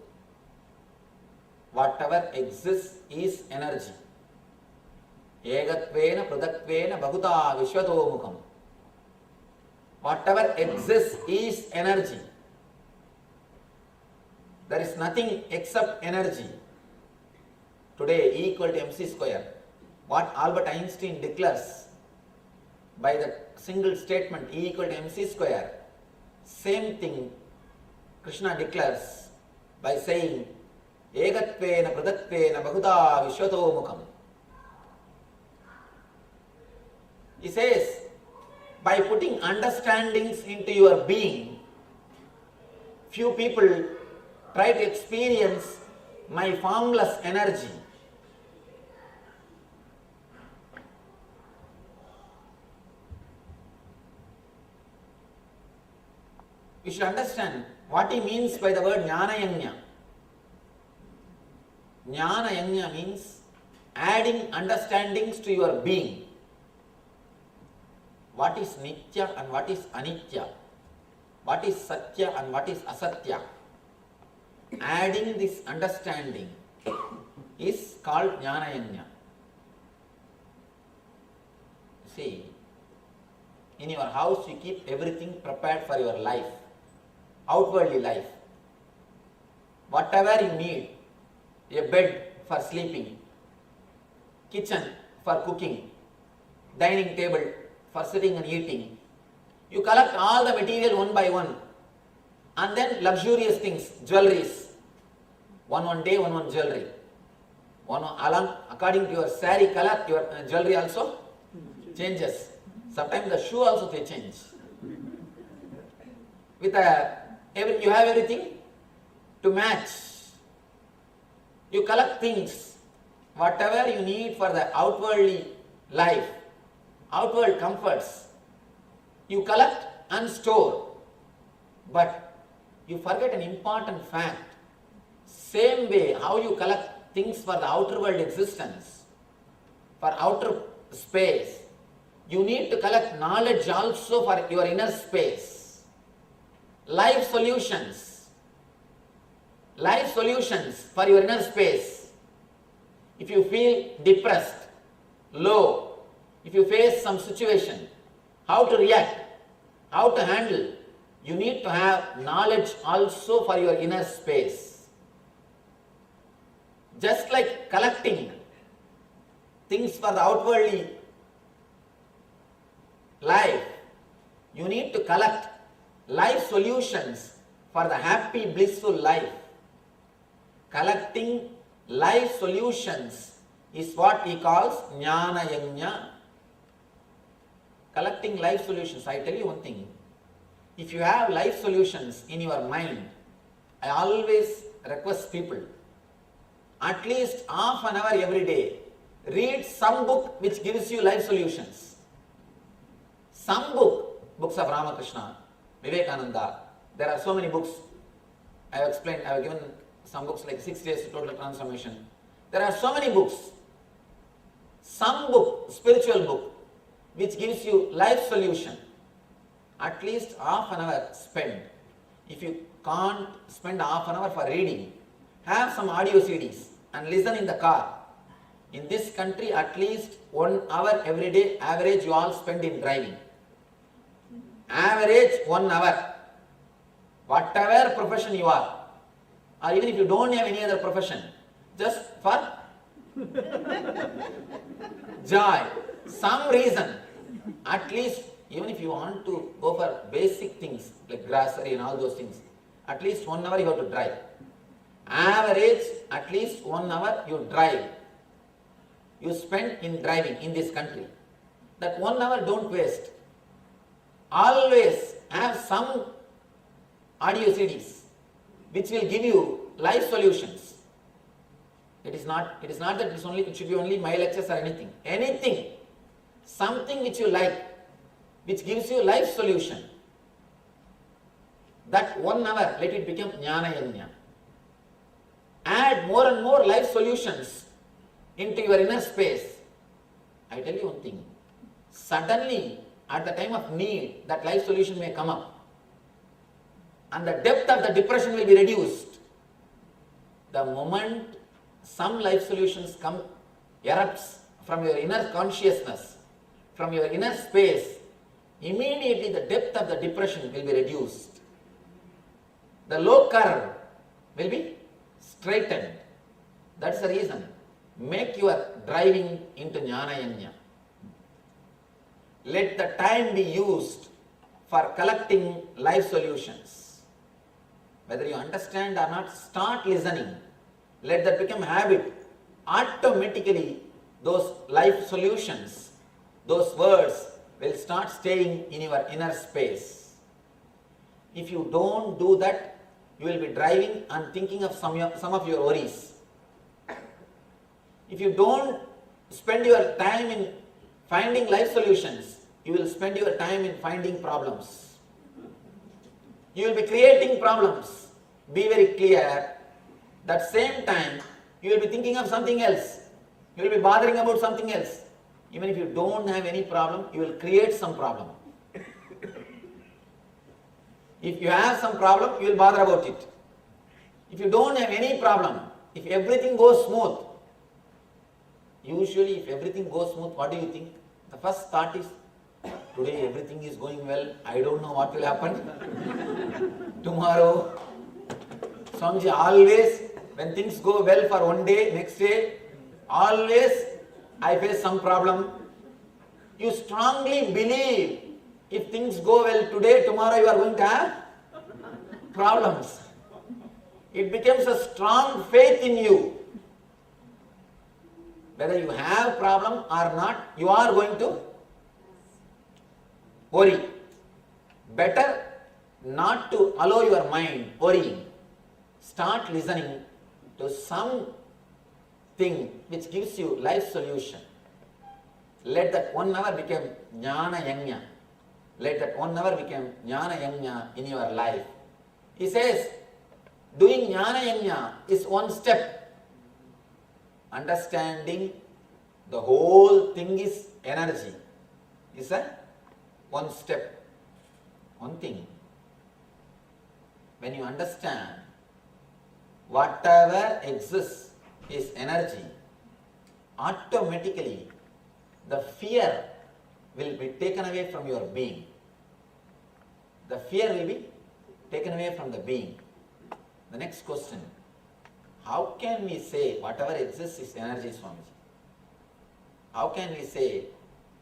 Whatever exists is energy. Egatvena pradakvena bhaguta vishvato mukham. Whatever exists is energy. There is nothing except energy. Today E equal to mc square. What Albert Einstein declares by the single statement E equal to mc square, same thing Krishna declares by saying Egatvena pradakvena bhaguta vishvato mukham. He says, by putting understandings into your being, few people try to experience my formless energy. We should understand what he means by the word jnana yajna. Jnana yajna means adding understandings to your being. What is nitya and what is anitya? What is satya and what is asatya? Adding this understanding is called jnana yajna. See, in your house you keep everything prepared for your life, outwardly life. Whatever you need, a bed for sleeping, kitchen for cooking, dining table for sitting and eating. You collect all the material one by one, and then luxurious things, jewelries, one day, one jewelry. According to your saree color, your jewelry also changes. Sometimes the shoe also they change. You have everything to match. You collect things, whatever you need for the outwardly life, outward comforts, you collect and store. But you forget an important fact. Same way how you collect things for the outer world existence, for outer space, you need to collect knowledge also for your inner space. Life solutions for your inner space. If you feel depressed, low, if you face some situation, how to react, how to handle, you need to have knowledge also for your inner space. Just like collecting things for the outwardly life, you need to collect life solutions for the happy, blissful life. Collecting life solutions is what he calls jnana yajna. Collecting life solutions. I tell you one thing. If you have life solutions in your mind, I always request people, at least half an hour every day, read some book which gives you life solutions. Some books of Ramakrishna, Vivekananda, there are so many books. I have explained, I have given some books like 6 Days to Total Transformation. There are so many books. Some book, spiritual book, which gives you life solution. At least half an hour spend. If you can't spend half an hour for reading, have some audio CDs and listen in the car. In this country, at least 1 hour every day, average you all spend in driving. Average 1 hour. Whatever profession you are, or even if you don't have any other profession, just for joy, some reason, at least even if you want to go for basic things like grocery and all those things, at least 1 hour you have to drive. Average, at least 1 hour you drive. You spend in driving in this country. That 1 hour don't waste. Always have some audio CDs which will give you life solutions. It is not that it should be only my lectures or anything. Anything, something which you like, which gives you life solution. That 1 hour, let it become jnana yajna. Add more and more life solutions into your inner space. I tell you one thing, suddenly at the time of need, that life solution may come up. And the depth of the depression will be reduced. The moment some life solutions erupts from your inner consciousness, from your inner space, immediately the depth of the depression will be reduced. The low curve will be straightened. That's the reason. Make your driving into jnana yajna. Let the time be used for collecting life solutions. Whether you understand or not, start listening. Let that become habit. Automatically, those life solutions, those words will start staying in your inner space. If you don't do that, you will be driving and thinking of some of your worries. If you don't spend your time in finding life solutions, you will spend your time in finding problems. You will be creating problems. Be very clear. That same time, you will be thinking of something else. You will be bothering about something else. Even if you don't have any problem, you will create some problem. If you have some problem, you will bother about it. If you don't have any problem, if everything goes smooth, usually if everything goes smooth, what do you think? The first thought is, today everything is going well, I don't know what will happen. Tomorrow, Swamiji, always when things go well for one day, next day, always I face some problem. You strongly believe if things go well today, tomorrow you are going to have problems. It becomes a strong faith in you. whether you have problem or not, you are going to worry. Better not to allow your mind worrying. Start listening to something which gives you life solution. Let that 1 hour become Jnana Yajna. Let that 1 hour become Jnana Yajna in your life. He says, doing Jnana Yajna is one step. Understanding the whole thing is energy is a one step, one thing. When you understand whatever exists is energy, automatically the fear will be taken away from your being. The fear will be taken away from the being. The next question, how can we say whatever exists is energy, Swamiji? How can we say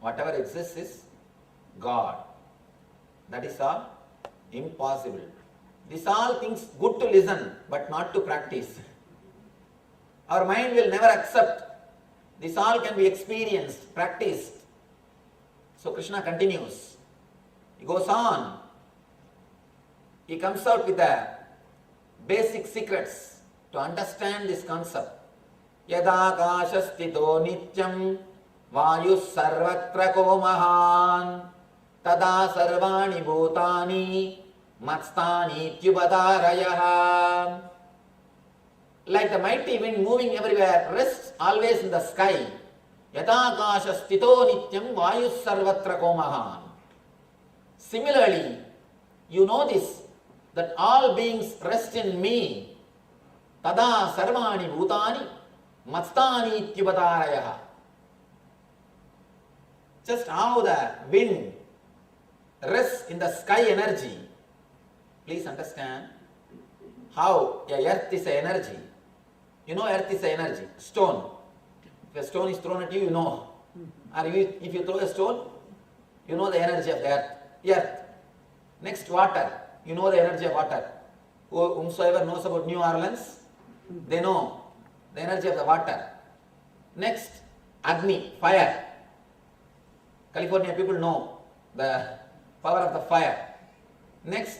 whatever exists is God? That is all impossible. These all things good to listen but not to practice. Our mind will never accept. This all can be experienced, practiced. So Krishna continues. He goes on. He comes out with the basic secrets to understand this concept. Yadakashastito nityam vayus sarvatra ko mahan tada sarvani bhutani matstani tyubadarayah. Like the mighty wind moving everywhere, rests always in the sky. Yadakashastito nityam vayus sarvatra ko mahan. Similarly, you know this, that all beings rest in me. Tada sarvani bhutani matstani tyubadarayah. Just how the wind rests in the sky energy. Please understand how a earth is an energy. You know earth is an energy. Stone. If a stone is thrown at you, you know. Or if you throw a stone, you know the energy of the earth. Earth. Next, water. You know the energy of water. Whomsoever knows about New Orleans, they know the energy of the water. Next, Agni, fire. California people know the power of the fire. Next,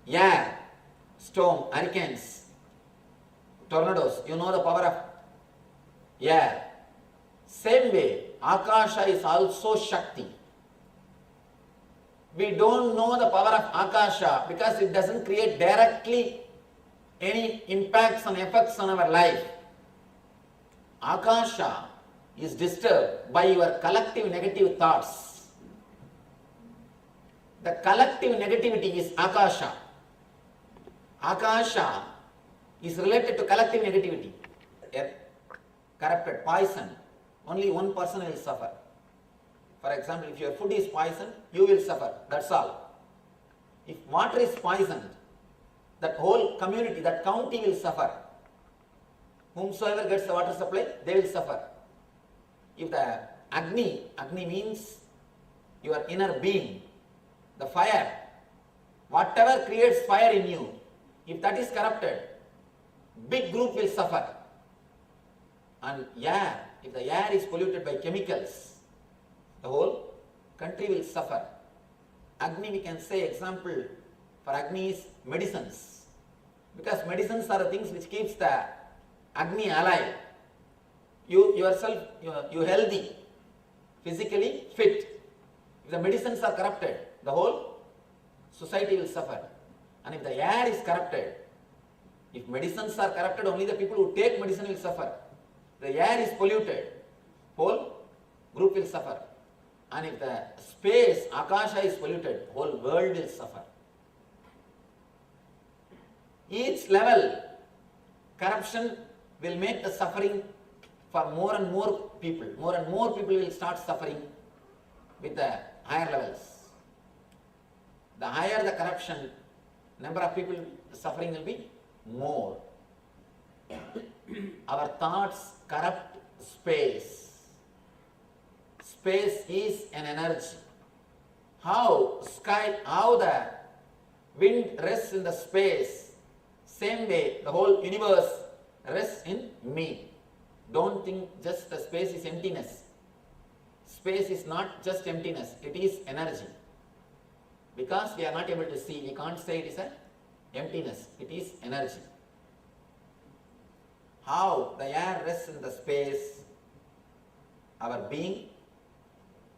air, storm, hurricanes, tornadoes. You know the power of air. Same way, Akasha is also Shakti. We don't know the power of Akasha because it doesn't create directly any impacts and effects on our life. Akasha is disturbed by your collective negative thoughts. The collective negativity is Akasha. Akasha is related to collective negativity. Corrupted, poison, only one person will suffer. For example, if your food is poisoned, you will suffer. That's all. If water is poisoned, that whole community, that county will suffer. Whomsoever gets the water supply, they will suffer. If the Agni means your inner being, the fire, whatever creates fire in you, if that is corrupted, big group will suffer. And air, if the air is polluted by chemicals, the whole country will suffer. Agni, we can say example for Agni is medicines. Because medicines are the things which keeps the Agni alive. You yourself, you healthy, physically fit. If the medicines are corrupted, the whole society will suffer. And if the air is corrupted, if medicines are corrupted, only the people who take medicine will suffer. The air is polluted, whole group will suffer. And if the space, Akasha is polluted, whole world will suffer. Each level, corruption will make the suffering for more and more people. More and more people will start suffering with the higher levels. The higher the corruption, number of people suffering will be more. Our thoughts corrupt space. Space is an energy. How the wind rests in the space, same way the whole universe rests in me. Don't think just the space is emptiness. Space is not just emptiness, it is energy. Because we are not able to see, we can't say it is a emptiness, it is energy. How the air rests in the space, our being,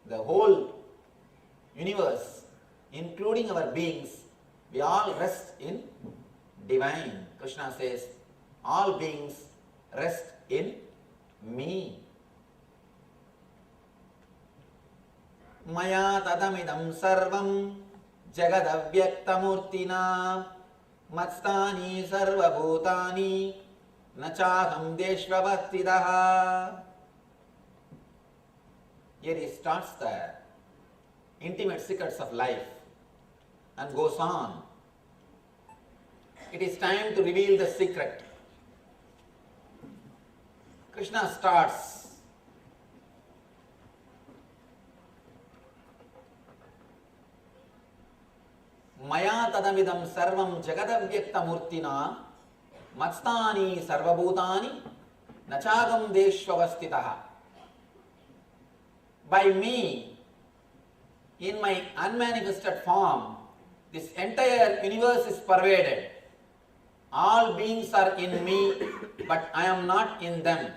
the whole universe, including our beings, we all rest in divine. Krishna says, all beings rest in me. Maya tadamidam sarvam jagadavyaktamurtina matstani sarvabhutani nachaham deshvavastidaha. Here he starts the intimate secrets of life and goes on. It is time to reveal the secret. Krishna starts. Maya tadamidam sarvam jagadavyakta murtina matstani sarvabhutani nachagam deshvavastitaha. By me, in my unmanifested form, this entire universe is pervaded. All beings are in me, but I am not in them.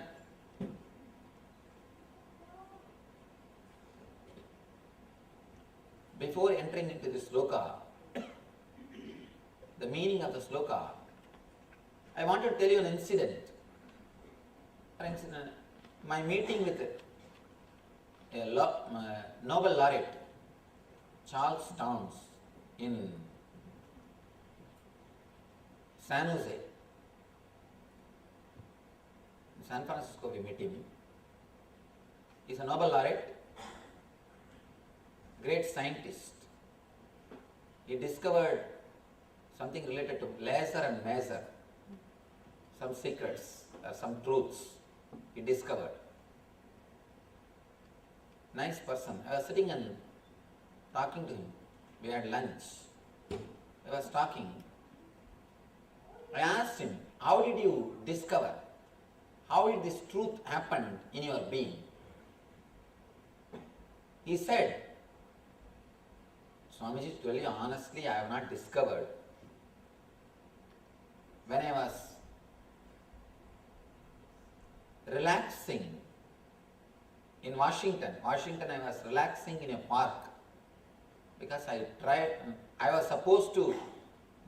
Before entering into this sloka, the meaning of the sloka, I want to tell you an incident. For instance, my meeting with a Nobel laureate, Charles Towns, in San Jose. In San Francisco we met him. He's a Nobel laureate, great scientist. He discovered something related to laser and maser, some secrets, some truths he discovered. Nice person. I was sitting and talking to him. We had lunch. I was talking. I asked him, how did you discover? How did this truth happen in your being? He said, Swamiji, to tell you honestly, I have not discovered. When I was relaxing in Washington, I was relaxing in a park because I was supposed to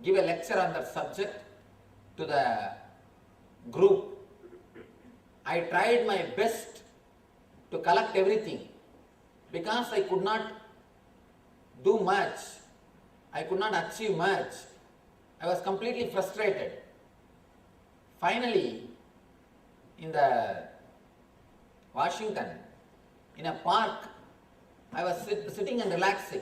give a lecture on that subject to the group. I tried my best to collect everything because I could not do much, I could not achieve much. I was completely frustrated. Finally, in the Washington, in a park, I was sitting and relaxing.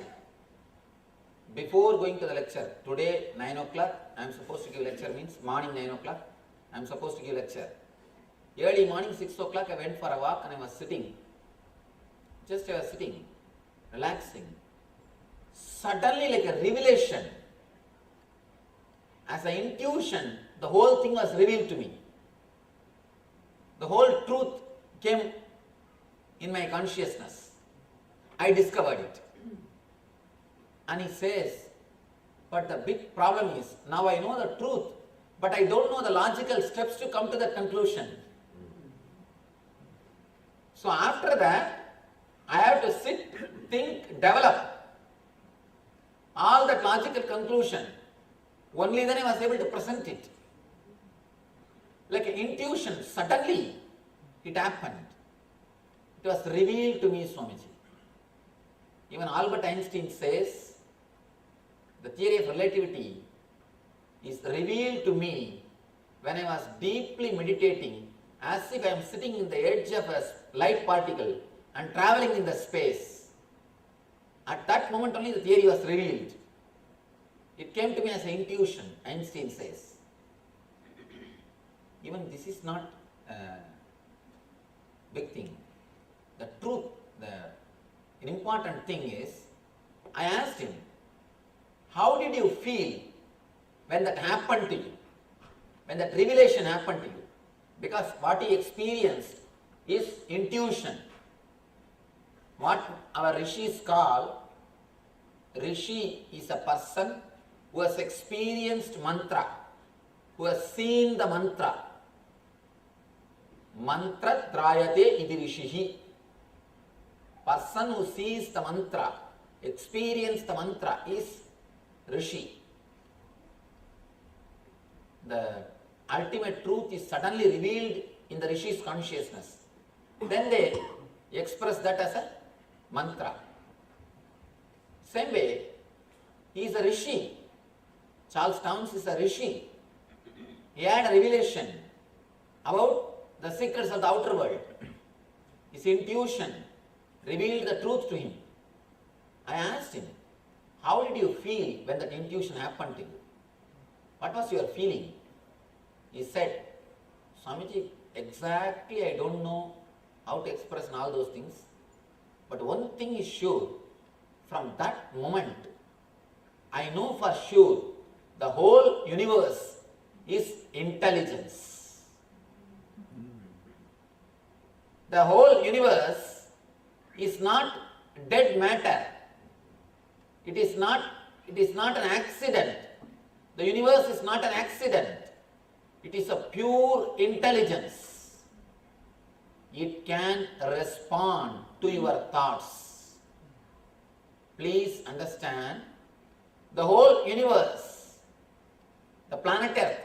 Before going to the lecture, today 9 o'clock, I am supposed to give lecture, means morning 9 o'clock, I am supposed to give lecture. Early morning 6 o'clock, I went for a walk and I was sitting. I was sitting, relaxing. Suddenly, like a revelation, as an intuition, the whole thing was revealed to me. The whole truth came in my consciousness. I discovered it. And he says, but the big problem is, now I know the truth, but I don't know the logical steps to come to that conclusion. So after that, I have to sit, think, develop all that logical conclusion. Only then I was able to present it. Like an intuition, suddenly it happened. It was revealed to me, Swamiji. Even Albert Einstein says, the theory of relativity is revealed to me when I was deeply meditating, as if I am sitting in the edge of a light particle and traveling in the space. At that moment only the theory was revealed. It came to me as an intuition, Einstein says. Even this is not a big thing. The truth, an important thing is, I asked him, how did you feel when that happened to you? When that revelation happened to you? because what he experienced is intuition. What our rishis call, rishi is a person who has experienced mantra, who has seen the mantra. Mantra trayate iti rishihi. Person who sees the mantra, experiences the mantra is rishi. The ultimate truth is suddenly revealed in the rishi's consciousness. Then they express that as a mantra. Same way, he is a rishi. Charles Towns is a rishi. He had a revelation about the secrets of the outer world. His intuition revealed the truth to him. I asked him, how did you feel when that intuition happened to you? What was your feeling? He said, Swamiji, exactly I don't know how to express all those things. But one thing is sure, from that moment, I know for sure the whole universe is intelligence. The whole universe is not dead matter. It is not an accident. The universe is not an accident. It is a pure intelligence. It can respond to your thoughts. Please understand, the whole universe, the planet Earth,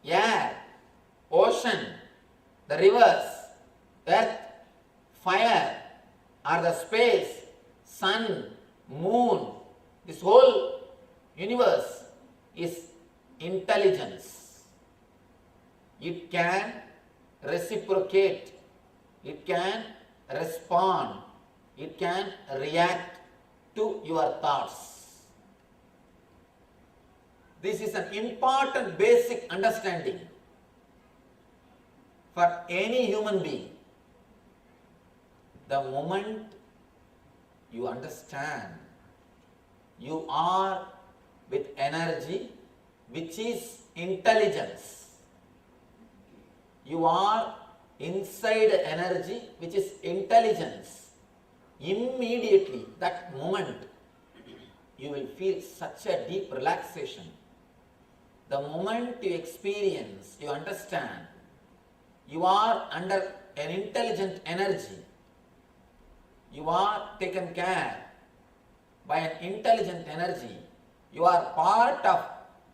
air, ocean, the rivers, earth, fire, or the space, sun, moon, this whole universe is intelligence. It can reciprocate, it can respond, it can react to your thoughts. This is an important basic understanding for any human being. The moment you understand, you are with energy which is intelligence. You are inside energy which is intelligence. Immediately, that moment, you will feel such a deep relaxation. The moment you experience, you understand, you are under an intelligent energy. You are taken care by an intelligent energy. You are part of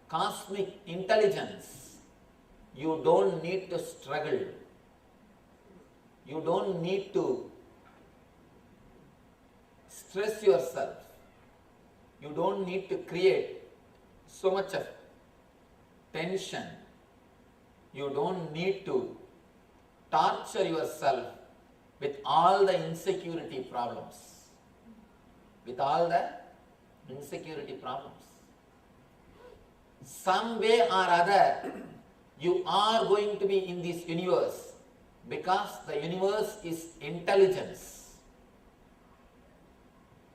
cosmic intelligence. You don't need to struggle. You don't need to stress yourself. You don't need to create so much of tension. You don't need to torture yourself with all the insecurity problems. With all the insecurity problems. Some way or other, you are going to be in this universe because the universe is intelligence.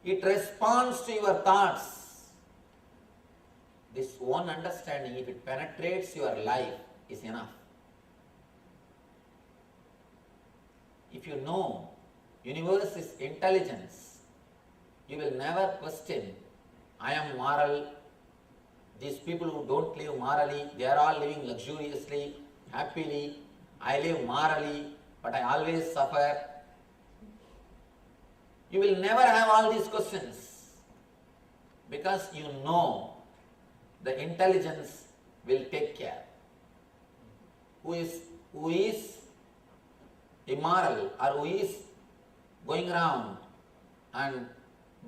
It responds to your thoughts. This one understanding, if it penetrates your life, is enough. If you know universe is intelligence, you will never question, I am moral. These people who don't live morally, they are all living luxuriously, happily. I live morally, but I always suffer. You will never have all these questions because you know the intelligence will take care. Who is immoral or who is going around and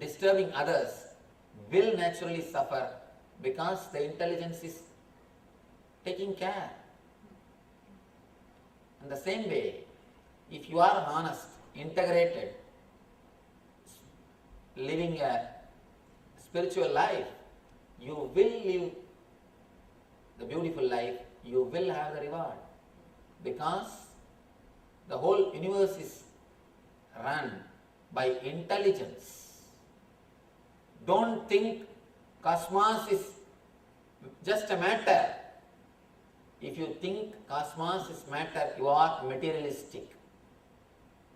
disturbing others will naturally suffer because the intelligence is taking care. In the same way, if you are honest, integrated, living a spiritual life, you will live the beautiful life, you will have the reward. Because the whole universe is run by intelligence. Don't think cosmos is just a matter. If you think cosmos is matter, you are materialistic.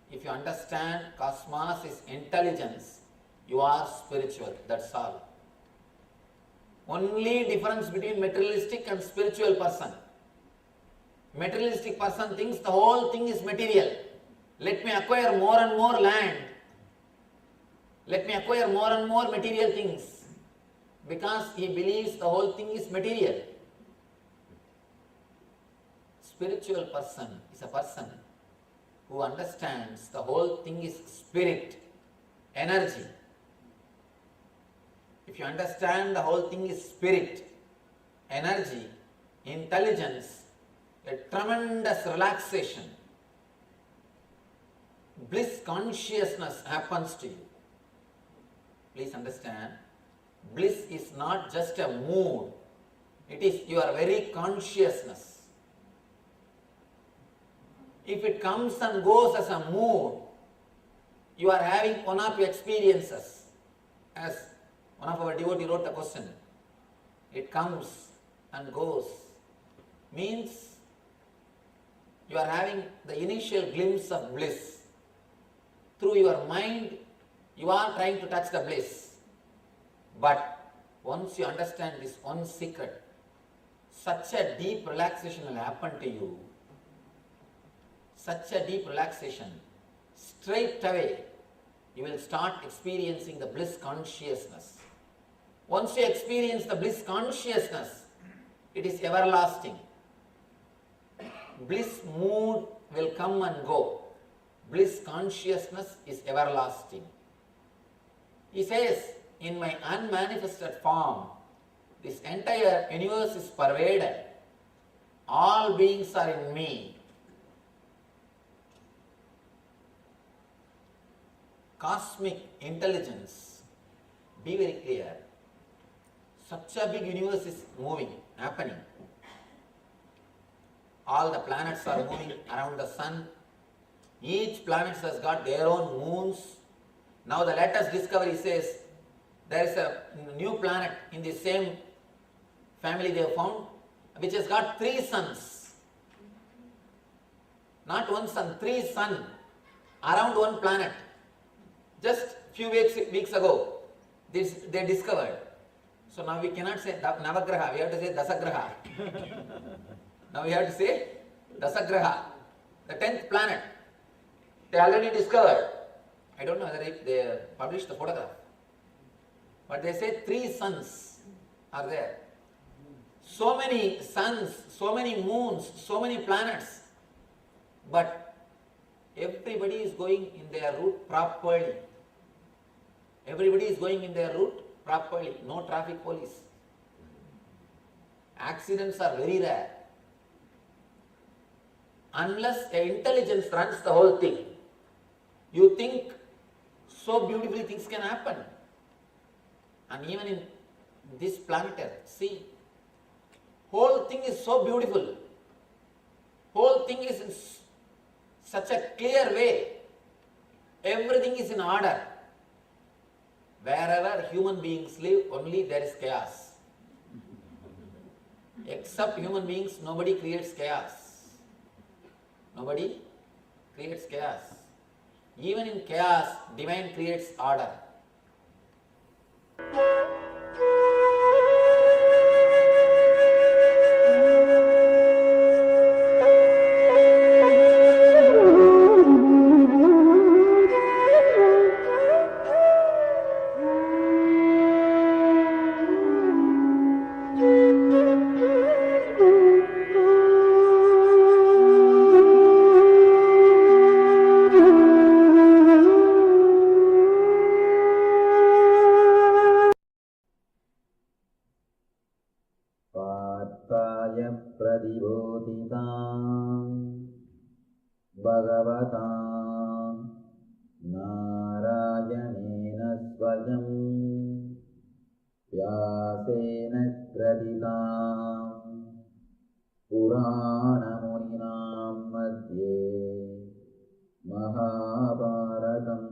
If you understand cosmos is intelligence, you are spiritual. That's all. Only difference between materialistic and spiritual person. Materialistic person thinks the whole thing is material. Let me acquire more and more land. Let me acquire more and more material things. Because he believes the whole thing is material. Spiritual person is a person who understands the whole thing is spirit, energy. If you understand the whole thing is spirit, energy, intelligence, a tremendous relaxation, bliss consciousness happens to you. Please understand, bliss is not just a mood, it is your very consciousness. If it comes and goes as a mood, you are having one of your experiences. As one of our devotees wrote a question, it comes and goes, means you are having the initial glimpse of bliss. Through your mind, you are trying to touch the bliss. But once you understand this one secret, such a deep relaxation will happen to you. Such a deep relaxation, straight away you will start experiencing the bliss consciousness. Once you experience the bliss consciousness, it is everlasting. Bliss mood will come and go. Bliss consciousness is everlasting. He says, in my unmanifested form, this entire universe is pervaded. All beings are in me. Cosmic intelligence, be very clear. Such a big universe is moving, happening. All the planets are moving around the sun. Each planet has got their own moons. Now the latest discovery says there is a new planet in the same family they have found, which has got 3 suns. Not one sun, 3 suns around one planet. Just few weeks ago, they discovered. So now we cannot say Navagraha, we have to say Dasagraha. Now we have to say Dasagraha, the 10th planet. They already discovered. I don't know whether they published the photograph. But they say 3 suns are there. So many suns, so many moons, so many planets. But everybody is going in their route properly. Everybody is going in their route properly. No traffic police. Accidents are very rare. Unless an intelligence runs the whole thing, you think so beautifully things can happen. And even in this planet Earth, see, whole thing is so beautiful. Whole thing is in such a clear way. Everything is in order. Wherever human beings live, only there is chaos. Except human beings, nobody creates chaos. Nobody creates chaos. Even in chaos, divine creates order. Bhagavatam Narayana Swayam Vyasena Kraditam Purana Muninam Madhye Mahabharatam.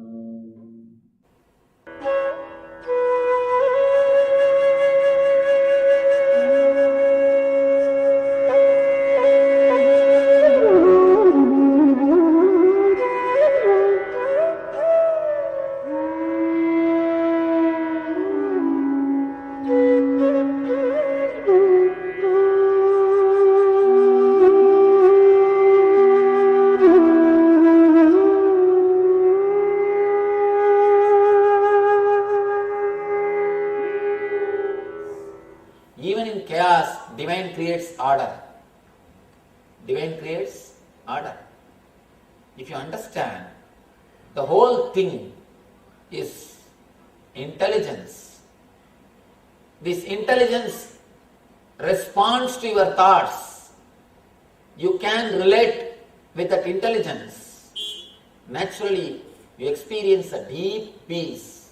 divine creates order. Divine creates order. If you understand, the whole thing is intelligence. This intelligence responds to your thoughts. You can relate with that intelligence. Naturally, you experience a deep peace,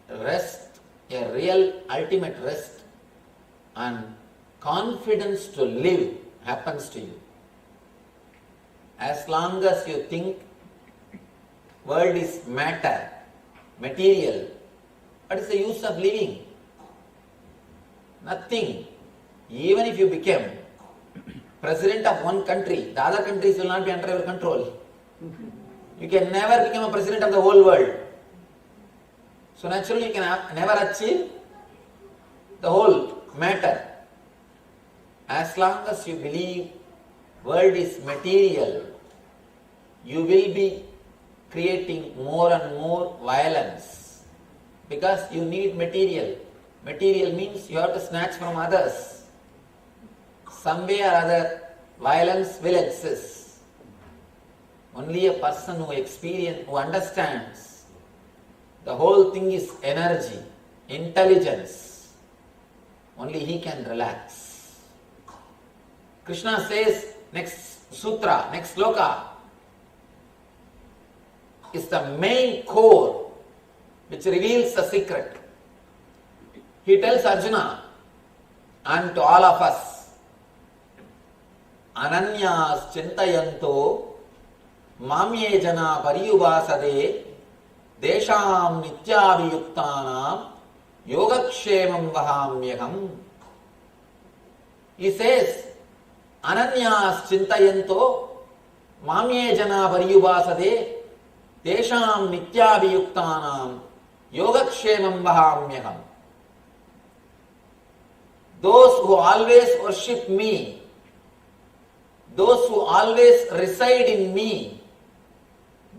rest, a real ultimate rest, and confidence to live happens to you. As long as you think world is matter, material, what is the use of living? Nothing. Even if you become president of one country, the other countries will not be under your control. You can never become a president of the whole world. So naturally you can never achieve the whole matter. As long as you believe world is material, you will be creating more and more violence because you need material. Material means you have to snatch from others. Some way or other, violence will exist. Only a person who understands the whole thing is energy, intelligence, only he can relax. Krishna says, next sutra, next sloka, is the main core which reveals the secret. He tells Arjuna and to all of us, Ananyas chintayanto mamye jana pariyubasade desham nityabhiyuktanam yogakshemam vahamyaham. He says, Ananyas chintayanto mamye jana pariyubasade desham nityabhiyuktanam yogakshemam vahamyaham. Those who always worship me, those who always reside in me,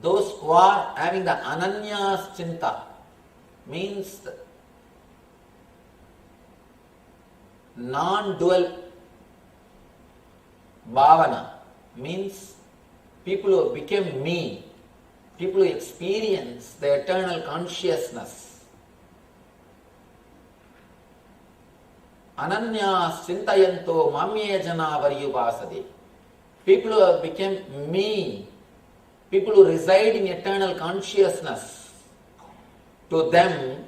those who are having the ananyas chinta, means non-dual bhavana, means people who became me, people who experience the eternal consciousness. Ananyas chintayanto mamye jana varyupasade. People who have become me, people who reside in eternal consciousness, to them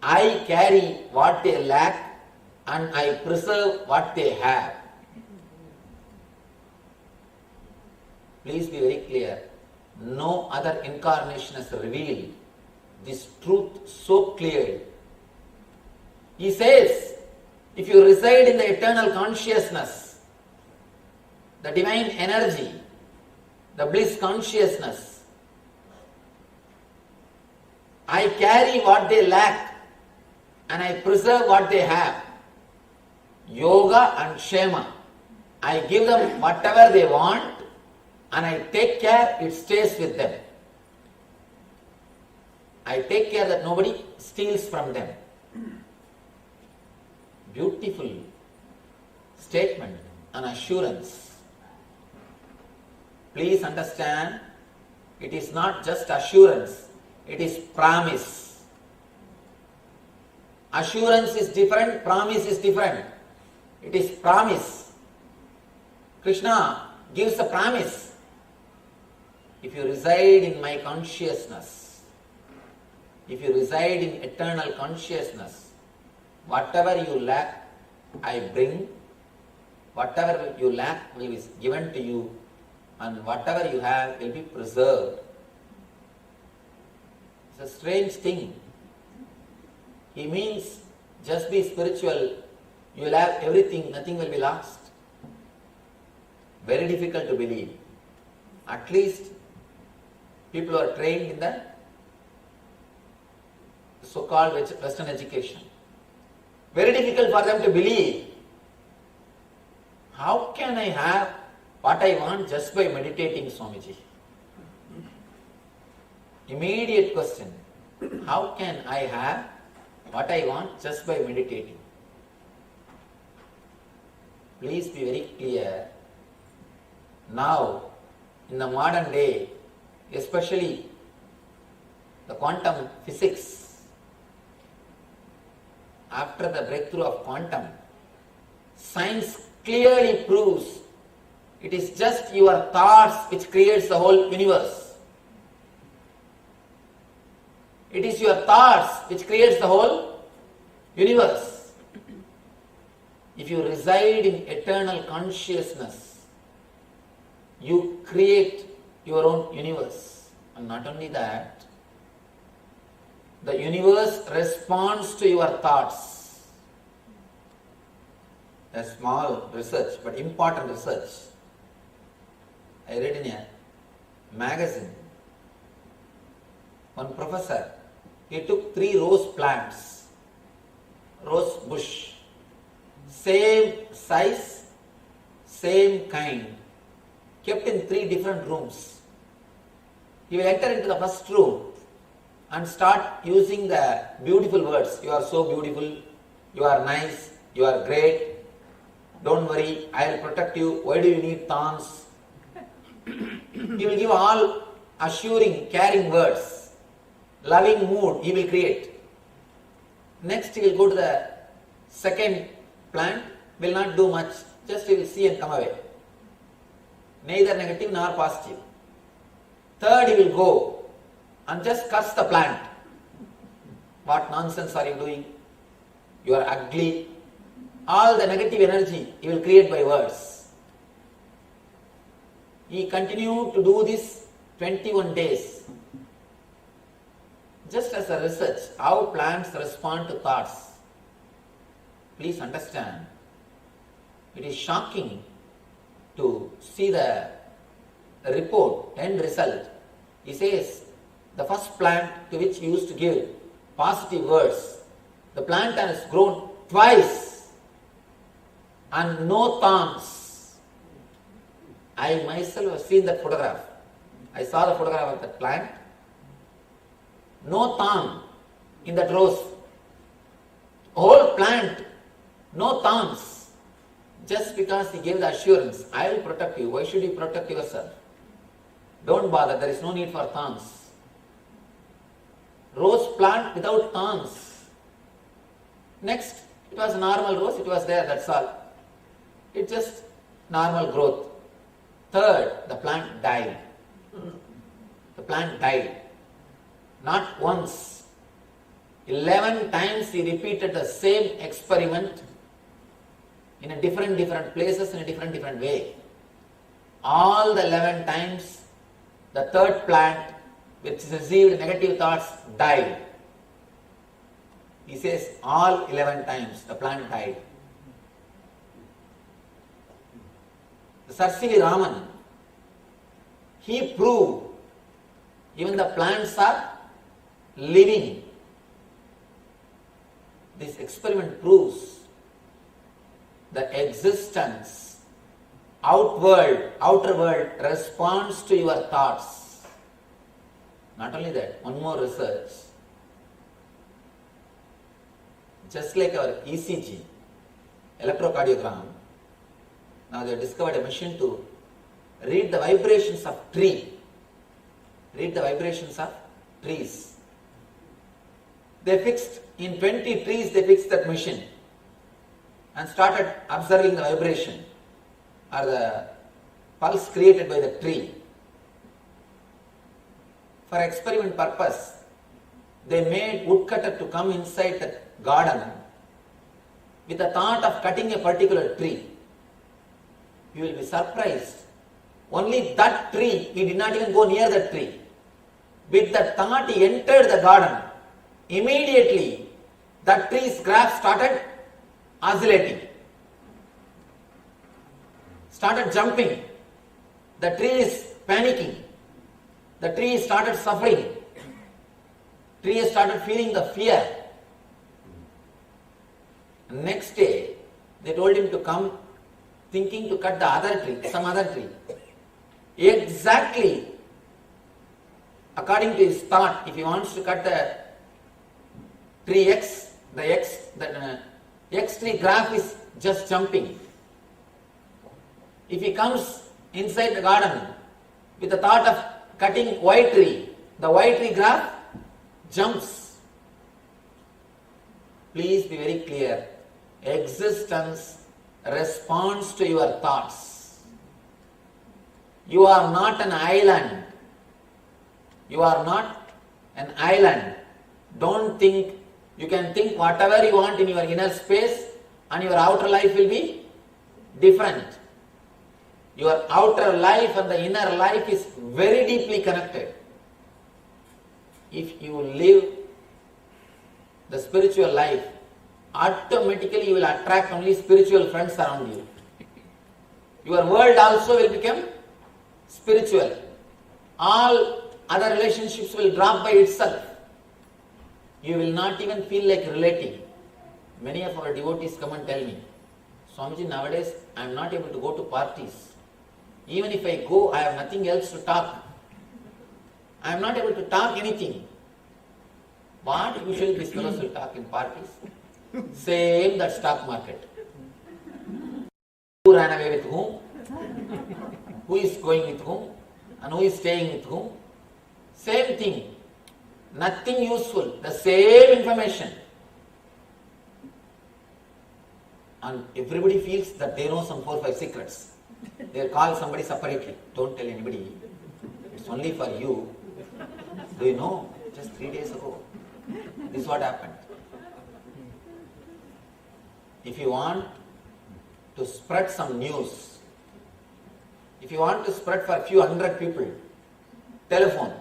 I carry what they lack and I preserve what they have. Please be very clear. No other incarnation has revealed this truth so clearly. He says, if you reside in the eternal consciousness, the divine energy, the bliss consciousness, I carry what they lack and I preserve what they have. Yoga and Shema. I give them whatever they want and I take care it stays with them. I take care that nobody steals from them. Beautiful statement and assurance. Please understand, it is not just assurance, it is promise. Assurance is different, promise is different. It is promise. Krishna gives a promise. If you reside in my consciousness, if you reside in eternal consciousness, whatever you lack, I bring. Whatever you lack will be given to you, and whatever you have will be preserved. It's a strange thing. He means just be spiritual, you will have everything, nothing will be lost. Very difficult to believe. At least people who are trained in the so-called Western education. Very difficult for them to believe. How can I have what I want just by meditating, Swamiji? Immediate question. How can I have what I want just by meditating? please be very clear. Now, in the modern day, especially the quantum physics, after the breakthrough of quantum, science clearly proves it is just your thoughts which creates the whole universe. It is your thoughts which creates the whole universe. If you reside in eternal consciousness, you create your own universe. And not only that, the universe responds to your thoughts. A small research, but important research. I read in a magazine. One professor, he took 3 rose plants, rose bush, same size, same kind, kept in 3 different rooms. He will enter into the first room and start using the beautiful words. You are so beautiful, you are nice, you are great, don't worry, I will protect you, why do you need thorns? He will give all assuring, caring words, loving mood he will create. Next he will go to the second plant, will not do much, just he will see and come away. Neither negative nor positive. Third he will go and just curse the plant. What nonsense are you doing? You are ugly. All the negative energy he will create by words. He continued to do this 21 days. Just as a research, how plants respond to thoughts. Please understand, it is shocking to see the report, end result. He says, the first plant to which he used to give positive words, the plant has grown twice and no thorns. I myself have seen that photograph. I saw the photograph of that plant. No thorn in that rose. Whole plant, no thorns. Just because he gave the assurance, I will protect you. Why should you protect yourself? Don't bother, there is no need for thorns. Rose plant without thorns. Next, it was a normal rose, it was there, that's all. It's just normal growth. Third, the plant died. The plant died. Not once. 11 times he repeated the same experiment in a different places in a different way. All the 11 times, the third plant which received negative thoughts died. He says all 11 times the plant died. Sir C.V. Raman, he proved even the plants are living. This experiment proves the existence, outer world responds to your thoughts. Not only that, one more research. Just like our ECG, electrocardiogram, now they have discovered a machine to read the vibrations of tree. Read the vibrations of trees. They fixed, in 20 trees they fixed that machine and started observing the vibration or the pulse created by the tree. For experiment purpose, they made woodcutter to come inside the garden with the thought of cutting a particular tree. You will be surprised. Only that tree, he did not even go near that tree. With that thought, he entered the garden. Immediately, that tree's graph started oscillating, started jumping. The tree is panicking. The tree started suffering. Tree started feeling the fear. Next day, they told him to come thinking to cut the other tree, some other tree. Exactly according to his thought, if he wants to cut the tree X, the X tree graph is just jumping. If he comes inside the garden with the thought of cutting white tree, the white tree grass jumps. Please be very clear. Existence responds to your thoughts. You are not an island. You are not an island. Don't think, you can think whatever you want in your inner space and your outer life will be different. Your outer life and the inner life is very deeply connected. If you live the spiritual life, automatically you will attract only spiritual friends around you. Your world also will become spiritual. All other relationships will drop by itself. You will not even feel like relating. Many of our devotees come and tell me, Swamiji, nowadays I am not able to go to parties. Even if I go, I have nothing else to talk. I am not able to talk anything. What usually these fellows will talk in parties? Same that stock market. Who ran away with whom? Who is going with whom? And who is staying with whom? Same thing. Nothing useful. The same information. And everybody feels that they know some 4-5 secrets. They'll call somebody separately. Don't tell anybody. It's only for you. Do you know? Just 3 days ago, this is what happened. If you want to spread some news, if you want to spread for a few hundred people, telephone.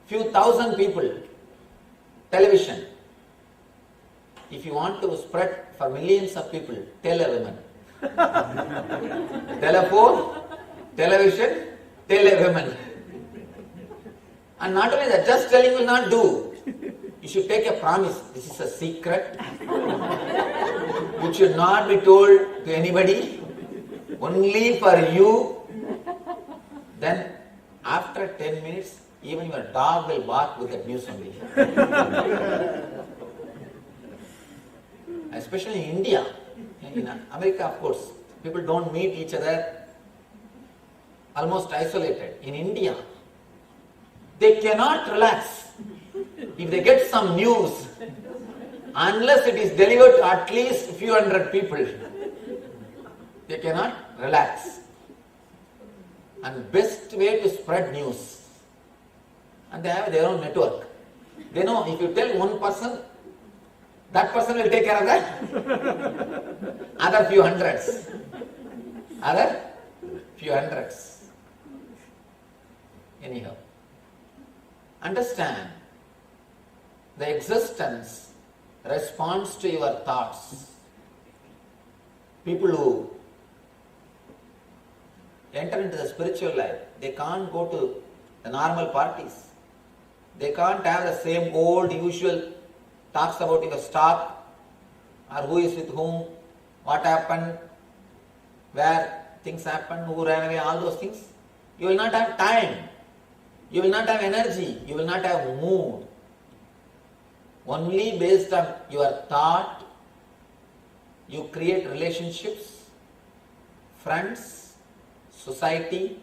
Few thousand people, television. If you want to spread for millions of people, tell a woman. Telephone, television, tell a woman. And not only that, just telling will not do. You should take a promise. This is a secret. It should not be told to anybody. Only for you. Then after 10 minutes, even your dog will bark with that news only. Especially in India. In America, of course, people don't meet each other, almost isolated. In India, they cannot relax. If they get some news, unless it is delivered to at least a few hundred people, they cannot relax. And best way to spread news. And they have their own network. They know if you tell one person, that person will take care of that. Other few hundreds. Other few hundreds. Anyhow. Understand, the existence responds to your thoughts. People who enter into the spiritual life, they can't go to the normal parties. They can't have the same old usual talks about your stock or who is with whom, what happened, where things happened, who ran away, all those things. You will not have time. You will not have energy. You will not have mood. Only based on your thought, you create relationships, friends, society,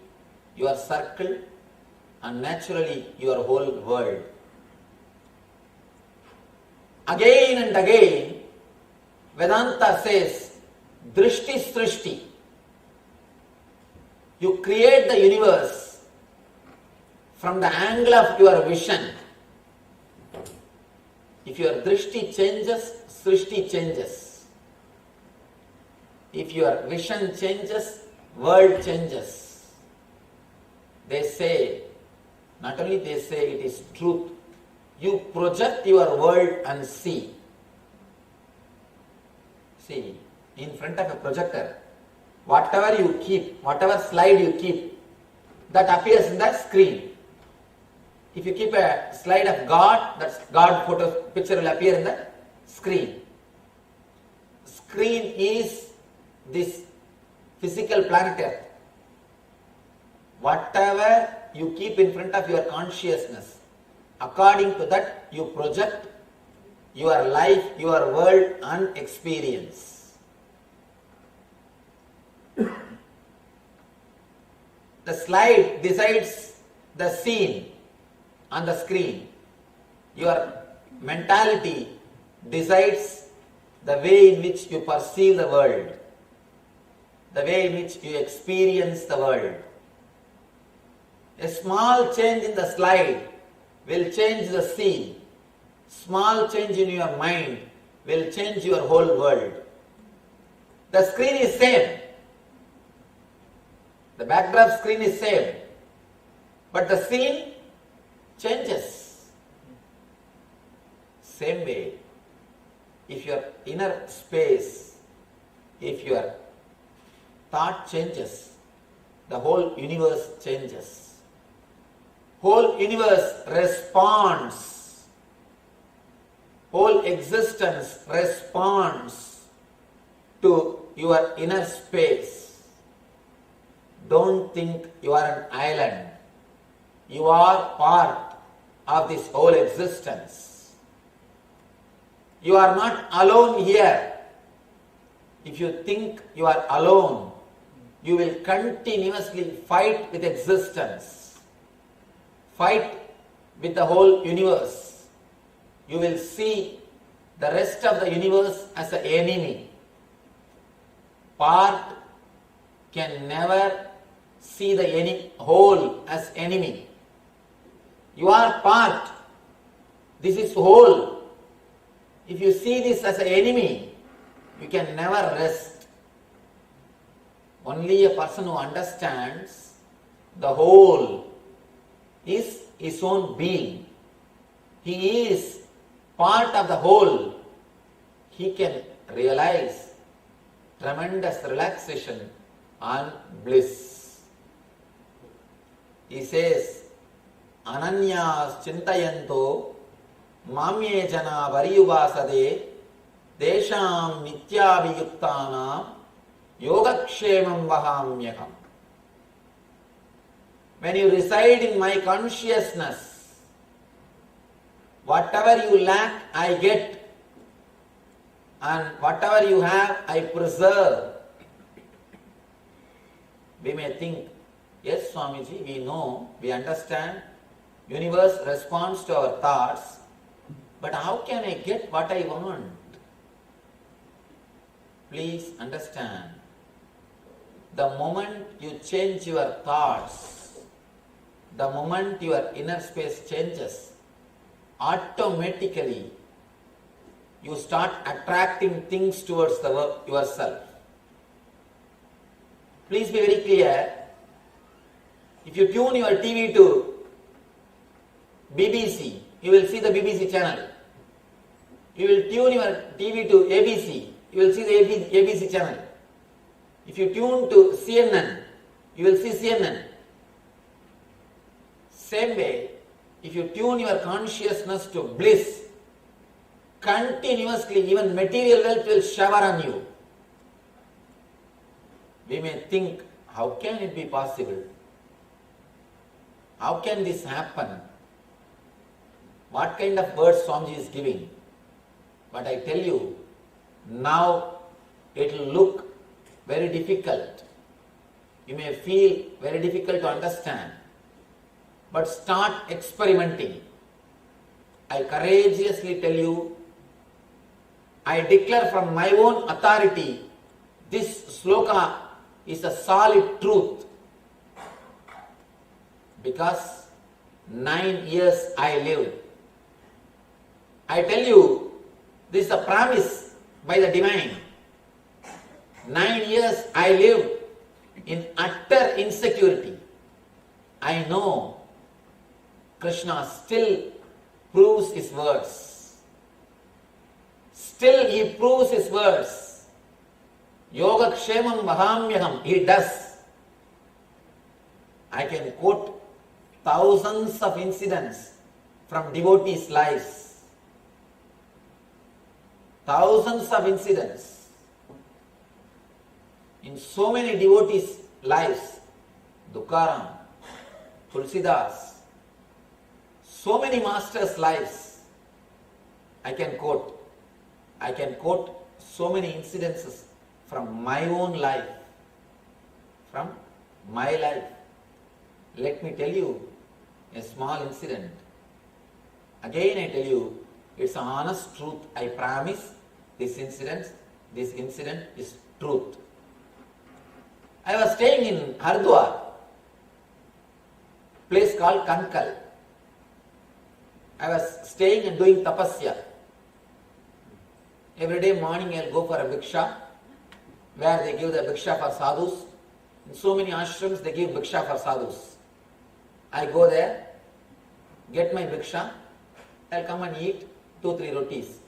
your circle, and naturally your whole world. Again and again, Vedanta says, Drishti Srishti. You create the universe from the angle of your vision. If your Drishti changes, Srishti changes. If your vision changes, world changes. They say, not only they say, it is truth. You project your world and see. See, in front of a projector, whatever you keep, whatever slide you keep, that appears in the screen. If you keep a slide of God, that God photo picture will appear in the screen. Screen is this physical planet Earth. Whatever you keep in front of your consciousness, according to that you project your life, your world and experience. The slide decides the scene on the screen. Your mentality decides the way in which you perceive the world, the way in which you experience the world. A small change in the slide will change the scene. Small change in your mind will change your whole world. The screen is same. The backdrop screen is same. But the scene changes. Same way, if your inner space, if your thought changes, the whole universe changes. Whole universe responds. Whole existence responds to your inner space. Don't think you are an island. You are part of this whole existence. You are not alone here. If you think you are alone, you will continuously fight with existence, fight with the whole universe. You will see the rest of the universe as an enemy. Part can never see the whole as enemy. You are part. This is whole. If you see this as an enemy, you can never rest. Only a person who understands the whole is his own being. He is part of the whole. He can realize tremendous relaxation and bliss. He says, Ananyas chintayanto mamye jana variyuvasade desham nityabhiyuktanam yogakshemam vahamyakam. When you reside in my consciousness, whatever you lack, I get, and whatever you have, I preserve. We may think, yes, Swamiji, we know, we understand, universe responds to our thoughts, but how can I get what I want? Please understand, the moment you change your thoughts, the moment your inner space changes, automatically you start attracting things towards yourself. Please be very clear. If you tune your TV to BBC, you will see the BBC channel. You will tune your TV to ABC, you will see the ABC channel. If you tune to CNN, you will see CNN. Same way, if you tune your consciousness to bliss, continuously even material wealth will shower on you. We may think, how can it be possible? How can this happen? What kind of words Swamiji is giving? But I tell you, now it will look very difficult. You may feel very difficult to understand. But start experimenting. I courageously tell you, I declare from my own authority, this sloka is a solid truth. Because 9 years I lived. I tell you, this is a promise by the divine. 9 years I lived in utter insecurity. I know Krishna still proves his words. Still he proves his words. Yogakshemam vahamyaham, he does. I can quote thousands of incidents from devotees' lives. Thousands of incidents. In so many devotees' lives, Tukaram, Tulsidas, so many masters' lives, I can quote. I can quote so many incidences from my own life, from my life. let me tell you a small incident. Again I tell you, it's an honest truth. I promise this incident is truth. I was staying in Hardwar, place called Kankal. I was staying and doing tapasya. Every day morning I'll go for a bhiksha, where they give the bhiksha for sadhus. In so many ashrams they give bhiksha for sadhus. I go there, get my bhiksha, I'll come and eat 2-3 rotis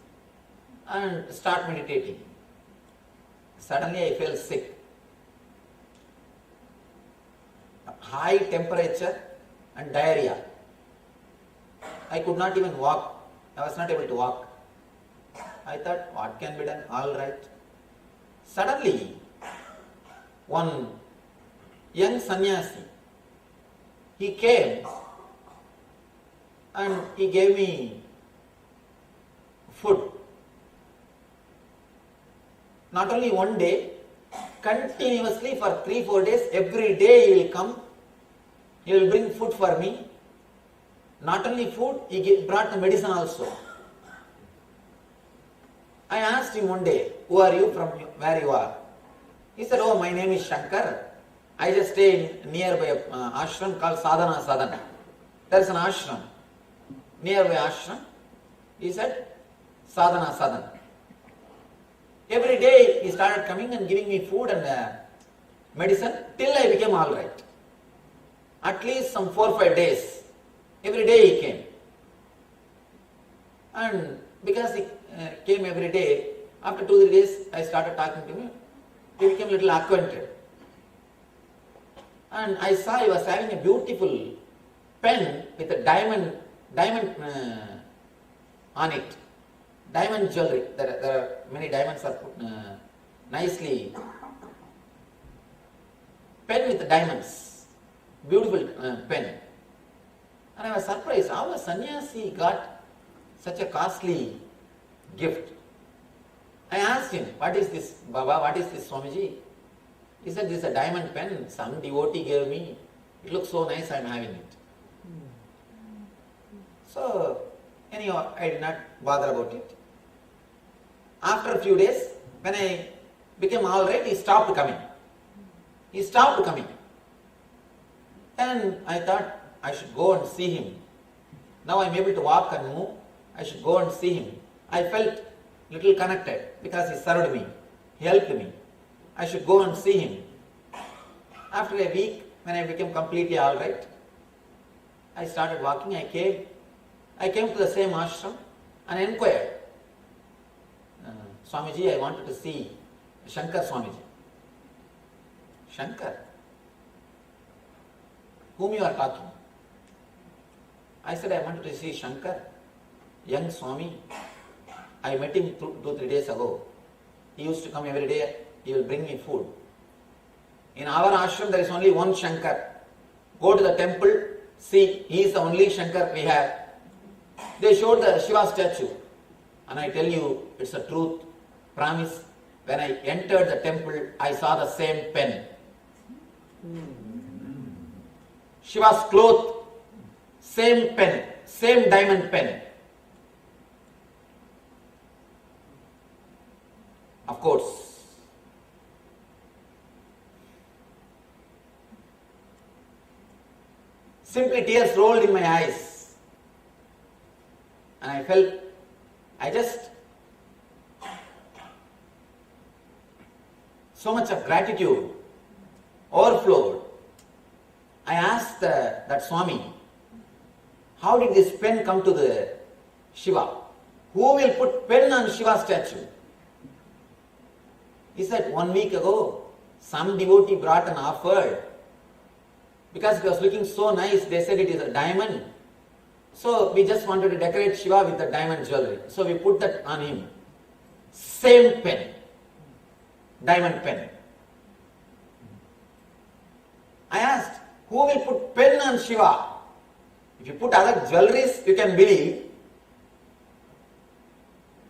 and start meditating. Suddenly I fell sick. High temperature and diarrhea. I could not even walk. I was not able to walk. I thought, what can be done? All right. Suddenly, one young sannyasi, he came and he gave me food. Not only one day, continuously for 3-4 days, every day he will come, he will bring food for me. Not only food, he brought the medicine also. I asked him one day, who are you, from where you are? He said, oh, my name is Shankar. I just stay in nearby ashram called Sadhana. There is an ashram, nearby ashram. He said, Sadhana. Every day he started coming and giving me food and medicine till I became all right. At least some 4-5 days. Every day he came. And because he came every day, after 2-3 days I started talking to him. We became a little acquainted. And I saw he was having a beautiful pen with a diamond on it. Diamond jewelry. There are many diamonds are put nicely. Pen with diamonds. Beautiful pen. And I was surprised how a sannyasi got such a costly gift. I asked him, what is this, Baba, what is this, Swamiji? He said, this is a diamond pen, some devotee gave me. It looks so nice, I am having it. So, anyhow, I did not bother about it. After a few days, when I became all right, he stopped coming. And I thought I should go and see him. Now I am able to walk and move. I should go and see him. I felt little connected because he served me. He helped me. I should go and see him. After a week, when I became completely all right, I started walking. I came to the same ashram and inquired, Swamiji, I wanted to see Shankar Swamiji. Shankar? Whom you are talking? I said, I wanted to see Shankar, young Swami. I met him 2-3 days ago. He used to come every day, he will bring me food. In our ashram there is only one Shankar. Go to the temple, see, he is the only Shankar we have. They showed the Shiva statue. And I tell you, it's a truth, promise. When I entered the temple, I saw the same pen. Shiva's cloth, same pen, same diamond pen. Of course, simply tears rolled in my eyes. And I felt, so much of gratitude overflowed. I asked that Swami, how did this pen come to the Shiva? Who will put pen on Shiva statue? He said, 1 week ago, some devotee brought and offered. Because it was looking so nice, they said it is a diamond. So we just wanted to decorate Shiva with the diamond jewelry. So we put that on him. Same pen. Diamond pen. I asked, who will put pen on Shiva? If you put other jewelries, you can believe.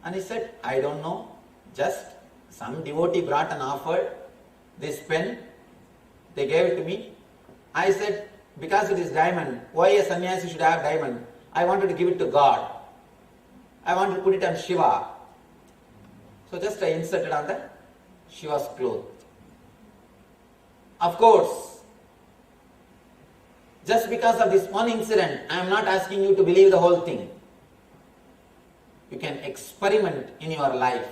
And he said, I don't know. Just some devotee brought and offered this pen. They gave it to me. I said, because it is diamond, why a sannyasi should have diamond? I wanted to give it to God. I wanted to put it on Shiva. So just I inserted on the Shiva's cloth. Of course, just because of this one incident, I am not asking you to believe the whole thing. You can experiment in your life.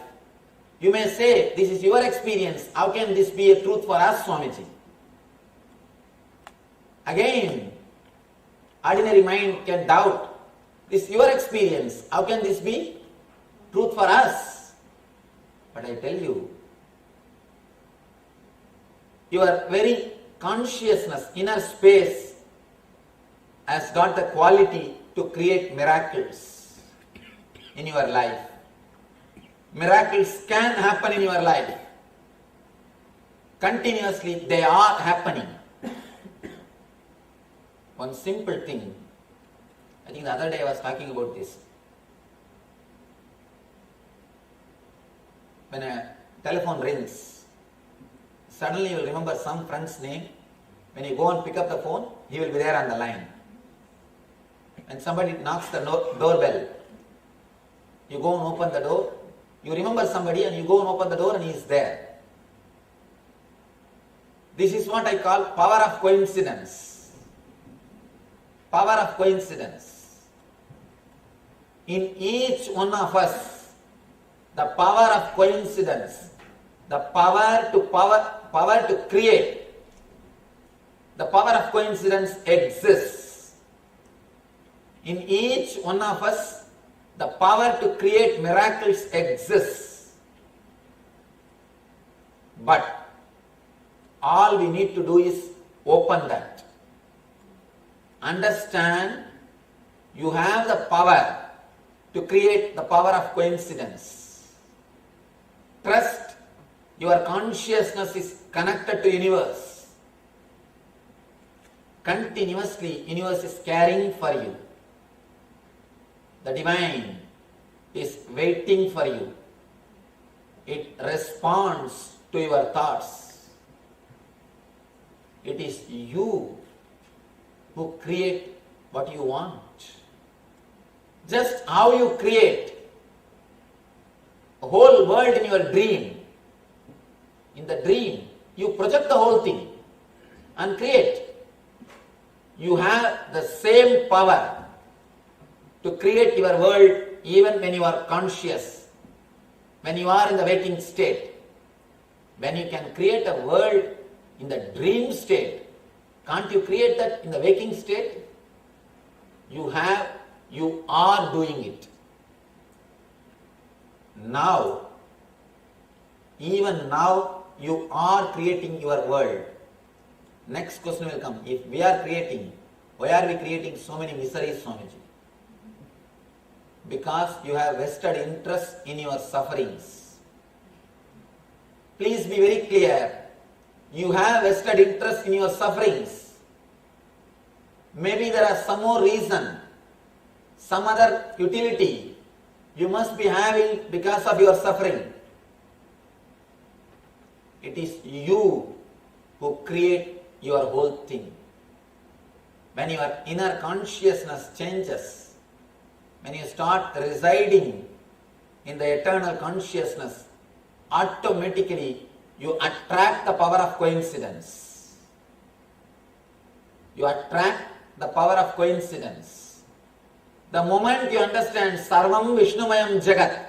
You may say, this is your experience. How can this be a truth for us, Swamiji? Again, ordinary mind can doubt. This is your experience. How can this be truth for us? But I tell you, your very consciousness, inner space, has got the quality to create miracles in your life. Miracles can happen in your life. Continuously, they are happening. One simple thing. I think the other day I was talking about this. When a telephone rings, suddenly you will remember some friend's name. When you go and pick up the phone, he will be there on the line. When somebody knocks the doorbell, you go and open the door. You remember somebody and you go and open the door and he is there. This is what I call power of coincidence. Power of coincidence. In each one of us, the power of coincidence, the power to create, the power of coincidence exists. In each one of us, the power to create miracles exists. But all we need to do is open that. Understand you have the power to create the power of coincidence. Trust your consciousness is connected to universe. Continuously, universe is caring for you. The divine is waiting for you. It responds to your thoughts. It is you who create what you want. Just how you create a whole world in your dream. In the dream, you project the whole thing and create. You have the same power to create your world even when you are conscious, when you are in the waking state. When you can create a world in the dream state, can't you create that in the waking state? You are doing it. Now, even now, you are creating your world. Next question will come. If we are creating, why are we creating so many miseries, Swamiji? Because you have vested interest in your sufferings. Please be very clear. You have vested interest in your sufferings. Maybe there are some more reason, some other utility you must be having because of your suffering. It is you who create your whole thing. When your inner consciousness changes, when you start residing in the eternal consciousness, automatically you attract the power of coincidence. You attract the power of coincidence. The moment you understand Sarvam Vishnumayam Jagat,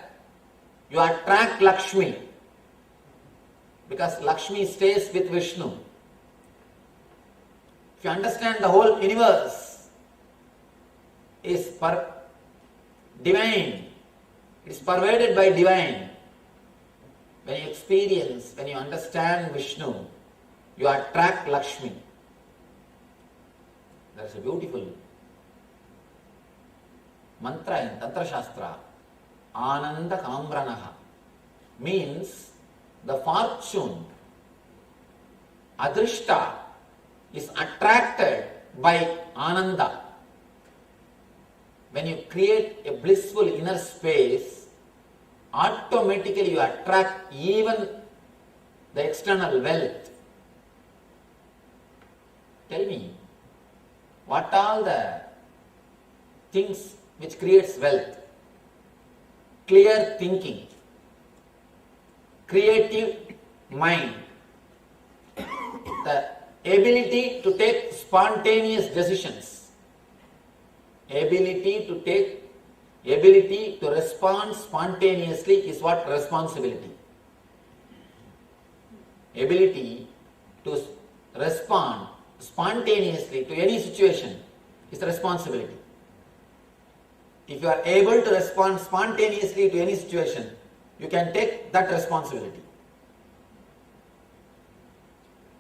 you attract Lakshmi. Because Lakshmi stays with Vishnu. If you understand the whole universe is divine, it is pervaded by divine. When you experience, when you understand Vishnu, you attract Lakshmi. There is a beautiful mantra in Tantra Shastra. Ananda Kambranaha means the fortune, Adrishta, is attracted by Ananda. When you create a blissful inner space, automatically you attract even the external wealth. Tell me, what all the things which creates wealth. Clear thinking, creative mind, the ability to take spontaneous decisions, ability to respond spontaneously is what responsibility. Ability to respond spontaneously to any situation is responsibility. If you are able to respond spontaneously to any situation, you can take that responsibility.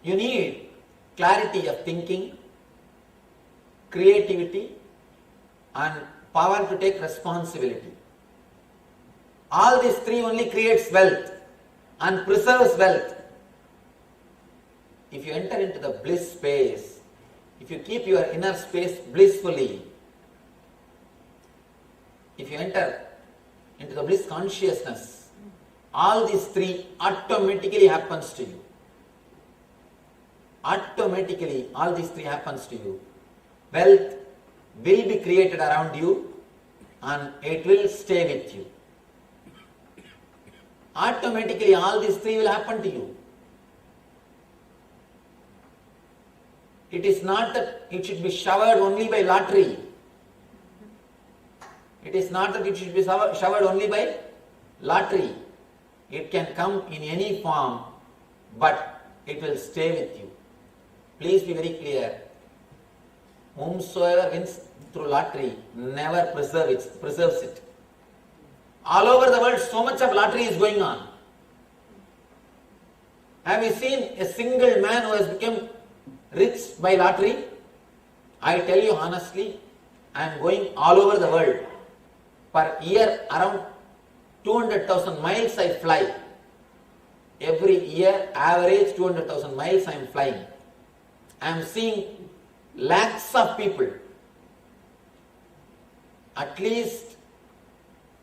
You need clarity of thinking, creativity, and power to take responsibility. All these three only creates wealth and preserves wealth. If you enter into the bliss space, if you keep your inner space blissfully, if you enter into the bliss consciousness, all these three automatically happens to you. Automatically, all these three happens to you. Wealth will be created around you and it will stay with you. Automatically, all these three will happen to you. It is not that it should be showered only by lottery. It is not that it should be showered only by lottery. It can come in any form, but it will stay with you. Please be very clear. Whomsoever wins through lottery never preserves it. All over the world, so much of lottery is going on. Have you seen a single man who has become rich by lottery? I tell you honestly, I am going all over the world. Per year, around 200,000 miles I fly. Every year, average 200,000 miles I am flying. I am seeing lakhs of people. At least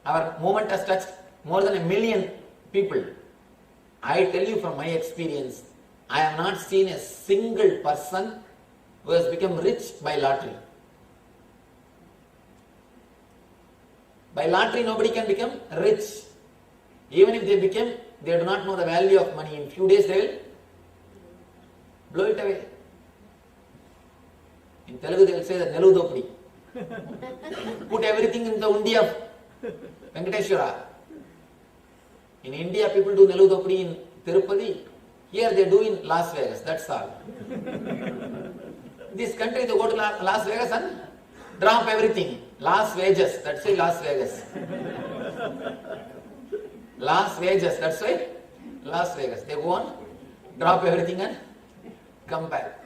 our movement has touched more than 1 million people. I tell you from my experience, I have not seen a single person who has become rich by lottery. By lottery, nobody can become rich. Even if they become, they do not know the value of money. In few days, they will blow it away. In Telugu, they will say that Nelu Dopadi. Put everything in the undi of Venkateshwara. In India, people do Nelu Dopadi in Tirupati. Here they do in Las Vegas. That's all. This country, they go to Las Vegas and drop everything. Las Vegas, that's why Las Vegas. Las Vegas, that's why Las Vegas. They go on, drop everything and come back.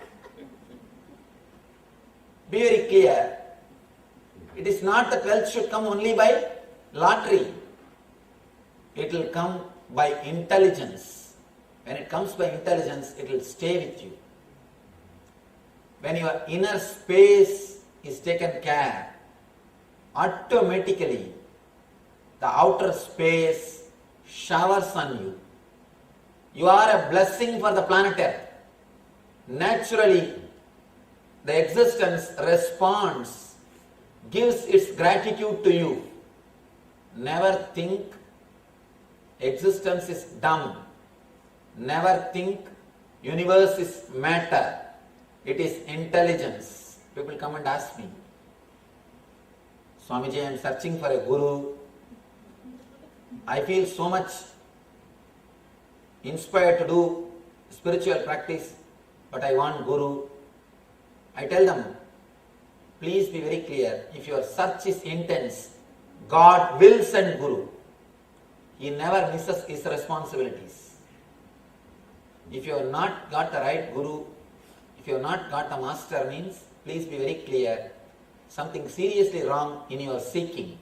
Be very clear. It is not that wealth should come only by lottery. It will come by intelligence. When it comes by intelligence, it will stay with you. When your inner space is taken care, automatically the outer space showers on you. You are a blessing for the planet Earth. Naturally, the existence responds, gives its gratitude to you. Never think existence is dumb. Never think universe is matter. It is intelligence. People come and ask me, Swamiji, I am searching for a guru. I feel so much inspired to do spiritual practice, but I want guru. I tell them, please be very clear. If your search is intense, God will send guru. He never misses his responsibilities. If you have not got the right guru, if you have not got the master means, please be very clear. Something seriously wrong in your seeking.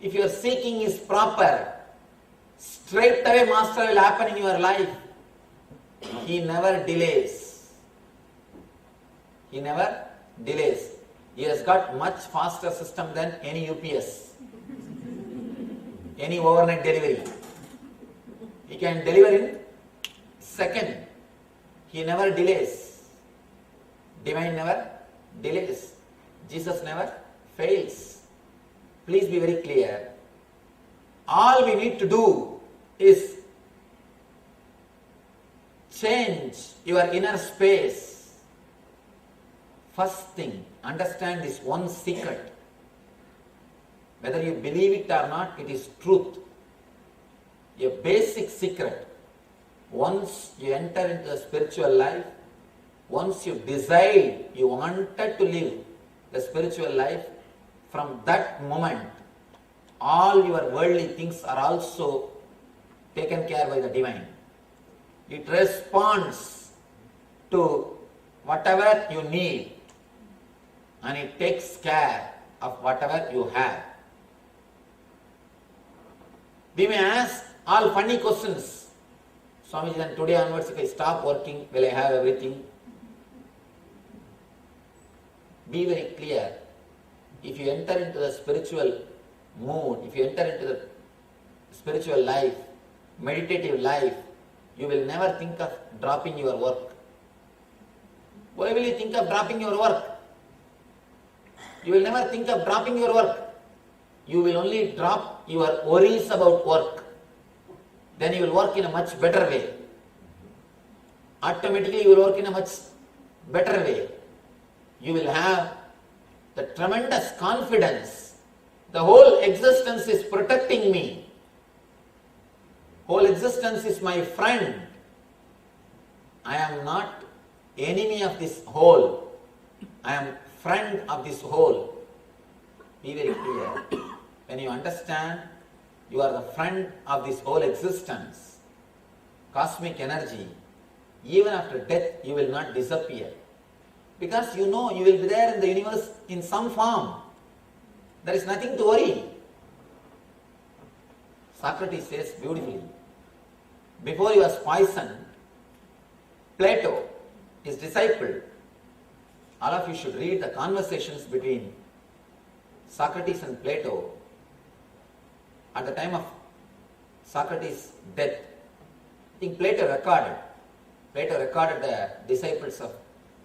If your seeking is proper, straight away master will happen in your life. He never delays. He never delays. He has got much faster system than any UPS, any overnight delivery. He can deliver in second. He never delays. Divine never delays. Jesus never fails. Please be very clear. All we need to do is change your inner space. First thing, understand this one secret. Whether you believe it or not, it is truth. A basic secret. Once you enter into the spiritual life, once you decide you wanted to live the spiritual life, from that moment, all your worldly things are also taken care by the divine. It responds to whatever you need and it takes care of whatever you have. We may ask all funny questions. Swamiji, then today onwards, if I stop working, will I have everything? Be very clear. If you enter into the spiritual mood, if you enter into the spiritual life, meditative life, you will never think of dropping your work. Why will you think of dropping your work? You will never think of dropping your work. You will only drop your worries about work. Then you will work in a much better way. Automatically you will work in a much better way. You will have the tremendous confidence. The whole existence is protecting me. Whole existence is my friend. I am not enemy of this whole. I am friend of this whole. Be very clear. When you understand you are the friend of this whole existence, cosmic energy, even after death you will not disappear. Because you know you will be there in the universe in some form. There is nothing to worry. Socrates says beautifully, before he was poisoned, Plato, his disciple, all of you should read the conversations between Socrates and Plato at the time of Socrates' death. I think Plato recorded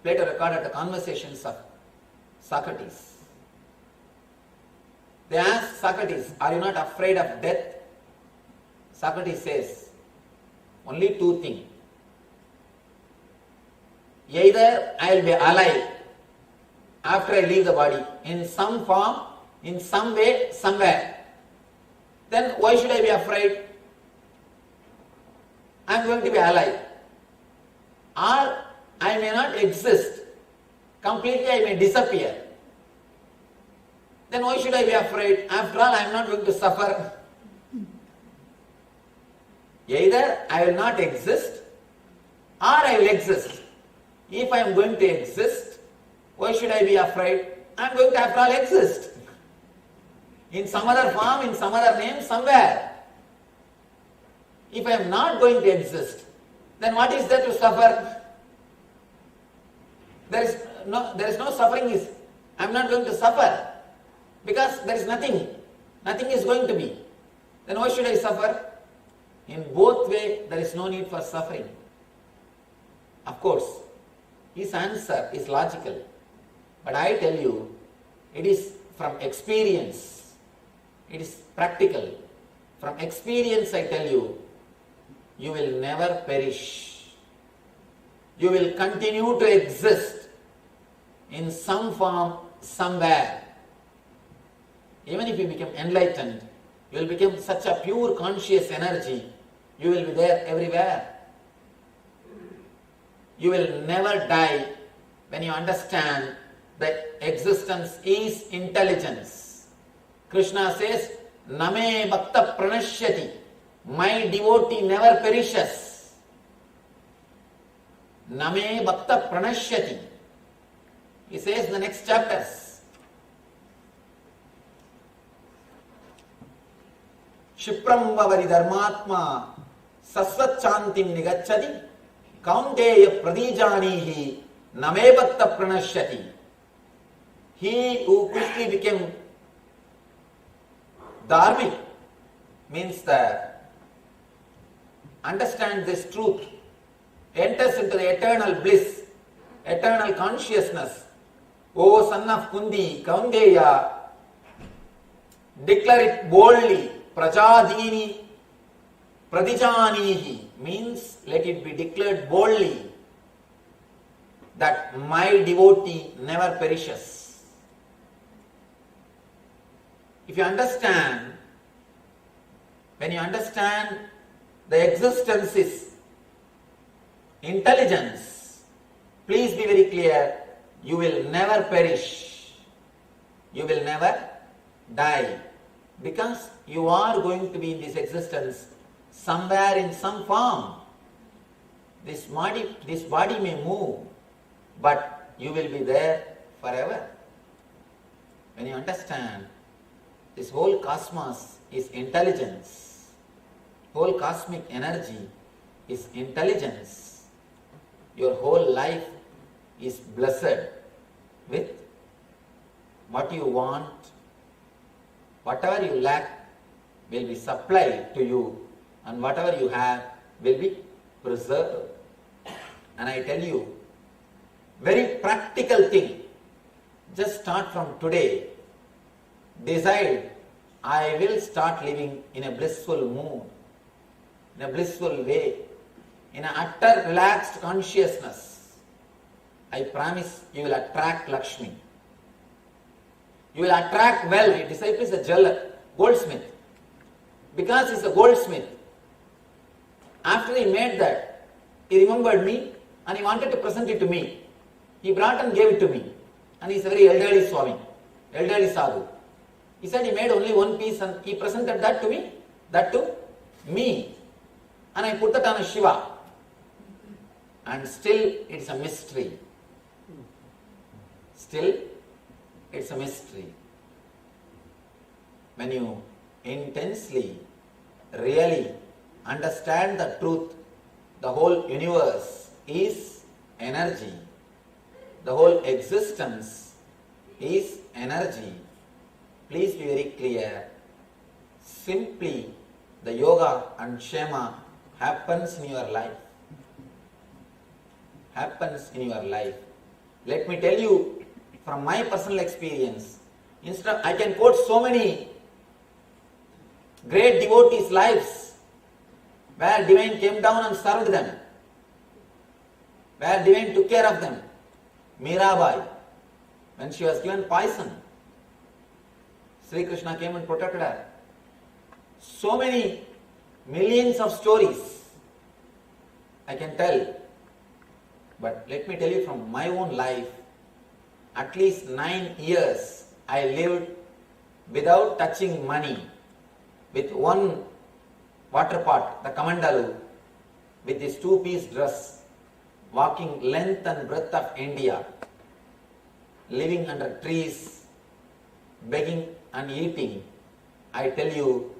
the conversations of Socrates. They asked Socrates, are you not afraid of death? Socrates says, only two things. Either I will be alive after I leave the body, in some form, in some way, somewhere. Then why should I be afraid? I am going to be alive. Or I may not exist. Completely I may disappear. Then why should I be afraid? After all, I am not going to suffer. Either I will not exist or I will exist. If I am going to exist, why should I be afraid? I am going to after all exist. In some other form, in some other name, somewhere. If I am not going to exist, then what is there to suffer? There is no suffering. I am not going to suffer. Because there is nothing. Nothing is going to be. Then why should I suffer? In both ways, there is no need for suffering. Of course, his answer is logical. But I tell you, it is from experience. It is practical. From experience, I tell you, you will never perish. You will continue to exist in some form, somewhere. Even if you become enlightened, you will become such a pure conscious energy, you will be there everywhere. You will never die when you understand that existence is intelligence. Krishna says, Name Bhakta Pranashyati. My devotee never perishes. Name Bhakta Pranashyati. He says in the next chapters, Shipram Vavari Dharmatma Sasvatchantim Nigachati Kaunteya Pradijanihi Name Bhakta Pranashyati. He who quickly became dharmic means that understand this truth, enters into the eternal bliss, eternal consciousness. O son of Kundi, Kaundeya, declare it boldly. Prajadini Pradijanihi means let it be declared boldly that my devotee never perishes. If you understand, when you understand the existence is intelligence, please be very clear, you will never perish. You will never die. Because you are going to be in this existence somewhere in some form. This body may move, but you will be there forever. When you understand, this whole cosmos is intelligence. Whole cosmic energy is intelligence. Your whole life is blessed with what you want. Whatever you lack will be supplied to you, and whatever you have will be preserved. And I tell you, very practical thing, just start from today. Decide, I will start living in a blissful mood, in a blissful way, in an utter relaxed consciousness. I promise you will attract Lakshmi. You will attract wealth. A disciple is a jeweler, goldsmith. Because he is a goldsmith, after he made that, he remembered me and he wanted to present it to me. He brought and gave it to me. And he is a very elderly Swami, elderly sadhu. He said he made only one piece and he presented that to me, that to me. And I put that on a Shiva. And still it's a mystery. Still it's a mystery. When you intensely, really understand the truth, the whole universe is energy. The whole existence is energy. Please be very clear. Simply the yoga and Kshema happens in your life. Happens in your life. Let me tell you from my personal experience. Instead, I can quote so many great devotees' lives where divine came down and served them, where divine took care of them. Mirabai, when she was given poison, Sri Krishna came and protected her. So many millions of stories I can tell. But let me tell you from my own life, at least 9 years I lived without touching money, with one water pot, the Kamandalu, with this 2-piece dress, walking length and breadth of India, living under trees, begging and eating. I tell you,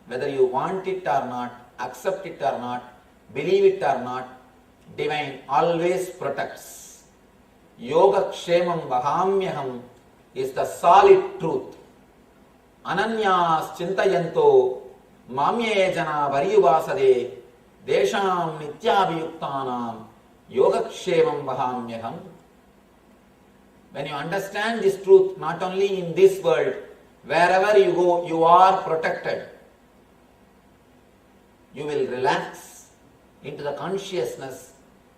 whether you want it or not, accept it or not, believe it or not, divine always protects. Yoga Kshemam Vahamyaham is the solid truth. Ananyas Chintayanto Mamye Jana Variyuvasade Desham Nityabhiyuktanam Yoga Kshemam Vahamyaham. When you understand this truth, not only in this world, wherever you go, you are protected. You will relax into the consciousness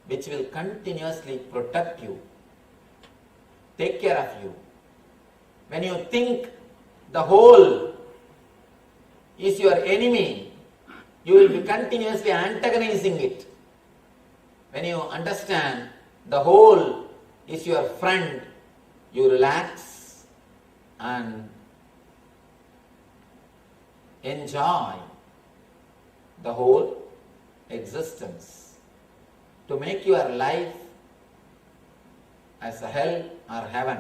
which will continuously protect you, take care of you. When you think the whole is your enemy, you will be continuously antagonizing it. When you understand the whole is your friend, you relax and enjoy the whole existence. To make your life as a hell or heaven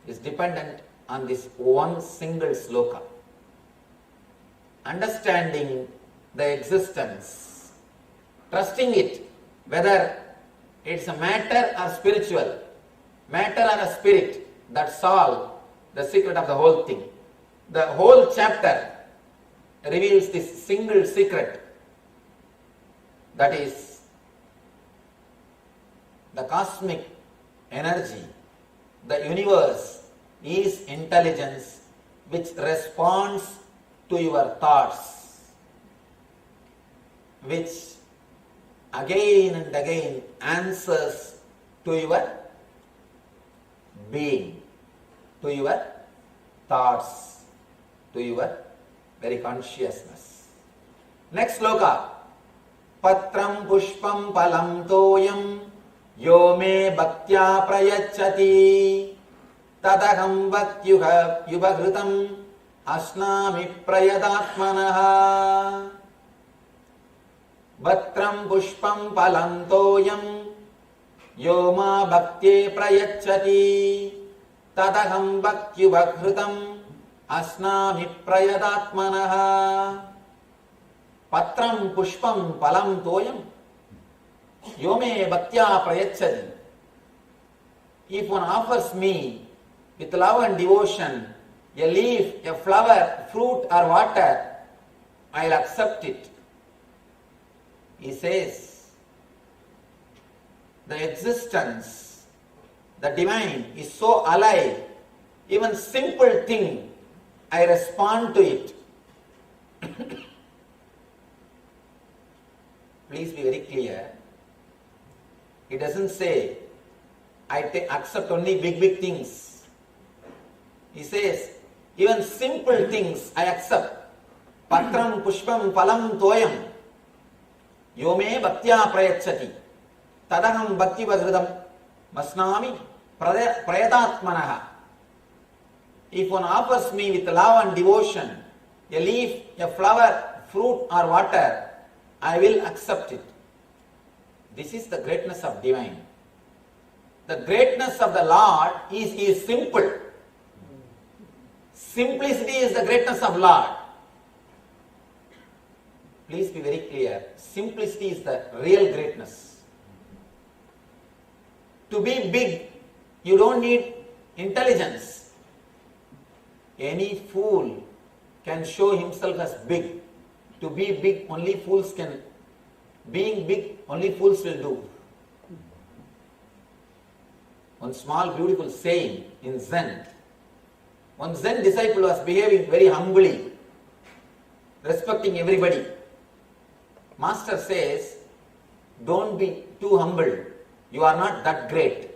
is dependent on this one single sloka. Understanding the existence, trusting it, whether it's a matter or spiritual, matter or a spirit, that's all the secret of the whole thing. The whole chapter reveals this single secret, that is the cosmic energy. The universe is intelligence which responds to your thoughts, which again and again answers to your being, to your thoughts, to your very consciousness. Next sloka. Patram pushpam palam toyam yo me bhaktya prayachati tadaham bhakyuha yubhagrutam asnami prayadatmanaha. Patram pushpam palam toyam yo ma bhaktye prayachati tadaham bhakyubhagrutam asnami prayadatmanaha. Patram pushpam palam toyam yome bhaktya prayachati. If one offers me with love and devotion a leaf, a flower, fruit or water, I'll accept it. He says, the existence, the divine is so alive, even simple thing, I respond to it. Please be very clear. It doesn't say, I accept only big things. He says, even simple things I accept. Patram pushpam palam toyam yome bhaktya prayachati tadaham bhakti vadhridam masnami prayadatmanaha. If one offers me with love and devotion a leaf, a flower, fruit or water, I will accept it. This is the greatness of divine. The greatness of the Lord is simple. Simplicity is the greatness of Lord. Please be very clear. Simplicity is the real greatness. To be big, you don't need intelligence. Any fool can show himself as big. To be big, only fools can. Being big, only fools will do. One small beautiful saying in Zen. One Zen disciple was behaving very humbly, respecting everybody. Master says, don't be too humble. You are not that great.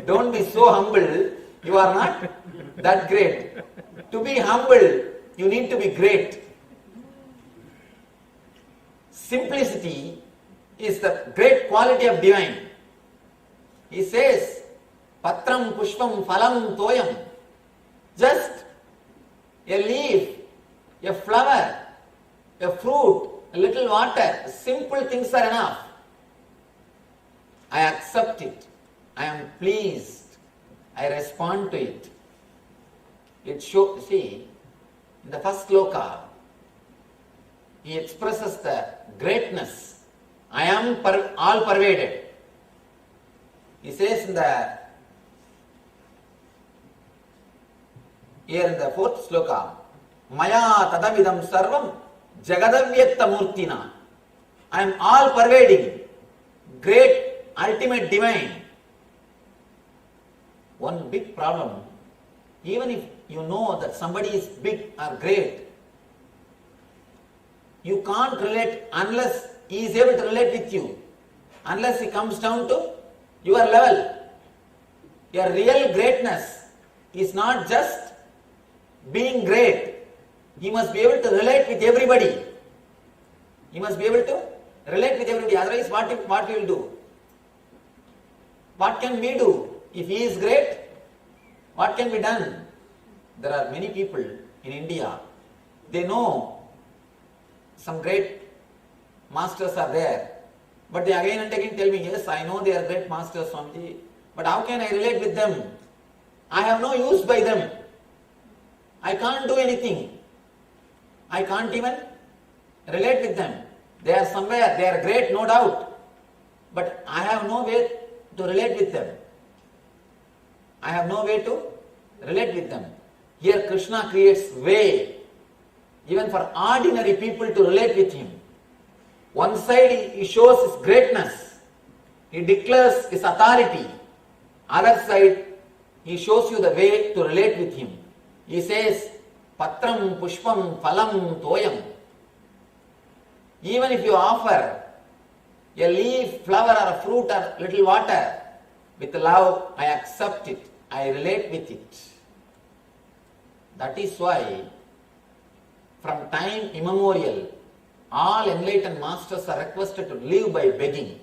Don't be so humble. You are not that great. To be humble, you need to be great. Simplicity is the great quality of divine. He says, Patram pushpam phalam toyam. Just a leaf, a flower, a fruit, a little water, simple things are enough. I accept it. I am pleased. I respond to it. It shows, see, in the first sloka, he expresses the greatness. I am all pervaded. He says in the here in the fourth sloka, Maya tadavidam sarvam jagadavyakta murtina. I am all pervading, great, ultimate divine. One big problem, even if you know that somebody is big or great, you can't relate unless he is able to relate with you, unless he comes down to your level. Your real greatness is not just being great. He must be able to relate with everybody. He must be able to relate with everybody. Otherwise, what we will do? What can we do? If he is great, what can be done? There are many people in India, they know some great masters are there, but they again and again tell me, yes, I know they are great masters, Swamiji, but how can I relate with them? I have no use by them. I can't do anything. I can't even relate with them. They are somewhere, they are great, no doubt, but I have no way to relate with them. I have no way to relate with them. Here Krishna creates way even for ordinary people to relate with him. One side he shows his greatness. He declares his authority. Other side, he shows you the way to relate with him. He says, Patram, Pushpam, Phalam, Toyam. Even if you offer a leaf, flower or a fruit or little water, with love, I accept it. I relate with it. That is why, from time immemorial, all enlightened masters are requested to live by begging.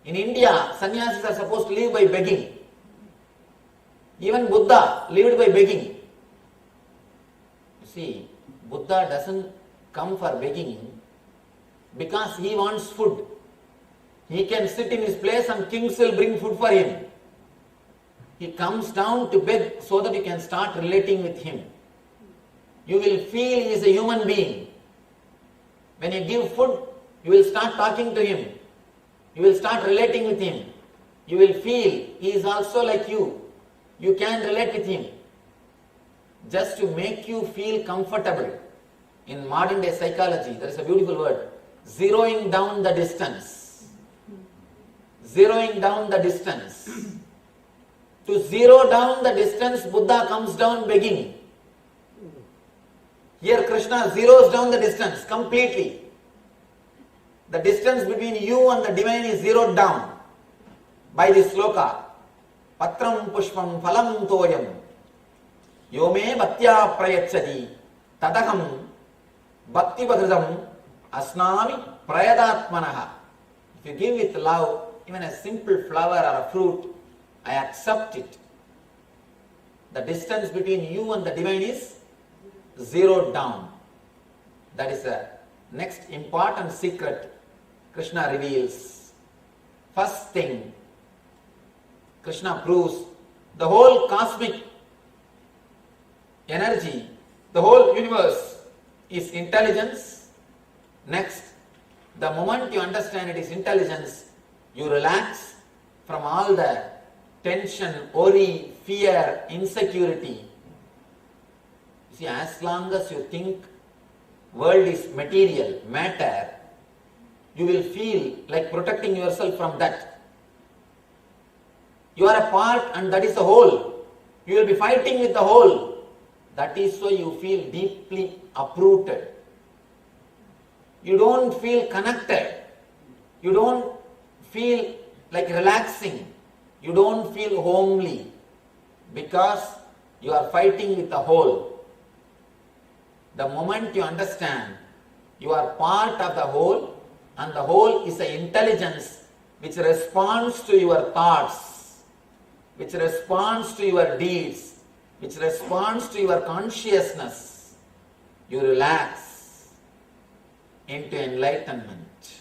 In India, sannyasis are supposed to live by begging. Even Buddha lived by begging. You see, Buddha doesn't come for begging because he wants food. He can sit in his place and kings will bring food for him. He comes down to beg so that you can start relating with him. You will feel he is a human being. When you give food, you will start talking to him. You will start relating with him. You will feel he is also like you. You can relate with him. Just to make you feel comfortable. In modern day psychology, there is a beautiful word, zeroing down the distance. Zeroing down the distance. To zero down the distance, Buddha comes down begging. Here Krishna zeroes down the distance completely. The distance between you and the divine is zeroed down by this sloka. Patram pushpam phalam toyam yome bhaktya prayachati tadaham bhakti bhagradam asnami prayadatmanaha. If you give with love, even a simple flower or a fruit, I accept it. The distance between you and the divine is zeroed down. That is the next important secret Krishna reveals. First thing, Krishna proves the whole cosmic energy, the whole universe is intelligence. Next, the moment you understand it is intelligence, you relax from all the tension, worry, fear, insecurity. You see, as long as you think world is material, matter, you will feel like protecting yourself from that. You are a part and that is a whole. You will be fighting with the whole. That is why you feel deeply uprooted. You don't feel connected. You don't feel like relaxing. You don't feel homely because you are fighting with the whole. The moment you understand you are part of the whole and the whole is an intelligence which responds to your thoughts, which responds to your deeds, which responds to your consciousness, you relax into enlightenment.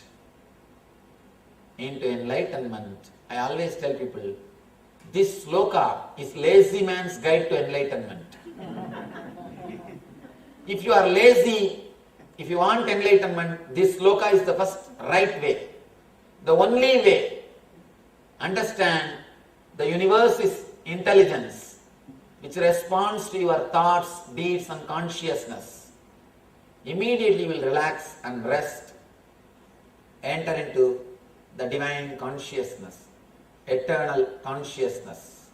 Into enlightenment. I always tell people, this sloka is lazy man's guide to enlightenment. If you are lazy, if you want enlightenment, this sloka is the first right way. The only way. Understand, the universe is intelligence, which responds to your thoughts, deeds and consciousness. Immediately you will relax and rest. Enter into the divine consciousness, eternal consciousness.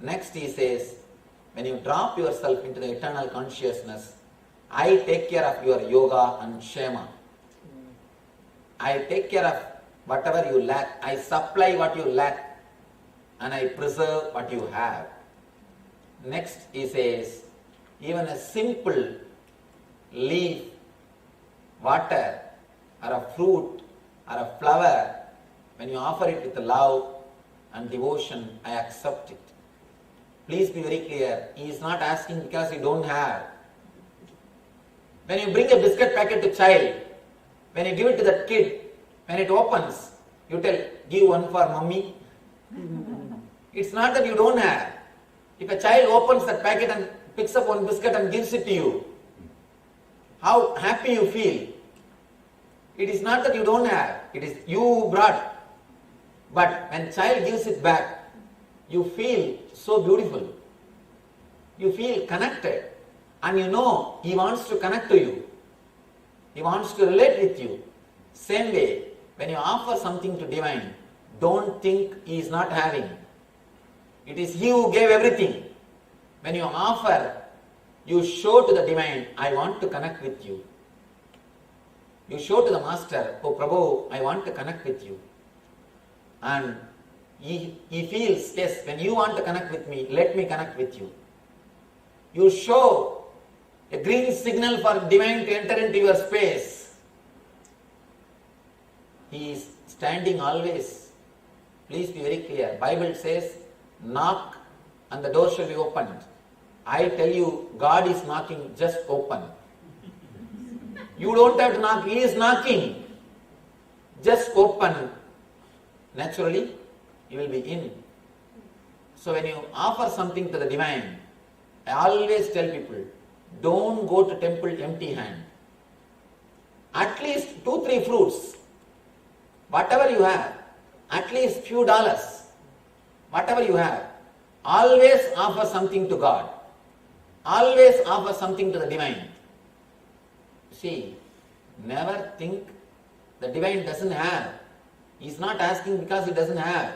Next he says, when you drop yourself into the eternal consciousness, I take care of your yoga and kshema. I take care of whatever you lack. I supply what you lack and I preserve what you have. Next he says, even a simple leaf, water or a fruit or a flower, when you offer it with love and devotion, I accept it. Please be very clear. He is not asking because you don't have. When you bring a biscuit packet to child, when you give it to that kid, when it opens, you tell, give one for mummy. It's not that you don't have. If a child opens that packet and picks up one biscuit and gives it to you, how happy you feel. It is not that you don't have, it is you who brought. But when child gives it back, you feel so beautiful. You feel connected. And you know he wants to connect to you. He wants to relate with you. Same way, When you offer something to divine, don't think he is not having. It is he who gave everything. When you offer, you show to the divine, I want to connect with you. You show to the master, oh Prabhu, I want to connect with you. And he feels, yes, when you want to connect with me, let me connect with you. You show a green signal for divine to enter into your space. He is standing always. Please be very clear. Bible says, knock and the door shall be opened. I tell you, God is knocking, just open. You don't have to knock, He is knocking. Just open. Naturally, you will be in. So when you offer something to the divine, I always tell people, don't go to temple empty hand. At least 2-3 fruits. Whatever you have, at least few dollars. Whatever you have, always offer something to God. Always offer something to the divine. See, never think the divine doesn't have. He's not asking because he doesn't have.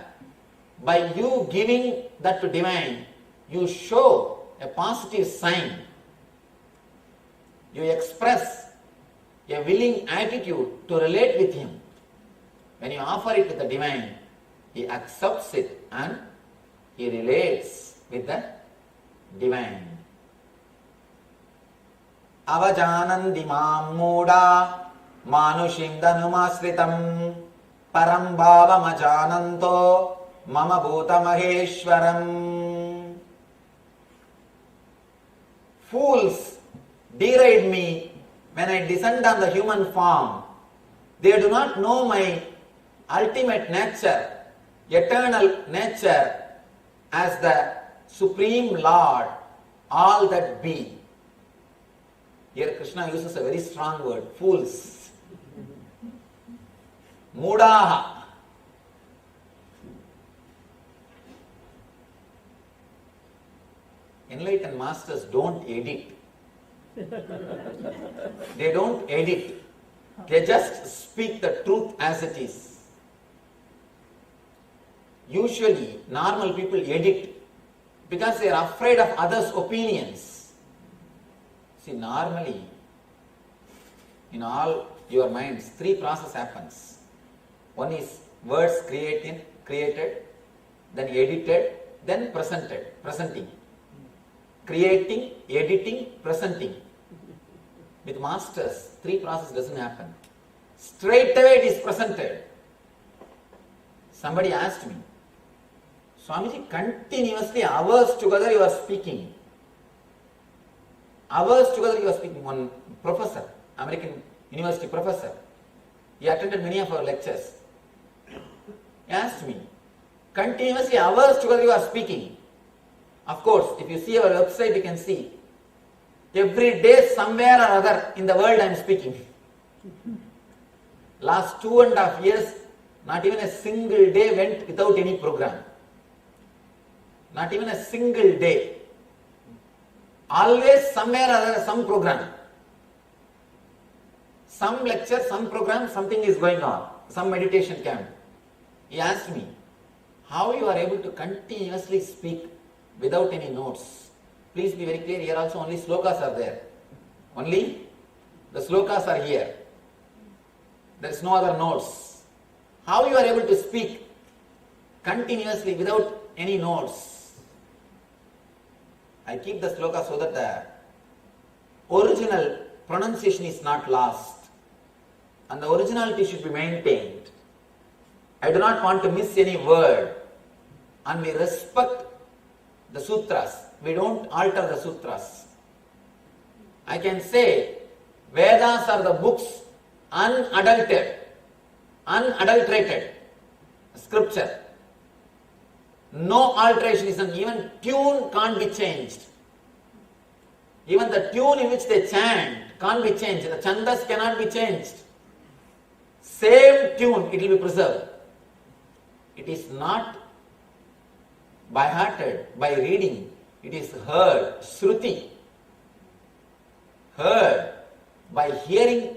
By you giving that to divine, you show a positive sign. You express a willing attitude to relate with him. When you offer it to the divine, he accepts it and he relates with the divine. Avajanandi mam mooda manushim danumasritam param bhavam ajananto mama bhuta maheshwaram. Fools deride me when I descend on the human form. They do not know my ultimate nature, eternal nature as the Supreme Lord, all that be. Here Krishna uses a very strong word, fools. Mudaha. Enlightened masters don't edit. They don't edit. They just speak the truth as it is. Usually, normal people edit because they are afraid of others' opinions. See, normally, in all your minds, 3 processes happens. One is words created, then edited, then presenting. Creating, editing, presenting. With masters, 3 processes doesn't happen. Straight away it is presented. Somebody asked me, Swamiji, continuously hours together you are speaking. Hours together you are speaking. One professor, American university professor, he attended many of our lectures. He asked me, continuously hours together you are speaking. Of course, if you see our website, you can see every day somewhere or other in the world I am speaking. Last 2.5 years, not even a single day went without any program. Not even a single day. Always somewhere or other some program. Some lecture, some program, something is going on. Some meditation camp. He asked me, how you are able to continuously speak without any notes? Please be very clear, here also only slokas are there. Only the slokas are here. There is no other notes. How you are able to speak continuously without any notes? I keep the sloka so that the original pronunciation is not lost and the originality should be maintained. I do not want to miss any word and we respect the sutras. We don't alter the sutras. I can say Vedas are the books unadulterated scripture. No alteration is done. Even tune can't be changed. Even the tune in which they chant can't be changed. The chandas cannot be changed. Same tune, it will be preserved. It is not by hearted, by reading. It is heard, shruti. Heard by hearing,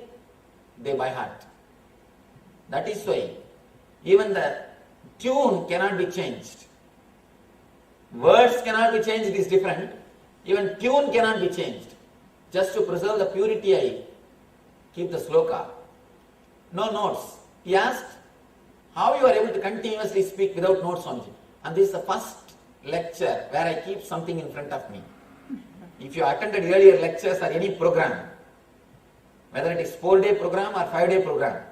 they by heart. That is why even the tune cannot be changed. Words cannot be changed, it is different. Even tune cannot be changed. Just to preserve the purity, I keep the sloka. No notes. He asked, how you are able to continuously speak without notes, Swamiji? And this is the first lecture where I keep something in front of me. If you attended earlier lectures or any program, whether it is 4-day program or 5-day program,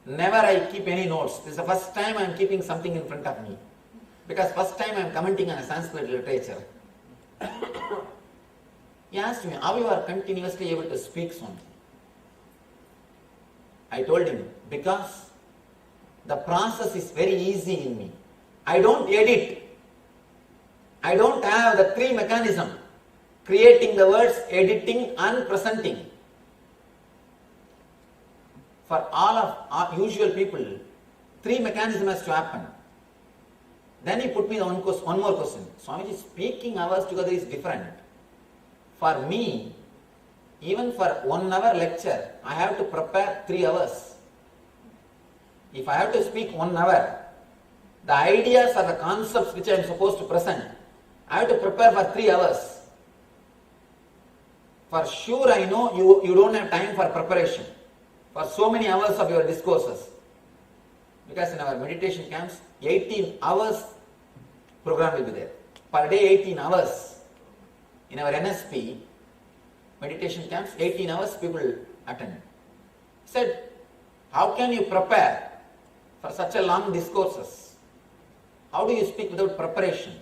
never I keep any notes. This is the first time I am keeping something in front of me. Because first time I am commenting on a Sanskrit literature. He asked me, how you are continuously able to speak something? I told him, because the process is very easy in me. I don't edit. I don't have the 3 mechanism. Creating the words, editing and presenting. For all of our usual people, 3 mechanism has to happen. Then he put me one more question. Swamiji, speaking hours together is different. For me, even for 1 hour lecture, I have to prepare 3 hours. If I have to speak 1 hour, the ideas or the concepts which I am supposed to present, I have to prepare for 3 hours. For sure I know you don't have time for preparation for so many hours of your discourses. Because in our meditation camps, 18 hours program will be there. Per day 18 hours. In our NSP, meditation camps, 18 hours people attend. He said, how can you prepare for such a long discourses? How do you speak without preparation?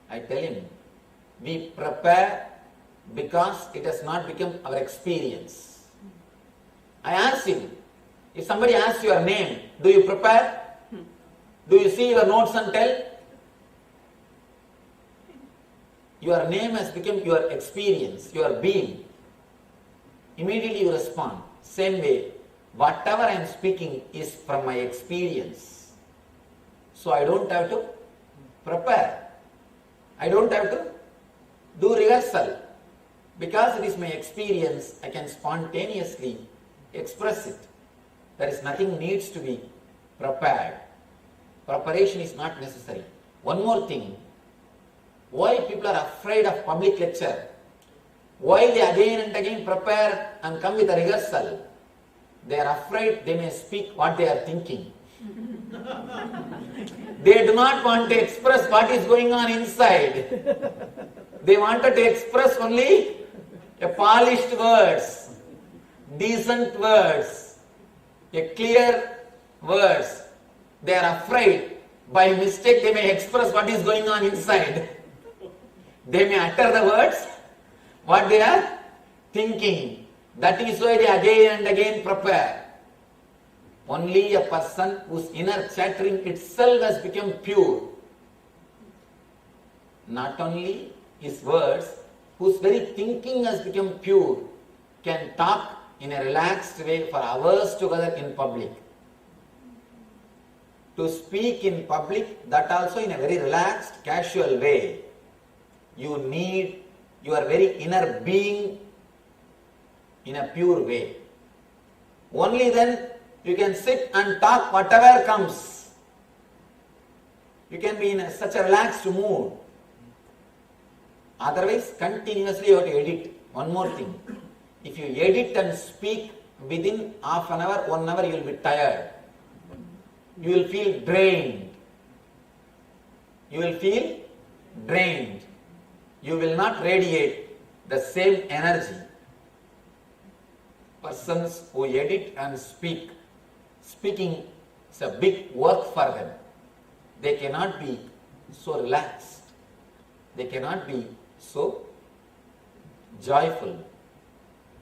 I tell him, we prepare because it has not become our experience. I asked him, if somebody asks your name, do you prepare? Do you see your notes and tell? Your name has become your experience, your being. Immediately you respond. Same way, whatever I am speaking is from my experience. So I don't have to prepare. I don't have to do rehearsal. Because it is my experience, I can spontaneously express it. There is nothing needs to be prepared. Preparation is not necessary. One more thing. Why people are afraid of public lecture? Why they again and again prepare and come with a rehearsal? They are afraid they may speak what they are thinking. They do not want to express what is going on inside. They wanted to express only a polished words, decent words, a clear words. They are afraid by mistake they may express what is going on inside. They may utter the words what they are thinking. That is why they again and again prepare. Only a person whose inner chattering itself has become pure, not only his words, whose very thinking has become pure, can talk in a relaxed way for hours together in public. To speak in public, that also in a very relaxed, casual way, you need your very inner being in a pure way. Only then you can sit and talk whatever comes. You can be in such a relaxed mood. Otherwise, continuously you have to edit. One more thing. If you edit and speak within half an hour, 1 hour, you will be tired. You will feel drained. You will feel drained. You will not radiate the same energy. Persons who edit and speak, speaking is a big work for them. They cannot be so relaxed. They cannot be so joyful.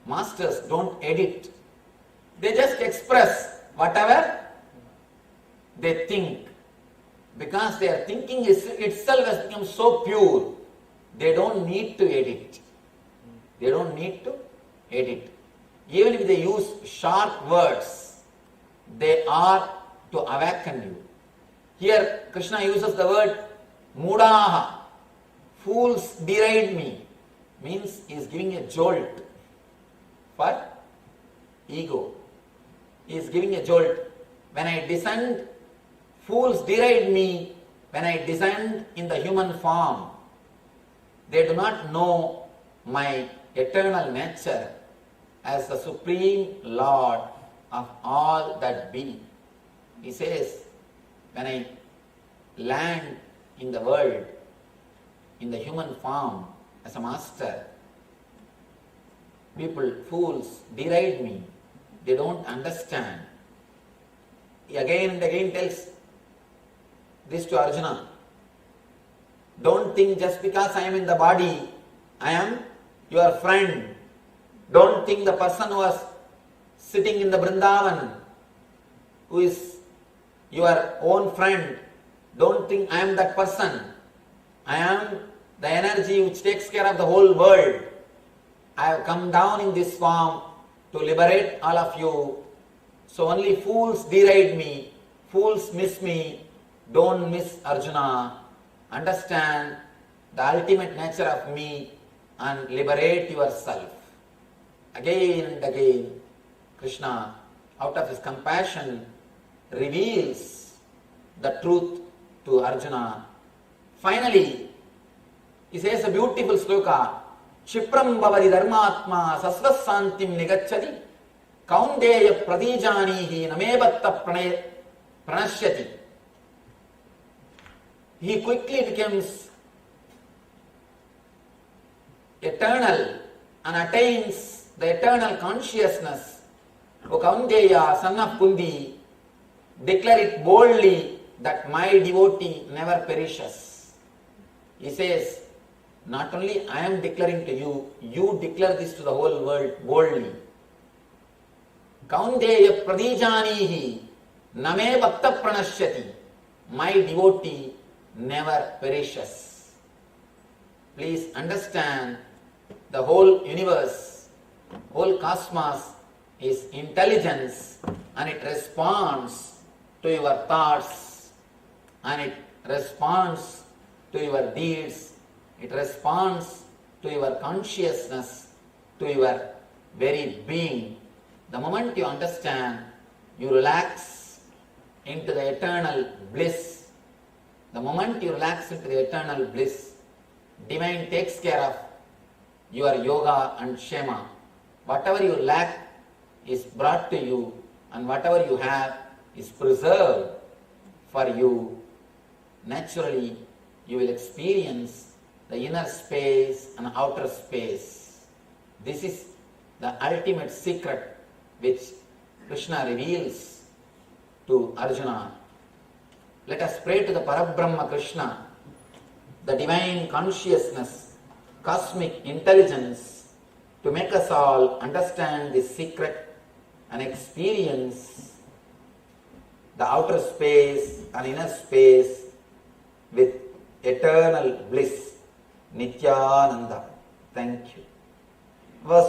Masters don't edit. They just express whatever they think. Because their thinking itself has become so pure, they don't need to edit. They don't need to edit. Even if they use sharp words, they are to awaken you. Here Krishna uses the word mudaha. Fools deride me. Means he is giving a jolt for ego. He is giving a jolt. When I descend, fools deride me when I descend in the human form. They do not know my eternal nature as the Supreme Lord of all that be. He says, when I land in the world, in the human form, as a master, people, fools, deride me. They don't understand. He again and again tells this to Arjuna. Don't think just because I am in the body, I am your friend. Don't think the person who was sitting in the Vrindavan, who is your own friend, don't think I am that person. I am the energy which takes care of the whole world. I have come down in this form to liberate all of you. So only fools deride me, fools miss me. Don't miss Arjuna. Understand the ultimate nature of me and liberate yourself. Again and again, Krishna, out of his compassion, reveals the truth to Arjuna. Finally, he says a beautiful sloka, Chipram bhavadi dharmatma sasvasantim nigacchati kaundeya pradijanihi namebatta pranashyati. He quickly becomes eternal and attains the eternal consciousness. O Kaundeya, son of Kundi, declare it boldly that my devotee never perishes. He says, not only I am declaring to you, you declare this to the whole world boldly. Kaundeya pradijanihi name bhakta pranashyati. My devotee never perishes. Please understand, the whole universe, whole cosmos is intelligence, and it responds to your thoughts, and it responds to your deeds, it responds to your consciousness, to your very being. The moment you understand, you relax into the eternal bliss. The moment you relax into the eternal bliss, Divine takes care of your yoga and shema. Whatever you lack is brought to you, and whatever you have is preserved for you. Naturally, you will experience the inner space and outer space. This is the ultimate secret which Krishna reveals to Arjuna. Let us pray to the Parabrahma Krishna, the divine consciousness, cosmic intelligence, to make us all understand this secret and experience the outer space and inner space with eternal bliss. Nithyananda. Thank you.